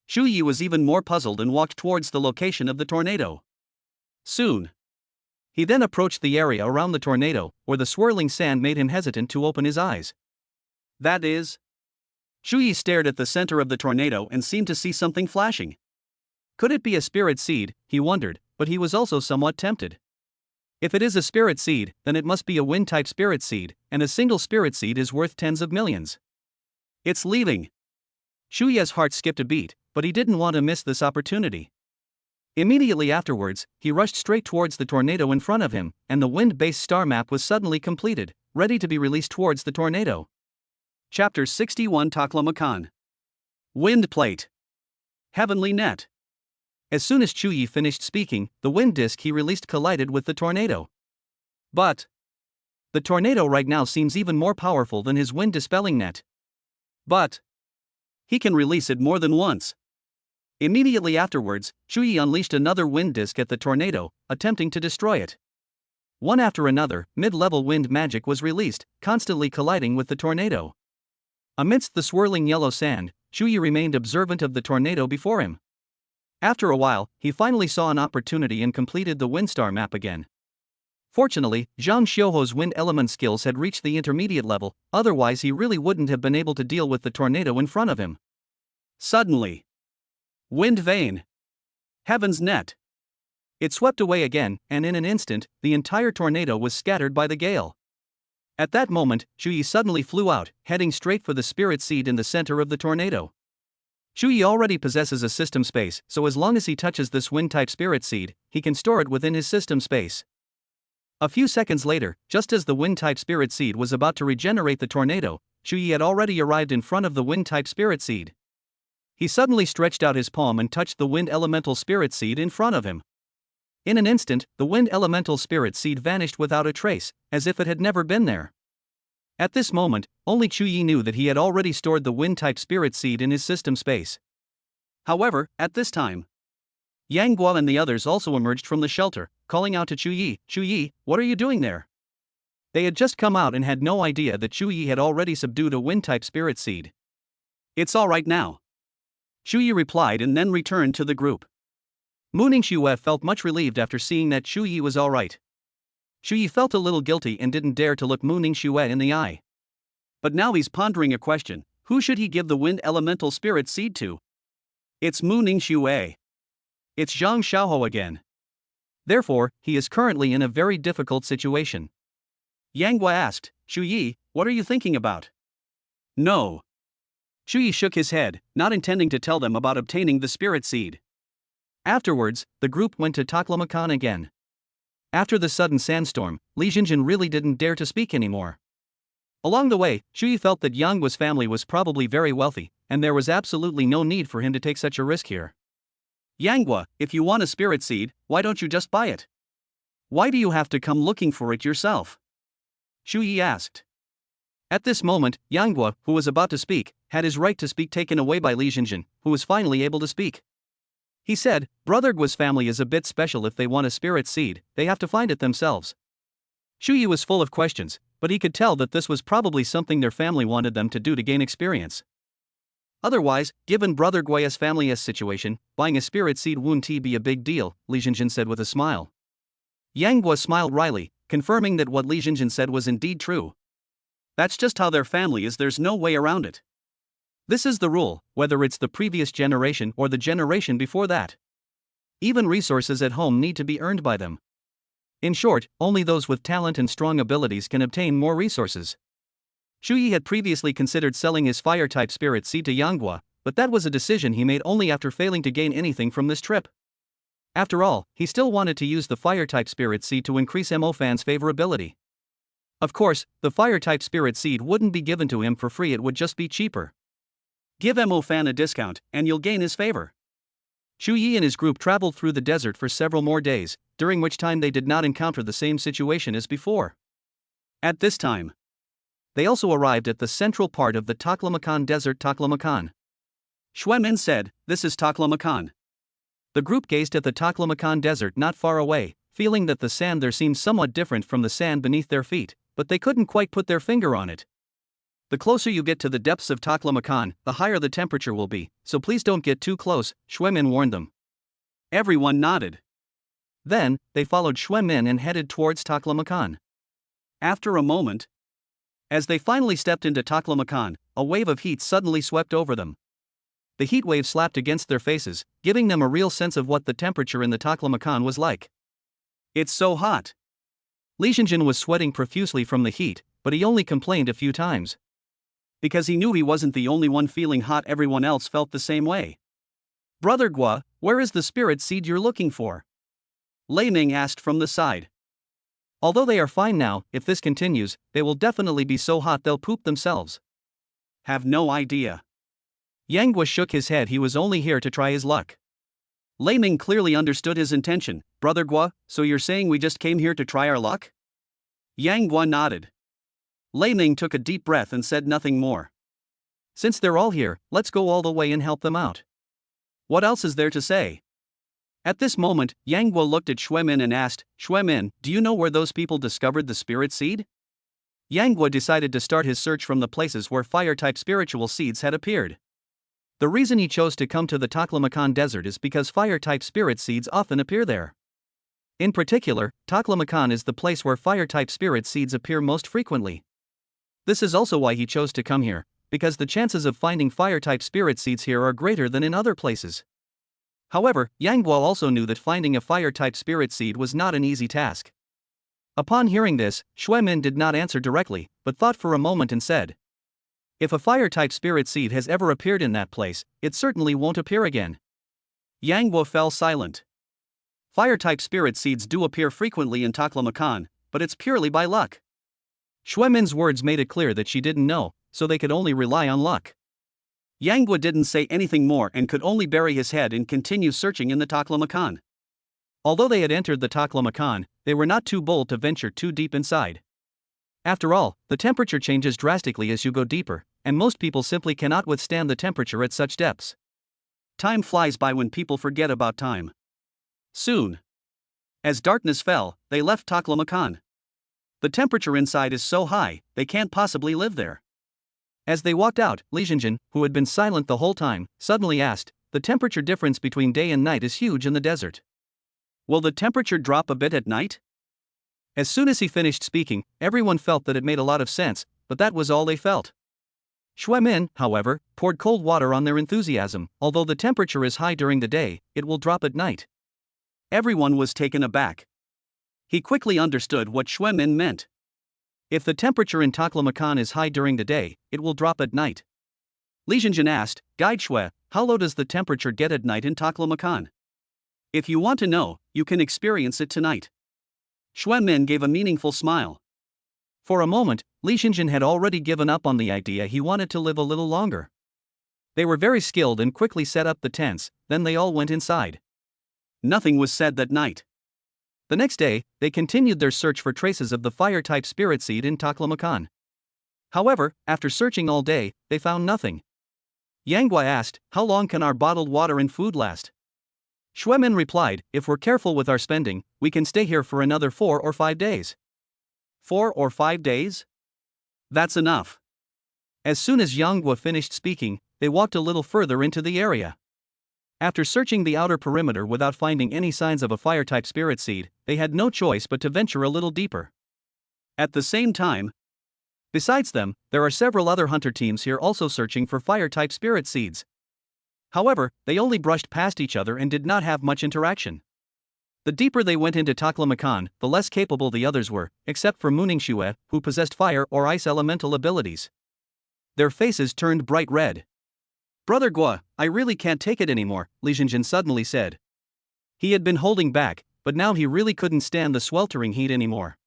Xu Yi was even more puzzled and walked towards the location of the tornado. Soon, he then approached the area around the tornado, where the swirling sand made him hesitant to open his eyes. That is, Xu Yi stared at the center of the tornado and seemed to see something flashing. Could it be a spirit seed, he wondered, but he was also somewhat tempted. If it is a spirit seed, then it must be a wind-type spirit seed, and a single spirit seed is worth tens of millions. It's leaving. Xu Yi's heart skipped a beat, but he didn't want to miss this opportunity. Immediately afterwards, he rushed straight towards the tornado in front of him, and the wind-based star map was suddenly completed, ready to be released towards the tornado. Chapter 61 Taklamakan. Wind Plate. Heavenly Net. As soon as Xu Yi finished speaking, the wind disk he released collided with the tornado. But the tornado right now seems even more powerful than his wind dispelling net. But he can release it more than once. Immediately afterwards, Xu Yi unleashed another wind disk at the tornado, attempting to destroy it. One after another, mid-level wind magic was released, constantly colliding with the tornado. Amidst the swirling yellow sand, Xu Yi remained observant of the tornado before him. After a while, he finally saw an opportunity and completed the windstar map again. Fortunately, Zhang Xiuho's wind element skills had reached the intermediate level, otherwise he really wouldn't have been able to deal with the tornado in front of him. Suddenly, Wind Vein. Heaven's Net. It swept away again, and in an instant, the entire tornado was scattered by the gale. At that moment, Xu Yi suddenly flew out, heading straight for the spirit seed in the center of the tornado. Xu Yi already possesses a system space, so as long as he touches this wind-type spirit seed, he can store it within his system space. A few seconds later, just as the wind-type spirit seed was about to regenerate the tornado, Xu Yi had already arrived in front of the wind-type spirit seed. He suddenly stretched out his palm and touched the wind elemental spirit seed in front of him. In an instant, the wind elemental spirit seed vanished without a trace, as if it had never been there. At this moment, only Xu Yi knew that he had already stored the wind-type spirit seed in his system space. However, at this time, Yang Guo and the others also emerged from the shelter, calling out to Xu Yi, "Xu Yi, what are you doing there?" They had just come out and had no idea that Xu Yi had already subdued a wind-type spirit seed. "It's all right now," Xu Yi replied and then returned to the group. Mu Ningxue felt much relieved after seeing that Xu Yi was all right. Xu Yi felt a little guilty and didn't dare to look Mu Ningxue in the eye. But now he's pondering a question: who should he give the wind elemental spirit seed to? It's Mu Ningxue. It's Zhang Xiaohou again. Therefore, he is currently in a very difficult situation. Yang Guo asked, "Xu Yi, what are you thinking about?" "No." Xu Yi shook his head, not intending to tell them about obtaining the spirit seed. Afterwards, the group went to Taklamakan again. After the sudden sandstorm, Li Jinjin really didn't dare to speak anymore. Along the way, Xu Yi felt that Yang Guo's family was probably very wealthy, and there was absolutely no need for him to take such a risk here. "Yang Guo, if you want a spirit seed, why don't you just buy it? Why do you have to come looking for it yourself?" Xu Yi asked. At this moment, Yang Guo, who was about to speak, had his right to speak taken away by Li Jinjin, who was finally able to speak. He said, Brother Guo's family is a bit special. If they want a spirit seed, they have to find it themselves. Shu Yi was full of questions, but he could tell that this was probably something their family wanted them to do to gain experience. Otherwise, given Brother Guo's family's situation, buying a spirit seed wouldn't be a big deal, Li Jinjin said with a smile. Yang Guo smiled wryly, confirming that what Li Jinjin said was indeed true. That's just how their family is, there's no way around it. This is the rule, whether it's the previous generation or the generation before that. Even resources at home need to be earned by them. In short, only those with talent and strong abilities can obtain more resources. Shu Yi had previously considered selling his fire-type spirit seed to Yang Guo, but that was a decision he made only after failing to gain anything from this trip. After all, he still wanted to use the fire-type spirit seed to increase Mo Fan's favorability. Of course, the fire-type spirit seed wouldn't be given to him for free, it would just be cheaper. Give Mo Fan a discount, and you'll gain his favor. Shu Yi and his group traveled through the desert for several more days, during which time they did not encounter the same situation as before. At this time, they also arrived at the central part of the Taklamakan Desert. Taklamakan. Xuemin said, This is Taklamakan. The group gazed at the Taklamakan Desert not far away, feeling that the sand there seemed somewhat different from the sand beneath their feet, but they couldn't quite put their finger on it. The closer you get to the depths of Taklamakan, the higher the temperature will be, so please don't get too close, Xuemin warned them. Everyone nodded. Then, they followed Xuemin and headed towards Taklamakan. After a moment, as they finally stepped into Taklamakan, a wave of heat suddenly swept over them. The heat wave slapped against their faces, giving them a real sense of what the temperature in the Taklamakan was like. It's so hot. Li Jinjin was sweating profusely from the heat, but he only complained a few times. Because he knew he wasn't the only one feeling hot, everyone else felt the same way. Brother Guo, where is the spirit seed you're looking for? Lei Ming asked from the side. Although they are fine now, if this continues, they will definitely be so hot they'll poop themselves. Have no idea. Yang Guo shook his head, he was only here to try his luck. Lei Ming clearly understood his intention. Brother Guo, so you're saying we just came here to try our luck? Yang Guo nodded. Lei Ming took a deep breath and said nothing more. Since they're all here, let's go all the way and help them out. What else is there to say? At this moment, Yang Guo looked at Xuemin and asked, Xuemin, do you know where those people discovered the spirit seed? Yang Guo decided to start his search from the places where fire-type spiritual seeds had appeared. The reason he chose to come to the Taklamakan Desert is because fire-type spirit seeds often appear there. In particular, Taklamakan is the place where fire-type spirit seeds appear most frequently. This is also why he chose to come here, because the chances of finding fire-type spirit seeds here are greater than in other places. However, Yang Guo also knew that finding a fire-type spirit seed was not an easy task. Upon hearing this, Xuemin did not answer directly, but thought for a moment and said, If a fire-type spirit seed has ever appeared in that place, it certainly won't appear again. Yang Guo fell silent. Fire-type spirit seeds do appear frequently in Taklamakan, but it's purely by luck. Xuemin's words made it clear that she didn't know, so they could only rely on luck. Yang Guo didn't say anything more and could only bury his head and continue searching in the Taklamakan. Although they had entered the Taklamakan, they were not too bold to venture too deep inside. After all, the temperature changes drastically as you go deeper, and most people simply cannot withstand the temperature at such depths. Time flies by when people forget about time. Soon, as darkness fell, they left Taklamakan. The temperature inside is so high, they can't possibly live there. As they walked out, Li Jinjin, who had been silent the whole time, suddenly asked, The temperature difference between day and night is huge in the desert. Will the temperature drop a bit at night? As soon as he finished speaking, everyone felt that it made a lot of sense, but that was all they felt. Xuemin, however, poured cold water on their enthusiasm. Although the temperature is high during the day, it will drop at night. Everyone was taken aback. He quickly understood what Xuemin meant. If the temperature in Taklamakan is high during the day, it will drop at night. Li Jinjin asked, Guide Xue, how low does the temperature get at night in Taklamakan? If you want to know, you can experience it tonight. Xuemin gave a meaningful smile. For a moment, Li Jinjin had already given up on the idea. He wanted to live a little longer. They were very skilled and quickly set up the tents, then they all went inside. Nothing was said that night. The next day, they continued their search for traces of the fire-type spirit seed in Taklamakan. However, after searching all day, they found nothing. Yang Gua asked, "How long can our bottled water and food last?" Xue Min replied, "If we're careful with our spending, we can stay here for another 4 or 5 days. 4 or 5 days? That's enough." As soon as Yang Gua finished speaking, they walked a little further into the area. After searching the outer perimeter without finding any signs of a fire-type spirit seed, they had no choice but to venture a little deeper. At the same time, besides them, there are several other hunter teams here also searching for fire-type spirit seeds. However, they only brushed past each other and did not have much interaction. The deeper they went into Taklamakan, the less capable the others were, except for Muningshue, who possessed fire or ice elemental abilities. Their faces turned bright red. "Brother Gua, I really can't take it anymore," Li Jinjin suddenly said. He had been holding back, but now he really couldn't stand the sweltering heat anymore.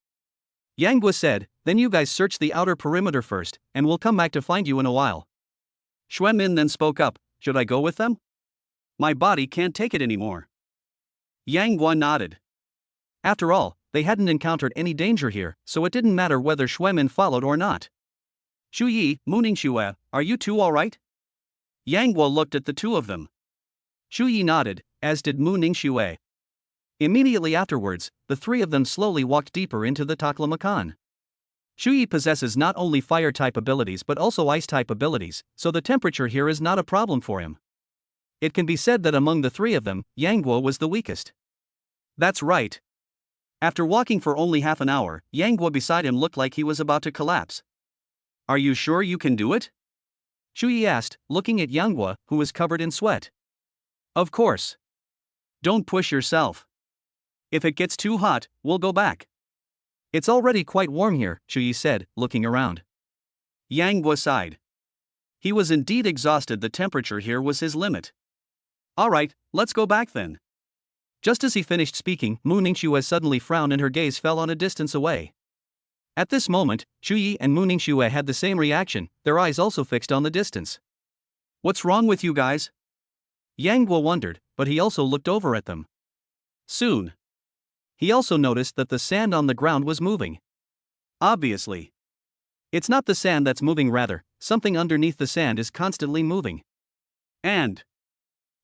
Yang Gua said, "Then you guys search the outer perimeter first, and we'll come back to find you in a while." Xue Min then spoke up, "Should I go with them? My body can't take it anymore." Yang Gua nodded. After all, they hadn't encountered any danger here, so it didn't matter whether Xue Min followed or not. "Shu Yi, Muningshue, are you two alright?" Yang Gua looked at the two of them. Shu Yi nodded, as did Muningshue. Immediately afterwards, the three of them slowly walked deeper into the Taklamakan. Shu Yi possesses not only fire-type abilities but also ice-type abilities, so the temperature here is not a problem for him. It can be said that among the three of them, Yang Gua was the weakest. That's right. After walking for only half an hour, Yang Gua beside him looked like he was about to collapse. "Are you sure you can do it?" Shu Yi asked, looking at Yang Gua, who was covered in sweat. "Of course. Don't push yourself. If it gets too hot, we'll go back." "It's already quite warm here," Shu Yi said, looking around. Yang Gua sighed. He was indeed exhausted. The temperature here was his limit. "Alright, let's go back then." Just as he finished speaking, Mu Ningxue suddenly frowned and her gaze fell on a distance away. At this moment, Shu Yi and Mu Ningxue had the same reaction, their eyes also fixed on the distance. "What's wrong with you guys?" Yang Guo wondered, but he also looked over at them. Soon, he also noticed that the sand on the ground was moving. Obviously. It's not the sand that's moving, rather, something underneath the sand is constantly moving. And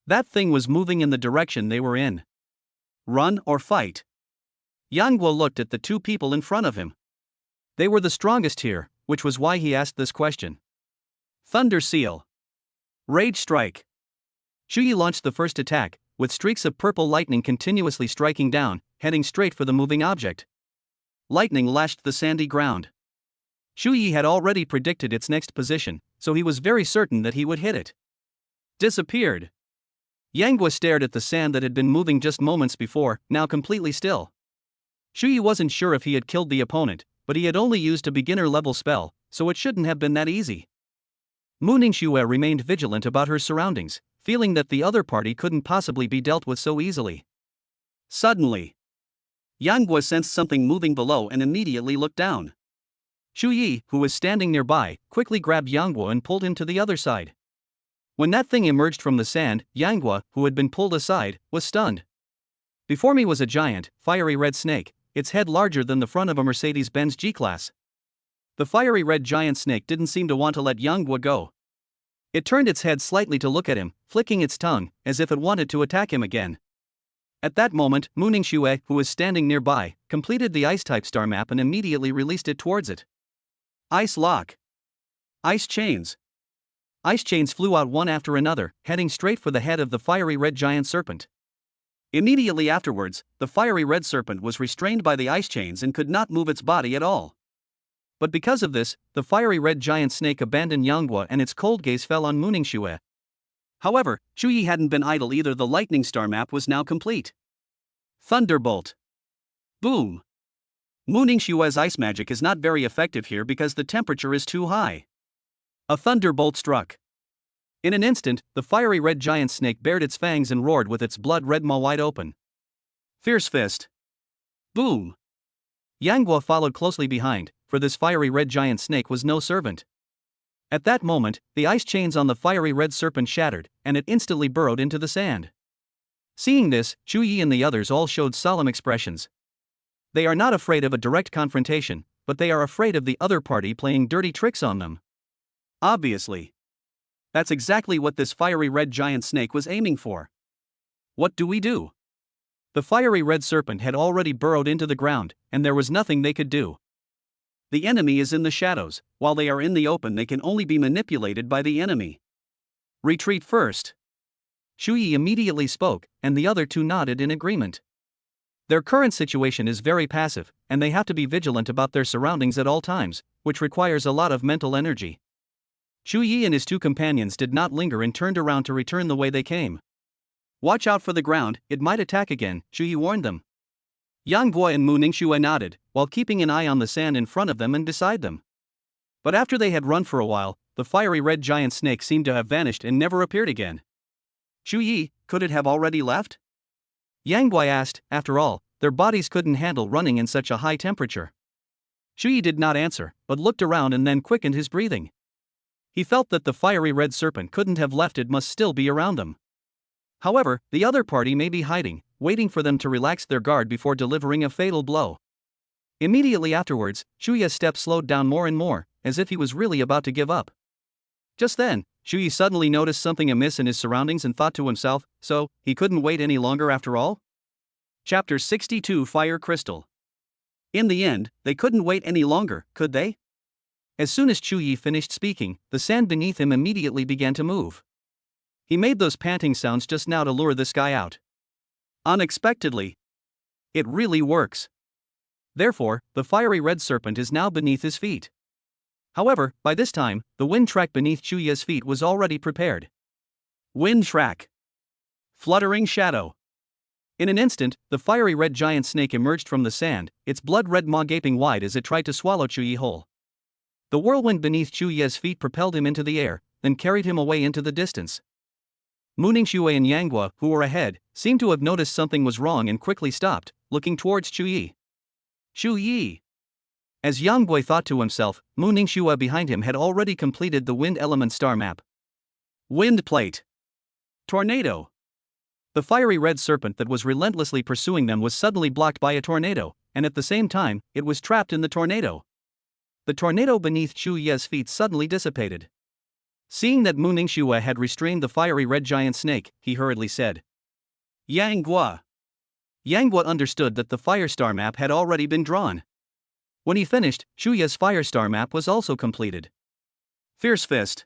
that thing was moving in the direction they were in. Run or fight? Yang Guo looked at the two people in front of him. They were the strongest here, which was why he asked this question. Thunder Seal. Rage Strike. Shu Yi launched the first attack, with streaks of purple lightning continuously striking down, heading straight for the moving object. Lightning lashed the sandy ground. Shu Yi had already predicted its next position, so he was very certain that he would hit it. Disappeared. Yang Guo stared at the sand that had been moving just moments before, now completely still. Shu Yi wasn't sure if he had killed the opponent, but he had only used a beginner-level spell, so it shouldn't have been that easy. Mu Ningxue remained vigilant about her surroundings, feeling that the other party couldn't possibly be dealt with so easily. Suddenly, Yang Guo sensed something moving below and immediately looked down. Shu Yi, who was standing nearby, quickly grabbed Yang Guo and pulled him to the other side. When that thing emerged from the sand, Yang Guo, who had been pulled aside, was stunned. Before me was a giant, fiery red snake, its head larger than the front of a Mercedes-Benz G-Class. The fiery red giant snake didn't seem to want to let Yang Guo go. It turned its head slightly to look at him, flicking its tongue, as if it wanted to attack him again. At that moment, Mu Ningxue, who was standing nearby, completed the ice-type star map and immediately released it towards it. Ice Lock. Ice Chains. Ice chains flew out one after another, heading straight for the head of the fiery red giant serpent. Immediately afterwards, the fiery red serpent was restrained by the ice chains and could not move its body at all. But because of this, the fiery red giant snake abandoned Yang Guo and its cold gaze fell on Mu Ningxue. However, Shu Yi hadn't been idle either. The lightning star map was now complete. Thunderbolt. Boom. Mu Ningxue's ice magic is not very effective here because the temperature is too high. A thunderbolt struck. In an instant, the fiery red giant snake bared its fangs and roared with its blood-red maw wide open. Fierce Fist. Boom. Yang Guo followed closely behind, for this fiery red giant snake was no servant. At that moment, the ice chains on the fiery red serpent shattered, and it instantly burrowed into the sand. Seeing this, Shu Yi and the others all showed solemn expressions. They are not afraid of a direct confrontation, but they are afraid of the other party playing dirty tricks on them. Obviously. That's exactly what this fiery red giant snake was aiming for. What do we do? The fiery red serpent had already burrowed into the ground, and there was nothing they could do. The enemy is in the shadows, while they are in the open they can only be manipulated by the enemy. Retreat first. Shu Yi immediately spoke, and the other two nodded in agreement. Their current situation is very passive, and they have to be vigilant about their surroundings at all times, which requires a lot of mental energy. Shu Yi and his two companions did not linger and turned around to return the way they came. Watch out for the ground, it might attack again, Shu Yi warned them. Yang Guo and Mu Ningxue nodded, while keeping an eye on the sand in front of them and beside them. But after they had run for a while, the fiery red giant snake seemed to have vanished and never appeared again. Shu Yi, could it have already left? Yang Guo asked. After all, their bodies couldn't handle running in such a high temperature. Shu Yi did not answer, but looked around and then quickened his breathing. He felt that the fiery red serpent couldn't have left, it must still be around them. However, the other party may be hiding, waiting for them to relax their guard before delivering a fatal blow. Immediately afterwards, Shu Yi's steps slowed down more and more, as if he was really about to give up. Just then, Shu Yi suddenly noticed something amiss in his surroundings and thought to himself, so, he couldn't wait any longer after all? Chapter 62 Fire Crystal. In the end, they couldn't wait any longer, could they? As soon as Shu Yi finished speaking, the sand beneath him immediately began to move. He made those panting sounds just now to lure this guy out. Unexpectedly. It really works. Therefore, the fiery red serpent is now beneath his feet. However, by this time, the wind track beneath Shu Yi's feet was already prepared. Wind track. Fluttering shadow. In an instant, the fiery red giant snake emerged from the sand, its blood-red maw gaping wide as it tried to swallow Shu Yi whole. The whirlwind beneath Shu Yi's feet propelled him into the air, then carried him away into the distance. Mu Ningxue and Yang Guo, who were ahead, seemed to have noticed something was wrong and quickly stopped, looking towards Shu Yi. Shu Yi. As Yang Guo thought to himself, Mu Ningxue behind him had already completed the wind element star map. Wind plate. Tornado. The fiery red serpent that was relentlessly pursuing them was suddenly blocked by a tornado, and at the same time, it was trapped in the tornado. The tornado beneath Shu Yi's feet suddenly dissipated. Seeing that Mu Ningxue had restrained the fiery red giant snake, he hurriedly said, Yang Guo. Yang Guo understood that the fire star map had already been drawn. When he finished, Shu Yi's fire star map was also completed. Fierce Fist.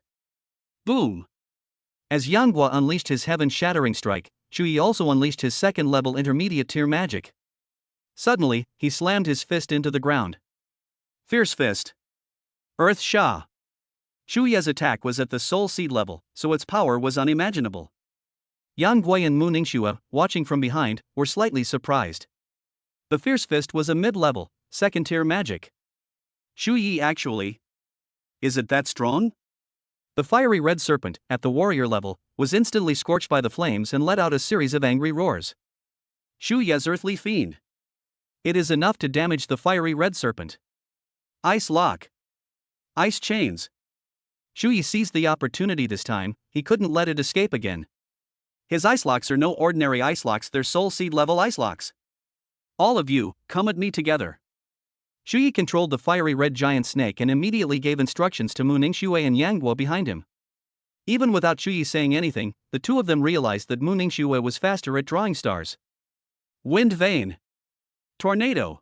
Boom. As Yang Guo unleashed his heaven-shattering strike, Shu Yi also unleashed his second-level intermediate-tier magic. Suddenly, he slammed his fist into the ground. Fierce Fist. Earth Sha. Shu Yi's attack was at the soul seed level, so its power was unimaginable. Yang Guo and Mu Ningxue, watching from behind, were slightly surprised. The Fierce Fist was a mid-level, second-tier magic. Shu Yi actually. Is it that strong? The fiery red serpent, at the warrior level, was instantly scorched by the flames and let out a series of angry roars. Shu Yi's earthly fiend. It is enough to damage the fiery red serpent. Ice lock. Ice chains. Shu Yi seized the opportunity this time, he couldn't let it escape again. His ice locks are no ordinary ice locks, they're soul seed level ice locks. All of you, come at me together. Shu Yi controlled the fiery red giant snake and immediately gave instructions to Mu Ningxue and Yang Guo behind him. Even without Shu Yi saying anything, the two of them realized that Mu Ningxue was faster at drawing stars. Wind vein. Tornado.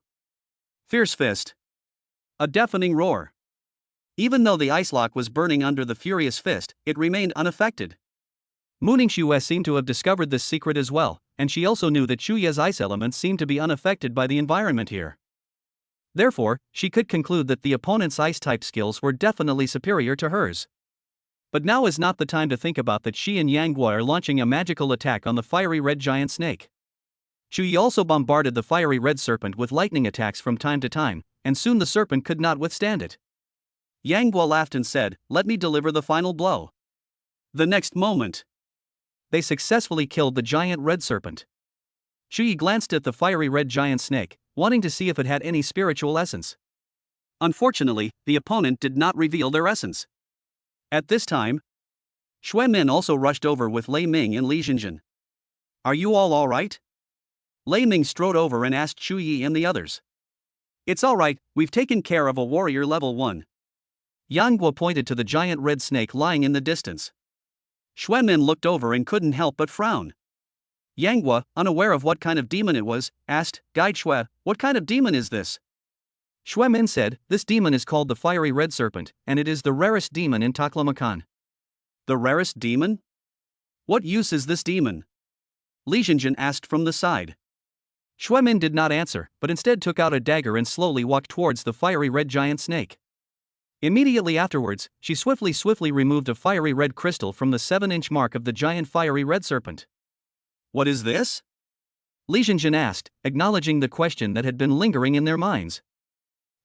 Fierce Fist. A deafening roar. Even though the ice lock was burning under the furious fist, it remained unaffected. Mu Ningxue seemed to have discovered this secret as well, and she also knew that Shu Yi's ice elements seemed to be unaffected by the environment here. Therefore, she could conclude that the opponent's ice-type skills were definitely superior to hers. But now is not the time to think about that. She and Yang Guo are launching a magical attack on the fiery red giant snake. Shu Yi also bombarded the fiery red serpent with lightning attacks from time to time, and soon the serpent could not withstand it. Yang Guo laughed and said, "Let me deliver the final blow." The next moment, they successfully killed the giant red serpent. Shu Yi glanced at the fiery red giant snake, wanting to see if it had any spiritual essence. Unfortunately, the opponent did not reveal their essence. At this time, Xue Min also rushed over with Lei Ming and Li Jinjin. "Are you all right?" Lei Ming strode over and asked Shu Yi and the others. It's alright, we've taken care of a warrior level 1. Yang Guo pointed to the giant red snake lying in the distance. Xue Min looked over and couldn't help but frown. Yang Guo, unaware of what kind of demon it was, asked, Guide Xue, what kind of demon is this? Xue Min said, this demon is called the fiery red serpent, and it is the rarest demon in Taklamakan. The rarest demon? What use is this demon? Li Jinjin asked from the side. Xue Min did not answer, but instead took out a dagger and slowly walked towards the fiery red giant snake. Immediately afterwards, she swiftly removed a fiery red crystal from the 7-inch mark of the giant fiery red serpent. What is this? Li Jinjin asked, acknowledging the question that had been lingering in their minds.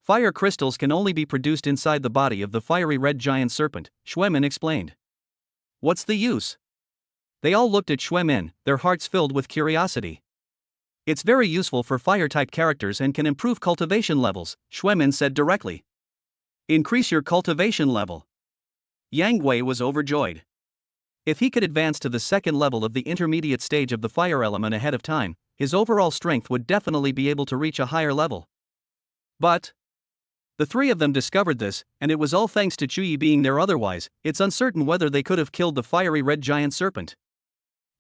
Fire crystals can only be produced inside the body of the fiery red giant serpent, Xue Min explained. What's the use? They all looked at Xue Min, their hearts filled with curiosity. It's very useful for fire-type characters and can improve cultivation levels, Xue Min said directly. Increase your cultivation level. Yang Wei was overjoyed. If he could advance to the second level of the intermediate stage of the fire element ahead of time, his overall strength would definitely be able to reach a higher level. But the three of them discovered this, and it was all thanks to Chu Yi being there. Otherwise, it's uncertain whether they could have killed the fiery red giant serpent.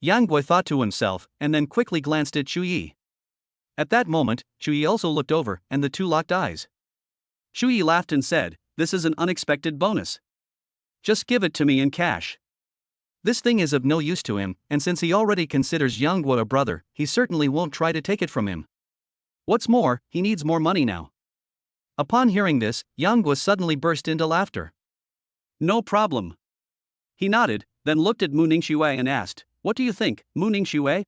Yang Guo thought to himself, and then quickly glanced at Chu Yi. At that moment, Chu Yi also looked over, and the two locked eyes. Chu Yi laughed and said, this is an unexpected bonus. Just give it to me in cash. This thing is of no use to him, and since he already considers Yang Guo a brother, he certainly won't try to take it from him. What's more, he needs more money now. Upon hearing this, Yang Guo suddenly burst into laughter. No problem. He nodded, then looked at Mu Ningxue and asked, what do you think, Mu Ningxue?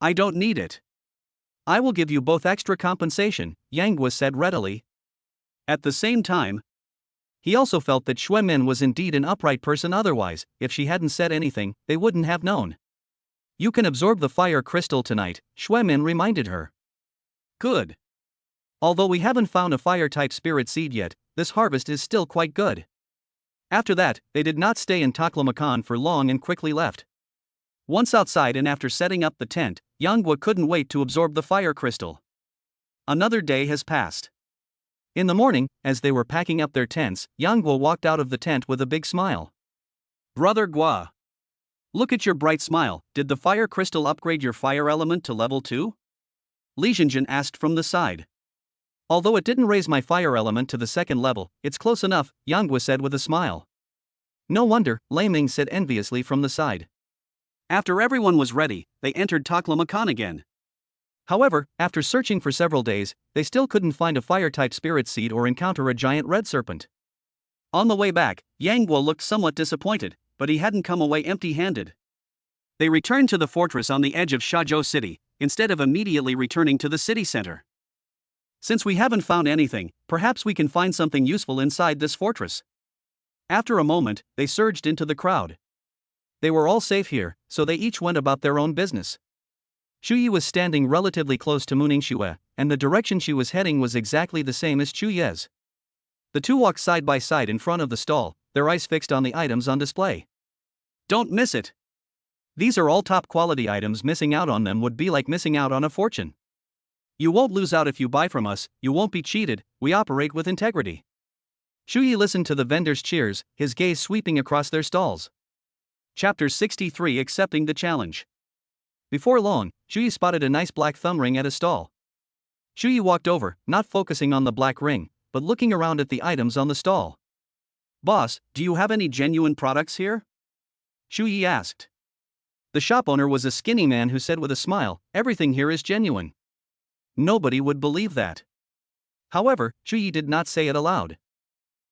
I don't need it. I will give you both extra compensation, Yang Guo said readily. At the same time, he also felt that Xue Min was indeed an upright person. Otherwise, if she hadn't said anything, they wouldn't have known. You can absorb the fire crystal tonight, Xue Min reminded her. Good. Although we haven't found a fire-type spirit seed yet, this harvest is still quite good. After that, they did not stay in Taklamakan for long and quickly left. Once outside and after setting up the tent, Yang Guo couldn't wait to absorb the fire crystal. Another day has passed. In the morning, as they were packing up their tents, Yang Guo walked out of the tent with a big smile. Brother Guo. Look at your bright smile, did the fire crystal upgrade your fire element to level 2? Li Jinjin asked from the side. Although it didn't raise my fire element to the second level, it's close enough, Yang Guo said with a smile. No wonder, Lei Ming said enviously from the side. After everyone was ready, they entered Taklamakan again. However, after searching for several days, they still couldn't find a fire-type spirit seed or encounter a giant red serpent. On the way back, Yang Guo looked somewhat disappointed, but he hadn't come away empty-handed. They returned to the fortress on the edge of Shazhou City, instead of immediately returning to the city center. Since we haven't found anything, perhaps we can find something useful inside this fortress. After a moment, they surged into the crowd. They were all safe here, so they each went about their own business. Chu Yi was standing relatively close to Mu Ningxue, and the direction she was heading was exactly the same as Chu Ye's. The two walked side by side in front of the stall, their eyes fixed on the items on display. Don't miss it. These are all top-quality items. Missing out on them would be like missing out on a fortune. You won't lose out if you buy from us, you won't be cheated, we operate with integrity. Chu Yi listened to the vendors' cheers, his gaze sweeping across their stalls. Chapter 63 Accepting the Challenge. Before long, Chu Yi spotted a nice black thumb ring at a stall. Chu Yi walked over, not focusing on the black ring, but looking around at the items on the stall. Boss, do you have any genuine products here? Chu Yi asked. The shop owner was a skinny man who said with a smile, everything here is genuine. Nobody would believe that. However, Chu Yi did not say it aloud.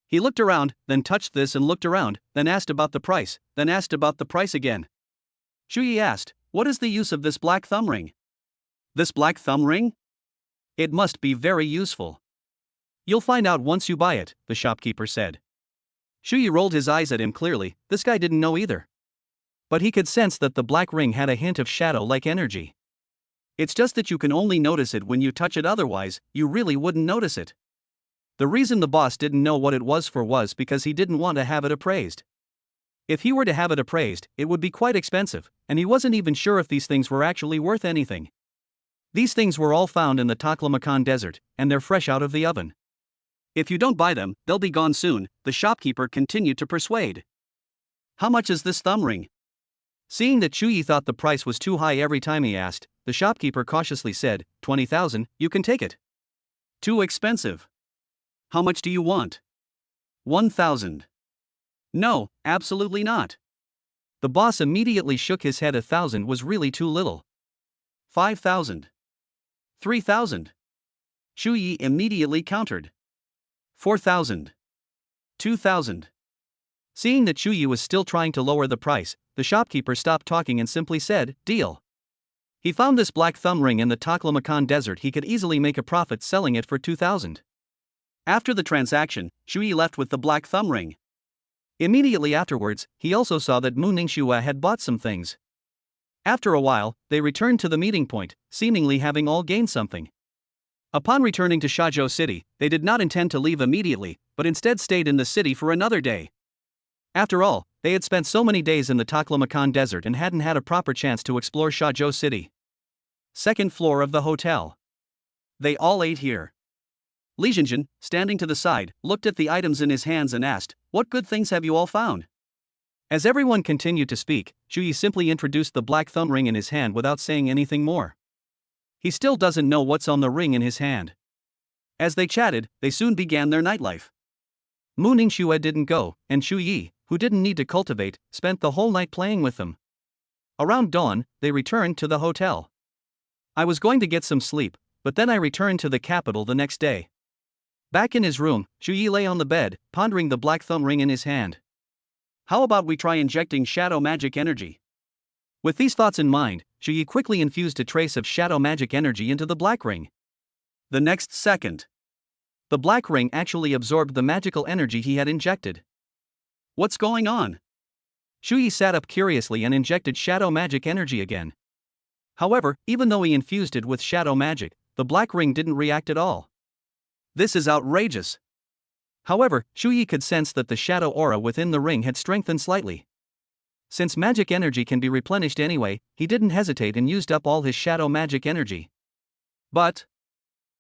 He looked around, then touched this and looked around, then asked about the price, then asked about the price again. Chu Yi asked, what is the use of this black thumb ring? This black thumb ring? It must be very useful. You'll find out once you buy it, the shopkeeper said. Chu Yi rolled his eyes at him clearly, this guy didn't know either. But he could sense that the black ring had a hint of shadow-like energy. It's just that you can only notice it when you touch it, otherwise, you really wouldn't notice it. The reason the boss didn't know what it was for was because he didn't want to have it appraised. If he were to have it appraised, it would be quite expensive, and he wasn't even sure if these things were actually worth anything. These things were all found in the Taklamakan desert, and they're fresh out of the oven. If you don't buy them, they'll be gone soon, the shopkeeper continued to persuade. How much is this thumb ring? Seeing that Chuyi thought the price was too high every time he asked, the shopkeeper cautiously said, 20,000, you can take it. Too expensive. How much do you want? 1,000. No, absolutely not. The boss immediately shook his head. 1,000 was really too little. 5,000. 3,000. Chuyi immediately countered. 4,000. 2,000. Seeing that Chuyi was still trying to lower the price, the shopkeeper stopped talking and simply said, deal. He found this black thumb ring in the Taklamakan desert. He could easily make a profit selling it for 2,000. After the transaction, Chuyi left with the black thumb ring. Immediately afterwards, he also saw that Mu Ningxue had bought some things. After a while, they returned to the meeting point, seemingly having all gained something. Upon returning to Shazhou City, they did not intend to leave immediately, but instead stayed in the city for another day. After all, they had spent so many days in the Taklamakan desert and hadn't had a proper chance to explore Shazhou City. Second floor of the hotel. They all ate here. Li Jinjin, standing to the side, looked at the items in his hands and asked, what good things have you all found? As everyone continued to speak, Chuyi simply introduced the black thumb ring in his hand without saying anything more. He still doesn't know what's on the ring in his hand. As they chatted, they soon began their nightlife. Mu Ningxue didn't go, and Chuyi, who didn't need to cultivate, spent the whole night playing with them. Around dawn, they returned to the hotel. I was going to get some sleep, but then I returned to the capital the next day. Back in his room, Chuyi lay on the bed, pondering the black thumb ring in his hand. How about we try injecting shadow magic energy? With these thoughts in mind, Chuyi quickly infused a trace of shadow magic energy into the black ring. The next second, the black ring actually absorbed the magical energy he had injected. What's going on? Chuyi sat up curiously and injected shadow magic energy again. However, even though he infused it with shadow magic, the black ring didn't react at all. This is outrageous. However, Chuyi could sense that the shadow aura within the ring had strengthened slightly. Since magic energy can be replenished anyway, he didn't hesitate and used up all his shadow magic energy. But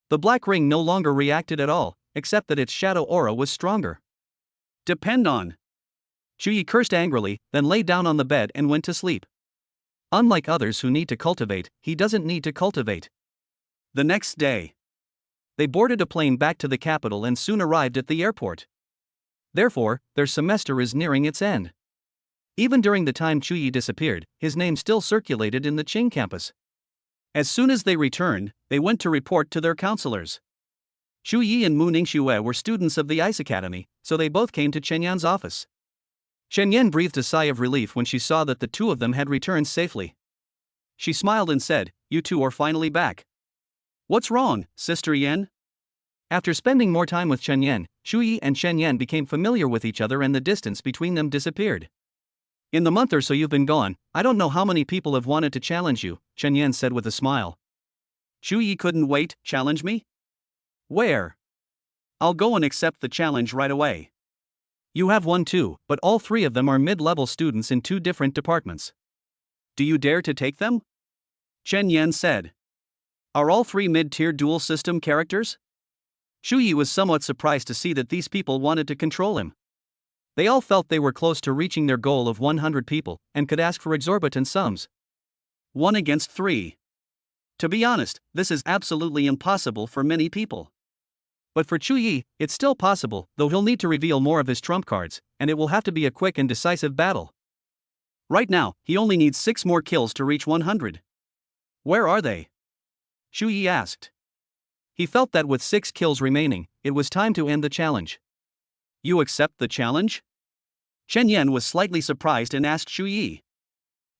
the black ring no longer reacted at all, except that its shadow aura was stronger. Depend on. Chuyi cursed angrily, then lay down on the bed and went to sleep. Unlike others who need to cultivate, he doesn't need to cultivate. The next day, they boarded a plane back to the capital and soon arrived at the airport. Therefore, their semester is nearing its end. Even during the time Chuyi disappeared, his name still circulated in the Qing campus. As soon as they returned, they went to report to their counselors. Chuyi and Mu Ningxue were students of the Ice Academy, so they both came to Chen Yan's office. Chen Yan breathed a sigh of relief when she saw that the two of them had returned safely. She smiled and said, "You two are finally back. What's wrong, Sister Yan?" After spending more time with Chen Yan, Chuyi and Chen Yan became familiar with each other and the distance between them disappeared. "In the month or so you've been gone, I don't know how many people have wanted to challenge you," Chen Yan said with a smile. "Chuyi couldn't wait, challenge me? Where? I'll go and accept the challenge right away." "You have one too, but all three of them are mid-level students in two different departments." "Do you dare to take them?" Chen Yan said. "Are all three mid-tier dual system characters?" Chuyi was somewhat surprised to see that these people wanted to control him. They all felt they were close to reaching their goal of 100 people, and could ask for exorbitant sums. 1 against 3. To be honest, this is absolutely impossible for many people. But for Chuyi, it's still possible, though he'll need to reveal more of his trump cards, and it will have to be a quick and decisive battle. Right now, he only needs 6 more kills to reach 100. Where are they? Chuyi asked. He felt that with 6 kills remaining, it was time to end the challenge. You accept the challenge? Chen Yan was slightly surprised and asked Chuyi.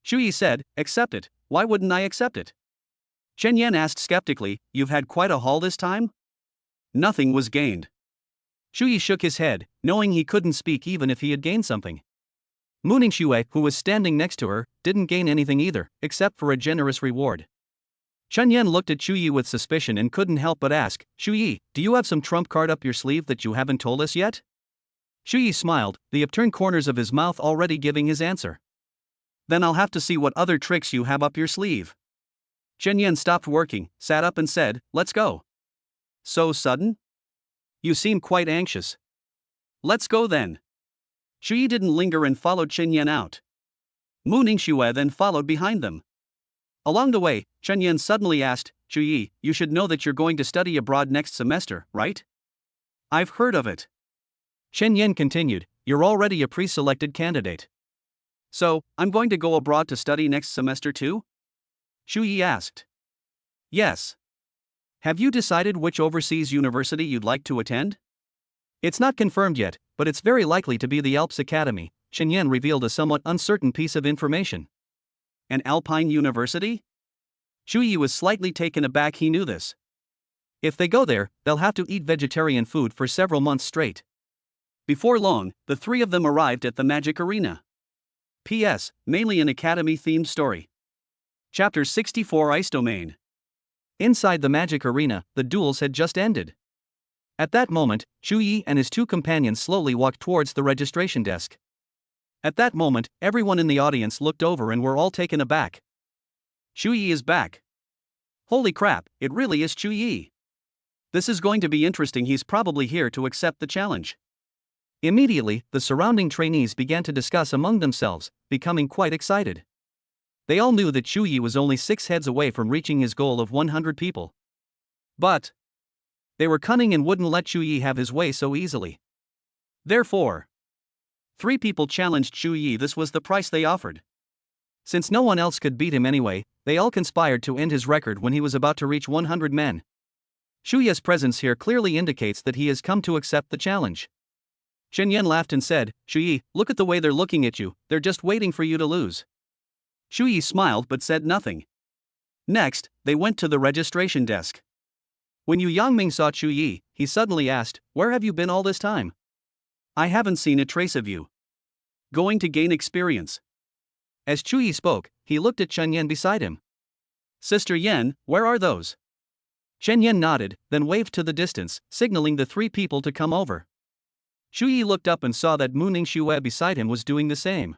Chuyi said, accept it, why wouldn't I accept it? Chen Yan asked skeptically, you've had quite a haul this time? Nothing was gained. Chuyi shook his head, knowing he couldn't speak even if he had gained something. Mu Ningxue, who was standing next to her, didn't gain anything either, except for a generous reward. Chen Yan looked at Chuyi with suspicion and couldn't help but ask, Chuyi, do you have some trump card up your sleeve that you haven't told us yet? Chuyi smiled, the upturned corners of his mouth already giving his answer. Then I'll have to see what other tricks you have up your sleeve. Chen Yan stopped working, sat up and said, "Let's go." So sudden? You seem quite anxious. Let's go then. Xu Yi didn't linger and followed Chen Yan out. Mu Ningxue then followed behind them. Along the way, Chen Yan suddenly asked, "Xu Yi, you should know that you're going to study abroad next semester, right?" "I've heard of it." Chen Yan continued, "You're already a pre-selected candidate." "So, I'm going to go abroad to study next semester too?" Xu Yi asked. "Yes." "Have you decided which overseas university you'd like to attend?" "It's not confirmed yet, but it's very likely to be the Alps Academy." Chen Yan revealed a somewhat uncertain piece of information. "An Alpine University?" Xu Yi was slightly taken aback. He knew this. If they go there, they'll have to eat vegetarian food for several months straight. Before long, the three of them arrived at the Magic Arena. P.S. Mainly an academy-themed story. Chapter 64 Ice Domain. Inside the Magic Arena, the duels had just ended. At that moment, Xu Yi and his two companions slowly walked towards the registration desk. At that moment, everyone in the audience looked over and were all taken aback. Xu Yi is back. Holy crap, it really is Xu Yi. This is going to be interesting. He's probably here to accept the challenge. Immediately, the surrounding trainees began to discuss among themselves, becoming quite excited. They all knew that Xu Yi was only 6 heads away from reaching his goal of 100 people. But they were cunning and wouldn't let Xu Yi have his way so easily. Therefore, 3 people challenged Xu Yi. This was the price they offered. Since no one else could beat him anyway, they all conspired to end his record when he was about to reach 100 men. Xu Yi's presence here clearly indicates that he has come to accept the challenge. Chen Yan laughed and said, "Xu Yi, look at the way they're looking at you, they're just waiting for you to lose." Xu Yi smiled but said nothing. Next, they went to the registration desk. When Yu Yangming saw Xu Yi, he suddenly asked, "Where have you been all this time? I haven't seen a trace of you." "Going to gain experience." As Xu Yi spoke, he looked at Chen Yan beside him. "Sister Yan, where are those?" Chen Yan nodded, then waved to the distance, signaling the 3 people to come over. Xu Yi looked up and saw that Mu Ningxue beside him was doing the same.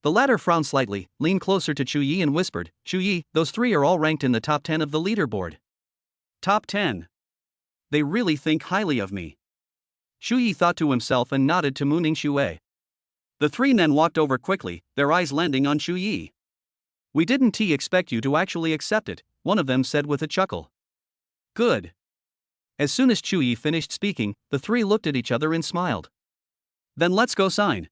The latter frowned slightly, leaned closer to Xu Yi and whispered, "Xu Yi, those 3 are all ranked in the top 10 of the leaderboard." "Top 10? They really think highly of me." Xu Yi thought to himself and nodded to Mu Ningxue. The 3 men walked over quickly, their eyes landing on Xu Yi. "We didn't expect you to actually accept it," one of them said with a chuckle. "Good." As soon as Xu Yi finished speaking, the 3 looked at each other and smiled. "Then let's go sign."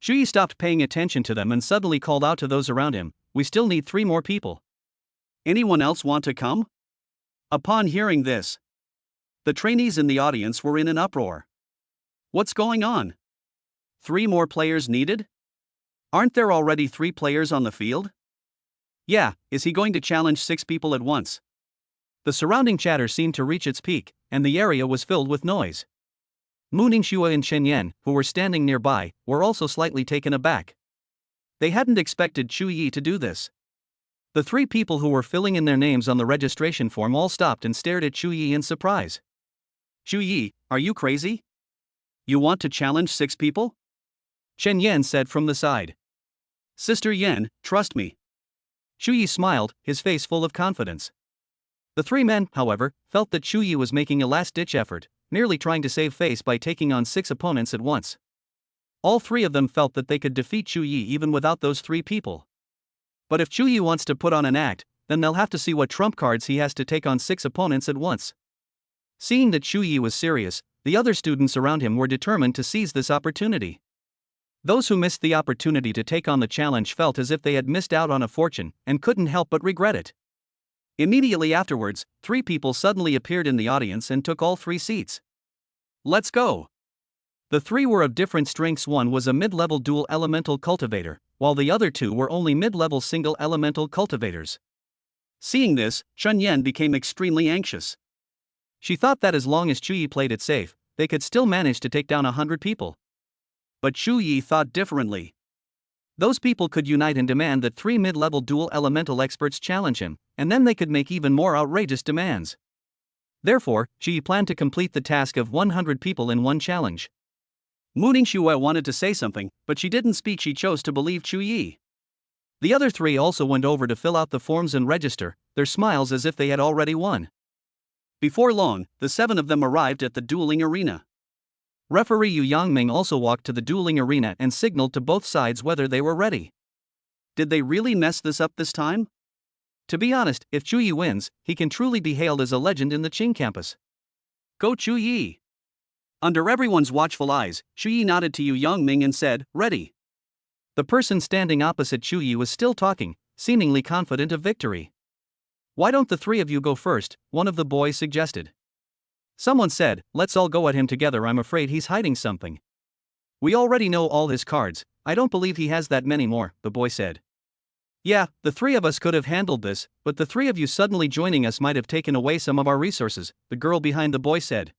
Xu Yi stopped paying attention to them and suddenly called out to those around him, "We still need 3 more people. Anyone else want to come?" Upon hearing this, the trainees in the audience were in an uproar. What's going on? 3 more players needed? Aren't there already 3 players on the field? Yeah, is he going to challenge 6 people at once? The surrounding chatter seemed to reach its peak, and the area was filled with noise. Mu Ningxue and Chen Yan, who were standing nearby, were also slightly taken aback. They hadn't expected Xu Yi to do this. The 3 people who were filling in their names on the registration form all stopped and stared at Xu Yi in surprise. "Xu Yi, are you crazy? You want to challenge 6 people?" Chen Yan said from the side. "Sister Yan, trust me." Xu Yi smiled, his face full of confidence. The 3 men, however, felt that Xu Yi was making a last-ditch effort, nearly trying to save face by taking on 6 opponents at once. All 3 of them felt that they could defeat Xu Yi even without those 3 people. But if Xu Yi wants to put on an act, then they'll have to see what trump cards he has to take on 6 opponents at once. Seeing that Xu Yi was serious, the other students around him were determined to seize this opportunity. Those who missed the opportunity to take on the challenge felt as if they had missed out on a fortune and couldn't help but regret it. Immediately afterwards, 3 people suddenly appeared in the audience and took all 3 seats. "Let's go." The 3 were of different strengths. One was a mid-level dual elemental cultivator, while the other 2 were only mid-level single elemental cultivators. Seeing this, Chen Yan became extremely anxious. She thought that as long as Xu Yi played it safe, they could still manage to take down 100 people. But Xu Yi thought differently. Those people could unite and demand that 3 mid-level dual elemental experts challenge him, and then they could make even more outrageous demands. Therefore, Xu Yi planned to complete the task of 100 people in one challenge. Mu Ningxue wanted to say something, but she didn't speak. She chose to believe Xu Yi. The other 3 also went over to fill out the forms and register, their smiles as if they had already won. Before long, the 7 of them arrived at the dueling arena. Referee Yu Yangming also walked to the dueling arena and signaled to both sides whether they were ready. Did they really mess this up this time? To be honest, if Chu Yi wins, he can truly be hailed as a legend in the Qing campus. Go Chu Yi! Under everyone's watchful eyes, Chu Yi nodded to Yu Yangming and said, ready. The person standing opposite Chu Yi was still talking, seemingly confident of victory. Why don't the 3 of you go first? One of the boys suggested. Someone said, let's all go at him together. I'm afraid he's hiding something. We already know all his cards, I don't believe he has that many more, the boy said. Yeah, the 3 of us could have handled this, but the 3 of you suddenly joining us might have taken away some of our resources, the girl behind the boy said.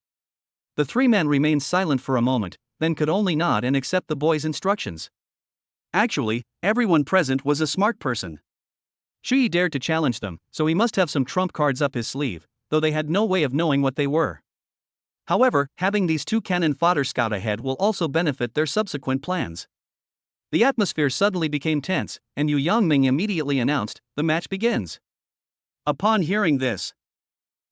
The 3 men remained silent for a moment, then could only nod and accept the boy's instructions. Actually, everyone present was a smart person. Chu Yi dared to challenge them, so he must have some trump cards up his sleeve, though they had no way of knowing what they were. However, having these 2 cannon fodder scout ahead will also benefit their subsequent plans. The atmosphere suddenly became tense, and Yu Yangming immediately announced, the match begins. Upon hearing this,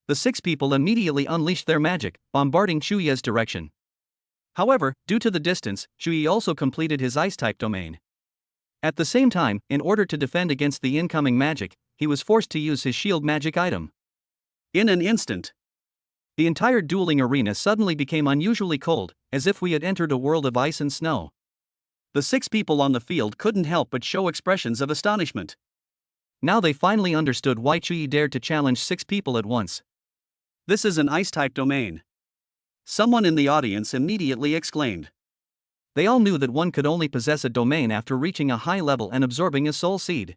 the 6 people immediately unleashed their magic, bombarding Chu Yi's direction. However, due to the distance, Chu Yi also completed his ice-type domain. At the same time, in order to defend against the incoming magic, he was forced to use his shield magic item. In an instant, the entire dueling arena suddenly became unusually cold, as if we had entered a world of ice and snow. The 6 people on the field couldn't help but show expressions of astonishment. Now they finally understood why Chu Yi dared to challenge 6 people at once. This is an ice-type domain. Someone in the audience immediately exclaimed. They all knew that one could only possess a domain after reaching a high level and absorbing a soul seed.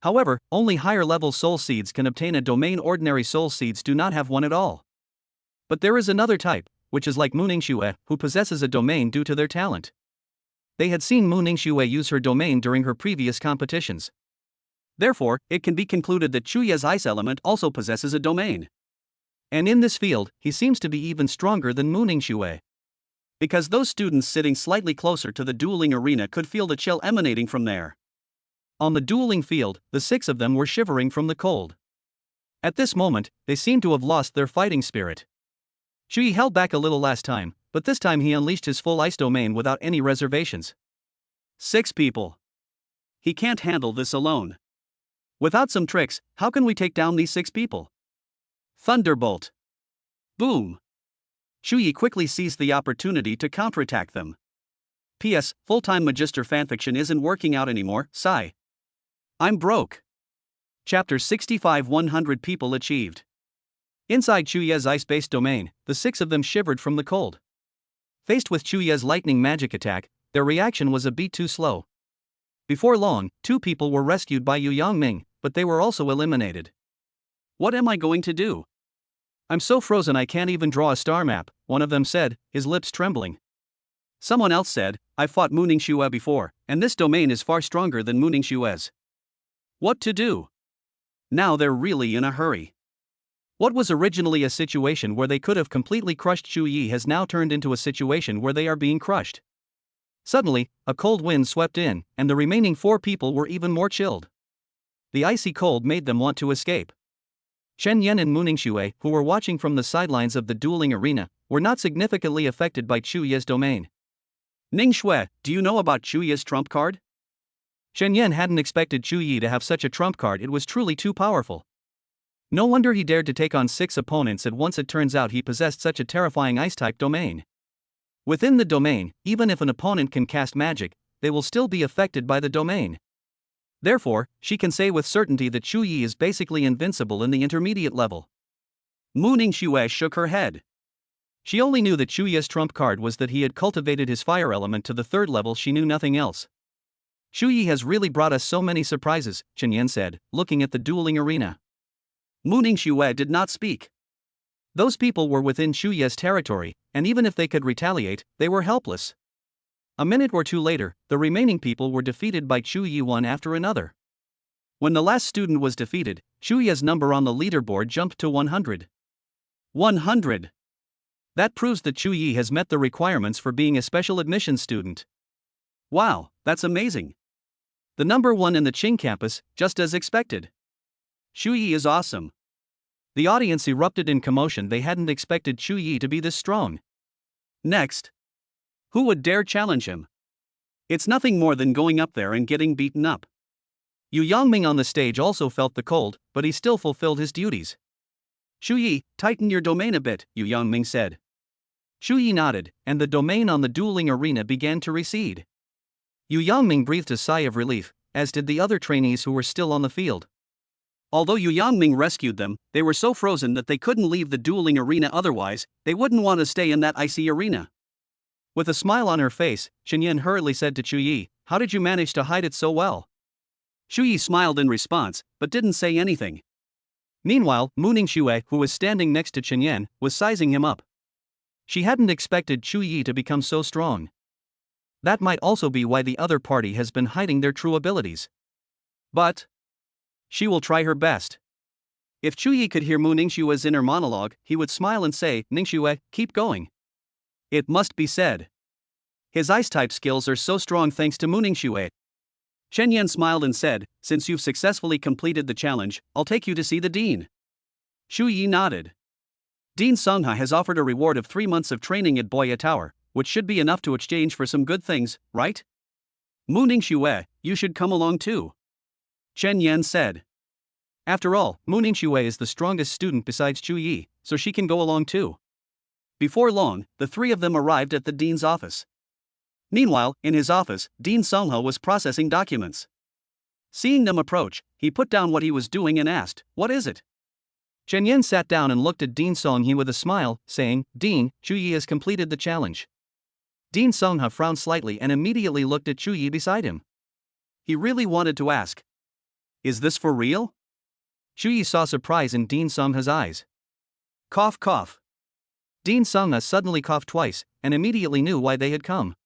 However, only higher level soul seeds can obtain a domain. Ordinary soul seeds do not have one at all. But there is another type, which is like Mu Ningxue, who possesses a domain due to their talent. They had seen Mu Ningxue use her domain during her previous competitions. Therefore, it can be concluded that Chu Yi's ice element also possesses a domain. And in this field, he seems to be even stronger than Mu Ningxue. Because those students sitting slightly closer to the dueling arena could feel the chill emanating from there. On the dueling field, the 6 of them were shivering from the cold. At this moment, they seemed to have lost their fighting spirit. Chu Yi held back a little last time, but this time he unleashed his full ice domain without any reservations. 6 people. He can't handle this alone. Without some tricks, how can we take down these 6 people? Thunderbolt. Boom. Chu Yi quickly seized the opportunity to counterattack them. P.S. Full-time Magister fanfiction isn't working out anymore, sigh. I'm broke. Chapter 65. 100 people achieved. Inside Chu Yi's ice-based domain, the 6 of them shivered from the cold. Faced with Chu Yi's lightning magic attack, their reaction was a bit too slow. Before long, 2 people were rescued by Yu Yangming, but they were also eliminated. What am I going to do? I'm so frozen I can't even draw a star map, one of them said, his lips trembling. Someone else said, I fought Mu Ningxue before, and this domain is far stronger than Mu Ningxue's. What to do? Now they're really in a hurry. What was originally a situation where they could have completely crushed Chu Yi has now turned into a situation where they are being crushed. Suddenly, a cold wind swept in, and the remaining 4 people were even more chilled. The icy cold made them want to escape. Shen Yan and Mu Ningxue, who were watching from the sidelines of the dueling arena, were not significantly affected by Chu Yi's domain. Ningxue, do you know about Chu Yi's trump card? Shen Yan hadn't expected Chu Yi to have such a trump card. It was truly too powerful. No wonder he dared to take on 6 opponents at once. It turns out he possessed such a terrifying ice-type domain. Within the domain, even if an opponent can cast magic, they will still be affected by the domain. Therefore, she can say with certainty that Chu Yi is basically invincible in the intermediate level. Mu Ningxue shook her head. She only knew that Chu Yi's trump card was that he had cultivated his fire element to the 3rd level. She knew nothing else. Chu Yi has really brought us so many surprises, Chen Yan said, looking at the dueling arena. Mu Ningxue did not speak. Those people were within Chu Yi's territory, and even if they could retaliate, they were helpless. A minute or 2 later, the remaining people were defeated by Chu Yi one after another. When the last student was defeated, Chu Yi's number on the leaderboard jumped to 100. 100. That proves that Chu Yi has met the requirements for being a special admission student. Wow, that's amazing. The number 1 in the Qing campus, just as expected. Shu Yi is awesome. The audience erupted in commotion. They hadn't expected Shu Yi to be this strong. Next. Who would dare challenge him? It's nothing more than going up there and getting beaten up. Yu Yangming on the stage also felt the cold, but he still fulfilled his duties. Shu Yi, tighten your domain a bit, Yu Yangming said. Shu Yi nodded, and the domain on the dueling arena began to recede. Yu Yangming breathed a sigh of relief, as did the other trainees who were still on the field. Although Yu Yangming rescued them, they were so frozen that they couldn't leave the dueling arena, otherwise, they wouldn't want to stay in that icy arena. With a smile on her face, Chen Yan hurriedly said to Chu Yi, "How did you manage to hide it so well?" Shu Yi smiled in response, but didn't say anything. Meanwhile, Mu Ningxue, who was standing next to Chen Yan, was sizing him up. She hadn't expected Chu Yi to become so strong. That might also be why the other party has been hiding their true abilities. But she will try her best. If Chu Yi could hear Mu Ningxue's inner monologue, he would smile and say, "Ningxue, keep going." It must be said. His ice-type skills are so strong thanks to Mu Ningxue. Chen Yan smiled and said, "Since you've successfully completed the challenge, I'll take you to see the dean." Shu Yi nodded. Dean Songha has offered a reward of 3 months of training at Boya Tower, which should be enough to exchange for some good things, right? Mu Ningxue, you should come along too. Chen Yan said. After all, Mu Ningxue is the strongest student besides Chu Yi, so she can go along too. Before long, the three of them arrived at the dean's office. Meanwhile, in his office, Dean Songha was processing documents. Seeing them approach, he put down what he was doing and asked, "What is it?" Chen Yan sat down and looked at Dean Songhe with a smile, saying, "Dean, Chu Yi has completed the challenge." Dean Songha frowned slightly and immediately looked at Chu Yi beside him. He really wanted to ask, "Is this for real?" Chu Yi saw surprise in Dean Songha's eyes. Cough, cough. Dean Songha suddenly coughed twice, and immediately knew why they had come.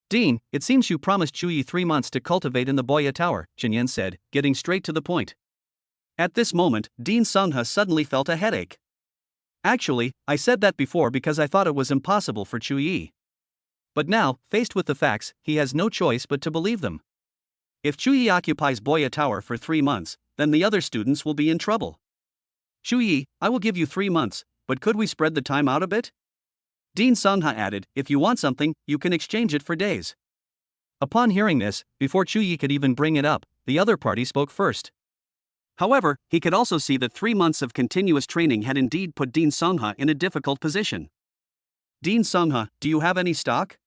"Dean, it seems you promised Chu Yi 3 months to cultivate in the Boya Tower," Chen Yan said, getting straight to the point. At this moment, Dean Songha suddenly felt a headache. "Actually, I said that before because I thought it was impossible for Chu Yi. But now, faced with the facts, he has no choice but to believe them. If Chu Yi occupies Boya Tower for 3 months, then the other students will be in trouble. Chu Yi, I will give you 3 months, but could we spread the time out a bit?" Dean Songha added, "If you want something, you can exchange it for days." Upon hearing this, before Chu Yi could even bring it up, the other party spoke first. However, he could also see that 3 months of continuous training had indeed put Dean Songha in a difficult position. "Dean Songha, do you have any stock?"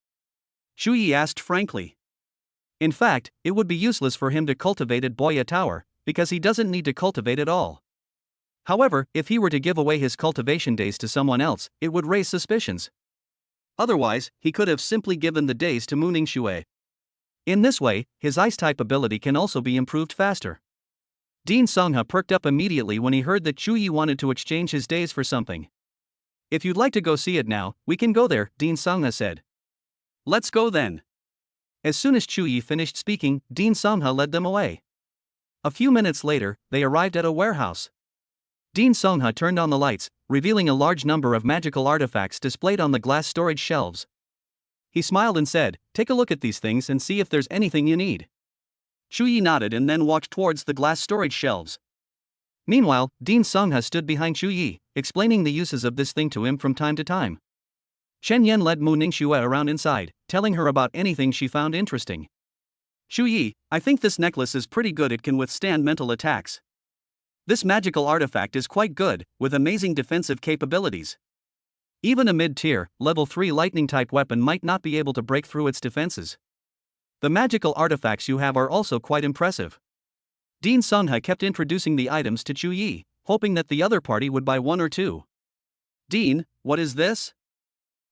Chu Yi asked frankly. In fact, it would be useless for him to cultivate at Boya Tower, because he doesn't need to cultivate at all. However, if he were to give away his cultivation days to someone else, it would raise suspicions. Otherwise, he could have simply given the days to Mu Ningxue. In this way, his ice-type ability can also be improved faster. Dean Songha perked up immediately when he heard that Chu Yi wanted to exchange his days for something. "If you'd like to go see it now, we can go there," Dean Songha said. "Let's go then." As soon as Chu Yi finished speaking, Dean Songha led them away. A few minutes later, they arrived at a warehouse. Dean Songha turned on the lights, revealing a large number of magical artifacts displayed on the glass storage shelves. He smiled and said, "Take a look at these things and see if there's anything you need." Chu Yi nodded and then walked towards the glass storage shelves. Meanwhile, Dean Songha stood behind Chu Yi, explaining the uses of this thing to him from time to time. Chen Yan led Mu Ningxue around inside, telling her about anything she found interesting. "Chu Yi, I think this necklace is pretty good. It can withstand mental attacks. This magical artifact is quite good, with amazing defensive capabilities. Even a mid-tier, level 3 lightning-type weapon might not be able to break through its defenses. The magical artifacts you have are also quite impressive." Dean Songha kept introducing the items to Chu Yi, hoping that the other party would buy 1 or 2. "Dean, what is this?"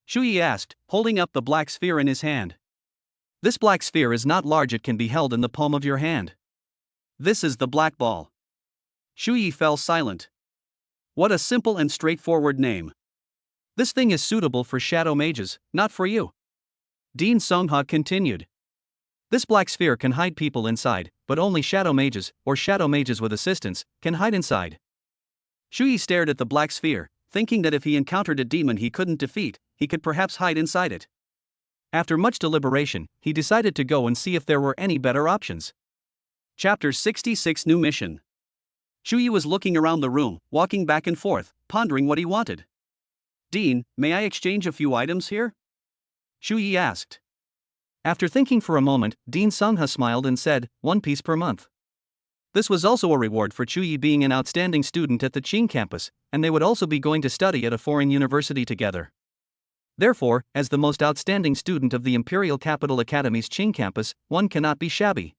Chu Yi asked, holding up the black sphere in his hand. "This black sphere is not large. It can be held in the palm of your hand. This is the black ball." Chu Yi fell silent. What a simple and straightforward name. "This thing is suitable for shadow mages, not for you." Dean Songha continued. "This black sphere can hide people inside, but only shadow mages, or shadow mages with assistance, can hide inside." Chu Yi stared at the black sphere, thinking that if he encountered a demon he couldn't defeat, he could perhaps hide inside it. After much deliberation, he decided to go and see if there were any better options. Chapter 66 New Mission. Shu Yi was looking around the room, walking back and forth, pondering what he wanted. Dean, may I exchange a few items here? Shu Yi asked. After thinking for a moment, Dean Sungha smiled and said, 1 piece per month. This was also a reward for Chu Yi being an outstanding student at the Qing campus, and they would also be going to study at a foreign university together. Therefore, as the most outstanding student of the Imperial Capital Academy's Qing campus, one cannot be shabby.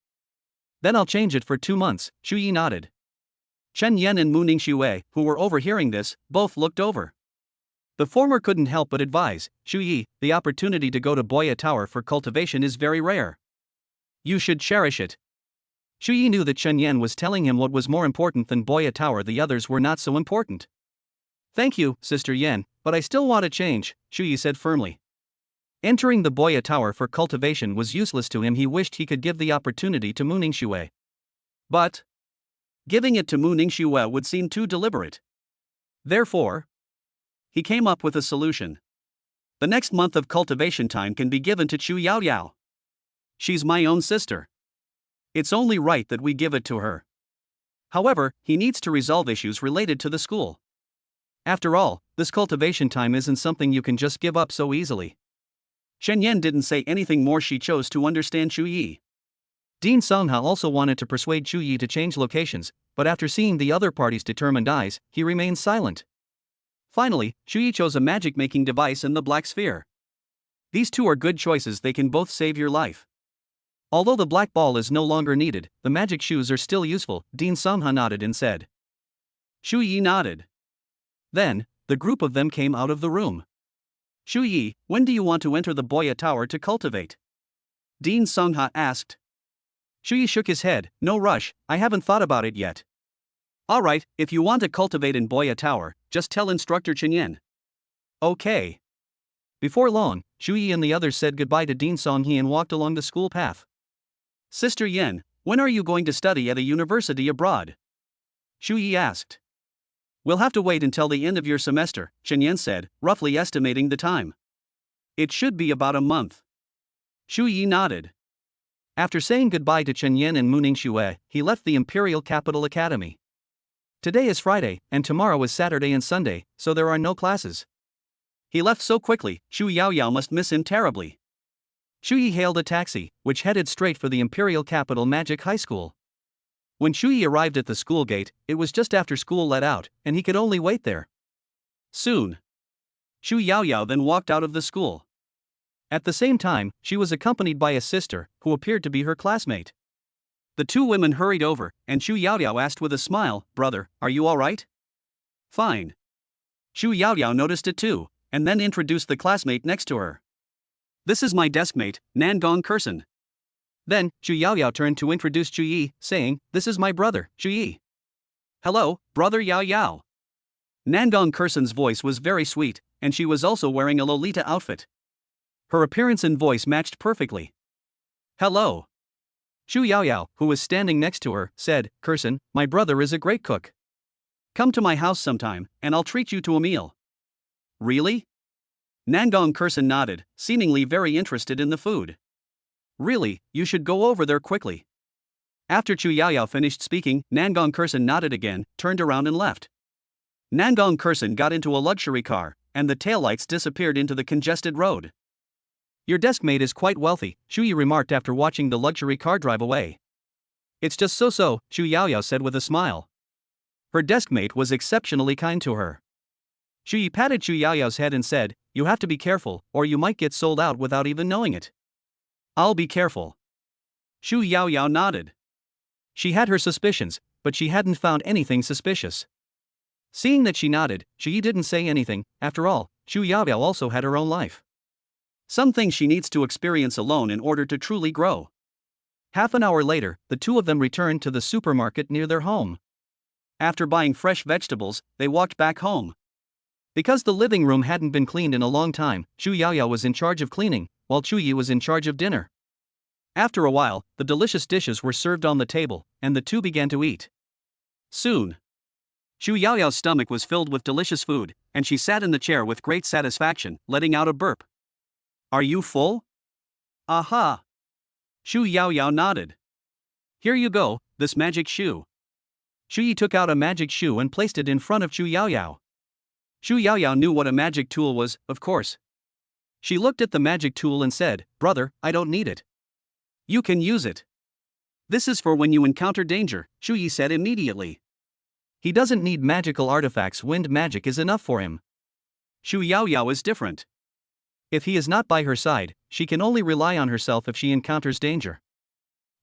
Then I'll change it for 2 months, Shu Yi nodded. Chen Yan and Mu Ningxue, who were overhearing this, both looked over. The former couldn't help but advise, Shu Yi, the opportunity to go to Boya Tower for cultivation is very rare. You should cherish it. Shu Yi knew that Chen Yan was telling him what was more important than Boya Tower, the others were not so important. Thank you, Sister Yan, but I still want to change, Shu Yi said firmly. Entering the Boya Tower for cultivation was useless to him. He wished he could give the opportunity to Mu Ningxue. But giving it to Mu Ningxue would seem too deliberate. Therefore, he came up with a solution. The next month of cultivation time can be given to Chu Yaoyao. She's my own sister. It's only right that we give it to her. However, he needs to resolve issues related to the school. After all, this cultivation time isn't something you can just give up so easily. Chen Yan didn't say anything more. She chose to understand Chu Yi. Dean Sungha also wanted to persuade Chu Yi to change locations, but after seeing the other party's determined eyes, he remained silent. Finally, Chu Yi chose a magic-making device and the black sphere. These two are good choices. They can both save your life. Although the black ball is no longer needed, the magic shoes are still useful, Dean Sungha nodded and said. Shu Yi nodded. Then, the group of them came out of the room. Shu Yi, when do you want to enter the Boya Tower to cultivate? Dean Sungha asked. Shu Yi shook his head, no rush, I haven't thought about it yet. Alright, if you want to cultivate in Boya Tower, just tell Instructor Chen Yan. Okay. Before long, Shu Yi and the others said goodbye to Dean Songhe and walked along the school path. Sister Yan, when are you going to study at a university abroad? Shu Yi asked. We'll have to wait until the end of your semester, Chen Yan said, roughly estimating the time. It should be about a month. Shu Yi nodded. After saying goodbye to Chen Yan and Mu Ningxue, he left the Imperial Capital Academy. Today is Friday, and tomorrow is Saturday and Sunday, so there are no classes. He left so quickly, Shu Yaoyao must miss him terribly. Shu Yi hailed a taxi, which headed straight for the Imperial Capital Magic High School. When Shu Yi arrived at the school gate, it was just after school let out, and he could only wait there. Soon, Shu Yaoyao then walked out of the school. At the same time, she was accompanied by a sister, who appeared to be her classmate. The two women hurried over, and Shu Yaoyao asked with a smile, Brother, are you alright? Fine. Shu Yaoyao noticed it too, and then introduced the classmate next to her. This is my deskmate, Nangong Kursen. Then, Shu Yaoyao turned to introduce Chu Yi, saying, This is my brother, Chu Yi. Hello, Brother Yaoyao. Nangong Kursen's voice was very sweet, and she was also wearing a Lolita outfit. Her appearance and voice matched perfectly. Hello. Shu Yaoyao, who was standing next to her, said, Kursen, my brother is a great cook. Come to my house sometime, and I'll treat you to a meal. Really? Nangong Kursen nodded, seemingly very interested in the food. Really, you should go over there quickly. After Chu Yaoyao finished speaking, Nangong Kursen nodded again, turned around and left. Nangong Kursen got into a luxury car, and the taillights disappeared into the congested road. Your deskmate is quite wealthy, Shu Yi remarked after watching the luxury car drive away. It's just so, Shu Yaoyao said with a smile. Her deskmate was exceptionally kind to her. Shu Yi patted Chu Yaoyao's head and said, You have to be careful, or you might get sold out without even knowing it. I'll be careful. Shu Yaoyao nodded. She had her suspicions, but she hadn't found anything suspicious. Seeing that she nodded, Shu Yi didn't say anything. After all, Shu Yaoyao also had her own life. Some things she needs to experience alone in order to truly grow. Half an hour later, the two of them returned to the supermarket near their home. After buying fresh vegetables, they walked back home. Because the living room hadn't been cleaned in a long time, Shu Yaoyao was in charge of cleaning, while Chu Yi was in charge of dinner. After a while, the delicious dishes were served on the table, and the two began to eat. Soon, Shu Yaoyao's stomach was filled with delicious food, and she sat in the chair with great satisfaction, letting out a burp. Are you full? Aha! Shu Yaoyao nodded. Here you go, this magic shoe. Shu Yi took out a magic shoe and placed it in front of Chu Yaoyao. Chu Yaoyao knew what a magic tool was, of course. She looked at the magic tool and said, "Brother, I don't need it. You can use it. This is for when you encounter danger," Shu Yi said immediately. He doesn't need magical artifacts, wind magic is enough for him. Chu Yaoyao is different. If he is not by her side, she can only rely on herself if she encounters danger.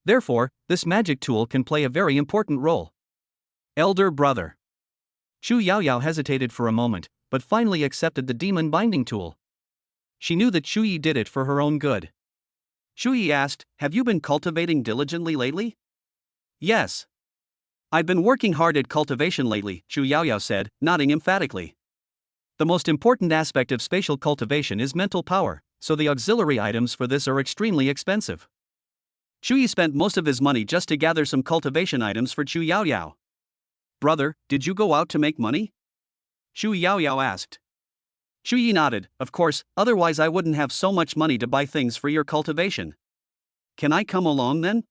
Therefore, this magic tool can play a very important role. Elder brother. Chu Yaoyao hesitated for a moment, but finally accepted the demon binding tool. She knew that Shu Yi did it for her own good. Shu Yi asked, "Have you been cultivating diligently lately?" "Yes. I've been working hard at cultivation lately," Chu Yaoyao said, nodding emphatically. The most important aspect of spatial cultivation is mental power, so the auxiliary items for this are extremely expensive. Shu Yi spent most of his money just to gather some cultivation items for Chu Yaoyao. "Brother, did you go out to make money?" Chu Yaoyao asked. Shu Yi nodded, "Of course, otherwise I wouldn't have so much money to buy things for your cultivation." "Can I come along then?"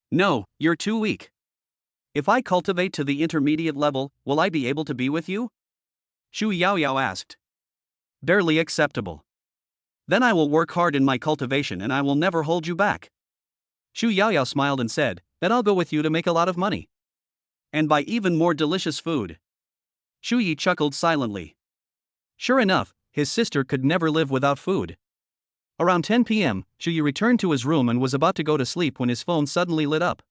"No, you're too weak." "If I cultivate to the intermediate level, will I be able to be with you?" Chu Yaoyao asked. "Barely acceptable. Then I will work hard in my cultivation and I will never hold you back." Chu Yaoyao smiled and said, "Then I'll go with you to make a lot of money. And buy even more delicious food." Shu Yi chuckled silently. Sure enough, his sister could never live without food. Around 10 p.m., Shu Yi returned to his room and was about to go to sleep when his phone suddenly lit up.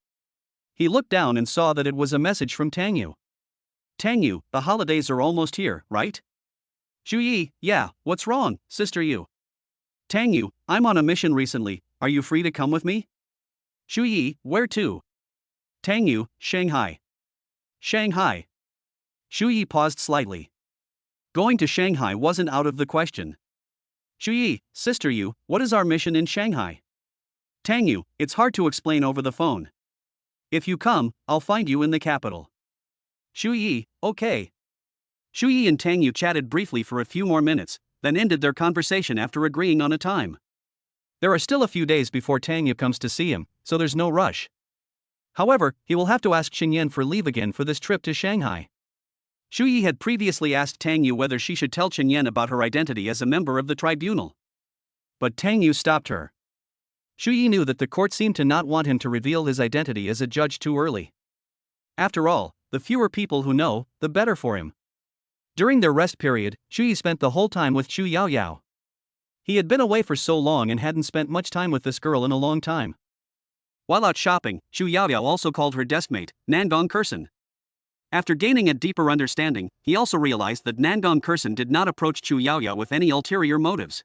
He looked down and saw that it was a message from Tang Yu. "Tang Yu, the holidays are almost here, right?" Shu Yi, "Yeah, what's wrong, Sister Yu?" "Tang Yu, I'm on a mission recently, are you free to come with me?" Shu Yi, "Where to?" Tang Yu, "Shanghai." "Shanghai?" Shu Yi paused slightly. Going to Shanghai wasn't out of the question. Shu Yi, "Sister Yu, what is our mission in Shanghai?" Tang Yu, "It's hard to explain over the phone. If you come, I'll find you in the capital." Shu Yi, "Okay." Shu Yi and Tang Yu chatted briefly for a few more minutes, then ended their conversation after agreeing on a time. There are still a few days before Tang Yu comes to see him, so there's no rush. However, he will have to ask Xingyan for leave again for this trip to Shanghai. Shu Yi had previously asked Tang Yu whether she should tell Qingyan about her identity as a member of the tribunal. But Tang Yu stopped her. Shu Yi knew that the court seemed to not want him to reveal his identity as a judge too early. After all, the fewer people who know, the better for him. During their rest period, Shu Yi spent the whole time with Chu Yaoyao. He had been away for so long and hadn't spent much time with this girl in a long time. While out shopping, Chu Yaoyao also called her deskmate, Nangong Kursen. After gaining a deeper understanding, he also realized that Nangong Kursen did not approach Chu Yaoyao with any ulterior motives.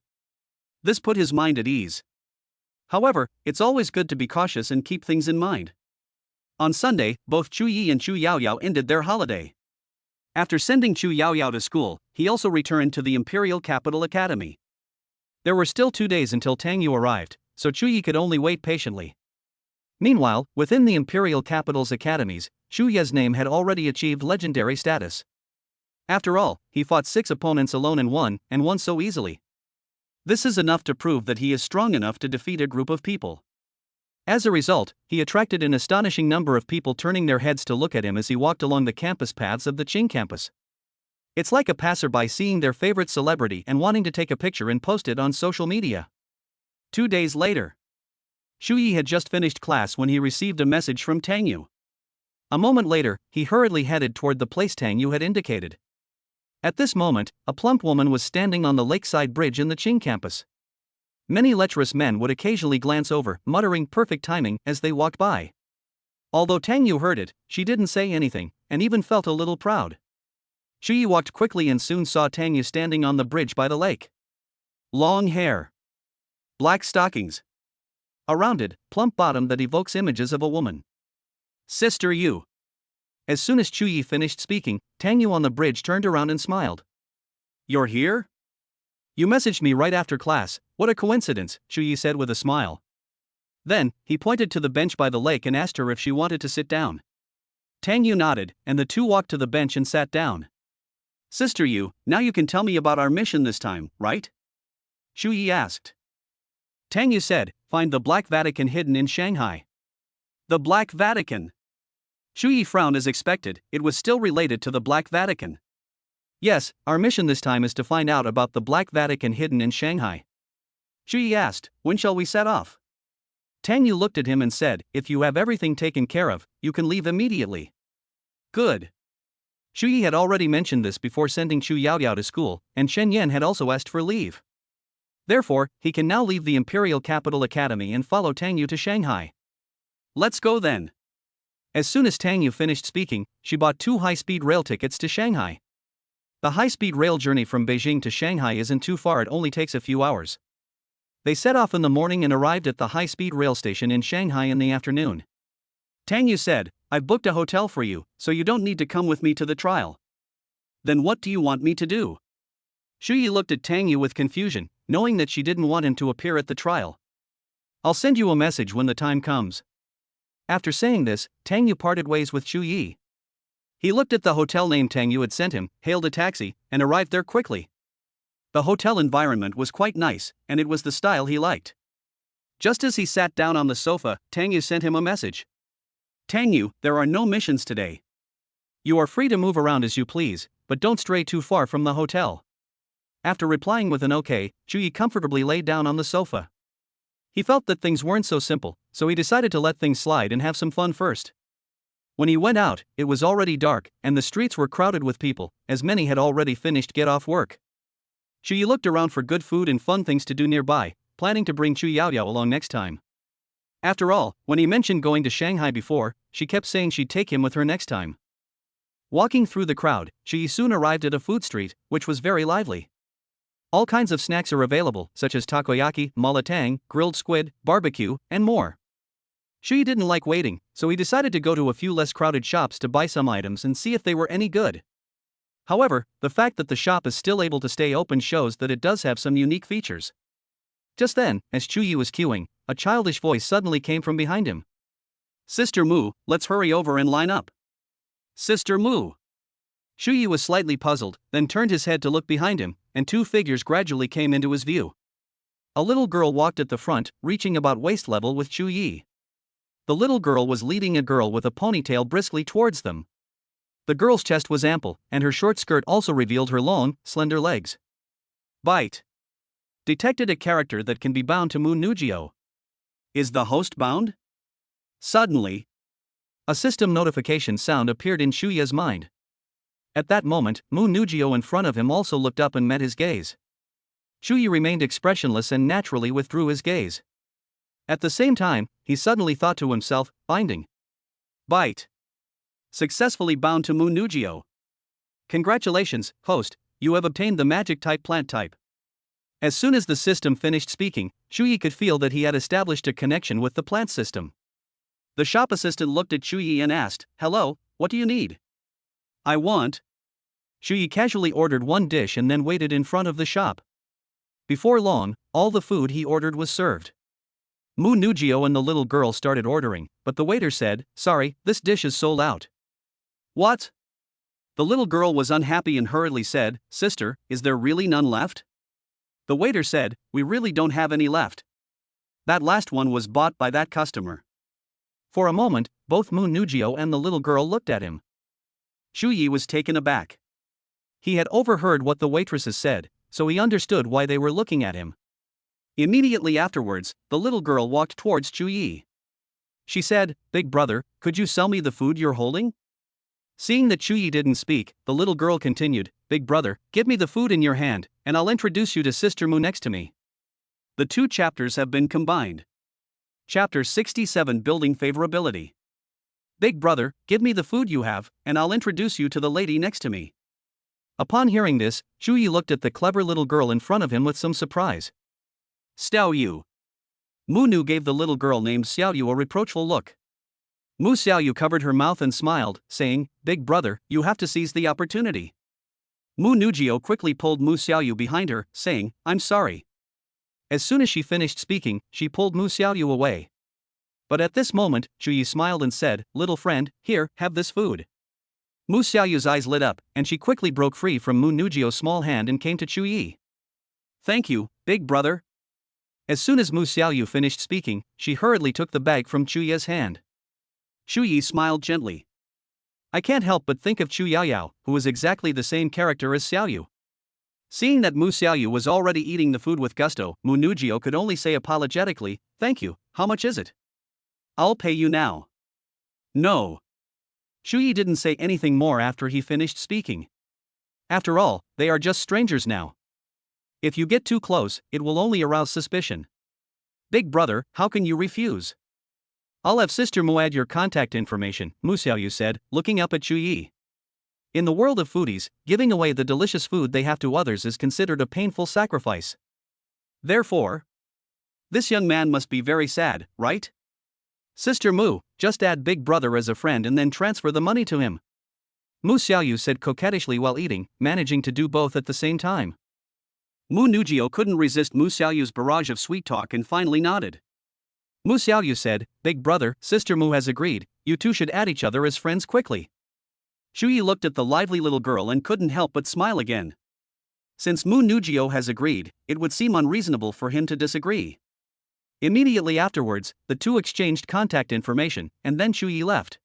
This put his mind at ease. However, it's always good to be cautious and keep things in mind. On Sunday, both Chu Yi and Chu Yaoyao ended their holiday. After sending Chu Yaoyao to school, he also returned to the Imperial Capital Academy. There were still 2 days until Tang Yu arrived, so Chu Yi could only wait patiently. Meanwhile, within the Imperial Capital's academies, Xu Ye's name had already achieved legendary status. After all, he fought 6 opponents alone and won so easily. This is enough to prove that he is strong enough to defeat a group of people. As a result, he attracted an astonishing number of people turning their heads to look at him as he walked along the campus paths of the Qing campus. It's like a passerby seeing their favorite celebrity and wanting to take a picture and post it on social media. 2 days later, Shu Yi had just finished class when he received a message from Tang Yu. A moment later, he hurriedly headed toward the place Tang Yu had indicated. At this moment, a plump woman was standing on the lakeside bridge in the Qing campus. Many lecherous men would occasionally glance over, muttering perfect timing as they walked by. Although Tang Yu heard it, she didn't say anything, and even felt a little proud. Shu Yi walked quickly and soon saw Tang Yu standing on the bridge by the lake. Long hair. Black stockings. A rounded, plump bottom that evokes images of a woman. Sister Yu. As soon as Chu Yi finished speaking, Tang Yu on the bridge turned around and smiled. "You're here?" "You messaged me right after class, what a coincidence," Chu Yi said with a smile. Then, he pointed to the bench by the lake and asked her if she wanted to sit down. Tang Yu nodded, and the two walked to the bench and sat down. "Sister Yu, now you can tell me about our mission this time, right?" Shu Yi asked. Tang Yu said, "Find the Black Vatican hidden in Shanghai." The Black Vatican. Shu Yi frowned as expected, it was still related to the Black Vatican. Yes, our mission this time is to find out about the Black Vatican hidden in Shanghai. Shu Yi asked, when shall we set off? Tang Yu looked at him and said, if you have everything taken care of, you can leave immediately. Good. Shu Yi had already mentioned this before sending Chu Yaoyao to school, and Shen Yan had also asked for leave. Therefore, he can now leave the Imperial Capital Academy and follow Tang Yu to Shanghai. Let's go then. As soon as Tang Yu finished speaking, she bought 2 high-speed rail tickets to Shanghai. The high-speed rail journey from Beijing to Shanghai isn't too far, it only takes a few hours. They set off in the morning and arrived at the high-speed rail station in Shanghai in the afternoon. Tang Yu said, I've booked a hotel for you, so you don't need to come with me to the trial. Then what do you want me to do? Shu Yi looked at Tang Yu with confusion, knowing that she didn't want him to appear at the trial. I'll send you a message when the time comes. After saying this, Tang Yu parted ways with Shu Yi. He looked at the hotel name Tang Yu had sent him, hailed a taxi, and arrived there quickly. The hotel environment was quite nice, and it was the style he liked. Just as he sat down on the sofa, Tang Yu sent him a message. Tang Yu, there are no missions today. You are free to move around as you please, but don't stray too far from the hotel. After replying with an okay, Shu Yi comfortably lay down on the sofa. He felt that things weren't so simple, so he decided to let things slide and have some fun first. When he went out, it was already dark, and the streets were crowded with people, as many had already finished get off work. Shu Yi looked around for good food and fun things to do nearby, planning to bring Chu Yaoyao along next time. After all, when he mentioned going to Shanghai before, she kept saying she'd take him with her next time. Walking through the crowd, Shu Yi soon arrived at a food street, which was very lively. All kinds of snacks are available, such as takoyaki, malatang, grilled squid, barbecue, and more. Shu Yi didn't like waiting, so he decided to go to a few less crowded shops to buy some items and see if they were any good. However, the fact that the shop is still able to stay open shows that it does have some unique features. Just then, as Shu Yi was queuing, a childish voice suddenly came from behind him. Sister Mu, let's hurry over and line up. Sister Mu. Shu Yi was slightly puzzled, then turned his head to look behind him, and 2 figures gradually came into his view. A little girl walked at the front, reaching about waist level with Shu Yi. The little girl was leading a girl with a ponytail briskly towards them. The girl's chest was ample, and her short skirt also revealed her long, slender legs. Bite. Detected a character that can be bound to Mu Nugio. Is the host bound? Suddenly, a system notification sound appeared in Shu Yi's mind. At that moment, Mu Nugio in front of him also looked up and met his gaze. Shu Yi remained expressionless and naturally withdrew his gaze. At the same time, he suddenly thought to himself, binding. Bite. Successfully bound to Mu Nugio. Congratulations, host, you have obtained the magic type plant type. As soon as the system finished speaking, Shu Yi could feel that he had established a connection with the plant system. The shop assistant looked at Shu Yi and asked, hello, what do you need? I want. Shu Yi casually ordered 1 dish and then waited in front of the shop. Before long, all the food he ordered was served. Mu Nugio and the little girl started ordering, but the waiter said, sorry, this dish is sold out. What? The little girl was unhappy and hurriedly said, sister, is there really none left? The waiter said, we really don't have any left. That last one was bought by that customer. For a moment, both Mu Nugio and the little girl looked at him. Shu Yi was taken aback. He had overheard what the waitresses said, so he understood why they were looking at him. Immediately afterwards, the little girl walked towards Shu Yi. She said, big brother, could you sell me the food you're holding? Seeing that Shu Yi didn't speak, the little girl continued, big brother, give me the food in your hand, and I'll introduce you to Sister Mu next to me. The 2 chapters have been combined. Chapter 67 Building Favorability. Big brother, give me the food you have, and I'll introduce you to the lady next to me. Upon hearing this, Shu Yi looked at the clever little girl in front of him with some surprise. Xiao Yu. Mu Nu gave the little girl named Xiao Yu a reproachful look. Mu Xiao Yu covered her mouth and smiled, saying, big brother, you have to seize the opportunity. Mu Nugio quickly pulled Mu Xiao Yu behind her, saying, I'm sorry. As soon as she finished speaking, she pulled Mu Xiao Yu away. But at this moment, Shu Yi smiled and said, little friend, here, have this food. Mu Xiao Yu's eyes lit up, and she quickly broke free from Mu Nugio's small hand and came to Shu Yi. Thank you, big brother. As soon as Mu Xiao Yu finished speaking, she hurriedly took the bag from Shu Yi's hand. Shu Yi smiled gently. I can't help but think of Chu Yaoyao, who is exactly the same character as Xiaoyu. Seeing that Mu Xiaoyu was already eating the food with gusto, Mu Nujio could only say apologetically, "Thank you, how much is it? I'll pay you now." "No." Shu Yi didn't say anything more after he finished speaking. After all, they are just strangers now. If you get too close, it will only arouse suspicion. "Big brother, how can you refuse?" "I'll have Sister Mu add your contact information," Mu Xiaoyu said, looking up at Chu Yi. In the world of foodies, giving away the delicious food they have to others is considered a painful sacrifice. Therefore, this young man must be very sad, right? "Sister Mu, just add Big Brother as a friend and then transfer the money to him," Mu Xiaoyu said coquettishly while eating, managing to do both at the same time. Mu Nujio couldn't resist Mu Xiaoyu's barrage of sweet talk and finally nodded. Mu Xiaoyu said, "Big brother, Sister Mu has agreed, you two should add each other as friends quickly." Shu Yi looked at the lively little girl and couldn't help but smile again. Since Mu Nujio has agreed, it would seem unreasonable for him to disagree. Immediately afterwards, the two exchanged contact information, and then Chu Yi left.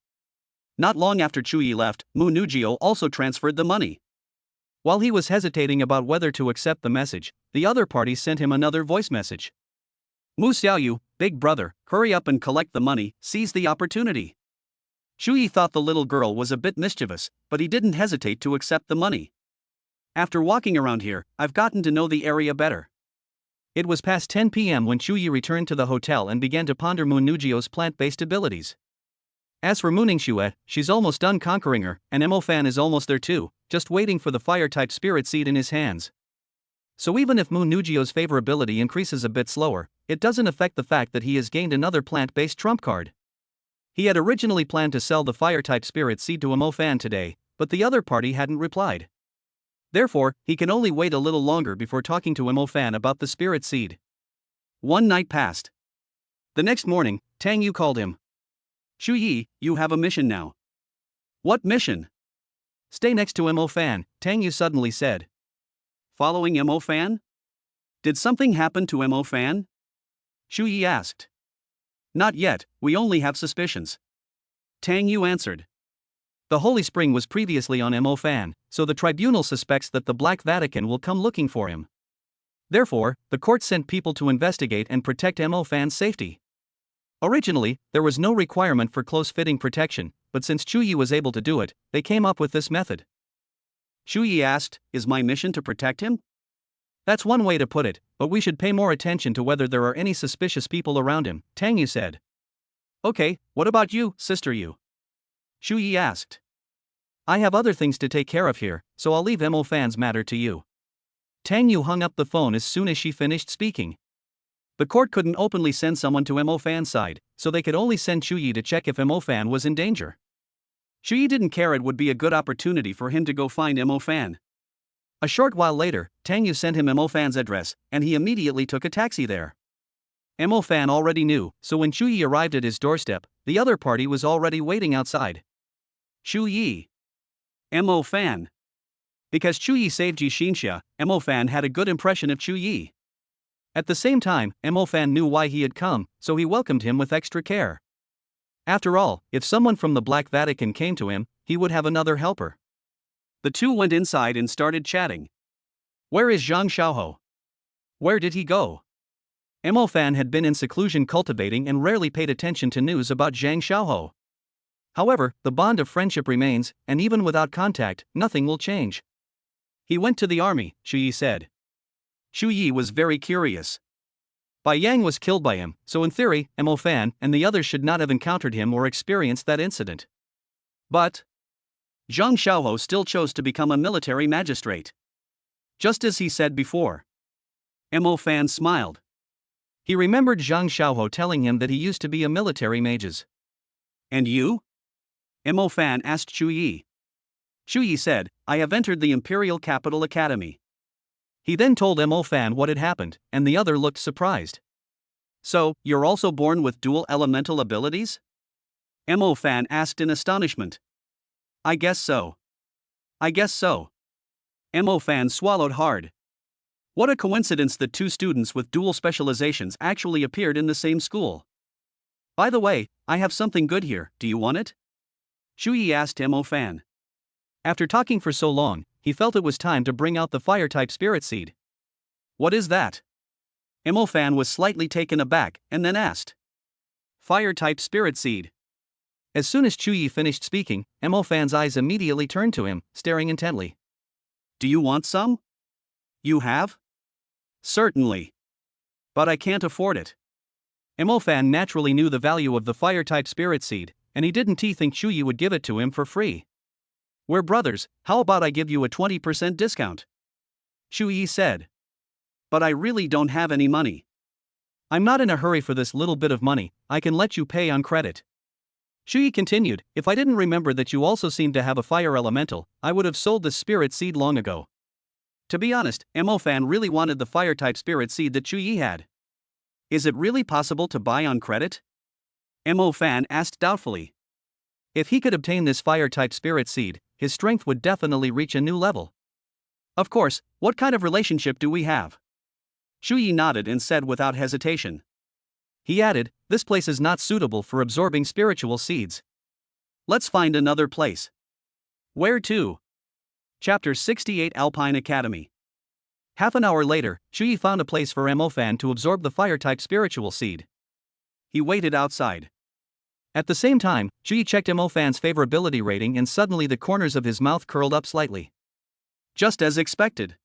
Not long after Chu Yi left, Mu Nujio also transferred the money. While he was hesitating about whether to accept the message, the other party sent him another voice message. "Mu Xiaoyu, big brother, hurry up and collect the money, seize the opportunity." Shu Yi thought the little girl was a bit mischievous, but he didn't hesitate to accept the money. "After walking around here, I've gotten to know the area better." It was past 10 p.m. when Chu Yi returned to the hotel and began to ponder Mu Nujio's plant-based abilities. As for Mu Ningxue, she's almost done conquering her, and Mo Fan is almost there too, just waiting for the fire-type spirit seed in his hands. So even if Mu Nujio's favorability increases a bit slower, it doesn't affect the fact that he has gained another plant-based trump card. He had originally planned to sell the fire-type spirit seed to Mo Fan today, but the other party hadn't replied. Therefore, he can only wait a little longer before talking to Mo Fan about the spirit seed. One night passed. The next morning, Tang Yu called him. "Shu Yi, you have a mission now." "What mission?" "Stay next to Mo Fan," Tang Yu suddenly said. "Following Mo Fan? Did something happen to Mo Fan?" Shu Yi asked. "Not yet, we only have suspicions," Tang Yu answered. The Holy Spring was previously on Mo Fan, so the tribunal suspects that the Black Vatican will come looking for him. Therefore, the court sent people to investigate and protect Mo Fan's safety. Originally, there was no requirement for close-fitting protection, but since Chu Yi was able to do it, they came up with this method. Chu Yi asked, "Is my mission to protect him?" "That's one way to put it, but we should pay more attention to whether there are any suspicious people around him," Tang Yu said. "Okay, what about you, Sister Yu?" Chu Yi asked. "I have other things to take care of here, so I'll leave Mo Fan's matter to you." Tang Yu hung up the phone as soon as she finished speaking. The court couldn't openly send someone to Mo Fan's side, so they could only send Chu Yi to check if Mo Fan was in danger. Chu Yi didn't care, it would be a good opportunity for him to go find Mo Fan. A short while later, Tang Yu sent him Mo Fan's address, and he immediately took a taxi there. Mo Fan already knew, so when Chu Yi arrived at his doorstep, the other party was already waiting outside. Chu Yi. Mo Fan. Because Chu Yi saved Ji Xinxia, Mo Fan had a good impression of Chu Yi. At the same time, Mo Fan knew why he had come, so he welcomed him with extra care. After all, if someone from the Black Vatican came to him, he would have another helper. The two went inside and started chatting. "Where is Zhang Xiaoho? Where did he go?" Mo Fan had been in seclusion cultivating and rarely paid attention to news about Zhang Xiaoho. However, the bond of friendship remains, and even without contact, nothing will change. "He went to the army," Chu Yi said. Chu Yi was very curious. Bai Yang was killed by him, so in theory, Mo Fan and the others should not have encountered him or experienced that incident. But Zhang Xiaoho still chose to become a military magistrate. Just as he said before. Mo Fan smiled. He remembered Zhang Xiaoho telling him that he used to be a military magus. "And you?" Mo Fan asked Chu Yi. Chu Yi said, "I have entered the Imperial Capital Academy." He then told Mo Fan what had happened, and the other looked surprised. "So, you're also born with dual elemental abilities?" Mo Fan asked in astonishment. "I guess so. I guess so." Mo Fan swallowed hard. What a coincidence that two students with dual specializations actually appeared in the same school. "By the way, I have something good here, do you want it?" Shu Yi asked Mo Fan. After talking for so long, he felt it was time to bring out the fire-type spirit seed. What is that? Mo Fan was slightly taken aback and then asked. Fire-type spirit seed. As soon as Chu Yi finished speaking, Mo Fan's eyes immediately turned to him, staring intently. Do you want some? You have? Certainly. But I can't afford it. Mo Fan naturally knew the value of the fire-type spirit seed, and he didn't think Chu Yi would give it to him for free. We're brothers, how about I give you a 20% discount? Shu Yi said. But I really don't have any money. I'm not in a hurry for this little bit of money, I can let you pay on credit. Shu Yi continued, if I didn't remember that you also seem to have a fire elemental, I would have sold the spirit seed long ago. To be honest, Mo Fan really wanted the fire-type spirit seed that Chu Yi had. Is it really possible to buy on credit? Mo Fan asked doubtfully. If he could obtain this fire-type spirit seed, his strength would definitely reach a new level. Of course, what kind of relationship do we have? Shu Yi nodded and said without hesitation. He added, this place is not suitable for absorbing spiritual seeds. Let's find another place. Where to? Chapter 68 Alpine Academy. Half an hour later, Shu Yi found a place for Mo Fan to absorb the fire-type spiritual seed. He waited outside. At the same time, Shu Yi checked Mo Fan's favorability rating and suddenly the corners of his mouth curled up slightly. Just as expected.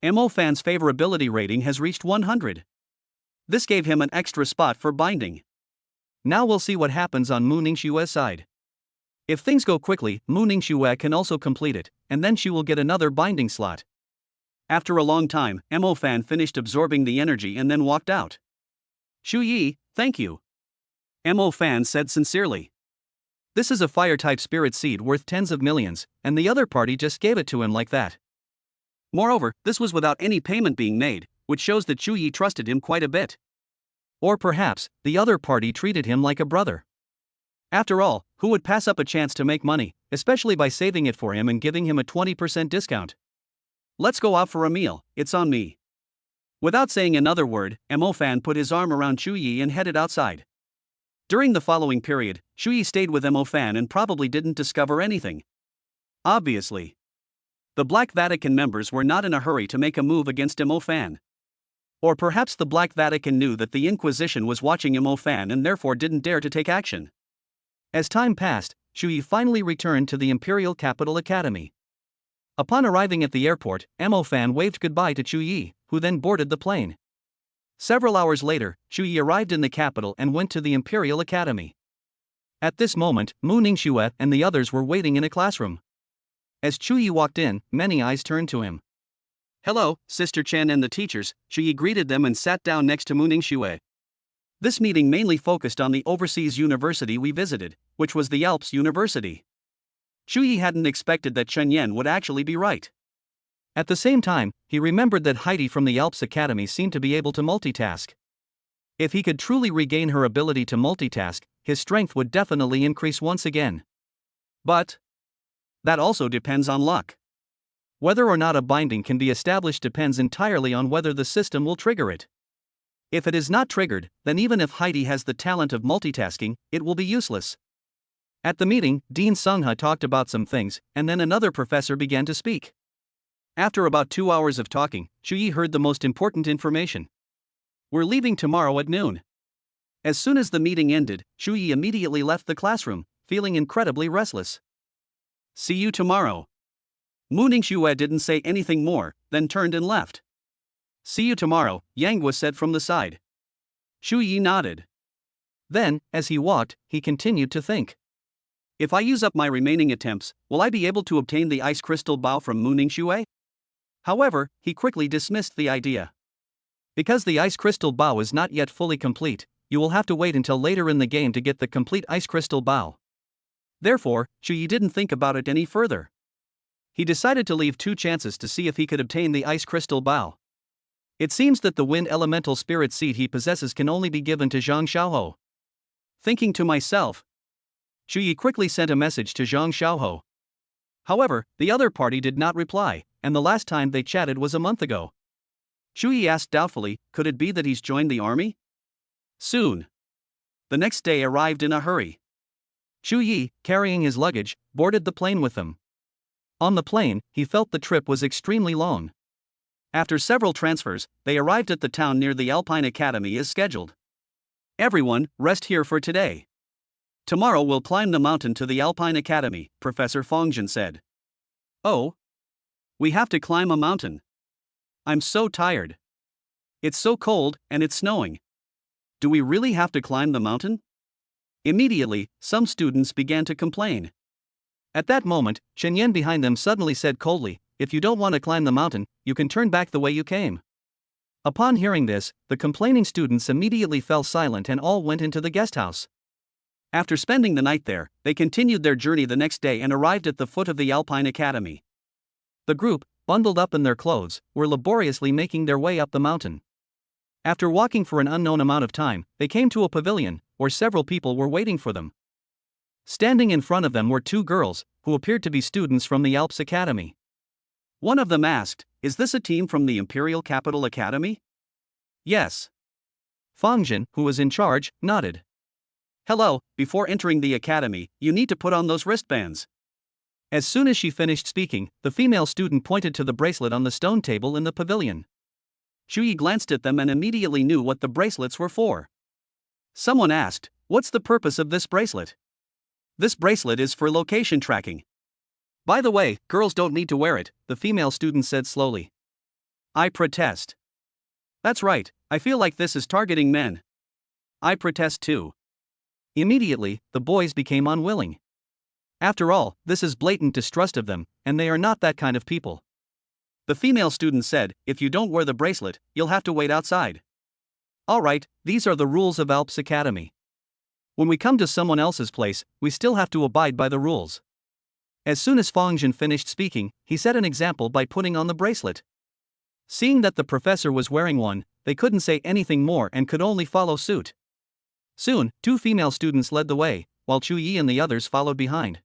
Mo Fan's favorability rating has reached 100. This gave him an extra spot for binding. Now we'll see what happens on Mu Ningxue's side. If things go quickly, Mu Ningxue can also complete it, and then she will get another binding slot. After a long time, Mo Fan finished absorbing the energy and then walked out. Shu Yi, thank you. Mo Fan said sincerely. This is a fire-type spirit seed worth tens of millions, and the other party just gave it to him like that. Moreover, this was without any payment being made, which shows that Chu Yi trusted him quite a bit. Or perhaps, the other party treated him like a brother. After all, who would pass up a chance to make money, especially by saving it for him and giving him a 20% discount? Let's go out for a meal, it's on me. Without saying another word, Mo Fan put his arm around Chu Yi and headed outside. During the following period, Chu Yi stayed with Mo Fan and probably didn't discover anything. Obviously. The Black Vatican members were not in a hurry to make a move against Mo Fan. Or perhaps the Black Vatican knew that the Inquisition was watching Mo Fan and therefore didn't dare to take action. As time passed, Chu Yi finally returned to the Imperial Capital Academy. Upon arriving at the airport, Mo Fan waved goodbye to Chu Yi, who then boarded the plane. Several hours later, Chu Yi arrived in the capital and went to the Imperial Academy. At this moment, Mu Ningxue and the others were waiting in a classroom. As Chu Yi walked in, many eyes turned to him. Hello, Sister Chen and the teachers. Chu Yi greeted them and sat down next to Mu Ningxue. This meeting mainly focused on the overseas university we visited, which was the Alps University. Chu Yi hadn't expected that Chen Yan would actually be right. At the same time, he remembered that Heidi from the Alps Academy seemed to be able to multitask. If he could truly regain her ability to multitask, his strength would definitely increase once again. But that also depends on luck. Whether or not a binding can be established depends entirely on whether the system will trigger it. If it is not triggered, then even if Heidi has the talent of multitasking, it will be useless. At the meeting, Dean Sungha talked about some things, and then another professor began to speak. After about 2 hours of talking, Chu Yi heard the most important information. We're leaving tomorrow at noon. As soon as the meeting ended, Chu Yi immediately left the classroom, feeling incredibly restless. See you tomorrow. Mu Ningxue didn't say anything more, then turned and left. See you tomorrow, Yang Guo said from the side. Chu Yi nodded. Then, as he walked, he continued to think. If I use up my remaining attempts, will I be able to obtain the ice crystal bow from Mu Ningxue? However, he quickly dismissed the idea. Because the ice crystal bow is not yet fully complete, you will have to wait until later in the game to get the complete ice crystal bow. Therefore, Chu Yi didn't think about it any further. He decided to leave 2 chances to see if he could obtain the ice crystal bow. It seems that the wind elemental spirit seed he possesses can only be given to Zhang Xiaohou. Thinking to myself, Chu Yi quickly sent a message to Zhang Xiaohou. However, the other party did not reply, and the last time they chatted was a month ago. Chu Yi asked doubtfully, could it be that he's joined the army? Soon. The next day arrived in a hurry. Shu Yi, carrying his luggage, boarded the plane with them. On the plane, he felt the trip was extremely long. After several transfers, they arrived at the town near the Alpine Academy as scheduled. Everyone, rest here for today. Tomorrow we'll climb the mountain to the Alpine Academy, Professor Fongjin said. Oh? We have to climb a mountain. I'm so tired. It's so cold, and it's snowing. Do we really have to climb the mountain? Immediately, some students began to complain. At that moment, Chen Yan behind them suddenly said coldly, "If you don't want to climb the mountain, you can turn back the way you came." Upon hearing this, the complaining students immediately fell silent and all went into the guest house. After spending the night there, they continued their journey the next day and arrived at the foot of the Alpine Academy. The group, bundled up in their clothes, were laboriously making their way up the mountain. After walking for an unknown amount of time, they came to a pavilion, where several people were waiting for them. Standing in front of them were two girls, who appeared to be students from the Alps Academy. One of them asked, "Is this a team from the Imperial Capital Academy?" "Yes." Fongjin, who was in charge, nodded. "Hello, before entering the academy, you need to put on those wristbands." As soon as she finished speaking, the female student pointed to the bracelet on the stone table in the pavilion. Shu Yi glanced at them and immediately knew what the bracelets were for. Someone asked, "What's the purpose of this bracelet?" "This bracelet is for location tracking." "By the way, girls don't need to wear it," the female student said slowly. "I protest." "That's right, I feel like this is targeting men." "I protest too." Immediately, the boys became unwilling. After all, this is blatant distrust of them, and they are not that kind of people. The female student said, "If you don't wear the bracelet, you'll have to wait outside." "All right, these are the rules of Alps Academy. When we come to someone else's place, we still have to abide by the rules." As soon as Fongjin finished speaking, he set an example by putting on the bracelet. Seeing that the professor was wearing one, they couldn't say anything more and could only follow suit. Soon, two female students led the way, while Chu Yi and the others followed behind.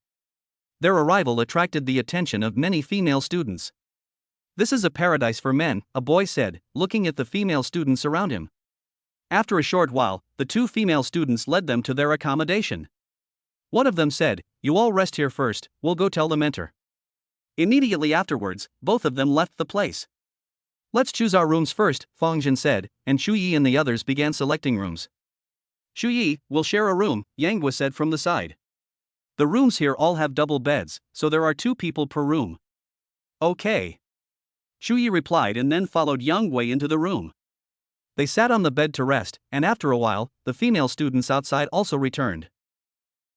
Their arrival attracted the attention of many female students. "This is a paradise for men," a boy said, looking at the female students around him. After a short while, the two female students led them to their accommodation. One of them said, "You all rest here first, we'll go tell the mentor." Immediately afterwards, both of them left the place. "Let's choose our rooms first," Fongjin said, and Chu Yi and the others began selecting rooms. "Shu Yi, we'll share a room," Yanghua said from the side. "The rooms here all have double beds, so there are 2 people per room." "Okay." Shu Yi replied and then followed Yang Wei into the room. They sat on the bed to rest, and after a while, the female students outside also returned.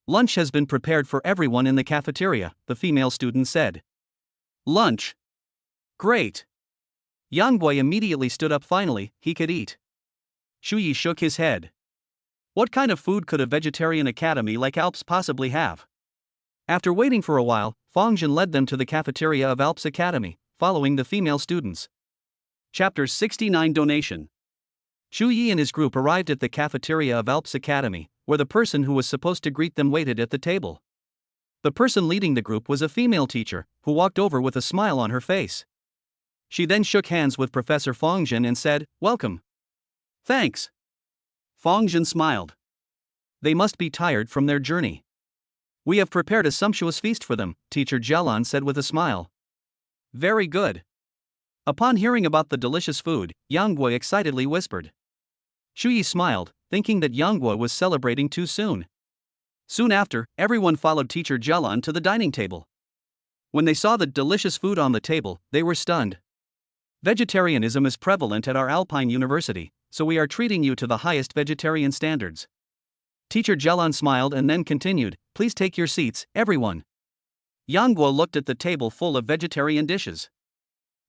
"Lunch has been prepared for everyone in the cafeteria," the female student said. "Lunch? Great." Yang Wei immediately stood up. Finally, he could eat. Shu Yi shook his head. What kind of food could a vegetarian academy like Alps possibly have? After waiting for a while, Fongjin led them to the cafeteria of Alps Academy, following the female students. Chapter 69 Donation. Chu Yi and his group arrived at the cafeteria of Alps Academy, where the person who was supposed to greet them waited at the table. The person leading the group was a female teacher, who walked over with a smile on her face. She then shook hands with Professor Fongjin and said, "Welcome." "Thanks." Fongjin smiled. "They must be tired from their journey. We have prepared a sumptuous feast for them," Teacher Jialan said with a smile. "Very good." Upon hearing about the delicious food, Yang Guo excitedly whispered. Shu Yi smiled, thinking that Yang Guo was celebrating too soon. Soon after, everyone followed Teacher Jialan to the dining table. When they saw the delicious food on the table, they were stunned. "Vegetarianism is prevalent at our Alpine University, so we are treating you to the highest vegetarian standards." Teacher Jialan smiled and then continued, "Please take your seats, everyone." Yang Guo looked at the table full of vegetarian dishes.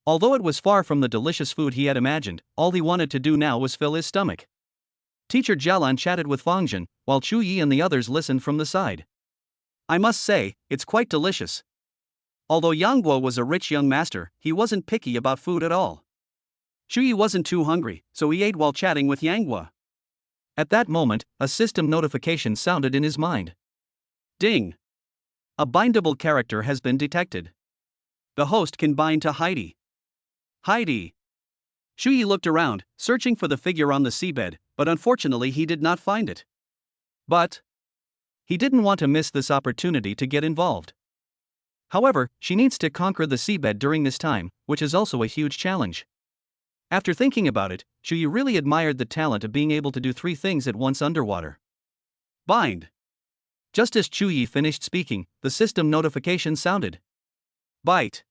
Although it was far from the delicious food he had imagined, all he wanted to do now was fill his stomach. Teacher Jialan chatted with Fongjin, while Chu Yi and the others listened from the side. "I must say, it's quite delicious." Although Yang Guo was a rich young master, he wasn't picky about food at all. Shu Yi wasn't too hungry, so he ate while chatting with Yang Guo. At that moment, a system notification sounded in his mind. Ding! A bindable character has been detected. The host can bind to Heidi. Heidi! Shu Yi looked around, searching for the figure on the seabed, but unfortunately he did not find it. But He didn't want to miss this opportunity to get involved. However, she needs to conquer the seabed during this time, which is also a huge challenge. After thinking about it, Shuyi really admired the talent of being able to do 3 things at once underwater. Bind. Just as Chuyi finished speaking, the system notification sounded. Bite.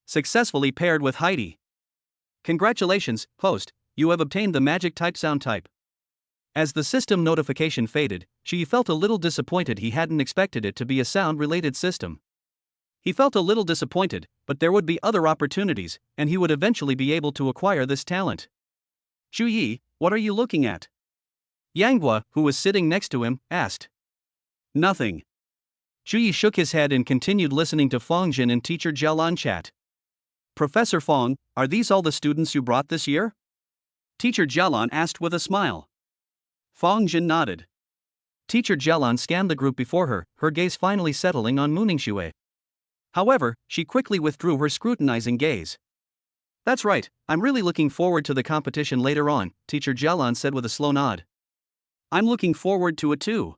Successfully paired with Heidi. Congratulations, host, you have obtained the magic type sound type. As the system notification faded, Shuyi felt a little disappointed. He hadn't expected it to be a sound-related system. He felt a little disappointed, but there would be other opportunities, and he would eventually be able to acquire this talent. Shuyi, what are you looking at? Yanghua, who was sitting next to him, asked. Nothing. Shuyi shook his head and continued listening to Fong Jin and Teacher Jialan chat. Professor Fong, are these all the students you brought this year? Teacher Jialan asked with a smile. Fong Jin nodded. Teacher Jialan scanned the group before her, her gaze finally settling on Muningsue. However, she quickly withdrew her scrutinizing gaze. That's right, I'm really looking forward to the competition later on, Teacher Jialan said with a slow nod. I'm looking forward to it too.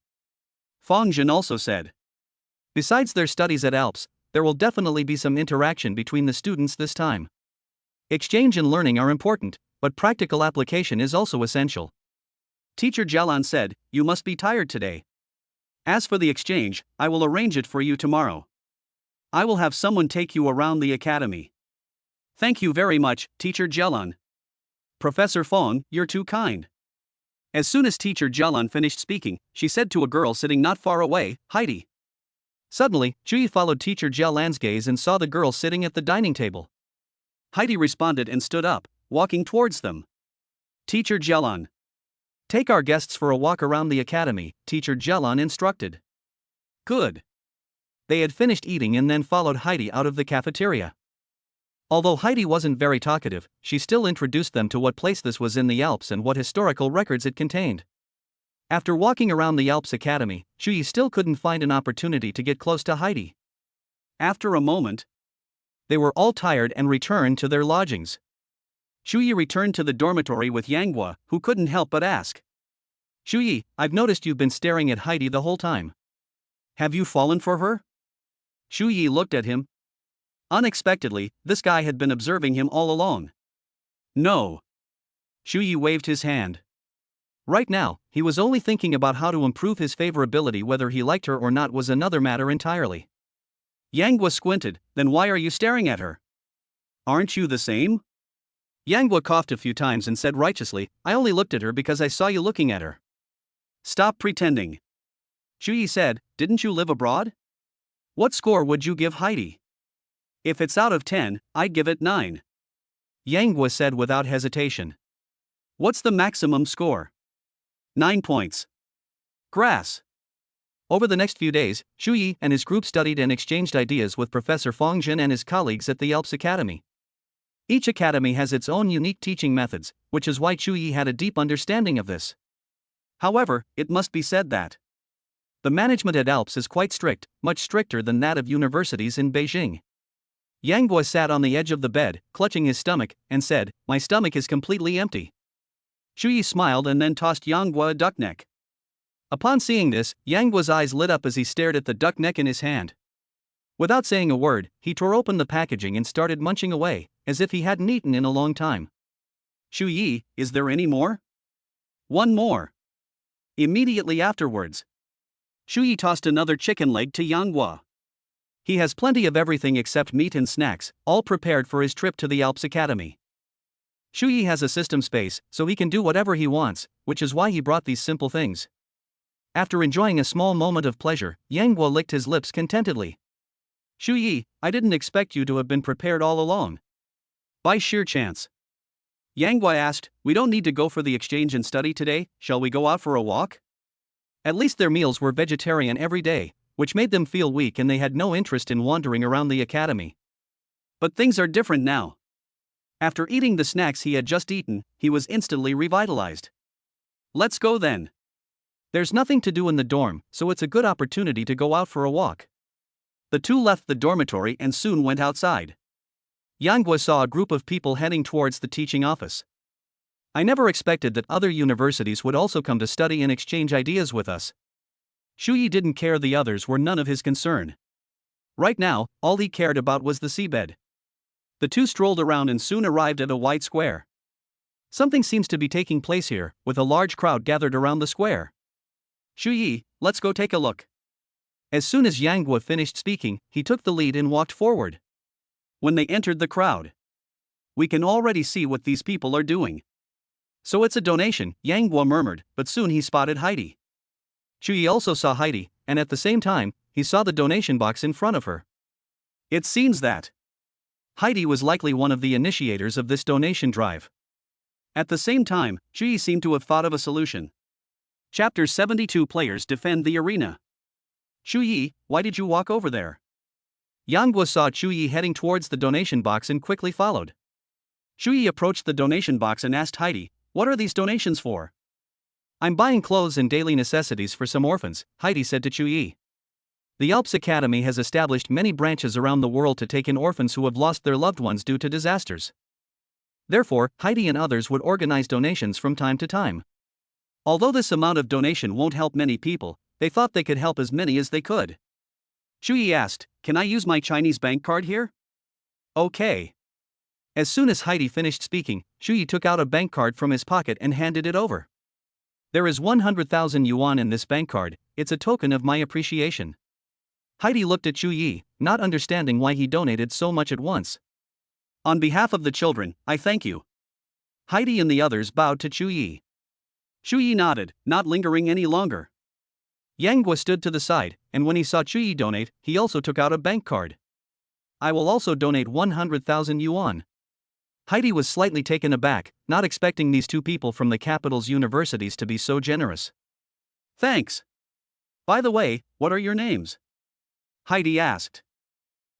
Fong Jin also said. Besides their studies at ALPS, there will definitely be some interaction between the students this time. Exchange and learning are important, but practical application is also essential. Teacher Jialan said, you must be tired today. As for the exchange, I will arrange it for you tomorrow. I will have someone take you around the academy. Thank you very much, Teacher Jialan. Professor Fong, you're too kind. As soon as Teacher Jialan finished speaking, she said to a girl sitting not far away, Heidi. Suddenly, Chuyi followed Teacher Jialan's gaze and saw the girl sitting at the dining table. Heidi responded and stood up, walking towards them. Teacher Jialan. Take our guests for a walk around the academy, Teacher Jialan instructed. Good. They had finished eating and then followed Heidi out of the cafeteria. Although Heidi wasn't very talkative, she still introduced them to what place this was in the Alps and what historical records it contained. After walking around the Alps Academy, Chuyi still couldn't find an opportunity to get close to Heidi. After a moment, they were all tired and returned to their lodgings. Chuyi returned to the dormitory with Yanghua, who couldn't help but ask. Chuyi, I've noticed you've been staring at Heidi the whole time. Have you fallen for her? Chuyi looked at him. Unexpectedly, this guy had been observing him all along. No. Chuyi waved his hand. Right now, he was only thinking about how to improve his favorability. Whether he liked her or not was another matter entirely. Yanghua squinted, then why are you staring at her? Aren't you the same? Yanghua coughed a few times and said righteously, I only looked at her because I saw you looking at her. Stop pretending. Chuyi said, didn't you live abroad? What score would you give Heidi? If it's out of 10, I'd give it 9. Yanghua said without hesitation. What's the maximum score? 9 points. Grass. Over the next few days, Chuyi and his group studied and exchanged ideas with Professor Fong Jin and his colleagues at the Alps Academy. Each academy has its own unique teaching methods, which is why Chuyi had a deep understanding of this. However, it must be said that the management at Alps is quite strict, much stricter than that of universities in Beijing. Yanghua sat on the edge of the bed, clutching his stomach, and said, my stomach is completely empty. Chuyi smiled and then tossed Yanghua a duck neck. Upon seeing this, Yanghua's eyes lit up as he stared at the duck neck in his hand. Without saying a word, he tore open the packaging and started munching away, as if he hadn't eaten in a long time. Chuyi, is there any more? One more. Immediately afterwards, Chuyi tossed another chicken leg to Yanghua. He has plenty of everything except meat and snacks, all prepared for his trip to the Alps Academy. Chuyi has a system space, so he can do whatever he wants, which is why he brought these simple things. After enjoying a small moment of pleasure, Yanghua licked his lips contentedly. Chuyi, I didn't expect you to have been prepared all along. By sheer chance. Yanghua asked, we don't need to go for the exchange and study today, shall we go out for a walk? At least their meals were vegetarian every day, which made them feel weak and they had no interest in wandering around the academy. But things are different now. After eating the snacks he had just eaten, he was instantly revitalized. Let's go then. There's nothing to do in the dorm, so it's a good opportunity to go out for a walk. The two left the dormitory and soon went outside. Yanghua saw a group of people heading towards the teaching office. I never expected that other universities would also come to study and exchange ideas with us. Shu Yi didn't care the others were none of his concern. Right now, all he cared about was the seabed. The two strolled around and soon arrived at a wide square. Something seems to be taking place here, with a large crowd gathered around the square. Shu Yi, let's go take a look. As soon as Yang Guo finished speaking, he took the lead and walked forward. When they entered the crowd, we can already see what these people are doing. So it's a donation, Yang Guo murmured, but soon he spotted Heidi. Shu Yi also saw Heidi, and at the same time, he saw the donation box in front of her. It seems that Heidi was likely one of the initiators of this donation drive. At the same time, Shu Yi seemed to have thought of a solution. Chapter 72 Players defend the arena. Shu Yi, why did you walk over there? Yang Guo saw Shu Yi heading towards the donation box and quickly followed. Shu Yi approached the donation box and asked Heidi, what are these donations for? I'm buying clothes and daily necessities for some orphans, Heidi said to Shu Yi. The Alps Academy has established many branches around the world to take in orphans who have lost their loved ones due to disasters. Therefore, Heidi and others would organize donations from time to time. Although this amount of donation won't help many people, they thought they could help as many as they could. Shu Yi asked, can I use my Chinese bank card here? Okay. As soon as Heidi finished speaking, Shu Yi took out a bank card from his pocket and handed it over. There is 100,000 yuan in this bank card, it's a token of my appreciation. Heidi looked at Shu Yi, not understanding why he donated so much at once. On behalf of the children, I thank you. Heidi and the others bowed to Shu Yi. Shu Yi nodded, not lingering any longer. Yang Guo stood to the side, and when he saw Shu Yi donate, he also took out a bank card. I will also donate 100,000 yuan. Heidi was slightly taken aback, not expecting these two people from the capital's universities to be so generous. Thanks. By the way, what are your names? Heidi asked.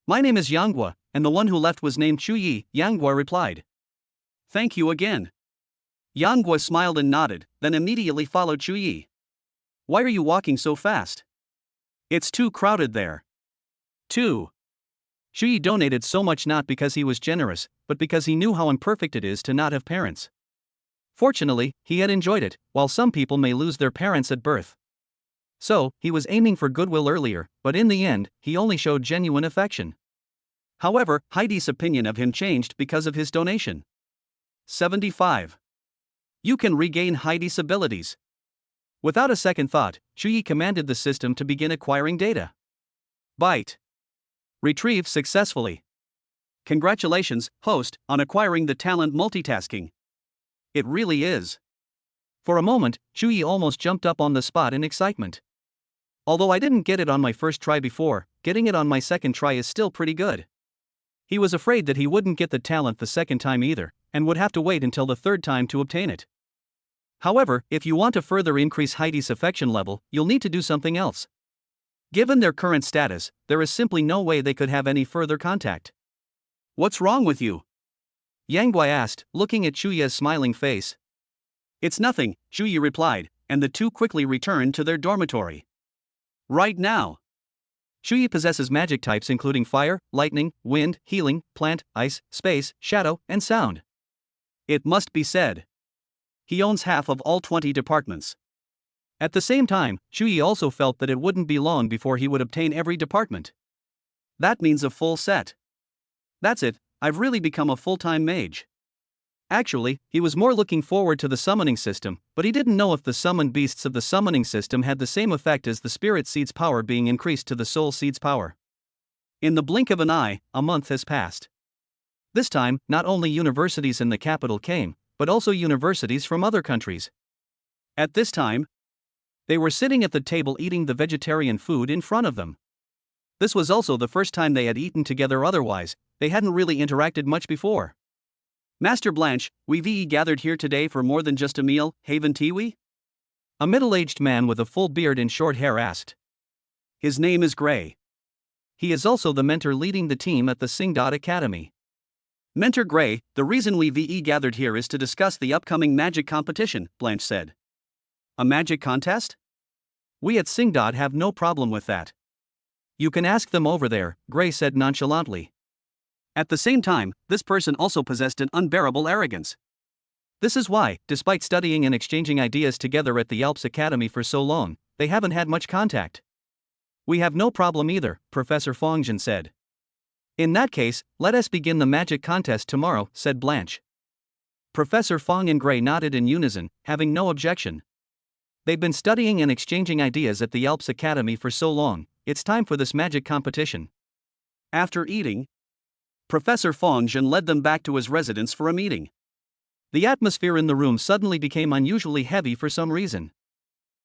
My name is Yang Guo, and the one who left was named Shu Yi, Yang Guo replied. Thank you again. Yang Guo smiled and nodded, then immediately followed Shu Yi. Why are you walking so fast? It's too crowded there. 2. Shu Yi donated so much not because he was generous, but because he knew how imperfect it is to not have parents. Fortunately, he had enjoyed it, while some people may lose their parents at birth. So, he was aiming for goodwill earlier, but in the end, he only showed genuine affection. However, Heidi's opinion of him changed because of his donation. 75. You can regain Heidi's abilities. Without a second thought, Shu Yi commanded the system to begin acquiring data. Byte. Retrieve successfully. Congratulations, host, on acquiring the talent multitasking. It really is. For a moment, Shu Yi almost jumped up on the spot in excitement. Although I didn't get it on my first try before, getting it on my second try is still pretty good. He was afraid that he wouldn't get the talent the second time either, and would have to wait until the third time to obtain it. However, if you want to further increase Heidi's affection level, you'll need to do something else. Given their current status, there is simply no way they could have any further contact. What's wrong with you? Yang Guo asked, looking at Shu Yi's smiling face. It's nothing, Shu Yi replied, and the two quickly returned to their dormitory. Right now. Shu Yi possesses magic types including fire, lightning, wind, healing, plant, ice, space, shadow, and sound. It must be said. He owns half of all 20 departments. At the same time, Shu Yi also felt that it wouldn't be long before he would obtain every department. That means a full set. That's it, I've really become a full-time mage. Actually, he was more looking forward to the summoning system, but he didn't know if the summoned beasts of the summoning system had the same effect as the spirit seed's power being increased to the soul seed's power. In the blink of an eye, a month has passed. This time, not only universities in the capital came, but also universities from other countries. At this time, they were sitting at the table eating the vegetarian food in front of them. This was also the first time they had eaten together, otherwise, they hadn't really interacted much before. Master Blanche, we gathered here today for more than just a meal, haven't we? A middle-aged man with a full beard and short hair asked. His name is Gray. He is also the mentor leading the team at the Singdot Academy. Mentor Gray, the reason we gathered here is to discuss the upcoming magic competition, Blanche said. A magic contest? We at Singdot have no problem with that. You can ask them over there, Gray said nonchalantly. At the same time, this person also possessed an unbearable arrogance. This is why, despite studying and exchanging ideas together at the Alps Academy for so long, they haven't had much contact. We have no problem either, Professor Fongjin said. In that case, let us begin the magic contest tomorrow, said Blanche. Professor Fong and Gray nodded in unison, having no objection. They've been studying and exchanging ideas at the Alps Academy for so long, it's time for this magic competition. After eating, Professor Fongjin led them back to his residence for a meeting. The atmosphere in the room suddenly became unusually heavy for some reason.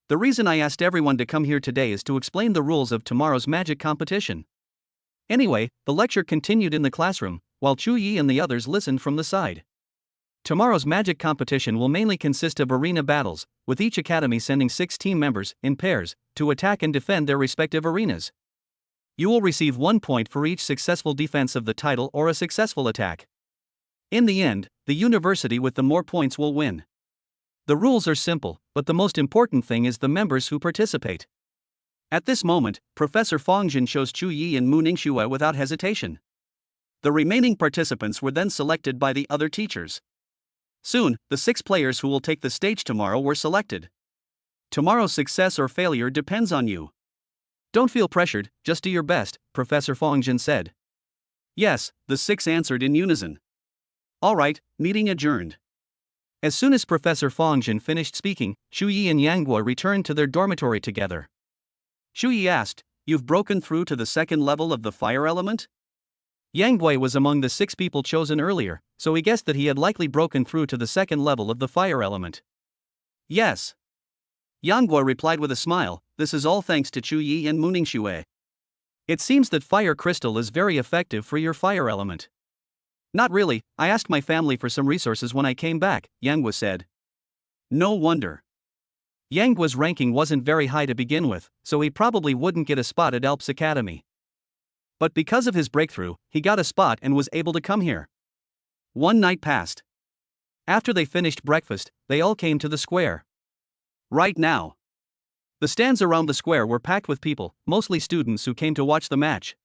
The reason I asked everyone to come here today is to explain the rules of tomorrow's magic competition. Anyway, the lecture continued in the classroom, while Chu Yi and the others listened from the side. Tomorrow's magic competition will mainly consist of arena battles, with each academy sending 6 team members, in pairs, to attack and defend their respective arenas. You will receive 1 point for each successful defense of the title or a successful attack. In the end, the university with the more points will win. The rules are simple, but the most important thing is the members who participate. At this moment, Professor Fongjin chose Chu Yi and Mu Ningxue without hesitation. The remaining participants were then selected by the other teachers. Soon, the 6 players who will take the stage tomorrow were selected. Tomorrow's success or failure depends on you. Don't feel pressured, just do your best, Professor Fongjin said. Yes, the 6 answered in unison. All right, meeting adjourned. As soon as Professor Fongjin finished speaking, Chu Yi and Yang Guo returned to their dormitory together. Chu Yi asked, "You've broken through to the 2nd level of the fire element?" Yang Guo was among the 6 people chosen earlier, so he guessed that he had likely broken through to the 2nd level of the fire element. Yes. Yang Guo replied with a smile, "This is all thanks to Chu Yi and Mu Ningxue. It seems that fire crystal is very effective for your fire element." Not really, I asked my family for some resources when I came back, Yang Guo said. No wonder. Yang Guo's ranking wasn't very high to begin with, so he probably wouldn't get a spot at Alps Academy. But because of his breakthrough, he got a spot and was able to come here. One night passed. After they finished breakfast, they all came to the square. Right now, the stands around the square were packed with people, mostly students who came to watch the match.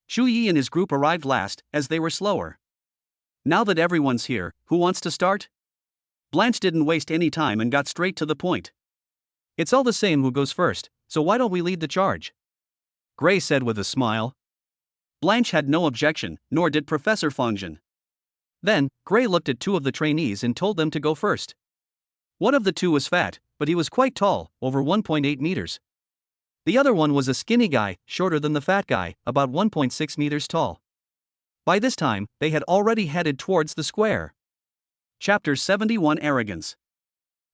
Chu Yi and his group arrived last, as they were slower. Now that everyone's here, who wants to start? Blanche didn't waste any time and got straight to the point. It's all the same who goes first, so why don't we lead the charge? Gray said with a smile. Blanche had no objection, nor did Professor Fongjin. Then, Gray looked at 2 of the trainees and told them to go first. One of the 2 was fat, but he was quite tall, over 1.8 meters. The other one was a skinny guy, shorter than the fat guy, about 1.6 meters tall. By this time, they had already headed towards the square. Chapter 71 Arrogance.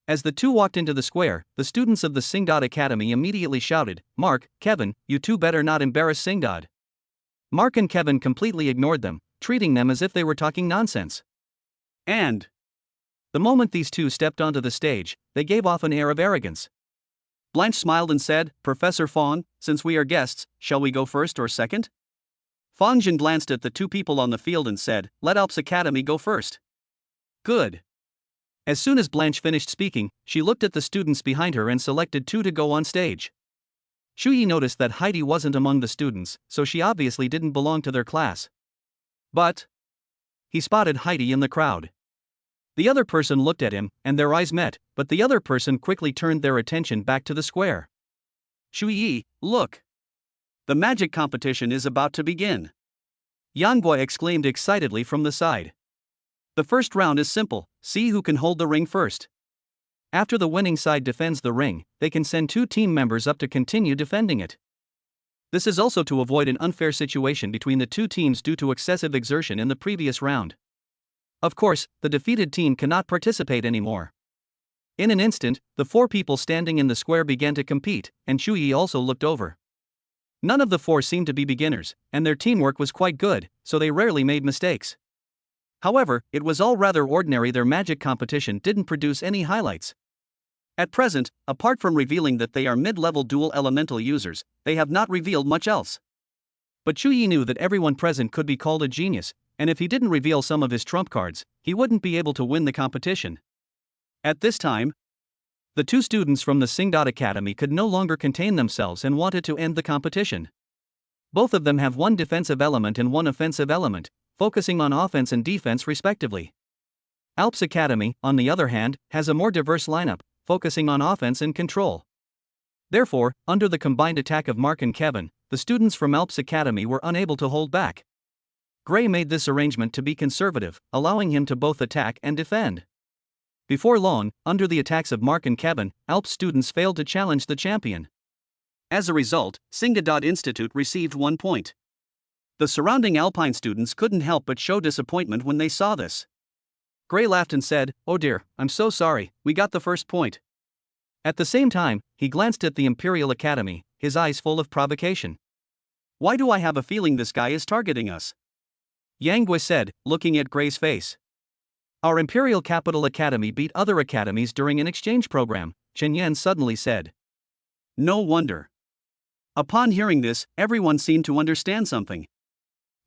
As the 2 walked into the square, the students of the Singdad Academy immediately shouted, "Mark, Kevin, you 2 better not embarrass Singdad." Mark and Kevin completely ignored them, treating them as if they were talking nonsense. And the moment these 2 stepped onto the stage, they gave off an air of arrogance. Blanche smiled and said, "Professor Fong, since we are guests, shall we go first or second?" Fongjin glanced at the 2 people on the field and said, "Let Alps Academy go first." Good. As soon as Blanche finished speaking, she looked at the students behind her and selected 2 to go on stage. Chu Yi noticed that Heidi wasn't among the students, so she obviously didn't belong to their class. But he spotted Heidi in the crowd. The other person looked at him, and their eyes met, but the other person quickly turned their attention back to the square. Chu Yi, look! The magic competition is about to begin. Yang Guo exclaimed excitedly from the side. The first round is simple, see who can hold the ring first. After the winning side defends the ring, they can send 2 team members up to continue defending it. This is also to avoid an unfair situation between the 2 teams due to excessive exertion in the previous round. Of course, the defeated team cannot participate anymore. In an instant, the 4 people standing in the square began to compete, and Chu Yi also looked over. None of the 4 seemed to be beginners, and their teamwork was quite good, so they rarely made mistakes. However, it was all rather ordinary. Their magic competition didn't produce any highlights. At present, apart from revealing that they are mid-level dual elemental users, they have not revealed much else. But Chu Yi knew that everyone present could be called a genius, and if he didn't reveal some of his trump cards, he wouldn't be able to win the competition. At this time, the 2 students from the Singdad Academy could no longer contain themselves and wanted to end the competition. Both of them have 1 defensive element and 1 offensive element, focusing on offense and defense respectively. Alps Academy, on the other hand, has a more diverse lineup, focusing on offense and control. Therefore, under the combined attack of Mark and Kevin, the students from Alps Academy were unable to hold back. Gray made this arrangement to be conservative, allowing him to both attack and defend. Before long, under the attacks of Mark and Kevin, Alps students failed to challenge the champion. As a result, Singadot Institute received 1 point. The surrounding Alpine students couldn't help but show disappointment when they saw this. Gray laughed and said, "Oh dear, I'm so sorry, we got the first point." At the same time, he glanced at the Imperial Academy, his eyes full of provocation. "Why do I have a feeling this guy is targeting us?" Yang Gui said, looking at Gray's face. "Our Imperial Capital Academy beat other academies during an exchange program," Chen Yan suddenly said. No wonder. Upon hearing this, everyone seemed to understand something.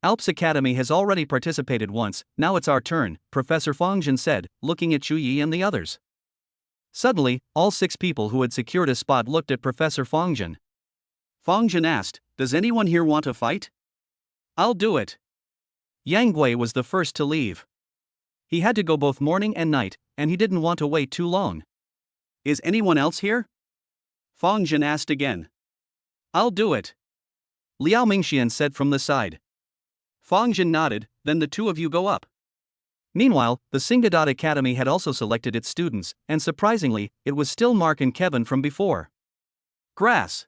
"Alps Academy has already participated once, now it's our turn," Professor Fang Jin said, looking at Chu Yi and the others. Suddenly, all 6 people who had secured a spot looked at Professor Fang Jin. Fang Jin asked, "Does anyone here want to fight?" "I'll do it." Yang Gui was the first to leave. He had to go both morning and night, and he didn't want to wait too long. "Is anyone else here?" Fang Jin asked again. "I'll do it," Liao Mingxian said from the side. Fang Jin nodded, "Then the 2 of you go up." Meanwhile, the Singadot Academy had also selected its students, and surprisingly, it was still Mark and Kevin from before. Grass.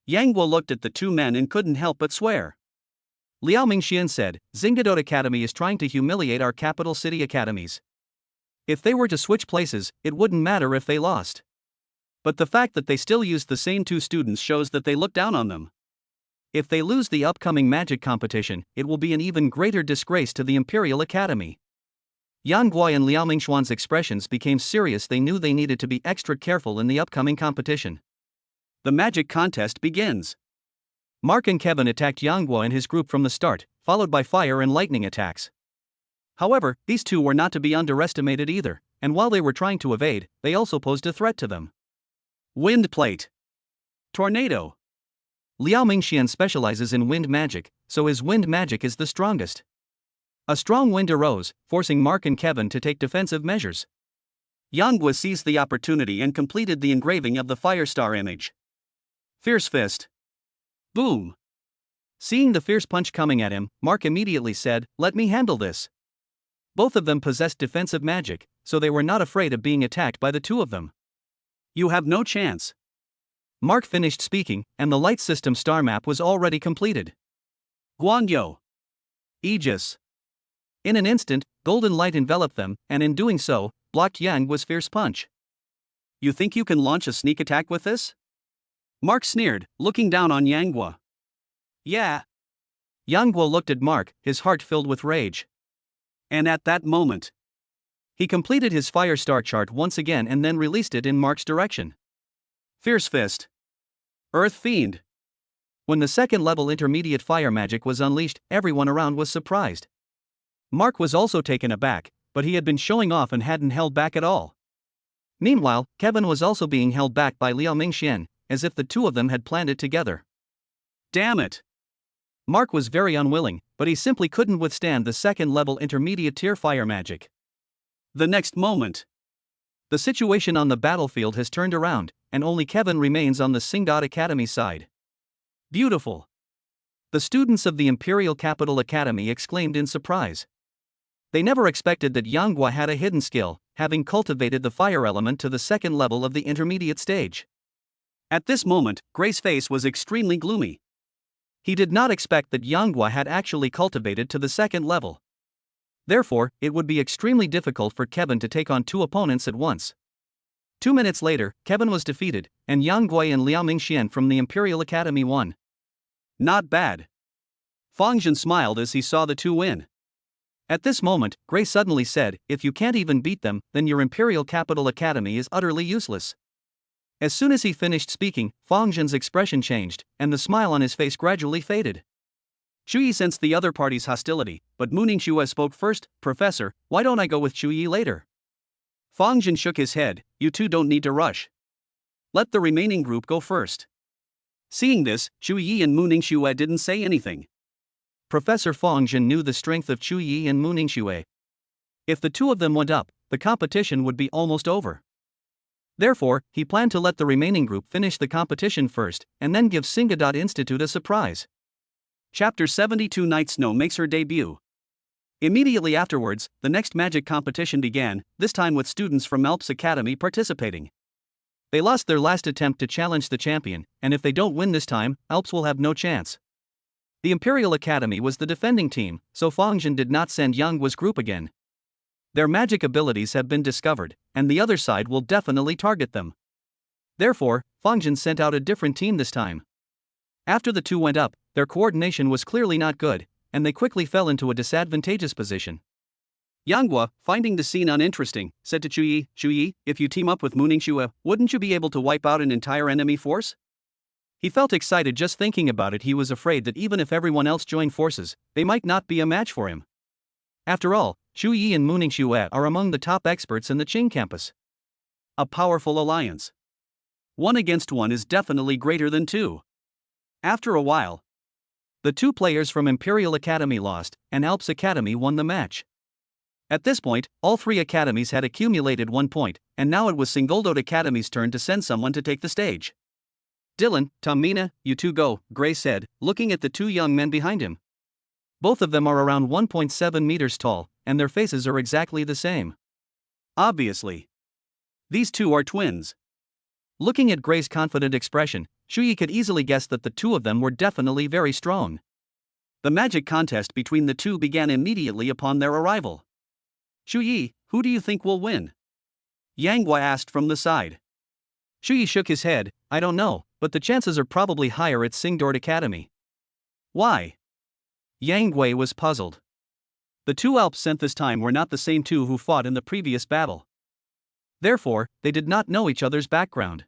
Yang Guo looked at the 2 men and couldn't help but swear. Liao Mingxian said, "Singadot Academy is trying to humiliate our capital city academies. If they were to switch places, it wouldn't matter if they lost. But the fact that they still used the same 2 students shows that they look down on them. If they lose the upcoming magic competition, it will be an even greater disgrace to the Imperial Academy." Yang Gui and Liao Mingxuan's expressions became serious. They knew they needed to be extra careful in the upcoming competition. The magic contest begins. Mark and Kevin attacked Yang Gui and his group from the start, followed by fire and lightning attacks. However, these 2 were not to be underestimated either, and while they were trying to evade, they also posed a threat to them. Wind plate. Tornado. Liao Mingxian specializes in wind magic, so his wind magic is the strongest. A strong wind arose, forcing Mark and Kevin to take defensive measures. Yang Gui seized the opportunity and completed the engraving of the Firestar image. Fierce fist. Boom. Seeing the fierce punch coming at him, Mark immediately said, "Let me handle this." Both of them possessed defensive magic, so they were not afraid of being attacked by the 2 of them. "You have no chance." Mark finished speaking, and the light system star map was already completed. Guangyo. Aegis. In an instant, golden light enveloped them, and in doing so, blocked Yang Gui's fierce punch. "You think you can launch a sneak attack with this?" Mark sneered, looking down on Yang Gui. "Yeah." Yang Gui looked at Mark, his heart filled with rage. And at that moment, he completed his Firestar chart once again and then released it in Mark's direction. Fierce fist. Earth fiend. When the second-level intermediate fire magic was unleashed, everyone around was surprised. Mark was also taken aback, but he had been showing off and hadn't held back at all. Meanwhile, Kevin was also being held back by Liao Mingxian, as if the 2 of them had planned it together. Damn it. Mark was very unwilling, but he simply couldn't withstand the second-level intermediate tier fire magic. The next moment, the situation on the battlefield has turned around, and only Kevin remains on the Singadot Academy side. Beautiful. The students of the Imperial Capital Academy exclaimed in surprise. They never expected that Yang Gui had a hidden skill, having cultivated the fire element to the second level of the intermediate stage. At this moment, Gray's face was extremely gloomy. He did not expect that Yang Gui had actually cultivated to the second level. Therefore, it would be extremely difficult for Kevin to take on 2 opponents at once. 2 minutes later, Kevin was defeated, and Yang Gui and Liao Mingxian from the Imperial Academy won. Not bad. Fang Jin smiled as he saw the 2 win. At this moment, Gray suddenly said, "If you can't even beat them, then your Imperial Capital Academy is utterly useless." As soon as he finished speaking, Fang Jin's expression changed, and the smile on his face gradually faded. Chu Yi sensed the other party's hostility, but Mu Ningxue spoke first. "Professor, why don't I go with Chu Yi later?" Fang Jin shook his head. "You 2 don't need to rush. Let the remaining group go first." Seeing this, Chu Yi and Mu Ningxue didn't say anything. Professor Fang Jin knew the strength of Chu Yi and Mu Ningxue. If the 2 of them went up, the competition would be almost over. Therefore, he planned to let the remaining group finish the competition first, and then give Singa Institute a surprise. Chapter 72 Night Snow makes her debut. Immediately afterwards, the next magic competition began, this time with students from Alps Academy participating. They lost their last attempt to challenge the champion, and if they don't win this time, Alps will have no chance. The Imperial Academy was the defending team, so Fangjin did not send Yanggua's group again. Their magic abilities have been discovered, and the other side will definitely target them. Therefore, Fangjin sent out a different team this time. After the two went up, their coordination was clearly not good, and they quickly fell into a disadvantageous position. Yanghua, finding the scene uninteresting, said to Chuyi, "Chuyi, if you team up with Mu Ningxue, wouldn't you be able to wipe out an entire enemy force?" He felt excited just thinking about it. He was afraid that even if everyone else joined forces, they might not be a match for him. After all, Chuyi and Mu Ningxue are among the top experts in the Qing campus. A powerful alliance. 1 against 1 is definitely greater than 2. After a while, the two players from Imperial Academy lost, and Alps Academy won the match. At this point, all three academies had accumulated 1 point, and now it was Singoldot Academy's turn to send someone to take the stage. "Dylan, Tamina, you two go," Gray said, looking at the two young men behind him. Both of them are around 1.7 meters tall, and their faces are exactly the same. Obviously, these two are twins. Looking at Gray's confident expression, Chuyi could easily guess that the two of them were definitely very strong. The magic contest between the two began immediately upon their arrival. "Chuyi, who do you think will win?" Yanghua asked from the side. Chuyi shook his head. "I don't know, but the chances are probably higher at Singdort Academy." "Why?" Yanghua was puzzled. The two Alps sent this time were not the same two who fought in the previous battle. Therefore, they did not know each other's background.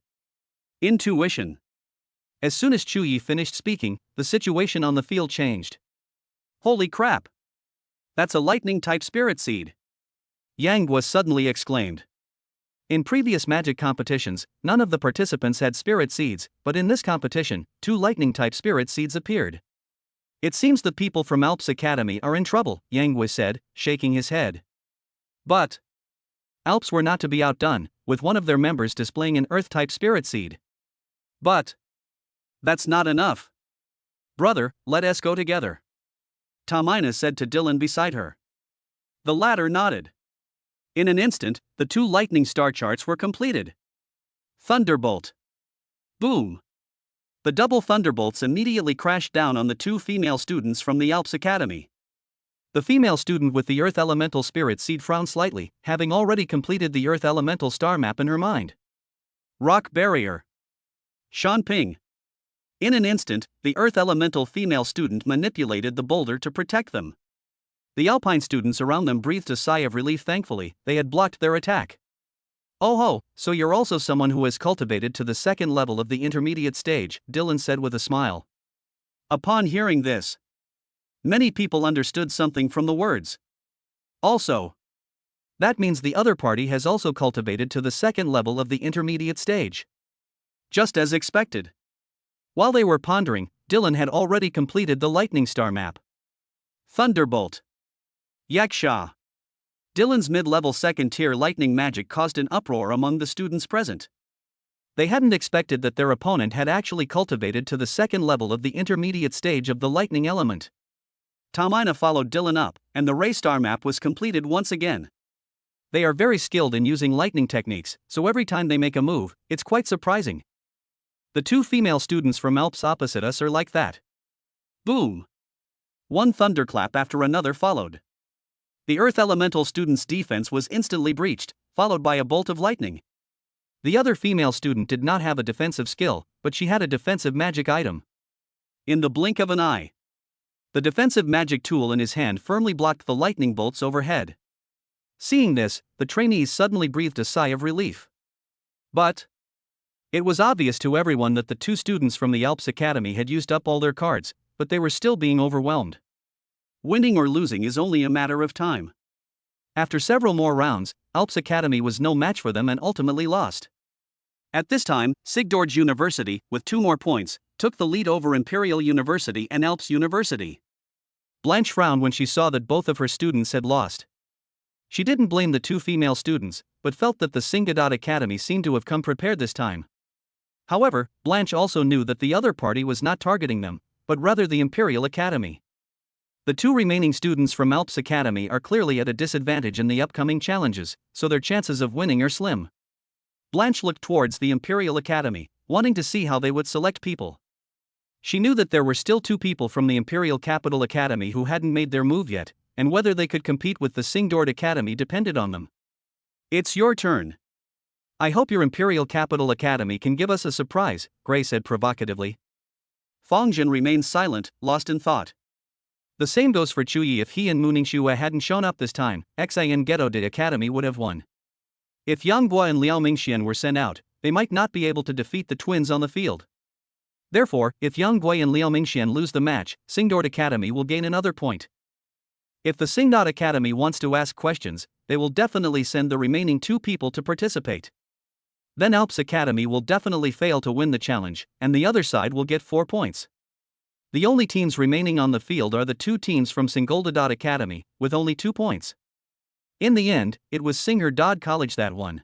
Intuition. As soon as Chuyi finished speaking, the situation on the field changed. "Holy crap! That's a lightning-type spirit seed!" Yanghua suddenly exclaimed. In previous magic competitions, none of the participants had spirit seeds, but in this competition, 2 lightning-type spirit seeds appeared. "It seems the people from Alps Academy are in trouble," Yanghua said, shaking his head. But Alps were not to be outdone, with one of their members displaying an Earth-type spirit seed. But that's not enough. "Brother, let us go together," Tamina said to Dylan beside her. The latter nodded. In an instant, the 2 lightning star charts were completed. Thunderbolt. Boom. The double thunderbolts immediately crashed down on the 2 female students from the Alps Academy. The female student with the Earth Elemental Spirit Seed frowned slightly, having already completed the Earth Elemental Star Map in her mind. Rock Barrier. Shanping. In an instant, the Earth Elemental female student manipulated the boulder to protect them. The Alpine students around them breathed a sigh of relief. Thankfully, they had blocked their attack. "Oh ho, so you're also someone who has cultivated to the 2nd level of the intermediate stage," Dylan said with a smile. Upon hearing this, many people understood something from the words. Also, that means the other party has also cultivated to the 2nd level of the intermediate stage. Just as expected. While they were pondering, Dylan had already completed the lightning star map. Thunderbolt. Yaksha. Dylan's mid-level 2nd-tier lightning magic caused an uproar among the students present. They hadn't expected that their opponent had actually cultivated to the 2nd level of the intermediate stage of the lightning element. Tamina followed Dylan up, and the Ray Star map was completed once again. They are very skilled in using lightning techniques, so every time they make a move, it's quite surprising. The 2 female students from Alps opposite us are like that. Boom. One thunderclap after another followed. The Earth Elemental student's defense was instantly breached, followed by a bolt of lightning. The other female student did not have a defensive skill, but she had a defensive magic item. In the blink of an eye, the defensive magic tool in his hand firmly blocked the lightning bolts overhead. Seeing this, the trainees suddenly breathed a sigh of relief. But it was obvious to everyone that the 2 students from the Alps Academy had used up all their cards, but they were still being overwhelmed. Winning or losing is only a matter of time. After several more rounds, Alps Academy was no match for them and ultimately lost. At this time, Sigdorj University, with 2 more points, took the lead over Imperial University and Alps University. Blanche frowned when she saw that both of her students had lost. She didn't blame the two female students, but felt that the Singadot Academy seemed to have come prepared this time. However, Blanche also knew that the other party was not targeting them, but rather the Imperial Academy. The two remaining students from Alps Academy are clearly at a disadvantage in the upcoming challenges, so their chances of winning are slim. Blanche looked towards the Imperial Academy, wanting to see how they would select people. She knew that there were still two people from the Imperial Capital Academy who hadn't made their move yet, and whether they could compete with the Singdord Academy depended on them. It's your turn. I hope your Imperial Capital Academy can give us a surprise, Gray said provocatively. Fongjin remained silent, lost in thought. The same goes for Chuyi. If he and Mu Ningxue hadn't shown up this time, Xin Ghetto de Academy would have won. If Yang Guo and Liao Mingxian were sent out, they might not be able to defeat the twins on the field. Therefore, if Yang Guo and Liao Mingxian lose the match, Singdord Academy will gain another point. If the Singdod Academy wants to ask questions, they will definitely send the remaining two people to participate. Then Alps Academy will definitely fail to win the challenge, and the other side will get 4 points. The only teams remaining on the field are the two teams from Singoldadot Academy, with only 2 points. In the end, it was Singer Dod College that won.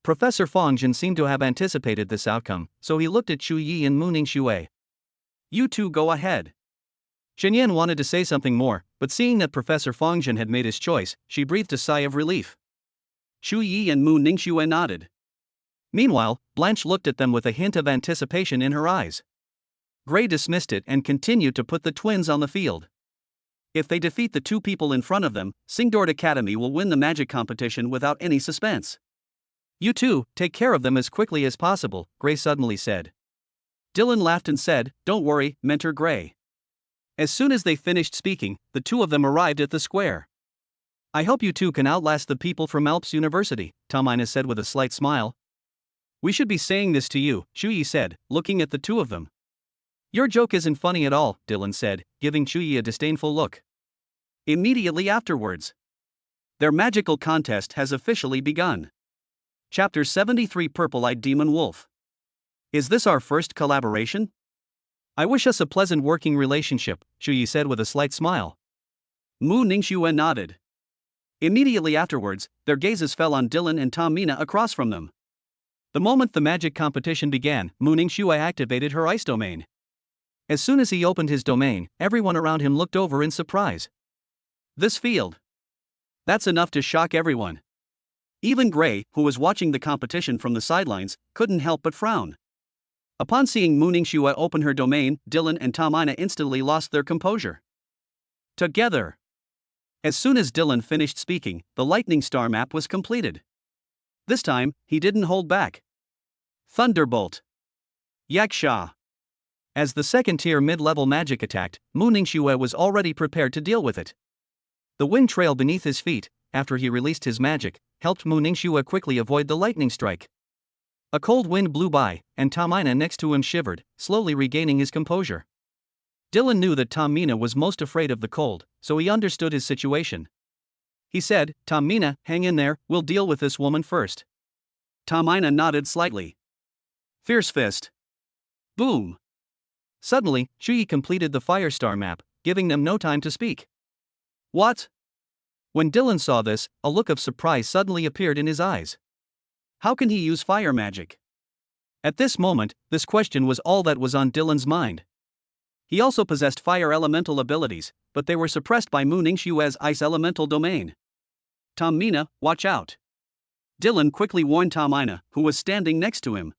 Professor Fongjin seemed to have anticipated this outcome, so he looked at Chuyi and Mu Ningxue. You two go ahead. Shenyan wanted to say something more, but seeing that Professor Fongjin had made his choice, she breathed a sigh of relief. Chuyi and Mu Ningxue nodded. Meanwhile, Blanche looked at them with a hint of anticipation in her eyes. Gray dismissed it and continued to put the twins on the field. If they defeat the two people in front of them, Singdord Academy will win the magic competition without any suspense. You two, take care of them as quickly as possible, Gray suddenly said. Dylan laughed and said, Don't worry, Mentor Gray. As soon as they finished speaking, the two of them arrived at the square. I hope you two can outlast the people from Alps University, Tomina said with a slight smile. We should be saying this to you, Chuyi said, looking at the two of them. Your joke isn't funny at all, Dylan said, giving Chuyi a disdainful look. Immediately afterwards, their magical contest has officially begun. Chapter 73 Purple-Eyed Demon Wolf. Is this our first collaboration? I wish us a pleasant working relationship, Chuyi said with a slight smile. Mu Ningxue nodded. Immediately afterwards, their gazes fell on Dylan and Tomina across from them. The moment the magic competition began, Mu Ningxue activated her ice domain. As soon as he opened his domain, everyone around him looked over in surprise. This field. That's enough to shock everyone. Even Gray, who was watching the competition from the sidelines, couldn't help but frown. Upon seeing Mu Ningxue open her domain, Dylan and Tomina instantly lost their composure. Together. As soon as Dylan finished speaking, the lightning star map was completed. This time, he didn't hold back. Thunderbolt. Yaksha. As the second-tier mid-level magic attacked, Mu Ningxue was already prepared to deal with it. The wind trail beneath his feet, after he released his magic, helped Mu Ningxue quickly avoid the lightning strike. A cold wind blew by, and Tomina next to him shivered, slowly regaining his composure. Dylan knew that Tomina was most afraid of the cold, so he understood his situation. He said, Tomina, hang in there, we'll deal with this woman first. Tomina nodded slightly. Fierce Fist. Boom. Suddenly, Chuyi completed the Firestar map, giving them no time to speak. What? When Dylan saw this, a look of surprise suddenly appeared in his eyes. How can he use fire magic? At this moment, this question was all that was on Dylan's mind. He also possessed fire elemental abilities, but they were suppressed by Mu Ningxue's ice elemental domain. Tomina, watch out. Dylan quickly warned Tomina, who was standing next to him.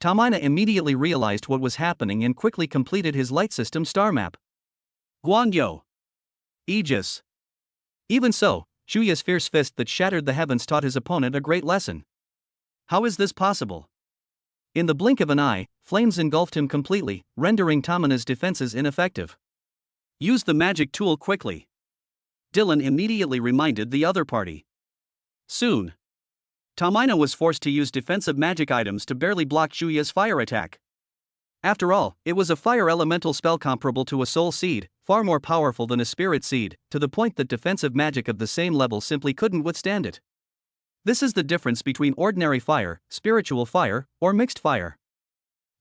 Tomina immediately realized what was happening and quickly completed his light system star map. Guanyo. Aegis. Even so, Chuyi's fierce fist that shattered the heavens taught his opponent a great lesson. How is this possible? In the blink of an eye, flames engulfed him completely, rendering Tomina's defenses ineffective. Use the magic tool quickly. Dylan immediately reminded the other party. Soon, Tomina was forced to use defensive magic items to barely block Chuyi's fire attack. After all, it was a fire elemental spell comparable to a soul seed, far more powerful than a spirit seed, to the point that defensive magic of the same level simply couldn't withstand it. This is the difference between ordinary fire, spiritual fire, or mixed fire.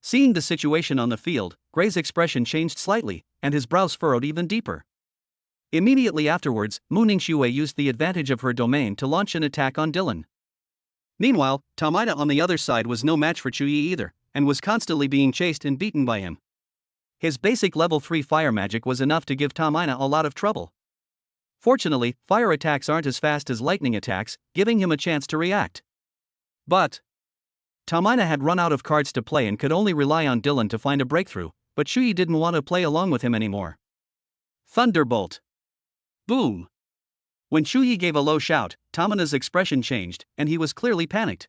Seeing the situation on the field, Gray's expression changed slightly, and his brows furrowed even deeper. Immediately afterwards, Mu Ningxue used the advantage of her domain to launch an attack on Dylan. Meanwhile, Tamaina on the other side was no match for Chuyi either, and was constantly being chased and beaten by him. His basic level 3 fire magic was enough to give Tamaina a lot of trouble. Fortunately, fire attacks aren't as fast as lightning attacks, giving him a chance to react. But Tamaina had run out of cards to play and could only rely on Dylan to find a breakthrough, but Chuyi didn't want to play along with him anymore. Thunderbolt! Boom! When Chuyi gave a low shout, Tamaina's expression changed, and he was clearly panicked.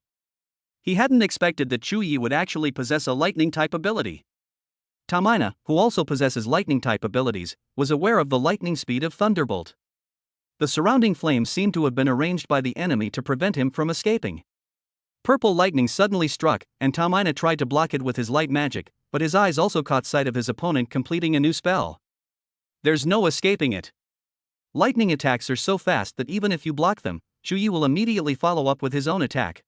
He hadn't expected that Chuyi would actually possess a lightning-type ability. Tamaina, who also possesses lightning-type abilities, was aware of the lightning speed of Thunderbolt. The surrounding flames seemed to have been arranged by the enemy to prevent him from escaping. Purple lightning suddenly struck, and Tamaina tried to block it with his light magic, but his eyes also caught sight of his opponent completing a new spell. There's no escaping it. Lightning attacks are so fast that even if you block them, Chuyi will immediately follow up with his own attack.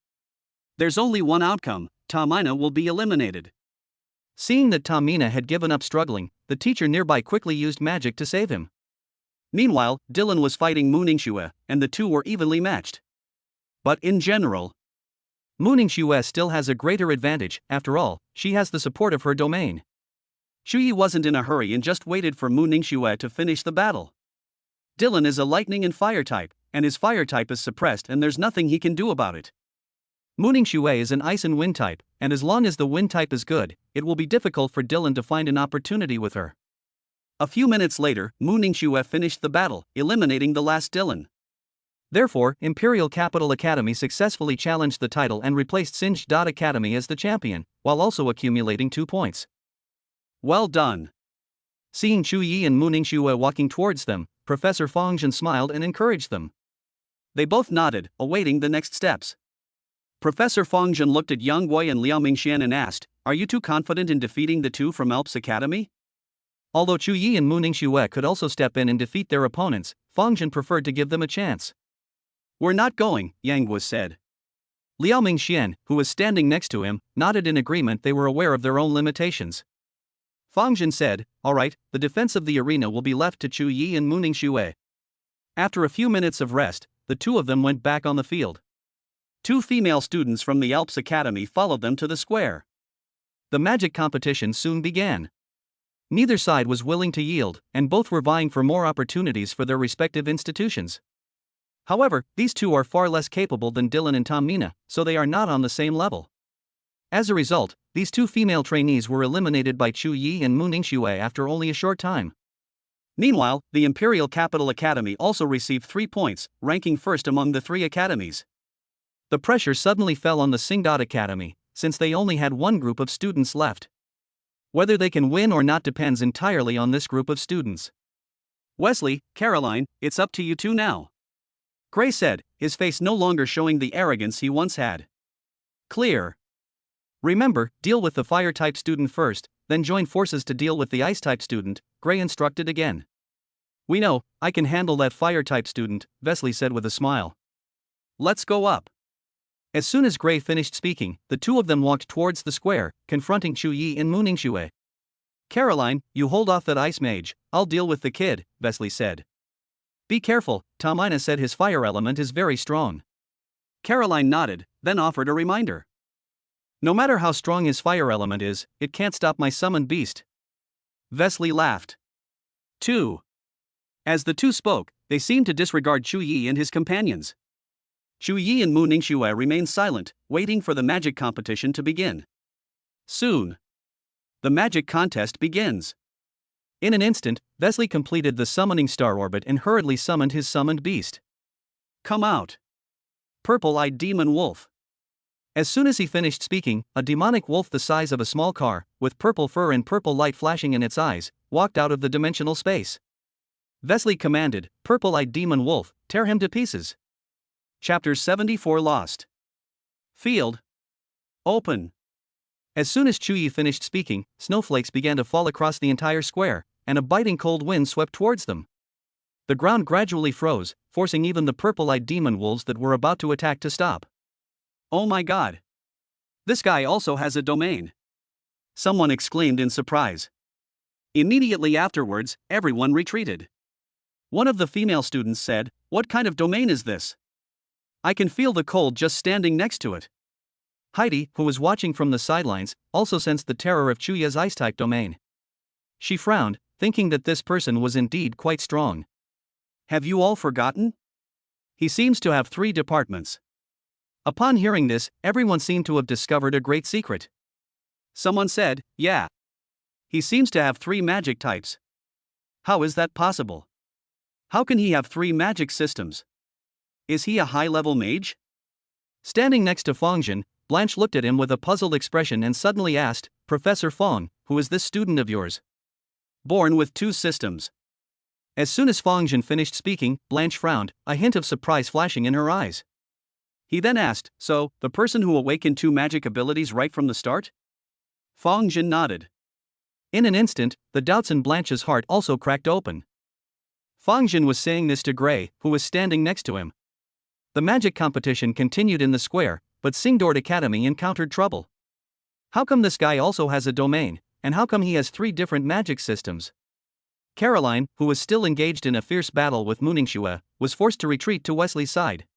There's only one outcome: Tamaina will be eliminated. Seeing that Tamaina had given up struggling, the teacher nearby quickly used magic to save him. Meanwhile, Dylan was fighting Mu Ningxue, and the two were evenly matched. But in general, Mu Ningxue still has a greater advantage. After all, she has the support of her domain. Chuyi wasn't in a hurry and just waited for Mu Ningxue to finish the battle. Dylan is a lightning and fire type, and his fire type is suppressed and there's nothing he can do about it. Mu Ningxue is an ice and wind type, and as long as the wind type is good, it will be difficult for Dylan to find an opportunity with her. A few minutes later, Mu Ningxue finished the battle, eliminating the last Dylan. Therefore, Imperial Capital Academy successfully challenged the title and replaced Singed Academy as the champion, while also accumulating 2 points. Well done. Seeing Chuyi and Mu Ningxue walking towards them, Professor Fangzhen smiled and encouraged them. They both nodded, awaiting the next steps. Professor Fangzhen looked at Yang Gui and Liao Mingxian and asked, "Are you too confident in defeating the two from Alps Academy?" Although Chuyi and Mu Ningxue could also step in and defeat their opponents, Fangzhen preferred to give them a chance. "We're not going," Yang Gui said. Liao Mingxian, who was standing next to him, nodded in agreement. They were aware of their own limitations. Fangzhen said, "All right, the defense of the arena will be left to Chuyi and Mu Ningxue." After a few minutes of rest, the two of them went back on the field. 2 female students from the Alps Academy followed them to the square. The magic competition soon began. Neither side was willing to yield, and both were vying for more opportunities for their respective institutions. However, these two are far less capable than Dylan and Tamaina, so they are not on the same level. As a result, these 2 female trainees were eliminated by Chuyi and Mu Ningxue after only a short time. Meanwhile, the Imperial Capital Academy also received 3 points, ranking first among the 3 academies. The pressure suddenly fell on the Singed Academy, since they only had one group of students left. Whether they can win or not depends entirely on this group of students. "Wesley, Caroline, it's up to you two now," Gray said, his face no longer showing the arrogance he once had. "Clear. Remember, deal with the fire-type student first, then join forces to deal with the ice-type student," Gray instructed again. "We know, I can handle that fire-type student," Wesley said with a smile. "Let's go up." As soon as Gray finished speaking, the two of them walked towards the square, confronting Chuyi and Mu Ningxue. "Caroline, you hold off that ice mage, I'll deal with the kid," Wesley said. "Be careful," Tamaina said. "His fire element is very strong." Caroline nodded, then offered a reminder. "No matter how strong his fire element is, it can't stop my summoned beast." Wesley laughed. 2. As the two spoke, they seemed to disregard Chuyi and his companions. Chuyi and Mu Ningxue remained silent, waiting for the magic competition to begin. Soon, the magic contest begins. In an instant, Wesley completed the summoning star orbit and hurriedly summoned his summoned beast. "Come out, purple-eyed demon wolf." As soon as he finished speaking, a demonic wolf the size of a small car, with purple fur and purple light flashing in its eyes, walked out of the dimensional space. Wesley commanded, "Purple-eyed demon wolf, tear him to pieces." Chapter 74 Lost. Field. Open. As soon as Chuyi finished speaking, snowflakes began to fall across the entire square, and a biting cold wind swept towards them. The ground gradually froze, forcing even the purple-eyed demon wolves that were about to attack to stop. "Oh my god! This guy also has a domain!" someone exclaimed in surprise. Immediately afterwards, everyone retreated. One of the female students said, "What kind of domain is this? I can feel the cold just standing next to it." Heidi, who was watching from the sidelines, also sensed the terror of Chuya's ice-type domain. She frowned, thinking that this person was indeed quite strong. "Have you all forgotten? He seems to have 3 departments." Upon hearing this, everyone seemed to have discovered a great secret. Someone said, "Yeah. He seems to have 3 magic types. How is that possible? How can he have 3 magic systems? Is he a high-level mage?" Standing next to Fongjin, Blanche looked at him with a puzzled expression and suddenly asked, "Professor Fong, who is this student of yours?" "Born with 2 systems." As soon as Fongjin finished speaking, Blanche frowned, a hint of surprise flashing in her eyes. He then asked, "So, the person who awakened 2 magic abilities right from the start?" Fongjin nodded. In an instant, the doubts in Blanche's heart also cracked open. Fongjin was saying this to Gray, who was standing next to him. The magic competition continued in the square, but Singdord Academy encountered trouble. How come this guy also has a domain, and how come he has 3 different magic systems? Caroline, who was still engaged in a fierce battle with Mooningshua, was forced to retreat to Wesley's side.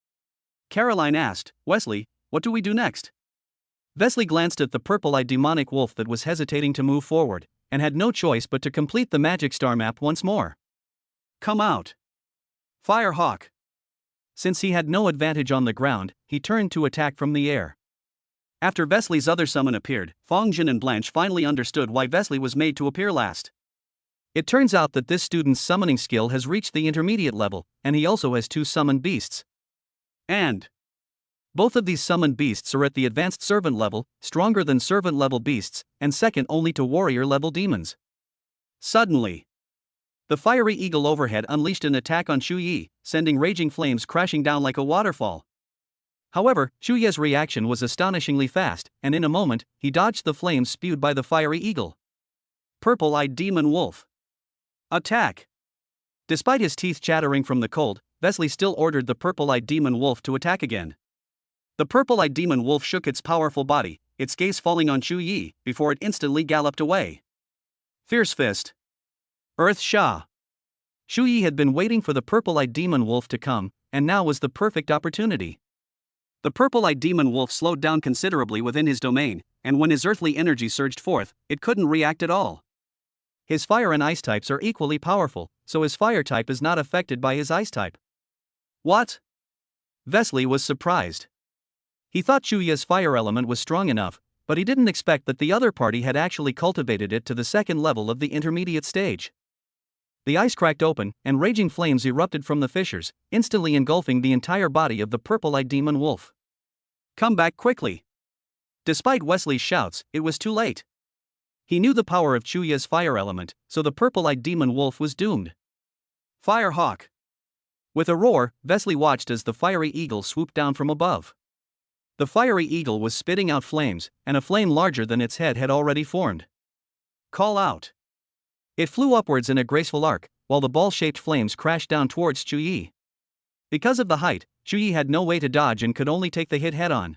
Caroline asked, "Wesley, what do we do next?" Wesley glanced at the purple-eyed demonic wolf that was hesitating to move forward, and had no choice but to complete the magic star map once more. "Come out. Firehawk." Since he had no advantage on the ground, he turned to attack from the air. After Wesley's other summon appeared, Fongjin and Blanche finally understood why Wesley was made to appear last. It turns out that this student's summoning skill has reached the intermediate level, and he also has 2 summoned beasts. And both of these summoned beasts are at the advanced servant level, stronger than servant level beasts, and second only to warrior level demons. Suddenly, the fiery eagle overhead unleashed an attack on Shu Yi, sending raging flames crashing down like a waterfall. However, Shu Ye's reaction was astonishingly fast, and in a moment, he dodged the flames spewed by the fiery eagle. Purple-eyed demon wolf. Attack! Despite his teeth chattering from the cold, Wesley still ordered the purple-eyed demon wolf to attack again. The purple-eyed demon wolf shook its powerful body, its gaze falling on Shu Yi, before it instantly galloped away. Fierce Fist. Earth Sha. Shu Yi had been waiting for the purple-eyed demon wolf to come, and now was the perfect opportunity. The purple-eyed demon wolf slowed down considerably within his domain, and when his earthly energy surged forth, it couldn't react at all. His fire and ice types are equally powerful, so his fire type is not affected by his ice type. What? Wesley was surprised. He thought Shu Yi's fire element was strong enough, but he didn't expect that the other party had actually cultivated it to the second level of the intermediate stage. The ice cracked open, and raging flames erupted from the fissures, instantly engulfing the entire body of the purple-eyed demon wolf. Come back quickly. Despite Wesley's shouts, it was too late. He knew the power of Shu Yi's fire element, so the purple-eyed demon wolf was doomed. Firehawk. With a roar, Wesley watched as the fiery eagle swooped down from above. The fiery eagle was spitting out flames, and a flame larger than its head had already formed. Call out. It flew upwards in a graceful arc, while the ball-shaped flames crashed down towards Shu Yi. Because of the height, Shu Yi had no way to dodge and could only take the hit head-on.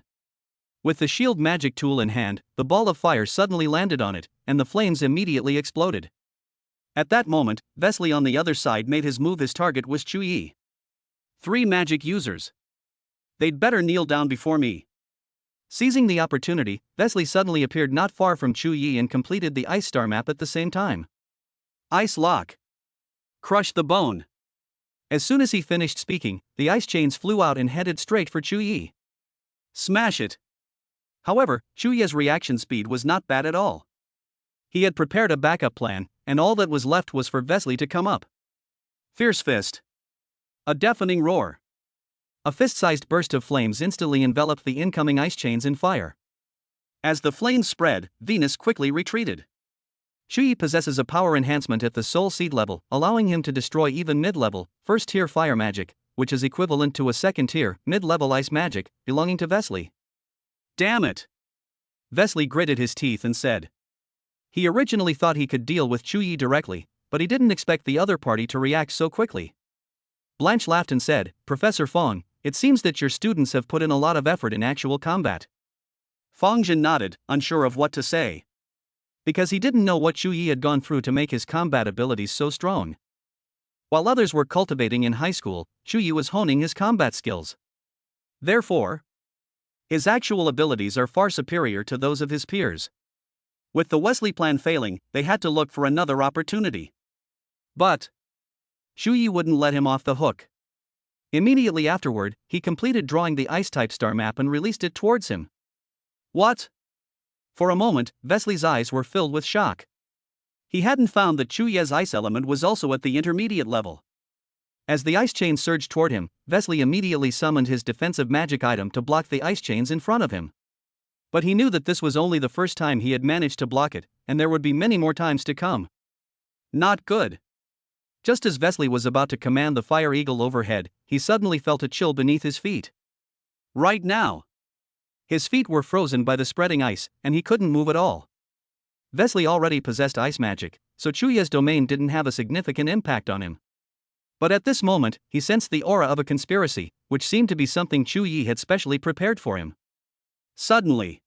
With the shield magic tool in hand, the ball of fire suddenly landed on it, and the flames immediately exploded. At that moment, Wesley on the other side made his move. His target was Shu Yi. 3 magic users. They'd better kneel down before me. Seizing the opportunity, Wesley suddenly appeared not far from Shu Yi and completed the ice star map at the same time. Ice lock. Crush the bone. As soon as he finished speaking, the ice chains flew out and headed straight for Shu Yi. Smash it. However, Shu Yi's reaction speed was not bad at all. He had prepared a backup plan, and all that was left was for Wesley to come up. Fierce Fist. A deafening roar. A fist-sized burst of flames instantly enveloped the incoming ice chains in fire. As the flames spread, Venus quickly retreated. Shu Yi possesses a power enhancement at the Soul Seed level, allowing him to destroy even mid-level, first-tier fire magic, which is equivalent to a second-tier, mid-level ice magic, belonging to Wesley. Damn it! Wesley gritted his teeth and said. He originally thought he could deal with Shu Yi directly, but he didn't expect the other party to react so quickly. Blanche laughed and said, "Professor Fong, it seems that your students have put in a lot of effort in actual combat." Fongjin nodded, unsure of what to say. Because he didn't know what Shu Yi had gone through to make his combat abilities so strong. While others were cultivating in high school, Chuyi was honing his combat skills. Therefore, his actual abilities are far superior to those of his peers. With the Wesley plan failing, they had to look for another opportunity. But Chuyi wouldn't let him off the hook. Immediately afterward, he completed drawing the ice-type star map and released it towards him. What? For a moment, Wesley's eyes were filled with shock. He hadn't found that Chuyi's ice element was also at the intermediate level. As the ice chain surged toward him, Wesley immediately summoned his defensive magic item to block the ice chains in front of him. But he knew that this was only the first time he had managed to block it, and there would be many more times to come. Not good. Just as Wesley was about to command the Fire Eagle overhead, he suddenly felt a chill beneath his feet. Right now. His feet were frozen by the spreading ice, and he couldn't move at all. Wesley already possessed ice magic, so Chuyi's domain didn't have a significant impact on him. But at this moment, he sensed the aura of a conspiracy, which seemed to be something Chuyi had specially prepared for him. Suddenly,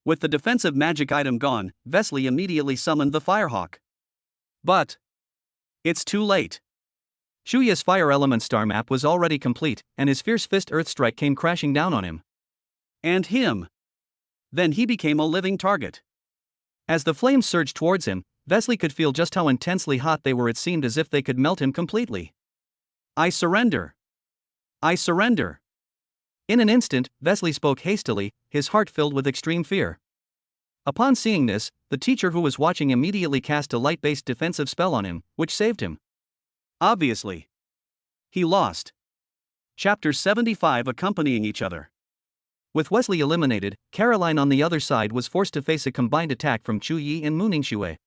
with the defensive magic item gone, Wesley immediately summoned the Firehawk. But it's too late. Chuyi's fire element star map was already complete, and his fierce fist earth strike came crashing down on him. And him. Then he became a living target. As the flames surged towards him, Wesley could feel just how intensely hot they were. It seemed as if they could melt him completely. I surrender. I surrender. In an instant, Wesley spoke hastily, his heart filled with extreme fear. Upon seeing this, the teacher who was watching immediately cast a light-based defensive spell on him, which saved him. Obviously, he lost. Chapter 75 accompanying each other. With Wesley eliminated, Caroline on the other side was forced to face a combined attack from Chuyi and Mu Ningxue.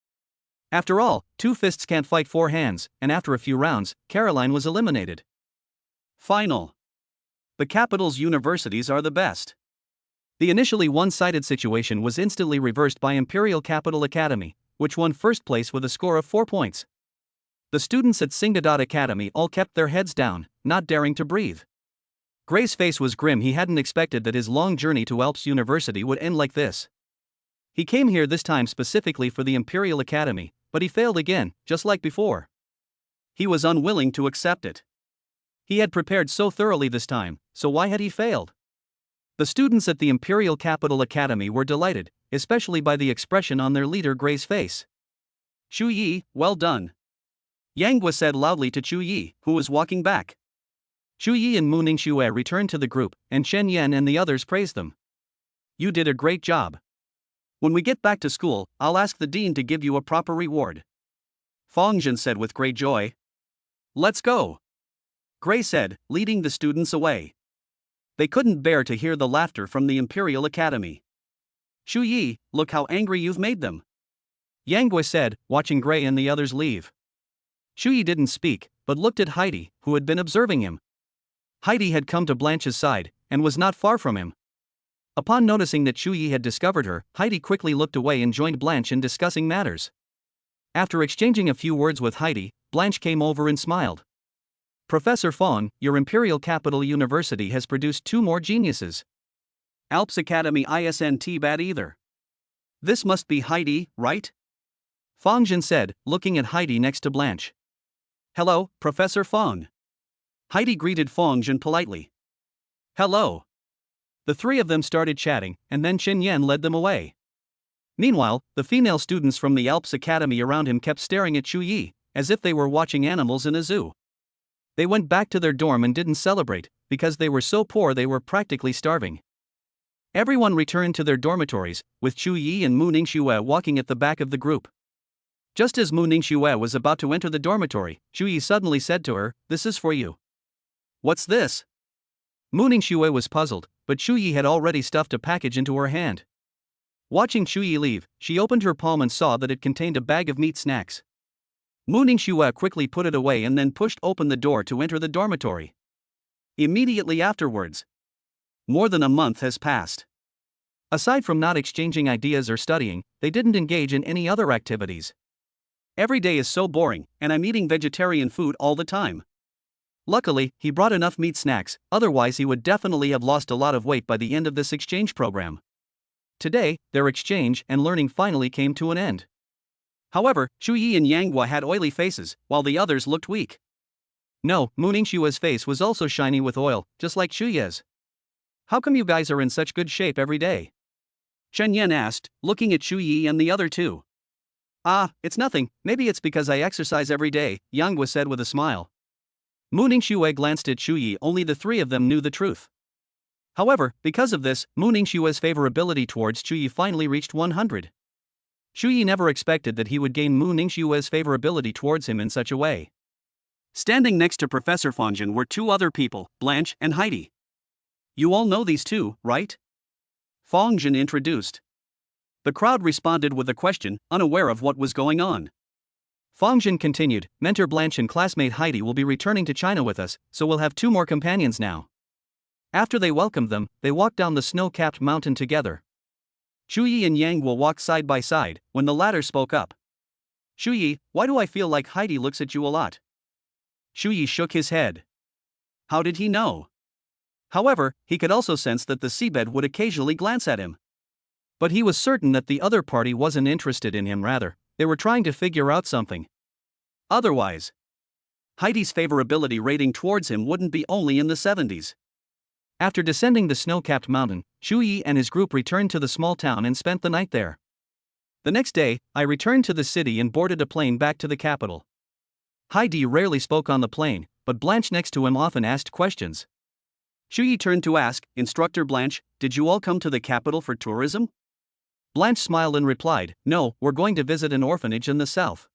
After all, two fists can't fight four hands, and after a few rounds, Caroline was eliminated. Final. The capital's universities are the best. The initially one-sided situation was instantly reversed by Imperial Capital Academy, which won first place with a score of 4 points. The students at Singadot Academy all kept their heads down, not daring to breathe. Gray's face was grim. He hadn't expected that his long journey to Alps University would end like this. He came here this time specifically for the Imperial Academy, but he failed again, just like before. He was unwilling to accept it. He had prepared so thoroughly this time, so why had he failed? The students at the Imperial Capital Academy were delighted, especially by the expression on their leader Gray's face. Chuyi, well done. Yanghua said loudly to Chuyi, who was walking back. Chuyi and Mu Ningxue returned to the group, and Shen Yan and the others praised them. You did a great job. When we get back to school, I'll ask the dean to give you a proper reward. Feng Zhen said with great joy. Let's go. Gray said, leading the students away. They couldn't bear to hear the laughter from the Imperial Academy. Chuyi, look how angry you've made them. Yanghua said, watching Gray and the others leave. Chuyi didn't speak, but looked at Heidi, who had been observing him. Heidi had come to Blanche's side, and was not far from him. Upon noticing that Chuyi had discovered her, Heidi quickly looked away and joined Blanche in discussing matters. After exchanging a few words with Heidi, Blanche came over and smiled. Professor Fong, your Imperial Capital University has produced 2 more geniuses. Alps Academy isn't bad either. This must be Heidi, right? Feng Zhen said, looking at Heidi next to Blanche. Hello, Professor Fong. Heidi greeted Feng Zhen politely. Hello. The three of them started chatting, and then Chen Yan led them away. Meanwhile, the female students from the Alps Academy around him kept staring at Chuyi, as if they were watching animals in a zoo. They went back to their dorm and didn't celebrate, because they were so poor they were practically starving. Everyone returned to their dormitories, with Chuyi and Mu Ningxue walking at the back of the group. Just as Mu Ningxue was about to enter the dormitory, Chuyi suddenly said to her, "This is for you." What's this? Mu Ningxue was puzzled, but Chuyi had already stuffed a package into her hand. Watching Chuyi leave, she opened her palm and saw that it contained a bag of meat snacks. Mu Ningxue quickly put it away and then pushed open the door to enter the dormitory. Immediately afterwards, more than a month has passed. Aside from not exchanging ideas or studying, they didn't engage in any other activities. Every day is so boring, and I'm eating vegetarian food all the time. Luckily, he brought enough meat snacks, otherwise he would definitely have lost a lot of weight by the end of this exchange program. Today, their exchange and learning finally came to an end. However, Chuyi and Yanghua had oily faces, while the others looked weak. No, Mu Ningxue's face was also shiny with oil, just like Shuye's. How come you guys are in such good shape every day? Chen Yan asked, looking at Shu Yi and the other two. Ah, it's nothing, maybe it's because I exercise every day, Yang Guo said with a smile. Mu Ningxue glanced at Shu Yi, only the three of them knew the truth. However, because of this, Mu Ningxue's favorability towards Shu Yi finally reached 100. Shu Yi never expected that he would gain Mu Ningxue's favorability towards him in such a way. Standing next to Professor Fangjin were two other people, Blanche and Heidi. You all know these two, right? Fangjin introduced. The crowd responded with a question, unaware of what was going on. Fangjin continued, Mentor Blanche and classmate Heidi will be returning to China with us, so we'll have two more companions now. After they welcomed them, they walked down the snow-capped mountain together. Shu Yi and Yang Guo walked side by side, when the latter spoke up. Shu Yi, why do I feel like Heidi looks at you a lot? Shu Yi shook his head. How did he know? However, he could also sense that the seabed would occasionally glance at him. But he was certain that the other party wasn't interested in him, rather, they were trying to figure out something. Otherwise, Heidi's favorability rating towards him wouldn't be only in the 70s. After descending the snow-capped mountain, Shu Yi and his group returned to the small town and spent the night there. The next day, I returned to the city and boarded a plane back to the capital. Heidi rarely spoke on the plane, but Blanche next to him often asked questions. Shu Yi turned to ask, Instructor Blanche, did you all come to the capital for tourism? Blanche smiled and replied, No, we're going to visit an orphanage in the south.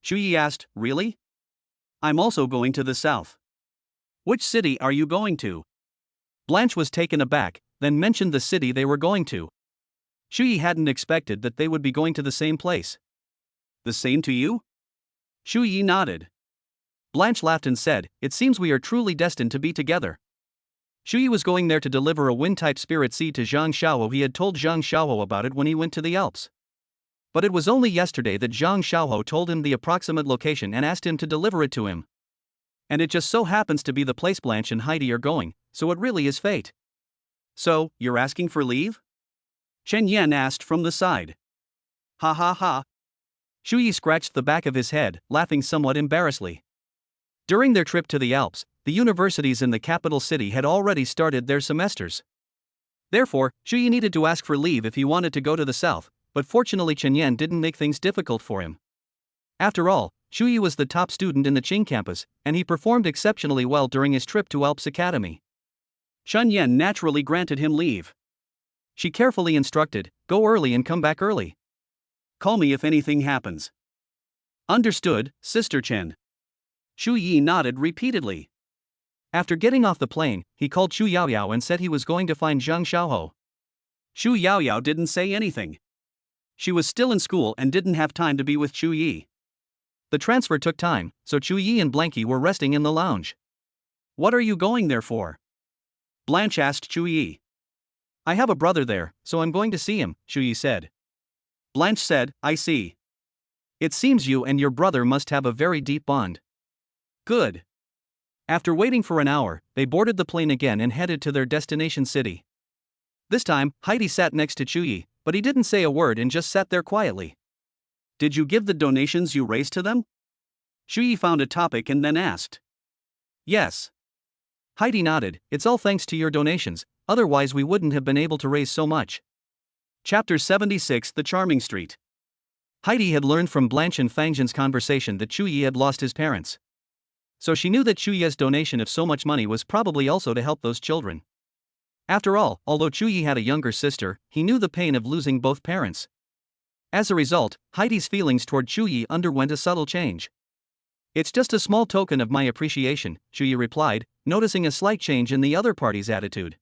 Shu Yi asked, Really? I'm also going to the south. Which city are you going to? Blanche was taken aback, then mentioned the city they were going to. Shu Yi hadn't expected that they would be going to the same place. The same to you? Shu Yi nodded. Blanche laughed and said, It seems we are truly destined to be together. Shu Yi was going there to deliver a wind-type spirit seed to Zhang Xiaohou. He had told Zhang Xiaohou about it when he went to the Alps. But it was only yesterday that Zhang Xiaohou told him the approximate location and asked him to deliver it to him. And it just so happens to be the place Blanche and Heidi are going, so it really is fate. So, you're asking for leave? Chen Yan asked from the side. Ha ha ha. Shu Yi scratched the back of his head, laughing somewhat embarrassedly. During their trip to the Alps, the universities in the capital city had already started their semesters. Therefore, Shu Yi needed to ask for leave if he wanted to go to the south, but fortunately Chen Yan didn't make things difficult for him. After all, Shu Yi was the top student in the Qing campus, and he performed exceptionally well during his trip to Alps Academy. Chen Yan naturally granted him leave. She carefully instructed, Go early and come back early. Call me if anything happens. Understood, Sister Chen. Shu Yi nodded repeatedly. After getting off the plane, he called Xu Yaoyao and said he was going to find Zhang Xiaohou. Xu Yaoyao didn't say anything. She was still in school and didn't have time to be with Chu Yi. The transfer took time, so Chu Yi and Blanky were resting in the lounge. What are you going there for? Blanche asked Chu Yi. I have a brother there, so I'm going to see him, Chu Yi said. Blanche said, I see. It seems you and your brother must have a very deep bond. Good. After waiting for an hour, they boarded the plane again and headed to their destination city. This time, Heidi sat next to Chu Yi, but he didn't say a word and just sat there quietly. Did you give the donations you raised to them? Chu Yi found a topic and then asked. Yes. Heidi nodded, It's all thanks to your donations, otherwise we wouldn't have been able to raise so much. Chapter 76 The Charming Street. Heidi had learned from Blanche and Fangjin's conversation that Chu Yi had lost his parents. So she knew that Chu Yi's donation of so much money was probably also to help those children. After all, although Chu Yi had a younger sister, he knew the pain of losing both parents. As a result, Heidi's feelings toward Chu Yi underwent a subtle change. It's just a small token of my appreciation, Chu Yi replied, noticing a slight change in the other party's attitude.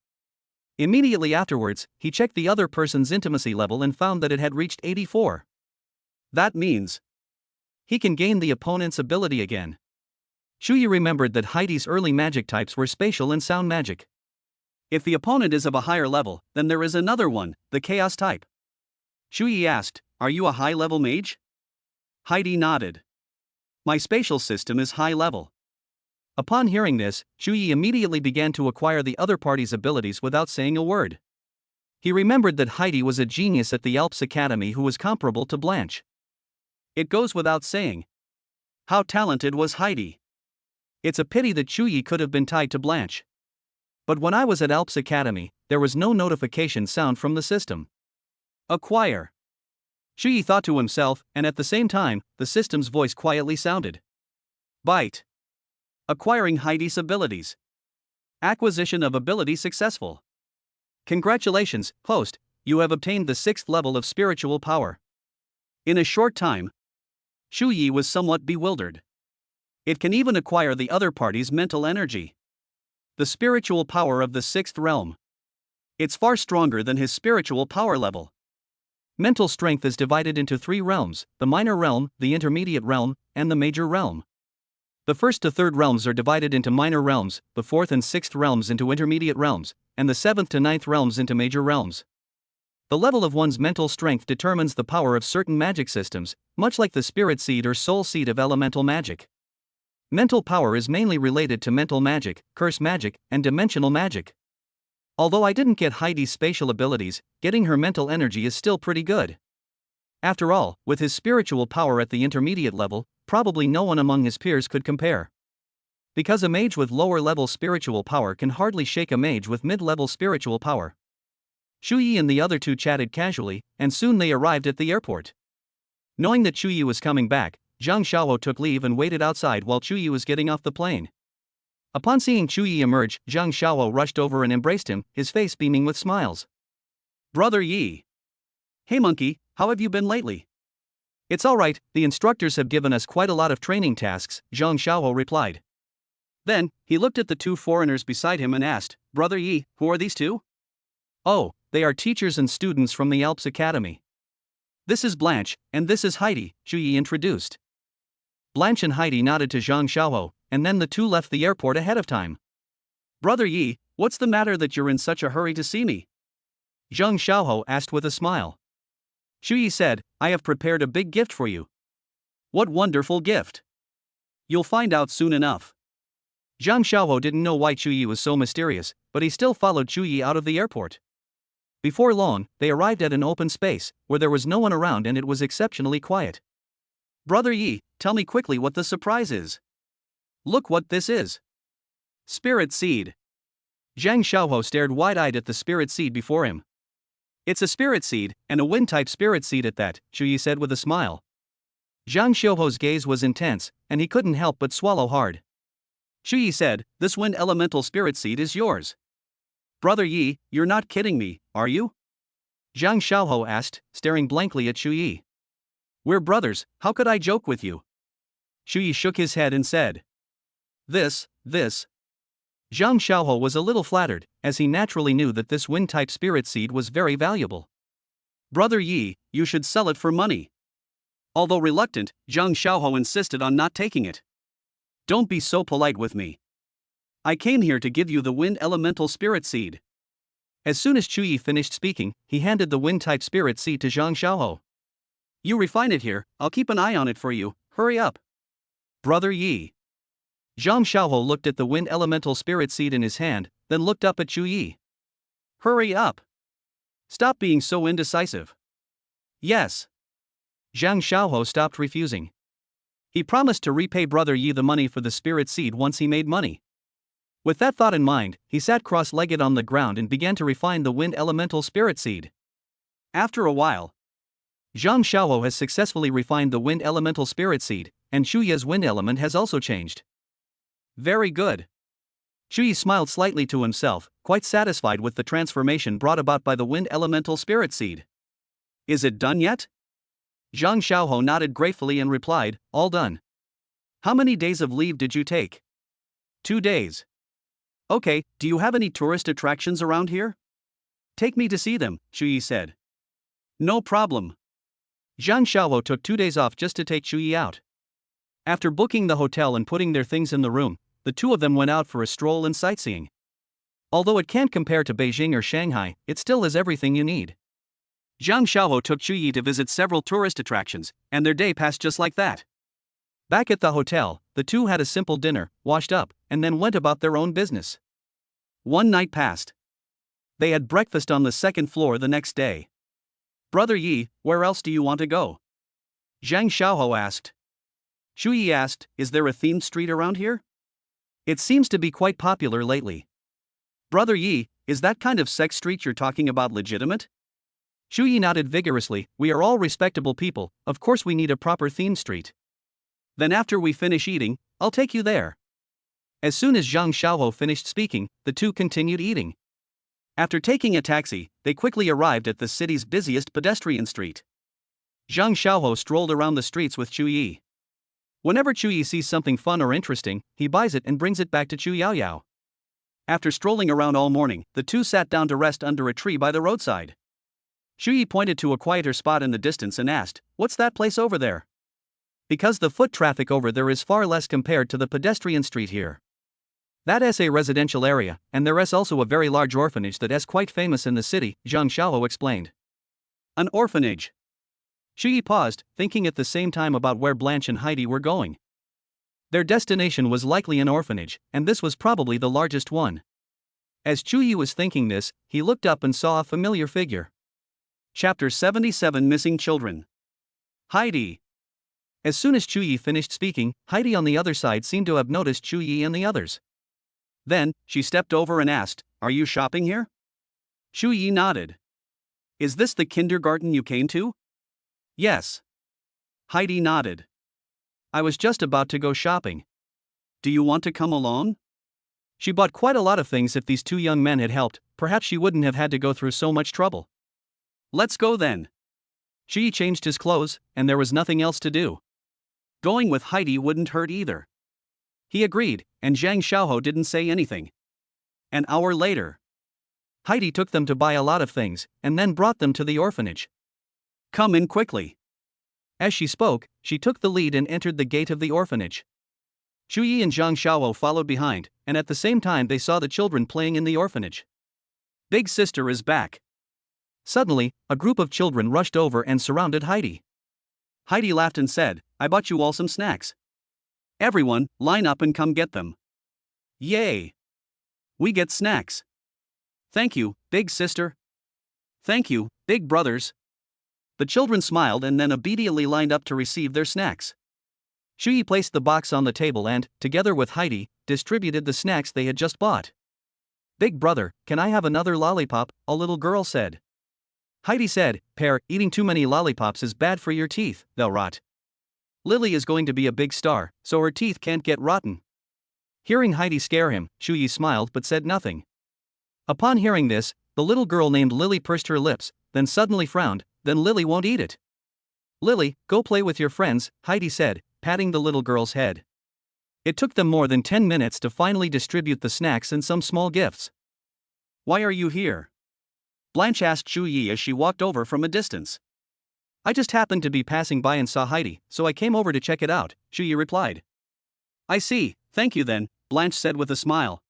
Immediately afterwards, he checked the other person's intimacy level and found that it had reached 84. That means he can gain the opponent's ability again. Chu Yi remembered that Heidi's early magic types were spatial and sound magic. If the opponent is of a higher level, then there is another one, the chaos type. Chu Yi asked, Are you a high-level mage? Heidi nodded. My spatial system is high level. Upon hearing this, Chu Yi immediately began to acquire the other party's abilities without saying a word. He remembered that Heidi was a genius at the Alps Academy who was comparable to Blanche. It goes without saying. How talented was Heidi? It's a pity that Chu Yi could have been tied to Blanche. But when I was at Alps Academy, there was no notification sound from the system. Acquire. Chu Yi thought to himself, and at the same time, the system's voice quietly sounded. Byte. Acquiring Heidi's abilities. Acquisition of ability successful. Congratulations, host, you have obtained the 6th level of spiritual power. In a short time, Chu Yi was somewhat bewildered. It can even acquire the other party's mental energy. The spiritual power of the 6th realm. It's far stronger than his spiritual power level. Mental strength is divided into 3 realms, the minor realm, the intermediate realm, and the major realm. The 1st to 3rd realms are divided into minor realms, the 4th and 6th realms into intermediate realms, and the 7th to 9th realms into major realms. The level of one's mental strength determines the power of certain magic systems, much like the spirit seed or soul seed of elemental magic. Mental power is mainly related to mental magic, curse magic, and dimensional magic. Although I didn't get Heidi's spatial abilities, getting her mental energy is still pretty good. After all, with his spiritual power at the intermediate level, probably no one among his peers could compare. Because a mage with lower level spiritual power can hardly shake a mage with mid-level spiritual power. Chu Yi and the other two chatted casually, and soon they arrived at the airport. Knowing that Chu Yi was coming back, Zhang Xiaohou took leave and waited outside while Chu Yi was getting off the plane. Upon seeing Chu Yi emerge, Zhang Xiaohou rushed over and embraced him, his face beaming with smiles. Brother Yi. Hey monkey, how have you been lately? It's alright, the instructors have given us quite a lot of training tasks, Zhang Xiaohou replied. Then, he looked at the 2 foreigners beside him and asked, Brother Yi, who are these 2? Oh, they are teachers and students from the Alps Academy. This is Blanche, and this is Heidi, Chu Yi introduced. Blanche and Heidi nodded to Zhang Xiaohou, and then the 2 left the airport ahead of time. Brother Yi, what's the matter that you're in such a hurry to see me? Zhang Xiaohou asked with a smile. Chu Yi said, I have prepared a big gift for you. What wonderful gift! You'll find out soon enough. Zhang Xiaohou didn't know why Chu Yi was so mysterious, but he still followed Chu Yi out of the airport. Before long, they arrived at an open space, where there was no one around and it was exceptionally quiet. Brother Yi, tell me quickly what the surprise is. Look what this is. Spirit seed. Zhang Xiaohou stared wide-eyed at the spirit seed before him. It's a spirit seed, and a wind-type spirit seed at that, Chu Yi said with a smile. Zhang Xiaohou's gaze was intense, and he couldn't help but swallow hard. Chu Yi said, this wind elemental spirit seed is yours. Brother Yi, you're not kidding me, are you? Zhang Xiaohou asked, staring blankly at Chu Yi. We're brothers, how could I joke with you? Chu Yi shook his head and said. This. Zhang Xiaohou was a little flattered, as he naturally knew that this wind-type spirit seed was very valuable. Brother Yi, you should sell it for money. Although reluctant, Zhang Xiaohou insisted on not taking it. Don't be so polite with me. I came here to give you the wind elemental spirit seed. As soon as Chu Yi finished speaking, he handed the wind-type spirit seed to Zhang Xiaohou. You refine it here, I'll keep an eye on it for you, hurry up. Brother Yi. Zhang Xiaohou looked at the wind elemental spirit seed in his hand, then looked up at Chu Yi. Hurry up. Stop being so indecisive. Yes. Zhang Xiaohou stopped refusing. He promised to repay Brother Yi the money for the spirit seed once he made money. With that thought in mind, he sat cross-legged on the ground and began to refine the wind elemental spirit seed. After a while, Zhang Xiaohou has successfully refined the wind elemental spirit seed, and Chu Yi's wind element has also changed. Very good. Chu Yi smiled slightly to himself, quite satisfied with the transformation brought about by the wind elemental spirit seed. Is it done yet? Zhang Xiaohou nodded gratefully and replied, all done. How many days of leave did you take? 2 days. Okay, do you have any tourist attractions around here? Take me to see them, Chu Yi said. No problem. Zhang Xiaohou took 2 days off just to take Chu Yi out. After booking the hotel and putting their things in the room, the 2 of them went out for a stroll and sightseeing. Although it can't compare to Beijing or Shanghai, it still has everything you need. Zhang Xiaohou took Chu Yi to visit several tourist attractions, and their day passed just like that. Back at the hotel, the 2 had a simple dinner, washed up, and then went about their own business. 1 night passed. They had breakfast on the 2nd floor the next day. Brother Yi, where else do you want to go? Zhang Xiaohou asked. Chu Yi asked, is there a themed street around here? It seems to be quite popular lately. Brother Yi, is that kind of sex street you're talking about legitimate? Shu Yi nodded vigorously. We are all respectable people, of course we need a proper theme street. Then after we finish eating, I'll take you there. As soon as Zhang Xiaohou finished speaking, the two continued eating. After taking a taxi, they quickly arrived at the city's busiest pedestrian street. Zhang Xiaohou strolled around the streets with Chu Yi. Whenever Chu Yi sees something fun or interesting, he buys it and brings it back to Chu Yaoyao. After strolling around all morning, the two sat down to rest under a tree by the roadside. Chu Yi pointed to a quieter spot in the distance and asked, "What's that place over there?" Because the foot traffic over there is far less compared to the pedestrian street here. That is a residential area, and there is also a very large orphanage that is quite famous in the city, Zhang Xiaohou explained. An orphanage. Chu Yi paused, thinking at the same time about where Blanche and Heidi were going. Their destination was likely an orphanage, and this was probably the largest one. As Chu Yi was thinking this, he looked up and saw a familiar figure. Chapter 77 Missing Children. Heidi. As soon as Chu Yi finished speaking, Heidi on the other side seemed to have noticed Chu Yi and the others. Then, she stepped over and asked, "Are you shopping here?" Chu Yi nodded. "Is this the kindergarten you came to?" "Yes." Heidi nodded. "I was just about to go shopping. Do you want to come along?" She bought quite a lot of things. If these two young men had helped, perhaps she wouldn't have had to go through so much trouble. "Let's go then." Chu Yi changed his clothes, and there was nothing else to do. Going with Heidi wouldn't hurt either. He agreed, and Zhang Xiaohou didn't say anything. An hour later, Heidi took them to buy a lot of things, and then brought them to the orphanage. "Come in quickly." As she spoke, she took the lead and entered the gate of the orphanage. Chu Yi and Zhang Xiaohou followed behind, and at the same time they saw the children playing in the orphanage. "Big sister is back." Suddenly, a group of children rushed over and surrounded Heidi. Heidi laughed and said, "I bought you all some snacks. Everyone, line up and come get them." "Yay! We get snacks." "Thank you, big sister." "Thank you, big brothers." The children smiled and then obediently lined up to receive their snacks. Chu Yi placed the box on the table and, together with Heidi, distributed the snacks they had just bought. "Big brother, can I have another lollipop?" a little girl said. Heidi said, "Pear, eating too many lollipops is bad for your teeth, they'll rot. Lily is going to be a big star, so her teeth can't get rotten." Hearing Heidi scare him, Chu Yi smiled but said nothing. Upon hearing this, the little girl named Lily pursed her lips, then suddenly frowned. "Then Lily won't eat it." "Lily, go play with your friends," Heidi said, patting the little girl's head. It took them more than 10 minutes to finally distribute the snacks and some small gifts. "Why are you here?" Blanche asked Chu Yi as she walked over from a distance. "I just happened to be passing by and saw Heidi, so I came over to check it out," Chu Yi replied. "I see, thank you then," Blanche said with a smile.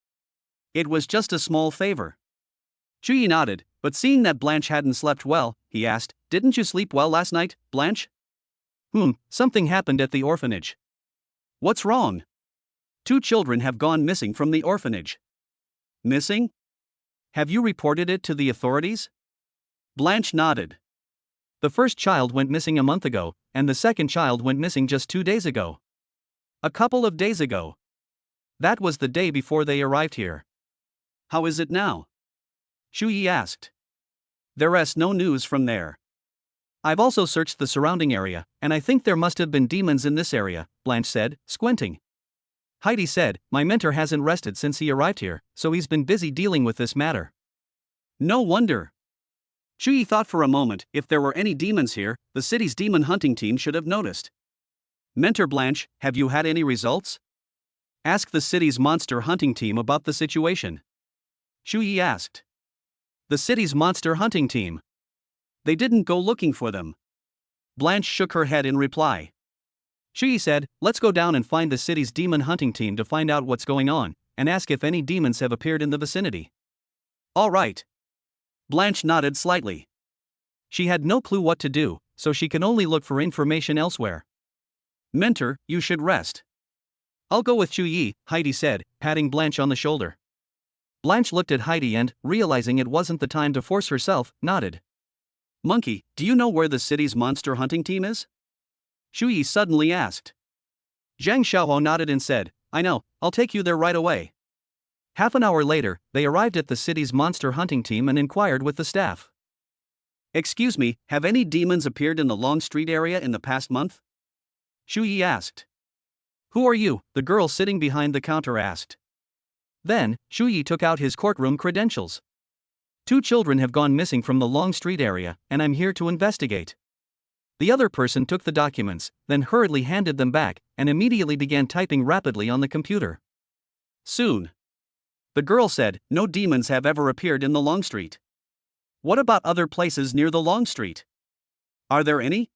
"It was just a small favor." Chu Yi nodded, but seeing that Blanche hadn't slept well, he asked, "Didn't you sleep well last night, Blanche?" Something happened at the orphanage." "What's wrong?" "2 children have gone missing from the orphanage." "Missing? Have you reported it to the authorities?" Blanche nodded. "The first child went missing a month ago, and the second child went missing just 2 days ago." "A couple of days ago." "That was the day before they arrived here." "How is it now?" Chu Yi asked. "There is no news from there." "I've also searched the surrounding area, and I think there must have been demons in this area," Blanche said, squinting. Heidi said, "My mentor hasn't rested since he arrived here, so he's been busy dealing with this matter." "No wonder." Chu Yi thought for a moment, if there were any demons here, the city's demon hunting team should have noticed. "Mentor Blanche, have you had any results?" "Ask the city's monster hunting team about the situation." Chu Yi asked. "The city's monster hunting team? They didn't go looking for them." Blanche shook her head in reply. Chu Yi said, "Let's go down and find the city's demon hunting team to find out what's going on, and ask if any demons have appeared in the vicinity." "All right." Blanche nodded slightly. She had no clue what to do, so she can only look for information elsewhere. "Mentor, you should rest." "I'll go with Chu Yi," Heidi said, patting Blanche on the shoulder. Blanche looked at Heidi and, realizing it wasn't the time to force herself, nodded. "Monkey, do you know where the city's monster hunting team is?" Chu Yi suddenly asked. Zhang Xiaohou nodded and said, I know, I'll take you there right away. Half an hour later, they arrived at the city's monster hunting team and inquired with the staff. Excuse me, have any demons appeared in the Long Street area in the past month? Shu Yi asked. Who are you? The girl sitting behind the counter asked. Then, Shu Yi took out his courtroom credentials. 2 children have gone missing from the Long Street area, and I'm here to investigate. The other person took the documents, then hurriedly handed them back, and immediately began typing rapidly on the computer. Soon. The girl said, no demons have ever appeared in the Long Street. What about other places near the Long Street? Are there any?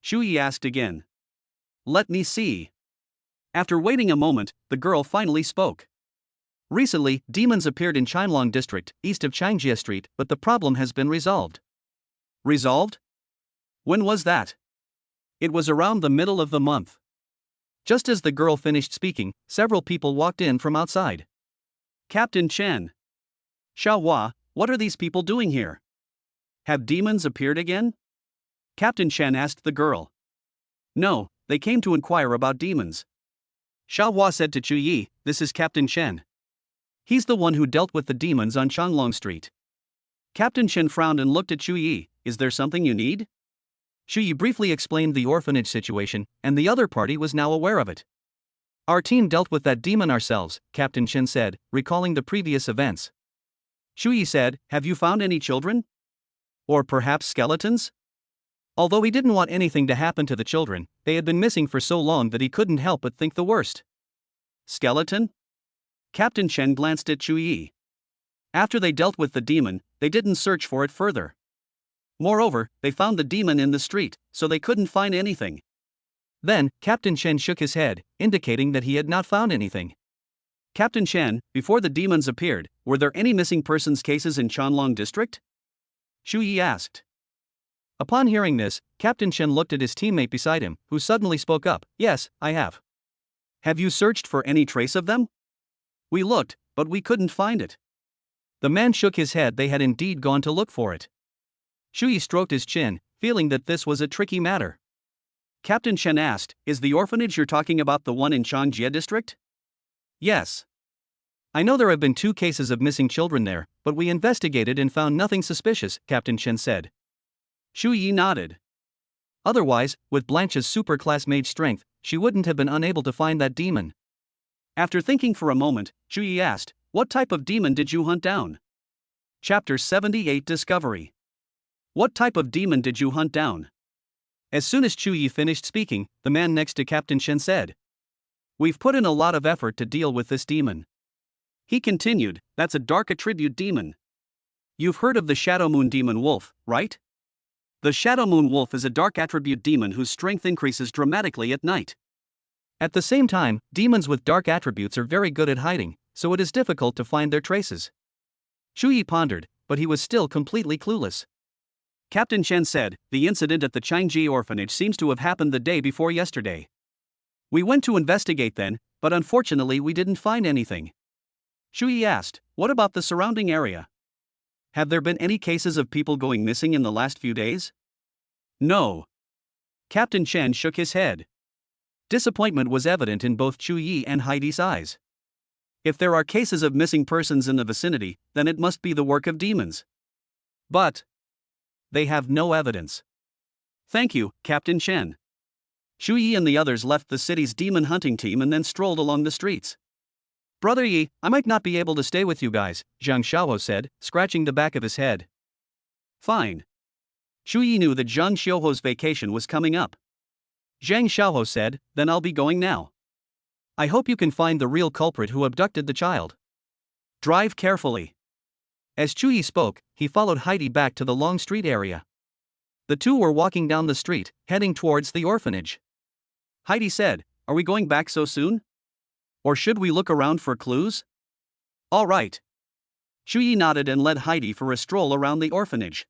Shu Yi asked again. Let me see. After waiting a moment, the girl finally spoke. Recently, demons appeared in Qianlong district, east of Qingjie Street, but the problem has been resolved. Resolved? When was that? It was around the middle of the month. Just as the girl finished speaking, several people walked in from outside. Captain Chen. Xiaohua, what are these people doing here? Have demons appeared again? Captain Chen asked the girl. No, they came to inquire about demons. Xiaohua said to Chu Yi, this is Captain Chen. He's the one who dealt with the demons on Qianlong Street. Captain Chen frowned and looked at Chu Yi. Is there something you need? Chu Yi briefly explained the orphanage situation, and the other party was now aware of it. Our team dealt with that demon ourselves, Captain Chen said, recalling the previous events. Chu Yi said, have you found any children? Or perhaps skeletons? Although he didn't want anything to happen to the children, they had been missing for so long that he couldn't help but think the worst. Skeleton? Captain Chen glanced at Chu Yi. After they dealt with the demon, they didn't search for it further. Moreover, they found the demon in the street, so they couldn't find anything. Then, Captain Chen shook his head, indicating that he had not found anything. Captain Chen, before the demons appeared, were there any missing persons cases in Qianlong district? Shu Yi asked. Upon hearing this, Captain Chen looked at his teammate beside him, who suddenly spoke up. Yes, I have. Have you searched for any trace of them? We looked, but we couldn't find it. The man shook his head. They had indeed gone to look for it. Shu Yi stroked his chin, feeling that this was a tricky matter. Captain Chen asked, is the orphanage you're talking about the one in Changjie district? Yes. I know there have been 2 cases of missing children there, but we investigated and found nothing suspicious, Captain Chen said. Shu Yi nodded. Otherwise, with Blanche's super-class mage strength, she wouldn't have been unable to find that demon. After thinking for a moment, Shu Yi asked, what type of demon did you hunt down? Chapter 78 Discovery. What type of demon did you hunt down? As soon as Chu Yi finished speaking, the man next to Captain Chen said. We've put in a lot of effort to deal with this demon. He continued, that's a dark attribute demon. You've heard of the Shadow Moon Demon Wolf, right? The Shadow Moon Wolf is a dark attribute demon whose strength increases dramatically at night. At the same time, demons with dark attributes are very good at hiding, so it is difficult to find their traces. Chu Yi pondered, but he was still completely clueless. Captain Chen said, the incident at the Qingjie orphanage seems to have happened the day before yesterday. We went to investigate then, but unfortunately we didn't find anything. Shu Yi asked, what about the surrounding area? Have there been any cases of people going missing in the last few days? No. Captain Chen shook his head. Disappointment was evident in both Chu Yi and Heidi's eyes. If there are cases of missing persons in the vicinity, then it must be the work of demons. But they have no evidence. Thank you, Captain Chen. Shu Yi and the others left the city's demon hunting team and then strolled along the streets. Brother Yi, I might not be able to stay with you guys, Zhang Xiaoho said, scratching the back of his head. Fine. Shu Yi knew that Zhang Xiaoho's vacation was coming up. Zhang Xiaoho said, then I'll be going now. I hope you can find the real culprit who abducted the child. Drive carefully. As Chu Yi spoke, he followed Heidi back to the Long Street area. The two were walking down the street, heading towards the orphanage. Heidi said, are we going back so soon? Or should we look around for clues? All right. Chu Yi nodded and led Heidi for a stroll around the orphanage.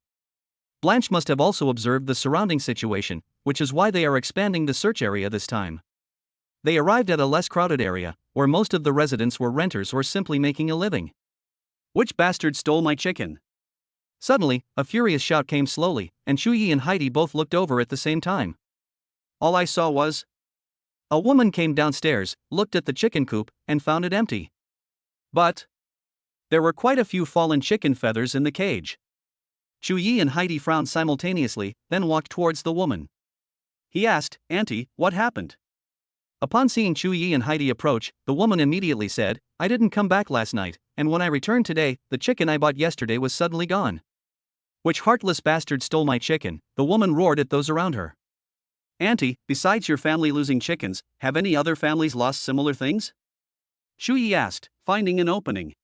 Blanche must have also observed the surrounding situation, which is why they are expanding the search area this time. They arrived at a less crowded area, where most of the residents were renters or simply making a living. Which bastard stole my chicken? Suddenly, a furious shout came slowly, and Chu Yi and Heidi both looked over at the same time. All I saw was A woman came downstairs, looked at the chicken coop, and found it empty. But there were quite a few fallen chicken feathers in the cage. Chu Yi and Heidi frowned simultaneously, then walked towards the woman. He asked, "Auntie, what happened?" Upon seeing Chu Yi and Heidi approach, the woman immediately said, "I didn't come back last night, and when I returned today, the chicken I bought yesterday was suddenly gone." "Which heartless bastard stole my chicken?" the woman roared at those around her. "Auntie, besides your family losing chickens, have any other families lost similar things?" Chu Yi asked, finding an opening.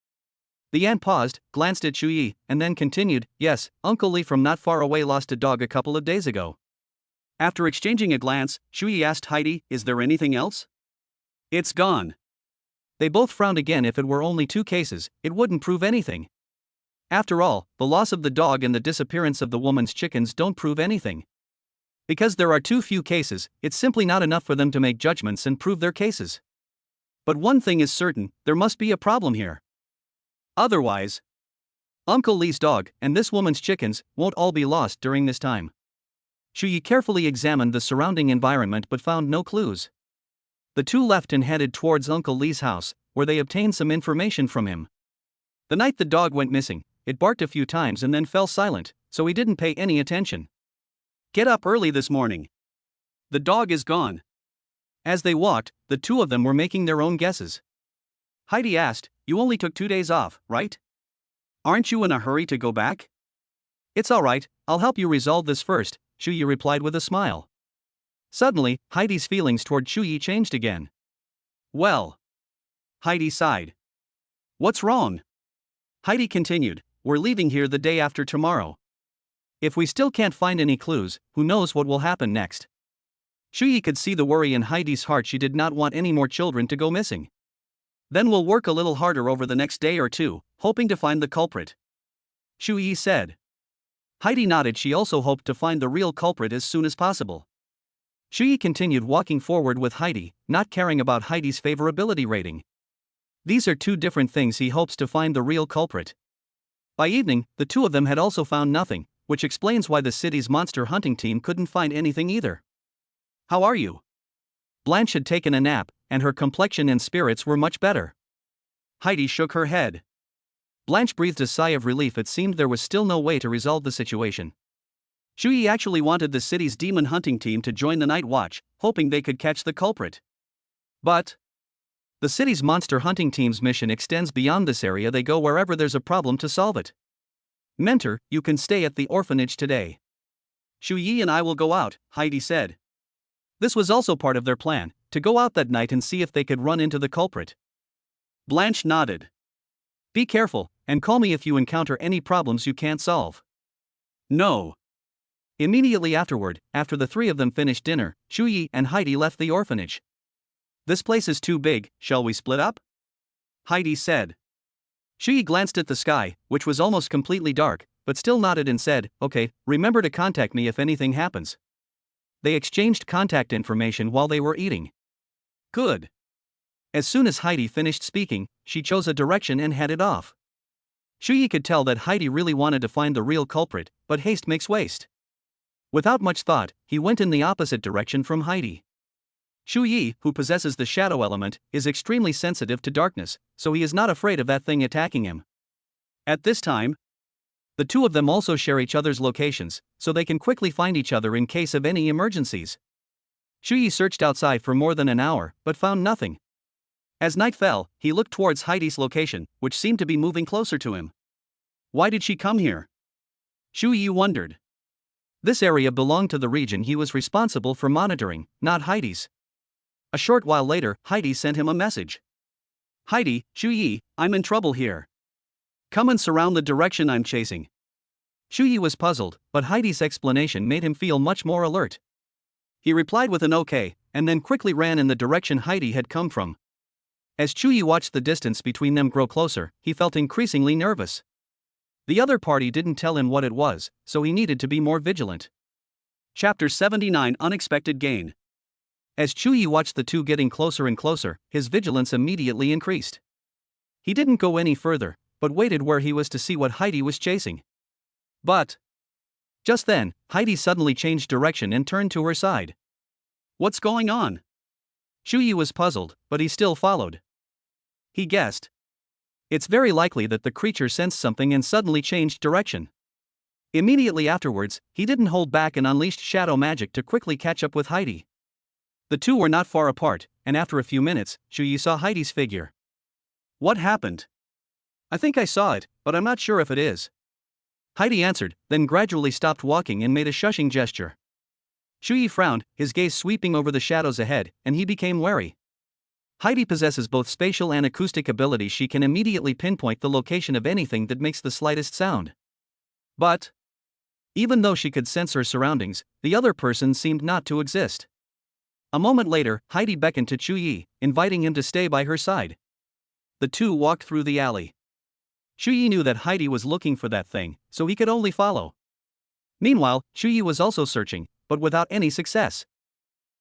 The aunt paused, glanced at Chu Yi, and then continued, "Yes, Uncle Lee from not far away lost a dog a couple of days ago." After exchanging a glance, Chu Yi asked Heidi, "Is there anything else?" "It's gone." They both frowned again. If it were only 2 cases, it wouldn't prove anything. After all, the loss of the dog and the disappearance of the woman's chickens don't prove anything. Because there are too few cases, it's simply not enough for them to make judgments and prove their cases. But one thing is certain, there must be a problem here. Otherwise, Uncle Lee's dog and this woman's chickens won't all be lost during this time. Chu Yi carefully examined the surrounding environment but found no clues. The two left and headed towards Uncle Lee's house, where they obtained some information from him. The night the dog went missing, it barked a few times and then fell silent, so he didn't pay any attention. "Get up early this morning. The dog is gone." As they walked, the two of them were making their own guesses. Heidi asked, "You only took 2 days off, right? Aren't you in a hurry to go back?" "It's all right, I'll help you resolve this first," Chu Yi replied with a smile. Suddenly, Heidi's feelings toward Chu Yi changed again. "Well," Heidi sighed. "What's wrong?" Heidi continued, "We're leaving here the day after tomorrow. If we still can't find any clues, who knows what will happen next." Chu Yi could see the worry in Heidi's heart. She did not want any more children to go missing. "Then we'll work a little harder over the next day or two, hoping to find the culprit," Chu Yi said. Heidi nodded. She also hoped to find the real culprit as soon as possible. Chu Yi continued walking forward with Heidi, not caring about Heidi's favorability rating. These are 2 different things. He hopes to find the real culprit. By evening, the two of them had also found nothing, which explains why the city's monster hunting team couldn't find anything either. "How are you?" Blanche had taken a nap, and her complexion and spirits were much better. Heidi shook her head. Blanche breathed a sigh of relief. It seemed there was still no way to resolve the situation. Chu Yi actually wanted the city's demon hunting team to join the night watch, hoping they could catch the culprit. But the city's monster hunting team's mission extends beyond this area. They go wherever there's a problem to solve it. "Mentor, you can stay at the orphanage today. Chu Yi and I will go out," Heidi said. This was also part of their plan, to go out that night and see if they could run into the culprit. Blanche nodded. "Be careful, and call me if you encounter any problems you can't solve." "No." Immediately afterward, after the 3 of them finished dinner, Chu Yi and Heidi left the orphanage. "This place is too big, shall we split up?" Heidi said. Chu Yi glanced at the sky, which was almost completely dark, but still nodded and said, "Okay, remember to contact me if anything happens." They exchanged contact information while they were eating. "Good." As soon as Heidi finished speaking, she chose a direction and headed off. Chu Yi could tell that Heidi really wanted to find the real culprit, but haste makes waste. Without much thought, he went in the opposite direction from Heidi. Chu Yi, who possesses the shadow element, is extremely sensitive to darkness, so he is not afraid of that thing attacking him. At this time, the two of them also share each other's locations, so they can quickly find each other in case of any emergencies. Chu Yi searched outside for more than an hour, but found nothing. As night fell, he looked towards Heidi's location, which seemed to be moving closer to him. Why did she come here? Chu Yi wondered. This area belonged to the region he was responsible for monitoring, not Heidi's. A short while later, Heidi sent him a message. "Heidi, Chu Yi, I'm in trouble here. Come and surround the direction I'm chasing." Chu Yi was puzzled, but Heidi's explanation made him feel much more alert. He replied with an okay, and then quickly ran in the direction Heidi had come from. As Chu Yi watched the distance between them grow closer, he felt increasingly nervous. The other party didn't tell him what it was, so he needed to be more vigilant. Chapter 79 Unexpected Gain. As Chu Yi watched the two getting closer and closer, his vigilance immediately increased. He didn't go any further, but waited where he was to see what Heidi was chasing. But just then, Heidi suddenly changed direction and turned to her side. "What's going on?" Shu Yi was puzzled, but he still followed. He guessed. It's very likely that the creature sensed something and suddenly changed direction. Immediately afterwards, he didn't hold back and unleashed shadow magic to quickly catch up with Heidi. The two were not far apart, and after a few minutes, Shu Yi saw Heidi's figure. What happened? I think I saw it, but I'm not sure if it is. Heidi answered, then gradually stopped walking and made a shushing gesture. Shu Yi frowned, his gaze sweeping over the shadows ahead, and he became wary. Heidi possesses both spatial and acoustic abilities. She can immediately pinpoint the location of anything that makes the slightest sound. But even though she could sense her surroundings, the other person seemed not to exist. A moment later, Heidi beckoned to Shu Yi, inviting him to stay by her side. The two walked through the alley. Shu Yi knew that Heidi was looking for that thing, so he could only follow. Meanwhile, Shu Yi was also searching, but without any success.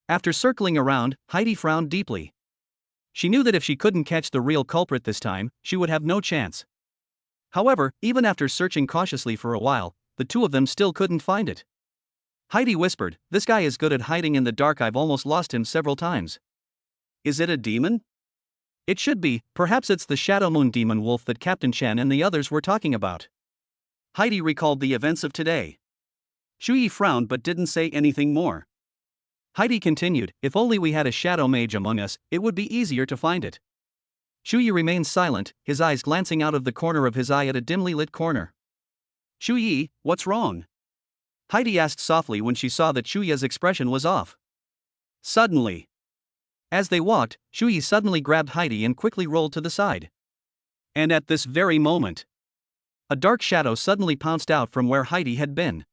After circling around, Heidi frowned deeply. She knew that if she couldn't catch the real culprit this time, she would have no chance. However, even after searching cautiously for a while, the two of them still couldn't find it. Heidi whispered, "This guy is good at hiding in the dark. I've almost lost him several times." Is it a demon? It should be. Perhaps it's the Shadow Moon Demon Wolf that Captain Chen and the others were talking about. Heidi recalled the events of today. Shu Yi frowned but didn't say anything more. Heidi continued, "If only we had a shadow mage among us, it would be easier to find it." Shu Yi remained silent, his eyes glancing out of the corner of his eye at a dimly lit corner. Shu Yi, what's wrong? Heidi asked softly when she saw that Shu Yi's expression was off. Suddenly. As they walked, Shu Yi suddenly grabbed Heidi and quickly rolled to the side. And at this very moment, a dark shadow suddenly pounced out from where Heidi had been.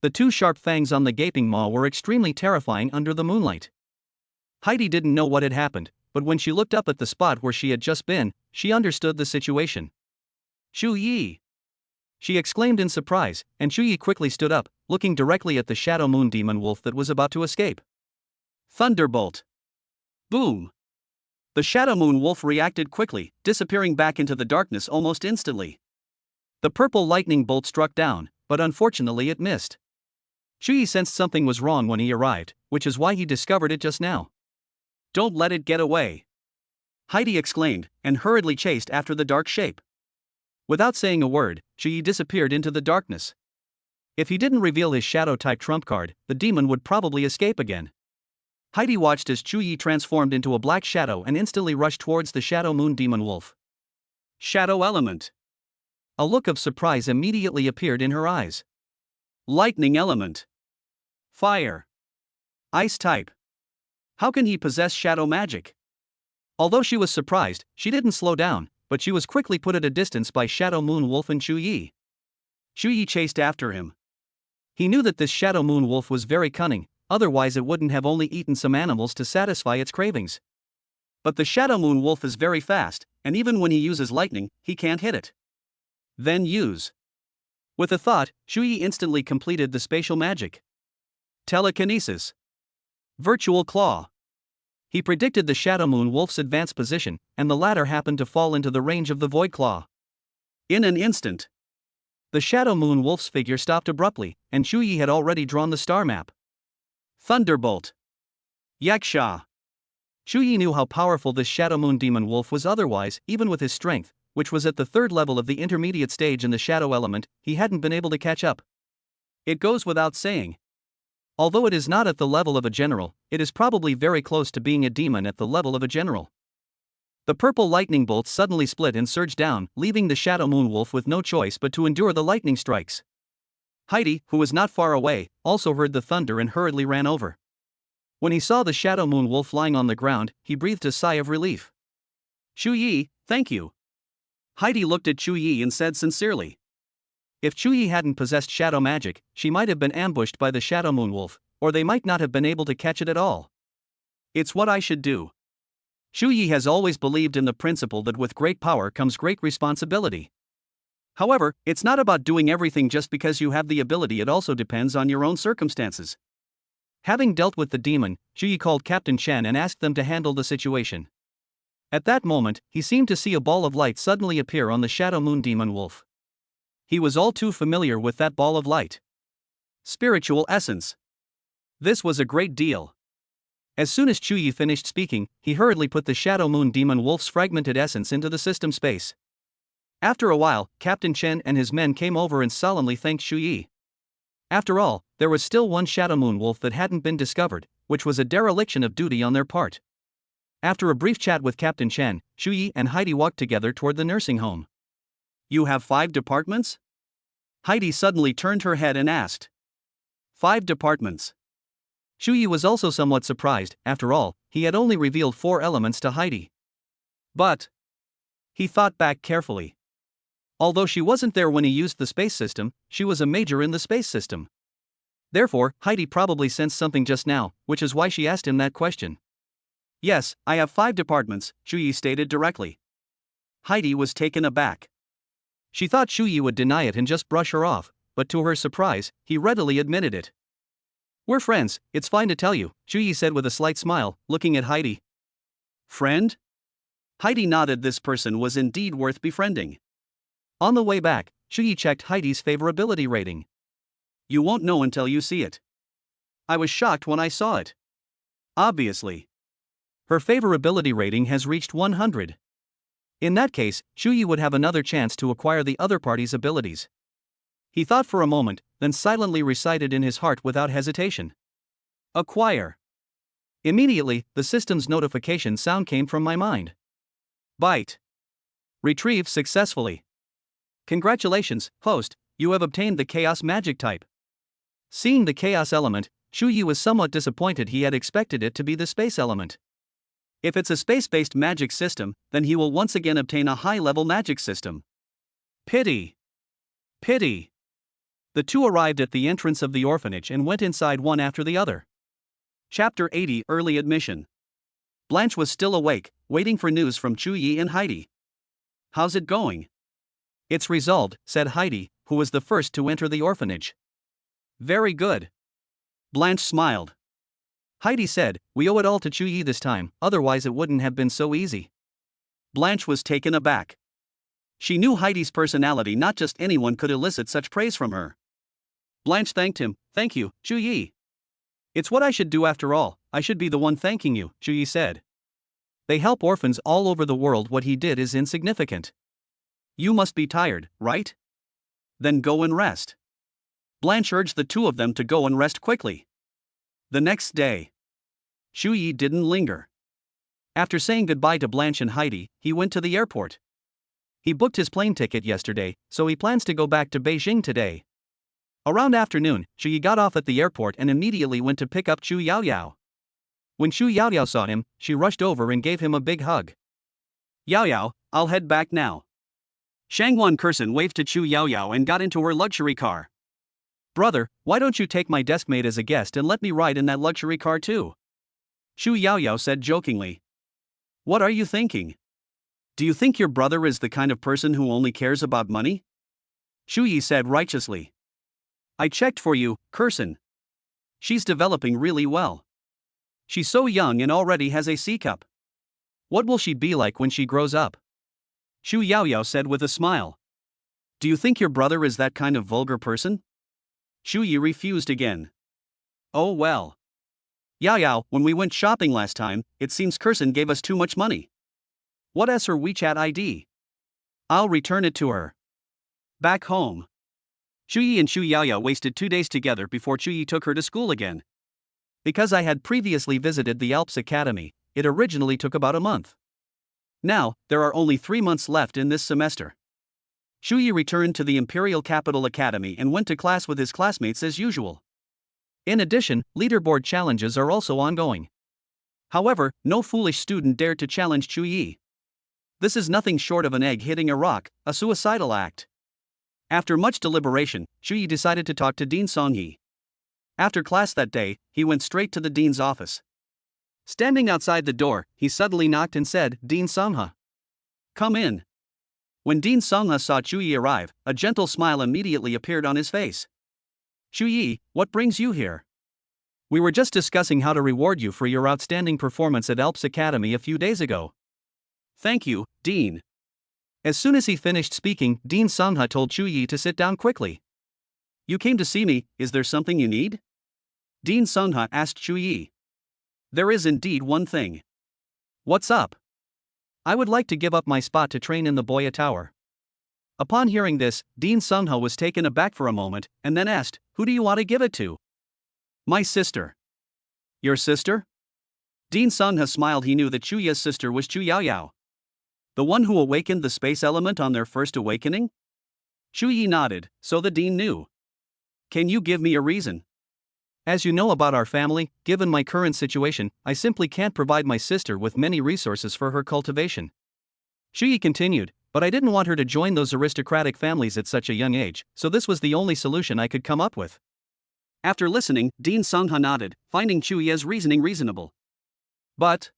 The two sharp fangs on the gaping maw were extremely terrifying under the moonlight. Heidi didn't know what had happened, but when she looked up at the spot where she had just been, she understood the situation. Shu Yi! She exclaimed in surprise, and Shu Yi quickly stood up, looking directly at the Shadow Moon Demon Wolf that was about to escape. Thunderbolt! Boom! The Shadow Moon Wolf reacted quickly, disappearing back into the darkness almost instantly. The purple lightning bolt struck down, but unfortunately it missed. Shu Yi sensed something was wrong when he arrived, which is why he discovered it just now. Don't let it get away! Heidi exclaimed, and hurriedly chased after the dark shape. Without saying a word, Shu Yi disappeared into the darkness. If he didn't reveal his shadow-type trump card, the demon would probably escape again. Heidi watched as Shu Yi transformed into a black shadow and instantly rushed towards the Shadow Moon Demon Wolf. Shadow element. A look of surprise immediately appeared in her eyes. Lightning element. Fire. Ice type. How can he possess shadow magic? Although she was surprised, she didn't slow down, but she was quickly put at a distance by Shadow Moon Wolf and Shu Yi. Shu Yi chased after him. He knew that this Shadow Moon Wolf was very cunning, otherwise it wouldn't have only eaten some animals to satisfy its cravings. But the Shadow Moon Wolf is very fast, and even when he uses lightning, he can't hit it. Then use. With a thought, Shu Yi instantly completed the spatial magic. Telekinesis. Virtual Claw. He predicted the Shadow Moon Wolf's advanced position, and the latter happened to fall into the range of the Void Claw. In an instant, the Shadow Moon Wolf's figure stopped abruptly, and Shu Yi had already drawn the star map. Thunderbolt. Yaksha. Shu Yi knew how powerful this Shadow Moon Demon Wolf was. Otherwise, even with his strength, which was at the third level of the intermediate stage in the shadow element, he hadn't been able to catch up. It goes without saying. Although it is not at the level of a general, it is probably very close to being a demon at the level of a general. The purple lightning bolt suddenly split and surged down, leaving the Shadow Moon Wolf with no choice but to endure the lightning strikes. Heidi, who was not far away, also heard the thunder and hurriedly ran over. When he saw the Shadow Moon Wolf lying on the ground, he breathed a sigh of relief. Shu Yi, thank you. Heidi looked at Shu Yi and said sincerely. If Shu Yi hadn't possessed shadow magic, she might have been ambushed by the Shadow Moon Wolf, or they might not have been able to catch it at all. It's what I should do. Shu Yi has always believed in the principle that with great power comes great responsibility. However, it's not about doing everything just because you have the ability. It also depends on your own circumstances. Having dealt with the demon, Shu Yi called Captain Chen and asked them to handle the situation. At that moment, he seemed to see a ball of light suddenly appear on the Shadow Moon Demon Wolf. He was all too familiar with that ball of light. Spiritual essence. This was a great deal. As soon as Chu Yi finished speaking, he hurriedly put the Shadow Moon Demon Wolf's fragmented essence into the system space. After a while, Captain Chen and his men came over and solemnly thanked Chu Yi. After all, there was still one Shadow Moon Wolf that hadn't been discovered, which was a dereliction of duty on their part. After a brief chat with Captain Chen, Chu Yi and Heidi walked together toward the nursing home. You have 5 departments? Heidi suddenly turned her head and asked. 5 departments. Chu Yi was also somewhat surprised. After all, he had only revealed 4 elements to Heidi. But he thought back carefully. Although she wasn't there when he used the space system, she was a major in the space system. Therefore, Heidi probably sensed something just now, which is why she asked him that question. Yes, I have 5 departments, Chu Yi stated directly. Heidi was taken aback. She thought Chu Yi would deny it and just brush her off, but to her surprise, he readily admitted it. We're friends, it's fine to tell you, Chu Yi said with a slight smile, looking at Heidi. Friend? Heidi nodded. This person was indeed worth befriending. On the way back, Chu Yi checked Heidi's favorability rating. You won't know until you see it. I was shocked when I saw it. Obviously. Her favorability rating has reached 100. In that case, Chu Yi would have another chance to acquire the other party's abilities. He thought for a moment, then silently recited in his heart without hesitation. Acquire. Immediately, the system's notification sound came from my mind. Byte. Retrieve successfully. Congratulations, host, you have obtained the Chaos Magic type. Seeing the Chaos element, Chu Yi was somewhat disappointed. He had expected it to be the space element. If it's a space-based magic system, then he will once again obtain a high-level magic system. Pity. Pity. The two arrived at the entrance of the orphanage and went inside one after the other. Chapter 80 Early Admission. Blanche was still awake, waiting for news from Chu Yi and Heidi. How's it going? It's resolved, said Heidi, who was the first to enter the orphanage. Very good. Blanche smiled. Heidi said, we owe it all to Chu Yi this time, otherwise it wouldn't have been so easy. Blanche was taken aback. She knew Heidi's personality. Not just anyone could elicit such praise from her. Blanche thanked him. Thank you, Chu Yi. It's what I should do after all, I should be the one thanking you, Chu Yi said. They help orphans all over the world. What he did is insignificant. You must be tired, right? Then go and rest. Blanche urged the two of them to go and rest quickly. The next day, Chu Yi didn't linger. After saying goodbye to Blanche and Heidi, he went to the airport. He booked his plane ticket yesterday, so he plans to go back to Beijing today. Around afternoon, Chu Yi got off at the airport and immediately went to pick up Chu Yaoyao. When Chu Yaoyao saw him, she rushed over and gave him a big hug. Yaoyao, I'll head back now. Shangwan Kursen waved to Chu Yaoyao and got into her luxury car. Brother, why don't you take my deskmate as a guest and let me ride in that luxury car too? Chu Yaoyao said jokingly. What are you thinking? Do you think your brother is the kind of person who only cares about money? Chu Yi said righteously. I checked for you, Kursen. She's developing really well. She's so young and already has a C cup. What will she be like when she grows up? Chu Yaoyao said with a smile. Do you think your brother is that kind of vulgar person? Chu Yi refused again. Oh well. Yaoyao, when we went shopping last time, it seems Kursen gave us too much money. What is her WeChat ID? I'll return it to her. Back home. Chu Yi and Chu Yaoyao wasted 2 days together before Chu Yi took her to school again. Because I had previously visited the Alps Academy, it originally took about a month. Now, there are only 3 months left in this semester. Chu Yi returned to the Imperial Capital Academy and went to class with his classmates as usual. In addition, leaderboard challenges are also ongoing. However, no foolish student dared to challenge Chu Yi. This is nothing short of an egg hitting a rock, a suicidal act. After much deliberation, Chu Yi decided to talk to Dean Songyi. After class that day, he went straight to the dean's office. Standing outside the door, he suddenly knocked and said, Dean Songha. Come in. When Dean Songha saw Chu Yi arrive, a gentle smile immediately appeared on his face. Chu Yi, what brings you here? We were just discussing how to reward you for your outstanding performance at Alps Academy a few days ago. Thank you, Dean. As soon as he finished speaking, Dean Songha told Chu Yi to sit down quickly. You came to see me, is there something you need? Dean Songha asked Chu Yi. There is indeed one thing. What's up? I would like to give up my spot to train in the Boya Tower. Upon hearing this, Dean Sungha was taken aback for a moment, and then asked, Who do you want to give it to? My sister. Your sister? Dean Sungha smiled. He knew that Chuya's sister was Chu Yaoyao. The one who awakened the space element on their first awakening? Chu Yi nodded, so the dean knew. Can you give me a reason? As you know about our family, given my current situation, I simply can't provide my sister with many resources for her cultivation. Shu Yi continued, but I didn't want her to join those aristocratic families at such a young age, so this was the only solution I could come up with. After listening, Dean Sungha nodded, finding Chu Yi's reasoning reasonable. But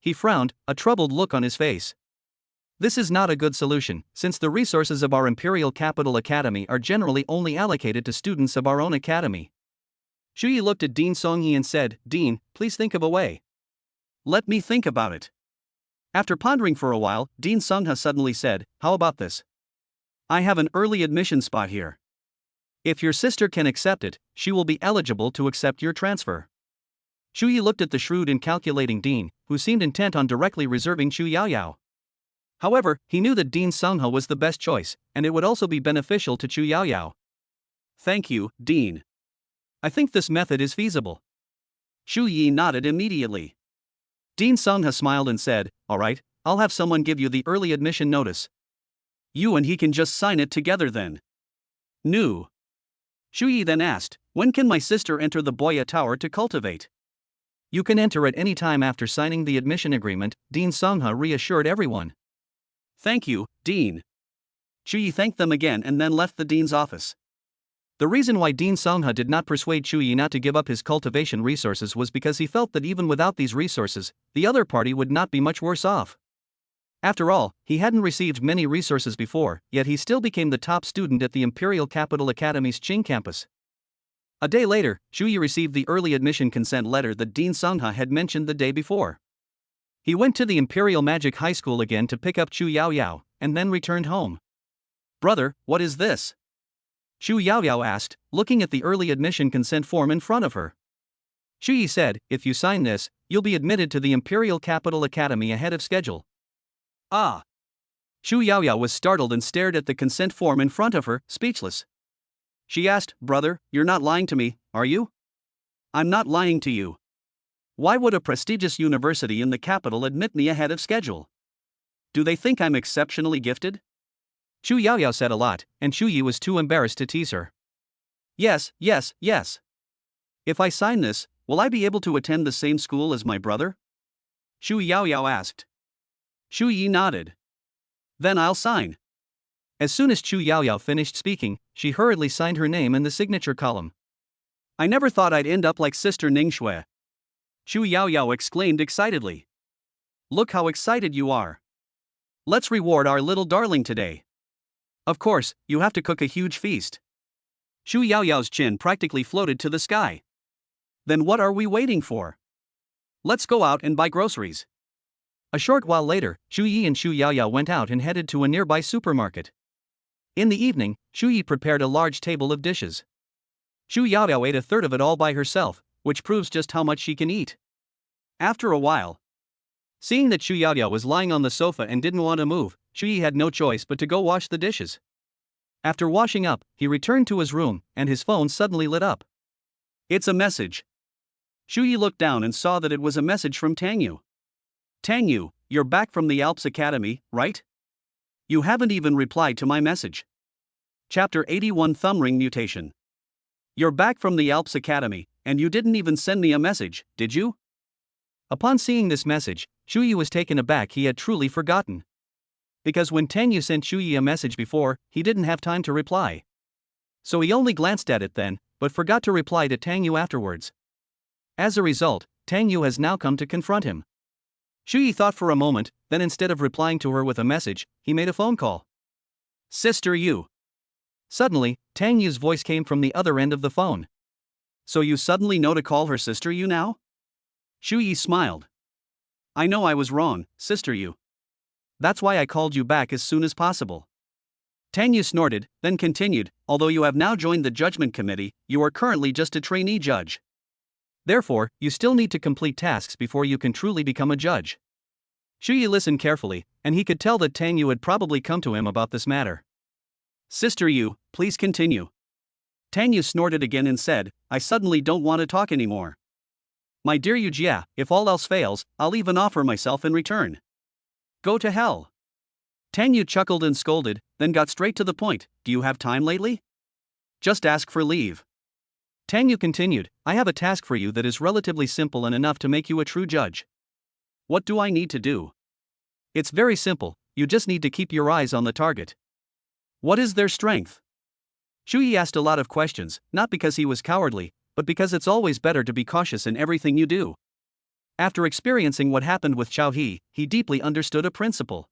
he frowned, a troubled look on his face. This is not a good solution, since the resources of our Imperial Capital Academy are generally only allocated to students of our own academy. Shu Yi looked at Dean Songyi and said, Dean, please think of a way. Let me think about it. After pondering for a while, Dean Sungha suddenly said, How about this? I have an early admission spot here. If your sister can accept it, she will be eligible to accept your transfer. Shu Yi looked at the shrewd and calculating Dean, who seemed intent on directly reserving Chu Yaoyao. However, he knew that Dean Sungha was the best choice, and it would also be beneficial to Chu Yaoyao. Thank you, Dean. I think this method is feasible. Shu Yi nodded immediately. Dean Sungha smiled and said, All right, I'll have someone give you the early admission notice. You and he can just sign it together then. No. Shu Yi then asked, When can my sister enter the Boya Tower to cultivate? You can enter at any time after signing the admission agreement, Dean Sungha reassured everyone. Thank you, Dean. Shu Yi thanked them again and then left the dean's office. The reason why Dean Sungha did not persuade Chu Yi not to give up his cultivation resources was because he felt that even without these resources, the other party would not be much worse off. After all, he hadn't received many resources before, yet he still became the top student at the Imperial Capital Academy's Qing campus. A day later, Chu Yi received the early admission consent letter that Dean Sungha had mentioned the day before. He went to the Imperial Magic High School again to pick up Chu Yaoyao, and then returned home. Brother, what is this? Chu Yaoyao asked, looking at the early admission consent form in front of her. Shu Yi said, If you sign this, you'll be admitted to the Imperial Capital Academy ahead of schedule. Ah! Chu Yaoyao was startled and stared at the consent form in front of her, speechless. She asked, Brother, you're not lying to me, are you? I'm not lying to you. Why would a prestigious university in the capital admit me ahead of schedule? Do they think I'm exceptionally gifted? Chu Yaoyao said a lot, and Shu Yi was too embarrassed to tease her. Yes. If I sign this, will I be able to attend the same school as my brother? Chu Yaoyao asked. Shu Yi nodded. Then I'll sign. As soon as Chu Yaoyao finished speaking, she hurriedly signed her name in the signature column. I never thought I'd end up like Sister Ning Shui. Chu Yaoyao exclaimed excitedly. Look how excited you are. Let's reward our little darling today. Of course, you have to cook a huge feast. Chu Yaoyao's chin practically floated to the sky. Then what are we waiting for? Let's go out and buy groceries. A short while later, Shu Yi and Chu Yaoyao went out and headed to a nearby supermarket. In the evening, Shu Yi prepared a large table of dishes. Chu Yaoyao ate a third of it all by herself, which proves just how much she can eat. After a while, seeing that Chu Yaoyao was lying on the sofa and didn't want to move, Shu Yi had no choice but to go wash the dishes. After washing up, he returned to his room, and his phone suddenly lit up. It's a message. Shu Yi looked down and saw that it was a message from Tang Yu. Tang Yu, you're back from the Alps Academy, right? You haven't even replied to my message. Chapter 81 Thumbring Mutation. You're back from the Alps Academy, and you didn't even send me a message, did you? Upon seeing this message, Shu Yi was taken aback. He had truly forgotten. Because when Tang Yu sent Shu Yi a message before, he didn't have time to reply. So he only glanced at it then, but forgot to reply to Tang Yu afterwards. As a result, Tang Yu has now come to confront him. Shu Yi thought for a moment, then instead of replying to her with a message, he made a phone call. Sister Yu. Suddenly, Tang Yu's voice came from the other end of the phone. So you suddenly know to call her Sister Yu now? Shu Yi smiled. I know I was wrong, Sister Yu. That's why I called you back as soon as possible. Tang Yu snorted, then continued, although you have now joined the judgment committee, you are currently just a trainee judge. Therefore, you still need to complete tasks before you can truly become a judge. Shu Yi listened carefully, and he could tell that Tang Yu had probably come to him about this matter. Sister Yu, please continue. Tang Yu snorted again and said, I suddenly don't want to talk anymore. My dear Yu Jia, if all else fails, I'll even offer myself in return. Go to hell. Tang Yu chuckled and scolded, then got straight to the point. Do you have time lately? Just ask for leave. Tang Yu continued, I have a task for you that is relatively simple and enough to make you a true judge. What do I need to do? It's very simple, you just need to keep your eyes on the target. What is their strength? Shu Yi asked a lot of questions, not because he was cowardly, but because it's always better to be cautious in everything you do. After experiencing what happened with Chao He, he deeply understood a principle.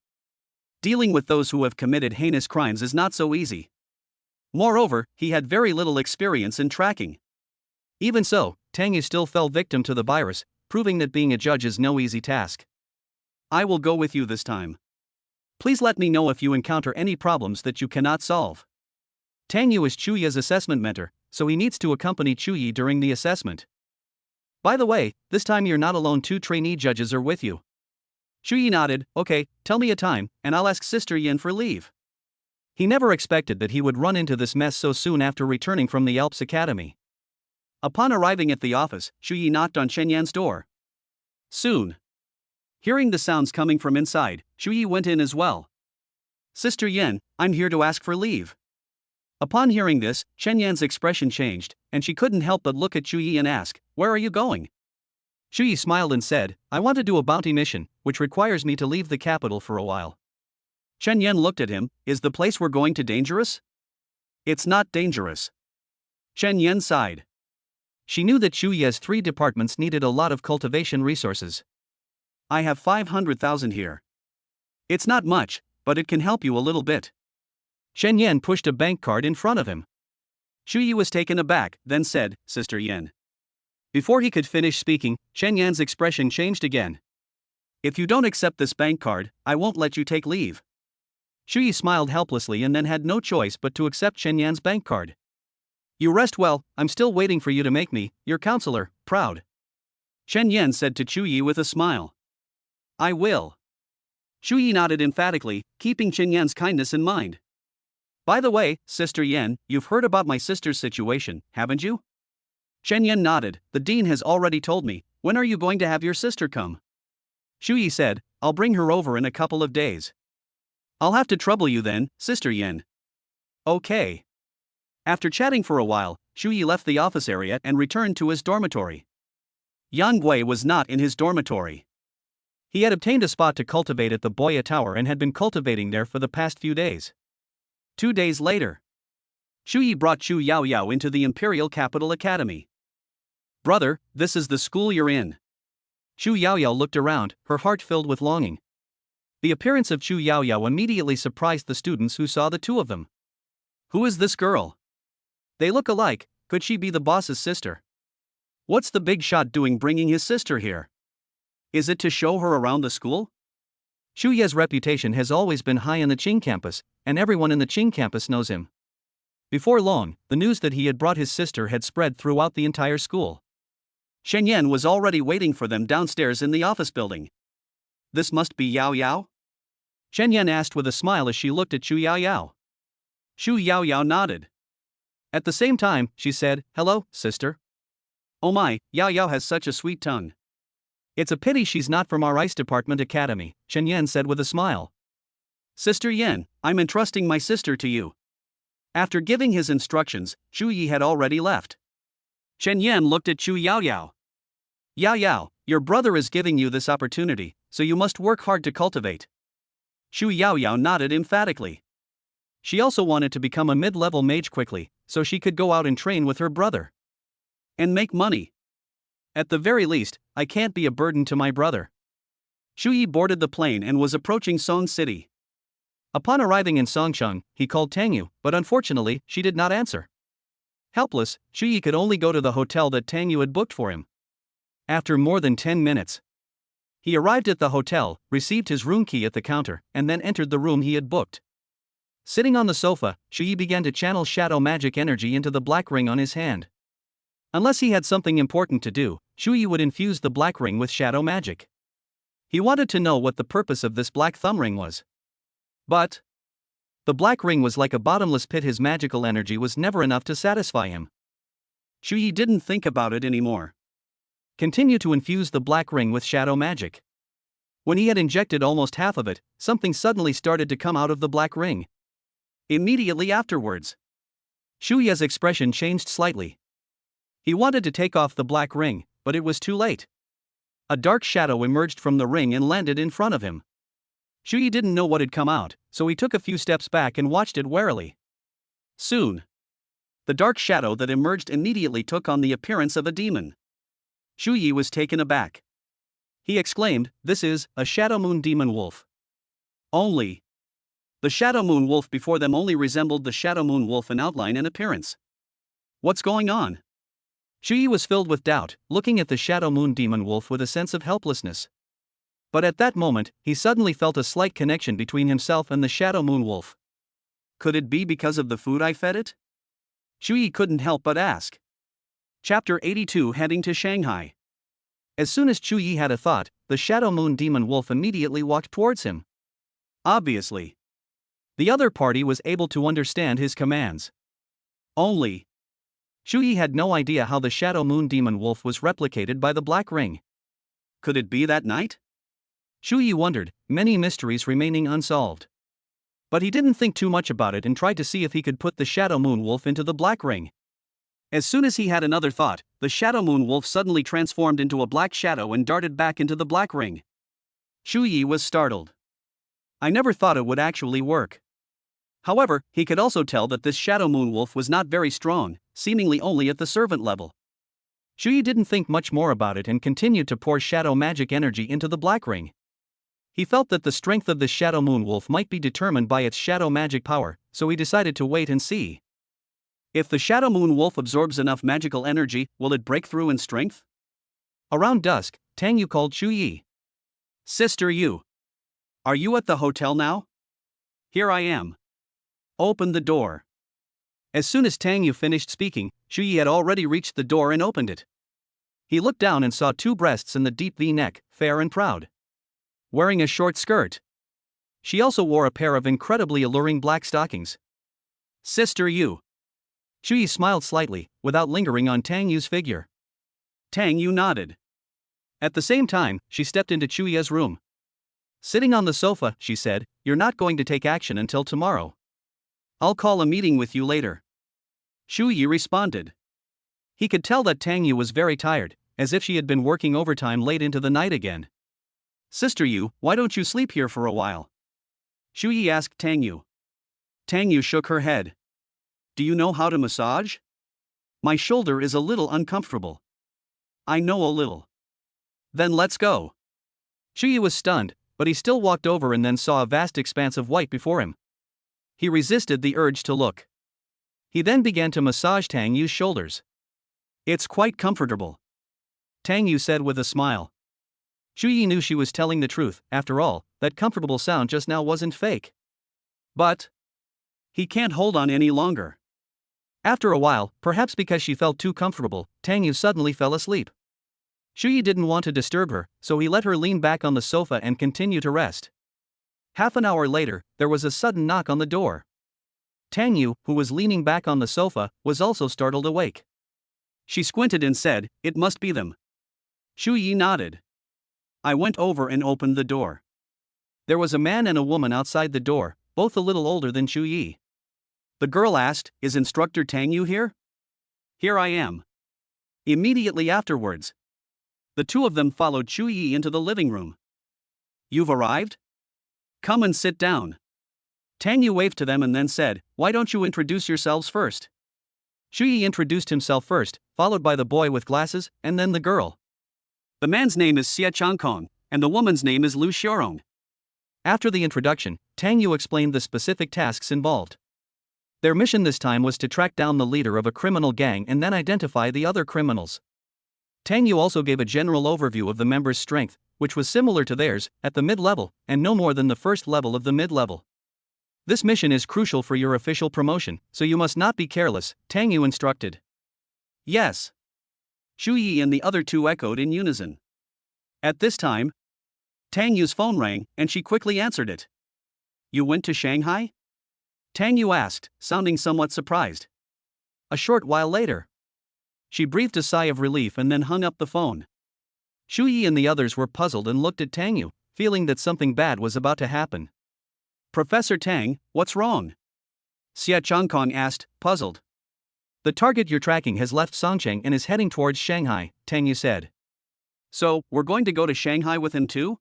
Dealing with those who have committed heinous crimes is not so easy. Moreover, he had very little experience in tracking. Even so, Tang Yu still fell victim to the virus, proving that being a judge is no easy task. I will go with you this time. Please let me know if you encounter any problems that you cannot solve. Tang Yu is Chu Yi's assessment mentor, so he needs to accompany Chu Yi during the assessment. By the way, this time you're not alone, 2 trainee judges are with you. Chu Yi nodded, okay, tell me a time, and I'll ask Sister Yin for leave. He never expected that he would run into this mess so soon after returning from the Alps Academy. Upon arriving at the office, Chu Yi knocked on Chen Yan's door. Soon. Hearing the sounds coming from inside, Chu Yi went in as well. Sister Yin, I'm here to ask for leave. Upon hearing this, Chen Yan's expression changed, and she couldn't help but look at Chu Yi and ask, where are you going? Chu Yi smiled and said, I want to do a bounty mission, which requires me to leave the capital for a while. Chen Yan looked at him, is the place we're going to dangerous? It's not dangerous. Chen Yan sighed. She knew that Chu Yi's 3 departments needed a lot of cultivation resources. I have 500,000 here. It's not much, but it can help you a little bit. Chen Yan pushed a bank card in front of him. Chu Yi was taken aback, then said, Sister Yin. Before he could finish speaking, Chen Yan's expression changed again. If you don't accept this bank card, I won't let you take leave. Chu Yi smiled helplessly and then had no choice but to accept Chen Yan's bank card. You rest well, I'm still waiting for you to make me, your counselor, proud. Chen Yan said to Chu Yi with a smile. I will. Chu Yi nodded emphatically, keeping Chen Yan's kindness in mind. By the way, Sister Yan, you've heard about my sister's situation, haven't you? Chen Yan nodded, the dean has already told me. When are you going to have your sister come? Chu Yi said, I'll bring her over in a couple of days. I'll have to trouble you then, Sister Yan. Okay. After chatting for a while, Chu Yi left the office area and returned to his dormitory. Yang Gui was not in his dormitory. He had obtained a spot to cultivate at the Boya Tower and had been cultivating there for the past few days. 2 days later, Chu Yi brought Chu Yao Yao into the Imperial Capital Academy. Brother, this is the school you're in. Chu Yao Yao looked around, her heart filled with longing. The appearance of Chu Yao Yao immediately surprised the students who saw the 2 of them. Who is this girl? They look alike, could she be the boss's sister? What's the big shot doing bringing his sister here? Is it to show her around the school? Chu Ye's reputation has always been high in the Qing campus, and everyone in the Qing campus knows him. Before long, the news that he had brought his sister had spread throughout the entire school. Shen Yan was already waiting for them downstairs in the office building. This must be Yao Yao? Shen Yan asked with a smile as she looked at Chu Yao Yao. Chu Yao Yao nodded. At the same time, she said, hello, sister. Oh my, Yao Yao has such a sweet tongue. It's a pity she's not from our Ice Department Academy, Chen Yan said with a smile. Sister Yan, I'm entrusting my sister to you. After giving his instructions, Chu Yi had already left. Chen Yan looked at Chu Yao Yao. Yao Yao, your brother is giving you this opportunity, so you must work hard to cultivate. Chu Yao Yao nodded emphatically. She also wanted to become a mid-level mage quickly, so she could go out and train with her brother. And make money. At the very least, I can't be a burden to my brother. Chu Yi boarded the plane and was approaching Song City. Upon arriving in Songcheng, he called Tang Yu, but unfortunately, she did not answer. Helpless, Chu Yi could only go to the hotel that Tang Yu had booked for him. After more than 10 minutes, he arrived at the hotel, received his room key at the counter, and then entered the room he had booked. Sitting on the sofa, Chu Yi began to channel shadow magic energy into the black ring on his hand. Unless he had something important to do, Shu Yi would infuse the black ring with shadow magic. He wanted to know what the purpose of this black thumb ring was. But the black ring was like a bottomless pit. His magical energy was never enough to satisfy him. Shu Yi didn't think about it anymore. Continue to infuse the black ring with shadow magic. When he had injected almost half of it, something suddenly started to come out of the black ring. Immediately afterwards, Shu Yi's expression changed slightly. He wanted to take off the black ring, but it was too late. A dark shadow emerged from the ring and landed in front of him. Shu Yi didn't know what had come out, so he took a few steps back and watched it warily. Soon, the dark shadow that emerged immediately took on the appearance of a demon. Shu Yi was taken aback. He exclaimed, "This is a Shadow Moon Demon Wolf." Only, the Shadow Moon Wolf before them only resembled the Shadow Moon Wolf in outline and appearance. What's going on? Shu Yi was filled with doubt, looking at the Shadow Moon Demon Wolf with a sense of helplessness. But at that moment, he suddenly felt a slight connection between himself and the Shadow Moon Wolf. Could it be because of the food I fed it? Shu Yi couldn't help but ask. Chapter 82, Heading to Shanghai. As soon as Shu Yi had a thought, the Shadow Moon Demon Wolf immediately walked towards him. Obviously, the other party was able to understand his commands. Only, Shu Yi had no idea how the Shadow Moon Demon Wolf was replicated by the black ring. Could it be that night? Shu Yi wondered, many mysteries remaining unsolved. But he didn't think too much about it and tried to see if he could put the Shadow Moon Wolf into the black ring. As soon as he had another thought, the Shadow Moon Wolf suddenly transformed into a black shadow and darted back into the black ring. Shu Yi was startled. I never thought it would actually work. However, he could also tell that this Shadow Moon Wolf was not very strong, seemingly only at the servant level. Shu Yi didn't think much more about it and continued to pour shadow magic energy into the black ring. He felt that the strength of the Shadow Moon Wolf might be determined by its shadow magic power, so he decided to wait and see. If the Shadow Moon Wolf absorbs enough magical energy, will it break through in strength? Around dusk, Tang Yu called Shu Yi. Sister Yu. Are you at the hotel now? Here I am. Open the door. As soon as Tang Yu finished speaking, Shu Yi had already reached the door and opened it. He looked down and saw two breasts in the deep V-neck, fair and proud. Wearing a short skirt. She also wore a pair of incredibly alluring black stockings. Sister Yu. Shu Yi smiled slightly, without lingering on Tang Yu's figure. Tang Yu nodded. At the same time, she stepped into Shu Yi's room. Sitting on the sofa, she said, "You're not going to take action until tomorrow. I'll call a meeting with you later." Shu Yi responded. He could tell that Tang Yu was very tired, as if she had been working overtime late into the night again. Sister Yu, why don't you sleep here for a while? Shu Yi asked Tang Yu. Tang Yu shook her head. Do you know how to massage? My shoulder is a little uncomfortable. I know a little. Then let's go. Shu Yi was stunned, but he still walked over and then saw a vast expanse of white before him. He resisted the urge to look. He then began to massage Tang Yu's shoulders. It's quite comfortable, Tang Yu said with a smile. Shu Yi knew she was telling the truth. After all, that comfortable sound just now wasn't fake. But he can't hold on any longer. After a while, perhaps because she felt too comfortable, Tang Yu suddenly fell asleep. Shu Yi didn't want to disturb her, so he let her lean back on the sofa and continue to rest. Half an hour later, there was a sudden knock on the door. Tang Yu, who was leaning back on the sofa, was also startled awake. She squinted and said, "It must be them." Shu Yi nodded. I went over and opened the door. There was a man and a woman outside the door, both a little older than Shu Yi. The girl asked, "Is Instructor Tang Yu here?" "Here I am." Immediately afterwards, the two of them followed Shu Yi into the living room. "You've arrived? Come and sit down." Tang Yu waved to them and then said, "Why don't you introduce yourselves first?" Shu Yi introduced himself first, followed by the boy with glasses, and then the girl. The man's name is Xie Changkong, and the woman's name is Lu Xiaorong. After the introduction, Tang Yu explained the specific tasks involved. Their mission this time was to track down the leader of a criminal gang and then identify the other criminals. Tang Yu also gave a general overview of the members' strength, which was similar to theirs, at the mid-level, and no more than the first level of the mid-level. This mission is crucial for your official promotion, so you must not be careless, Tang Yu instructed. Yes. Xu Yi and the other two echoed in unison. At this time, Tang Yu's phone rang, and she quickly answered it. You went to Shanghai? Tang Yu asked, sounding somewhat surprised. A short while later. She breathed a sigh of relief and then hung up the phone. Xu Yi and the others were puzzled and looked at Tang Yu, feeling that something bad was about to happen. Professor Tang, what's wrong? Xia Changkong asked, puzzled. The target you're tracking has left Songcheng and is heading towards Shanghai, Tang Yu said. So, we're going to go to Shanghai with him too?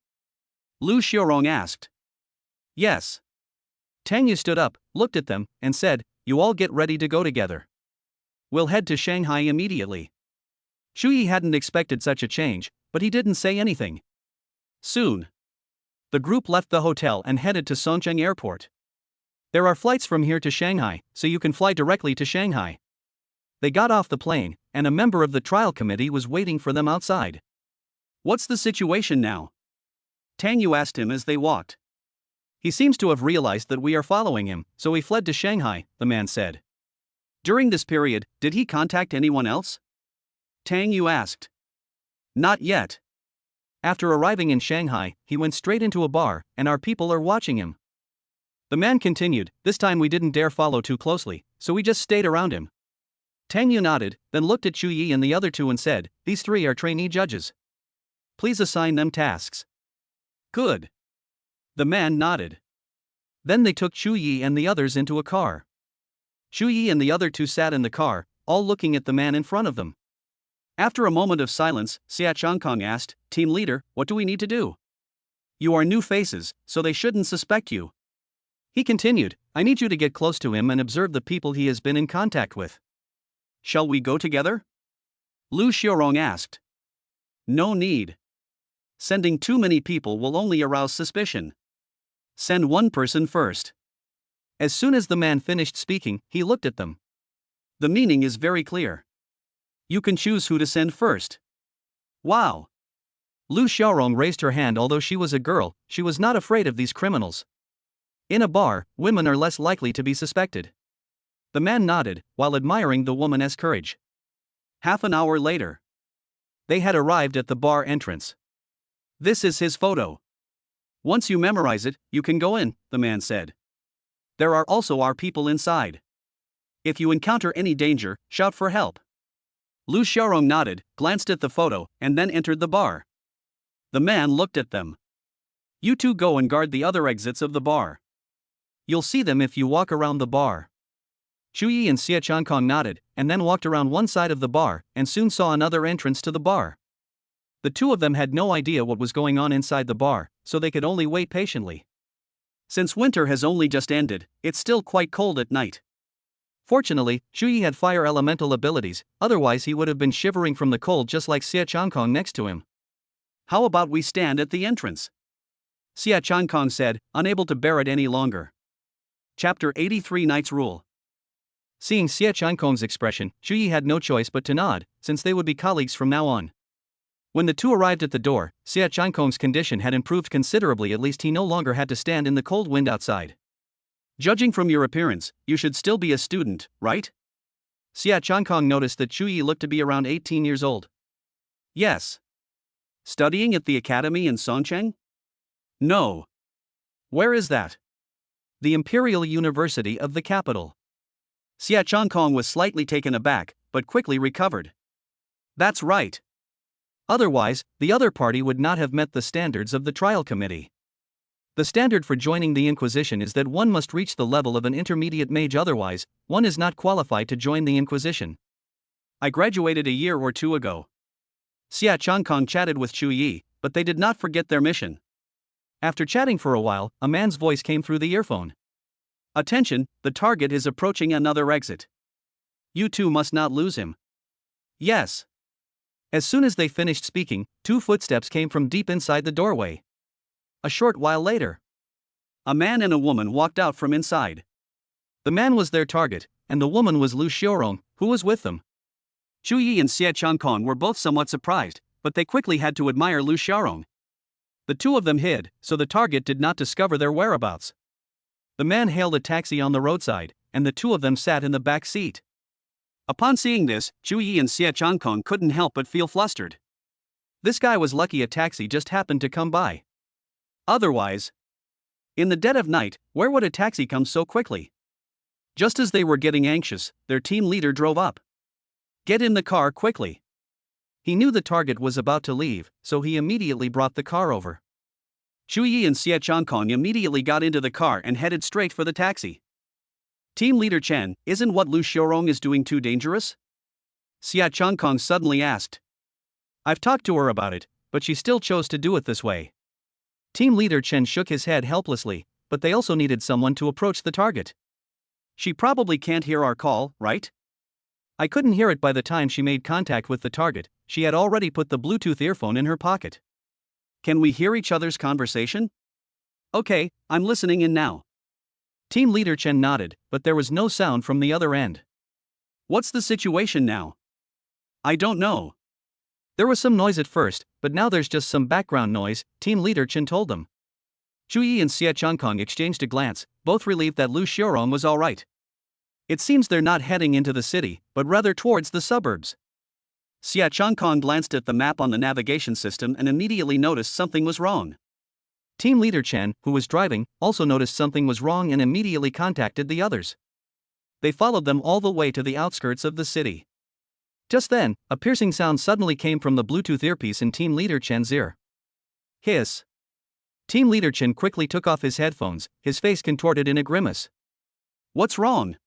Lu Xiaorong asked. Yes. Tang Yu stood up, looked at them, and said, You all get ready to go together. We'll head to Shanghai immediately. Xu Yi hadn't expected such a change, but he didn't say anything. Soon, the group left the hotel and headed to Songcheng Airport. There are flights from here to Shanghai, so you can fly directly to Shanghai. They got off the plane, and a member of the trial committee was waiting for them outside. What's the situation now? Tang Yu asked him as they walked. He seems to have realized that we are following him, so he fled to Shanghai, the man said. During this period, did he contact anyone else? Tang Yu asked. Not yet. After arriving in Shanghai, he went straight into a bar, and our people are watching him. The man continued, This time we didn't dare follow too closely, so we just stayed around him. Tang Yu nodded, then looked at Xu Yi and the other two and said, These three are trainee judges. Please assign them tasks. Good. The man nodded. Then they took Xu Yi and the others into a car. Xu Yi and the other two sat in the car, all looking at the man in front of them. After a moment of silence, Xia Changkong asked, Team leader, what do we need to do? You are new faces, so they shouldn't suspect you. He continued, I need you to get close to him and observe the people he has been in contact with. Shall we go together? Lu Xiaorong asked. No need. Sending too many people will only arouse suspicion. Send one person first. As soon as the man finished speaking, he looked at them. The meaning is very clear. You can choose who to send first. Wow. Lu Xiaorong raised her hand. Although she was a girl, she was not afraid of these criminals. In a bar, women are less likely to be suspected. The man nodded, while admiring the woman's courage. Half an hour later, they had arrived at the bar entrance. This is his photo. Once you memorize it, you can go in, the man said. There are also our people inside. If you encounter any danger, shout for help. Lu Xiaorong nodded, glanced at the photo, and then entered the bar. The man looked at them. You two go and guard the other exits of the bar. You'll see them if you walk around the bar. Xu Yi and Xia Changkong nodded, and then walked around one side of the bar, and soon saw another entrance to the bar. The two of them had no idea what was going on inside the bar, so they could only wait patiently. Since winter has only just ended, it's still quite cold at night. Fortunately, Xu Yi had fire elemental abilities, otherwise he would have been shivering from the cold just like Xia Changkong next to him. How about we stand at the entrance? Xia Changkong said, unable to bear it any longer. Chapter 83 Knight's Rule. Seeing Xia Changkong's expression, Xu Yi had no choice but to nod, since they would be colleagues from now on. When the two arrived at the door, Xia Changkong's condition had improved considerably. At least he no longer had to stand in the cold wind outside. Judging from your appearance, you should still be a student, right? Xia Changkong noticed that Xu Yi looked to be around 18 years old. Yes. Studying at the academy in Songcheng? No. Where is that? The Imperial University of the capital. Xia Changkong was slightly taken aback, but quickly recovered. That's right. Otherwise, the other party would not have met the standards of the trial committee. The standard for joining the Inquisition is that one must reach the level of an intermediate mage, otherwise, one is not qualified to join the Inquisition. I graduated a year or two ago. Xia Changkong chatted with Xu Yi, but they did not forget their mission. After chatting for a while, a man's voice came through the earphone. Attention, the target is approaching another exit. You two must not lose him. Yes. As soon as they finished speaking, two footsteps came from deep inside the doorway. A short while later, a man and a woman walked out from inside. The man was their target, and the woman was Lu Xiaorong, who was with them. Xu Yi and Xia Changkong were both somewhat surprised, but they quickly had to admire Lu Xiaorong. The two of them hid, so the target did not discover their whereabouts. The man hailed a taxi on the roadside, and the two of them sat in the back seat. Upon seeing this, Chu Yi and Xie Changkong couldn't help but feel flustered. This guy was lucky a taxi just happened to come by. Otherwise, in the dead of night, where would a taxi come so quickly? Just as they were getting anxious, their team leader drove up. Get in the car quickly. He knew the target was about to leave, so he immediately brought the car over. Chu Yi and Xie Changkong immediately got into the car and headed straight for the taxi. Team leader Chen, isn't what Lu Xiaorong is doing too dangerous? Xie Changkong suddenly asked. I've talked to her about it, but she still chose to do it this way. Team leader Chen shook his head helplessly, but they also needed someone to approach the target. She probably can't hear our call, right? I couldn't hear it by the time she made contact with the target. She had already put the Bluetooth earphone in her pocket. Can we hear each other's conversation? Okay, I'm listening in now. Team leader Chen nodded, but there was no sound from the other end. What's the situation now? I don't know. There was some noise at first, but now there's just some background noise, team leader Chen told them. Chu Yi and Xie Changkong exchanged a glance, both relieved that Lu Xiaorong was alright. It seems they're not heading into the city, but rather towards the suburbs. Xie Changkong glanced at the map on the navigation system and immediately noticed something was wrong. Team leader Chen, who was driving, also noticed something was wrong and immediately contacted the others. They followed them all the way to the outskirts of the city. Just then, a piercing sound suddenly came from the Bluetooth earpiece in Team leader Chen's ear. Hiss. Team leader Chen quickly took off his headphones, his face contorted in a grimace. What's wrong?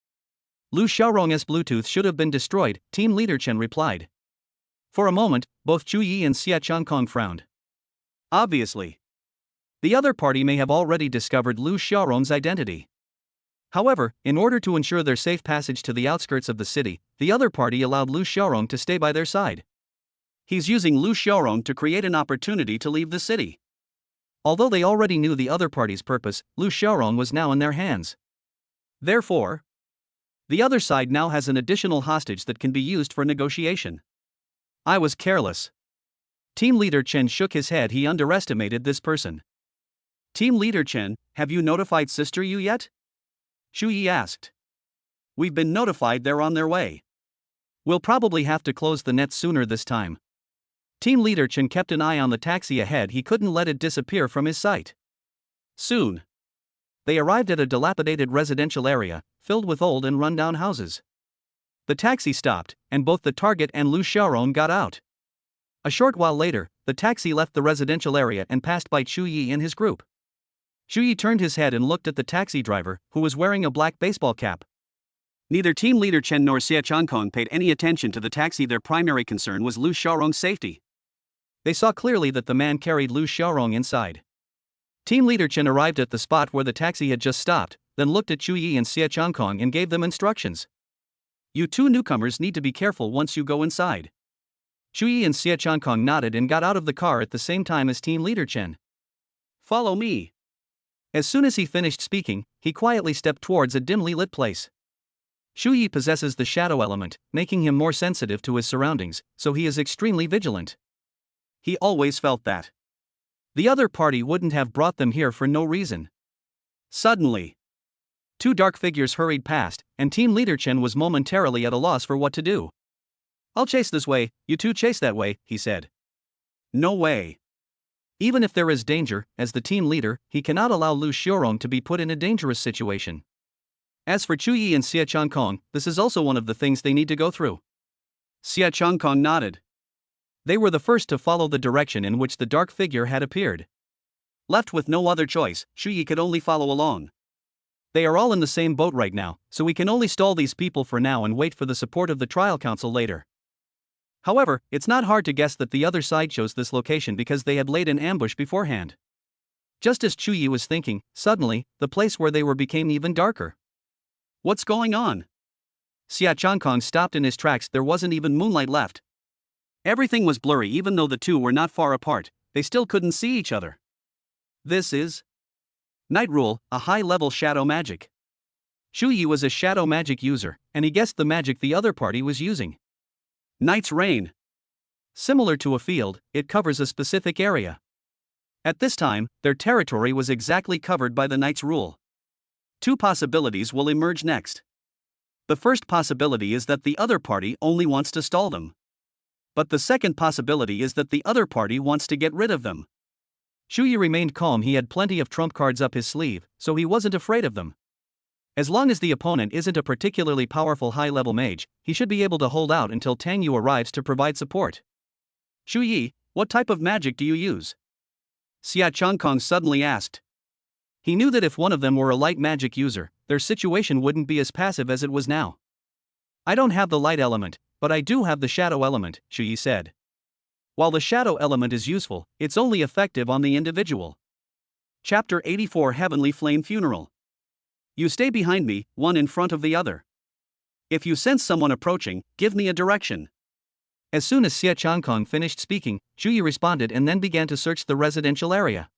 Lu Xiaorong's Bluetooth should have been destroyed, Team leader Chen replied. For a moment, both Chu Yi and Xie Changkong frowned. Obviously. The other party may have already discovered Lu Xiaorong's identity. However, in order to ensure their safe passage to the outskirts of the city, the other party allowed Lu Xiaorong to stay by their side. He's using Lu Xiaorong to create an opportunity to leave the city. Although they already knew the other party's purpose, Lu Xiaorong was now in their hands. Therefore, the other side now has an additional hostage that can be used for negotiation. I was careless. Team leader Chen shook his head. He underestimated this person. Team leader Chen, have you notified Sister Yu yet? Chu Yi asked. We've been notified they're on their way. We'll probably have to close the net sooner this time. Team leader Chen kept an eye on the taxi ahead. He couldn't let it disappear from his sight. Soon, they arrived at a dilapidated residential area, filled with old and rundown houses. The taxi stopped, and both the target and Lu Xiaorong got out. A short while later, the taxi left the residential area and passed by Chu Yi and his group. Chu Yi turned his head and looked at the taxi driver, who was wearing a black baseball cap. Neither team leader Chen nor Xie Changkong paid any attention to the taxi. Their primary concern was Lu Xiaorong's safety. They saw clearly that the man carried Lu Xiaorong inside. Team leader Chen arrived at the spot where the taxi had just stopped, then looked at Chu Yi and Xie Changkong and gave them instructions. You two newcomers need to be careful once you go inside. Chu Yi and Xie Changkong nodded and got out of the car at the same time as team leader Chen. Follow me. As soon as he finished speaking, he quietly stepped towards a dimly lit place. Chu Yi possesses the shadow element, making him more sensitive to his surroundings, so he is extremely vigilant. He always felt that the other party wouldn't have brought them here for no reason. Suddenly, two dark figures hurried past, and team leader Chen was momentarily at a loss for what to do. I'll chase this way, you two chase that way, he said. No way. Even if there is danger, as the team leader, he cannot allow Lu Xiaorong to be put in a dangerous situation. As for Chu Yi and Xie Changkong, this is also one of the things they need to go through. Xie Changkong nodded. They were the first to follow the direction in which the dark figure had appeared. Left with no other choice, Chu Yi could only follow along. They are all in the same boat right now, so we can only stall these people for now and wait for the support of the trial council later. However, it's not hard to guess that the other side chose this location because they had laid an ambush beforehand. Just as Chu Yi was thinking, suddenly, the place where they were became even darker. What's going on? Xie Changkong stopped in his tracks. There wasn't even moonlight left. Everything was blurry. Even though the two were not far apart, they still couldn't see each other. This is Night Rule, a high-level shadow magic. Chu Yi was a shadow magic user, and he guessed the magic the other party was using. Night's Rain. Similar to a field, it covers a specific area. At this time, their territory was exactly covered by the Night's Rule. Two possibilities will emerge next. The first possibility is that the other party only wants to stall them. But the second possibility is that the other party wants to get rid of them. Shu Yi remained calm. He had plenty of trump cards up his sleeve, so he wasn't afraid of them. As long as the opponent isn't a particularly powerful high-level mage, he should be able to hold out until Tang Yu arrives to provide support. Shu Yi, what type of magic do you use? Xia Changkong suddenly asked. He knew that if one of them were a light magic user, their situation wouldn't be as passive as it was now. I don't have the light element, but I do have the shadow element, Shu Yi said. While the shadow element is useful, it's only effective on the individual. Chapter 84 Heavenly Flame Funeral. You stay behind me, one in front of the other. If you sense someone approaching, give me a direction. As soon as Xia Changkong finished speaking, Shu Yi responded and then began to search the residential area.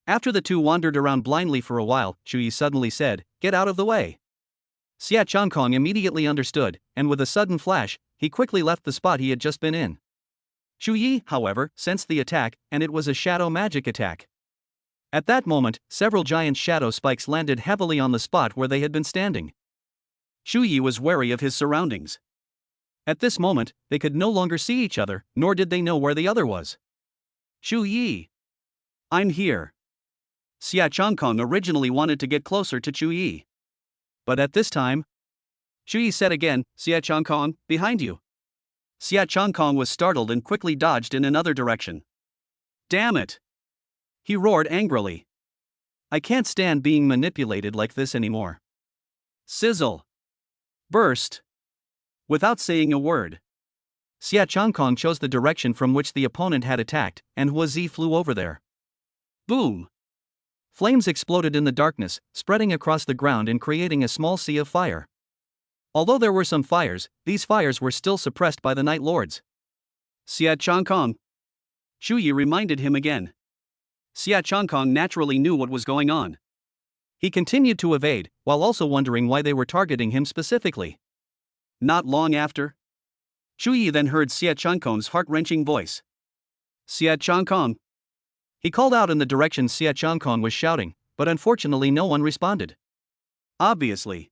After the two wandered around blindly for a while, Shu Yi suddenly said, "Get out of the way." Xia Changkong immediately understood, and with a sudden flash, he quickly left the spot he had just been in. Shu Yi, however, sensed the attack, and it was a shadow magic attack. At that moment, several giant shadow spikes landed heavily on the spot where they had been standing. Shu Yi was wary of his surroundings. At this moment, they could no longer see each other, nor did they know where the other was. Shu Yi. I'm here. Xia Changkong originally wanted to get closer to Shu Yi. But at this time, Shu Yi said again, "Xia Changkong, behind you." Xia Changkong was startled and quickly dodged in another direction. "Damn it!" he roared angrily. "I can't stand being manipulated like this anymore." Sizzle. Burst. Without saying a word, Xia Changkong chose the direction from which the opponent had attacked, and Hua Zi flew over there. Boom! Flames exploded in the darkness, spreading across the ground and creating a small sea of fire. Although there were some fires, these fires were still suppressed by the Night Lords. Xia Changkong. Shu Yi reminded him again. Xia Changkong naturally knew what was going on. He continued to evade, while also wondering why they were targeting him specifically. Not long after, Shu Yi then heard Xia Changkong's heart-wrenching voice. "Xia Changkong." He called out in the direction Xia Changkong was shouting, but unfortunately no one responded. Obviously,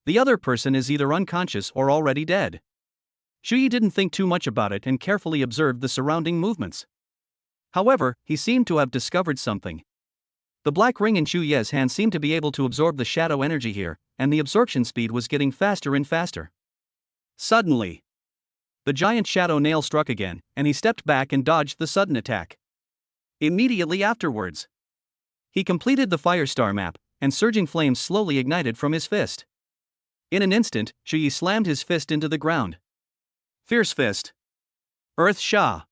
the other person is either unconscious or already dead. Shu Yi didn't think too much about it and carefully observed the surrounding movements. However, he seemed to have discovered something. The black ring in Shu Ye's hand seemed to be able to absorb the shadow energy here, and the absorption speed was getting faster and faster. Suddenly, the giant shadow nail struck again, and he stepped back and dodged the sudden attack. Immediately afterwards, he completed the Firestar map, and surging flames slowly ignited from his fist. In an instant, Shu Yi slammed his fist into the ground. Fierce Fist. Earth Sha.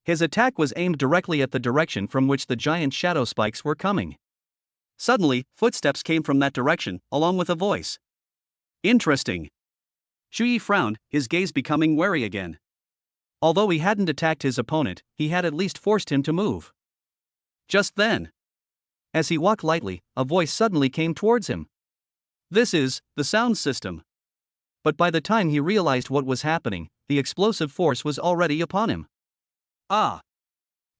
His attack was aimed directly at the direction from which the giant shadow spikes were coming. Suddenly, footsteps came from that direction, along with a voice. Interesting. Shu Yi frowned, his gaze becoming wary again. Although he hadn't attacked his opponent, he had at least forced him to move. Just then, as he walked lightly, a voice suddenly came towards him. "This is the sound system." But by the time he realized what was happening, the explosive force was already upon him. Ah!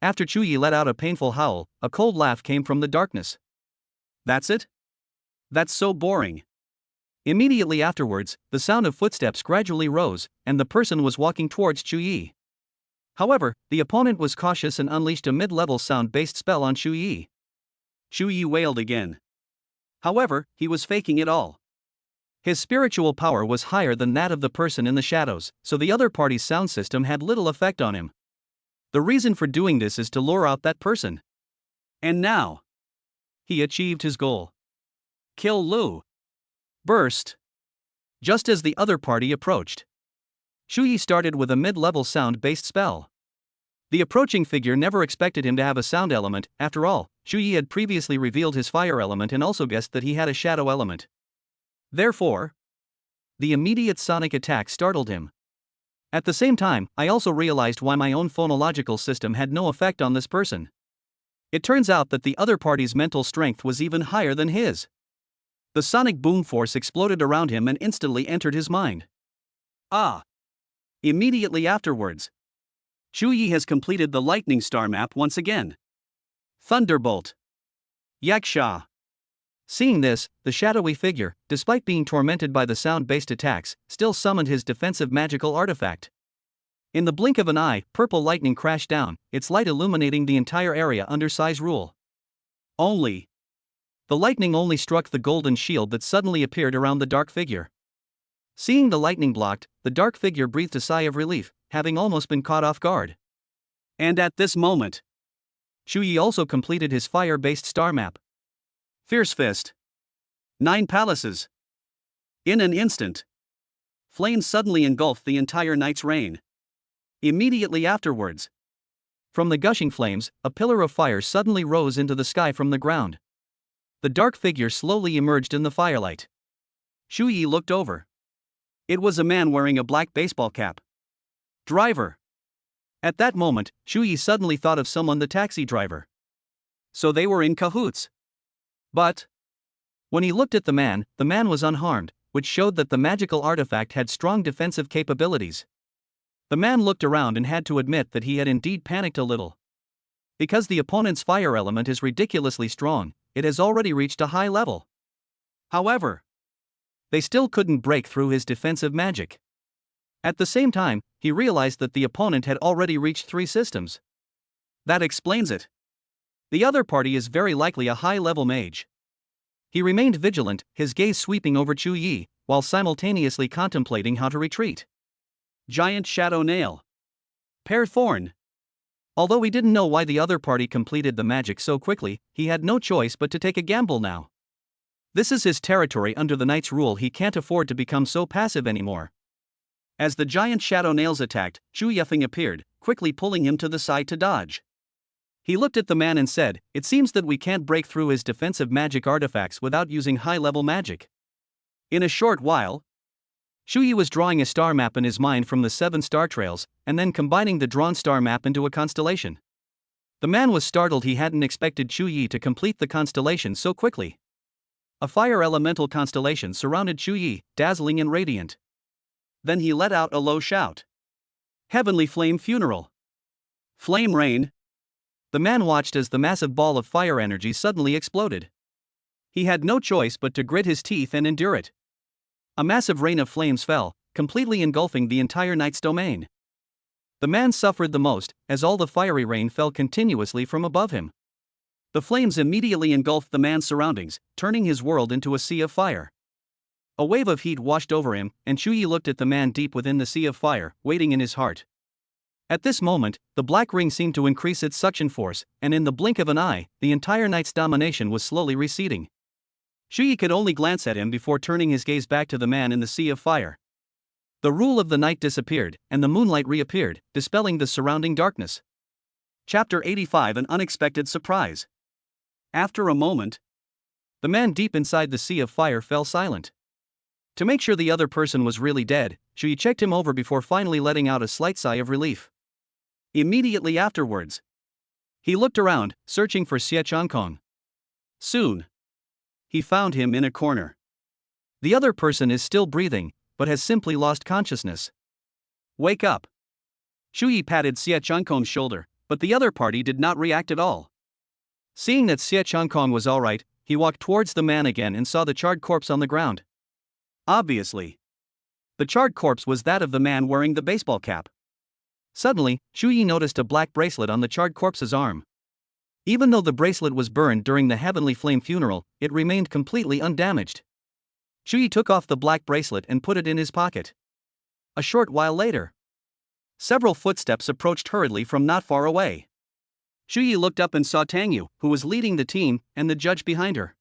After Shu Yi let out a painful howl, a cold laugh came from the darkness. That's it? That's so boring. Immediately afterwards, the sound of footsteps gradually rose, and the person was walking towards Shu Yi. However, the opponent was cautious and unleashed a mid-level sound-based spell on Shu Yi. Shu Yi wailed again. However, he was faking it all. His spiritual power was higher than that of the person in the shadows, so the other party's sound system had little effect on him. The reason for doing this is to lure out that person. And now, he achieved his goal. Kill Lu. Burst. Just as the other party approached, Shu Yi started with a mid-level sound-based spell. The approaching figure never expected him to have a sound element. After all, Shu Yi had previously revealed his fire element and also guessed that he had a shadow element. Therefore, the immediate sonic attack startled him. At the same time, I also realized why my own phonological system had no effect on this person. It turns out that the other party's mental strength was even higher than his. The sonic boom force exploded around him and instantly entered his mind. Ah! Immediately afterwards, Shu Yi has completed the Lightning Star map once again. Thunderbolt. Yaksha. Seeing this, the shadowy figure, despite being tormented by the sound-based attacks, still summoned his defensive magical artifact. In the blink of an eye, purple lightning crashed down, its light illuminating the entire area under Sai's rule. The lightning only struck the golden shield that suddenly appeared around the dark figure. Seeing the lightning blocked, the dark figure breathed a sigh of relief, having almost been caught off guard. And at this moment, Shu Yi also completed his fire-based star map. Fierce Fist. 9 palaces. In an instant, flames suddenly engulfed the entire night's reign. Immediately afterwards, from the gushing flames, a pillar of fire suddenly rose into the sky from the ground. The dark figure slowly emerged in the firelight. Shu Yi looked over. It was a man wearing a black baseball cap. Driver. At that moment, Shu Yi suddenly thought of someone, the taxi driver. So they were in cahoots. But when he looked at the man was unharmed, which showed that the magical artifact had strong defensive capabilities. The man looked around and had to admit that he had indeed panicked a little. Because the opponent's fire element is ridiculously strong, it has already reached a high level. However, they still couldn't break through his defensive magic. At the same time, he realized that the opponent had already reached 3 systems. That explains it. The other party is very likely a high-level mage. He remained vigilant, his gaze sweeping over Shu Yi, while simultaneously contemplating how to retreat. Giant Shadow Nail. Pear Thorn. Although he didn't know why the other party completed the magic so quickly, he had no choice but to take a gamble now. This is his territory under the knight's rule, he can't afford to become so passive anymore. As the giant shadow nails attacked, Zhu Yifeng appeared, quickly pulling him to the side to dodge. He looked at the man and said, "It seems that we can't break through his defensive magic artifacts without using high-level magic." In a short while, Shu Yi was drawing a star map in his mind from the 7 star trails, and then combining the drawn star map into a constellation. The man was startled, he hadn't expected Shu Yi to complete the constellation so quickly. A fire elemental constellation surrounded Shu Yi, dazzling and radiant. Then he let out a low shout. "Heavenly Flame Funeral! Flame Rain!" The man watched as the massive ball of fire energy suddenly exploded. He had no choice but to grit his teeth and endure it. A massive rain of flames fell, completely engulfing the entire knight's domain. The man suffered the most, as all the fiery rain fell continuously from above him. The flames immediately engulfed the man's surroundings, turning his world into a sea of fire. A wave of heat washed over him, and Shu Yi looked at the man deep within the sea of fire, waiting in his heart. At this moment, the black ring seemed to increase its suction force, and in the blink of an eye, the entire knight's domination was slowly receding. Shu Yi could only glance at him before turning his gaze back to the man in the sea of fire. The rule of the night disappeared, and the moonlight reappeared, dispelling the surrounding darkness. Chapter 85: An Unexpected Surprise. After a moment, the man deep inside the sea of fire fell silent. To make sure the other person was really dead, Shu Yi checked him over before finally letting out a slight sigh of relief. Immediately afterwards, he looked around, searching for Xie Changkong. Soon, he found him in a corner. The other person is still breathing, but has simply lost consciousness. "Wake up." Shu Yi patted Xie Changkong's shoulder, but the other party did not react at all. Seeing that Xie Changkong was alright, he walked towards the man again and saw the charred corpse on the ground. Obviously, the charred corpse was that of the man wearing the baseball cap. Suddenly, Shu Yi noticed a black bracelet on the charred corpse's arm. Even though the bracelet was burned during the Heavenly Flame funeral, it remained completely undamaged. Shu Yi took off the black bracelet and put it in his pocket. A short while later, several footsteps approached hurriedly from not far away. Shu Yi looked up and saw Tang Yu, who was leading the team, and the judge behind her.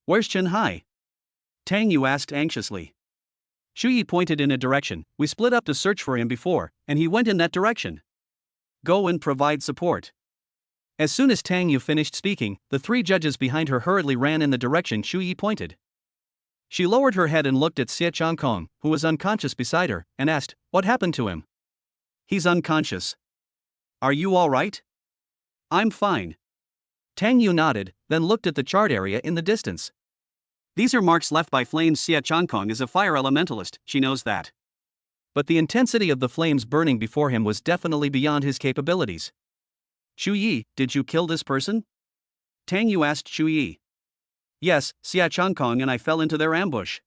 "Where's Chen Hai?" Tang Yu asked anxiously. Shu Yi pointed in a direction. "We split up to search for him before, and he went in that direction. Go and provide support." As soon as Tang Yu finished speaking, the 3 judges behind her hurriedly ran in the direction Shu Yi pointed. She lowered her head and looked at Xie Changkong, who was unconscious beside her, and asked, "What happened to him?" "He's unconscious. Are you all right?" "I'm fine." Tang Yu nodded, then looked at the charred area in the distance. "These are marks left by flames. Xie Changkong is a fire elementalist, she knows that. But the intensity of the flames burning before him was definitely beyond his capabilities." "Shu Yi, did you kill this person?" Tang Yu asked Shu Yi. Yes, Xia Changkong and I fell into their ambush.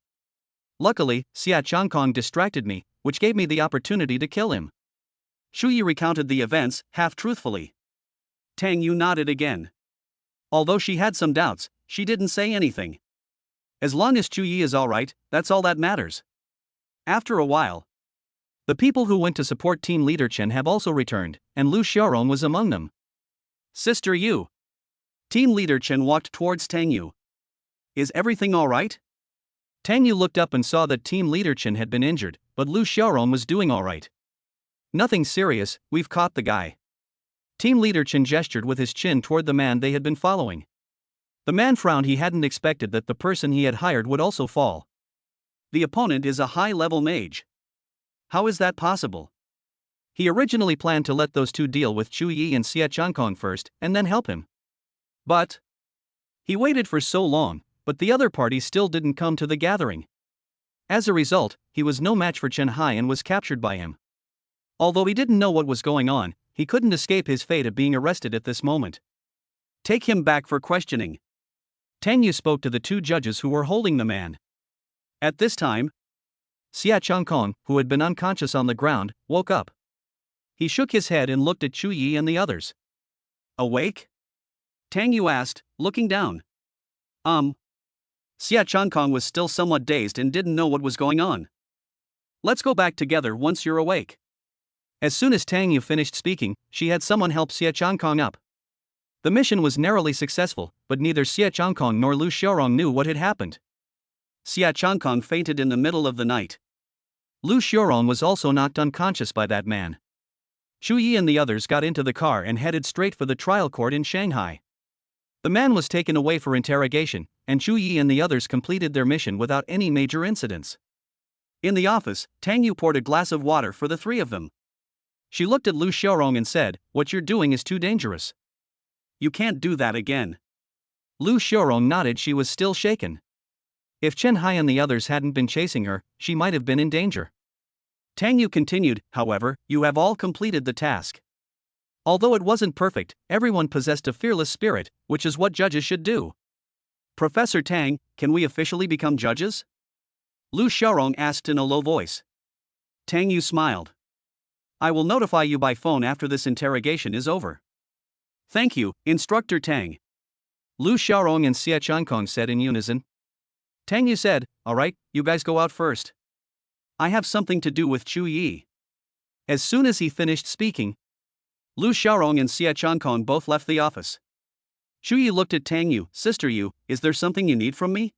Luckily, Xia Changkong distracted me, which gave me the opportunity to kill him. Shu Yi recounted the events, half-truthfully. Tang Yu nodded again. Although she had some doubts, she didn't say anything. As long as Chu Yi is alright, that's all that matters. After a while, the people who went to support team leader Chen have also returned, and Lu Xiaorong was among them. Sister Yu. Team leader Chen walked towards Tang Yu. Is everything alright? Tang Yu looked up and saw that team leader Chen had been injured, but Lu Xiaorong was doing alright. Nothing serious, we've caught the guy. Team leader Chen gestured with his chin toward the man they had been following. The man frowned. He hadn't expected that the person he had hired would also fall. The opponent is a high-level mage. How is that possible? He originally planned to let those two deal with Chu Yi and Xia Changkong first, and then help him. But he waited for so long, but the other party still didn't come to the gathering. As a result, he was no match for Chen Hai and was captured by him. Although he didn't know what was going on, he couldn't escape his fate of being arrested at this moment. Take him back for questioning. Tang Yu spoke to the two judges who were holding the man. At this time, Xia Changkong, who had been unconscious on the ground, woke up. He shook his head and looked at Chu Yi and the others. Awake? Tang Yu asked, looking down. Xia Changkong was still somewhat dazed and didn't know what was going on. Let's go back together once you're awake. As soon as Tang Yu finished speaking, she had someone help Xia Changkong up. The mission was narrowly successful, but neither Xia Changkong nor Lu Xiaorong knew what had happened. Xia Changkong fainted in the middle of the night. Lu Xiaorong was also knocked unconscious by that man. Chu Yi and the others got into the car and headed straight for the trial court in Shanghai. The man was taken away for interrogation, and Chu Yi and the others completed their mission without any major incidents. In the office, Tang Yu poured a glass of water for the three of them. She looked at Lu Xiaorong and said, "What you're doing is too dangerous. You can't do that again." Lu Xiaorong nodded. She was still shaken. If Chen Hai and the others hadn't been chasing her, she might have been in danger. Tang Yu continued, "However, you have all completed the task. Although it wasn't perfect, everyone possessed a fearless spirit, which is what judges should do." Professor Tang, can we officially become judges? Lu Xiaorong asked in a low voice. Tang Yu smiled. I will notify you by phone after this interrogation is over. Thank you, Instructor Tang. Lu Xiaorong and Xia Changkong said in unison. Tang Yu said, "Alright, you guys go out first. I have something to do with Chu Yi." As soon as he finished speaking, Lu Xiaorong and Xia Changkong both left the office. Chu Yi looked at Tang Yu. "Sister Yu, is there something you need from me?"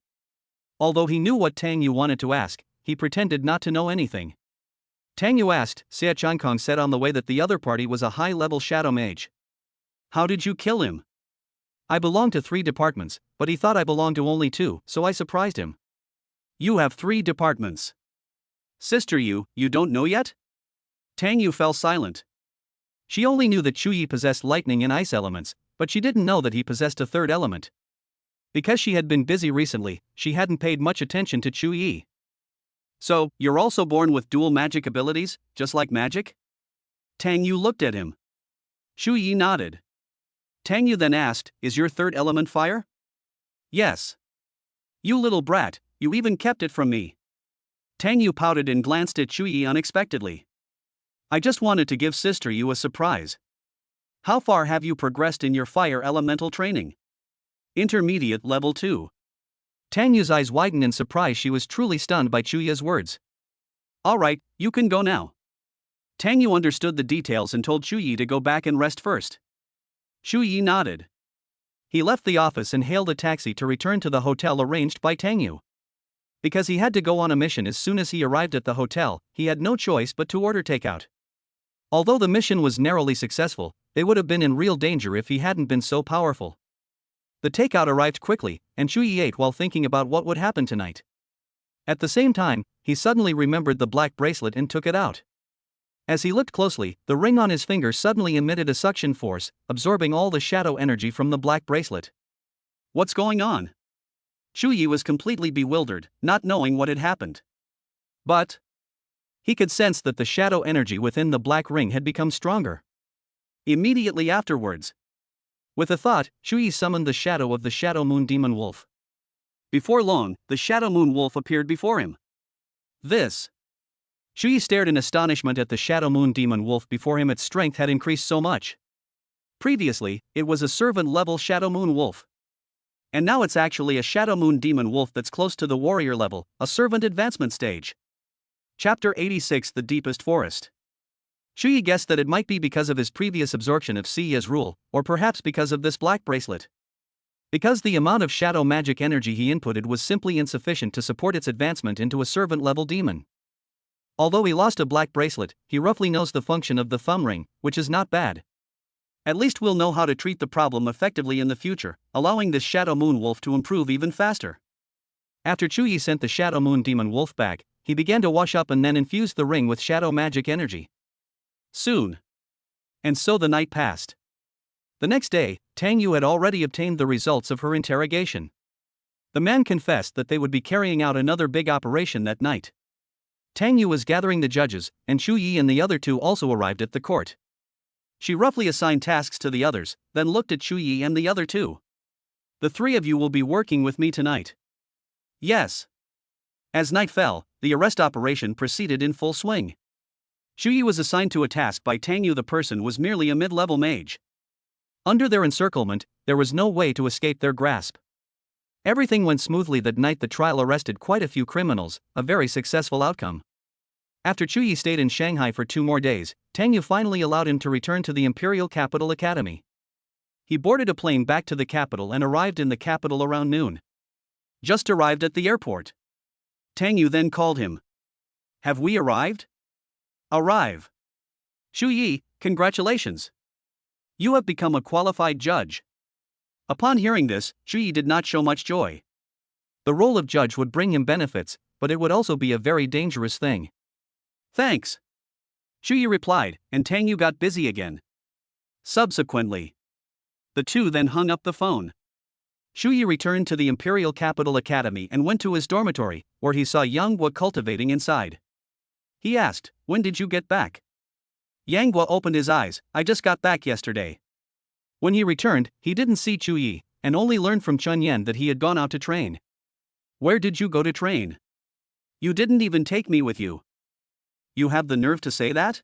Although he knew what Tang Yu wanted to ask, he pretended not to know anything. Tang Yu asked. Xia Changkong said on the way that the other party was a high-level shadow mage. How did you kill him? I belong to 3 departments, but he thought I belonged to only 2, so I surprised him. You have 3 departments. Sister Yu, you don't know yet? Tang Yu fell silent. She only knew that Chu Yi possessed lightning and ice elements, but she didn't know that he possessed a 3rd element. Because she had been busy recently, she hadn't paid much attention to Chu Yi. So, you're also born with dual magic abilities, just like magic? Tang Yu looked at him. Chu Yi nodded. Tang Yu then asked, "Is your 3rd element fire?" "Yes." "You little brat, you even kept it from me." Tang Yu pouted and glanced at Chu Yi unexpectedly. "I just wanted to give Sister Yu a surprise. How far have you progressed in your fire elemental training?" "Intermediate level 2. Tang Yu's eyes widened in surprise. She was truly stunned by Chu Yi's words. "Alright, you can go now." Tang Yu understood the details and told Chu Yi to go back and rest first. Chu Yi nodded. He left the office and hailed a taxi to return to the hotel arranged by Tang Yu. Because he had to go on a mission as soon as he arrived at the hotel, he had no choice but to order takeout. Although the mission was narrowly successful, they would have been in real danger if he hadn't been so powerful. The takeout arrived quickly, and Chu Yi ate while thinking about what would happen tonight. At the same time, he suddenly remembered the black bracelet and took it out. As he looked closely, the ring on his finger suddenly emitted a suction force, absorbing all the shadow energy from the black bracelet. What's going on? Chu Yi was completely bewildered, not knowing what had happened. But he could sense that the shadow energy within the black ring had become stronger. Immediately afterwards, with a thought, Chu Yi summoned the shadow of the Shadow Moon Demon Wolf. Before long, the Shadow Moon Wolf appeared before him. This. Shu Yi stared in astonishment at the Shadow Moon Demon Wolf before him. Its strength had increased so much. Previously, it was a servant-level Shadow Moon Wolf. And now it's actually a Shadow Moon Demon Wolf that's close to the warrior level, a servant advancement stage. Chapter 86: The Deepest Forest. Shu Yi guessed that it might be because of his previous absorption of Siya's rule, or perhaps because of this black bracelet. Because the amount of shadow magic energy he inputted was simply insufficient to support its advancement into a servant-level demon. Although he lost a black bracelet, he roughly knows the function of the thumb ring, which is not bad. At least we'll know how to treat the problem effectively in the future, allowing this Shadow Moon Wolf to improve even faster. After Shu Yi sent the Shadow Moon Demon Wolf back, he began to wash up and then infused the ring with shadow magic energy. Soon. And so the night passed. The next day, Tang Yu had already obtained the results of her interrogation. The man confessed that they would be carrying out another big operation that night. Tang Yu was gathering the judges, and Shu Yi and the other two also arrived at the court. She roughly assigned tasks to the others, then looked at Shu Yi and the other two. The three of you will be working with me tonight. Yes. As night fell, the arrest operation proceeded in full swing. Shu Yi was assigned to a task by Tang Yu. The person was merely a mid-level mage. Under their encirclement, there was no way to escape their grasp. Everything went smoothly that night. The trial arrested quite a few criminals, a very successful outcome. After Shu Yi stayed in Shanghai for 2 more days, Tang Yu finally allowed him to return to the Imperial Capital Academy. He boarded a plane back to the capital and arrived in the capital around noon. Just arrived at the airport. Tang Yu then called him. Have we arrived? Arrive. Shu Yi, congratulations. You have become a qualified judge. Upon hearing this, Shu Yi did not show much joy. The role of judge would bring him benefits, but it would also be a very dangerous thing. Thanks. Shu Yi replied, and Tang Yu got busy again. Subsequently, the two then hung up the phone. Shu Yi returned to the Imperial Capital Academy and went to his dormitory, where he saw Yang Guo cultivating inside. He asked, "When did you get back?" Yang Guo opened his eyes. "I just got back yesterday." When he returned, he didn't see Shu Yi, and only learned from Chun Yan that he had gone out to train. "Where did you go to train? You didn't even take me with you." "You have the nerve to say that?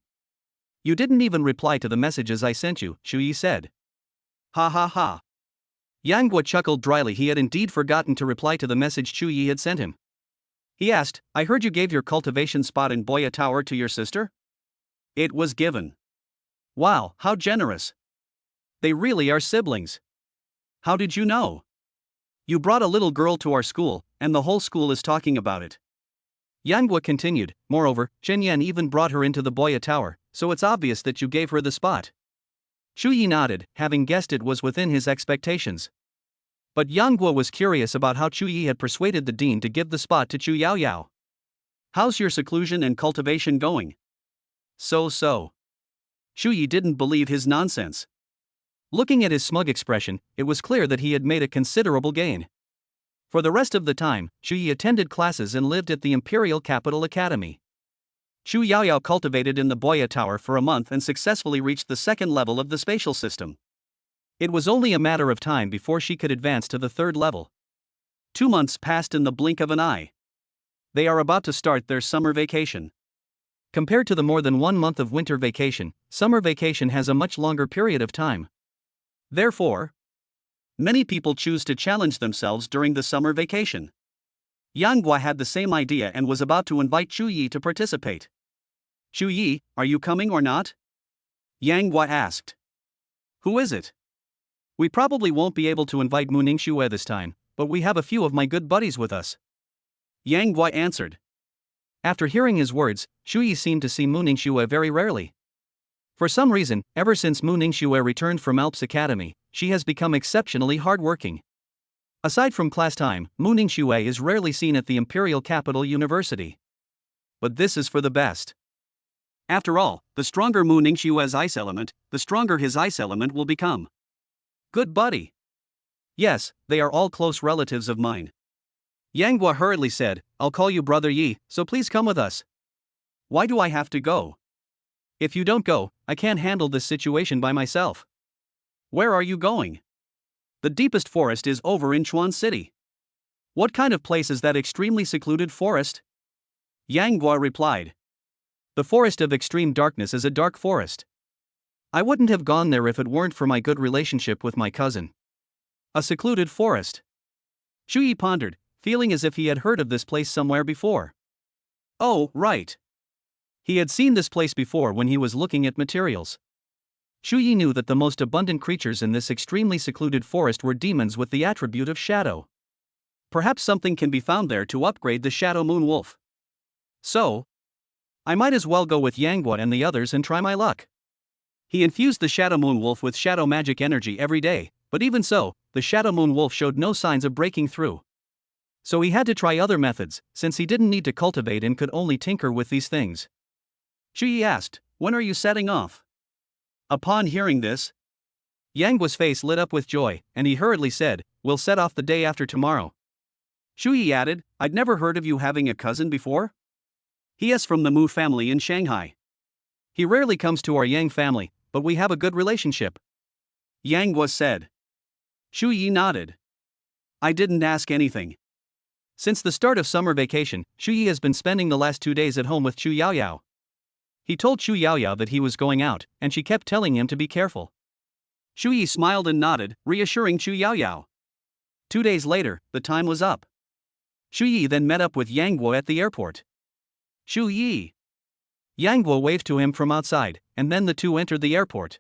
You didn't even reply to the messages I sent you," Shu Yi said. Ha ha ha. Yang Guo chuckled dryly. He had indeed forgotten to reply to the message Shu Yi had sent him. He asked, "I heard you gave your cultivation spot in Boya Tower to your sister?" "It was given." "Wow, how generous. They really are siblings." "How did you know?" "You brought a little girl to our school, and the whole school is talking about it." Yang Guo continued, "Moreover, Chen Yan even brought her into the Boya Tower, so it's obvious that you gave her the spot." Shu Yi nodded, having guessed it was within his expectations. But Yang Guo was curious about how Shu Yi had persuaded the dean to give the spot to Chu Yao Yao. "How's your seclusion and cultivation going?" So. Shu Yi didn't believe his nonsense. Looking at his smug expression, it was clear that he had made a considerable gain. For the rest of the time, Shu Yi attended classes and lived at the Imperial Capital Academy. Chu Yao Yao cultivated in the Boya Tower for a month and successfully reached the 2nd level of the spatial system. It was only a matter of time before she could advance to the 3rd level. 2 months passed in the blink of an eye. They are about to start their summer vacation. Compared to the more than 1 month of winter vacation, summer vacation has a much longer period of time. Therefore, many people choose to challenge themselves during the summer vacation. Yang Guo had the same idea and was about to invite Shu Yi to participate. "Shu Yi, are you coming or not?" Yang Guo asked. "Who is it?" "We probably won't be able to invite Mu Ningxue this time, but we have a few of my good buddies with us," Yang Guo answered. After hearing his words, Shu Yi seemed to see Mu Ningxue very rarely. For some reason, ever since Mu Ningxue returned from Alps Academy, she has become exceptionally hardworking. Aside from class time, Mu Ningxue is rarely seen at the Imperial Capital University. But this is for the best. After all, the stronger Mu Ningxue's ice element, the stronger his ice element will become. Good buddy. Yes, they are all close relatives of mine. Yang Guo hurriedly said, "I'll call you Brother Yi, so please come with us." "Why do I have to go?" "If you don't go, I can't handle this situation by myself." "Where are you going?" "The deepest forest is over in Chuan City." What kind of place is that extremely secluded forest? Yang Guo replied. The forest of extreme darkness is a dark forest. I wouldn't have gone there if it weren't for my good relationship with my cousin. A secluded forest. Shu Yi pondered, feeling as if he had heard of this place somewhere before. Oh, right. He had seen this place before when he was looking at materials. Shu Yi knew that the most abundant creatures in this extremely secluded forest were demons with the attribute of shadow. Perhaps something can be found there to upgrade the Shadow Moon Wolf. So, I might as well go with Yang Guo and the others and try my luck. He infused the Shadow Moon Wolf with shadow magic energy every day, but even so, the Shadow Moon Wolf showed no signs of breaking through. So he had to try other methods, since he didn't need to cultivate and could only tinker with these things. Shu Yi asked, "When are you setting off?" Upon hearing this, Yang Guo's face lit up with joy, and he hurriedly said, "We'll set off the day after tomorrow." Shu Yi added, "I'd never heard of you having a cousin before?" He is from the Mu family in Shanghai. He rarely comes to our Yang family, but we have a good relationship. Yang Guo said. Shu Yi nodded. I didn't ask anything. Since the start of summer vacation, Shu Yi has been spending the last 2 days at home with Chu Yaoyao. He told Chu Yaoyao that he was going out, and she kept telling him to be careful. Shu Yi smiled and nodded, reassuring Chu Yaoyao. 2 days later, the time was up. Shu Yi then met up with Yang Guo at the airport. Shu Yi. Yang Guo waved to him from outside, and then the two entered the airport.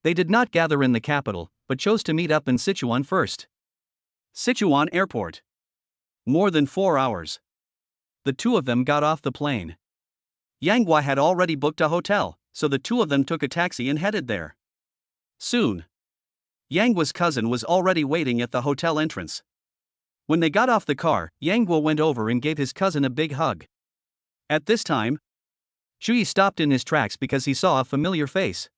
They did not gather in the capital, but chose to meet up in Sichuan first. Sichuan Airport. More than 4 hours. The two of them got off the plane. Yang Guo had already booked a hotel, so the two of them took a taxi and headed there. Soon, Yang Guo's cousin was already waiting at the hotel entrance. When they got off the car, Yang Guo went over and gave his cousin a big hug. At this time, Shu Yi stopped in his tracks because he saw a familiar face.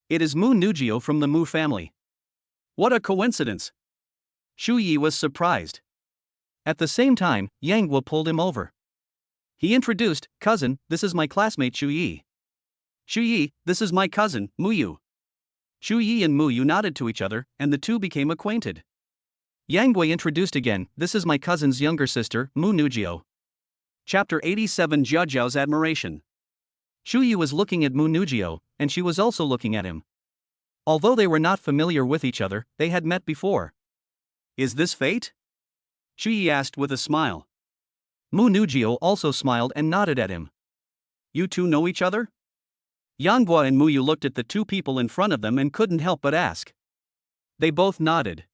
It is Mu Nujio from the Mu family. What a coincidence! Shu Yi was surprised. At the same time, Yang Guo pulled him over. He introduced, "Cousin, this is my classmate Shu Yi. Shu Yi, this is my cousin, Mu Yu." Shu Yi and Mu Yu nodded to each other, and the two became acquainted. Yang Guo introduced again, "This is my cousin's younger sister, Mu Nujio." Chapter 87 Jiaojiao's Admiration. Shu Yi was looking at Mu Nujio, and she was also looking at him. Although they were not familiar with each other, they had met before. Is this fate? Shu Yi asked with a smile. Mu Nujio also smiled and nodded at him. You two know each other? Yang Guo and Mu Yu looked at the two people in front of them and couldn't help but ask. They both nodded.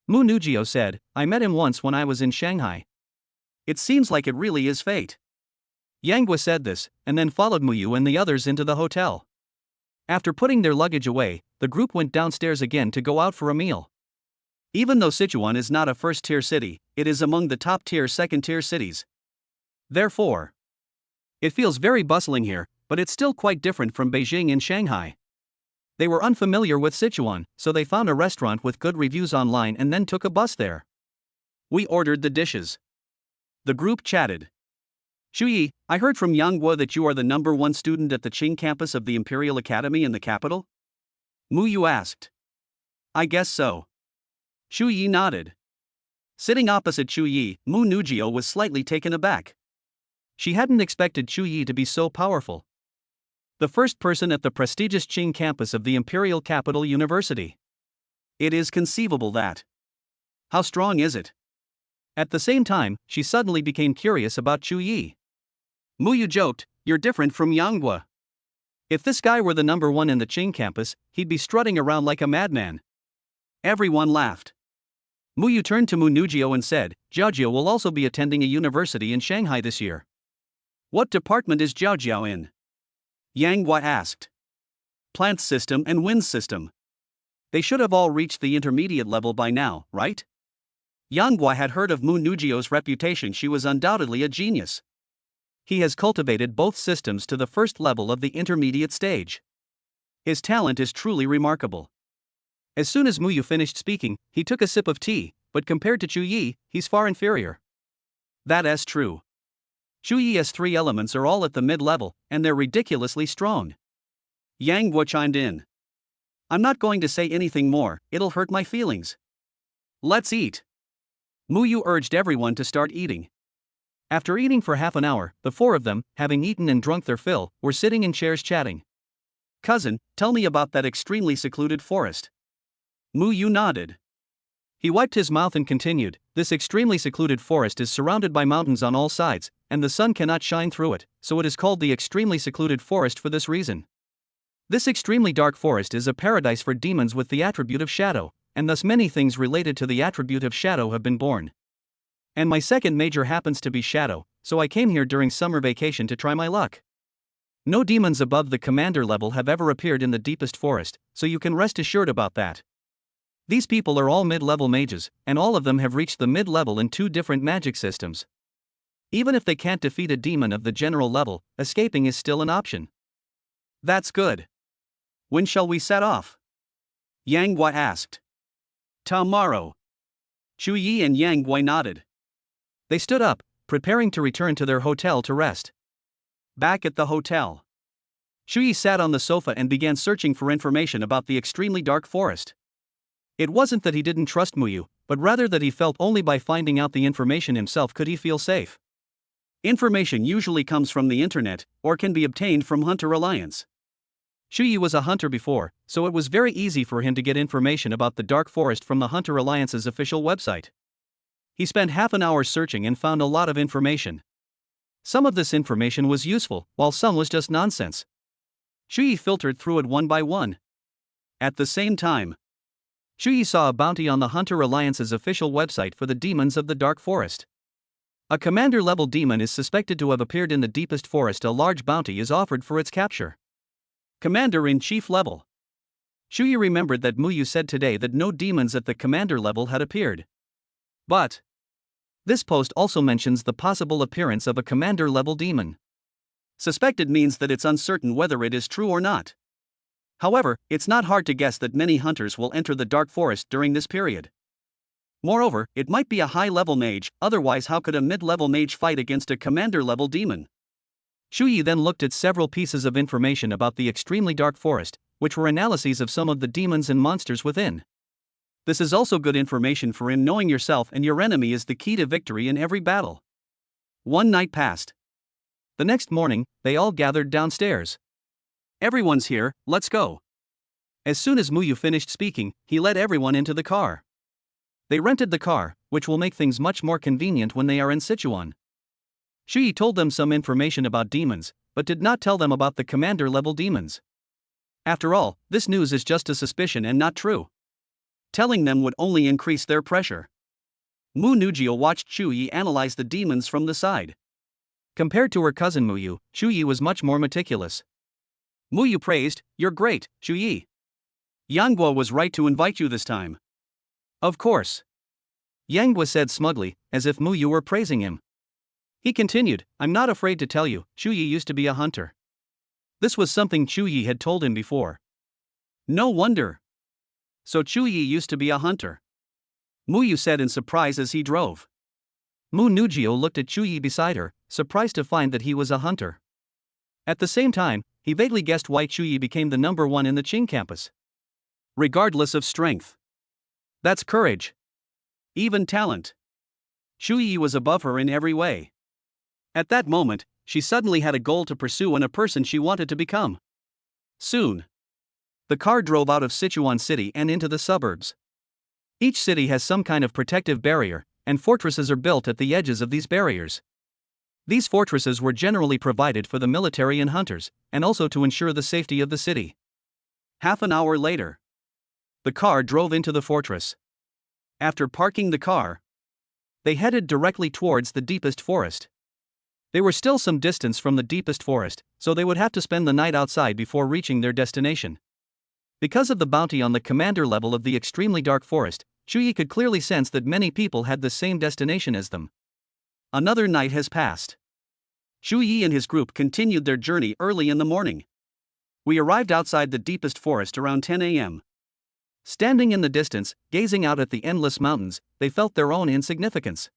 Mu Nujio said, "I met him once when I was in Shanghai." It seems like it really is fate. Yang Guo said this, and then followed Mu Yu and the others into the hotel. After putting their luggage away, the group went downstairs again to go out for a meal. Even though Sichuan is not a first-tier city, it is among the top-tier second-tier cities. Therefore, it feels very bustling here, but it's still quite different from Beijing and Shanghai. They were unfamiliar with Sichuan, so they found a restaurant with good reviews online and then took a bus there. We ordered the dishes. The group chatted. Shu Yi, I heard from Yang Guo that you are the #1 student at the Qing campus of the Imperial Academy in the capital? Mu Yu asked. I guess so. Shu Yi nodded. Sitting opposite Shu Yi, Mu Nujio was slightly taken aback. She hadn't expected Shu Yi to be so powerful. The first person at the prestigious Qing campus of the Imperial Capital University. It is conceivable that. How strong is it? At the same time, she suddenly became curious about Shu Yi. Mu Yu joked, "You're different from Yang Guo. If this guy were the #1 in the Qing campus, he'd be strutting around like a madman." Everyone laughed. Mu Yu turned to Mu Nujio and said, "Jiaojiao will also be attending a university in Shanghai this year." What department is Jiaojiao in? Yang Guo asked. Plant system and wind system. They should have all reached the intermediate level by now, right? Yang Guo had heard of Mu Nujio's reputation. She was undoubtedly a genius. He has cultivated both systems to the first level of the intermediate stage. His talent is truly remarkable. As soon as Mu Yu finished speaking, he took a sip of tea, but compared to Shu Yi, he's far inferior. That is true. Shu Yi's 3 elements are all at the mid-level, and they're ridiculously strong. Yang Guo chimed in. I'm not going to say anything more, it'll hurt my feelings. Let's eat. Mu Yu urged everyone to start eating. After eating for half an hour, the four of them, having eaten and drunk their fill, were sitting in chairs chatting. Cousin, tell me about that extremely secluded forest. Mu Yu nodded. He wiped his mouth and continued, this extremely secluded forest is surrounded by mountains on all sides, and the sun cannot shine through it, so it is called the extremely secluded forest for this reason. This extremely dark forest is a paradise for demons with the attribute of shadow, and thus many things related to the attribute of shadow have been born. And my second major happens to be shadow, so I came here during summer vacation to try my luck. No demons above the commander level have ever appeared in the deepest forest, so you can rest assured about that. These people are all mid-level mages, and all of them have reached the mid-level in 2 different magic systems. Even if they can't defeat a demon of the general level, escaping is still an option. That's good. When shall we set off? Yang Guai asked. Tomorrow. Chu Yi and Yang Guai nodded. They stood up, preparing to return to their hotel to rest. Back at the hotel, Chu Yi sat on the sofa and began searching for information about the extremely dark forest. It wasn't that he didn't trust Mu Yu, but rather that he felt only by finding out the information himself could he feel safe. Information usually comes from the internet, or can be obtained from Hunter Alliance. Chu Yi was a hunter before, so it was very easy for him to get information about the Dark Forest from the Hunter Alliance's official website. He spent half an hour searching and found a lot of information. Some of this information was useful, while some was just nonsense. Chu Yi filtered through it one by one. At the same time, Chu Yi saw a bounty on the Hunter Alliance's official website for the demons of the Dark Forest. A commander-level demon is suspected to have appeared in the deepest forest. A large bounty is offered for its capture. Commander-in-Chief level. Chu Yi remembered that Mu Yu said today that no demons at the commander level had appeared. But this post also mentions the possible appearance of a commander-level demon. Suspected means that it's uncertain whether it is true or not. However, it's not hard to guess that many hunters will enter the Dark Forest during this period. Moreover, it might be a high-level mage, otherwise how could a mid-level mage fight against a commander-level demon? Chu Yi then looked at several pieces of information about the extremely dark forest, which were analyses of some of the demons and monsters within. This is also good information for him. Knowing yourself and your enemy is the key to victory in every battle. One night passed. The next morning, they all gathered downstairs. Everyone's here, let's go. As soon as Mu Yu finished speaking, he led everyone into the car. They rented the car, which will make things much more convenient when they are in Sichuan. Chu Yi told them some information about demons, but did not tell them about the commander-level demons. After all, this news is just a suspicion and not true. Telling them would only increase their pressure. Mu Nujio watched Chu Yi analyze the demons from the side. Compared to her cousin Mu Yu, Chu Yi was much more meticulous. Mu Yu praised, "You're great, Chu Yi. Yang Guo was right to invite you this time." Of course. Yang Guo said smugly, as if Mu Yu were praising him. He continued, "I'm not afraid to tell you, Chu Yi used to be a hunter." This was something Chu Yi had told him before. No wonder. So Chu Yi used to be a hunter. Mu Yu said in surprise as he drove. Mu Nujio looked at Chu Yi beside her, surprised to find that he was a hunter. At the same time, he vaguely guessed why Chu Yi became the number 1 in the Qing campus. Regardless of strength. That's courage. Even talent. Chu Yi was above her in every way. At that moment, she suddenly had a goal to pursue and a person she wanted to become. Soon, the car drove out of Sichuan City and into the suburbs. Each city has some kind of protective barrier, and fortresses are built at the edges of these barriers. These fortresses were generally provided for the military and hunters, and also to ensure the safety of the city. Half an hour later, the car drove into the fortress. After parking the car, they headed directly towards the deepest forest. They were still some distance from the deepest forest, so they would have to spend the night outside before reaching their destination. Because of the bounty on the commander level of the extremely dark forest, Chu Yi could clearly sense that many people had the same destination as them. Another night has passed. Chu Yi and his group continued their journey early in the morning. We arrived outside the deepest forest around 10 a.m. Standing in the distance, gazing out at the endless mountains, they felt their own insignificance.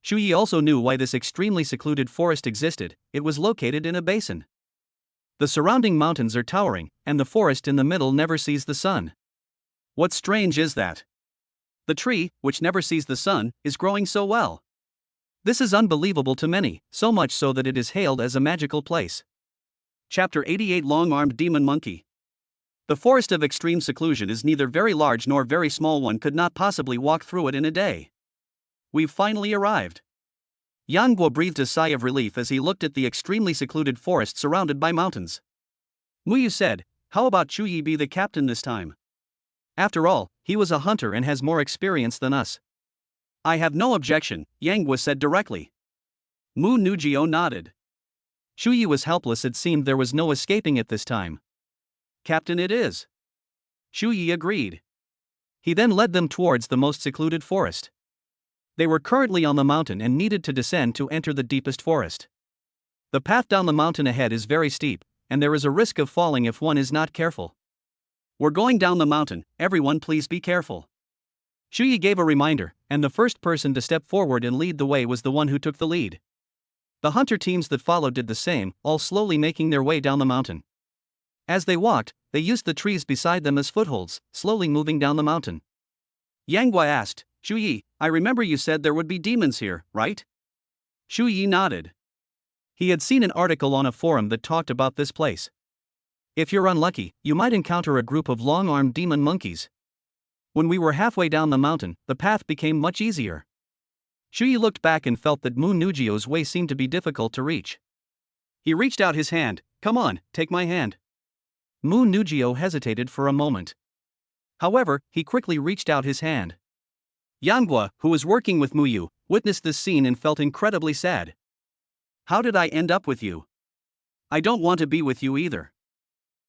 Chu Yi also knew why this extremely secluded forest existed. It was located in a basin. The surrounding mountains are towering, and the forest in the middle never sees the sun. What's strange is that The tree, which never sees the sun, is growing so well. This is unbelievable to many, so much so that it is hailed as a magical place. Chapter 88 Long-Armed Demon Monkey. The forest of extreme seclusion is neither very large nor very small. One could not possibly walk through it in a day. We've finally arrived. Yang Guo breathed a sigh of relief as he looked at the extremely secluded forest surrounded by mountains. Muyu said, "How about Chu Yi be the captain this time? After all, he was a hunter and has more experience than us." "I have no objection," Yang Guo said directly. Mu Nujio nodded. Chu Yi was helpless. It seemed there was no escaping it this time. "Captain, it is." Chu Yi agreed. He then led them towards the most secluded forest. They were currently on the mountain and needed to descend to enter the deepest forest. The path down the mountain ahead is very steep, and there is a risk of falling if one is not careful. "We're going down the mountain, everyone please be careful." Chu Yi gave a reminder, and the first person to step forward and lead the way was the one who took the lead. The hunter teams that followed did the same, all slowly making their way down the mountain. As they walked, they used the trees beside them as footholds, slowly moving down the mountain. Yang Guo asked, "Chu Yi, I remember you said there would be demons here, right?" Chu Yi nodded. He had seen an article on a forum that talked about this place. If you're unlucky, you might encounter a group of long-armed demon monkeys. When we were halfway down the mountain, the path became much easier. Chu Yi looked back and felt that Mu Nujio's way seemed to be difficult to reach. He reached out his hand. "Come on, take my hand." Mu Nujio hesitated for a moment. However, he quickly reached out his hand. Yang Guo, who was working with Muyu, witnessed this scene and felt incredibly sad. "How did I end up with you? I don't want to be with you either."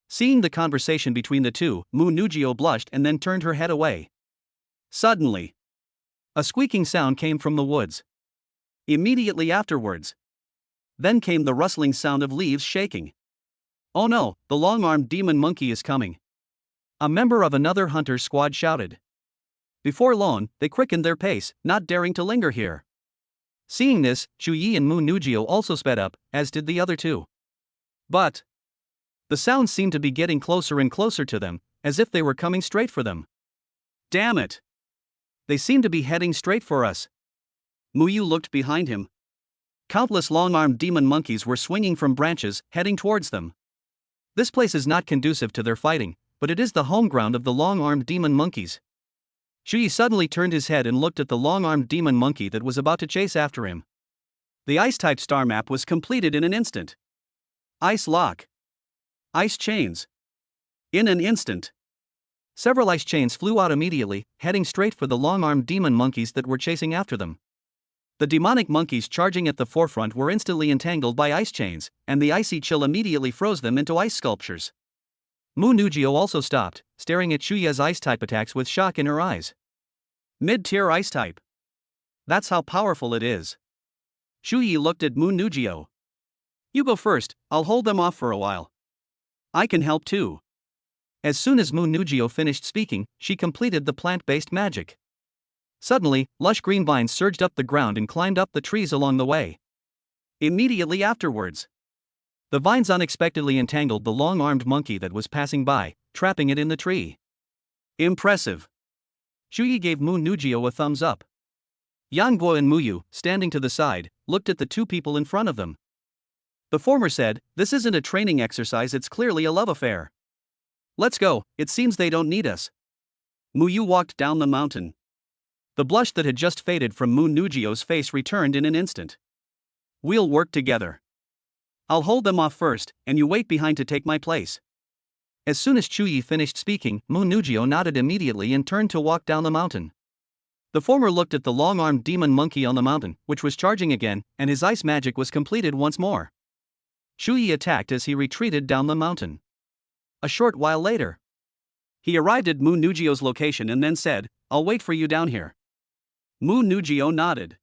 Seeing the conversation between the two, Mu Nujio blushed and then turned her head away. Suddenly, a squeaking sound came from the woods. Immediately afterwards, then came the rustling sound of leaves shaking. "Oh no, the long-armed demon monkey is coming!" a member of another hunter squad shouted. Before long, they quickened their pace, not daring to linger here. Seeing this, Chu Yi and Mu Nujio also sped up, as did the other two. But the sounds seemed to be getting closer and closer to them, as if they were coming straight for them. "Damn it! They seem to be heading straight for us." Muyu looked behind him. Countless long-armed demon monkeys were swinging from branches, heading towards them. This place is not conducive to their fighting, but it is the home ground of the long-armed demon monkeys. Chu Yi suddenly turned his head and looked at the long-armed demon monkey that was about to chase after him. The ice-type star map was completed in an instant. Ice lock. Ice chains. In an instant, several ice chains flew out immediately, heading straight for the long-armed demon monkeys that were chasing after them. The demonic monkeys charging at the forefront were instantly entangled by ice chains, and the icy chill immediately froze them into ice sculptures. Mu Nujio also stopped, staring at Chu Yi's ice-type attacks with shock in her eyes. Mid-tier ice-type. That's how powerful it is. Chu Yi looked at Mu Nujio. "You go first, I'll hold them off for a while. I can help too." As soon as Mu Nujio finished speaking, she completed the plant-based magic. Suddenly, lush green vines surged up the ground and climbed up the trees along the way. Immediately afterwards, the vines unexpectedly entangled the long-armed monkey that was passing by, trapping it in the tree. Impressive. Chu Yi gave Mu Nujio a thumbs up. Yang Guo and Muyu, standing to the side, looked at the two people in front of them. The former said, "This isn't a training exercise, it's clearly a love affair. Let's go, it seems they don't need us." Muyu walked down the mountain. The blush that had just faded from Mu Nujio's face returned in an instant. "We'll work together. I'll hold them off first, and you wait behind to take my place." As soon as Chu Yi finished speaking, Mu Nujio nodded immediately and turned to walk down the mountain. The former looked at the long-armed demon monkey on the mountain, which was charging again, and his ice magic was completed once more. Chu Yi attacked as he retreated down the mountain. A short while later, he arrived at Mu Nujio's location and then said, "I'll wait for you down here." Mu Nujio nodded.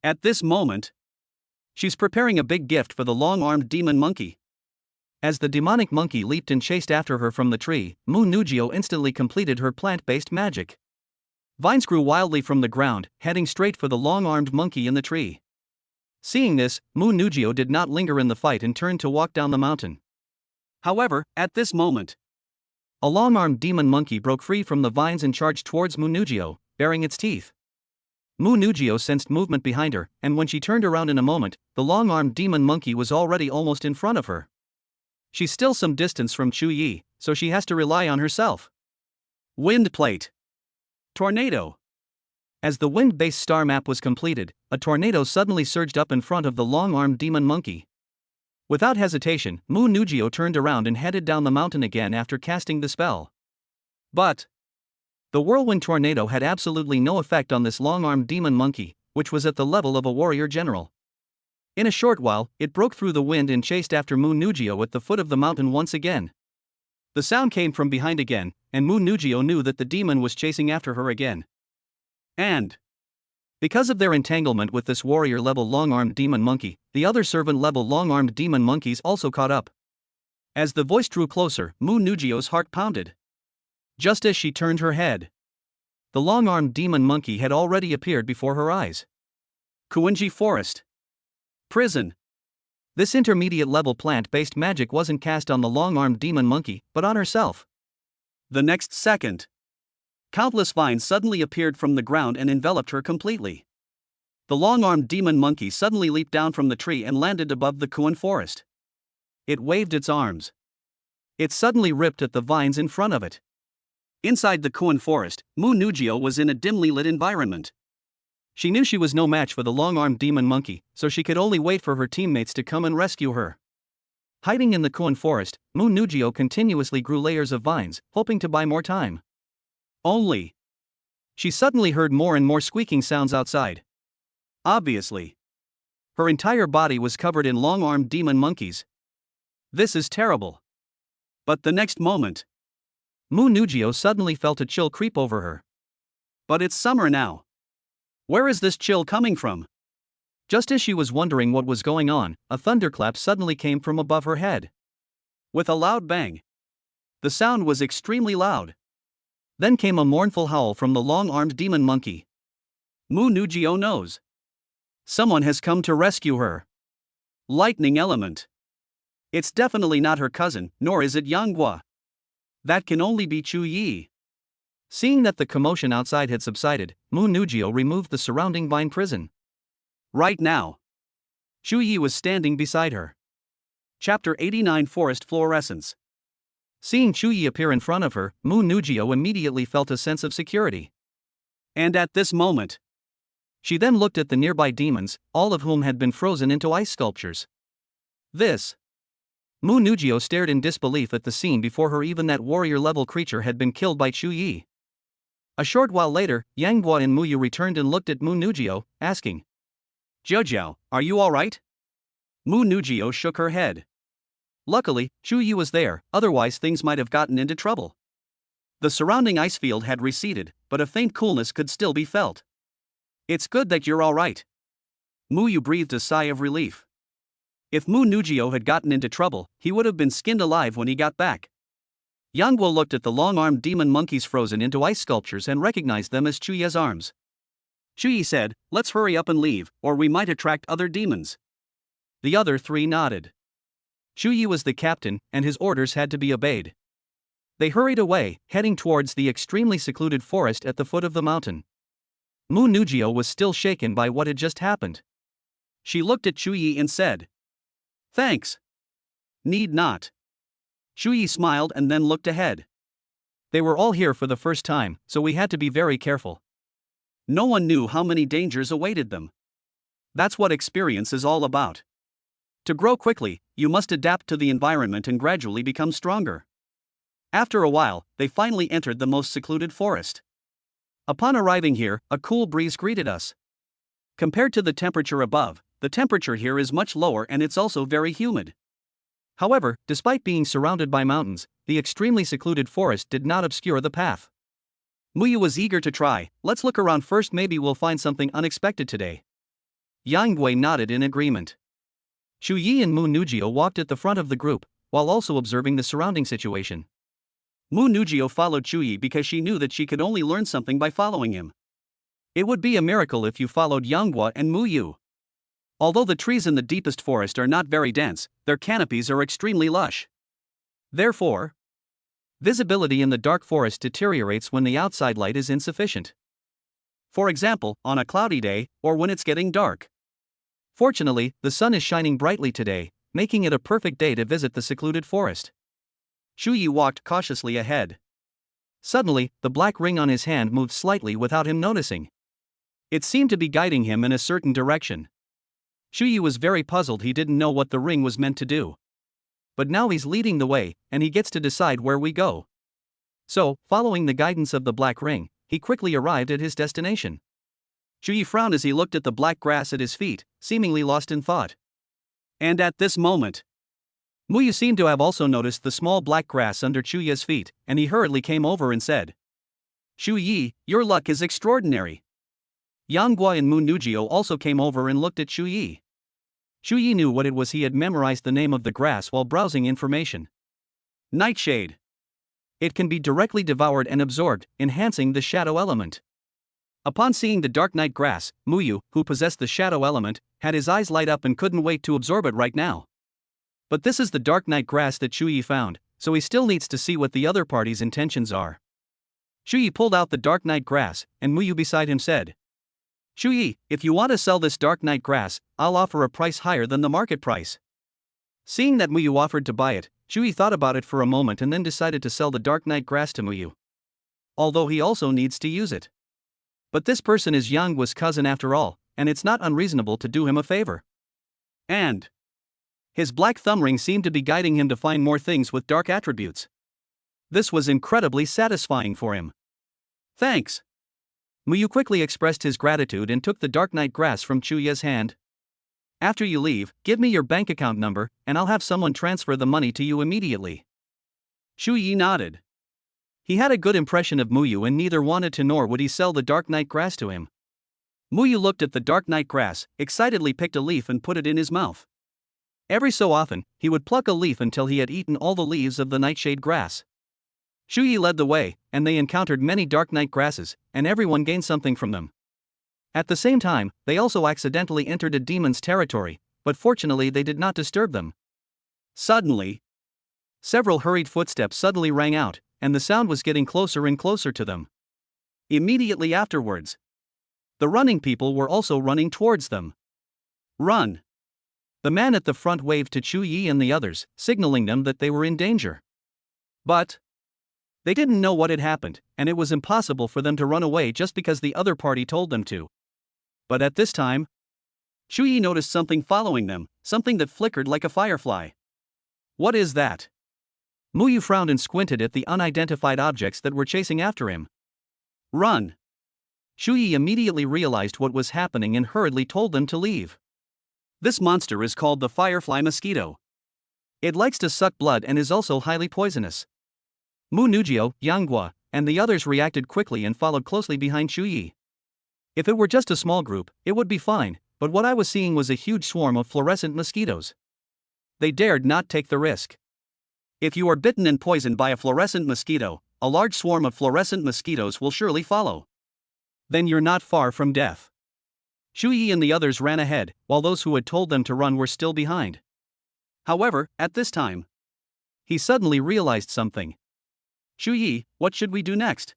At this moment, she's preparing a big gift for the long-armed demon monkey. As the demonic monkey leaped and chased after her from the tree, Mu Nujio instantly completed her plant-based magic. Vines grew wildly from the ground, heading straight for the long-armed monkey in the tree. Seeing this, Mu Nujio did not linger in the fight and turned to walk down the mountain. However, at this moment, a long-armed demon monkey broke free from the vines and charged towards Mu Nujio, baring its teeth. Mu Nugio sensed movement behind her, and when she turned around in a moment, the long-armed demon monkey was already almost in front of her. She's still some distance from Chu Yi, so she has to rely on herself. Wind plate. Tornado. As the wind-based star map was completed, a tornado suddenly surged up in front of the long-armed demon monkey. Without hesitation, Mu Nugio turned around and headed down the mountain again after casting the spell. But the whirlwind tornado had absolutely no effect on this long-armed demon monkey, which was at the level of a warrior general. In a short while, it broke through the wind and chased after Mu Nugio at the foot of the mountain once again. The sound came from behind again, and Mu Nugio knew that the demon was chasing after her again. And because of their entanglement with this warrior-level long-armed demon monkey, the other servant-level long-armed demon monkeys also caught up. As the voice drew closer, Mu Nugio's heart pounded. Just as she turned her head, the long-armed demon monkey had already appeared before her eyes. Kuinji Forest. Prison. This intermediate-level plant-based magic wasn't cast on the long-armed demon monkey, but on herself. The next second, countless vines suddenly appeared from the ground and enveloped her completely. The long-armed demon monkey suddenly leaped down from the tree and landed above the Kuin forest. It waved its arms. It suddenly ripped at the vines in front of it. Inside the Kuin forest, Mu Nugio was in a dimly lit environment. She knew she was no match for the long-armed demon monkey, so she could only wait for her teammates to come and rescue her. Hiding in the Kuin forest, Mu Nugio continuously grew layers of vines, hoping to buy more time. Only she suddenly heard more and more squeaking sounds outside. Obviously, her entire body was covered in long-armed demon monkeys. This is terrible. But the next moment, Mu Nugio suddenly felt a chill creep over her. But it's summer now. Where is this chill coming from? Just as she was wondering what was going on, a thunderclap suddenly came from above her head. With a loud bang. The sound was extremely loud. Then came a mournful howl from the long-armed demon monkey. Mu Nugio knows. Someone has come to rescue her. Lightning element. It's definitely not her cousin, nor is it Yang Guo. That can only be Chu Yi. Seeing that the commotion outside had subsided, Mu Nugio removed the surrounding vine prison. Right now, Chu Yi was standing beside her. Chapter 89 Forest Fluorescence. Seeing Chu Yi appear in front of her, Mu Nugio immediately felt a sense of security. And at this moment, she then looked at the nearby demons, all of whom had been frozen into ice sculptures. Mu Nugio stared in disbelief at the scene before her. Even that warrior-level creature had been killed by Chu Yi. A short while later, Yang Guo and Mu Yu returned and looked at Mu Nugio, asking, "Zhou, are you alright?" Mu Nugio shook her head. Luckily, Chu Yi was there, otherwise things might have gotten into trouble. The surrounding ice field had receded, but a faint coolness could still be felt. It's good that you're alright. Mu Yu breathed a sigh of relief. If Mu Nugio had gotten into trouble, he would have been skinned alive when he got back. Yang Guo looked at the long-armed demon monkeys frozen into ice sculptures and recognized them as Chu Yi's arms. Chu Yi said, "Let's hurry up and leave, or we might attract other demons." The other three nodded. Chu Yi was the captain, and his orders had to be obeyed. They hurried away, heading towards the extremely secluded forest at the foot of the mountain. Mu Nugio was still shaken by what had just happened. She looked at Chu Yi and said, "Thanks." "Need not." Chu Yi smiled and then looked ahead. They were all here for the first time, so we had to be very careful. No one knew how many dangers awaited them. That's what experience is all about. To grow quickly, you must adapt to the environment and gradually become stronger. After a while, they finally entered the most secluded forest. Upon arriving here, a cool breeze greeted us. Compared to the temperature above, the temperature here is much lower and it's also very humid. However, despite being surrounded by mountains, the extremely secluded forest did not obscure the path. Mu Yu was eager to try. "Let's look around first, maybe we'll find something unexpected today." Yang Guo nodded in agreement. Chu Yi and Mu Nugio walked at the front of the group, while also observing the surrounding situation. Mu Nugio followed Chu Yi because she knew that she could only learn something by following him. It would be a miracle if you followed Yang Guo and Mu Yu. Although the trees in the deepest forest are not very dense, their canopies are extremely lush. Therefore, visibility in the dark forest deteriorates when the outside light is insufficient. For example, on a cloudy day, or when it's getting dark. Fortunately, the sun is shining brightly today, making it a perfect day to visit the secluded forest. Shu Yi walked cautiously ahead. Suddenly, the black ring on his hand moved slightly without him noticing. It seemed to be guiding him in a certain direction. Shu Yi was very puzzled, he didn't know what the ring was meant to do. But now he's leading the way, and he gets to decide where we go. So, following the guidance of the black ring, he quickly arrived at his destination. Shu Yi frowned as he looked at the black grass at his feet, seemingly lost in thought. And at this moment, Muyu seemed to have also noticed the small black grass under Chu Yi's feet, and he hurriedly came over and said, "Shu Yi, your luck is extraordinary." Yang Guo and Mu Nujio also came over and looked at Shu Yi. Shu Yi knew what it was, he had memorized the name of the grass while browsing information. Nightshade. It can be directly devoured and absorbed, enhancing the shadow element. Upon seeing the dark night grass, Muyu, who possessed the shadow element, had his eyes light up and couldn't wait to absorb it right now. But this is the dark night grass that Shu Yi found, so he still needs to see what the other party's intentions are. Shu Yi pulled out the dark night grass, and Muyu beside him said, "Shu Yi, if you want to sell this dark night grass, I'll offer a price higher than the market price." Seeing that Muyu offered to buy it, Shu Yi thought about it for a moment and then decided to sell the dark night grass to Muyu. Although he also needs to use it. But this person is Yang Guo's cousin after all, and it's not unreasonable to do him a favor. And his black thumb ring seemed to be guiding him to find more things with dark attributes. This was incredibly satisfying for him. "Thanks." Muyu quickly expressed his gratitude and took the dark night grass from Chu Yi's hand. "After you leave, give me your bank account number, and I'll have someone transfer the money to you immediately." Shu Yi nodded. He had a good impression of Muyu and neither wanted to nor would he sell the dark night grass to him. Muyu looked at the dark night grass, excitedly picked a leaf and put it in his mouth. Every so often, he would pluck a leaf until he had eaten all the leaves of the nightshade grass. Shu Yi led the way, and they encountered many dark night grasses, and everyone gained something from them. At the same time, they also accidentally entered a demon's territory, but fortunately they did not disturb them. Suddenly, several hurried footsteps suddenly rang out, and the sound was getting closer and closer to them. Immediately afterwards, the running people were also running towards them. "Run!" The man at the front waved to Chu Yi and the others, signaling them that they were in danger. But they didn't know what had happened, and it was impossible for them to run away just because the other party told them to. But at this time, Chu Yi noticed something following them, something that flickered like a firefly. "What is that?" Muyu frowned and squinted at the unidentified objects that were chasing after him. "Run!" Shu Yi immediately realized what was happening and hurriedly told them to leave. This monster is called the firefly mosquito. It likes to suck blood and is also highly poisonous. Mu Nujio, Yang Guo, and the others reacted quickly and followed closely behind Shu Yi. If it were just a small group, it would be fine, but what I was seeing was a huge swarm of fluorescent mosquitoes. They dared not take the risk. If you are bitten and poisoned by a fluorescent mosquito, a large swarm of fluorescent mosquitoes will surely follow. Then you're not far from death. Shu Yi and the others ran ahead, while those who had told them to run were still behind. However, at this time, he suddenly realized something. "Shu Yi, what should we do next?"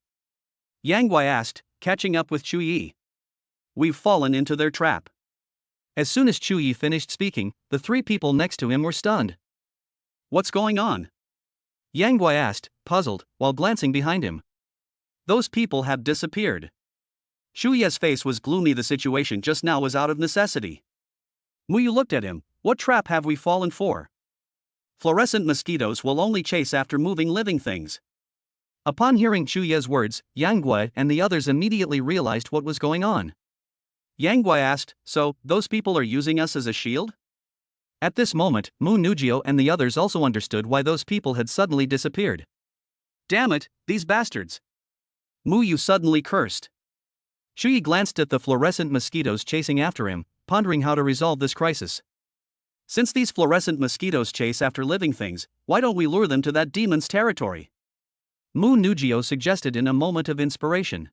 Yang Guai asked, catching up with Shu Yi. "We've fallen into their trap." As soon as Shu Yi finished speaking, the three people next to him were stunned. "What's going on?" Yang Guai asked, puzzled, while glancing behind him. "Those people have disappeared." Shu Yi's face was gloomy. The situation just now was out of necessity. Muyu looked at him. "What trap have we fallen for? Fluorescent mosquitoes will only chase after moving living things." Upon hearing Chu Ye's words, Yang Guai and the others immediately realized what was going on. Yang Guai asked, "So, those people are using us as a shield?" At this moment, Mu Nujio and the others also understood why those people had suddenly disappeared. "Damn it, these bastards!" Mu Yu suddenly cursed. Shu Yi glanced at the fluorescent mosquitoes chasing after him, pondering how to resolve this crisis. Since these fluorescent mosquitoes chase after living things, why don't we lure them to that demon's territory? Mu Nujio suggested in a moment of inspiration.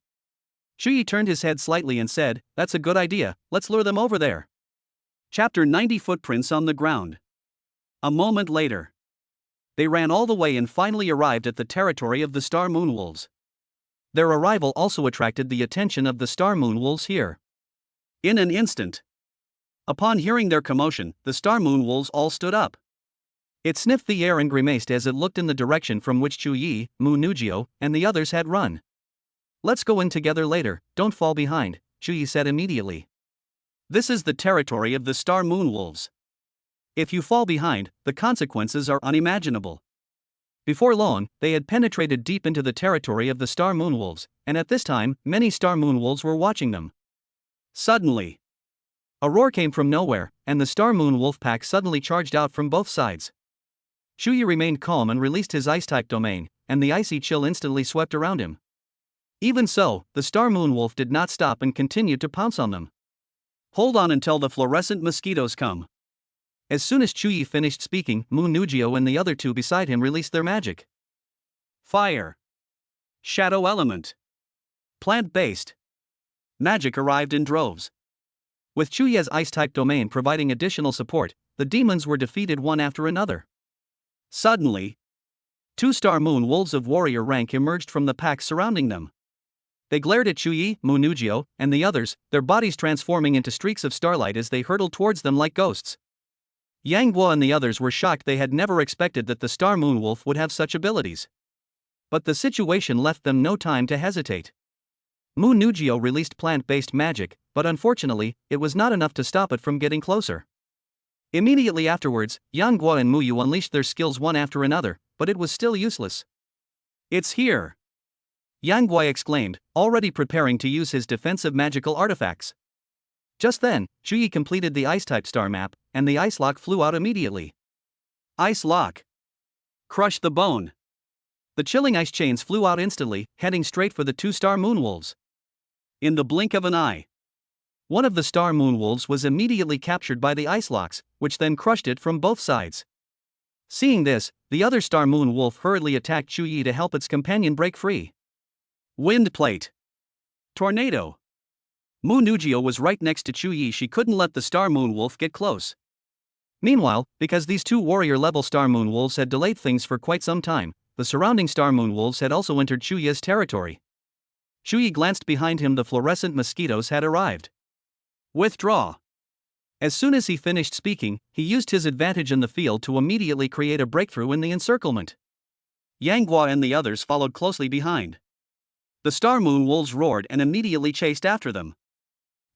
Shu Yi turned his head slightly and said, "That's a good idea, let's lure them over there." Chapter 90 Footprints on the Ground. A moment later, they ran all the way and finally arrived at the territory of the Star Moon Wolves. Their arrival also attracted the attention of the Star Moon Wolves here. In an instant, upon hearing their commotion, the Star Moon Wolves all stood up. It sniffed the air and grimaced as it looked in the direction from which Chu Yi, Mu Nugio, and the others had run. "Let's go in together later, don't fall behind," Chu Yi said immediately. "This is the territory of the Star Moon Wolves. If you fall behind, the consequences are unimaginable." Before long, they had penetrated deep into the territory of the Star Moon Wolves, and at this time, many Star Moon Wolves were watching them. Suddenly, a roar came from nowhere, and the Star Moon Wolf pack suddenly charged out from both sides. Chu Yi remained calm and released his Ice-type domain, and the icy chill instantly swept around him. Even so, the Star Moon Wolf did not stop and continued to pounce on them. "Hold on until the fluorescent mosquitoes come." As soon as Chu Yi finished speaking, Mu Nugio and the other two beside him released their magic. Fire, shadow element, plant-based magic arrived in droves. With Chu Yi's Ice-type domain providing additional support, the demons were defeated one after another. Suddenly, 2 Star Moon Wolves of warrior rank emerged from the pack surrounding them. They glared at Chu Yi, Mu Nugio, and the others, their bodies transforming into streaks of starlight as they hurtled towards them like ghosts. Yang Guo and the others were shocked. They had never expected that the Star Moon Wolf would have such abilities. But the situation left them no time to hesitate. Mu Nugio released plant-based magic, but unfortunately, it was not enough to stop it from getting closer. Immediately afterwards, Yang Guo and Mu Yu unleashed their skills one after another, but it was still useless. "It's here!" Yang Guo exclaimed, already preparing to use his defensive magical artifacts. Just then, Chu Yi completed the Ice-type star map, and the Ice Lock flew out immediately. Ice Lock. Crush the bone. The chilling ice chains flew out instantly, heading straight for the 2 Star Moon Wolves. In the blink of an eye, one of the Star Moon Wolves was immediately captured by the Ice Locks, which then crushed it from both sides. Seeing this, the other Star Moon Wolf hurriedly attacked Chu Yi to help its companion break free. Wind plate. Tornado. Mu Nugio was right next to Chu Yi. She couldn't let the Star Moon Wolf get close. Meanwhile, because these 2 warrior-level Star Moon Wolves had delayed things for quite some time, the surrounding Star Moon Wolves had also entered Chu Yi's territory. Chu Yi glanced behind him. The fluorescent mosquitoes had arrived. Withdraw. As soon as he finished speaking, he used his advantage in the field to immediately create a breakthrough in the encirclement. Yang Guo and the others followed closely behind. The Star Moon Wolves roared and immediately chased after them.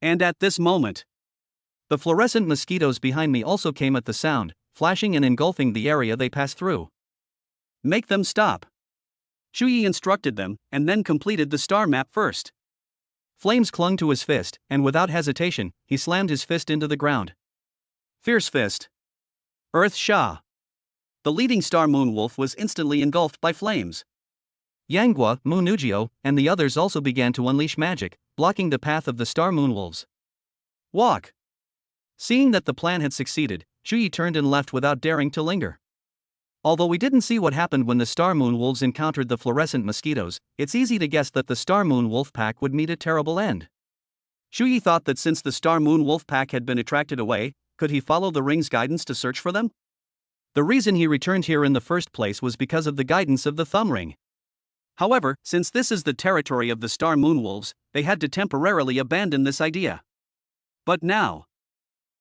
And at this moment, the fluorescent mosquitoes behind me also came at the sound, flashing and engulfing the area they passed through. "Make them stop." Chu Yi instructed them, and then completed the star map first. Flames clung to his fist, and without hesitation, he slammed his fist into the ground. Fierce Fist. Earth Sha. The leading Star Moon Wolf was instantly engulfed by flames. Yang Guo, Mu Nugio, and the others also began to unleash magic, blocking the path of the Star Moon Wolves. Walk. Seeing that the plan had succeeded, Chu Yi turned and left without daring to linger. Although we didn't see what happened when the Star Moon Wolves encountered the fluorescent mosquitoes, it's easy to guess that the Star Moon Wolf pack would meet a terrible end. Chu Yi thought that since the Star Moon Wolf pack had been attracted away, could he follow the ring's guidance to search for them? The reason he returned here in the first place was because of the guidance of the thumb ring. However, since this is the territory of the Star Moon Wolves, they had to temporarily abandon this idea. But now,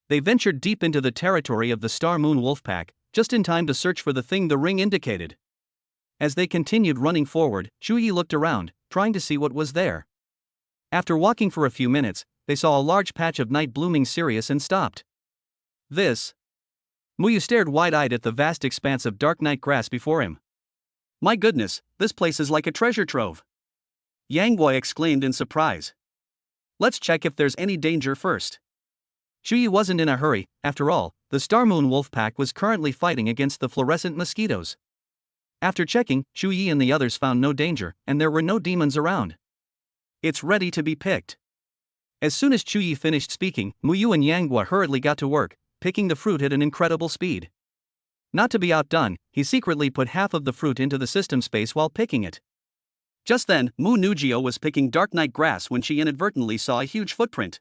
they ventured deep into the territory of the Star Moon Wolf pack, just in time to search for the thing the ring indicated. As they continued running forward, Chu Yi looked around, trying to see what was there. After walking for a few minutes, they saw a large patch of night blooming cereus and stopped. This. Mu Yu stared wide-eyed at the vast expanse of dark night grass before him. "My goodness, this place is like a treasure trove." Yang Guo exclaimed in surprise. "Let's check if there's any danger first." Chu Yi wasn't in a hurry. After all, the Star Moon Wolf pack was currently fighting against the fluorescent mosquitoes. After checking, Chu Yi and the others found no danger, and there were no demons around. "It's ready to be picked." As soon as Chu Yi finished speaking, Mu Yu and Yang Guo hurriedly got to work, picking the fruit at an incredible speed. Not to be outdone, he secretly put half of the fruit into the system space while picking it. Just then, Mu Nugio was picking dark night grass when she inadvertently saw a huge footprint.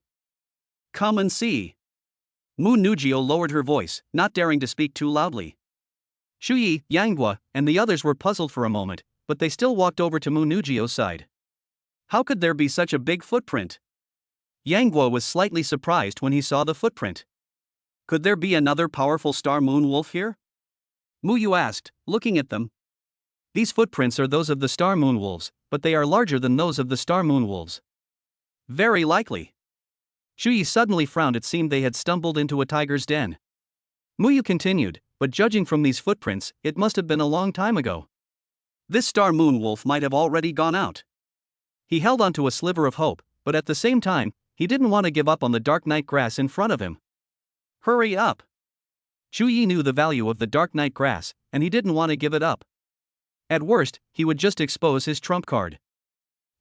"Come and see." Mu Nugio lowered her voice, not daring to speak too loudly. Chu Yi, Yang Guo, and the others were puzzled for a moment, but they still walked over to Mu Nugio's side. How could there be such a big footprint? Yang Guo was slightly surprised when he saw the footprint. Could there be another powerful star moon wolf here? Mu Yu asked, looking at them. These footprints are those of the star moon wolves, but they are larger than those of the star moon wolves. Very likely. Shu Yi suddenly frowned. It seemed they had stumbled into a tiger's den. Mu Yu continued, but judging from these footprints, it must have been a long time ago. This star moon wolf might have already gone out. He held onto a sliver of hope, but at the same time, he didn't want to give up on the dark night grass in front of him. Hurry up! Shu Yi knew the value of the dark night grass, and he didn't want to give it up. At worst, he would just expose his trump card.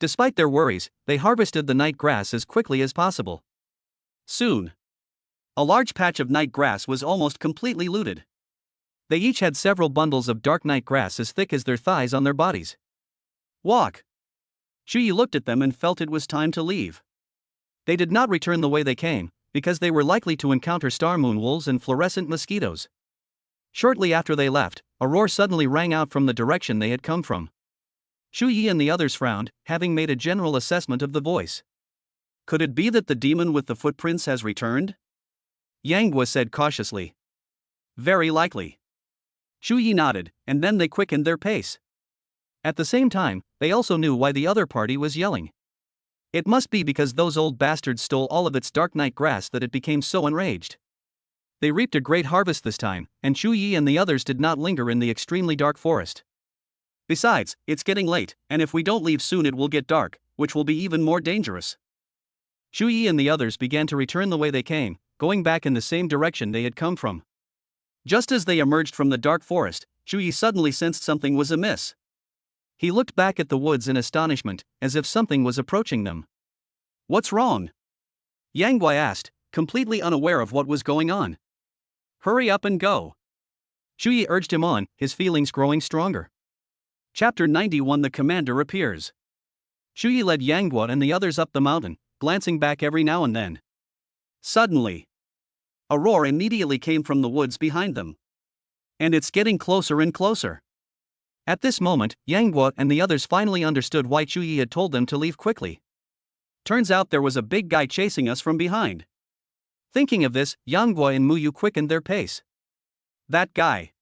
Despite their worries, they harvested the night grass as quickly as possible. Soon, a large patch of night grass was almost completely looted. They each had several bundles of dark night grass as thick as their thighs on their bodies. Walk! Shu Yi looked at them and felt it was time to leave. They did not return the way they came, because they were likely to encounter star moon wolves and fluorescent mosquitoes. Shortly after they left, a roar suddenly rang out from the direction they had come from. Shu Yi and the others frowned, having made a general assessment of the voice. Could it be that the demon with the footprints has returned? Yang Guo said cautiously. Very likely. Shu Yi nodded, and then they quickened their pace. At the same time, they also knew why the other party was yelling. It must be because those old bastards stole all of its dark night grass that it became so enraged. They reaped a great harvest this time, and Shu Yi and the others did not linger in the extremely dark forest. Besides, it's getting late, and if we don't leave soon it will get dark, which will be even more dangerous. Shu Yi and the others began to return the way they came, going back in the same direction they had come from. Just as they emerged from the dark forest, Shu Yi suddenly sensed something was amiss. He looked back at the woods in astonishment, as if something was approaching them. What's wrong? Yang Guo asked, completely unaware of what was going on. Hurry up and go. Shu Yi urged him on, his feelings growing stronger. Chapter 91 The Commander Appears. Shu Yi led Yang Guo and the others up the mountain, glancing back every now and then. Suddenly, a roar immediately came from the woods behind them. And it's getting closer and closer. At this moment, Yang Guo and the others finally understood why Shu Yi had told them to leave quickly. Turns out there was a big guy chasing us from behind. Thinking of this, Yang Guo and Mu Yu quickened their pace. That guy.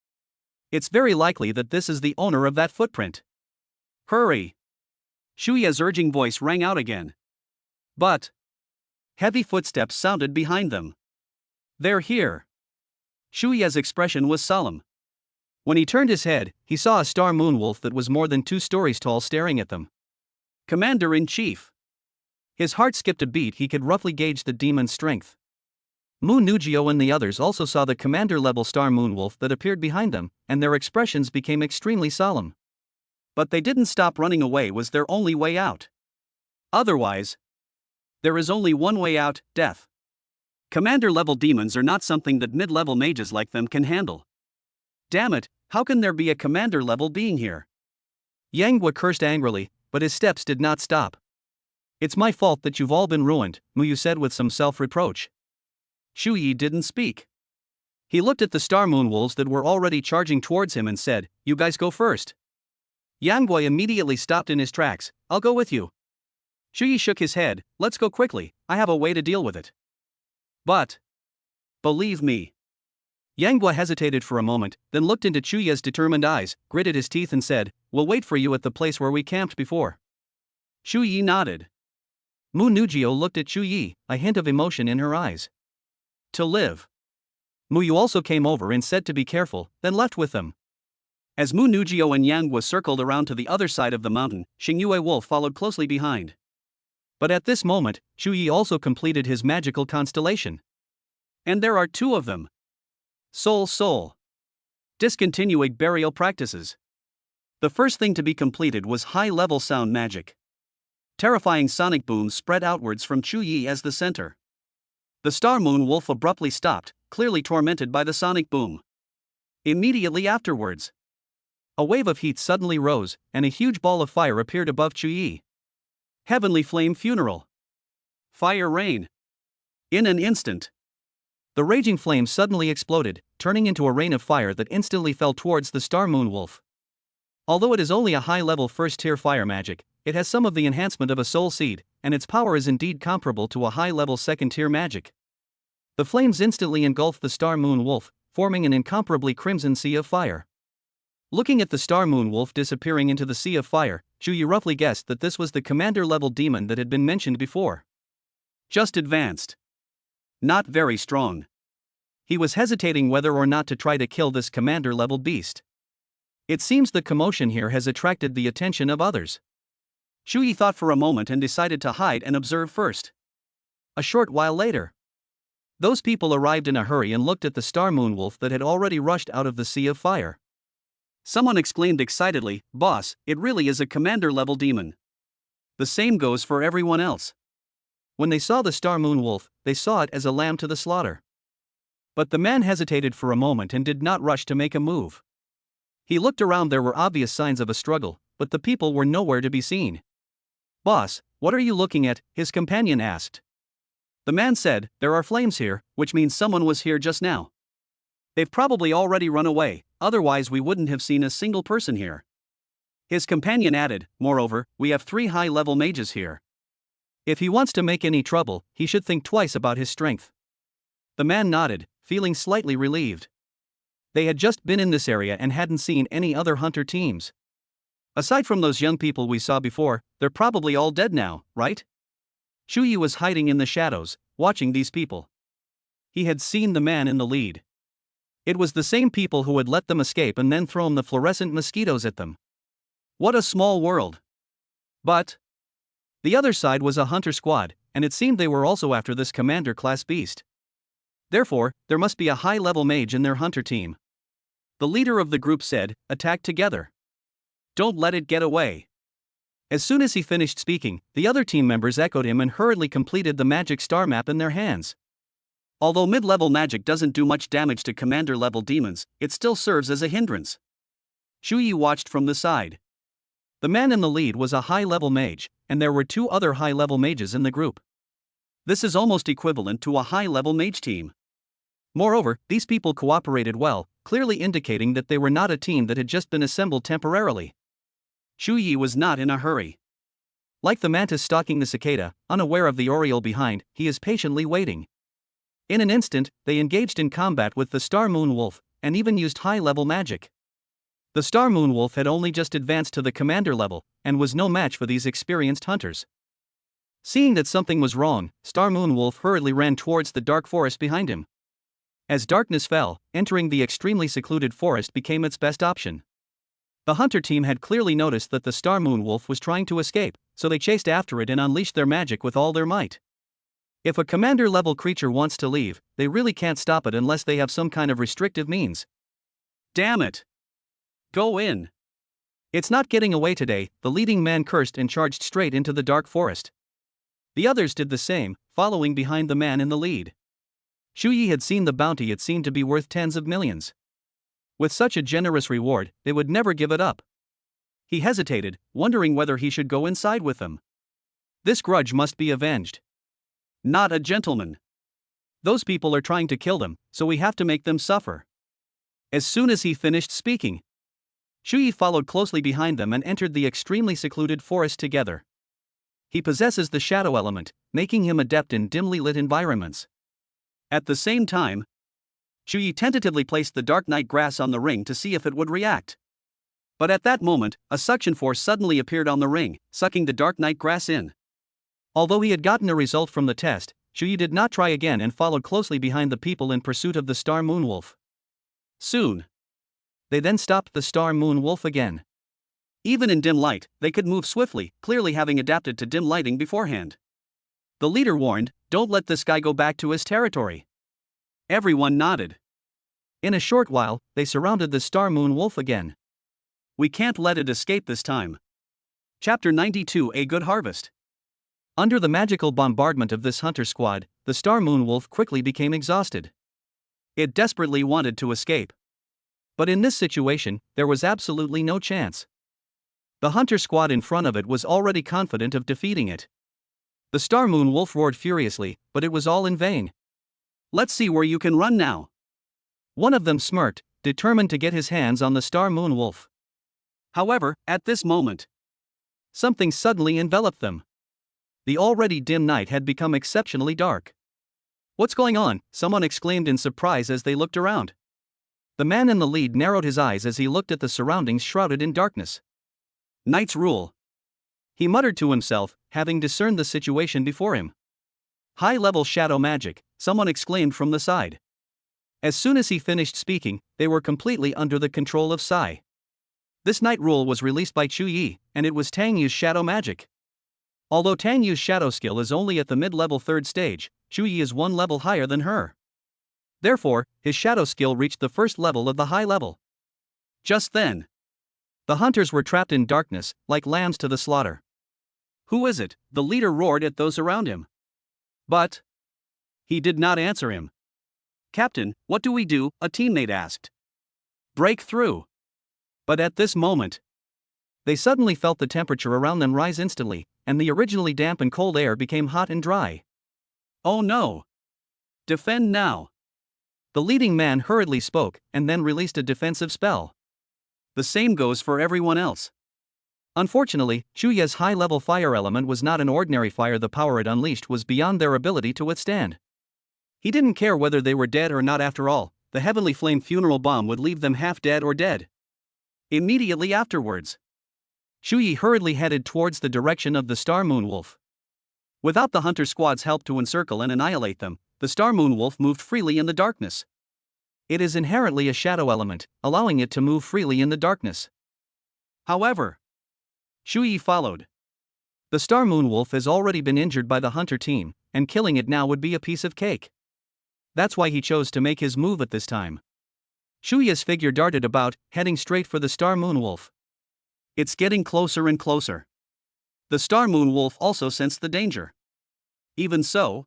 It's very likely that this is the owner of that footprint. Hurry! Shu Yi's urging voice rang out again. But heavy footsteps sounded behind them. They're here. Shu Yi's expression was solemn. When he turned his head, he saw a star moon wolf that was more than 2 stories tall staring at them. Commander-in-Chief. His heart skipped a beat. He could roughly gauge the demon's strength. Mu Nujio and the others also saw the commander-level star moon wolf that appeared behind them, and their expressions became extremely solemn. But they didn't stop. Running away was their only way out. Otherwise, there is only one way out: death. Commander-level demons are not something that mid-level mages like them can handle. Damn it, how can there be a commander-level being here? Yang Guo cursed angrily, but his steps did not stop. It's my fault that you've all been ruined, Mu Yu said with some self-reproach. Shu Yi didn't speak. He looked at the star moon wolves that were already charging towards him and said, "You guys go first." Yang Guo immediately stopped in his tracks. "I'll go with you." Shu Yi shook his head. "Let's go quickly, I have a way to deal with it." But believe me. Yang Guo hesitated for a moment, then looked into Shu Yi's determined eyes, gritted his teeth and said, "We'll wait for you at the place where we camped before." Shu Yi nodded. Mu Nujio looked at Shu Yi, a hint of emotion in her eyes. To live. Mu Yu also came over and said to be careful, then left with them. As Mu Nujio and Yang Guo circled around to the other side of the mountain, Xingyue Wolf followed closely behind. But at this moment, Shu Yi also completed his magical constellation. And there are 2 of them. Soul. Discontinuing burial practices. The first thing to be completed was high-level sound magic. Terrifying sonic booms spread outwards from Shu Yi as the center. The star moon wolf abruptly stopped, clearly tormented by the sonic boom. Immediately afterwards, a wave of heat suddenly rose, and a huge ball of fire appeared above Shu Yi. Heavenly flame funeral. Fire rain. In an instant, the raging flame suddenly exploded, turning into a rain of fire that instantly fell towards the star moon wolf. Although it is only a high-level first-tier fire magic, it has some of the enhancement of a soul seed, and its power is indeed comparable to a high-level second-tier magic. The flames instantly engulfed the Star Moon Wolf, forming an incomparably crimson sea of fire. Looking at the Star Moon Wolf disappearing into the sea of fire, Shu Yi roughly guessed that this was the commander-level demon that had been mentioned before. Just advanced. Not very strong. He was hesitating whether or not to try to kill this commander-level beast. It seems the commotion here has attracted the attention of others. Shu Yi thought for a moment and decided to hide and observe first. A short while later, those people arrived in a hurry and looked at the Star Moon Wolf that had already rushed out of the sea of fire. Someone exclaimed excitedly, "Boss, it really is a commander-level demon." The same goes for everyone else. When they saw the Star Moon Wolf, they saw it as a lamb to the slaughter. But the man hesitated for a moment and did not rush to make a move. He looked around. There were obvious signs of a struggle, but the people were nowhere to be seen. "Boss, what are you looking at?" his companion asked. The man said, "There are flames here, which means someone was here just now. They've probably already run away, otherwise we wouldn't have seen a single person here." His companion added, "Moreover, we have 3 high-level mages here. If he wants to make any trouble, he should think twice about his strength." The man nodded, feeling slightly relieved. They had just been in this area and hadn't seen any other hunter teams. Aside from those young people we saw before, they're probably all dead now, right? Shu Yi was hiding in the shadows, watching these people. He had seen the man in the lead. It was the same people who had let them escape and then thrown the fluorescent mosquitoes at them. What a small world. But the other side was a hunter squad, and it seemed they were also after this commander-class beast. Therefore, there must be a high-level mage in their hunter team. The leader of the group said, "Attack together. Don't let it get away." As soon as he finished speaking, the other team members echoed him and hurriedly completed the magic star map in their hands. Although mid-level magic doesn't do much damage to commander-level demons, it still serves as a hindrance. Shu Yi watched from the side. The man in the lead was a high-level mage, and there were 2 other high-level mages in the group. This is almost equivalent to a high-level mage team. Moreover, these people cooperated well, clearly indicating that they were not a team that had just been assembled temporarily. Shu Yi was not in a hurry. Like the mantis stalking the cicada, unaware of the oriole behind, he is patiently waiting. In an instant, they engaged in combat with the Star Moon Wolf, and even used high-level magic. The Star Moon Wolf had only just advanced to the commander level, and was no match for these experienced hunters. Seeing that something was wrong, Star Moon Wolf hurriedly ran towards the dark forest behind him. As darkness fell, entering the extremely secluded forest became its best option. The hunter team had clearly noticed that the Star Moon Wolf was trying to escape, so they chased after it and unleashed their magic with all their might. If a commander-level creature wants to leave, they really can't stop it unless they have some kind of restrictive means. "Damn it! Go in! It's not getting away today," the leading man cursed and charged straight into the dark forest. The others did the same, following behind the man in the lead. Shu Yi had seen the bounty. It seemed to be worth tens of millions. With such a generous reward, they would never give it up. He hesitated, wondering whether he should go inside with them. This grudge must be avenged. Not a gentleman. Those people are trying to kill them, so we have to make them suffer. As soon as he finished speaking, Shu Yi followed closely behind them and entered the extremely secluded forest together. He possesses the shadow element, making him adept in dimly lit environments. At the same time, Shu Yi tentatively placed the dark night grass on the ring to see if it would react. But at that moment, a suction force suddenly appeared on the ring, sucking the dark night grass in. Although he had gotten a result from the test, Shu Yi did not try again and followed closely behind the people in pursuit of the Star Moon Wolf. Soon, they then stopped the Star Moon Wolf again. Even in dim light, they could move swiftly, clearly having adapted to dim lighting beforehand. The leader warned, "Don't let this guy go back to his territory." Everyone nodded. In a short while, they surrounded the Star Moon Wolf again. "We can't let it escape this time." Chapter 92: A Good Harvest. Under the magical bombardment of this hunter squad, the Star Moon Wolf quickly became exhausted. It desperately wanted to escape. But in this situation, there was absolutely no chance. The hunter squad in front of it was already confident of defeating it. The Star Moon Wolf roared furiously, but it was all in vain. "Let's see where you can run now." One of them smirked, determined to get his hands on the Star Moon Wolf. However, at this moment, something suddenly enveloped them. The already dim night had become exceptionally dark. "What's going on?" someone exclaimed in surprise as they looked around. The man in the lead narrowed his eyes as he looked at the surroundings shrouded in darkness. "Knight's rule," he muttered to himself, having discerned the situation before him. "High-level shadow magic," someone exclaimed from the side. As soon as he finished speaking, they were completely under the control of Sai. This night rule was released by Chu Yi, and it was Tang Yu's shadow magic. Although Tang Yu's shadow skill is only at the mid-level 3rd stage, Chu Yi is one level higher than her. Therefore, his shadow skill reached the first level of the high level. Just then, the hunters were trapped in darkness, like lambs to the slaughter. "Who is it?" the leader roared at those around him. But he did not answer him. "Captain, what do we do?" a teammate asked. "Break through." But at this moment, they suddenly felt the temperature around them rise instantly, and the originally damp and cold air became hot and dry. "Oh no! Defend now!" The leading man hurriedly spoke, and then released a defensive spell. "The same goes for everyone else." Unfortunately, Chu Ye's high-level fire element was not an ordinary fire. The power it unleashed was beyond their ability to withstand. He didn't care whether they were dead or not. After all, the heavenly flame funeral bomb would leave them half dead or dead. Immediately afterwards, Chu Yi hurriedly headed towards the direction of the Star Moon Wolf. Without the hunter squad's help to encircle and annihilate them, the Star Moon Wolf moved freely in the darkness. It is inherently a shadow element, allowing it to move freely in the darkness. However, Chu Yi followed. The Star Moon Wolf has already been injured by the hunter team, and killing it now would be a piece of cake. That's why he chose to make his move at this time. Chu Yi's figure darted about, heading straight for the Star Moon Wolf. It's getting closer and closer. The Star Moon Wolf also sensed the danger. Even so,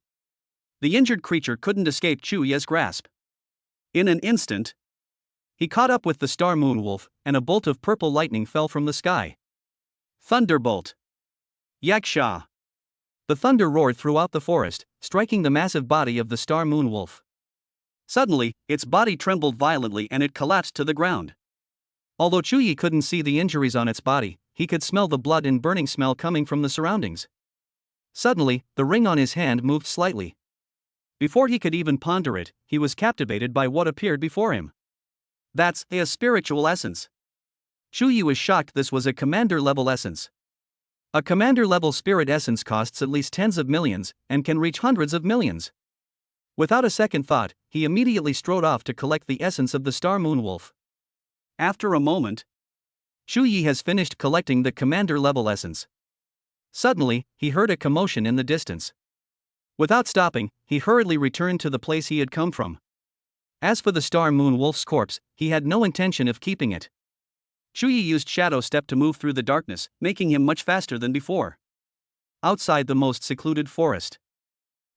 the injured creature couldn't escape Chu Yi's grasp. In an instant, he caught up with the Star Moon Wolf, and a bolt of purple lightning fell from the sky. Thunderbolt! Yaksha! The thunder roared throughout the forest, striking the massive body of the Star Moon Wolf. Suddenly, its body trembled violently and it collapsed to the ground. Although Chu Yi couldn't see the injuries on its body, he could smell the blood and burning smell coming from the surroundings. Suddenly, the ring on his hand moved slightly. Before he could even ponder it, he was captivated by what appeared before him. That's a spiritual essence. Chu Yi was shocked. This was a commander-level essence. A commander-level spirit essence costs at least tens of millions, and can reach hundreds of millions. Without a second thought, he immediately strode off to collect the essence of the Star Moon Wolf. After a moment, Chu Yi has finished collecting the commander-level essence. Suddenly, he heard a commotion in the distance. Without stopping, he hurriedly returned to the place he had come from. As for the Star Moon Wolf's corpse, he had no intention of keeping it. Chu Yi used Shadow Step to move through the darkness, making him much faster than before. Outside the most secluded forest,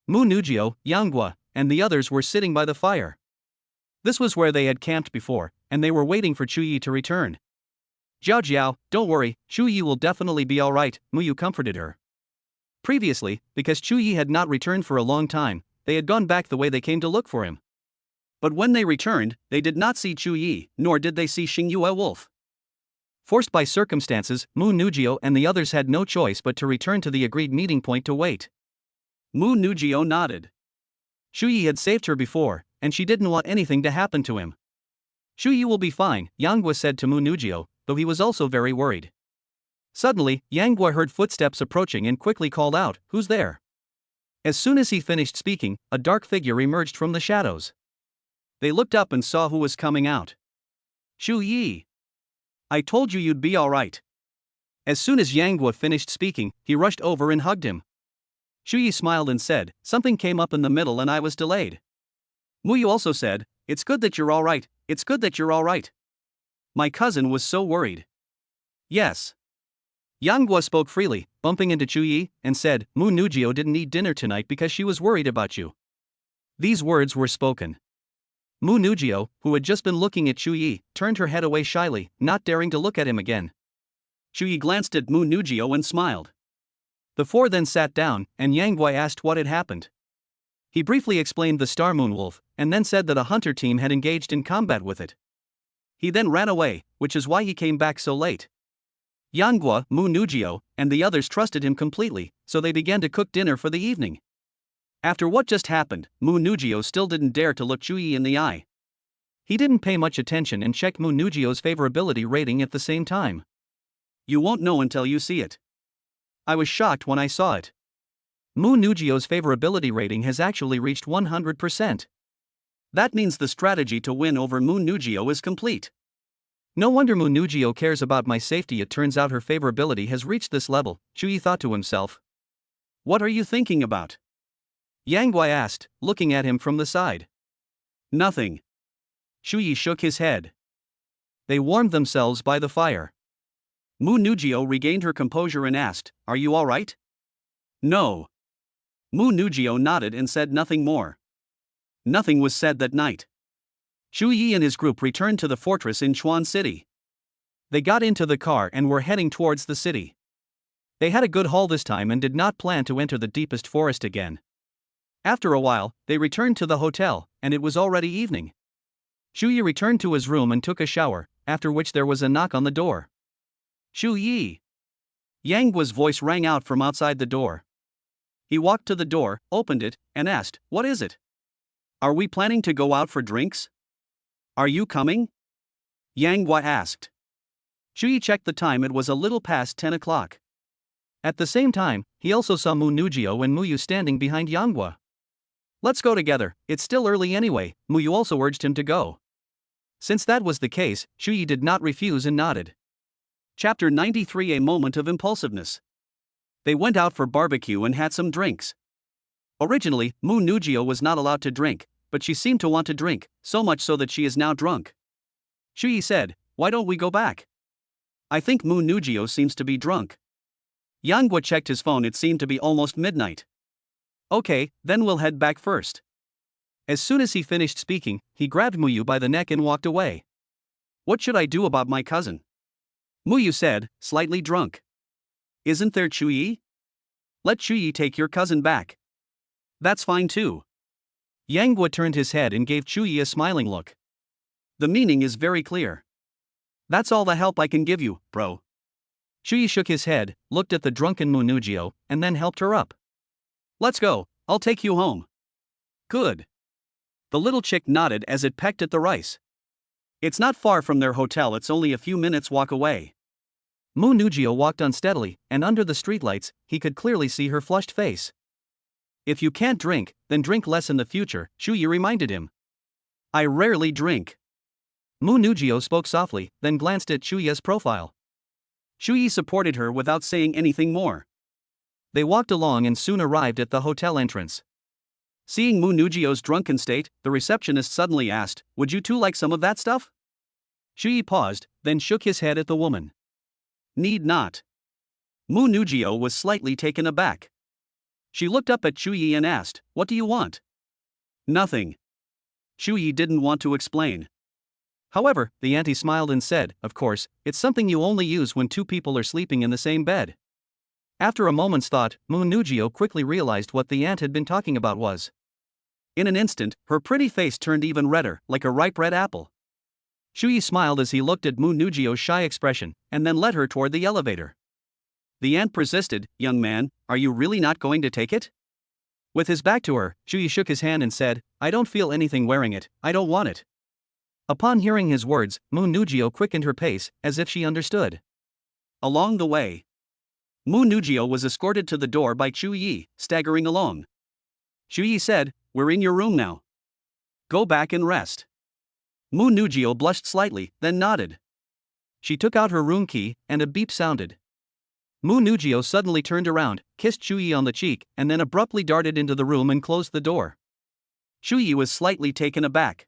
Mu Nujio, Yanghua, and the others were sitting by the fire. This was where they had camped before, and they were waiting for Chu Yi to return. "Jiao Jiao, don't worry, Chu Yi will definitely be alright," Mu Yu comforted her. Previously, because Chu Yi had not returned for a long time, they had gone back the way they came to look for him. But when they returned, they did not see Chu Yi, nor did they see Xingyue Wolf. Forced by circumstances, Mu Nujio and the others had no choice but to return to the agreed meeting point to wait. Mu Nujio nodded. Chu Yi had saved her before, and she didn't want anything to happen to him. "Chu Yi will be fine," Yanghua said to Mu Nujio, though he was also very worried. Suddenly, Yanghua heard footsteps approaching and quickly called out, "Who's there?" As soon as he finished speaking, a dark figure emerged from the shadows. They looked up and saw who was coming out. "Chu Yi! I told you you'd be alright." As soon as Yanghua finished speaking, he rushed over and hugged him. Chu Yi smiled and said, "Something came up in the middle and I was delayed." Mu Yu also said, "It's good that you're alright, it's good that you're alright. My cousin was so worried." "Yes." Yanghua spoke freely, bumping into Chu Yi, and said, "Mu Nujio didn't eat dinner tonight because she was worried about you." These words were spoken. Mu Nujio, who had just been looking at Chu Yi, turned her head away shyly, not daring to look at him again. Chu Yi glanced at Mu Nujio and smiled. The four then sat down, and Yanghua asked what had happened. He briefly explained the Star Moon Wolf, and then said that a hunter team had engaged in combat with it. He then ran away, which is why he came back so late. Yanghua, Mu Nugio, and the others trusted him completely, so they began to cook dinner for the evening. After what just happened, Mu Nugio still didn't dare to look Chuyi in the eye. He didn't pay much attention and checked Mu Nugio's favorability rating at the same time. You won't know until you see it. I was shocked when I saw it. Mu Nugio's favorability rating has actually reached 100%. That means the strategy to win over Mu Nugio is complete. No wonder Mu Nugio cares about my safety. It turns out her favorability has reached this level, Chuyi thought to himself. What are you thinking about? Yanghua asked, looking at him from the side. Nothing. Chuyi shook his head. They warmed themselves by the fire. Mu Nugio regained her composure and asked, Are you alright? No. Mu Nugio nodded and said nothing more. Nothing was said that night. Chuyi and his group returned to the fortress in Chuan City. They got into the car and were heading towards the city. They had a good haul this time and did not plan to enter the deepest forest again. After a while, they returned to the hotel, and it was already evening. Chuyi returned to his room and took a shower, after which there was a knock on the door. Chuyi! Yanghua's voice rang out from outside the door. He walked to the door, opened it, and asked, What is it? Are we planning to go out for drinks? Are you coming? Yanghua asked. Chuyi checked the time. It was a little past 10 o'clock. At the same time, he also saw Mu Nugio and Muyu standing behind Yanghua. Let's go together, it's still early anyway, Muyu also urged him to go. Since that was the case, Chuyi did not refuse and nodded. Chapter 93 A Moment of Impulsiveness. They went out for barbecue and had some drinks. Originally, Mu Nugio was not allowed to drink, but she seemed to want to drink, so much so that she is now drunk. Chuyi said, Why don't we go back? I think Mu Nugio seems to be drunk. Yanghua checked his phone. It seemed to be almost midnight. Okay, then we'll head back first. As soon as he finished speaking, he grabbed Muyu by the neck and walked away. What should I do about my cousin? Muyu said, slightly drunk. Isn't there Chuyi? Let Chuyi take your cousin back. That's fine too. Yanghua turned his head and gave Chuyi a smiling look. The meaning is very clear. That's all the help I can give you, bro. Chuyi shook his head, looked at the drunken Mu Nugio, and then helped her up. Let's go, I'll take you home. Good. The little chick nodded as it pecked at the rice. It's not far from their hotel. It's only a few minutes walk away. Mu Nugio walked unsteadily, and under the streetlights, he could clearly see her flushed face. If you can't drink, then drink less in the future, Chuyi reminded him. I rarely drink. Mu Nugio spoke softly, then glanced at Chuyi's profile. Chuyi supported her without saying anything more. They walked along and soon arrived at the hotel entrance. Seeing Mu Nugio's drunken state, the receptionist suddenly asked, Would you two like some of that stuff? Chuyi paused, then shook his head at the woman. Need not. Mu Nugio was slightly taken aback. She looked up at Chuyi and asked, What do you want? Nothing. Chuyi didn't want to explain. However, the auntie smiled and said, Of course, it's something you only use when two people are sleeping in the same bed. After a moment's thought, Mu Nugio quickly realized what the aunt had been talking about was. In an instant, her pretty face turned even redder, like a ripe red apple. Chuyi smiled as he looked at Mu Nugio's shy expression, and then led her toward the elevator. The aunt persisted, Young man, are you really not going to take it? With his back to her, Chuyi shook his hand and said, I don't feel anything wearing it, I don't want it. Upon hearing his words, Mu Nugio quickened her pace, as if she understood. Along the way, Mu Nugio was escorted to the door by Chuyi, staggering along. Chuyi said, We're in your room now. Go back and rest. Mu Nugio blushed slightly, then nodded. She took out her room key, and a beep sounded. Mu Nugio suddenly turned around, kissed Chuyi on the cheek, and then abruptly darted into the room and closed the door. Chuyi was slightly taken aback.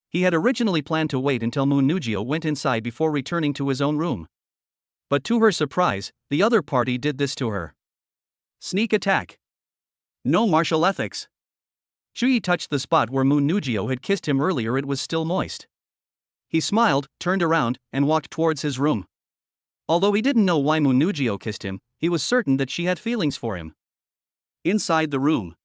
He had originally planned to wait until Mu Nugio went inside before returning to his own room. But to her surprise, the other party did this to her. Sneak attack. No martial ethics. Chuyi touched the spot where Mu Nugio had kissed him earlier. It was still moist. He smiled, turned around, and walked towards his room. Although he didn't know why Mu Nugio kissed him, he was certain that she had feelings for him. Inside the room.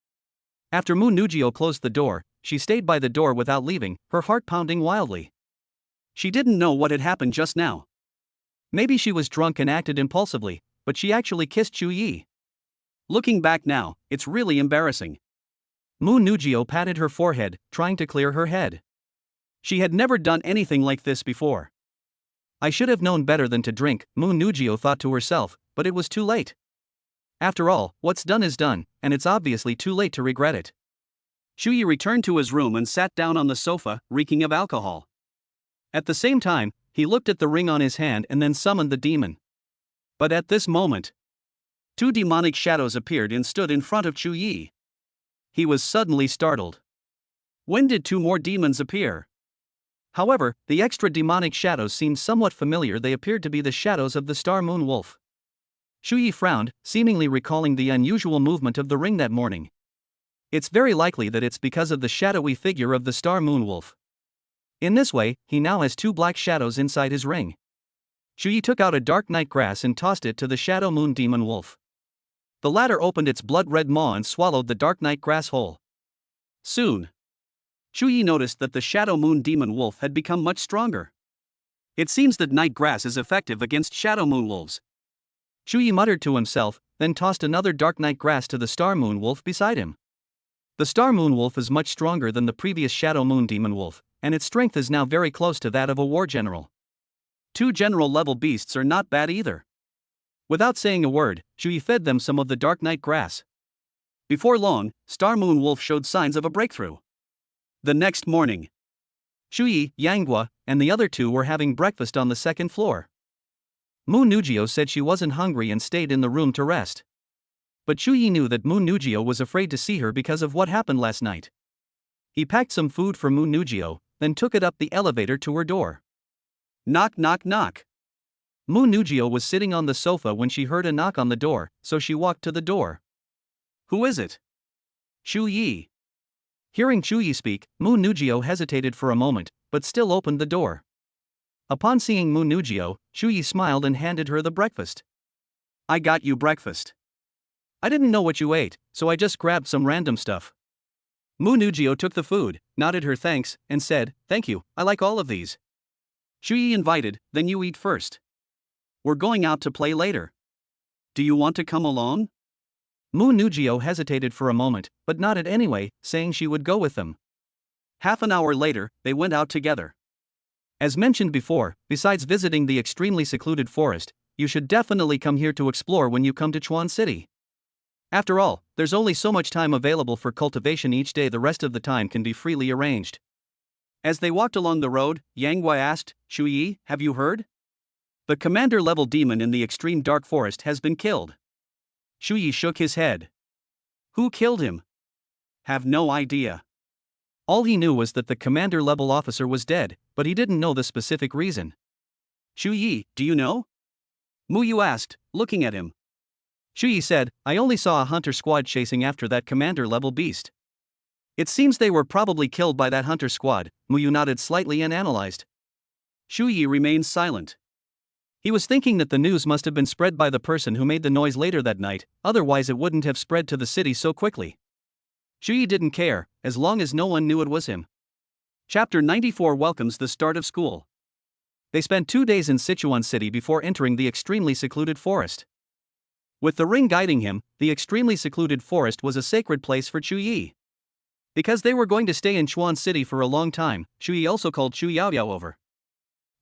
After Mu Nugio closed the door, she stayed by the door without leaving, her heart pounding wildly. She didn't know what had happened just now. Maybe she was drunk and acted impulsively, but she actually kissed Chu Yi. Looking back now, it's really embarrassing. Mu Nugio patted her forehead, trying to clear her head. She had never done anything like this before. I should have known better than to drink, Mu Nugio thought to herself, but it was too late. After all, what's done is done, and it's obviously too late to regret it. Shu Yi returned to his room and sat down on the sofa, reeking of alcohol. At the same time, he looked at the ring on his hand and then summoned the demon. But at this moment, two demonic shadows appeared and stood in front of Chu Yi. He was suddenly startled. When did two more demons appear? However, the extra demonic shadows seemed somewhat familiar. They appeared to be the shadows of the Star Moon Wolf. Chu Yi frowned, seemingly recalling the unusual movement of the ring that morning. It's very likely that it's because of the shadowy figure of the Star Moon Wolf. In this way, he now has two black shadows inside his ring. Chu Yi took out a dark night grass and tossed it to the Shadow Moon Demon Wolf. The latter opened its blood-red maw and swallowed the dark night grass whole. Soon, Chu Yi noticed that the Shadow Moon Demon Wolf had become much stronger. It seems that night grass is effective against Shadow Moon Wolves. Chu Yi muttered to himself, then tossed another dark night grass to the Star Moon Wolf beside him. The Star Moon Wolf is much stronger than the previous Shadow Moon Demon Wolf, and its strength is now very close to that of a war general. Two general-level beasts are not bad either. Without saying a word, Chu Yi fed them some of the dark night grass. Before long, Star Moon Wolf showed signs of a breakthrough. The next morning, Chu Yi, Yanghua, and the other two were having breakfast on the second floor. Mu Nugio said she wasn't hungry and stayed in the room to rest. But Chu Yi knew that Mu Nugio was afraid to see her because of what happened last night. He packed some food for Mu Nugio, then took it up the elevator to her door. Knock, knock, knock. Mu Nugio was sitting on the sofa when she heard a knock on the door, so she walked to the door. Who is it? Chu Yi. Hearing Chu Yi speak, Mu Nugio hesitated for a moment, but still opened the door. Upon seeing Mu Nugio, Chu Yi smiled and handed her the breakfast. I got you breakfast. I didn't know what you ate, so I just grabbed some random stuff. Mu Nugio took the food, nodded her thanks, and said, "Thank you, I like all of these." Chu Yi invited, "Then you eat first. We're going out to play later. Do you want to come along?" Mu Nugio hesitated for a moment, but nodded anyway, saying she would go with them. Half an hour later, they went out together. As mentioned before, besides visiting the extremely secluded forest, you should definitely come here to explore when you come to Chuan City. After all, there's only so much time available for cultivation each day. The rest of the time can be freely arranged. As they walked along the road, Yanghua asked, "Chu Yi, have you heard? The commander-level demon in the extreme dark forest has been killed." Chu Yi shook his head. "Who killed him?" "Have no idea." All he knew was that the commander-level officer was dead, but he didn't know the specific reason. "Chu Yi, do you know?" Mu Yu asked, looking at him. Chu Yi said, "I only saw a hunter squad chasing after that commander-level beast. It seems they were probably killed by that hunter squad." Mu Yu nodded slightly and analyzed. Chu Yi remained silent. He was thinking that the news must have been spread by the person who made the noise later that night, otherwise it wouldn't have spread to the city so quickly. Chu Yi didn't care, as long as no one knew it was him. Chapter 94 welcomes the start of school. They spent 2 days in Sichuan City before entering the extremely secluded forest. With the ring guiding him, the extremely secluded forest was a sacred place for Chu Yi. Because they were going to stay in Chuan City for a long time, Chu Yi also called Chu Yaoyao over.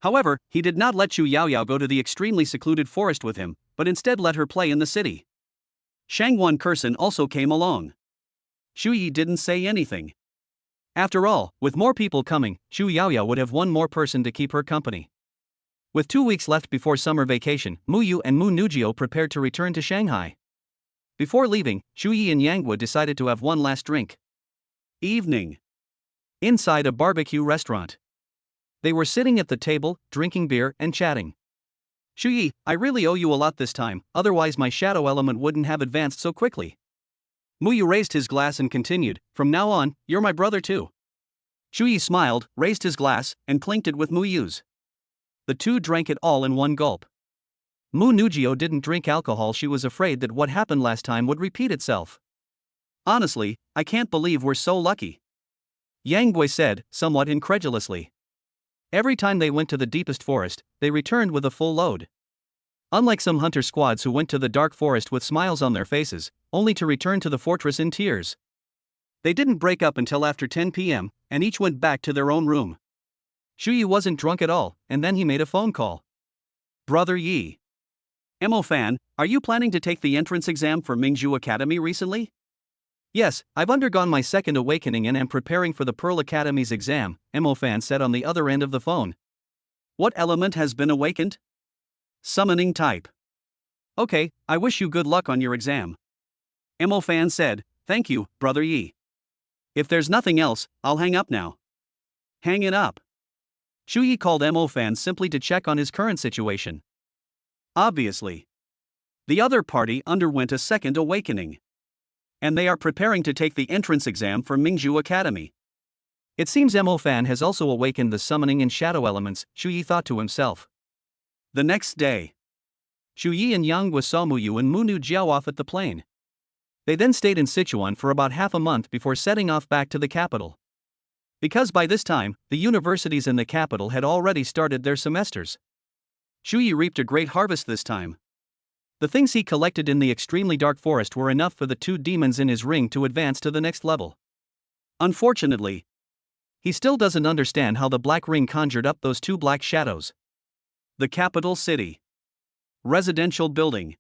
However, he did not let Chu Yaoyao go to the extremely secluded forest with him, but instead let her play in the city. Shangguan Kurson also came along. Chu Yi didn't say anything. After all, with more people coming, Chu Yaoyao would have one more person to keep her company. With 2 weeks left before summer vacation, Mu Yu and Mu Nugio prepared to return to Shanghai. Before leaving, Chu Yi and Yanghua decided to have one last drink. Evening. Inside a barbecue restaurant. They were sitting at the table, drinking beer and chatting. "Chu Yi, I really owe you a lot this time, otherwise my shadow element wouldn't have advanced so quickly." Mu Yu raised his glass and continued, "From now on, you're my brother too." Chu Yi smiled, raised his glass, and clinked it with Mu Yu's. The two drank it all in one gulp. Mu Nugio didn't drink alcohol. She was afraid that what happened last time would repeat itself. "Honestly, I can't believe we're so lucky," Yanghua said, somewhat incredulously. Every time they went to the deepest forest, they returned with a full load. Unlike some hunter squads who went to the dark forest with smiles on their faces, only to return to the fortress in tears. They didn't break up until after 10 p.m., and each went back to their own room. Shu Yi wasn't drunk at all, and then he made a phone call. Brother Yi. Mo Fan, are you planning to take the entrance exam for Mingzhu Academy recently? Yes, I've undergone my second awakening and am preparing for the Pearl Academy's exam, Mo Fan said on the other end of the phone. What element has been awakened? Summoning type. Okay, I wish you good luck on your exam. Mo Fan said, thank you, Brother Yi. If there's nothing else, I'll hang up now. Hang it up. Shu Yi called Mo Fan simply to check on his current situation. Obviously. The other party underwent a second awakening. And they are preparing to take the entrance exam for Mingzhu Academy. It seems Mo Fan has also awakened the summoning and shadow elements, Shu Yi thought to himself. The next day, Shu Yi and Yang Gua saw Mu Yu and Mu Nu Jiao off at the plane. They then stayed in Sichuan for about half a month before setting off back to the capital. Because by this time, the universities in the capital had already started their semesters. Shu Yi reaped a great harvest this time. The things he collected in the extremely dark forest were enough for the two demons in his ring to advance to the next level. Unfortunately, he still doesn't understand how the black ring conjured up those two black shadows. The capital city. Residential building.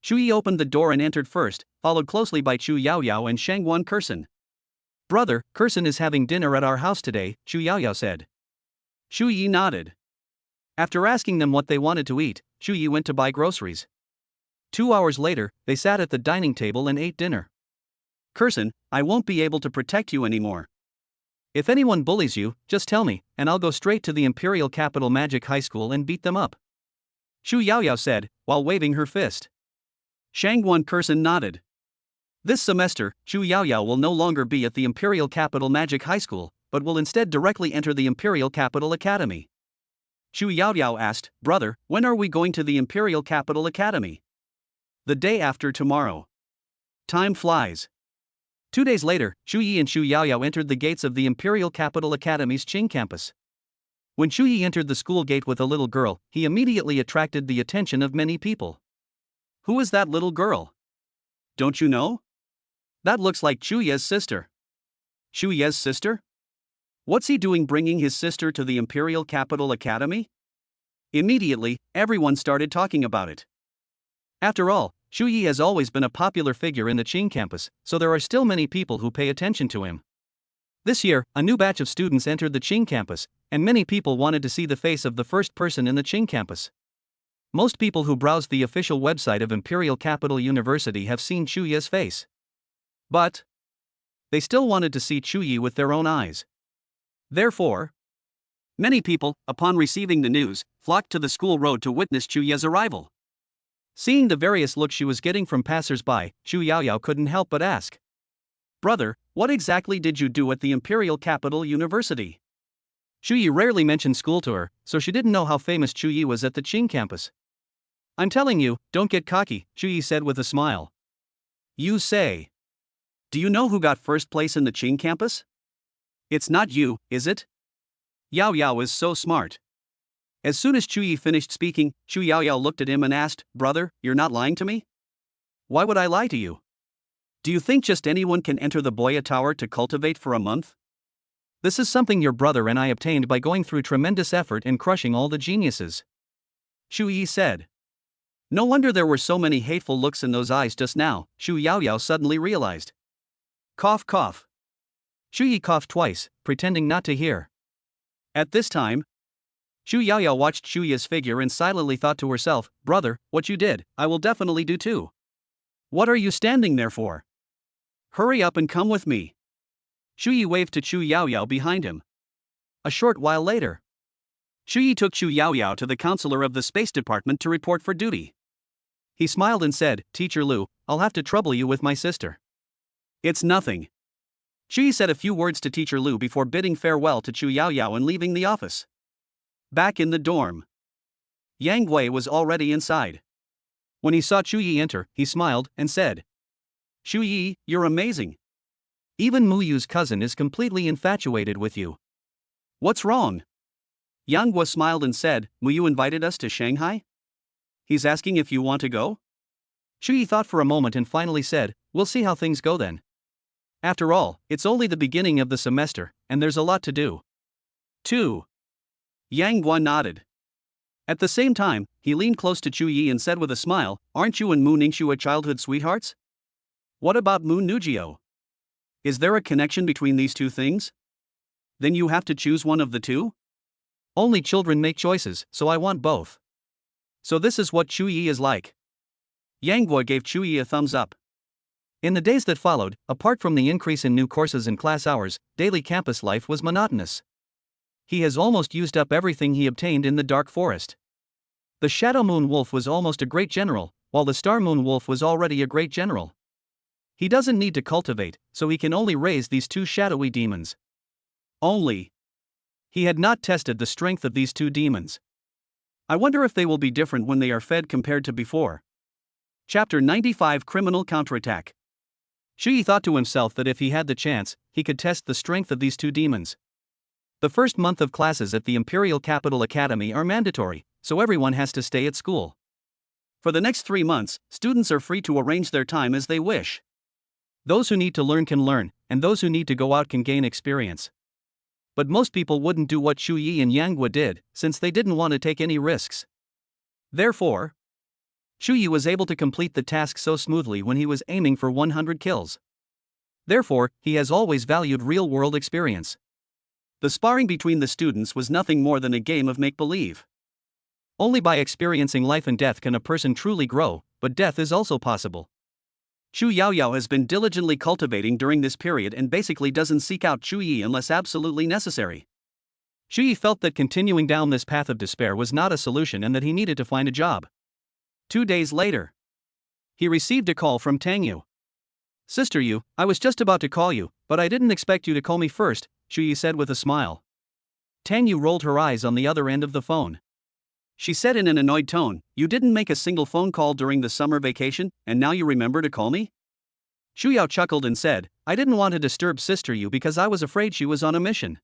Shu Yi opened the door and entered first, followed closely by Chu Yaoyao and Shangguan Kursen. Brother, Kursen is having dinner at our house today, Chu Yaoyao said. Shu Yi nodded. After asking them what they wanted to eat, Shu Yi went to buy groceries. 2 hours later, they sat at the dining table and ate dinner. Kursen, I won't be able to protect you anymore. If anyone bullies you, just tell me, and I'll go straight to the Imperial Capital Magic High School and beat them up. Chu Yaoyao said, while waving her fist. Shangguan Kursen nodded. This semester, Chu Yaoyao will no longer be at the Imperial Capital Magic High School, but will instead directly enter the Imperial Capital Academy. Chu Yaoyao asked, Brother, when are we going to the Imperial Capital Academy? The day after tomorrow. Time flies. 2 days later, Shu Yi and Chu Yaoyao entered the gates of the Imperial Capital Academy's Qing campus. When Shu Yi entered the school gate with a little girl, he immediately attracted the attention of many people. Who is that little girl? Don't you know? That looks like Chu Ye's sister. Chu Ye's sister? What's he doing bringing his sister to the Imperial Capital Academy? Immediately, everyone started talking about it. After all, Shu Yi has always been a popular figure in the Qing campus, so there are still many people who pay attention to him. This year, a new batch of students entered the Qing campus, and many people wanted to see the face of the first person in the Qing campus. Most people who browsed the official website of Imperial Capital University have seen Chu Yi's face. But they still wanted to see Chu Yi with their own eyes. Therefore, many people, upon receiving the news, flocked to the school road to witness Chu Yi's arrival. Seeing the various looks she was getting from passers-by, Chu Yaoyao couldn't help but ask. Brother, what exactly did you do at the Imperial Capital University? Shu Yi rarely mentioned school to her, so she didn't know how famous Chu Yi was at the Qing campus. I'm telling you, don't get cocky, Chu Yi said with a smile. You say. Do you know who got first place in the Qing campus? It's not you, is it? Yaoyao is so smart. As soon as Chu Yi finished speaking, Chu Yaoyao looked at him and asked, Brother, you're not lying to me? Why would I lie to you? Do you think just anyone can enter the Boya Tower to cultivate for a month? This is something your brother and I obtained by going through tremendous effort and crushing all the geniuses. Chu Yi said. No wonder there were so many hateful looks in those eyes just now, Chu Yaoyao suddenly realized. Cough cough. Chu Yi coughed twice, pretending not to hear. At this time, Chu Yaoyao watched Chu Yi's figure and silently thought to herself, Brother, what you did, I will definitely do too. What are you standing there for? Hurry up and come with me. Chu Yi waved to Chu Yaoyao behind him. A short while later, Chu Yi took Chu Yaoyao to the counselor of the Space Department to report for duty. He smiled and said, Teacher Lu, I'll have to trouble you with my sister. It's nothing. Chu Yi said a few words to Teacher Lu before bidding farewell to Chu Yaoyao and leaving the office. Back in the dorm, Yang Wei was already inside. When he saw Chu Yi enter, he smiled and said, Chu Yi, you're amazing. Even Mu Yu's cousin is completely infatuated with you. What's wrong? Yang Gua smiled and said, Mu Yu invited us to Shanghai? He's asking if you want to go? Shu Yi thought for a moment and finally said, "We'll see how things go then. After all, it's only the beginning of the semester, and there's a lot to do." 2. Yang Guo nodded. At the same time, he leaned close to Chu Yi and said with a smile, "Aren't you and Mu Ningxue childhood sweethearts? What about Mu Nujio? Is there a connection between these two things? Then you have to choose one of the two?" "Only children make choices, so I want both." "So this is what Chu Yi is like." Yang Guo gave Chu Yi a thumbs up. In the days that followed, apart from the increase in new courses and class hours, daily campus life was monotonous. He has almost used up everything he obtained in the Dark Forest. The Shadow Moon Wolf was almost a great general, while the Star Moon Wolf was already a great general. He doesn't need to cultivate, so he can only raise these two shadowy demons. Only. He had not tested the strength of these two demons. I wonder if they will be different when they are fed compared to before. Chapter 95 Criminal Counterattack. Shu Yi thought to himself that if he had the chance, he could test the strength of these two demons. The first month of classes at the Imperial Capital Academy are mandatory, so everyone has to stay at school. For the next 3 months, students are free to arrange their time as they wish. Those who need to learn can learn, and those who need to go out can gain experience. But most people wouldn't do what Shu Yi and Yang Guo did, since they didn't want to take any risks. Therefore, Shu Yi was able to complete the task so smoothly when he was aiming for 100 kills. Therefore, he has always valued real-world experience. The sparring between the students was nothing more than a game of make-believe. Only by experiencing life and death can a person truly grow, but death is also possible. Chu Yaoyao has been diligently cultivating during this period and basically doesn't seek out Chu Yi unless absolutely necessary. Shu Yi felt that continuing down this path of despair was not a solution and that he needed to find a job. 2 days later, he received a call from Tang Yu. "Sister Yu, I was just about to call you, but I didn't expect you to call me first," Shu Yi said with a smile. Tang Yu rolled her eyes on the other end of the phone. She said in an annoyed tone, "You didn't make a single phone call during the summer vacation, and now you remember to call me?" Shu Yao chuckled and said, "I didn't want to disturb Sister Yu because I was afraid she was on a mission."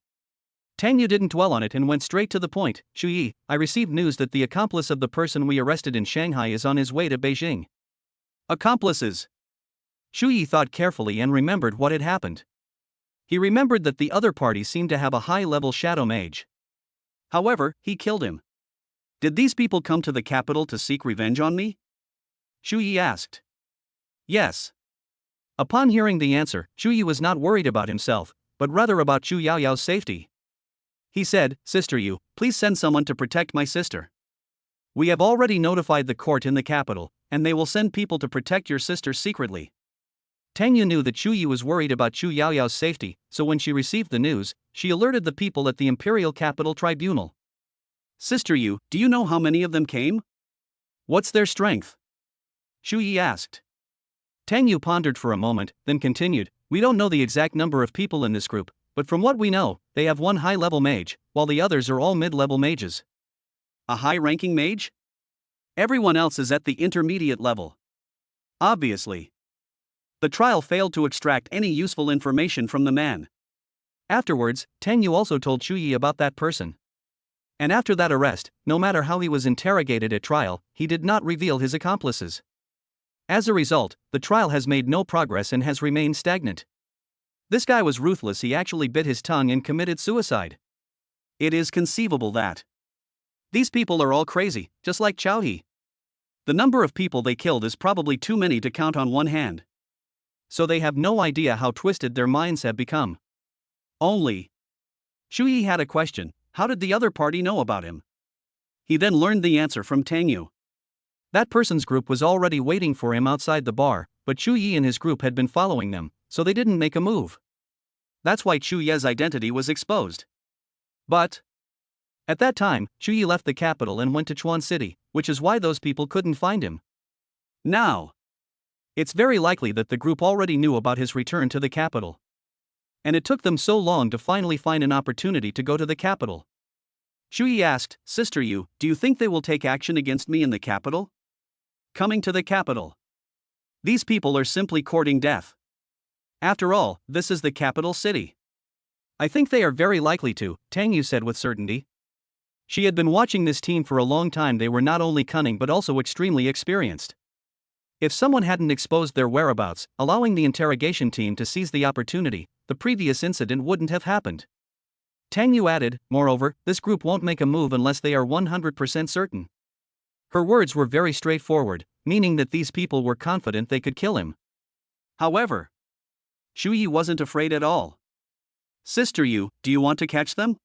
Tang Yu didn't dwell on it and went straight to the point. "Shu Yi, I received news that the accomplice of the person we arrested in Shanghai is on his way to Beijing." Accomplices? Shu Yi thought carefully and remembered what had happened. He remembered that the other party seemed to have a high-level shadow mage. However, he killed him. Did these people come to the capital to seek revenge on me? Chu Yi asked. Yes. Upon hearing the answer, Chu Yi was not worried about himself, but rather about Chu Yaoyao's safety. He said, "Sister Yu, please send someone to protect my sister. We have already notified the court in the capital, and they will send people to protect your sister secretly." Tang Yu knew that Chu Yi was worried about Chu Yaoyao's safety, so when she received the news, she alerted the people at the Imperial Capital Tribunal. "Sister Yu, do you know how many of them came? What's their strength?" Chu Yi asked. Tang Yu pondered for a moment, then continued, "We don't know the exact number of people in this group, but from what we know, they have one high-level mage, while the others are all mid-level mages." A high-ranking mage? Everyone else is at the intermediate level. Obviously. The trial failed to extract any useful information from the man. Afterwards, Tang Yu also told Chu Yi about that person. And after that arrest, no matter how he was interrogated at trial, he did not reveal his accomplices. As a result, the trial has made no progress and has remained stagnant. This guy was ruthless. He actually bit his tongue and committed suicide. It is conceivable that these people are all crazy, just like Chao He. The number of people they killed is probably too many to count on one hand. So they have no idea how twisted their minds have become. Only. Chu Yi had a question: how did the other party know about him? He then learned the answer from Tang Yu. That person's group was already waiting for him outside the bar, but Chu Yi and his group had been following them, so they didn't make a move. That's why Chu Ye's identity was exposed. But at that time, Chu Yi left the capital and went to Chuan City, which is why those people couldn't find him. Now, it's very likely that the group already knew about his return to the capital. And it took them so long to finally find an opportunity to go to the capital. Chu Yi asked, "Sister Yu, do you think they will take action against me in the capital? Coming to the capital. These people are simply courting death. After all, this is the capital city." "I think they are very likely to," Tang Yu said with certainty. She had been watching this team for a long time. They were not only cunning but also extremely experienced. If someone hadn't exposed their whereabouts, allowing the interrogation team to seize the opportunity, the previous incident wouldn't have happened. Tang Yu added, moreover, this group won't make a move unless they are 100% certain. Her words were very straightforward, meaning that these people were confident they could kill him. However, Shu Yi wasn't afraid at all. Sister Yu, do you want to catch them?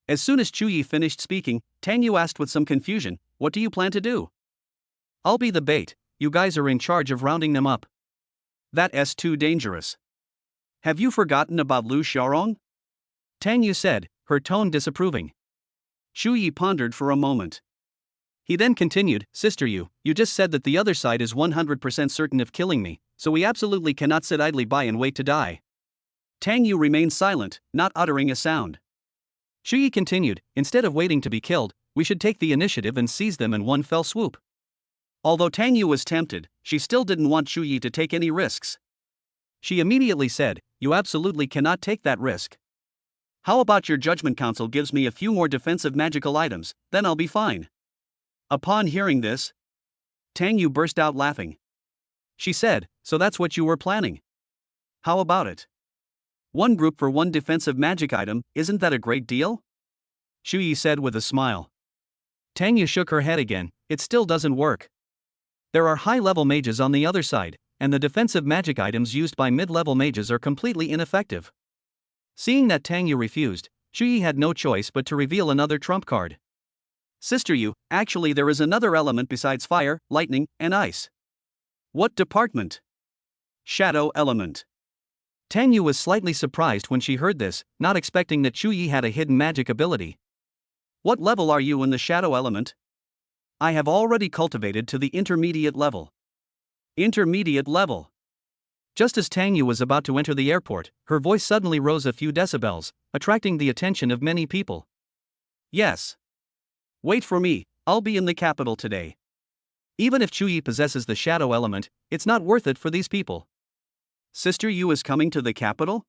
As soon as Chu Yi finished speaking, Tang Yu asked with some confusion, what do you plan to do? I'll be the bait, you guys are in charge of rounding them up. That's too dangerous. Have you forgotten about Lu Xiaorong? Tang Yu said, her tone disapproving. Shu Yi pondered for a moment. He then continued, Sister Yu, you just said that the other side is 100% certain of killing me, so we absolutely cannot sit idly by and wait to die. Tang Yu remained silent, not uttering a sound. Shu Yi continued, instead of waiting to be killed, we should take the initiative and seize them in one fell swoop. Although Tang Yu was tempted, she still didn't want Shu Yi to take any risks. She immediately said, you absolutely cannot take that risk. How about your judgment council gives me a few more defensive magical items, then I'll be fine. Upon hearing this, Tang Yu burst out laughing. She said, so that's what you were planning. How about it? One group for one defensive magic item, isn't that a great deal? Shu Yi said with a smile. Tang Yu shook her head again, it still doesn't work. There are high-level mages on the other side, and the defensive magic items used by mid-level mages are completely ineffective. Seeing that Tang Yu refused, Shu Yi had no choice but to reveal another trump card. Sister Yu, actually there is another element besides fire, lightning, and ice. What department? Shadow element. Tang Yu was slightly surprised when she heard this, not expecting that Shu Yi had a hidden magic ability. What level are you in the shadow element? I have already cultivated to the intermediate level. Intermediate level. Just as Tang Yu was about to enter the airport, her voice suddenly rose a few decibels, attracting the attention of many people. Yes. Wait for me, I'll be in the capital today. Even if Chu Yi possesses the shadow element, it's not worth it for these people. Sister Yu is coming to the capital?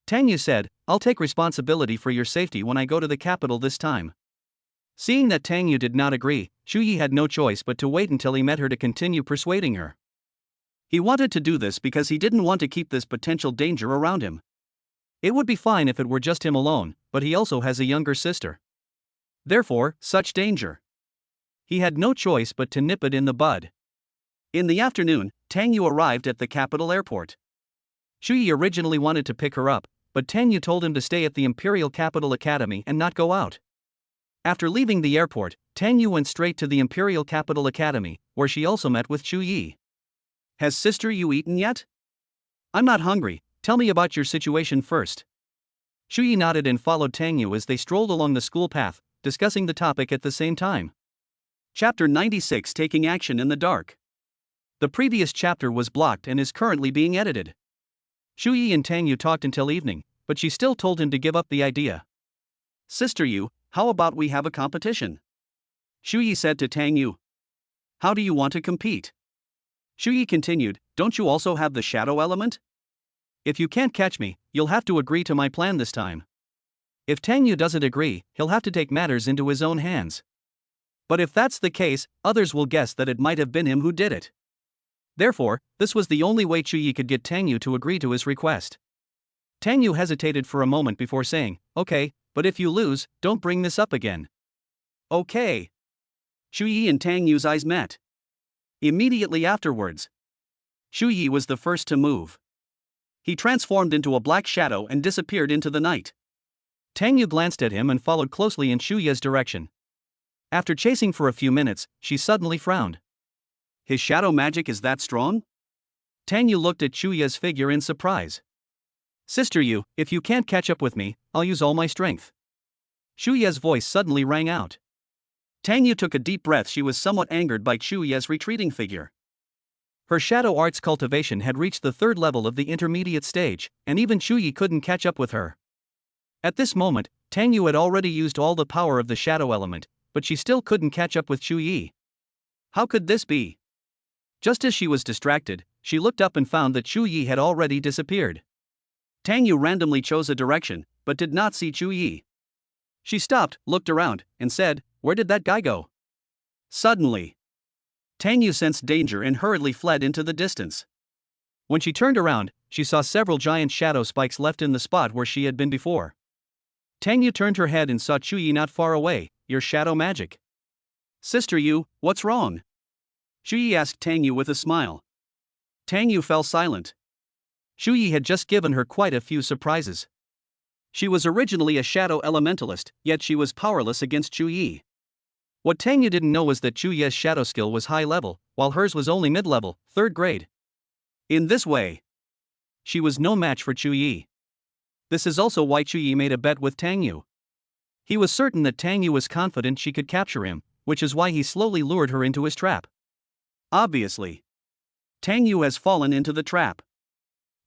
Tang Yu said, I'll take responsibility for your safety when I go to the capital this time. Seeing that Tang Yu did not agree, Chu Yi had no choice but to wait until he met her to continue persuading her. He wanted to do this because he didn't want to keep this potential danger around him. It would be fine if it were just him alone, but he also has a younger sister. Therefore, such danger. He had no choice but to nip it in the bud. In the afternoon, Tang Yu arrived at the capital airport. Shu Yi originally wanted to pick her up, but Tang Yu told him to stay at the Imperial Capital Academy and not go out. After leaving the airport, Tang Yu went straight to the Imperial Capital Academy, where she also met with Chu Yi. Has Sister Yu eaten yet? I'm not hungry, tell me about your situation first. Shu Yi nodded and followed Tang Yu as they strolled along the school path, discussing the topic at the same time. Chapter 96, Taking Action in the Dark. The previous chapter was blocked and is currently being edited. Shu Yi and Tang Yu talked until evening, but she still told him to give up the idea. Sister Yu, how about we have a competition? Shu Yi said to Tang Yu. How do you want to compete? Shu Yi continued, don't you also have the shadow element? If you can't catch me, you'll have to agree to my plan this time. If Tang Yu doesn't agree, he'll have to take matters into his own hands. But if that's the case, others will guess that it might have been him who did it. Therefore, this was the only way Chu Yi could get Tang Yu to agree to his request. Tang Yu hesitated for a moment before saying, okay, but if you lose, don't bring this up again. Okay. Chu Yi and Tang Yu's eyes met. Immediately afterwards, Chu Yi was the first to move. He transformed into a black shadow and disappeared into the night. Tang Yu glanced at him and followed closely in Shu Ye's direction. After chasing for a few minutes, she suddenly frowned. His shadow magic is that strong? Tang Yu looked at Chu Ye's figure in surprise. Sister Yu, if you can't catch up with me, I'll use all my strength. Chu Ye's voice suddenly rang out. Tang Yu took a deep breath. She was somewhat angered by Chu Ye's retreating figure. Her shadow arts cultivation had reached the third level of the intermediate stage, and even Chu Yi couldn't catch up with her. At this moment, Tang Yu had already used all the power of the shadow element, but she still couldn't catch up with Chu Yi. How could this be? Just as she was distracted, she looked up and found that Chu Yi had already disappeared. Tang Yu randomly chose a direction, but did not see Chu Yi. She stopped, looked around, and said, "Where did that guy go?" Suddenly, Tang Yu sensed danger and hurriedly fled into the distance. When she turned around, she saw several giant shadow spikes left in the spot where she had been before. Tang Yu turned her head and saw Chu Yi not far away. "Your shadow magic." "Sister Yu, what's wrong?" Chu Yi asked Tang Yu with a smile. Tang Yu fell silent. Chu Yi had just given her quite a few surprises. She was originally a shadow elementalist, yet she was powerless against Chu Yi. What Tang Yu didn't know was that Chu Yi's shadow skill was high level, while hers was only mid-level, 3rd grade. In this way, she was no match for Chu Yi. This is also why Chu Yi made a bet with Tang Yu. He was certain that Tang Yu was confident she could capture him, which is why he slowly lured her into his trap. Obviously, Tang Yu has fallen into the trap.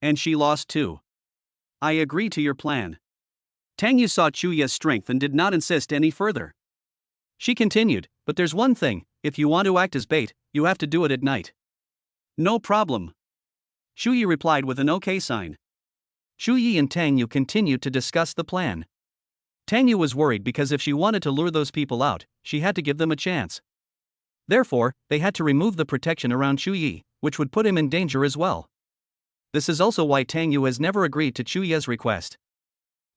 And she lost too. "I agree to your plan." Tang Yu saw Chu Yi's strength and did not insist any further. She continued, "But there's one thing, if you want to act as bait, you have to do it at night." "No problem." Chu Yi replied with an OK sign. Chu Yi and Tang Yu continued to discuss the plan. Tang Yu was worried because if she wanted to lure those people out, she had to give them a chance. Therefore, they had to remove the protection around Chu Yi, which would put him in danger as well. This is also why Tang Yu has never agreed to Chu Yi's request.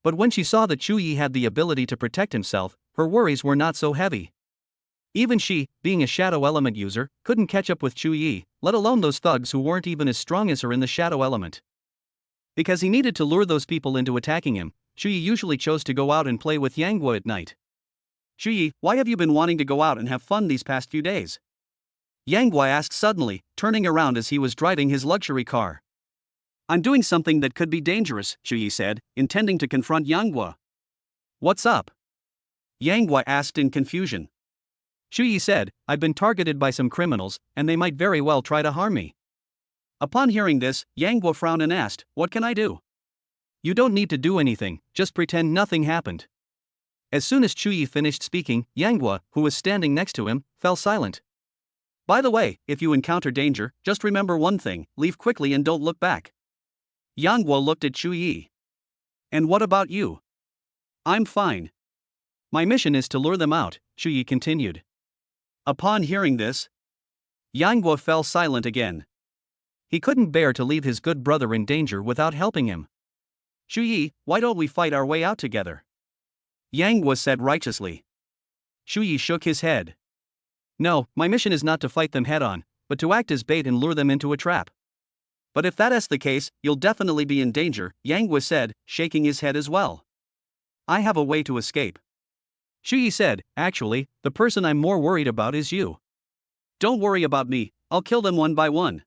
But when she saw that Chu Yi had the ability to protect himself, her worries were not so heavy. Even she, being a shadow element user, couldn't catch up with Chu Yi, let alone those thugs who weren't even as strong as her in the shadow element. Because he needed to lure those people into attacking him, Chu Yi usually chose to go out and play with Yang Guo at night. "Chu Yi, why have you been wanting to go out and have fun these past few days?" Yang Guo asked suddenly, turning around as he was driving his luxury car. "I'm doing something that could be dangerous," Chu Yi said, intending to confront Yang Guo. "What's up?" Yang Guo asked in confusion. Chu Yi said, "I've been targeted by some criminals, and they might very well try to harm me." Upon hearing this, Yang Guo frowned and asked, "What can I do?" "You don't need to do anything, just pretend nothing happened." As soon as Chu Yi finished speaking, Yang Guo, who was standing next to him, fell silent. "By the way, if you encounter danger, just remember one thing, leave quickly and don't look back." Yang Guo looked at Chu Yi. "And what about you?" "I'm fine. My mission is to lure them out," Chu Yi continued. Upon hearing this, Yang Guo fell silent again. He couldn't bear to leave his good brother in danger without helping him. "Chu Yi, why don't we fight our way out together?" Yang Guo said righteously. Chu Yi shook his head. "No, my mission is not to fight them head-on, but to act as bait and lure them into a trap." "But if that is the case, you'll definitely be in danger," Yang Guo said, shaking his head as well. "I have a way to escape." Chu Yi said, "Actually, the person I'm more worried about is you." "Don't worry about me, I'll kill them one by one,"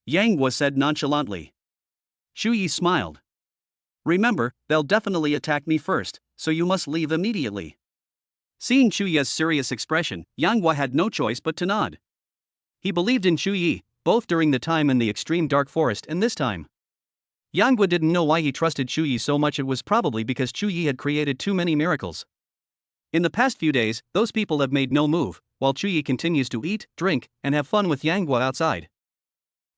Yang Guo said nonchalantly. Chu Yi smiled. "Remember, they'll definitely attack me first, so you must leave immediately." Seeing Chu Yi's serious expression, Yang Guo had no choice but to nod. He believed in Chu Yi, both during the time in the extreme dark forest and this time. Yang Guo didn't know why he trusted Chu Yi so much. It was probably because Chu Yi had created too many miracles. In the past few days, those people have made no move, while Chu Yi continues to eat, drink, and have fun with Yang Guo outside.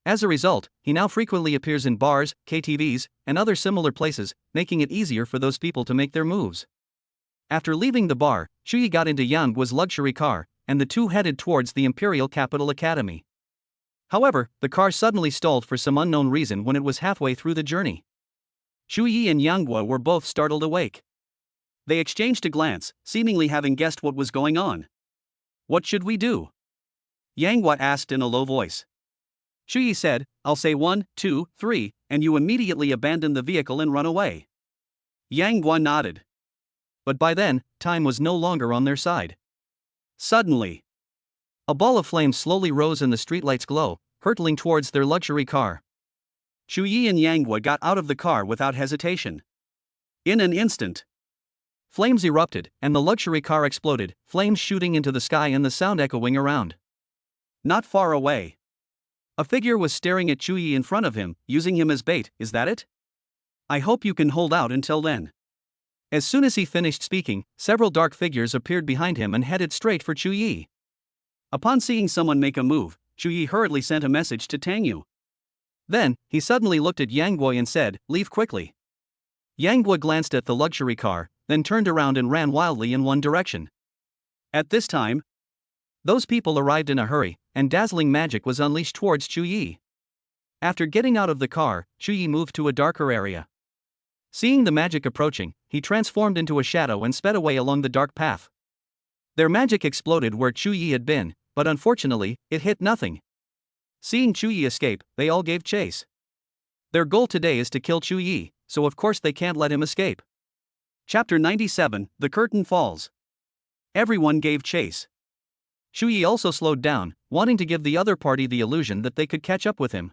As a result, he now frequently appears in bars, KTVs, and other similar places, making it easier for those people to make their moves. After leaving the bar, Chu Yi got into Yang Guo's luxury car, and the two headed towards the Imperial Capital Academy. However, the car suddenly stalled for some unknown reason when it was halfway through the journey. Chu Yi and Yang Guo were both startled awake. They exchanged a glance, seemingly having guessed what was going on. "What should we do?" Yang Guo asked in a low voice. Chu Yi said, "I'll say 1, 2, 3, and you immediately abandon the vehicle and run away." Yang Guo nodded. But by then, time was no longer on their side. Suddenly, a ball of flame slowly rose in the streetlight's glow, hurtling towards their luxury car. Chu Yi and Yang Guo got out of the car without hesitation. In an instant, flames erupted, and the luxury car exploded, flames shooting into the sky and the sound echoing around. Not far away, a figure was staring at Chu Yi in front of him, using him as bait. "Is that it? I hope you can hold out until then." As soon as he finished speaking, several dark figures appeared behind him and headed straight for Chu Yi. Upon seeing someone make a move, Chu Yi hurriedly sent a message to Tang Yu. Then, he suddenly looked at Yang Guo and said, "Leave quickly." Yang Guo glanced at the luxury car, then turned around and ran wildly in one direction. At this time, those people arrived in a hurry, and dazzling magic was unleashed towards Chu Yi. After getting out of the car, Chu Yi moved to a darker area. Seeing the magic approaching, he transformed into a shadow and sped away along the dark path. Their magic exploded where Chu Yi had been, but unfortunately, it hit nothing. Seeing Chu Yi escape, they all gave chase. Their goal today is to kill Chu Yi, so of course they can't let him escape. Chapter 97, The Curtain Falls. Everyone gave chase. Chu Yi also slowed down, wanting to give the other party the illusion that they could catch up with him.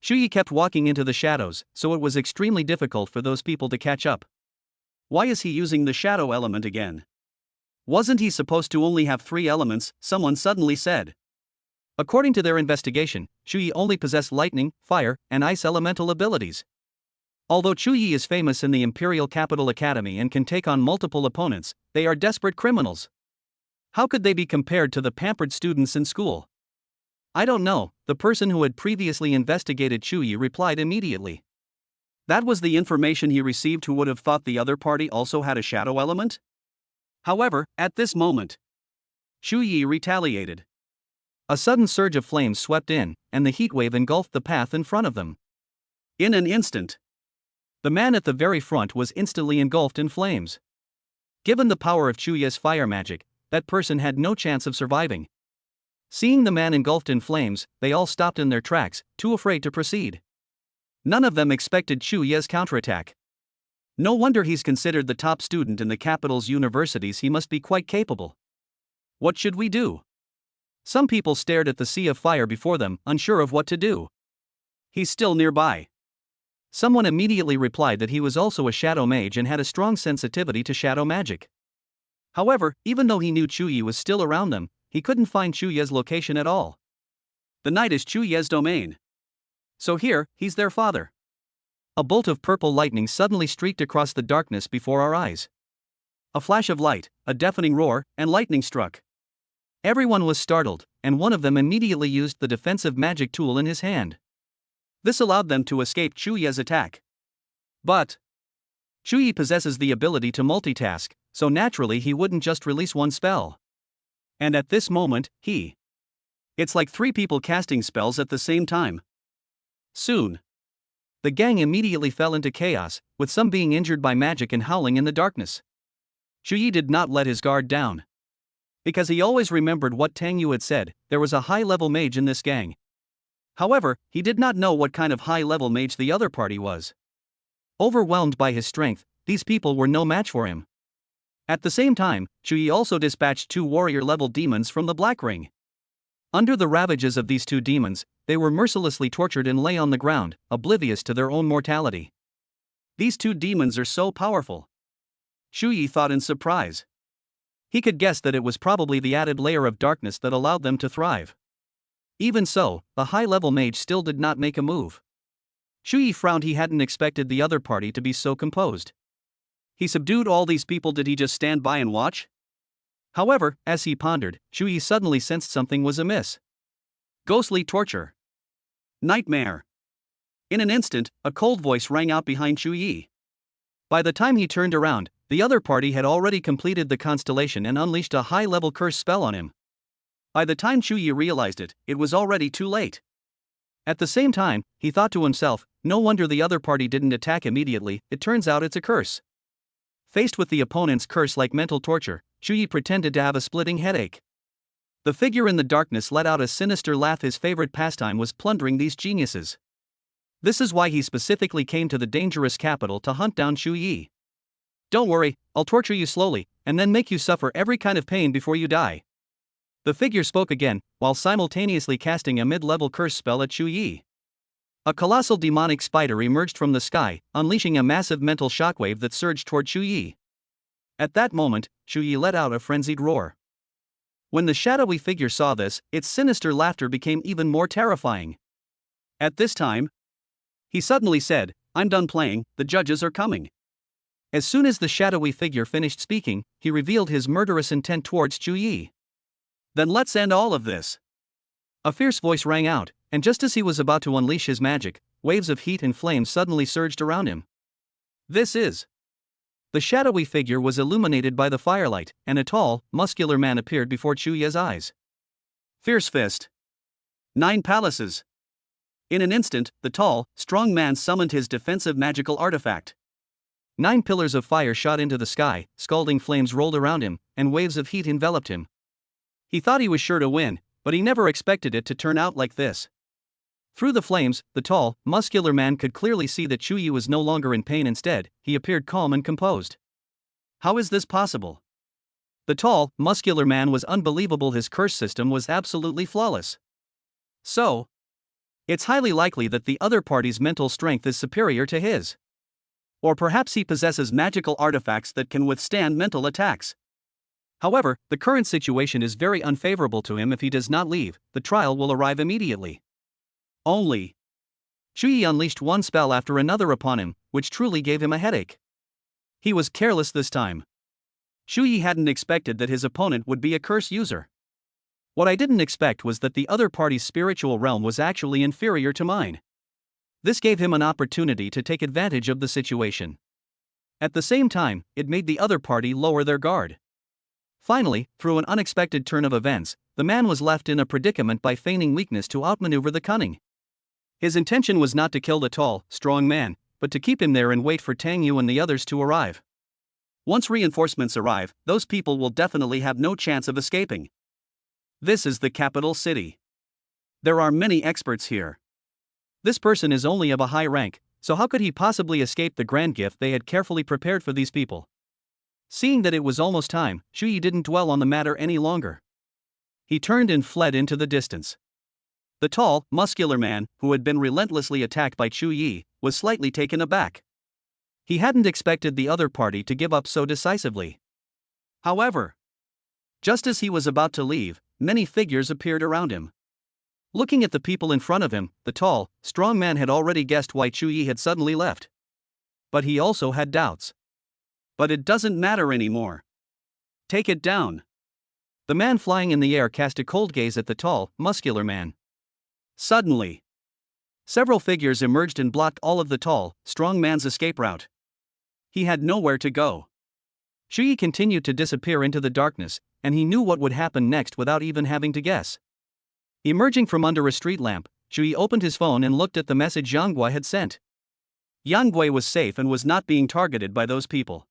Chu Yi kept walking into the shadows, so it was extremely difficult for those people to catch up. Why is he using the shadow element again? Wasn't he supposed to only have 3 elements, someone suddenly said. According to their investigation, Chu Yi only possessed lightning, fire, and ice elemental abilities. Although Chu Yi is famous in the Imperial Capital Academy and can take on multiple opponents, they are desperate criminals. How could they be compared to the pampered students in school? I don't know, the person who had previously investigated Chu Yi replied immediately. That was the information he received. Who would have thought the other party also had a shadow element? However, at this moment, Chu Yi retaliated. A sudden surge of flames swept in, and the heat wave engulfed the path in front of them. In an instant, the man at the very front was instantly engulfed in flames. Given the power of Chu Yi's fire magic, that person had no chance of surviving. Seeing the man engulfed in flames, they all stopped in their tracks, too afraid to proceed. None of them expected Chu Yi's counterattack. No wonder he's considered the top student in the capital's universities. He must be quite capable. What should we do? Some people stared at the sea of fire before them, unsure of what to do. He's still nearby. Someone immediately replied that he was also a shadow mage and had a strong sensitivity to shadow magic. However, even though he knew Chu Yi was still around them, he couldn't find Chu Yi's location at all. The night is Chu Yi's domain. So here, he's their father. A bolt of purple lightning suddenly streaked across the darkness before our eyes. A flash of light, a deafening roar, and lightning struck. Everyone was startled, and one of them immediately used the defensive magic tool in his hand. This allowed them to escape Chu Yi's attack. But Chu Yi possesses the ability to multitask, so naturally he wouldn't just release one spell. And at this moment, it's like 3 people casting spells at the same time. Soon, the gang immediately fell into chaos, with some being injured by magic and howling in the darkness. Chu Yi did not let his guard down. Because he always remembered what Tang Yu had said, there was a high-level mage in this gang. However, he did not know what kind of high-level mage the other party was. Overwhelmed by his strength, these people were no match for him. At the same time, Chu Yi also dispatched 2 warrior-level demons from the Black Ring. Under the ravages of these 2 demons, they were mercilessly tortured and lay on the ground, oblivious to their own mortality. These 2 demons are so powerful. Chu Yi thought in surprise. He could guess that it was probably the added layer of darkness that allowed them to thrive. Even so, the high-level mage still did not make a move. Chu Yi frowned. He hadn't expected the other party to be so composed. He subdued all these people. Did he just stand by and watch? However, as he pondered, Chu Yi suddenly sensed something was amiss. Ghostly torture. Nightmare. In an instant, a cold voice rang out behind Chu Yi. By the time he turned around, the other party had already completed the constellation and unleashed a high-level curse spell on him. By the time Chu Yi realized it, it was already too late. At the same time, he thought to himself, no wonder the other party didn't attack immediately. It turns out it's a curse. Faced with the opponent's curse like mental torture, Chu Yi pretended to have a splitting headache. The figure in the darkness let out a sinister laugh. His favorite pastime was plundering these geniuses. This is why he specifically came to the dangerous capital to hunt down Chu Yi. Don't worry, I'll torture you slowly, and then make you suffer every kind of pain before you die. The figure spoke again, while simultaneously casting a mid-level curse spell at Chu Yi. A colossal demonic spider emerged from the sky, unleashing a massive mental shockwave that surged toward Chu Yi. At that moment, Chu Yi let out a frenzied roar. When the shadowy figure saw this, its sinister laughter became even more terrifying. At this time, he suddenly said, "I'm done playing, the judges are coming." As soon as the shadowy figure finished speaking, he revealed his murderous intent towards Chu Yi. "Then let's end all of this." A fierce voice rang out, and just as he was about to unleash his magic, waves of heat and flame suddenly surged around him. This is The shadowy figure was illuminated by the firelight, and a tall, muscular man appeared before Chuya's eyes. Fierce Fist. 9 palaces. In an instant, the tall, strong man summoned his defensive magical artifact. 9 pillars of fire shot into the sky, scalding flames rolled around him, and waves of heat enveloped him. He thought he was sure to win, but he never expected it to turn out like this. Through the flames, the tall, muscular man could clearly see that Chuyi was no longer in pain. Instead, he appeared calm and composed. How is this possible? The tall, muscular man was unbelievable. His curse system was absolutely flawless. So, it's highly likely that the other party's mental strength is superior to his. Or perhaps he possesses magical artifacts that can withstand mental attacks. However, the current situation is very unfavorable to him. If he does not leave, the trial will arrive immediately. Only. Chuyi unleashed one spell after another upon him, which truly gave him a headache. He was careless this time. Chuyi hadn't expected that his opponent would be a curse user. What I didn't expect was that the other party's spiritual realm was actually inferior to mine. This gave him an opportunity to take advantage of the situation. At the same time, it made the other party lower their guard. Finally, through an unexpected turn of events, the man was left in a predicament by feigning weakness to outmaneuver the cunning. His intention was not to kill the tall, strong man, but to keep him there and wait for Tang Yu and the others to arrive. Once reinforcements arrive, those people will definitely have no chance of escaping. This is the capital city. There are many experts here. This person is only of a high rank, so how could he possibly escape the grand gift they had carefully prepared for these people? Seeing that it was almost time, Chuyi didn't dwell on the matter any longer. He turned and fled into the distance. The tall, muscular man, who had been relentlessly attacked by Chuyi, was slightly taken aback. He hadn't expected the other party to give up so decisively. However, just as he was about to leave, many figures appeared around him. Looking at the people in front of him, the tall, strong man had already guessed why Chuyi had suddenly left. But he also had doubts. But it doesn't matter anymore. Take it down. The man flying in the air cast a cold gaze at the tall, muscular man. Suddenly, several figures emerged and blocked all of the tall, strong man's escape route. He had nowhere to go. Chuyi continued to disappear into the darkness, and he knew what would happen next without even having to guess. Emerging from under a street lamp, Chuyi opened his phone and looked at the message Yang Gui had sent. Yang Gui was safe and was not being targeted by those people.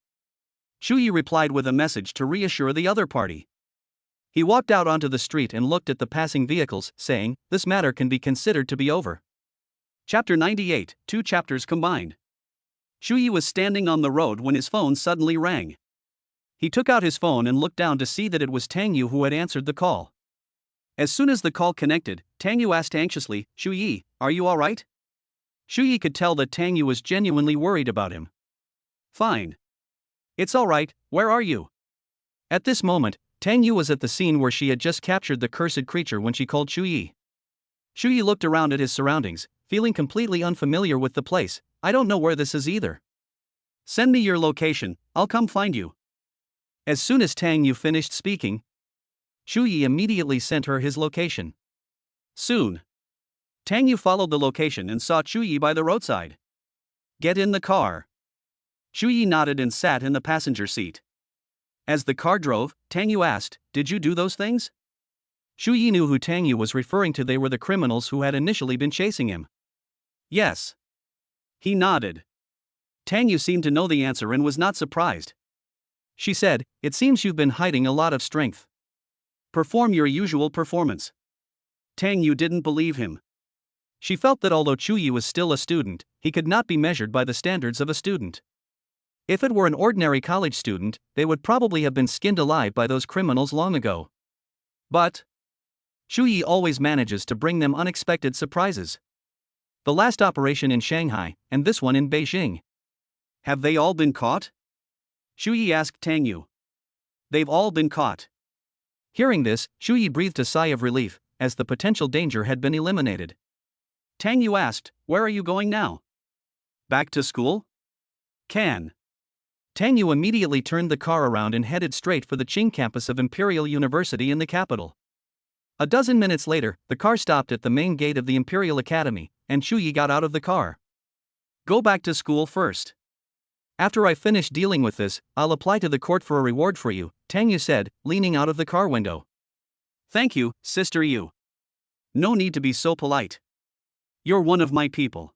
Chuyi replied with a message to reassure the other party. He walked out onto the street and looked at the passing vehicles, saying, "This matter can be considered to be over." Chapter 98, 2 chapters combined. Chuyi was standing on the road when his phone suddenly rang. He took out his phone and looked down to see that it was Tang Yu who had answered the call. As soon as the call connected, Tang Yu asked anxiously, "Chuyi, are you alright?" Chuyi could tell that Tang Yu was genuinely worried about him. "Fine. It's alright, where are you?" At this moment, Tang Yu was at the scene where she had just captured the cursed creature when she called Chuyi. Chuyi looked around at his surroundings, feeling completely unfamiliar with the place. "I don't know where this is either." "Send me your location, I'll come find you." As soon as Tang Yu finished speaking, Chuyi immediately sent her his location. Soon, Tang Yu followed the location and saw Chuyi by the roadside. "Get in the car." Chuyi nodded and sat in the passenger seat. As the car drove, Tang Yu asked, "Did you do those things?" Chuyi knew who Tang Yu was referring to. They were the criminals who had initially been chasing him. "Yes." He nodded. Tang Yu seemed to know the answer and was not surprised. She said, "It seems you've been hiding a lot of strength. Perform your usual performance." Tang Yu didn't believe him. She felt that although Chuyi was still a student, he could not be measured by the standards of a student. If it were an ordinary college student, they would probably have been skinned alive by those criminals long ago. But Chuyi always manages to bring them unexpected surprises. The last operation in Shanghai, and this one in Beijing. "Have they all been caught?" Chuyi asked Tang Yu. "They've all been caught." Hearing this, Chuyi breathed a sigh of relief, as the potential danger had been eliminated. Tang Yu asked, "Where are you going now?" "Back to school?" "Can." Tang Yu immediately turned the car around and headed straight for the Qing campus of Imperial University in the capital. A dozen minutes later, the car stopped at the main gate of the Imperial Academy, and Chuyi got out of the car. "Go back to school first. After I finish dealing with this, I'll apply to the court for a reward for you, Tang Yu said, leaning out of the car window. Thank you, Sister Yu. No need to be so polite. You're one of my people.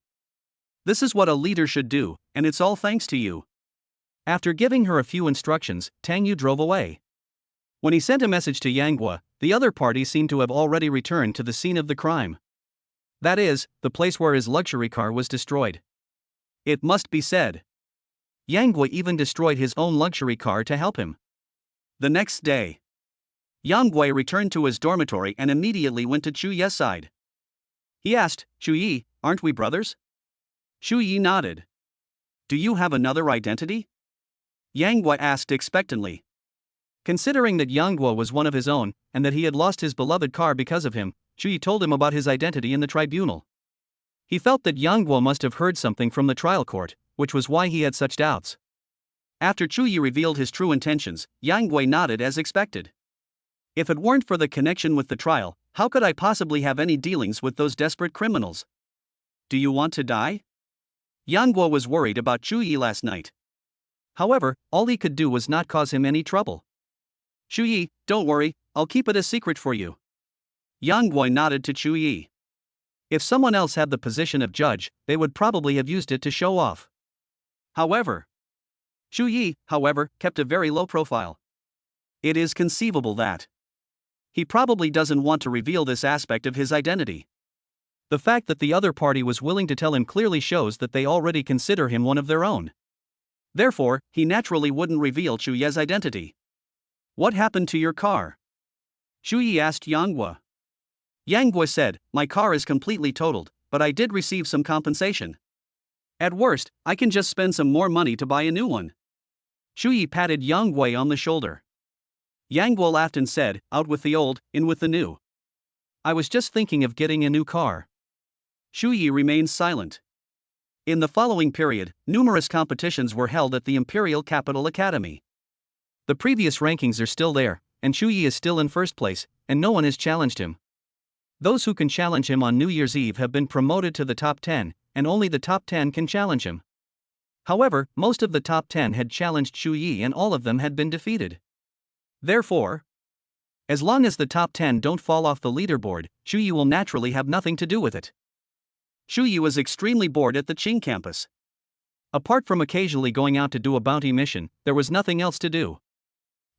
This is what a leader should do, and it's all thanks to you. After giving her a few instructions, Tang Yu drove away. When he sent a message to Yang Guo, the other party seemed to have already returned to the scene of the crime. That is, the place where his luxury car was destroyed. It must be said. Yang Guo even destroyed his own luxury car to help him. The next day, Yang Guo returned to his dormitory and immediately went to Chu Ye's side. He asked, Chu Yi, aren't we brothers? Chu Yi nodded. Do you have another identity? Yang Guo asked expectantly. Considering that Yang Guo was one of his own, and that he had lost his beloved car because of him, Chu Yi told him about his identity in the tribunal. He felt that Yang Guo must have heard something from the trial court, which was why he had such doubts. After Chu Yi revealed his true intentions, Yang Guo nodded as expected. If it weren't for the connection with the trial, how could I possibly have any dealings with those desperate criminals? Do you want to die? Yang Guo was worried about Chu Yi last night. However, all he could do was not cause him any trouble. Chu Yi, don't worry, I'll keep it a secret for you. Yang Guo nodded to Chu Yi. If someone else had the position of judge, they would probably have used it to show off. However, Chu Yi, kept a very low profile. It is conceivable that he probably doesn't want to reveal this aspect of his identity. The fact that the other party was willing to tell him clearly shows that they already consider him one of their own. Therefore, he naturally wouldn't reveal Chu Ye's identity. What happened to your car? Chu Yi asked Yang Guo. Yang Guo said, my car is completely totaled, but I did receive some compensation. At worst, I can just spend some more money to buy a new one. Chu Yi patted Yang Guo on the shoulder. Yang Guo laughed and said, out with the old, in with the new. I was just thinking of getting a new car. Chu Yi remained silent. In the following period, numerous competitions were held at the Imperial Capital Academy. The previous rankings are still there, and Chu Yi is still in first place, and no one has challenged him. Those who can challenge him on New Year's Eve have been promoted to the top 10, and only the top 10 can challenge him. However, most of the top 10 had challenged Chu Yi and all of them had been defeated. Therefore, as long as the top 10 don't fall off the leaderboard, Chu Yi will naturally have nothing to do with it. Chu Yi was extremely bored at the Qing campus. Apart from occasionally going out to do a bounty mission, there was nothing else to do.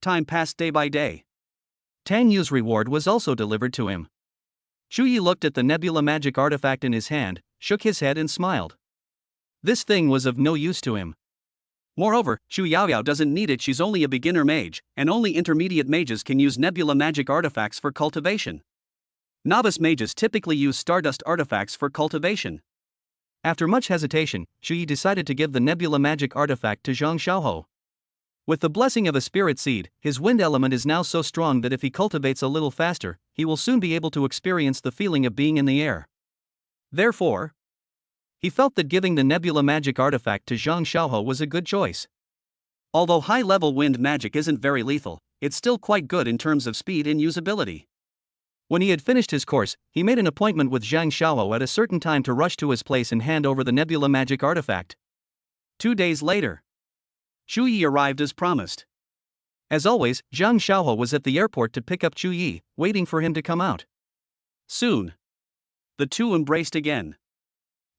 Time passed day by day. Tang Yu's reward was also delivered to him. Chu Yi looked at the nebula magic artifact in his hand, shook his head and smiled. This thing was of no use to him. Moreover, Chu Yaoyao doesn't need it, she's only a beginner mage, and only intermediate mages can use nebula magic artifacts for cultivation. Novice mages typically use stardust artifacts for cultivation. After much hesitation, Chu Yi decided to give the nebula magic artifact to Zhang Xiaohou. With the blessing of a spirit seed, his wind element is now so strong that if he cultivates a little faster, he will soon be able to experience the feeling of being in the air. Therefore, he felt that giving the nebula magic artifact to Zhang Xiaohou was a good choice. Although high-level wind magic isn't very lethal, it's still quite good in terms of speed and usability. When he had finished his course, he made an appointment with Zhang Xiaohou at a certain time to rush to his place and hand over the nebula magic artifact. 2 days later, Chu Yi arrived as promised. As always, Zhang Xiaohou was at the airport to pick up Chu Yi, waiting for him to come out. Soon, the two embraced again.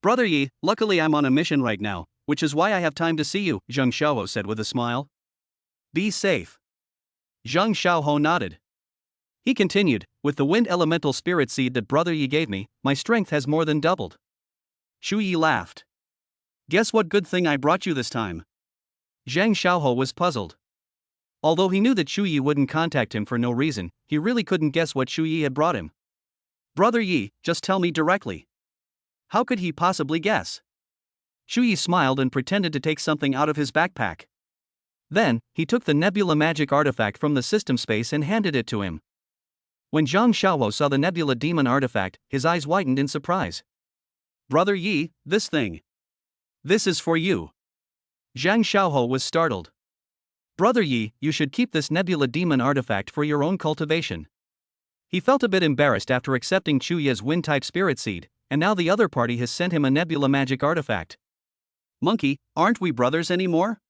Brother Yi, luckily I'm on a mission right now, which is why I have time to see you, Zhang Xiaohou said with a smile. Be safe. Zhang Xiaohou nodded. He continued, with the wind elemental spirit seed that Brother Yi gave me, my strength has more than doubled. Chu Yi laughed. Guess what good thing I brought you this time? Zhang Xiaohou was puzzled. Although he knew that Chu Yi wouldn't contact him for no reason, he really couldn't guess what Chu Yi had brought him. Brother Yi, just tell me directly. How could he possibly guess? Chu Yi smiled and pretended to take something out of his backpack. Then, he took the nebula magic artifact from the system space and handed it to him. When Zhang Xiaohou saw the nebula demon artifact, his eyes widened in surprise. Brother Yi, this thing. This is for you. Zhang Xiaohou was startled. Brother Yi, you should keep this nebula demon artifact for your own cultivation. He felt a bit embarrassed after accepting Chu Yi's wind-type spirit seed, and now the other party has sent him a nebula magic artifact. Monkey, aren't we brothers anymore?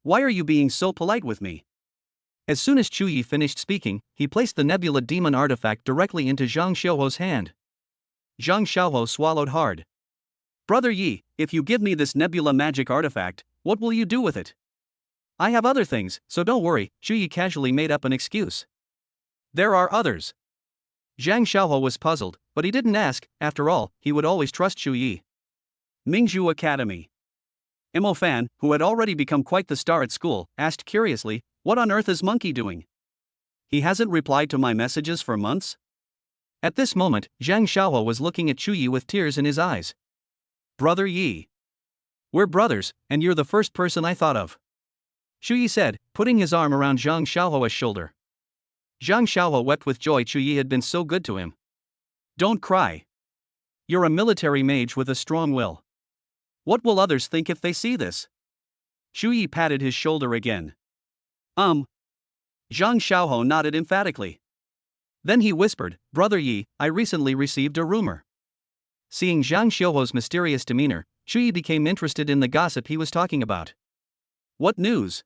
Why are you being so polite with me? As soon as Chu Yi finished speaking, he placed the Nebula Demon artifact directly into Zhang Xiaohuo's hand. Zhang Xiaohuo swallowed hard. Brother Yi, if you give me this Nebula magic artifact, what will you do with it? I have other things, so don't worry, Chu Yi casually made up an excuse. There are others. Zhang Xiaohuo was puzzled, but he didn't ask. After all, he would always trust Chu Yi. Mingzhu Academy. Mo Fan, who had already become quite the star at school, asked curiously, what on earth is Monkey doing? He hasn't replied to my messages for months? At this moment, Zhang Xiaohuo was looking at Chu Yi with tears in his eyes. Brother Yi. We're brothers, and you're the first person I thought of. Chu Yi said, putting his arm around Zhang Xiaohuo's shoulder. Zhang Xiaohuo wept with joy. Chu Yi had been so good to him. Don't cry. You're a military mage with a strong will. What will others think if they see this? Chu Yi patted his shoulder again. Zhang Xiaohuo nodded emphatically. Then he whispered, Brother Yi, I recently received a rumor. Seeing Zhang Xiaohuo's mysterious demeanor, Chu Yi became interested in the gossip he was talking about. What news?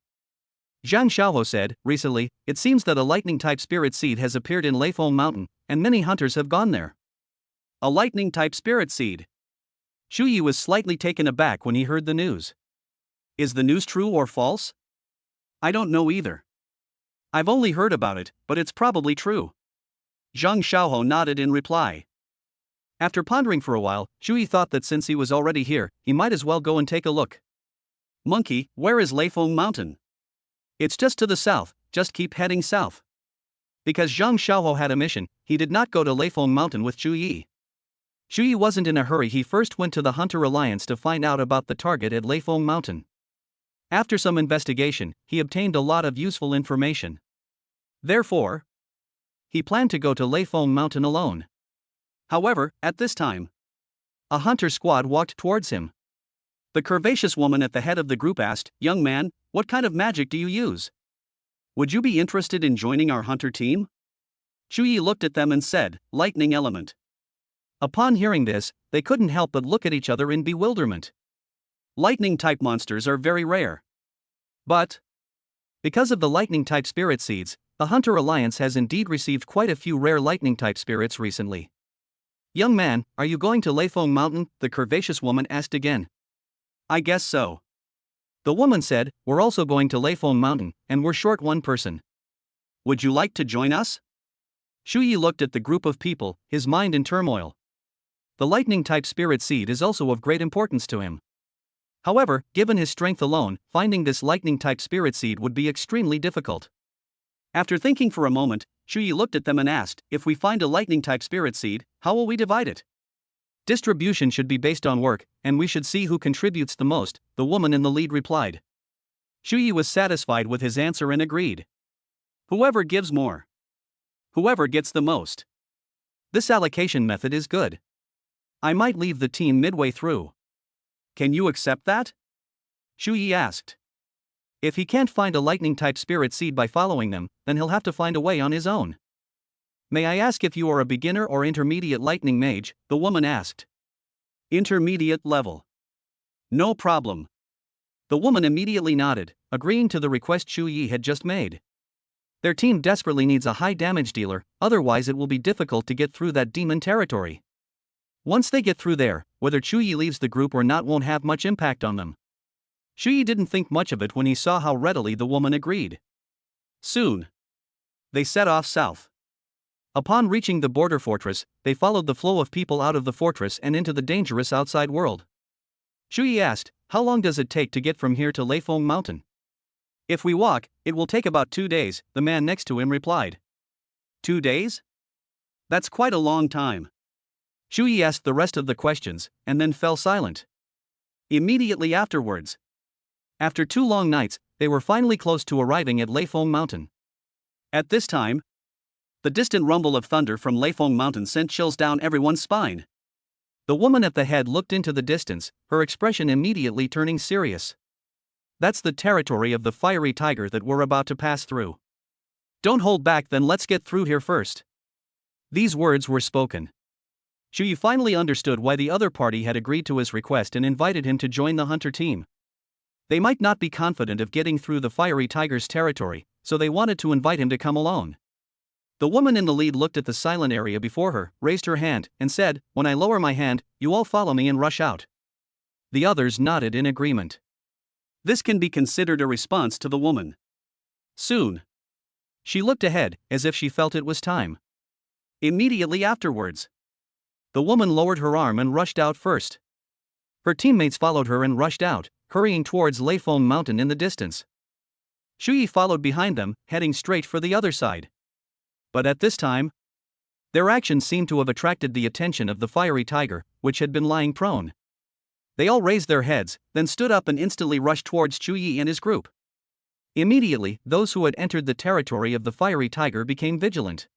Zhang Xiaohuo said, recently, it seems that a lightning-type spirit seed has appeared in Leifeng Mountain, and many hunters have gone there. A lightning-type spirit seed? Chu Yi was slightly taken aback when he heard the news. Is the news true or false? I don't know either. I've only heard about it, but it's probably true. Zhang Xiaohuo nodded in reply. After pondering for a while, Chu Yi thought that since he was already here, he might as well go and take a look. Monkey, where is Leifeng Mountain? It's just to the south, just keep heading south. Because Zhang Xiaohuo had a mission, he did not go to Leifeng Mountain with Chu Yi. Chu Yi wasn't in a hurry. He first went to the Hunter Alliance to find out about the target at Leifeng Mountain. After some investigation, he obtained a lot of useful information. Therefore, he planned to go to Leifeng Mountain alone. However, at this time, a hunter squad walked towards him. The curvaceous woman at the head of the group asked, Young man, what kind of magic do you use? Would you be interested in joining our hunter team? Chu Yi looked at them and said, Lightning element. Upon hearing this, they couldn't help but look at each other in bewilderment. Lightning-type monsters are very rare. But, because of the lightning-type spirit seeds, the Hunter Alliance has indeed received quite a few rare lightning-type spirits recently. Young man, are you going to Leifeng Mountain? The curvaceous woman asked again. I guess so. The woman said, we're also going to Leifeng Mountain, and we're short one person. Would you like to join us? Chu Yi looked at the group of people, his mind in turmoil. The lightning-type spirit seed is also of great importance to him. However, given his strength alone, finding this lightning-type spirit seed would be extremely difficult. After thinking for a moment, Chu Yi looked at them and asked, if we find a lightning-type spirit seed, how will we divide it? Distribution should be based on work, and we should see who contributes the most, the woman in the lead replied. Chu Yi was satisfied with his answer and agreed. Whoever gives more. Whoever gets the most. This allocation method is good. I might leave the team midway through. Can you accept that? Chu Yi asked. If he can't find a lightning-type spirit seed by following them, then he'll have to find a way on his own. May I ask if you are a beginner or intermediate lightning mage? The woman asked. Intermediate level. No problem. The woman immediately nodded, agreeing to the request Chu Yi had just made. Their team desperately needs a high damage dealer, otherwise it will be difficult to get through that demon territory. Once they get through there, whether Chu Yi leaves the group or not won't have much impact on them. Chu Yi didn't think much of it when he saw how readily the woman agreed. Soon, they set off south. Upon reaching the border fortress, they followed the flow of people out of the fortress and into the dangerous outside world. Chu Yi asked, how long does it take to get from here to Leifeng Mountain? If we walk, it will take about 2 days, the man next to him replied. 2 days? That's quite a long time. Chu Yi asked the rest of the questions, and then fell silent. Immediately afterwards, after 2 long nights, they were finally close to arriving at Leifeng Mountain. At this time, the distant rumble of thunder from Leifeng Mountain sent chills down everyone's spine. The woman at the head looked into the distance, her expression immediately turning serious. That's the territory of the fiery tiger that we're about to pass through. Don't hold back, then let's get through here first. These words were spoken. Shuyi finally understood why the other party had agreed to his request and invited him to join the hunter team. They might not be confident of getting through the fiery tiger's territory, so they wanted to invite him to come alone. The woman in the lead looked at the silent area before her, raised her hand, and said, "When I lower my hand, you all follow me and rush out." The others nodded in agreement. This can be considered a response to the woman. Soon. She looked ahead, as if she felt it was time. Immediately afterwards, the woman lowered her arm and rushed out first. Her teammates followed her and rushed out, hurrying towards Leifeng Mountain in the distance. Shuyi followed behind them, heading straight for the other side. But at this time, their actions seemed to have attracted the attention of the fiery tiger, which had been lying prone. They all raised their heads, then stood up and instantly rushed towards Shuyi and his group. Immediately, those who had entered the territory of the fiery tiger became vigilant.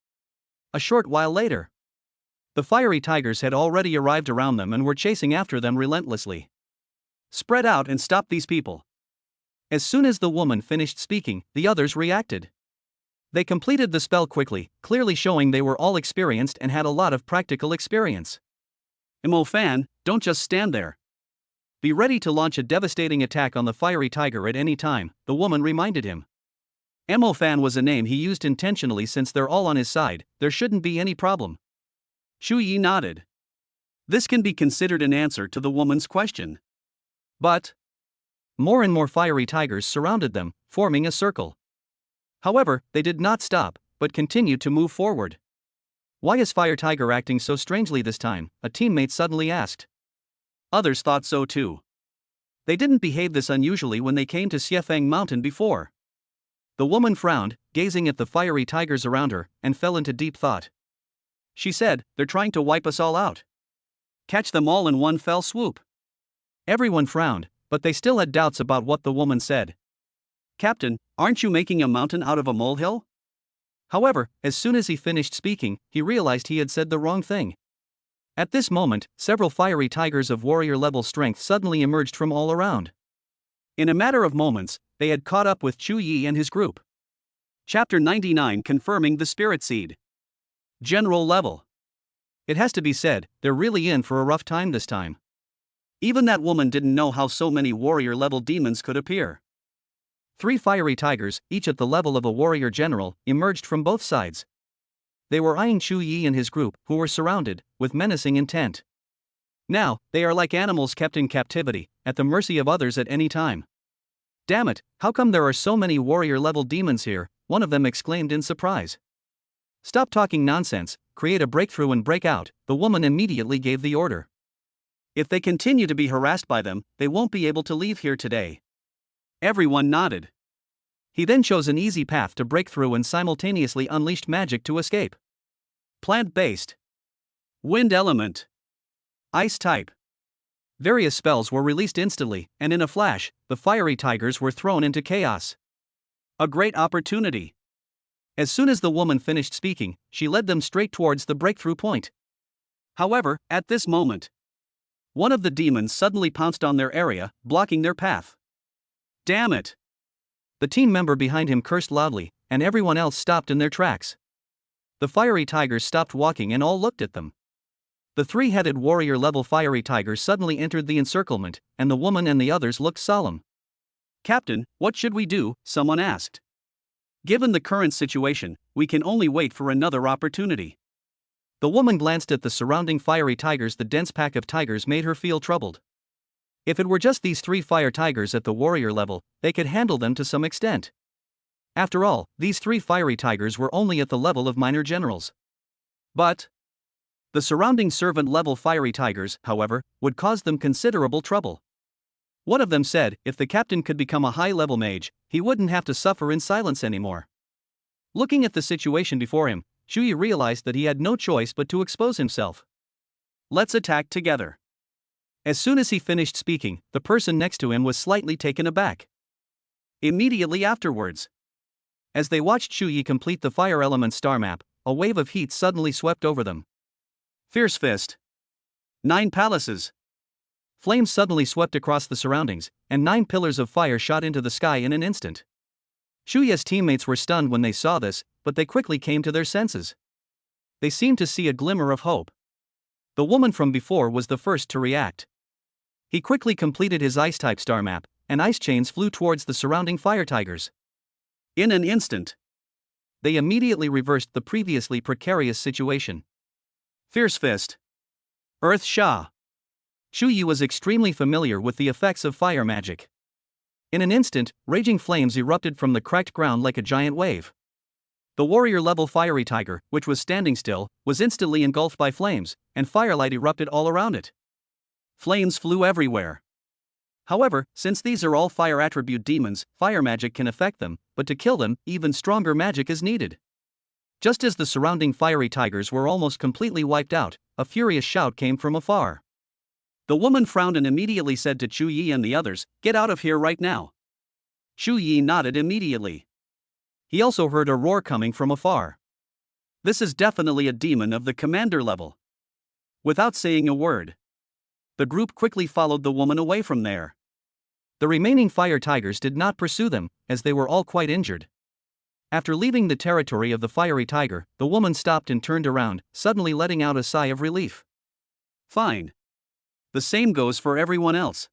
A short while later, the fiery tigers had already arrived around them and were chasing after them relentlessly. "Spread out and stop these people." As soon as the woman finished speaking, the others reacted. They completed the spell quickly, clearly showing they were all experienced and had a lot of practical experience. "Imo Fan, don't just stand there. Be ready to launch a devastating attack on the fiery tiger at any time," the woman reminded him. Imo Fan was a name he used intentionally since they're all on his side, there shouldn't be any problem. Shuyi nodded. This can be considered an answer to the woman's question. But more and more fiery tigers surrounded them, forming a circle. However, they did not stop, but continued to move forward. "Why is Fire Tiger acting so strangely this time?" a teammate suddenly asked. Others thought so too. They didn't behave this unusually when they came to Xiefeng Mountain before. The woman frowned, gazing at the fiery tigers around her, and fell into deep thought. She said, "They're trying to wipe us all out. Catch them all in one fell swoop." Everyone frowned, but they still had doubts about what the woman said. "Captain, aren't you making a mountain out of a molehill?" However, as soon as he finished speaking, he realized he had said the wrong thing. At this moment, several fiery tigers of warrior-level strength suddenly emerged from all around. In a matter of moments, they had caught up with Chu Yi and his group. Chapter 99 Confirming the Spirit Seed. General level. It has to be said, they're really in for a rough time this time. Even that woman didn't know how so many warrior-level demons could appear. 3 fiery tigers, each at the level of a warrior general, emerged from both sides. They were eyeing Chu Yi and his group, who were surrounded, with menacing intent. Now, they are like animals kept in captivity, at the mercy of others at any time. "Damn it, how come there are so many warrior-level demons here?" one of them exclaimed in surprise. "Stop talking nonsense, create a breakthrough and break out," the woman immediately gave the order. "If they continue to be harassed by them, they won't be able to leave here today." Everyone nodded. He then chose an easy path to break through and simultaneously unleashed magic to escape. Plant-based. Wind element. Ice type. Various spells were released instantly, and in a flash, the fiery tigers were thrown into chaos. A great opportunity. As soon as the woman finished speaking, she led them straight towards the breakthrough point. However, at this moment, one of the demons suddenly pounced on their area, blocking their path. "Damn it!" The team member behind him cursed loudly, and everyone else stopped in their tracks. The fiery tigers stopped walking and all looked at them. The 3-headed warrior-level fiery tigers suddenly entered the encirclement, and the woman and the others looked solemn. "Captain, what should we do?" someone asked. "Given the current situation, we can only wait for another opportunity." The woman glanced at the surrounding fiery tigers. The dense pack of tigers made her feel troubled. If it were just these 3 fire tigers at the warrior level, they could handle them to some extent. After all, these 3 fiery tigers were only at the level of minor generals. But the surrounding servant-level fiery tigers, however, would cause them considerable trouble. One of them said, if the captain could become a high-level mage, he wouldn't have to suffer in silence anymore. Looking at the situation before him, Shuyi realized that he had no choice but to expose himself. "Let's attack together." As soon as he finished speaking, the person next to him was slightly taken aback. Immediately afterwards, as they watched Shuyi complete the fire element star map, a wave of heat suddenly swept over them. Fierce Fist. 9 palaces. Flames suddenly swept across the surroundings, and 9 pillars of fire shot into the sky in an instant. Shuya's teammates were stunned when they saw this, but they quickly came to their senses. They seemed to see a glimmer of hope. The woman from before was the first to react. He quickly completed his ice-type star map, and ice chains flew towards the surrounding fire tigers. In an instant, they immediately reversed the previously precarious situation. Fierce Fist. Earth Sha. Chu Yi was extremely familiar with the effects of fire magic. In an instant, raging flames erupted from the cracked ground like a giant wave. The warrior-level fiery tiger, which was standing still, was instantly engulfed by flames, and firelight erupted all around it. Flames flew everywhere. However, since these are all fire attribute demons, fire magic can affect them, but to kill them, even stronger magic is needed. Just as the surrounding fiery tigers were almost completely wiped out, a furious shout came from afar. The woman frowned and immediately said to Chu Yi and the others, "Get out of here right now." Chu Yi nodded immediately. He also heard a roar coming from afar. This is definitely a demon of the commander level. Without saying a word, the group quickly followed the woman away from there. The remaining fire tigers did not pursue them, as they were all quite injured. After leaving the territory of the fiery tiger, the woman stopped and turned around, suddenly letting out a sigh of relief. Fine. The same goes for everyone else.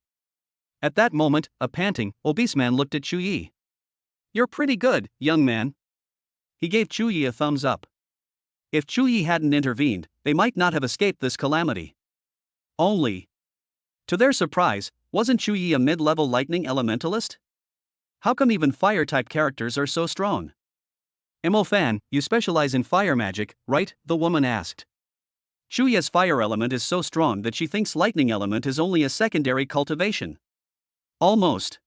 At that moment, a panting, obese man looked at Chu Yi. "You're pretty good, young man." He gave Chu Yi a thumbs up. If Chu Yi hadn't intervened, they might not have escaped this calamity. Only, to their surprise, wasn't Chu Yi a mid-level lightning elementalist? How come even fire-type characters are so strong? Mo Fan, you specialize in fire magic, right? The woman asked. Chu Yi's fire element is so strong that she thinks lightning element is only a secondary cultivation. Almost.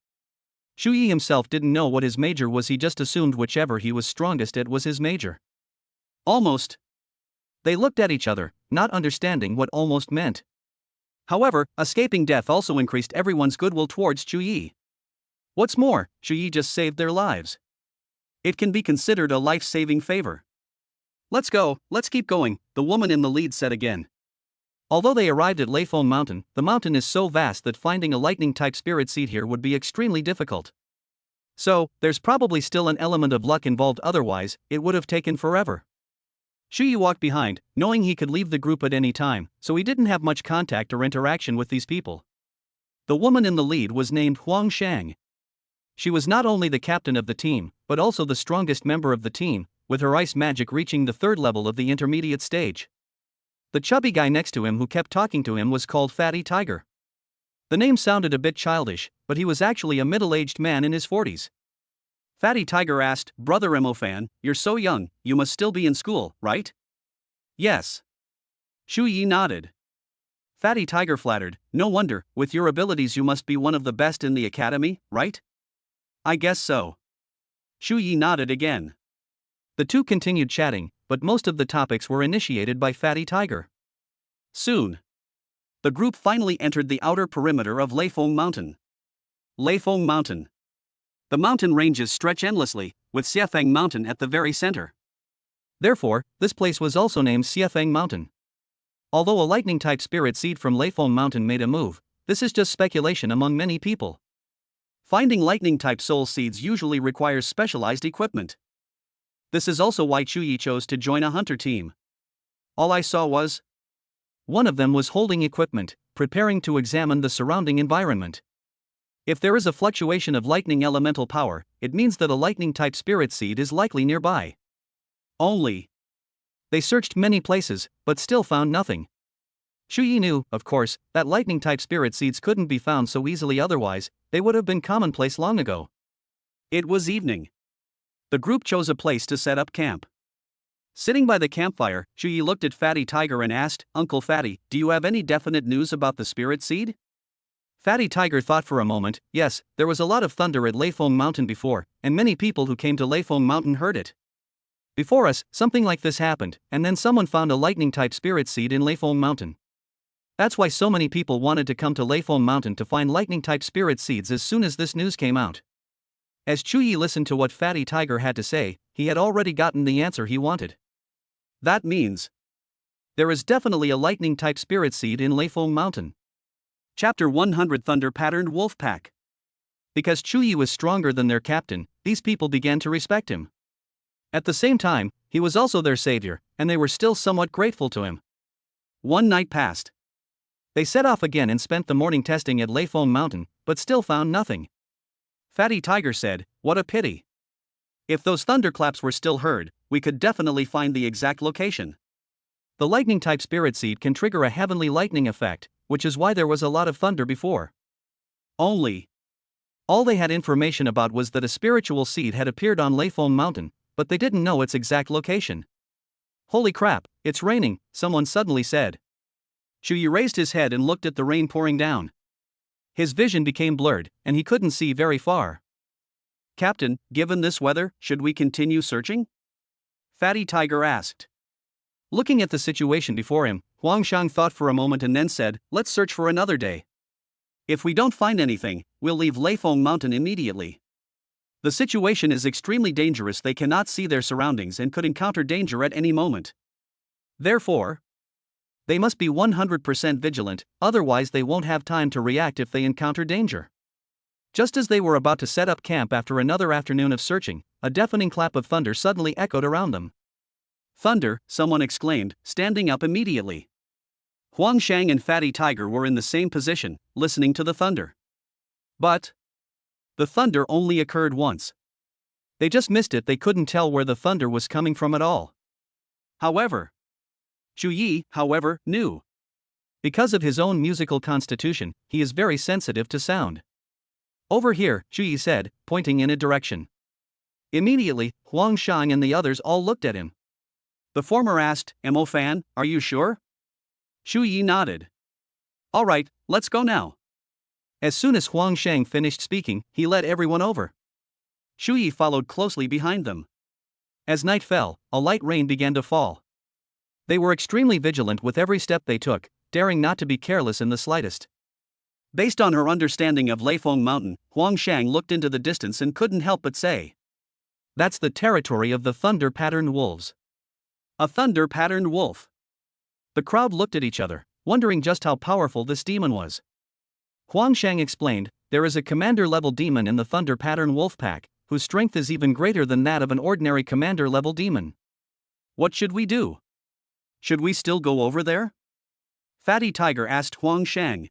Chu Yi himself didn't know what his major was, he just assumed whichever he was strongest at was his major. Almost. They looked at each other, not understanding what almost meant. However, escaping death also increased everyone's goodwill towards Chu Yi. What's more, Chu Yi just saved their lives. It can be considered a life-saving favor. "Let's go, let's keep going," the woman in the lead said again. Although they arrived at Leifeng Mountain, the mountain is so vast that finding a lightning-type spirit seed here would be extremely difficult. So, there's probably still an element of luck involved, otherwise, it would have taken forever. Chu Yi walked behind, knowing he could leave the group at any time, so he didn't have much contact or interaction with these people. The woman in the lead was named Huang Shang. She was not only the captain of the team, but also the strongest member of the team, with her ice magic reaching the third level of the intermediate stage. The chubby guy next to him who kept talking to him was called Fatty Tiger. The name sounded a bit childish, but he was actually a middle-aged man in his 40s. Fatty Tiger asked, "Brother Mo Fan, you're so young, you must still be in school, right?" "Yes." Chu Yi nodded. Fatty Tiger flattered, "No wonder, with your abilities you must be one of the best in the academy, right?" "I guess so." Chu Yi nodded again. The two continued chatting, but most of the topics were initiated by Fatty Tiger. Soon, the group finally entered the outer perimeter of Leifeng Mountain. Leifeng Mountain. The mountain ranges stretch endlessly, with Xiefeng Mountain at the very center. Therefore, this place was also named Xiefeng Mountain. Although a lightning-type spirit seed from Leifeng Mountain made a move, this is just speculation among many people. Finding lightning-type soul seeds usually requires specialized equipment. This is also why Chu Yi chose to join a hunter team. All I saw was, one of them was holding equipment, preparing to examine the surrounding environment. If there is a fluctuation of lightning elemental power, it means that a lightning-type spirit seed is likely nearby. Only, they searched many places, but still found nothing. Chu Yi knew, of course, that lightning-type spirit seeds couldn't be found so easily, otherwise, they would have been commonplace long ago. It was evening. The group chose a place to set up camp. Sitting by the campfire, Chu Yi looked at Fatty Tiger and asked, "Uncle Fatty, do you have any definite news about the spirit seed?" Fatty Tiger thought for a moment. Yes, there was a lot of thunder at Leifeng Mountain before, and many people who came to Leifeng Mountain heard it. Before us, something like this happened, and then someone found a lightning-type spirit seed in Leifeng Mountain. That's why so many people wanted to come to Leifeng Mountain to find lightning-type spirit seeds as soon as this news came out. As Chu Yi listened to what Fatty Tiger had to say, he had already gotten the answer he wanted. That means there is definitely a lightning-type spirit seed in Leifeng Mountain. Chapter 100 Thunder-Patterned Wolf Pack. Because Chu Yi was stronger than their captain, these people began to respect him. At the same time, he was also their savior, and they were still somewhat grateful to him. One night passed. They set off again and spent the morning testing at Leifong Mountain, but still found nothing. Fatty Tiger said, "What a pity. If those thunderclaps were still heard, we could definitely find the exact location." The lightning-type spirit seed can trigger a heavenly lightning effect, which is why there was a lot of thunder before. Only. All they had information about was that a spiritual seed had appeared on Leifong Mountain, but they didn't know its exact location. "Holy crap, it's raining," someone suddenly said. Shuyi raised his head and looked at the rain pouring down. His vision became blurred, and he couldn't see very far. "Captain, given this weather, should we continue searching?" Fatty Tiger asked. Looking at the situation before him, Huangshang thought for a moment and then said, "Let's search for another day. If we don't find anything, we'll leave Leifong Mountain immediately. The situation is extremely dangerous. They cannot see their surroundings and could encounter danger at any moment. Therefore, they must be 100% vigilant, otherwise they won't have time to react if they encounter danger." Just as they were about to set up camp after another afternoon of searching, a deafening clap of thunder suddenly echoed around them. "Thunder," someone exclaimed, standing up immediately. Huangshang and Fatty Tiger were in the same position, listening to the thunder. But the thunder only occurred once. They just missed it. They couldn't tell where the thunder was coming from at all. However, Shuyi, knew. Because of his own musical constitution, he is very sensitive to sound. "Over here," Shuyi said, pointing in a direction. Immediately, Huangshang and the others all looked at him. The former asked, "Mo Fan, are you sure?" Shuyi nodded. "All right, let's go now." As soon as Huangshang finished speaking, he led everyone over. Shuyi followed closely behind them. As night fell, a light rain began to fall. They were extremely vigilant with every step they took, daring not to be careless in the slightest. Based on her understanding of Leifong Mountain, Huangshang looked into the distance and couldn't help but say, "That's the territory of the thunder-patterned wolves." A thunder-patterned wolf. The crowd looked at each other, wondering just how powerful this demon was. Huangshang explained, "There is a commander-level demon in the thunder-patterned wolf pack, whose strength is even greater than that of an ordinary commander-level demon." "What should we do? Should we still go over there?" Fatty Tiger asked Huangshang.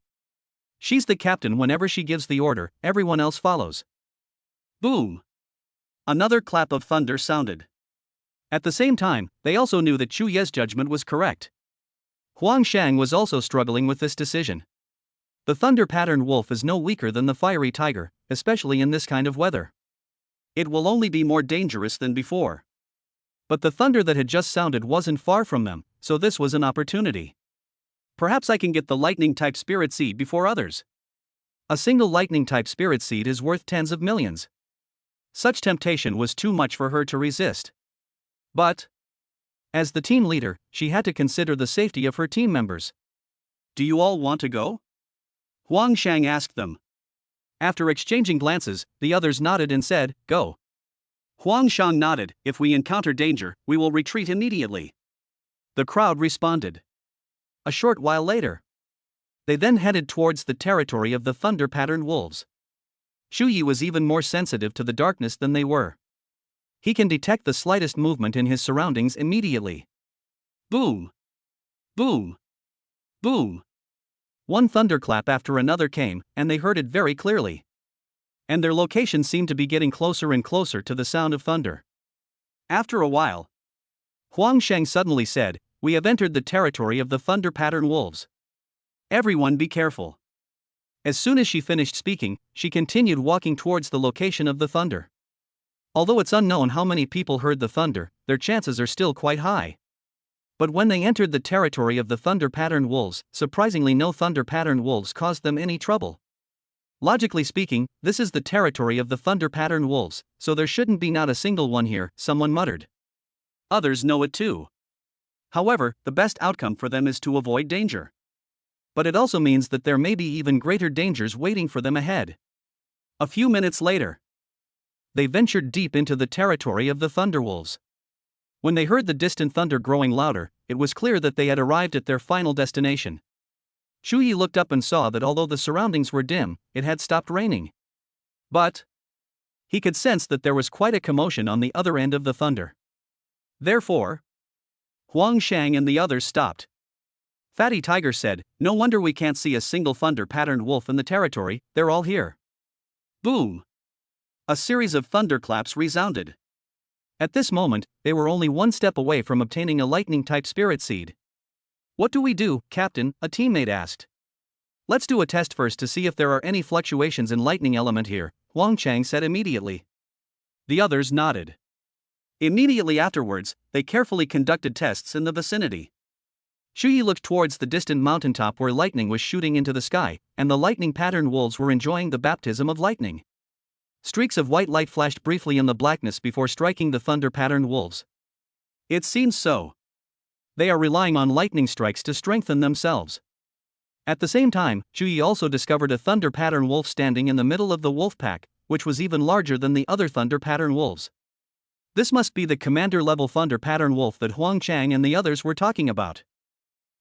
"She's the captain. Whenever she gives the order, everyone else follows." Boom! Another clap of thunder sounded. At the same time, they also knew that Chu Ye's judgment was correct. Huangshang was also struggling with this decision. The thunder-patterned wolf is no weaker than the fiery tiger, especially in this kind of weather. It will only be more dangerous than before. But the thunder that had just sounded wasn't far from them, so this was an opportunity. Perhaps I can get the lightning-type spirit seed before others. A single lightning-type spirit seed is worth tens of millions. Such temptation was too much for her to resist. But, as the team leader, she had to consider the safety of her team members. "Do you all want to go?" Huangshang asked them. After exchanging glances, the others nodded and said, "Go." Huangshang nodded, "If we encounter danger, we will retreat immediately." The crowd responded. A short while later, they then headed towards the territory of the thunder-patterned wolves. Shuyi was even more sensitive to the darkness than they were. He can detect the slightest movement in his surroundings immediately. Boom! Boom! Boom! One thunderclap after another came, and they heard it very clearly. And their location seemed to be getting closer and closer to the sound of thunder. After a while, Huangshang suddenly said, "We have entered the territory of the thunder-patterned wolves. Everyone be careful." As soon as she finished speaking, she continued walking towards the location of the thunder. Although it's unknown how many people heard the thunder, their chances are still quite high. But when they entered the territory of the thunder-patterned wolves, surprisingly no thunder-patterned wolves caused them any trouble. Logically speaking, this is the territory of the thunder-patterned wolves, so there shouldn't be not a single one here, someone muttered. Others know it too. However, the best outcome for them is to avoid danger. But it also means that there may be even greater dangers waiting for them ahead. A few minutes later, they ventured deep into the territory of the thunderwolves. When they heard the distant thunder growing louder, it was clear that they had arrived at their final destination. Shuyi looked up and saw that although the surroundings were dim, it had stopped raining. But he could sense that there was quite a commotion on the other end of the thunder. Therefore, Huangshang and the others stopped. Fatty Tiger said, "No wonder we can't see a single thunder-patterned wolf in the territory, they're all here." Boom! A series of thunderclaps resounded. At this moment, they were only one step away from obtaining a lightning-type spirit seed. "What do we do, Captain?" a teammate asked. "Let's do a test first to see if there are any fluctuations in lightning element here," Huang Chang said immediately. The others nodded. Immediately afterwards, they carefully conducted tests in the vicinity. Shu Yi looked towards the distant mountaintop where lightning was shooting into the sky, and the lightning-patterned wolves were enjoying the baptism of lightning. Streaks of white light flashed briefly in the blackness before striking the thunder-patterned wolves. It seems so. They are relying on lightning strikes to strengthen themselves. At the same time, Shu Yi also discovered a thunder-patterned wolf standing in the middle of the wolf pack, which was even larger than the other thunder-patterned wolves. This must be the commander-level thunder-patterned wolf that Huang Chang and the others were talking about.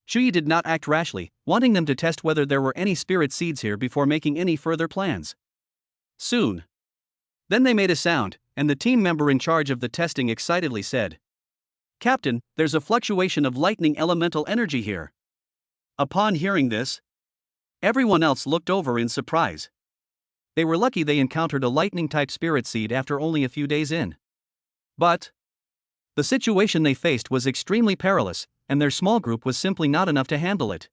Shu Yi did not act rashly, wanting them to test whether there were any spirit seeds here before making any further plans. Soon. Then they made a sound, and the team member in charge of the testing excitedly said, "Captain, there's a fluctuation of lightning elemental energy here." Upon hearing this, everyone else looked over in surprise. They were lucky they encountered a lightning-type spirit seed after only a few days in. But the situation they faced was extremely perilous, and their small group was simply not enough to handle it.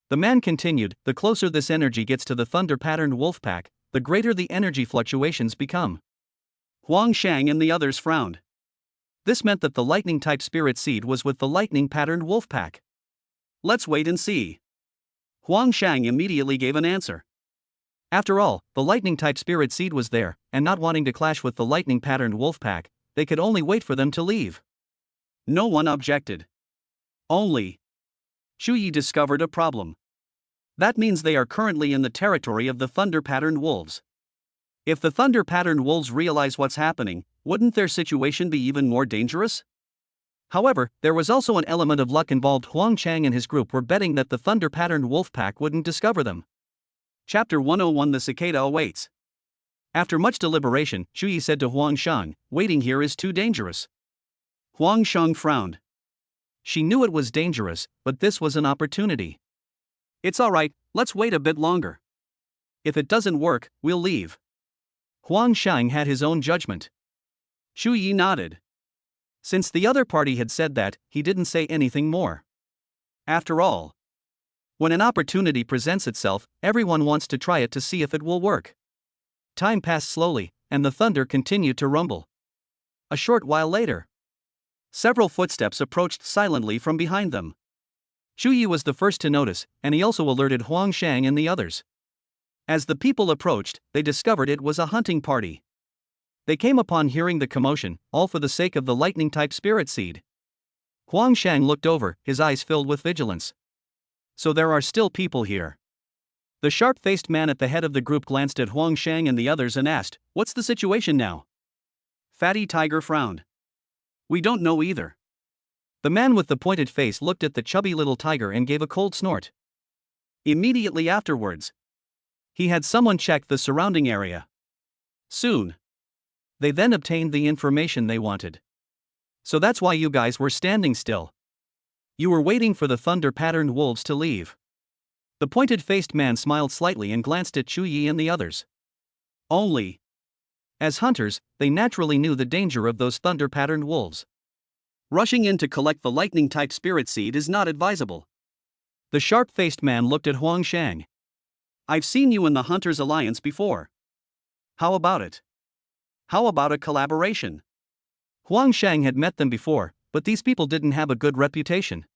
The man continued, "The closer this energy gets to the thunder-patterned wolf pack, the greater the energy fluctuations become." Huang Shang and the others frowned. This meant that the lightning-type spirit seed was with the lightning-patterned wolf pack. "Let's wait and see." Huang Shang immediately gave an answer. After all, the lightning-type spirit seed was there, and not wanting to clash with the lightning-patterned wolf pack, they could only wait for them to leave. No one objected. Only Shu Yi discovered a problem. That means they are currently in the territory of the thunder-patterned wolves. If the thunder-patterned wolves realize what's happening, wouldn't their situation be even more dangerous? However, there was also an element of luck involved. Huang Chang and his group were betting that the thunder-patterned wolf pack wouldn't discover them. Chapter 101: The Cicada Awaits. After much deliberation, Shu Yi said to Huang Shang, "Waiting here is too dangerous." Huang Shang frowned. She knew it was dangerous, but this was an opportunity. "It's alright, let's wait a bit longer. If it doesn't work, we'll leave." Huang Shang had his own judgment. Shu Yi nodded. Since the other party had said that, he didn't say anything more. After all, when an opportunity presents itself, everyone wants to try it to see if it will work. Time passed slowly, and the thunder continued to rumble. A short while later, several footsteps approached silently from behind them. Shu Yi was the first to notice, and he also alerted Huang Shang and the others. As the people approached, they discovered it was a hunting party. They came upon hearing the commotion, all for the sake of the lightning-type spirit seed. Huang Shang looked over, his eyes filled with vigilance. So there are still people here. The sharp-faced man at the head of the group glanced at Huang Shang and the others and asked, "What's the situation now?" Fatty Tiger frowned. "We don't know either." The man with the pointed face looked at the chubby little tiger and gave a cold snort. Immediately afterwards, he had someone check the surrounding area. Soon, they then obtained the information they wanted. "So that's why you guys were standing still. You were waiting for the thunder-patterned wolves to leave." The pointed-faced man smiled slightly and glanced at Shu Yi and the others. Only, as hunters, they naturally knew the danger of those thunder-patterned wolves. Rushing in to collect the lightning-type spirit seed is not advisable. The sharp-faced man looked at Huang Shang. "I've seen you in the Hunters Alliance before. How about it? How about a collaboration?" Huang Shang had met them before, but these people didn't have a good reputation.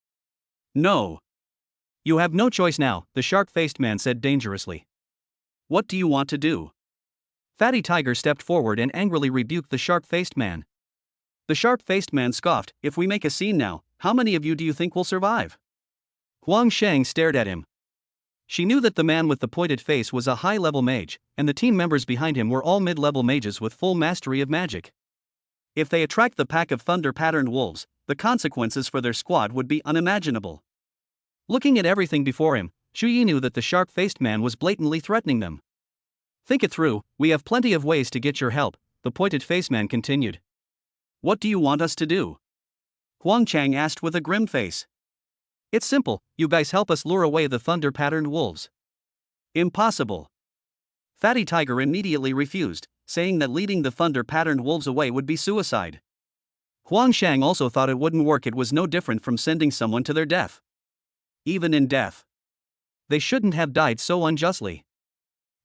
"No. You have no choice now," the sharp-faced man said dangerously. "What do you want to do?" Fatty Tiger stepped forward and angrily rebuked the sharp-faced man. The sharp-faced man scoffed, "If we make a scene now, how many of you do you think will survive?" Huang Shang stared at him. She knew that the man with the pointed face was a high-level mage, and the team members behind him were all mid-level mages with full mastery of magic. If they attract the pack of thunder-patterned wolves, the consequences for their squad would be unimaginable. Looking at everything before him, Shu Yi knew that the sharp-faced man was blatantly threatening them. "Think it through, we have plenty of ways to get your help," the pointed-faced man continued. "What do you want us to do?" Huang Chang asked with a grim face. It's simple, you guys help us lure away the thunder-patterned wolves. Impossible. Fatty Tiger immediately refused, saying that leading the thunder-patterned wolves away would be suicide. Huang Shang also thought it wouldn't work. It was no different from sending someone to their death. Even in death, they shouldn't have died so unjustly.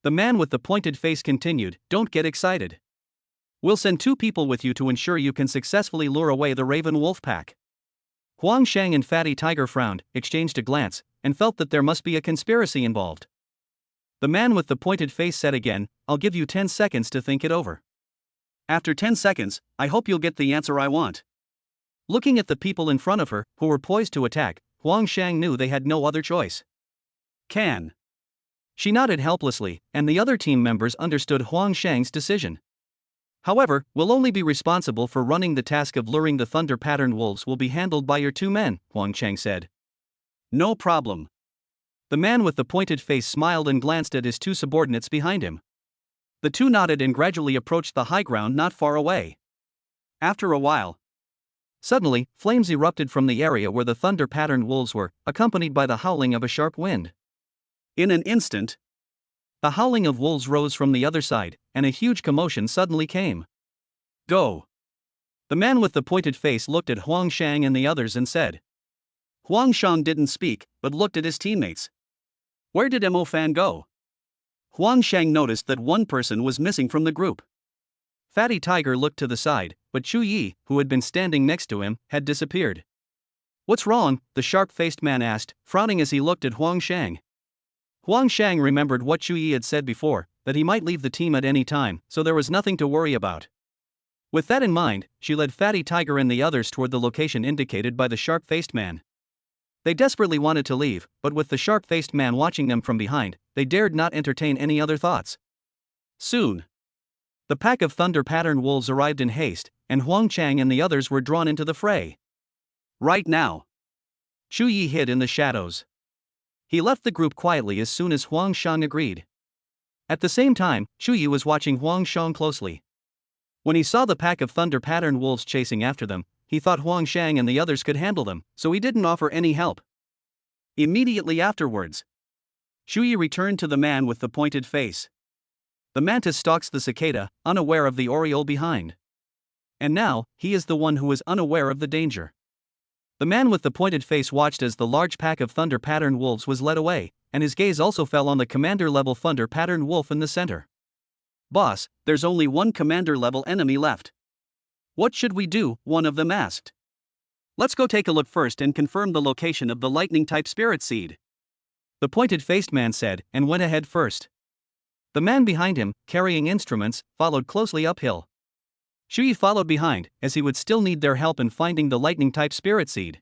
The man with the pointed face continued, don't get excited. We'll send 2 people with you to ensure you can successfully lure away the Raven Wolf pack. Huang Shang and Fatty Tiger frowned, exchanged a glance, and felt that there must be a conspiracy involved. The man with the pointed face said again, I'll give you 10 seconds to think it over. After 10 seconds, I hope you'll get the answer I want. Looking at the people in front of her, who were poised to attack, Huang Shang knew they had no other choice. Can. She nodded helplessly, and the other team members understood Huang Shang's decision. However, we'll only be responsible for running the task of luring the thunder-patterned wolves will be handled by your 2 men, Huang Shang said. No problem. The man with the pointed face smiled and glanced at his 2 subordinates behind him. The 2 nodded and gradually approached the high ground not far away. After a while, suddenly, flames erupted from the area where the thunder-patterned wolves were, accompanied by the howling of a sharp wind. In an instant, the howling of wolves rose from the other side, and a huge commotion suddenly came. Go. The man with the pointed face looked at Huang Shang and the others and said. Huang Shang didn't speak, but looked at his teammates. Where did Mo Fan go? Huang Shang noticed that one person was missing from the group. Fatty Tiger looked to the side, but Chu Yi, who had been standing next to him, had disappeared. What's wrong? The sharp-faced man asked, frowning as he looked at Huang Shang. Huang Shang remembered what Chu Yi had said before, that he might leave the team at any time, so there was nothing to worry about. With that in mind, she led Fatty Tiger and the others toward the location indicated by the sharp-faced man. They desperately wanted to leave, but with the sharp-faced man watching them from behind, they dared not entertain any other thoughts. Soon, the pack of thunder-patterned wolves arrived in haste, and Huang Shang and the others were drawn into the fray. Right now, Chu Yi hid in the shadows. He left the group quietly as soon as Huang Shang agreed. At the same time, Chu Yi was watching Huang Shang closely. When he saw the pack of thunder-patterned wolves chasing after them, he thought Huang Shang and the others could handle them, so he didn't offer any help. Immediately afterwards, Chu Yi returned to the man with the pointed face. The mantis stalks the cicada, unaware of the oriole behind. And now, he is the one who is unaware of the danger. The man with the pointed face watched as the large pack of thunder-patterned wolves was led away, and his gaze also fell on the commander-level thunder-patterned wolf in the center. Boss, there's only one commander-level enemy left. What should we do? One of them asked. Let's go take a look first and confirm the location of the lightning-type spirit seed, the pointed-faced man said, and went ahead first. The man behind him, carrying instruments, followed closely uphill. Chu Yi followed behind, as he would still need their help in finding the lightning-type spirit seed.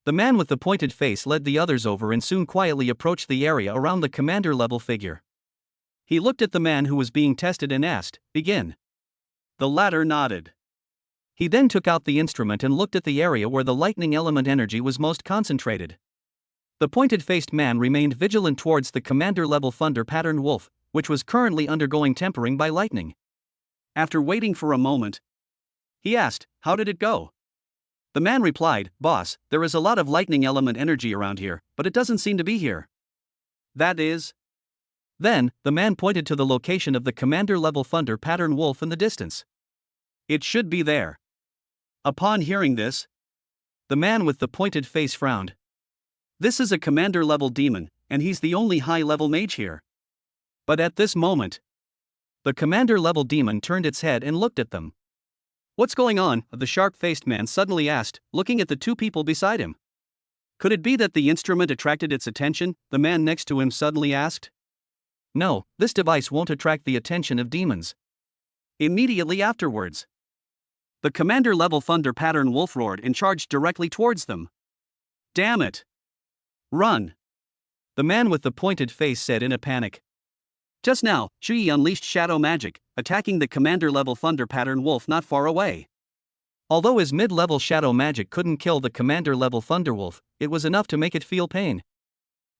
The man with the pointed face led the others over and soon quietly approached the area around the commander-level figure. He looked at the man who was being tested and asked, "Begin." The latter nodded. He then took out the instrument and looked at the area where the lightning element energy was most concentrated. The pointed-faced man remained vigilant towards the commander-level thunder-patterned wolf, which was currently undergoing tempering by lightning. After waiting for a moment, he asked, "How did it go?" The man replied, "Boss, there is a lot of lightning element energy around here, but it doesn't seem to be here." That is. Then, the man pointed to the location of the commander-level thunder-patterned wolf in the distance. It should be there. Upon hearing this, the man with the pointed face frowned. This is a commander-level demon, and he's the only high-level mage here. But at this moment, the commander-level demon turned its head and looked at them. What's going on? The sharp-faced man suddenly asked, looking at the 2 people beside him. Could it be that the instrument attracted its attention? The man next to him suddenly asked. No, this device won't attract the attention of demons. Immediately afterwards, the commander-level thunder-patterned wolf roared and charged directly towards them. Damn it! Run! The man with the pointed face said in a panic. Just now, Chu Yi unleashed shadow magic, attacking the commander-level thunder-patterned wolf not far away. Although his mid-level shadow magic couldn't kill the commander-level thunderwolf, it was enough to make it feel pain.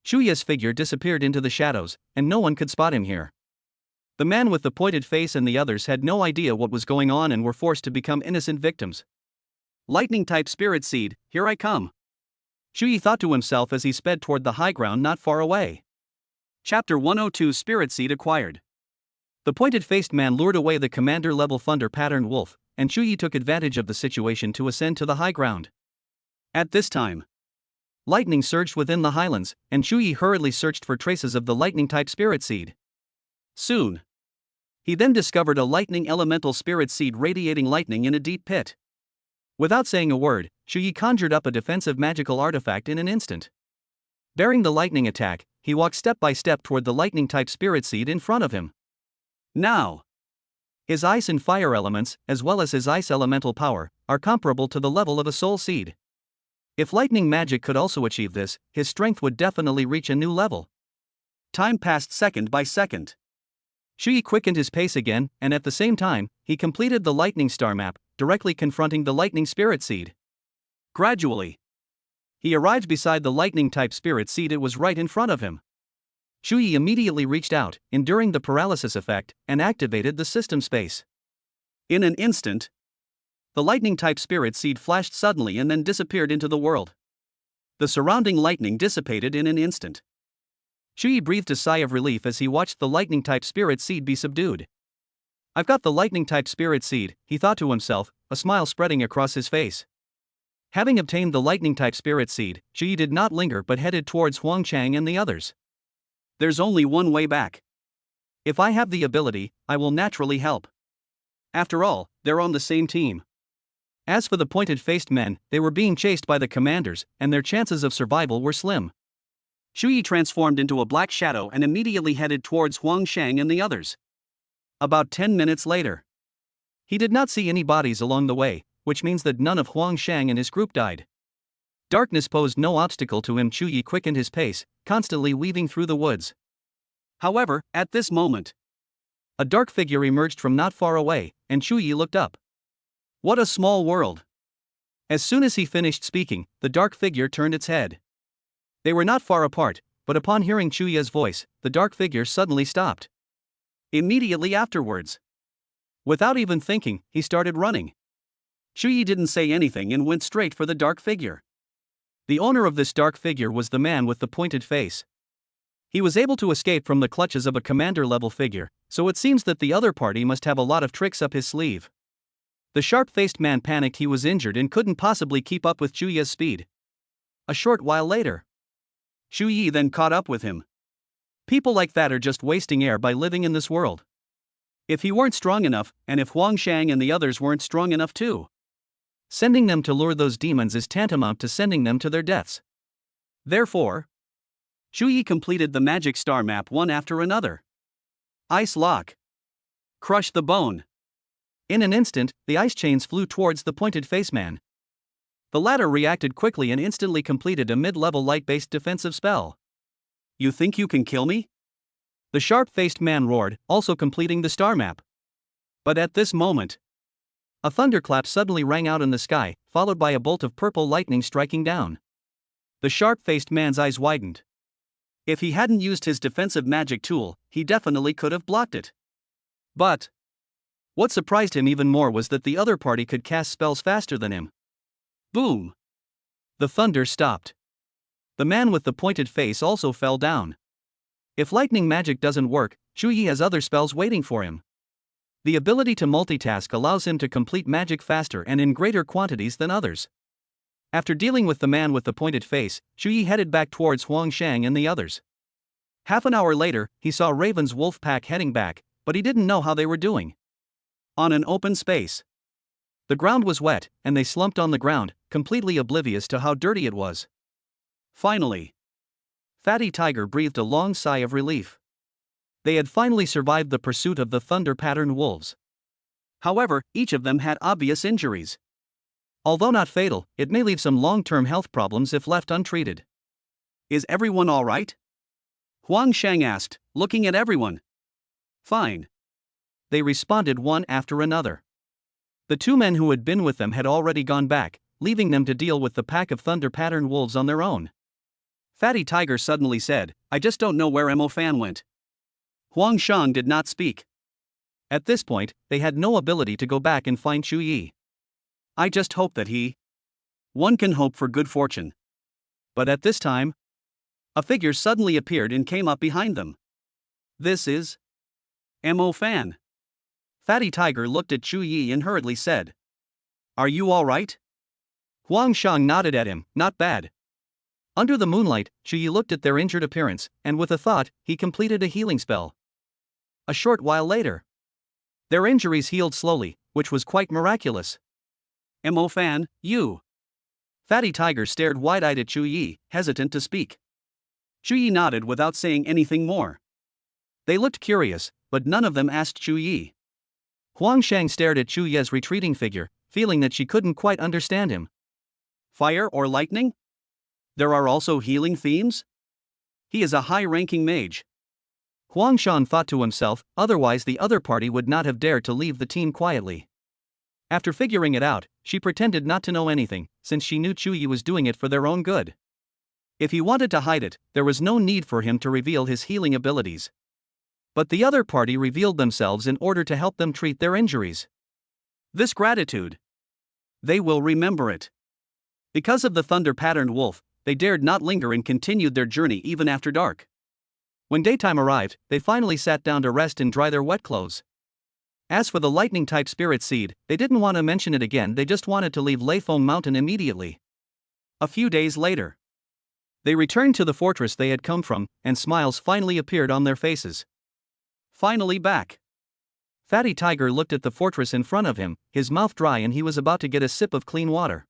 Chu Yi's figure disappeared into the shadows, and no one could spot him here. The man with the pointed face and the others had no idea what was going on and were forced to become innocent victims. Lightning-type spirit seed, here I come. Shu Yi thought to himself as he sped toward the high ground not far away. Chapter 102 Spirit Seed Acquired. The pointed-faced man lured away the commander-level thunder-patterned wolf, and Shu Yi took advantage of the situation to ascend to the high ground. At this time, lightning surged within the highlands, and Shu Yi hurriedly searched for traces of the lightning-type spirit seed. Soon, he then discovered a lightning elemental spirit seed radiating lightning in a deep pit. Without saying a word, Shu Yi conjured up a defensive magical artifact in an instant. Bearing the lightning attack, he walked step by step toward the lightning-type spirit seed in front of him. Now, his ice and fire elements, as well as his ice elemental power, are comparable to the level of a soul seed. If lightning magic could also achieve this, his strength would definitely reach a new level. Time passed second by second. Shu Yi quickened his pace again, and at the same time, he completed the lightning star map, directly confronting the lightning spirit seed. Gradually, he arrived beside the lightning-type spirit seed. It was right in front of him. Shu Yi immediately reached out, enduring the paralysis effect, and activated the system space. In an instant, the lightning-type spirit seed flashed suddenly and then disappeared into the world. The surrounding lightning dissipated in an instant. Shu Yi breathed a sigh of relief as he watched the lightning-type spirit seed be subdued. "I've got the lightning-type spirit seed," he thought to himself, a smile spreading across his face. Having obtained the lightning-type spirit seed, Shu Yi did not linger but headed towards Huang Chang and the others. There's only one way back. If I have the ability, I will naturally help. After all, they're on the same team. As for the pointed-faced men, they were being chased by the commanders, and their chances of survival were slim. Shu Yi transformed into a black shadow and immediately headed towards Huang Shang and the others. About 10 minutes later, he did not see any bodies along the way, which means that none of Huang Shang and his group died. Darkness posed no obstacle to him. Shu Yi quickened his pace, constantly weaving through the woods. However, at this moment, a dark figure emerged from not far away, and Shu Yi looked up. What a small world! As soon as he finished speaking, the dark figure turned its head. They were not far apart, but upon hearing Shu Yi's voice, the dark figure suddenly stopped. Immediately afterwards, without even thinking, he started running. Shu Yi didn't say anything and went straight for the dark figure. The owner of this dark figure was the man with the pointed face. He was able to escape from the clutches of a commander-level figure, so it seems that the other party must have a lot of tricks up his sleeve. The sharp-faced man panicked. He was injured and couldn't possibly keep up with Shu Yi's speed. A short while later, Shu Yi then caught up with him. People like that are just wasting air by living in this world. If he weren't strong enough, and if Huang Shang and the others weren't strong enough too, sending them to lure those demons is tantamount to sending them to their deaths. Therefore, Shu Yi completed the magic star map one after another. Ice Lock. Crush the Bone. In an instant, the ice chains flew towards the pointed-face man. The latter reacted quickly and instantly completed a mid-level light-based defensive spell. You think you can kill me? The sharp-faced man roared, also completing the star map. But at this moment, a thunderclap suddenly rang out in the sky, followed by a bolt of purple lightning striking down. The sharp-faced man's eyes widened. If he hadn't used his defensive magic tool, he definitely could have blocked it. But what surprised him even more was that the other party could cast spells faster than him. Boom! The thunder stopped. The man with the pointed face also fell down. If lightning magic doesn't work, Shu Yi has other spells waiting for him. The ability to multitask allows him to complete magic faster and in greater quantities than others. After dealing with the man with the pointed face, Shu Yi headed back towards Huang Shang and the others. Half an hour later, he saw Raven's wolf pack heading back, but he didn't know how they were doing. On an open space, the ground was wet, and they slumped on the ground, completely oblivious to how dirty it was. Finally, Fatty Tiger breathed a long sigh of relief. They had finally survived the pursuit of the thunder-patterned wolves. However, each of them had obvious injuries. Although not fatal, it may leave some long-term health problems if left untreated. Is everyone all right? Huang Shang asked, looking at everyone. Fine. They responded one after another. The two men who had been with them had already gone back, leaving them to deal with the pack of thunder-patterned wolves on their own. Fatty Tiger suddenly said, I just don't know where Mo Fan went. Huang Shang did not speak. At this point, they had no ability to go back and find Shu Yi. I just hope that one can hope for good fortune. But at this time, a figure suddenly appeared and came up behind them. This is Mo Fan. Fatty Tiger looked at Chu Yi and hurriedly said, "Are you all right?" Huang Shang nodded at him, "Not bad." Under the moonlight, Chu Yi looked at their injured appearance, and with a thought, he completed a healing spell. A short while later, their injuries healed slowly, which was quite miraculous. Mo Fan, you. Fatty Tiger stared wide-eyed at Chu Yi, hesitant to speak. Chu Yi nodded without saying anything more. They looked curious, but none of them asked Chu Yi. Huang Shang stared at Chu Yi's retreating figure, feeling that she couldn't quite understand him. Fire or lightning? There are also healing themes? He is a high-ranking mage. Huang Shan thought to himself, otherwise the other party would not have dared to leave the team quietly. After figuring it out, she pretended not to know anything, since she knew Chu Yi was doing it for their own good. If he wanted to hide it, there was no need for him to reveal his healing abilities. But the other party revealed themselves in order to help them treat their injuries. This gratitude. They will remember it. Because of the thunder-patterned wolf, they dared not linger and continued their journey even after dark. When daytime arrived, they finally sat down to rest and dry their wet clothes. As for the lightning-type spirit seed, they didn't want to mention it again, they just wanted to leave Leifeng Mountain immediately. A few days later, they returned to the fortress they had come from, and smiles finally appeared on their faces. Finally back. Fatty Tiger looked at the fortress in front of him, his mouth dry, and he was about to get a sip of clean water.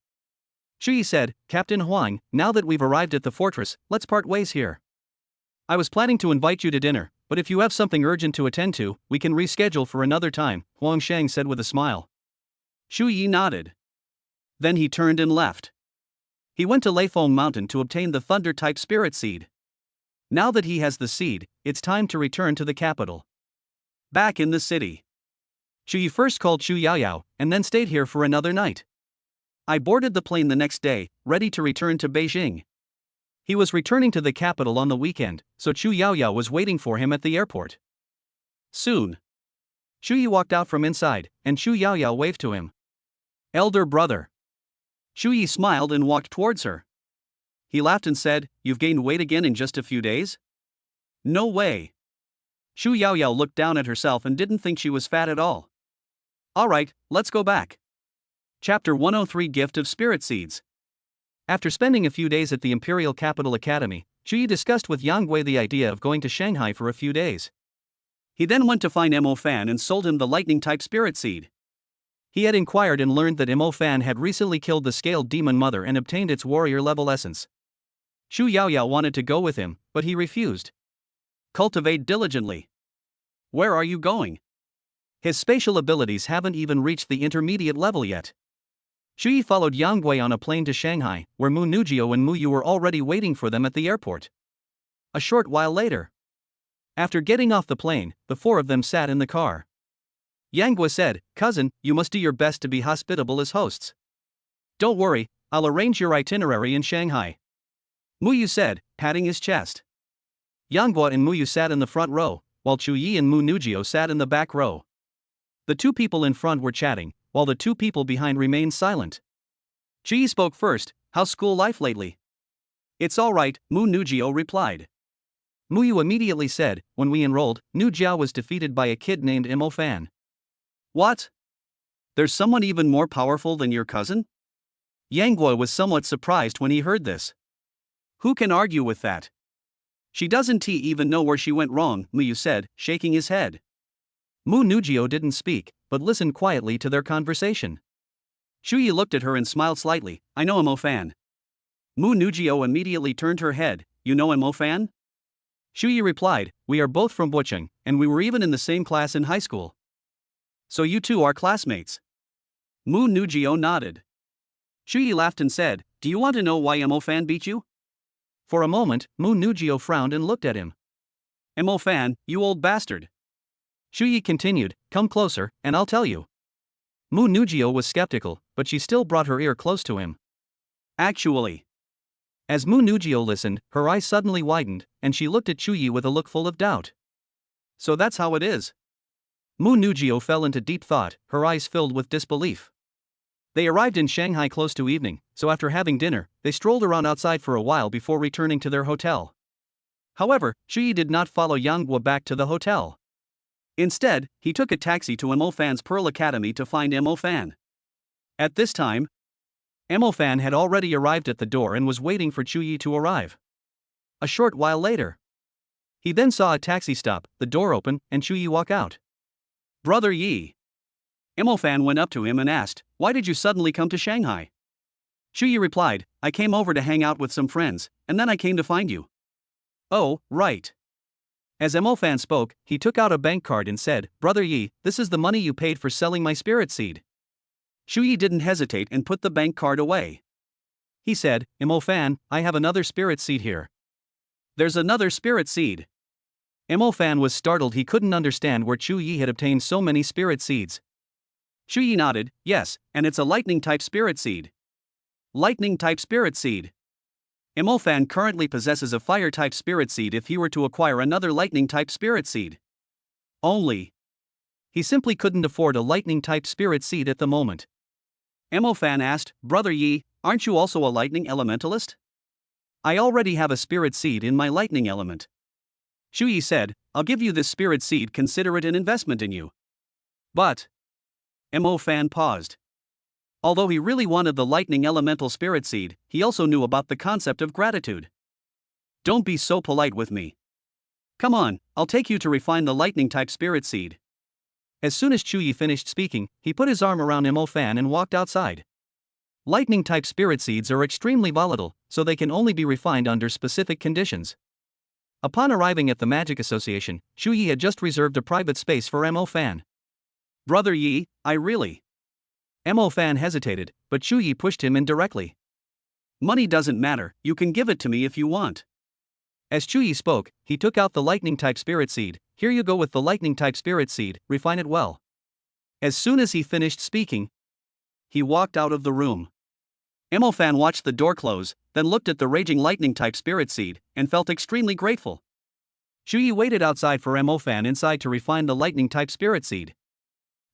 Chu Yi said, "Captain Huang, now that we've arrived at the fortress, let's part ways here. I was planning to invite you to dinner, but if you have something urgent to attend to, we can reschedule for another time," Huang Shang said with a smile. Chu Yi nodded. Then he turned and left. He went to Leifeng Mountain to obtain the thunder-type spirit seed. Now that he has the seed, it's time to return to the capital. Back in the city, Chu Yi first called Chu Yaoyao, and then stayed here for another night. I boarded the plane the next day, ready to return to Beijing. He was returning to the capital on the weekend, so Chu Yaoyao was waiting for him at the airport. Soon, Chu Yi walked out from inside, and Chu Yaoyao waved to him. "Elder brother." Chu Yi smiled and walked towards her. He laughed and said, "You've gained weight again in just a few days?" "No way." Chu Yaoyao looked down at herself and didn't think she was fat at all. "All right, let's go back." Chapter 103 Gift of Spirit Seeds. After spending a few days at the Imperial Capital Academy, Chu Yi discussed with Yang Gui the idea of going to Shanghai for a few days. He then went to find Mo Fan and sold him the lightning-type spirit seed. He had inquired and learned that Mo Fan had recently killed the scaled demon mother and obtained its warrior-level essence. Chu Yaoyao wanted to go with him, but he refused. Cultivate diligently. Where are you going? His spatial abilities haven't even reached the intermediate level yet. Chu Yi followed Yang Gui on a plane to Shanghai, where Mu Nujio and Mu Yu were already waiting for them at the airport. A short while later, after getting off the plane, the four of them sat in the car. Yang Gui said, "Cousin, you must do your best to be hospitable as hosts. Don't worry, I'll arrange your itinerary in Shanghai." Mu Yu said, patting his chest. Yang Gui and Mu Yu sat in the front row, while Chu Yi and Mu Nujio sat in the back row. The two people in front were chatting, while the two people behind remained silent. Chu Yi spoke first. "How's school life lately?" "It's all right," Mu Nujio replied. Mu Yu immediately said, "When we enrolled, Nu Jiao was defeated by a kid named Mo Fan." "What? There's someone even more powerful than your cousin?" Yang Gui was somewhat surprised when he heard this. "Who can argue with that? She doesn't even know where she went wrong," Mu Yu said, shaking his head. Mu Nujio didn't speak, but listened quietly to their conversation. Chu Yi looked at her and smiled slightly. "I know Mo Fan." Mu Nujio immediately turned her head. "You know Mo Fan?" Chu Yi replied, "We are both from Bucheng, and we were even in the same class in high school." "So you two are classmates?" Mu Nujio nodded. Chu Yi laughed and said, "Do you want to know why Mo Fan beat you?" For a moment, Mu Nujio frowned and looked at him. "Mo Fan, you old bastard." Chu Yi continued, "Come closer, and I'll tell you." Mu Nujio was skeptical, but she still brought her ear close to him. "Actually." As Mu Nujio listened, her eyes suddenly widened, and she looked at Chu Yi with a look full of doubt. "So that's how it is." Mu Nujio fell into deep thought, her eyes filled with disbelief. They arrived in Shanghai close to evening, so after having dinner, they strolled around outside for a while before returning to their hotel. However, Xu Yi did not follow Yang Guo back to the hotel. Instead, he took a taxi to Mo Fan's Pearl Academy to find Mo Fan. At this time, Mo Fan had already arrived at the door and was waiting for Xu Yi to arrive. A short while later, he then saw a taxi stop, the door open, and Xu Yi walk out. Brother Yi. Mo Fan went up to him and asked, "Why did you suddenly come to Shanghai?" Xu Yi replied, "I came over to hang out with some friends, and then I came to find you." "Oh, right." As Mo Fan spoke, he took out a bank card and said, "Brother Yi, this is the money you paid for selling my spirit seed." Xu Yi didn't hesitate and put the bank card away. He said, "Mo Fan, I have another spirit seed here." "There's another spirit seed." Mo Fan was startled. He couldn't understand where Xu Yi had obtained so many spirit seeds. Xu Yi nodded, "Yes, and it's a lightning-type spirit seed." Lightning-type spirit seed. Mo Fan currently possesses a fire-type spirit seed if he were to acquire another lightning-type spirit seed. Only, he simply couldn't afford a lightning-type spirit seed at the moment. Mo Fan asked, "Brother Yi, aren't you also a lightning elementalist?" "I already have a spirit seed in my lightning element." Xu Yi said, "I'll give you this spirit seed, consider it an investment in you." But Mo Fan paused. Although he really wanted the lightning elemental spirit seed, he also knew about the concept of gratitude. "Don't be so polite with me. Come on, I'll take you to refine the lightning type spirit seed." As soon as Xu Yi finished speaking, he put his arm around Mo Fan and walked outside. Lightning type spirit seeds are extremely volatile, so they can only be refined under specific conditions. Upon arriving at the Magic Association, Xu Yi had just reserved a private space for Mo Fan. "Brother Yi, I really..." Mo Fan hesitated, but Xu Yi pushed him in directly. "Money doesn't matter, you can give it to me if you want." As Xu Yi spoke, he took out the lightning type spirit seed. "Here you go with the lightning type spirit seed, refine it well." As soon as he finished speaking, he walked out of the room. Mo Fan watched the door close, then looked at the raging lightning type spirit seed, and felt extremely grateful. Xu Yi waited outside for Mo Fan inside to refine the lightning type spirit seed.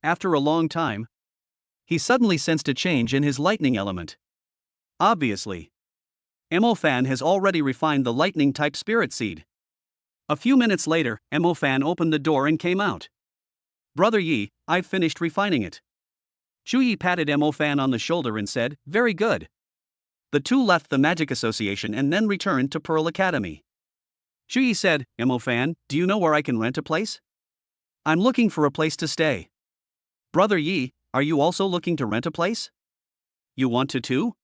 After a long time, he suddenly sensed a change in his lightning element. Obviously, Mo Fan has already refined the lightning type spirit seed. A few minutes later, Mo Fan opened the door and came out. "Brother Yi, I've finished refining it." Xu Yi patted Mo Fan on the shoulder and said, "Very good." The two left the Magic Association and then returned to Pearl Academy. Xu Yi said, "Mo Fan, do you know where I can rent a place? I'm looking for a place to stay." "Brother Yi, are you also looking to rent a place? You want to too?"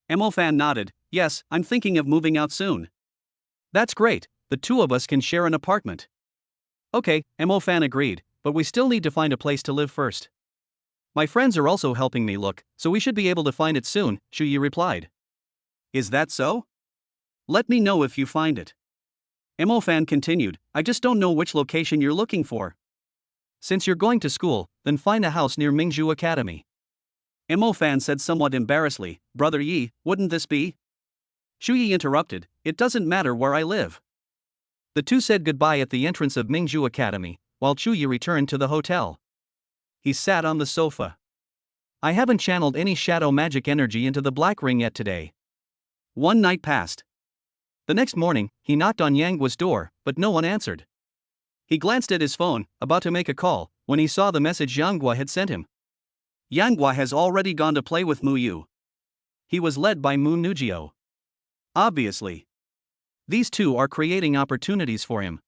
Mo Fan nodded, "Yes, I'm thinking of moving out soon." "That's great, the two of us can share an apartment." "Okay," Mo Fan agreed, "but we still need to find a place to live first." "My friends are also helping me look, so we should be able to find it soon," Xu Yi replied. "Is that so? Let me know if you find it." Mo Fan continued, "I just don't know which location you're looking for." "Since you're going to school, then find a house near Mingzhu Academy." Mo Fan said somewhat embarrassedly, "Brother Yi, wouldn't this be?" Xu Yi interrupted, "It doesn't matter where I live." The two said goodbye at the entrance of Mingzhu Academy, while Xu Yi returned to the hotel. He sat on the sofa. "I haven't channeled any shadow magic energy into the black ring yet today." One night passed. The next morning, he knocked on Yang Guo's door, but no one answered. He glanced at his phone, about to make a call, when he saw the message Yang Guo had sent him. Yang Guo has already gone to play with Mu Yu. He was led by Mu Nujio. Obviously, these two are creating opportunities for him.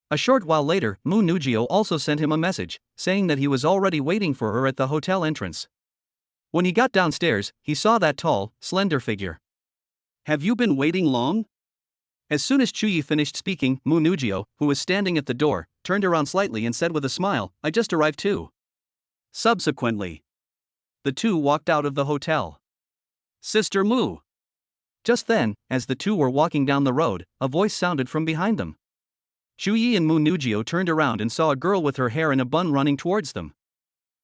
A short while later, Mu Nujio also sent him a message, saying that he was already waiting for her at the hotel entrance. When he got downstairs, he saw that tall, slender figure. "Have you been waiting long?" As soon as Xu Yi finished speaking, Mu Nujio, who was standing at the door, turned around slightly and said with a smile, "I just arrived too." Subsequently, the two walked out of the hotel. "Sister Mu." Just then, as the two were walking down the road, a voice sounded from behind them. Xu Yi and Mu Nujio turned around and saw a girl with her hair in a bun running towards them.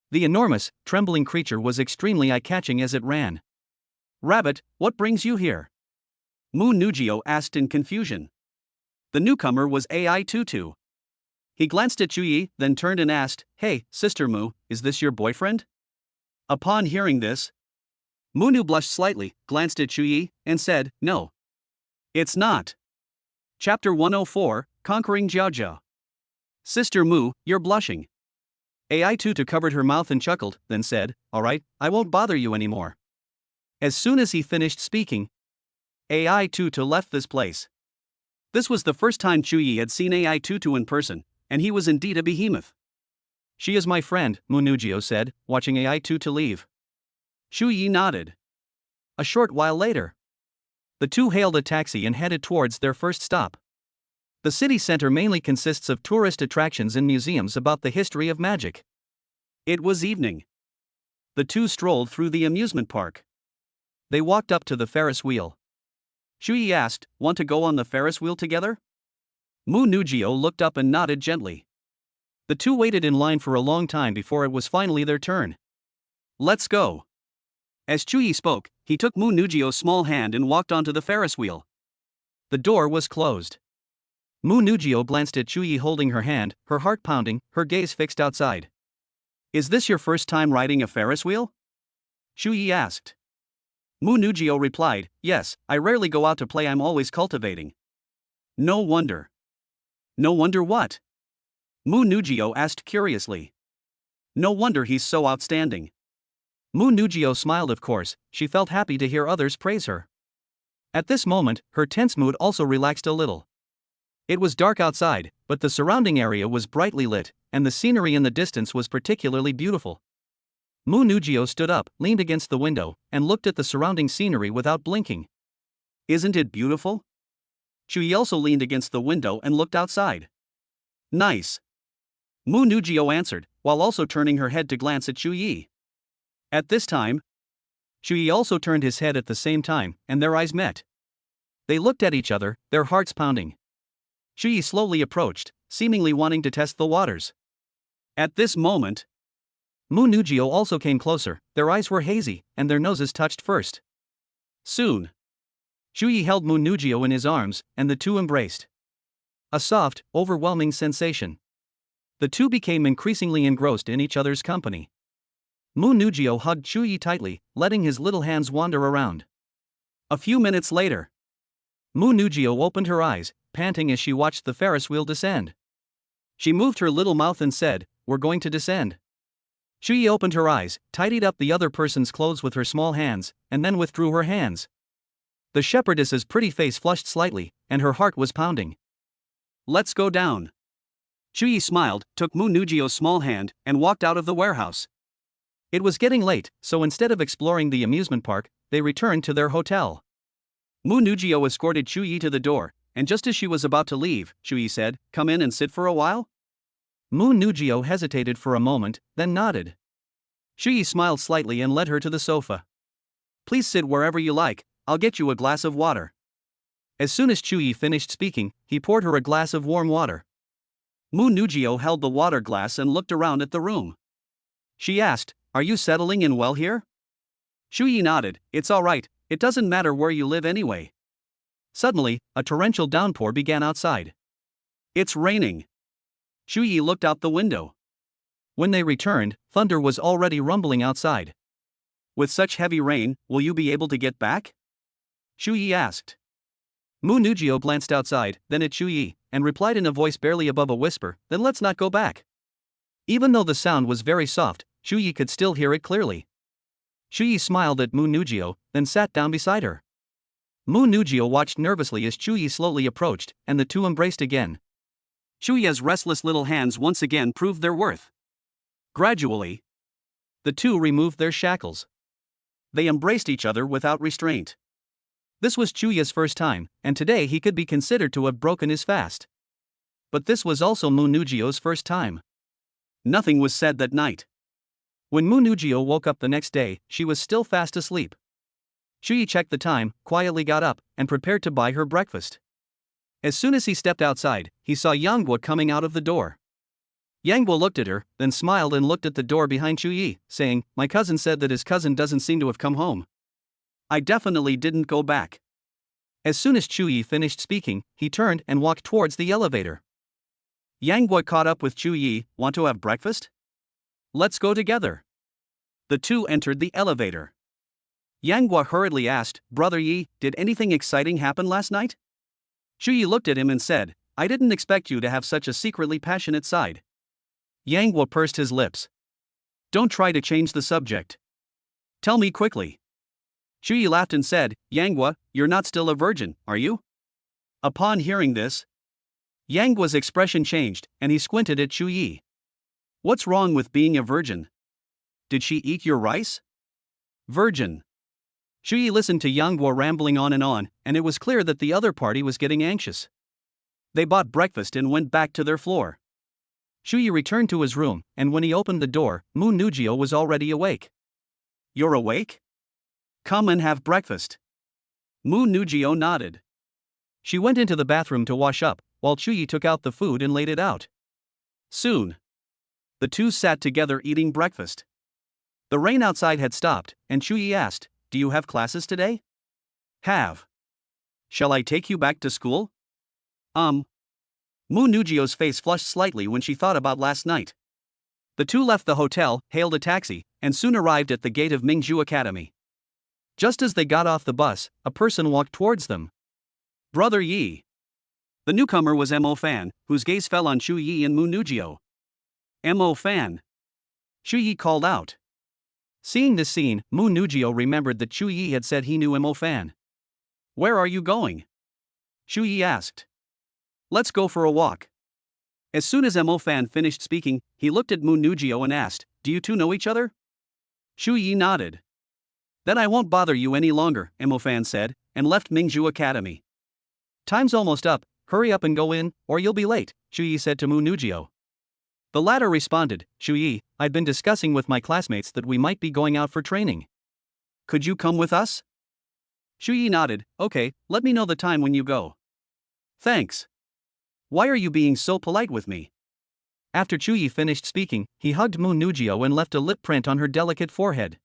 The enormous, trembling creature was extremely eye-catching as it ran. "Rabbit, what brings you here?" Mu Nujio asked in confusion. The newcomer was Ai Tutu. He glanced at Xu Yi, then turned and asked, "Hey, Sister Mu, is this your boyfriend?" Upon hearing this, Munu blushed slightly, glanced at Chuyi, and said, "No. It's not." Chapter 104, Conquering Jiaojia. Sister Mu, you're blushing. AI Tutu covered her mouth and chuckled, then said, "Alright, I won't bother you anymore." As soon as he finished speaking, AI Tutu left this place. This was the first time Chuyi had seen AI Tutu in person, and he was indeed a behemoth. "She is my friend," Munugio said, watching AI Tutu leave. Chuyi nodded. A short while later, the two hailed a taxi and headed towards their first stop. The city center mainly consists of tourist attractions and museums about the history of magic. It was evening. The two strolled through the amusement park. They walked up to the Ferris wheel. Chuyi asked, "Want to go on the Ferris wheel together?" Munugio looked up and nodded gently. The two waited in line for a long time before it was finally their turn. "Let's go." As Chuyi spoke, he took Munugio's small hand and walked onto the Ferris wheel. The door was closed. Munugio glanced at Chuyi holding her hand, her heart pounding, her gaze fixed outside. "Is this your first time riding a Ferris wheel?" Chuyi asked. Munugio replied, "Yes, I rarely go out to play, I'm always cultivating." "No wonder." "No wonder what?" Munugio asked curiously. "No wonder he's so outstanding." Munugio smiled, of course, she felt happy to hear others praise her. At this moment, her tense mood also relaxed a little. It was dark outside, but the surrounding area was brightly lit, and the scenery in the distance was particularly beautiful. Munugio stood up, leaned against the window, and looked at the surrounding scenery without blinking. "Isn't it beautiful?" Chuyi also leaned against the window and looked outside. "Nice." Munugio answered, while also turning her head to glance at Chuyi. At this time, Chuyi also turned his head at the same time, and their eyes met. They looked at each other, their hearts pounding. Chuyi slowly approached, seemingly wanting to test the waters. At this moment, Munugio also came closer, their eyes were hazy, and their noses touched first. Soon, Chuyi held Munugio in his arms, and the two embraced. A soft, overwhelming sensation. The two became increasingly engrossed in each other's company. Munugio hugged Chuyi tightly, letting his little hands wander around. A few minutes later, Munugio opened her eyes, panting as she watched the Ferris wheel descend. She moved her little mouth and said, "We're going to descend." Chuyi opened her eyes, tidied up the other person's clothes with her small hands, and then withdrew her hands. The shepherdess's pretty face flushed slightly, and her heart was pounding. "Let's go down." Chuyi smiled, took Munugio's small hand, and walked out of the warehouse. It was getting late, so instead of exploring the amusement park, they returned to their hotel. Munugio escorted Chuyi to the door, and just as she was about to leave, Chuyi said, "Come in and sit for a while?" Munugio hesitated for a moment, then nodded. Chuyi smiled slightly and led her to the sofa. "Please sit wherever you like, I'll get you a glass of water." As soon as Chuyi finished speaking, he poured her a glass of warm water. Munugio held the water glass and looked around at the room. She asked, "Are you settling in well here?" Chuyi nodded, "It's alright, it doesn't matter where you live anyway." Suddenly, a torrential downpour began outside. "It's raining." Chuyi looked out the window. When they returned, thunder was already rumbling outside. "With such heavy rain, will you be able to get back?" Chuyi asked. Munugio glanced outside, then at Chuyi, and replied in a voice barely above a whisper, "Then let's not go back." Even though the sound was very soft, Chuyi could still hear it clearly. Chuyi smiled at Munugio, then sat down beside her. Munugio watched nervously as Chuyi slowly approached, and the two embraced again. Chuyi's restless little hands once again proved their worth. Gradually, the two removed their shackles. They embraced each other without restraint. This was Chuyi's first time, and today he could be considered to have broken his fast. But this was also Munugio's first time. Nothing was said that night. When Munugio woke up the next day, she was still fast asleep. Chuyi checked the time, quietly got up, and prepared to buy her breakfast. As soon as he stepped outside, he saw Yangbo coming out of the door. Yangbo looked at her, then smiled and looked at the door behind Chuyi, saying, "My cousin said that his cousin doesn't seem to have come home. I definitely didn't go back." As soon as Chuyi finished speaking, he turned and walked towards the elevator. Yangbo caught up with Chuyi, "Want to have breakfast? Let's go together." The two entered the elevator. Yang Guo hurriedly asked, Brother Yi, did anything exciting happen last night? Shu Yi looked at him and said, I didn't expect you to have such a secretly passionate side. Yang Guo pursed his lips. Don't try to change the subject. Tell me quickly. Shu Yi laughed and said, Yang Guo, you're not still a virgin, are you? Upon hearing this, Yang Guo's expression changed, and he squinted at Shu Yi. What's wrong with being a virgin? Did she eat your rice? Virgin. Shu Yi listened to Yang Guo rambling on, and it was clear that the other party was getting anxious. They bought breakfast and went back to their floor. Shu Yi returned to his room, and when he opened the door, Mu Nujio was already awake. You're awake? Come and have breakfast. Mu Nujio nodded. She went into the bathroom to wash up, while Shu Yi took out the food and laid it out. Soon, the two sat together eating breakfast. The rain outside had stopped, and Shu Yi asked, Do you have classes today? Have. Shall I take you back to school? Mu Nujio's face flushed slightly when she thought about last night. The two left the hotel, hailed a taxi, and soon arrived at the gate of Mingzhu Academy. Just as they got off the bus, a person walked towards them. Brother Yi. The newcomer was Mo Fan, whose gaze fell on Shu Yi and Mu Nujio. Mo Fan. Shu Yi called out. Seeing this scene, Mu Nujio remembered that Shu Yi had said he knew Mo Fan. Where are you going? Shu Yi asked. Let's go for a walk. As soon as Mo Fan finished speaking, he looked at Mu Nujio and asked, Do you two know each other? Shu Yi nodded. Then I won't bother you any longer, Mo Fan said, and left Mingzhu Academy. Time's almost up, hurry up and go in, or you'll be late, Shu Yi said to Mu Nujio. The latter responded, Shu Yi, I'd been discussing with my classmates that we might be going out for training. Could you come with us? Shu Yi nodded, okay, let me know the time when you go. Thanks. Why are you being so polite with me? After Shu Yi finished speaking, he hugged Mu Nujio and left a lip print on her delicate forehead.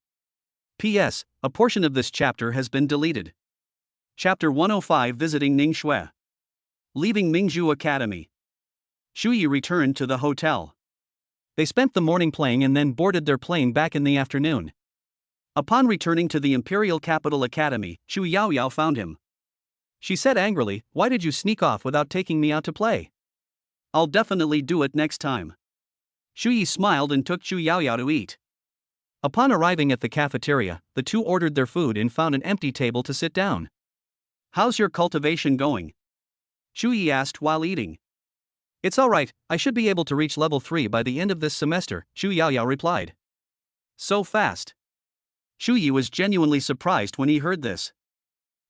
P.S. A portion of this chapter has been deleted. Chapter 105 Visiting Ning Shui. Leaving Mingzhu Academy. Shu Yi returned to the hotel. They spent the morning playing and then boarded their plane back in the afternoon. Upon returning to the Imperial Capital Academy, Chu Yaoyao found him. She said angrily, Why did you sneak off without taking me out to play? I'll definitely do it next time. Shu Yi smiled and took Chu Yaoyao to eat. Upon arriving at the cafeteria, the two ordered their food and found an empty table to sit down. How's your cultivation going? Shu Yi asked while eating. It's alright, I should be able to reach level 3 by the end of this semester, Chu Yaoyao replied. So fast. Shu Yi was genuinely surprised when he heard this.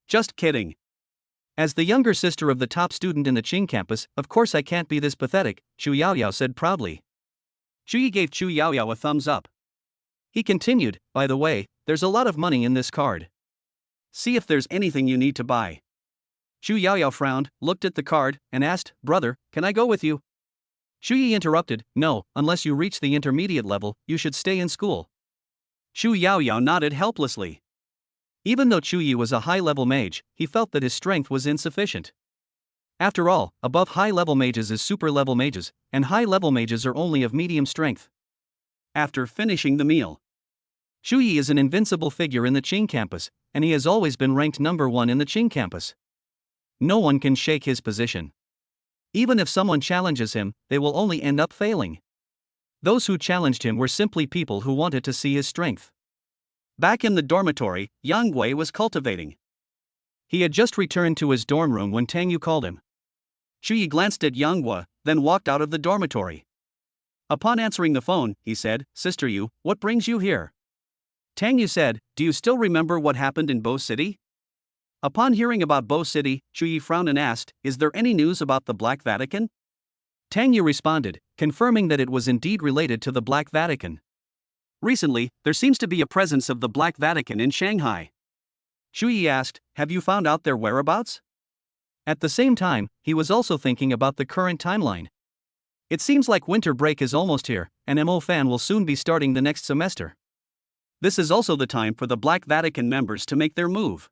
Just kidding. As the younger sister of the top student in the Qing campus, of course I can't be this pathetic, Chu Yaoyao said proudly. Shu Yi gave Chu Yaoyao a thumbs up. He continued, by the way, there's a lot of money in this card. See if there's anything you need to buy. Chu Yaoyao frowned, looked at the card, and asked, Brother, can I go with you? Shu Yi interrupted, No, unless you reach the intermediate level, you should stay in school. Chu Yaoyao nodded helplessly. Even though Chu Yi was a high-level mage, he felt that his strength was insufficient. After all, above high-level mages is super-level mages, and high-level mages are only of medium strength. After finishing the meal, Shu Yi is an invincible figure in the Qing campus, and he has always been ranked number 1 in the Qing campus. No one can shake his position. Even if someone challenges him, they will only end up failing. Those who challenged him were simply people who wanted to see his strength. Back in the dormitory, Yang Gui was cultivating. He had just returned to his dorm room when Tang Yu called him. Shu Yi glanced at Yang Gui, then walked out of the dormitory. Upon answering the phone, he said, Sister Yu, what brings you here? Tang Yu said, Do you still remember what happened in Bo City? Upon hearing about Bo City, Shu Yi frowned and asked, Is there any news about the Black Vatican? Tang Yu responded, confirming that it was indeed related to the Black Vatican. Recently, there seems to be a presence of the Black Vatican in Shanghai. Shu Yi asked, Have you found out their whereabouts? At the same time, he was also thinking about the current timeline. It seems like winter break is almost here, and Mo Fan will soon be starting the next semester. This is also the time for the Black Vatican members to make their move.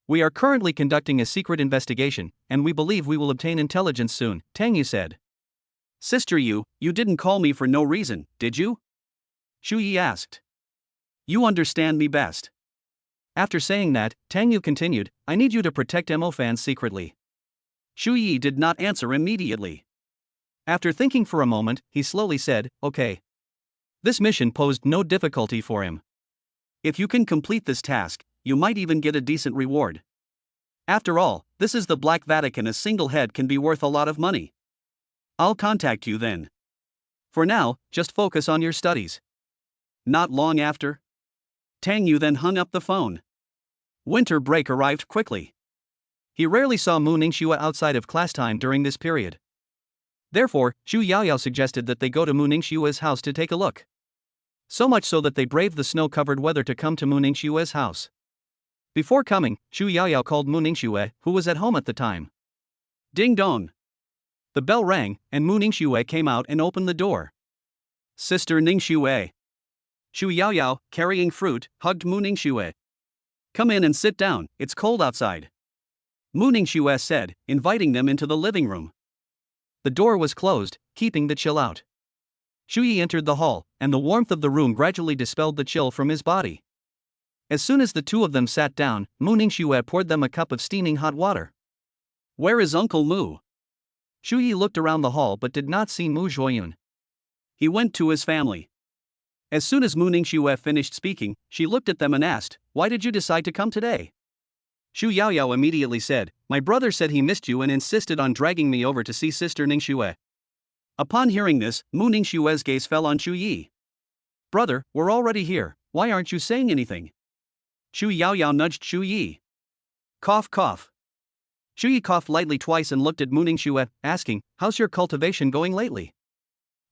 We are currently conducting a secret investigation, and we believe we will obtain intelligence soon, Tang Yu said. Sister Yu, you didn't call me for no reason, did you? Shu Yi asked. You understand me best. After saying that, Tang Yu continued, I need you to protect Mo fans secretly. Xu Yi did not answer immediately. After thinking for a moment, he slowly said, okay. This mission posed no difficulty for him. If you can complete this task, you might even get a decent reward. After all, this is the Black Vatican. A single head can be worth a lot of money. I'll contact you then. For now, just focus on your studies. Not long after, Tang Yu then hung up the phone. Winter break arrived quickly. He rarely saw Mu Ningxue outside of class time during this period. Therefore, Xu Yaoyao suggested that they go to Mu Ningxue's house to take a look. So much so that they braved the snow-covered weather to come to Mu Ningxue's house. Before coming, Xu Yaoyao called Mu Ningxue, who was at home at the time. Ding dong. The bell rang, and Mu Ningxue came out and opened the door. Sister Ningxue. Xu Yaoyao, carrying fruit, hugged Mu Ningxue. Come in and sit down, it's cold outside. Mu Ningxue said, inviting them into the living room. The door was closed, keeping the chill out. Xu Yi entered the hall, and the warmth of the room gradually dispelled the chill from his body. As soon as the two of them sat down, Mu Ningxue poured them a cup of steaming hot water. Where is Uncle Mu? Xu Yi looked around the hall but did not see Mu Zhuoyun. He went to his family. As soon as Mu Ningxue finished speaking, she looked at them and asked, why did you decide to come today? Xu Yaoyao immediately said, my brother said he missed you and insisted on dragging me over to see Sister Ningxue. Upon hearing this, Mu Ningxue's gaze fell on Xu Yi. Brother, we're already here, why aren't you saying anything? Xu Yaoyao nudged Xu Yi. Cough cough. Xu Yi coughed lightly twice and looked at Mu Ningxue, asking, how's your cultivation going lately?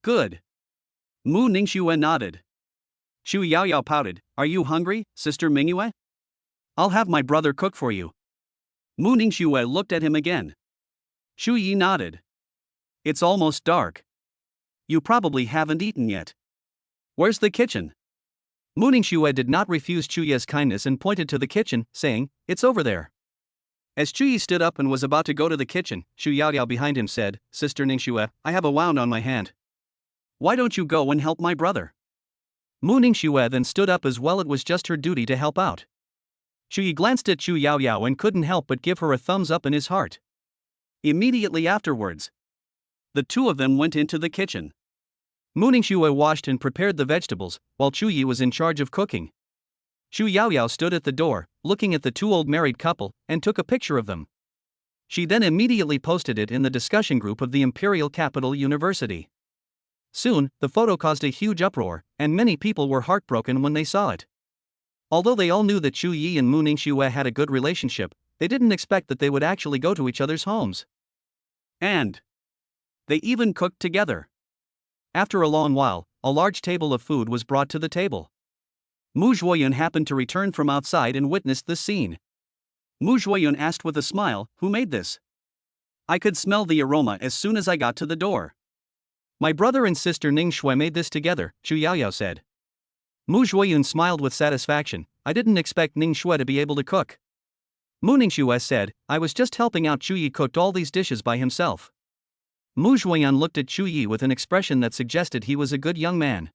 Good. Mu Ningxue nodded. Xu Yaoyao pouted, are you hungry, Sister Mingyue? I'll have my brother cook for you. Mu Ningxue looked at him again. Xu Yi nodded. It's almost dark. You probably haven't eaten yet. Where's the kitchen? Mu Ningxue did not refuse Chu Ye's kindness and pointed to the kitchen, saying, it's over there. As Chu Yi stood up and was about to go to the kitchen, Xu Yaoyao behind him said, Sister Ningxue, I have a wound on my hand. Why don't you go and help my brother? Mu Ningxue then stood up as well. It was just her duty to help out. Xu Yi glanced at Xu Yaoyao and couldn't help but give her a thumbs up in his heart. Immediately afterwards, the two of them went into the kitchen. Mu Ningxue washed and prepared the vegetables, while Chu Yi was in charge of cooking. Xu Yaoyao stood at the door, looking at the two old married couple, and took a picture of them. She then immediately posted it in the discussion group of the Imperial Capital University. Soon, the photo caused a huge uproar, and many people were heartbroken when they saw it. Although they all knew that Chu Yi and Mu Ningxue had a good relationship, they didn't expect that they would actually go to each other's homes. And they even cooked together. After a long while, a large table of food was brought to the table. Mu Zhuoyun happened to return from outside and witnessed the scene. Mu Zhuoyun asked with a smile, who made this? I could smell the aroma as soon as I got to the door. My brother and sister Ningxue made this together, Xu Yaoyao said. Mu Zhuoyun smiled with satisfaction, I didn't expect Ningxue to be able to cook. Mu Ningxue said, I was just helping out. Chu Yi cooked all these dishes by himself. Mu Zhuoyun looked at Chu Yi with an expression that suggested he was a good young man.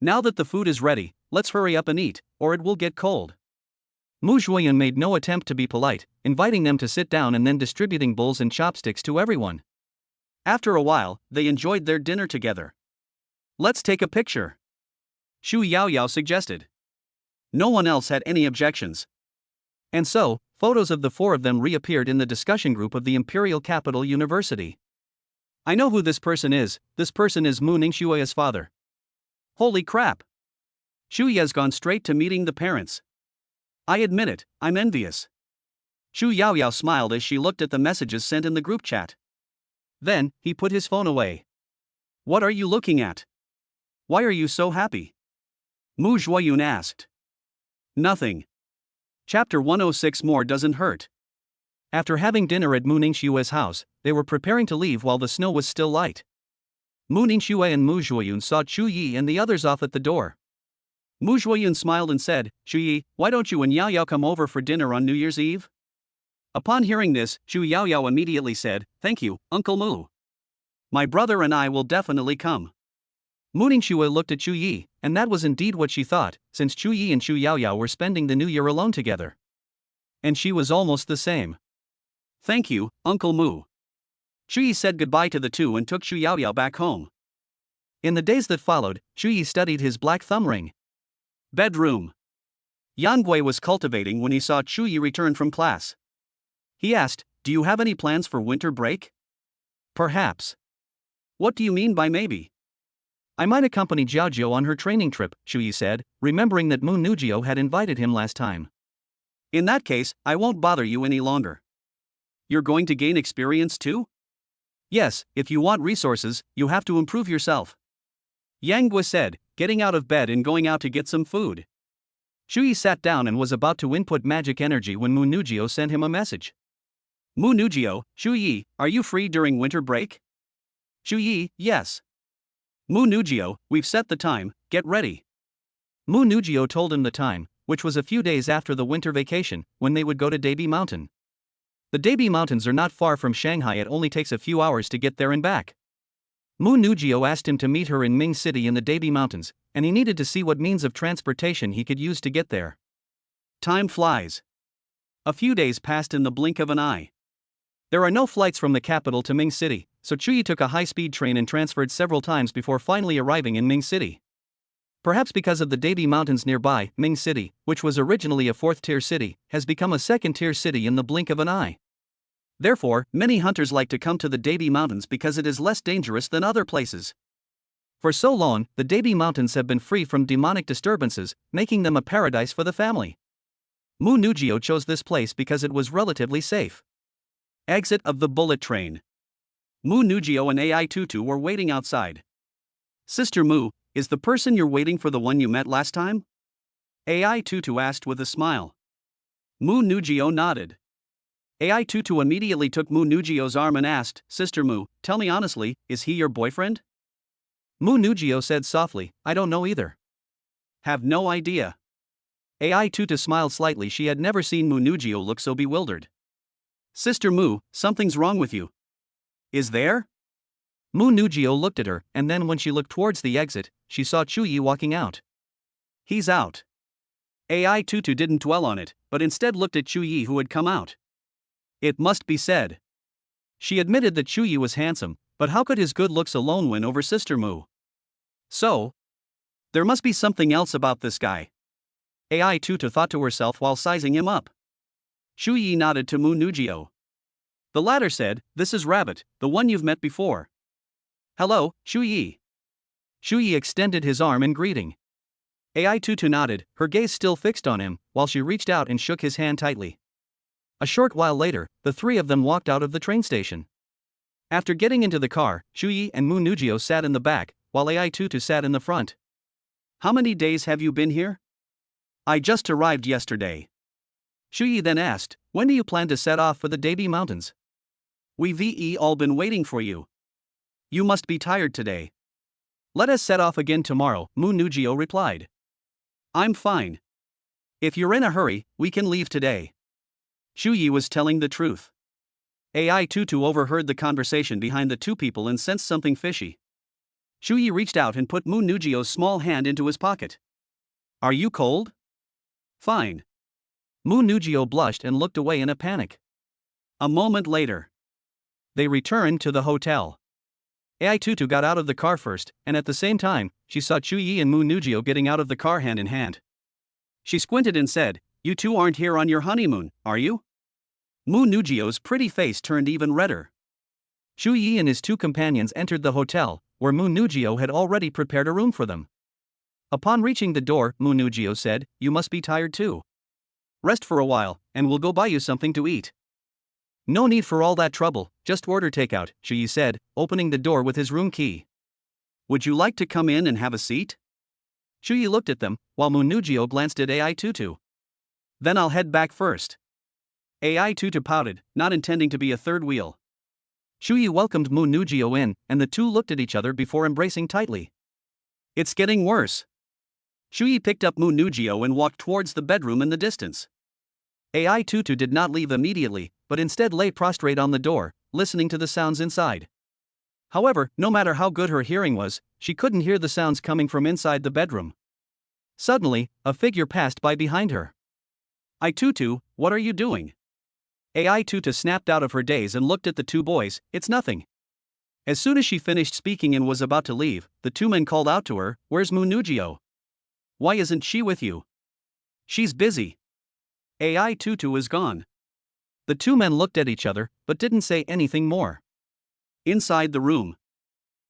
Now that the food is ready, let's hurry up and eat, or it will get cold. Mu Zhuoyun made no attempt to be polite, inviting them to sit down and then distributing bowls and chopsticks to everyone. After a while, they enjoyed their dinner together. Let's take a picture, Xu Yaoyao suggested. No one else had any objections. And so, photos of the four of them reappeared in the discussion group of the Imperial Capital University. I know who this person is Mu Ningxue's father. Holy crap! Xu Ye's gone straight to meeting the parents. I admit it, I'm envious. Xu Yaoyao smiled as she looked at the messages sent in the group chat. Then, he put his phone away. What are you looking at? Why are you so happy? Mu Zhuoyun asked. Nothing. Chapter 106 More doesn't hurt. After having dinner at Mu Ningxue's house, they were preparing to leave while the snow was still light. Mu Ningxue and Mu Zhuoyun saw Chu Yi and the others off at the door. Mu Zhuoyun smiled and said, Xu Yi, why don't you and Yaoyao come over for dinner on New Year's Eve? Upon hearing this, Xu Yaoyao immediately said, thank you, Uncle Mu. My brother and I will definitely come. Mu Ningxue looked at Chu Yi, and that was indeed what she thought, since Chu Yi and Chu Yaoyao were spending the new year alone together. And she was almost the same. Thank you, Uncle Mu. Chu Yi said goodbye to the two and took Chu Yaoyao back home. In the days that followed, Chu Yi studied his black thumb ring. Bedroom. Yan Gui was cultivating when he saw Chu Yi return from class. He asked, "Do you have any plans for winter break?" Perhaps. What do you mean by maybe? I might accompany Jiaojiu on her training trip, Chu Yi said, remembering that Mu Nujio had invited him last time. In that case, I won't bother you any longer. You're going to gain experience too? Yes, if you want resources, you have to improve yourself. Yang Gui said, getting out of bed and going out to get some food. Chu Yi sat down and was about to input magic energy when Mu Nujio sent him a message. Mu Nujio, Chu Yi, are you free during winter break? Chu Yi, yes. Mu Nujio, we've set the time, get ready. Mu Nujio told him the time, which was a few days after the winter vacation, when they would go to Dabi Mountain. The Dabi Mountains are not far from Shanghai, it only takes a few hours to get there and back. Mu Nujio asked him to meet her in Ming City in the Dabi Mountains, and he needed to see what means of transportation he could use to get there. Time flies. A few days passed in the blink of an eye. There are no flights from the capital to Ming City, so Chu Yi took a high-speed train and transferred several times before finally arriving in Ming City. Perhaps because of the Dabi Mountains nearby, Ming City, which was originally a fourth-tier city, has become a second-tier city in the blink of an eye. Therefore, many hunters like to come to the Dabi Mountains because it is less dangerous than other places. For so long, the Dabi Mountains have been free from demonic disturbances, making them a paradise for the family. Mu Nujio chose this place because it was relatively safe. Exit of the bullet train. Mu Nujio and Ai Tutu were waiting outside. Sister Mu, is the person you're waiting for the one you met last time? Ai Tutu asked with a smile. Mu Nujio nodded. Ai Tutu immediately took Mu Nujio's arm and asked, Sister Mu, tell me honestly, is he your boyfriend? Mu Nujio said softly, I don't know either. Have no idea. Ai Tutu smiled slightly, she had never seen Mu Nujio look so bewildered. Sister Mu, something's wrong with you. Is there? Mu Nujio looked at her, and then when she looked towards the exit, she saw Chu Yi walking out. He's out. Ai Tutu didn't dwell on it, but instead looked at Chu Yi who had come out. It must be said. She admitted that Chu Yi was handsome, but how could his good looks alone win over Sister Mu? So, there must be something else about this guy. Ai Tutu thought to herself while sizing him up. Chu Yi nodded to Mu Nujio. The latter said, This is Rabbit, the one you've met before. Hello, Chu Yi. Chu Yi extended his arm in greeting. Ai Tutu nodded, her gaze still fixed on him, while she reached out and shook his hand tightly. A short while later, the three of them walked out of the train station. After getting into the car, Chu Yi and Mu Nujio sat in the back, while Ai Tutu sat in the front. How many days have you been here? I just arrived yesterday. Chu Yi then asked, when do you plan to set off for the Dabi Mountains? We've all been waiting for you. You must be tired today. Let us set off again tomorrow, Mu Nujio replied. I'm fine. If you're in a hurry, we can leave today. Chu Yi was telling the truth. Ai Tutu overheard the conversation behind the two people and sensed something fishy. Chu Yi reached out and put Mu Nujio's small hand into his pocket. Are you cold? Fine. Mu Nujio blushed and looked away in a panic. A moment later, they returned to the hotel. Ai Tutu got out of the car first, and at the same time, she saw Chu Yi and Mu Nujio getting out of the car hand in hand. She squinted and said, You two aren't here on your honeymoon, are you? Mu Nujio's pretty face turned even redder. Chu Yi and his two companions entered the hotel, where Mu Nujio had already prepared a room for them. Upon reaching the door, Mu Nujio said, You must be tired too. Rest for a while, and we'll go buy you something to eat. No need for all that trouble, just order takeout, Chu Yi said, opening the door with his room key. Would you like to come in and have a seat? Chu Yi looked at them, while Mu Nujio glanced at Ai Tutu. Then I'll head back first. Ai Tutu pouted, not intending to be a third wheel. Chu Yi welcomed Mu Nujio in, and the two looked at each other before embracing tightly. It's getting worse. Chu Yi picked up Mu Nujio and walked towards the bedroom in the distance. Ai Tutu did not leave immediately, but instead lay prostrate on the door, listening to the sounds inside. However, no matter how good her hearing was, she couldn't hear the sounds coming from inside the bedroom. Suddenly, a figure passed by behind her. "Ai-Tutu, what are you doing?" Ai-Tutu snapped out of her daze and looked at the two boys. "It's nothing." As soon as she finished speaking and was about to leave, the two men called out to her, "Where's Munugio? Why isn't she with you?" "She's busy." Ai-Tutu is gone. The two men looked at each other, but didn't say anything more. Inside the room,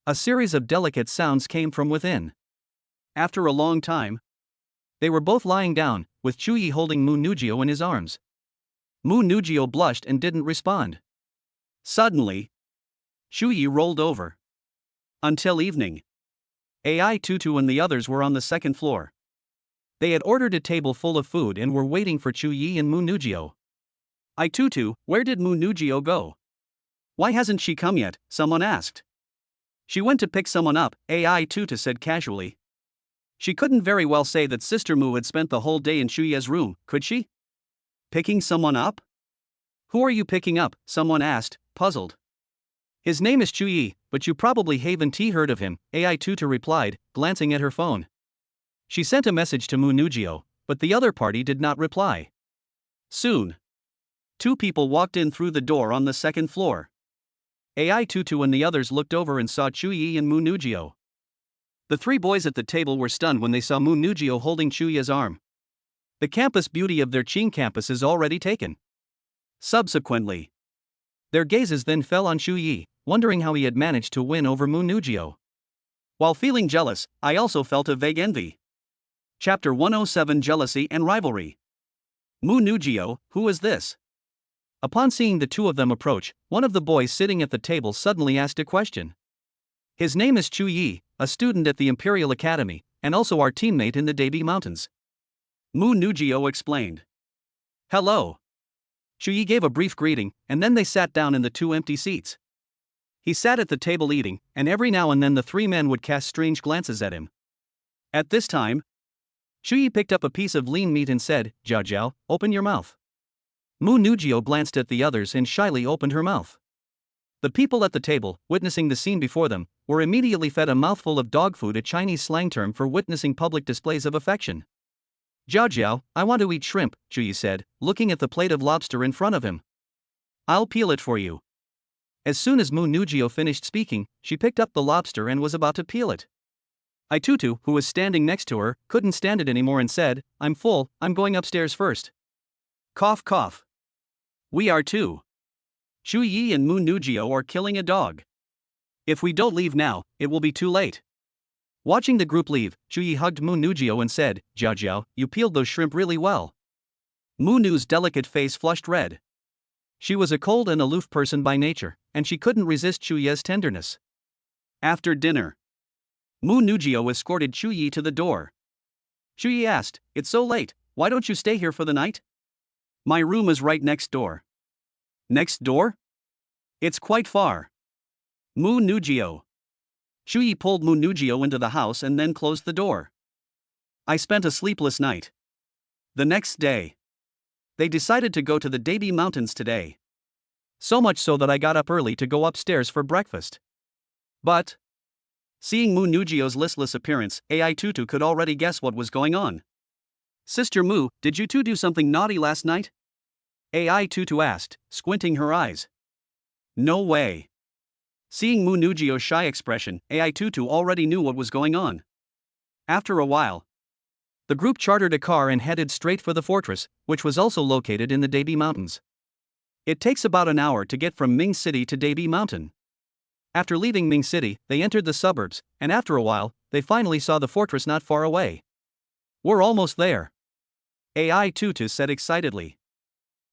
a series of delicate sounds came from within. After a long time, they were both lying down, with Chuyi holding Munugio in his arms. Munugio blushed and didn't respond. Suddenly, Chuyi rolled over. Until evening, Ai-Tutu and the others were on the second floor. They had ordered a table full of food and were waiting for Chuyi and Munugio. "Ai-Tutu, where did Munugio go? Why hasn't she come yet?" someone asked. "She went to pick someone up," Ai-Tutu said casually. She couldn't very well say that Sister Mu had spent the whole day in Chuyi's room, could she? "Picking someone up? Who are you picking up?" someone asked, puzzled. "His name is Chuyi, but you probably haven't heard of him," Ai-Tutu replied, glancing at her phone. She sent a message to Munugio, but the other party did not reply. Soon, two people walked in through the door on the second floor. Ai-Tutu and the others looked over and saw Chuyi and Munugio. The three boys at the table were stunned when they saw Munugio holding Chuyi's arm. The campus beauty of their Qing campus is already taken. Subsequently, their gazes then fell on Chuyi, wondering how he had managed to win over Munugio. While feeling jealous, I also felt a vague envy. Chapter 107: Jealousy and Rivalry. Munugio, who is this? Upon seeing the two of them approach, one of the boys sitting at the table suddenly asked a question. His name is Chuyi, a student at the Imperial Academy, and also our teammate in the Debi Mountains. Munugio explained. "Hello." Chuyi gave a brief greeting, and then they sat down in the two empty seats. He sat at the table eating, and every now and then the three men would cast strange glances at him. At this time, Chuyi picked up a piece of lean meat and said, "Jiao Jiao, open your mouth." Munugio glanced at the others and shyly opened her mouth. The people at the table, witnessing the scene before them, were immediately fed a mouthful of dog food, a Chinese slang term for witnessing public displays of affection. "Jiao Jiao, I want to eat shrimp," Chuyi said, looking at the plate of lobster in front of him. "I'll peel it for you." As soon as Munugio finished speaking, she picked up the lobster and was about to peel it. Ai-Tutu, who was standing next to her, couldn't stand it anymore and said, "I'm full, I'm going upstairs first." Cough cough. "We are too. Chuyi and Munugio are killing a dog. If we don't leave now, it will be too late." Watching the group leave, Chuyi hugged Munugio and said, "Jiao Jiao, you peeled those shrimp really well." Munu's delicate face flushed red. She was a cold and aloof person by nature, and she couldn't resist Chuyi's tenderness. After dinner, Munugio escorted Chuyi to the door. Chuyi asked, "It's so late, why don't you stay here for the night?" "My room is right next door." "Next door? It's quite far." Munugio. Chuyi pulled Munugio into the house and then closed the door. I spent a sleepless night. The next day, they decided to go to the Debi Mountains today. So much so that I got up early to go upstairs for breakfast. But, seeing Munugio's listless appearance, Ai-Tutu could already guess what was going on. "Sister Mu, did you two do something naughty last night?" Ai-Tutu asked, squinting her eyes. "No way." Seeing Munugio's shy expression, Ai-Tutu already knew what was going on. After a while, the group chartered a car and headed straight for the fortress, which was also located in the Debi Mountains. It takes about an hour to get from Ming City to Debi Mountain. After leaving Ming City, they entered the suburbs, and after a while, they finally saw the fortress not far away. "We're almost there," Ai-Tutu said excitedly.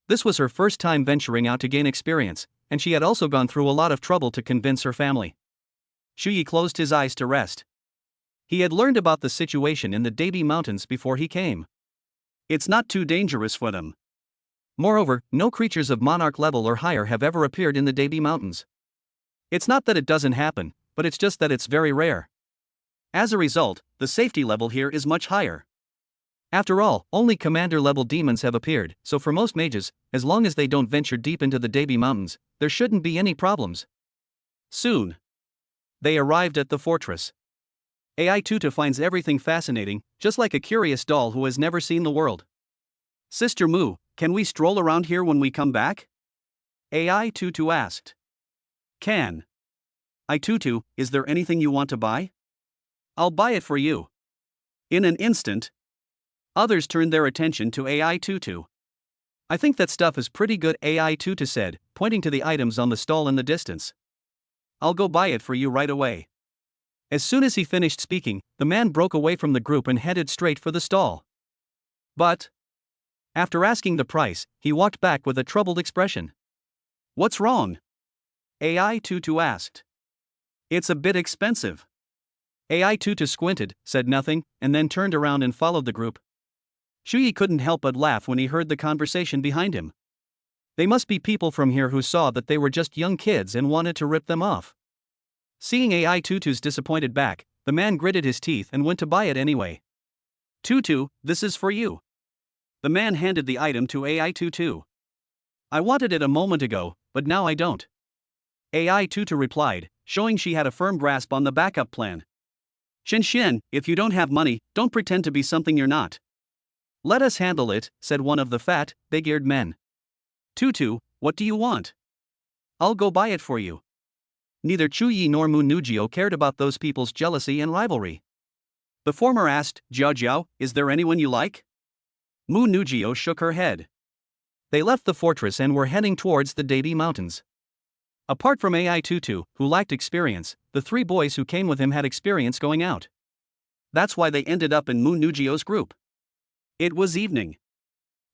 This was her first time venturing out to gain experience, and she had also gone through a lot of trouble to convince her family. Chuyi closed his eyes to rest. He had learned about the situation in the Debi Mountains before he came. It's not too dangerous for them. Moreover, no creatures of monarch level or higher have ever appeared in the Debi Mountains. It's not that it doesn't happen, but it's just that it's very rare. As a result, the safety level here is much higher. After all, only commander-level demons have appeared, so for most mages, as long as they don't venture deep into the Debi Mountains, there shouldn't be any problems. Soon, They arrived at the fortress. AI Tutu finds everything fascinating, just like a curious doll who has never seen the world. Sister Mu, can we stroll around here when we come back? AI Tutu asked. Can. I Tutu, is there anything you want to buy? I'll buy it for you. In an instant, others turned their attention to AI Tutu. I think that stuff is pretty good, AI Tutu said, pointing to the items on the stall in the distance. I'll go buy it for you right away. As soon as he finished speaking, the man broke away from the group and headed straight for the stall. But, after asking the price, he walked back with a troubled expression. What's wrong? AI Tutu asked. It's a bit expensive. AI Tutu squinted, said nothing, and then turned around and followed the group. Shuyi couldn't help but laugh when he heard the conversation behind him. They must be people from here who saw that they were just young kids and wanted to rip them off. Seeing AI Tutu's disappointed back, the man gritted his teeth and went to buy it anyway. Tutu, this is for you. The man handed the item to AI Tutu. I wanted it a moment ago, but now I don't. AI Tutu replied, showing she had a firm grasp on the backup plan. Chen, if you don't have money, don't pretend to be something you're not. Let us handle it, said one of the fat, big-eared men. Tutu, what do you want? I'll go buy it for you. Neither Chu Yi nor Mu Nujio cared about those people's jealousy and rivalry. The former asked, Jiao Jiao, is there anyone you like? Mu Nujio shook her head. They left the fortress and were heading towards the Debi Mountains. Apart from AI Tutu, who lacked experience, the three boys who came with him had experience going out. That's why they ended up in Mu Nujio's group. It was evening.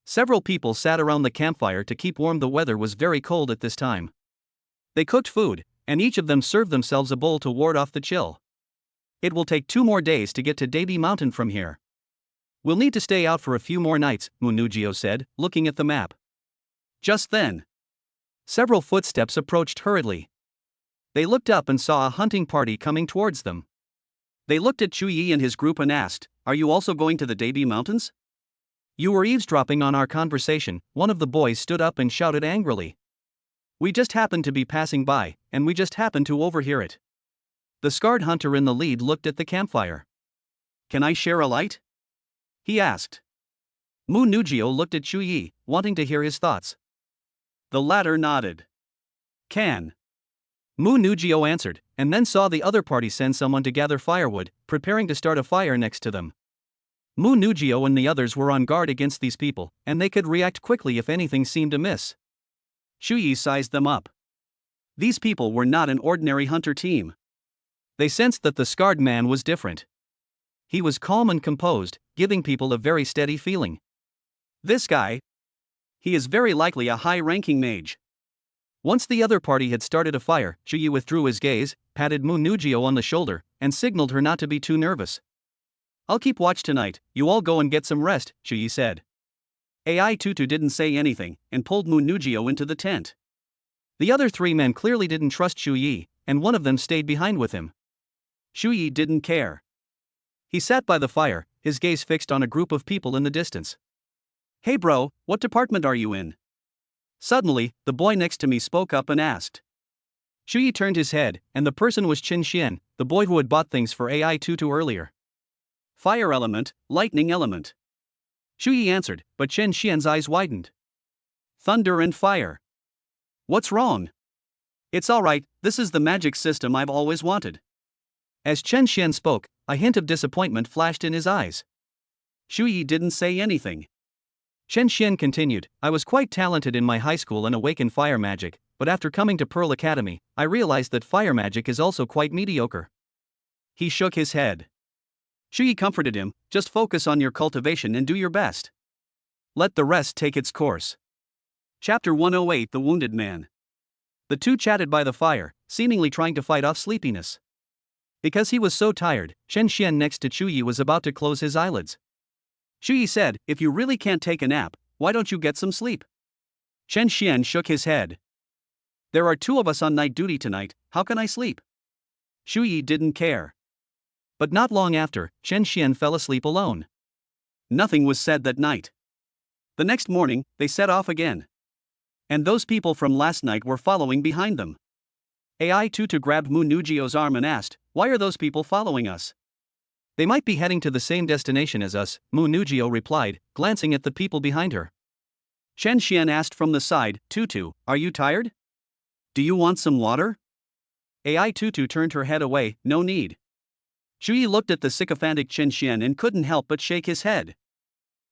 Several people sat around the campfire to keep warm. The weather was very cold at this time. They cooked food, and each of them served themselves a bowl to ward off the chill. It will take 2 more days to get to Debi Mountain from here. We'll need to stay out for a few more nights, Mu Nujio said, looking at the map. Just then, several footsteps approached hurriedly. They looked up and saw a hunting party coming towards them. They looked at Chu Yi and his group and asked, Are you also going to the Debi Mountains? You were eavesdropping on our conversation, one of the boys stood up and shouted angrily. We just happened to be passing by, and we just happened to overhear it. The scarred hunter in the lead looked at the campfire. Can I share a light? He asked. Mu Nujio looked at Chu Yi, wanting to hear his thoughts. The latter nodded. Can. Mu Nujio answered, and then saw the other party send someone to gather firewood, preparing to start a fire next to them. Mu Nujio and the others were on guard against these people, and they could react quickly if anything seemed amiss. Chu Yi sized them up. These people were not an ordinary hunter team. They sensed that the scarred man was different. He was calm and composed, giving people a very steady feeling. This guy, he is very likely a high-ranking mage. Once the other party had started a fire, Chu Yi withdrew his gaze, patted Mu Nujio on the shoulder, and signaled her not to be too nervous. I'll keep watch tonight, you all go and get some rest, Chu Yi said. AI Tutu didn't say anything, and pulled Mu Nujio into the tent. The other 3 men clearly didn't trust Chu Yi, and one of them stayed behind with him. Chu Yi didn't care. He sat by the fire, his gaze fixed on a group of people in the distance. Hey bro, what department are you in? Suddenly, the boy next to me spoke up and asked. Chu Yi turned his head, and the person was Chen Xian, the boy who had bought things for AI Tutu earlier. Fire element, lightning element. Chu Yi answered, but Chen Xian's eyes widened. Thunder and fire. What's wrong? It's alright, this is the magic system I've always wanted. As Chen Xian spoke, a hint of disappointment flashed in his eyes. Chu Yi didn't say anything. Chen Xian continued, I was quite talented in my high school in awakened fire magic, but after coming to Pearl Academy, I realized that fire magic is also quite mediocre. He shook his head. Chu Yi comforted him, just focus on your cultivation and do your best. Let the rest take its course. Chapter 108 The Wounded Man. The two chatted by the fire, seemingly trying to fight off sleepiness. Because he was so tired, Chen Xian next to Chu Yi was about to close his eyelids. Chu Yi said, if you really can't take a nap, why don't you get some sleep? Chen Xian shook his head. There are 2 of us on night duty tonight, how can I sleep? Chu Yi didn't care. But not long after, Chen Xian fell asleep alone. Nothing was said that night. The next morning, they set off again. And those people from last night were following behind them. AI Tutu grabbed Mu Nugio's arm and asked, "Why are those people following us?" They might be heading to the same destination as us, Mu Nugio replied, glancing at the people behind her. Chen Xian asked from the side, "Tutu, are you tired? Do you want some water?" AI Tutu turned her head away, "No need." Shui looked at the sycophantic Chen Xian and couldn't help but shake his head.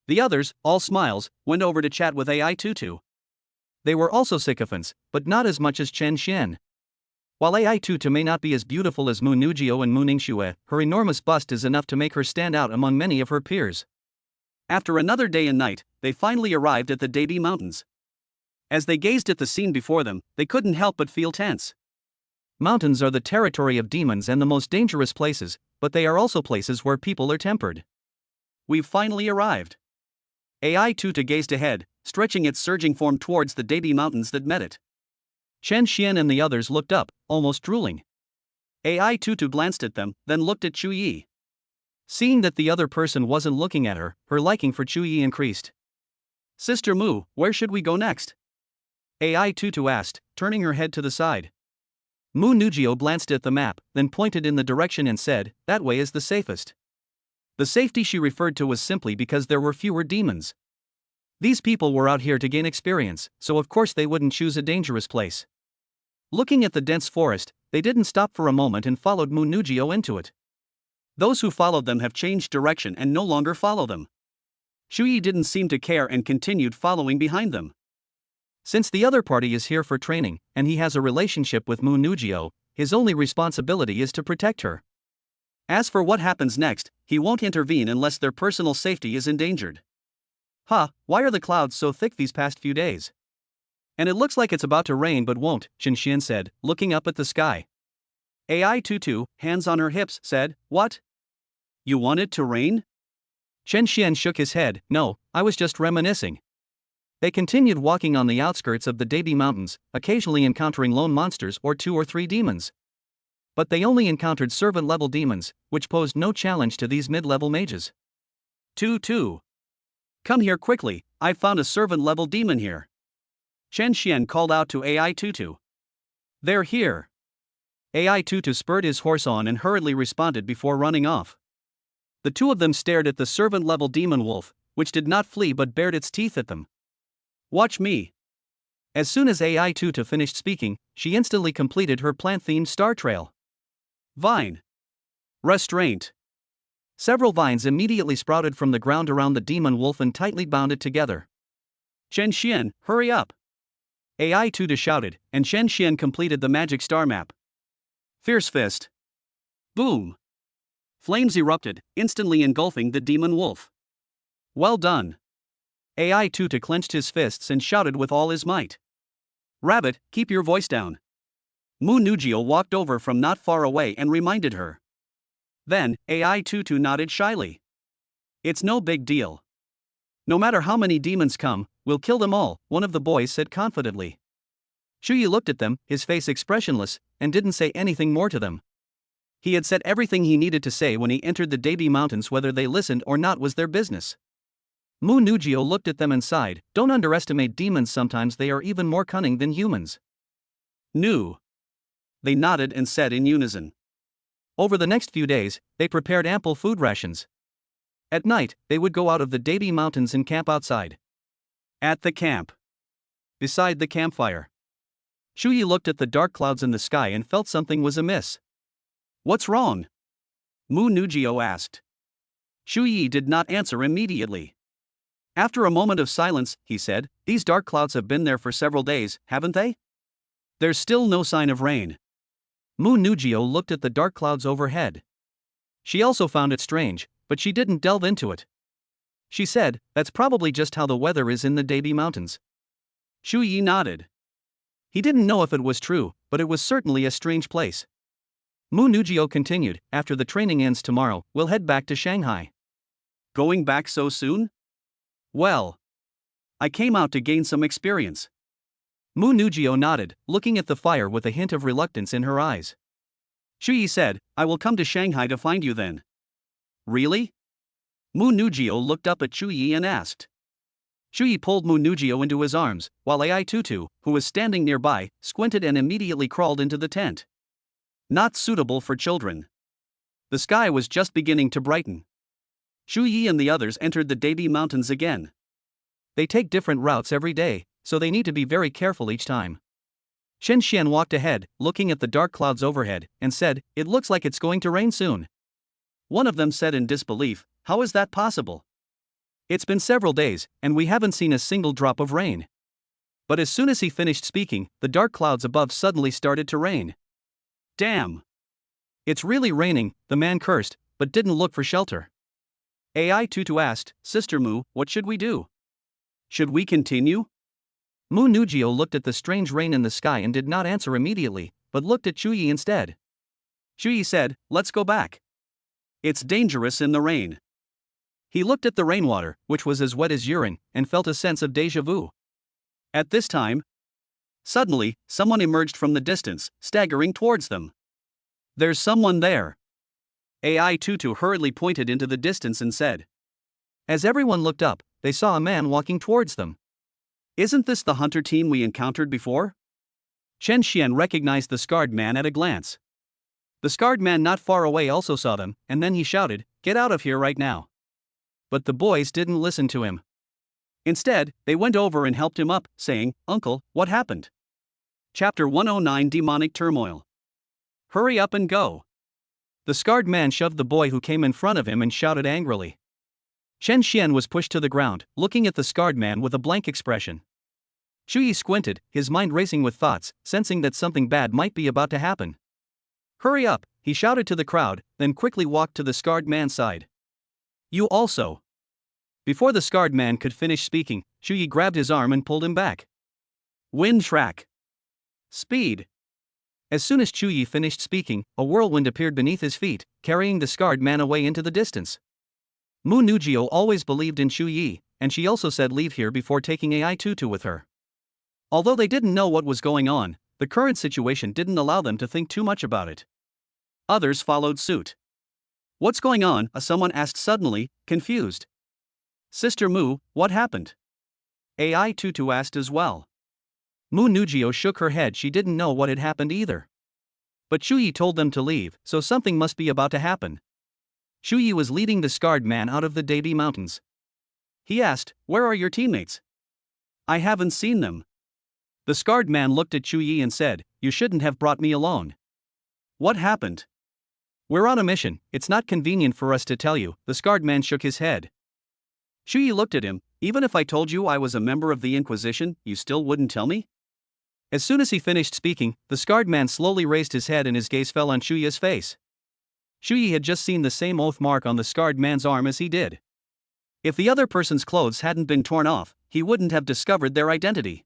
The others, all smiles, went over to chat with AI Tutu. They were also sycophants, but not as much as Chen Xian. While AI Tutu may not be as beautiful as Mu Nugio and Mu Ningxue, her enormous bust is enough to make her stand out among many of her peers. After another day and night, they finally arrived at the Debi Mountains. As they gazed at the scene before them, they couldn't help but feel tense. Mountains are the territory of demons and the most dangerous places, but they are also places where people are tempered. We've finally arrived. AI Tutu gazed ahead, stretching its surging form towards the Debi Mountains that met it. Chen Xian and the others looked up, almost drooling. AI Tutu glanced at them, then looked at Chu Yi. Seeing that the other person wasn't looking at her, her liking for Chu Yi increased. "Sister Mu, where should we go next?" AI Tutu asked, turning her head to the side. Mu Nugio glanced at the map, then pointed in the direction and said, "That way is the safest." The safety she referred to was simply because there were fewer demons. These people were out here to gain experience, so of course they wouldn't choose a dangerous place. Looking at the dense forest, they didn't stop for a moment and followed Mu Nugio into it. Those who followed them have changed direction and no longer follow them. Shui didn't seem to care and continued following behind them. Since the other party is here for training, and he has a relationship with Mu Nugio, his only responsibility is to protect her. As for what happens next, he won't intervene unless their personal safety is endangered. Why are the clouds so thick these past few days? And it looks like it's about to rain but won't, Chen Xian said, looking up at the sky. AI Tutu, hands on her hips, said, "What? You want it to rain?" Chen Xian shook his head, "No, I was just reminiscing." They continued walking on the outskirts of the Debi Mountains, occasionally encountering lone monsters or 2 or 3 demons. But they only encountered servant-level demons, which posed no challenge to these mid-level mages. Tutu, come here quickly, I've found a servant-level demon here. Chen Xian called out to AI Tutu. "They're here." AI Tutu spurred his horse on and hurriedly responded before running off. The two of them stared at the servant-level demon wolf, which did not flee but bared its teeth at them. "Watch me." As soon as AI Tutu finished speaking, she instantly completed her plant-themed star trail. Vine. Restraint. Several vines immediately sprouted from the ground around the demon wolf and tightly bound it together. "Chen Xian, hurry up!" AI Tutu shouted, and Chen Xian completed the magic star map. Fierce Fist. Boom! Flames erupted, instantly engulfing the demon wolf. "Well done!" AI Tutu clenched his fists and shouted with all his might. "Rabbit, keep your voice down." Mu Nugio walked over from not far away and reminded her. Then, AI Tutu nodded shyly. "It's no big deal. No matter how many demons come, we'll kill them all," one of the boys said confidently. Shuyi looked at them, his face expressionless, and didn't say anything more to them. He had said everything he needed to say when he entered the Debi Mountains. Whether they listened or not was their business. Mu Nugio looked at them and sighed, "Don't underestimate demons, sometimes they are even more cunning than humans." "Nu." They nodded and said in unison. Over the next few days, they prepared ample food rations. At night, they would go out of the Debi Mountains and camp outside. At the camp. Beside the campfire. Shuyi looked at the dark clouds in the sky and felt something was amiss. "What's wrong?" Mu Nugio asked. Shuyi did not answer immediately. After a moment of silence, he said, "These dark clouds have been there for several days, haven't they? There's still no sign of rain." Mu Nugio looked at the dark clouds overhead. She also found it strange, but she didn't delve into it. She said, "That's probably just how the weather is in the Debi Mountains." Shuyi nodded. He didn't know if it was true, but it was certainly a strange place. Mu Nugio continued, "After the training ends tomorrow, we'll head back to Shanghai." "Going back so soon?" "Well, I came out to gain some experience." Mu Nugio nodded, looking at the fire with a hint of reluctance in her eyes. Shuyi said, "I will come to Shanghai to find you then." "Really?" Mu Nugio looked up at Shuyi and asked. Shuyi pulled Mu Nugio into his arms, while Ai Tutu, who was standing nearby, squinted and immediately crawled into the tent. Not suitable for children. The sky was just beginning to brighten. Shuyi and the others entered the Dabi Mountains again. They take different routes every day, so they need to be very careful each time. Shen Xian walked ahead, looking at the dark clouds overhead, and said, "It looks like it's going to rain soon." One of them said in disbelief, "How is that possible? It's been several days, and we haven't seen a single drop of rain." But as soon as he finished speaking, the dark clouds above suddenly started to rain. Damn! It's really raining, the man cursed, but didn't look for shelter. Ai Tutu asked, "Sister Mu, what should we do? Should we continue?" Mu Nugio looked at the strange rain in the sky and did not answer immediately, but looked at Shuyi instead. Shuyi said, "Let's go back. It's dangerous in the rain." He looked at the rainwater, which was as wet as urine, and felt a sense of déjà vu. At this time, suddenly, someone emerged from the distance, staggering towards them. "There's someone there." Ai Tutu hurriedly pointed into the distance and said. As everyone looked up, they saw a man walking towards them. "Isn't this the hunter team we encountered before?" Chen Xian recognized the scarred man at a glance. The scarred man not far away also saw them, and then he shouted, "Get out of here right now." But the boys didn't listen to him. Instead, they went over and helped him up, saying, "Uncle, what happened?" Chapter 109 Demonic Turmoil. Hurry up and go. The scarred man shoved the boy who came in front of him and shouted angrily. Chen Xian was pushed to the ground, looking at the scarred man with a blank expression. Shuyi squinted, his mind racing with thoughts, sensing that something bad might be about to happen. "Hurry up," he shouted to the crowd, then quickly walked to the scarred man's side. "You also." Before the scarred man could finish speaking, Shuyi grabbed his arm and pulled him back. Wind track. Speed. As soon as Shuyi finished speaking, a whirlwind appeared beneath his feet, carrying the scarred man away into the distance. Mu Nugio always believed in Shuyi, and she also said leave here before taking Ai Tutu with her. Although they didn't know what was going on, the current situation didn't allow them to think too much about it. Others followed suit. "What's going on?" someone asked suddenly, confused. "Sister Mu, what happened?" Ai Tutu asked as well. Mu Nugio shook her head, she didn't know what had happened either. But Shuyi told them to leave, so something must be about to happen. Shuyi was leading the scarred man out of the Dabi Mountains. He asked, "Where are your teammates?" "I haven't seen them." The scarred man looked at Shuyi and said, "You shouldn't have brought me alone." "What happened?" "We're on a mission, it's not convenient for us to tell you," the scarred man shook his head. Shuyi looked at him, "Even if I told you I was a member of the Inquisition, you still wouldn't tell me?" As soon as he finished speaking, the scarred man slowly raised his head and his gaze fell on Shuyi's face. Shuyi had just seen the same oath mark on the scarred man's arm as he did. If the other person's clothes hadn't been torn off, he wouldn't have discovered their identity.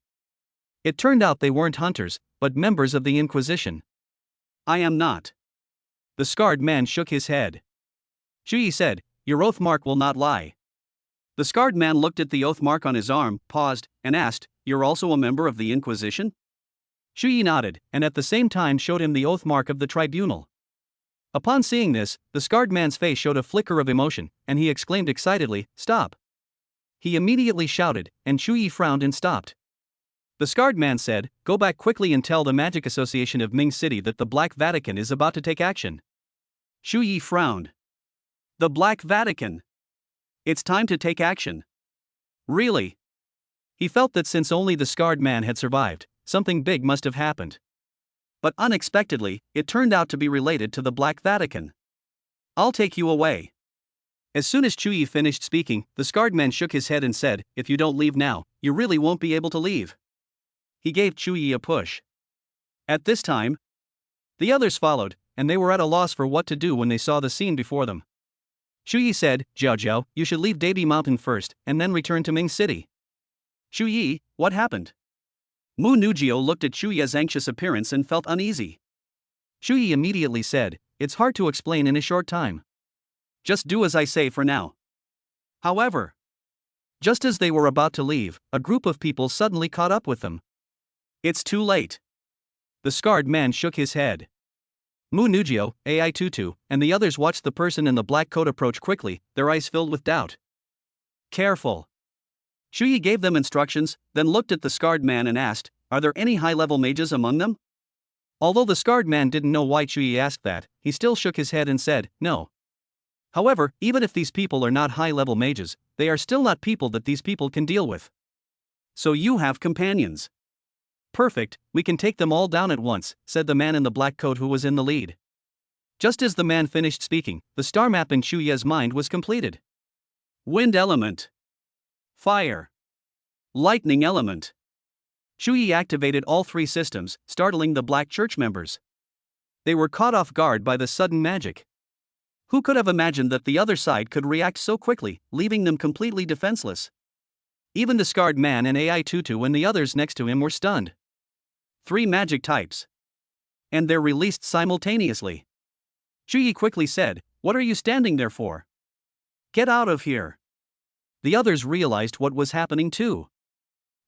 It turned out they weren't hunters, but members of the Inquisition. "I am not." The scarred man shook his head. Shuyi said, "Your oath mark will not lie." The scarred man looked at the oath mark on his arm, paused, and asked, "You're also a member of the Inquisition?" Shuyi nodded, and at the same time showed him the oath mark of the tribunal. Upon seeing this, the scarred man's face showed a flicker of emotion, and he exclaimed excitedly, "Stop!" He immediately shouted, and Shuyi frowned and stopped. The scarred man said, "Go back quickly and tell the Magic Association of Ming City that the Black Vatican is about to take action." Shuyi frowned. The Black Vatican. It's time to take action. Really? He felt that since only the scarred man had survived, something big must have happened. But unexpectedly, it turned out to be related to the Black Vatican. "I'll take you away." As soon as Shuyi finished speaking, the scarred man shook his head and said, "If you don't leave now, you really won't be able to leave." He gave Shuyi a push. At this time, the others followed, and they were at a loss for what to do when they saw the scene before them. Shuyi said, "Jiao Jiao, you should leave Dabi Mountain first, and then return to Ming City." "Shuyi, what happened?" Mu Nugio looked at Shuyi's anxious appearance and felt uneasy. Shuyi immediately said, "It's hard to explain in a short time. Just do as I say for now." However, just as they were about to leave, a group of people suddenly caught up with them. "It's too late." The scarred man shook his head. Mu Nugio, Ai Tutu, and the others watched the person in the black coat approach quickly, their eyes filled with doubt. "Careful." Shuyi gave them instructions, then looked at the scarred man and asked, "Are there any high-level mages among them?" Although the scarred man didn't know why Shuyi asked that, he still shook his head and said, "No." However, even if these people are not high-level mages, they are still not people that these people can deal with. "So you have companions. Perfect, we can take them all down at once," said the man in the black coat who was in the lead. Just as the man finished speaking, the star map in Shuya's mind was completed. Wind element. Fire. Lightning element. Shuyi activated all three systems, startling the Black Church members. They were caught off guard by the sudden magic. Who could have imagined that the other side could react so quickly, leaving them completely defenseless? Even the scarred man and AI Tutu and the others next to him were stunned. 3 magic types. And they're released simultaneously. Shuyi quickly said, "What are you standing there for? Get out of here." The others realized what was happening too.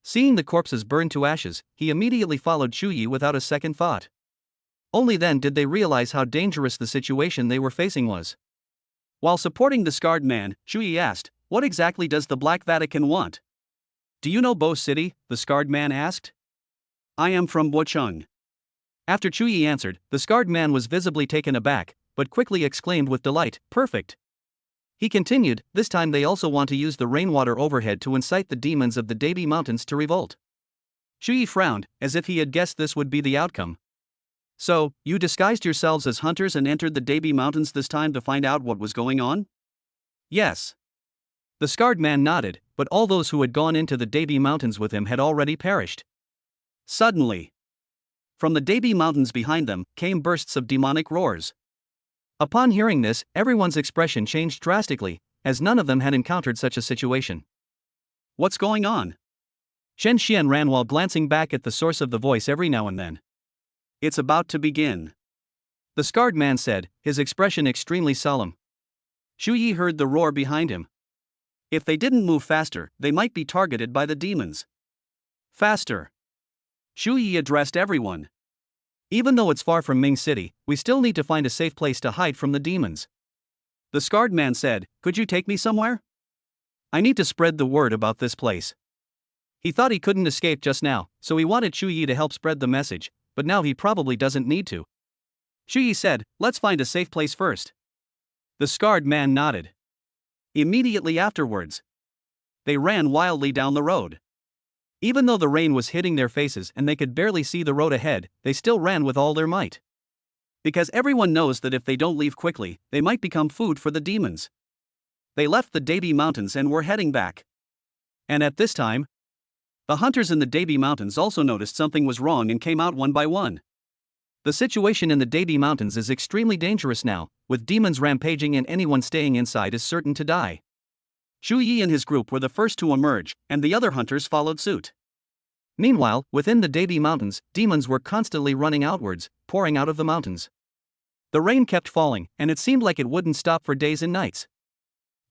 Seeing the corpses burn to ashes, he immediately followed Shuyi without a second thought. Only then did they realize how dangerous the situation they were facing was. While supporting the scarred man, Shuyi asked, "What exactly does the Black Vatican want?" "Do you know Bo City?" the scarred man asked. "I am from Bochung." After Shuyi answered, the scarred man was visibly taken aback, but quickly exclaimed with delight, "Perfect." He continued, "This time they also want to use the rainwater overhead to incite the demons of the Dabi Mountains to revolt." Shuyi frowned, as if he had guessed this would be the outcome. "So, you disguised yourselves as hunters and entered the Dabi Mountains this time to find out what was going on?" "Yes." The scarred man nodded, but all those who had gone into the Dabi Mountains with him had already perished. Suddenly, from the Dabi Mountains behind them, came bursts of demonic roars. Upon hearing this, everyone's expression changed drastically, as none of them had encountered such a situation. "What's going on?" Shen Xian ran while glancing back at the source of the voice every now and then. "It's about to begin," the scarred man said, his expression extremely solemn. Shuyi heard the roar behind him. If they didn't move faster, they might be targeted by the demons. "Faster!" Shuyi addressed everyone. "Even though it's far from Ming City, we still need to find a safe place to hide from the demons." The scarred man said, "Could you take me somewhere? I need to spread the word about this place." He thought he couldn't escape just now, so he wanted Shuyi to help spread the message, but now he probably doesn't need to. Shuyi said, "Let's find a safe place first." The scarred man nodded. Immediately afterwards, they ran wildly down the road. Even though the rain was hitting their faces and they could barely see the road ahead, they still ran with all their might. Because everyone knows that if they don't leave quickly, they might become food for the demons. They left the Dabi Mountains and were heading back. And at this time, the hunters in the Dabi Mountains also noticed something was wrong and came out one by one. The situation in the Dabi Mountains is extremely dangerous now, with demons rampaging and anyone staying inside is certain to die. Shuyi and his group were the first to emerge, and the other hunters followed suit. Meanwhile, within the Dabi Mountains, demons were constantly running outwards, pouring out of the mountains. The rain kept falling, and it seemed like it wouldn't stop for days and nights.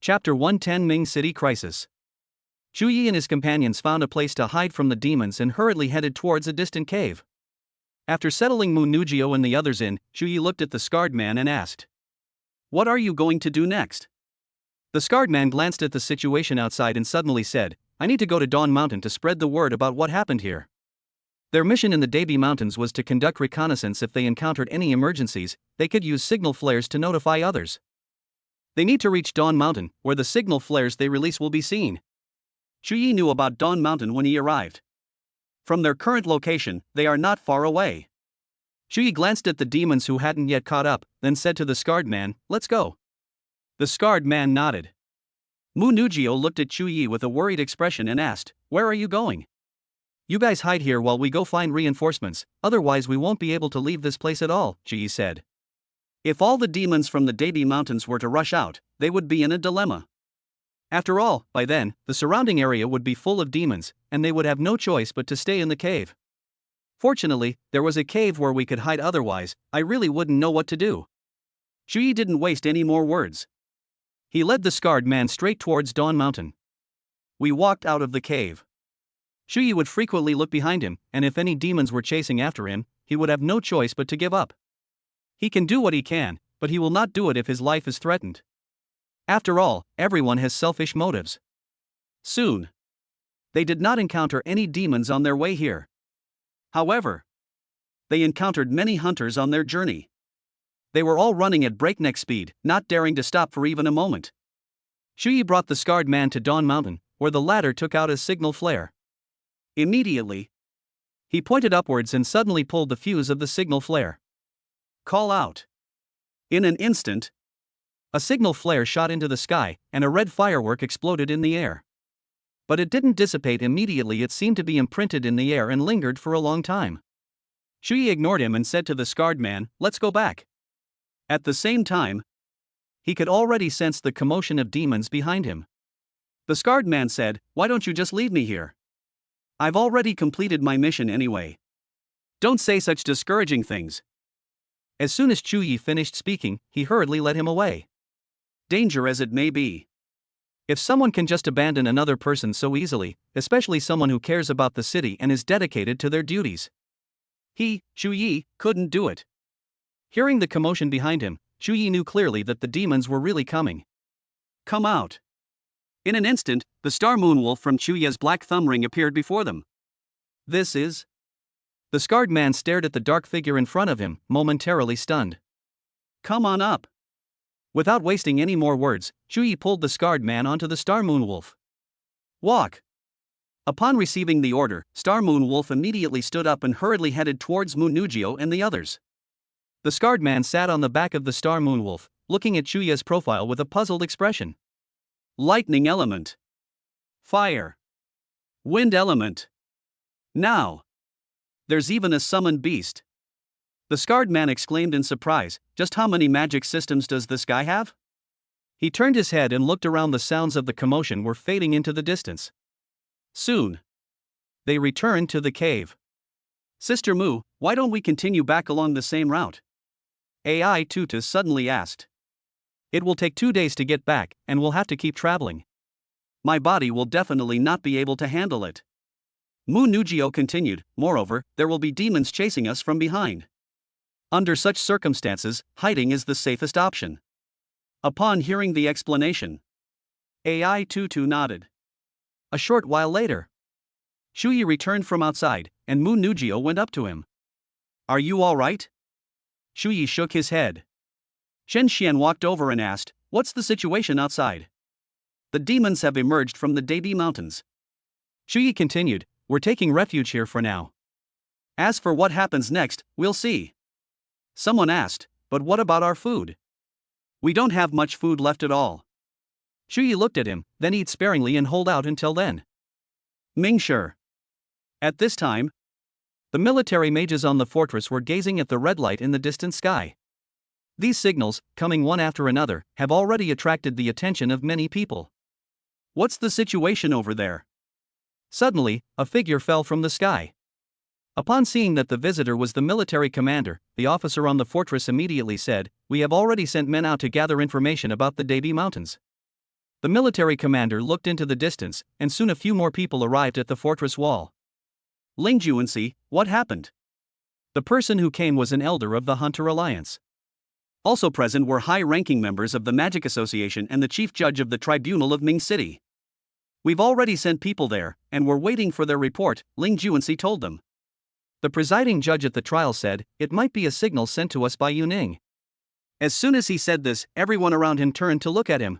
Chapter 110 Ming City Crisis. Shuyi and his companions found a place to hide from the demons and hurriedly headed towards a distant cave. After settling Mu Nugio and the others in, Shuyi looked at the scarred man and asked, "What are you going to do next?" The scarred man glanced at the situation outside and suddenly said, "I need to go to Dawn Mountain to spread the word about what happened here." Their mission in the Dabi Mountains was to conduct reconnaissance. If they encountered any emergencies, they could use signal flares to notify others. They need to reach Dawn Mountain, where the signal flares they release will be seen. Shuyi knew about Dawn Mountain when he arrived. From their current location, they are not far away. Shuyi glanced at the demons who hadn't yet caught up, then said to the scarred man, "Let's go." The scarred man nodded. Mu Nugio looked at Shuyi with a worried expression and asked, "Where are you going?" "You guys hide here while we go find reinforcements, otherwise we won't be able to leave this place at all," Shuyi said. If all the demons from the Dabi Mountains were to rush out, they would be in a dilemma. After all, by then, the surrounding area would be full of demons, and they would have no choice but to stay in the cave. Fortunately, there was a cave where we could hide, otherwise, I really wouldn't know what to do. Shuyi didn't waste any more words. He led the scarred man straight towards Dawn Mountain. We walked out of the cave. Shuyi would frequently look behind him, and if any demons were chasing after him, he would have no choice but to give up. He can do what he can, but he will not do it if his life is threatened. After all, everyone has selfish motives. Soon, They did not encounter any demons on their way here. However, they encountered many hunters on their journey. They were all running at breakneck speed, not daring to stop for even a moment. Shuyi brought the scarred man to Dawn Mountain, where the latter took out his signal flare. Immediately, he pointed upwards and suddenly pulled the fuse of the signal flare. Call out. In an instant, a signal flare shot into the sky, and a red firework exploded in the air. But it didn't dissipate immediately, it seemed to be imprinted in the air and lingered for a long time. Shuyi ignored him and said to the scarred man, "Let's go back." At the same time, he could already sense the commotion of demons behind him. The scarred man said, "Why don't you just leave me here? I've already completed my mission anyway. Don't say such discouraging things." As soon as Chuyi finished speaking, he hurriedly led him away. Danger as it may be. If someone can just abandon another person so easily, especially someone who cares about the city and is dedicated to their duties, he, Chuyi, couldn't do it. Hearing the commotion behind him, Chuyi knew clearly that the demons were really coming. Come out. In an instant, the star moonwolf from Chuya's black thumb ring appeared before them. This is... The scarred man stared at the dark figure in front of him, momentarily stunned. Come on up. Without wasting any more words, Chuyi pulled the scarred man onto the star moonwolf. Walk. Upon receiving the order, Star Moonwolf immediately stood up and hurriedly headed towards Moon-Nugio and the others. The scarred man sat on the back of the Star Moonwolf, looking at Chuya's profile with a puzzled expression. Lightning element. Fire. Wind element. Now. There's even a summoned beast. The scarred man exclaimed in surprise, just how many magic systems does this guy have? He turned his head and looked around. The sounds of the commotion were fading into the distance. Soon, they returned to the cave. Sister Mu, why don't we continue back along the same route? AI Tutus suddenly asked. It will take 2 days to get back, and we'll have to keep traveling. My body will definitely not be able to handle it. Moon-Nugio continued, moreover, there will be demons chasing us from behind. Under such circumstances, hiding is the safest option. Upon hearing the explanation, AI Tutu nodded. A short while later, Shuyi returned from outside, and Moon-Nugio went up to him. Are you all right? Shuyi shook his head. Shen Xian walked over and asked, what's the situation outside? The demons have emerged from the Debi Mountains. Shuyi continued, we're taking refuge here for now. As for what happens next, we'll see. Someone asked, but what about our food? We don't have much food left at all. Shuyi looked at him, then eat sparingly and hold out until then. Mingshi. At this time, the military mages on the fortress were gazing at the red light in the distant sky. These signals, coming one after another, have already attracted the attention of many people. What's the situation over there? Suddenly, a figure fell from the sky. Upon seeing that the visitor was the military commander, the officer on the fortress immediately said, we have already sent men out to gather information about the Debi Mountains. The military commander looked into the distance, and soon a few more people arrived at the fortress wall. Ling Juanxi, what happened? The person who came was an elder of the Hunter Alliance. Also present were high-ranking members of the Magic Association and the chief judge of the Tribunal of Ming City. We've already sent people there, and we're waiting for their report, Ling Juanxi told them. The presiding judge at the trial said, it might be a signal sent to us by Yu Ning. As soon as he said this, everyone around him turned to look at him.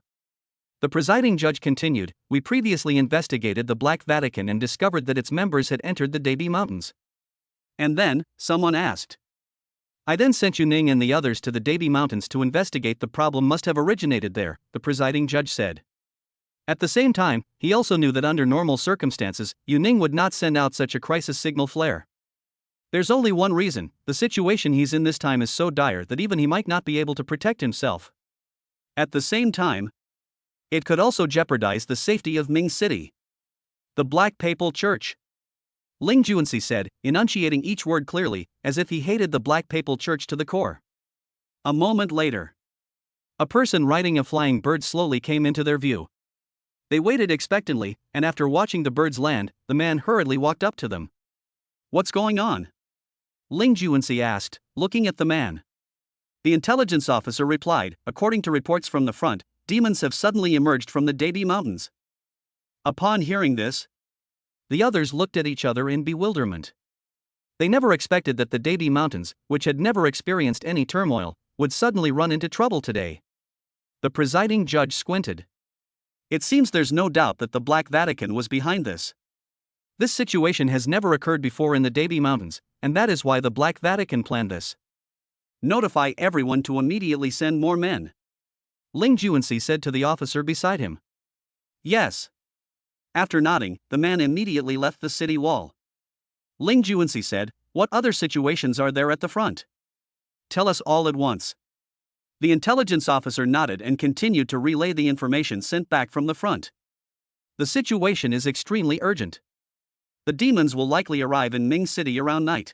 The presiding judge continued, we previously investigated the Black Vatican and discovered that its members had entered the Debi Mountains. And then, someone asked. I then sent Yu Ning and the others to the Debi Mountains to investigate. The problem must have originated there, the presiding judge said. At the same time, he also knew that under normal circumstances, Yu Ning would not send out such a crisis signal flare. There's only one reason, the situation he's in this time is so dire that even he might not be able to protect himself. At the same time, it could also jeopardize the safety of Ming City. The Black Papal Church. Ling Juanxi said, enunciating each word clearly, as if he hated the Black Papal Church to the core. A moment later, a person riding a flying bird slowly came into their view. They waited expectantly, and after watching the birds land, the man hurriedly walked up to them. What's going on? Ling Juanxi asked, looking at the man. The intelligence officer replied, according to reports from the front, demons have suddenly emerged from the Debi Mountains. Upon hearing this, The others looked at each other in bewilderment. They never expected that the Dabi Mountains, which had never experienced any turmoil, would suddenly run into trouble today. The presiding judge squinted. It seems there's no doubt that the Black Vatican was behind this. This situation has never occurred before in the Dabi Mountains, and that is why the Black Vatican planned this. Notify everyone to immediately send more men. Ling Juanxi said to the officer beside him. Yes. After nodding, the man immediately left the city wall. Ling Juanxi said, "What other situations are there at the front? Tell us all at once." The intelligence officer nodded and continued to relay the information sent back from the front. The situation is extremely urgent. The demons will likely arrive in Ming City around night.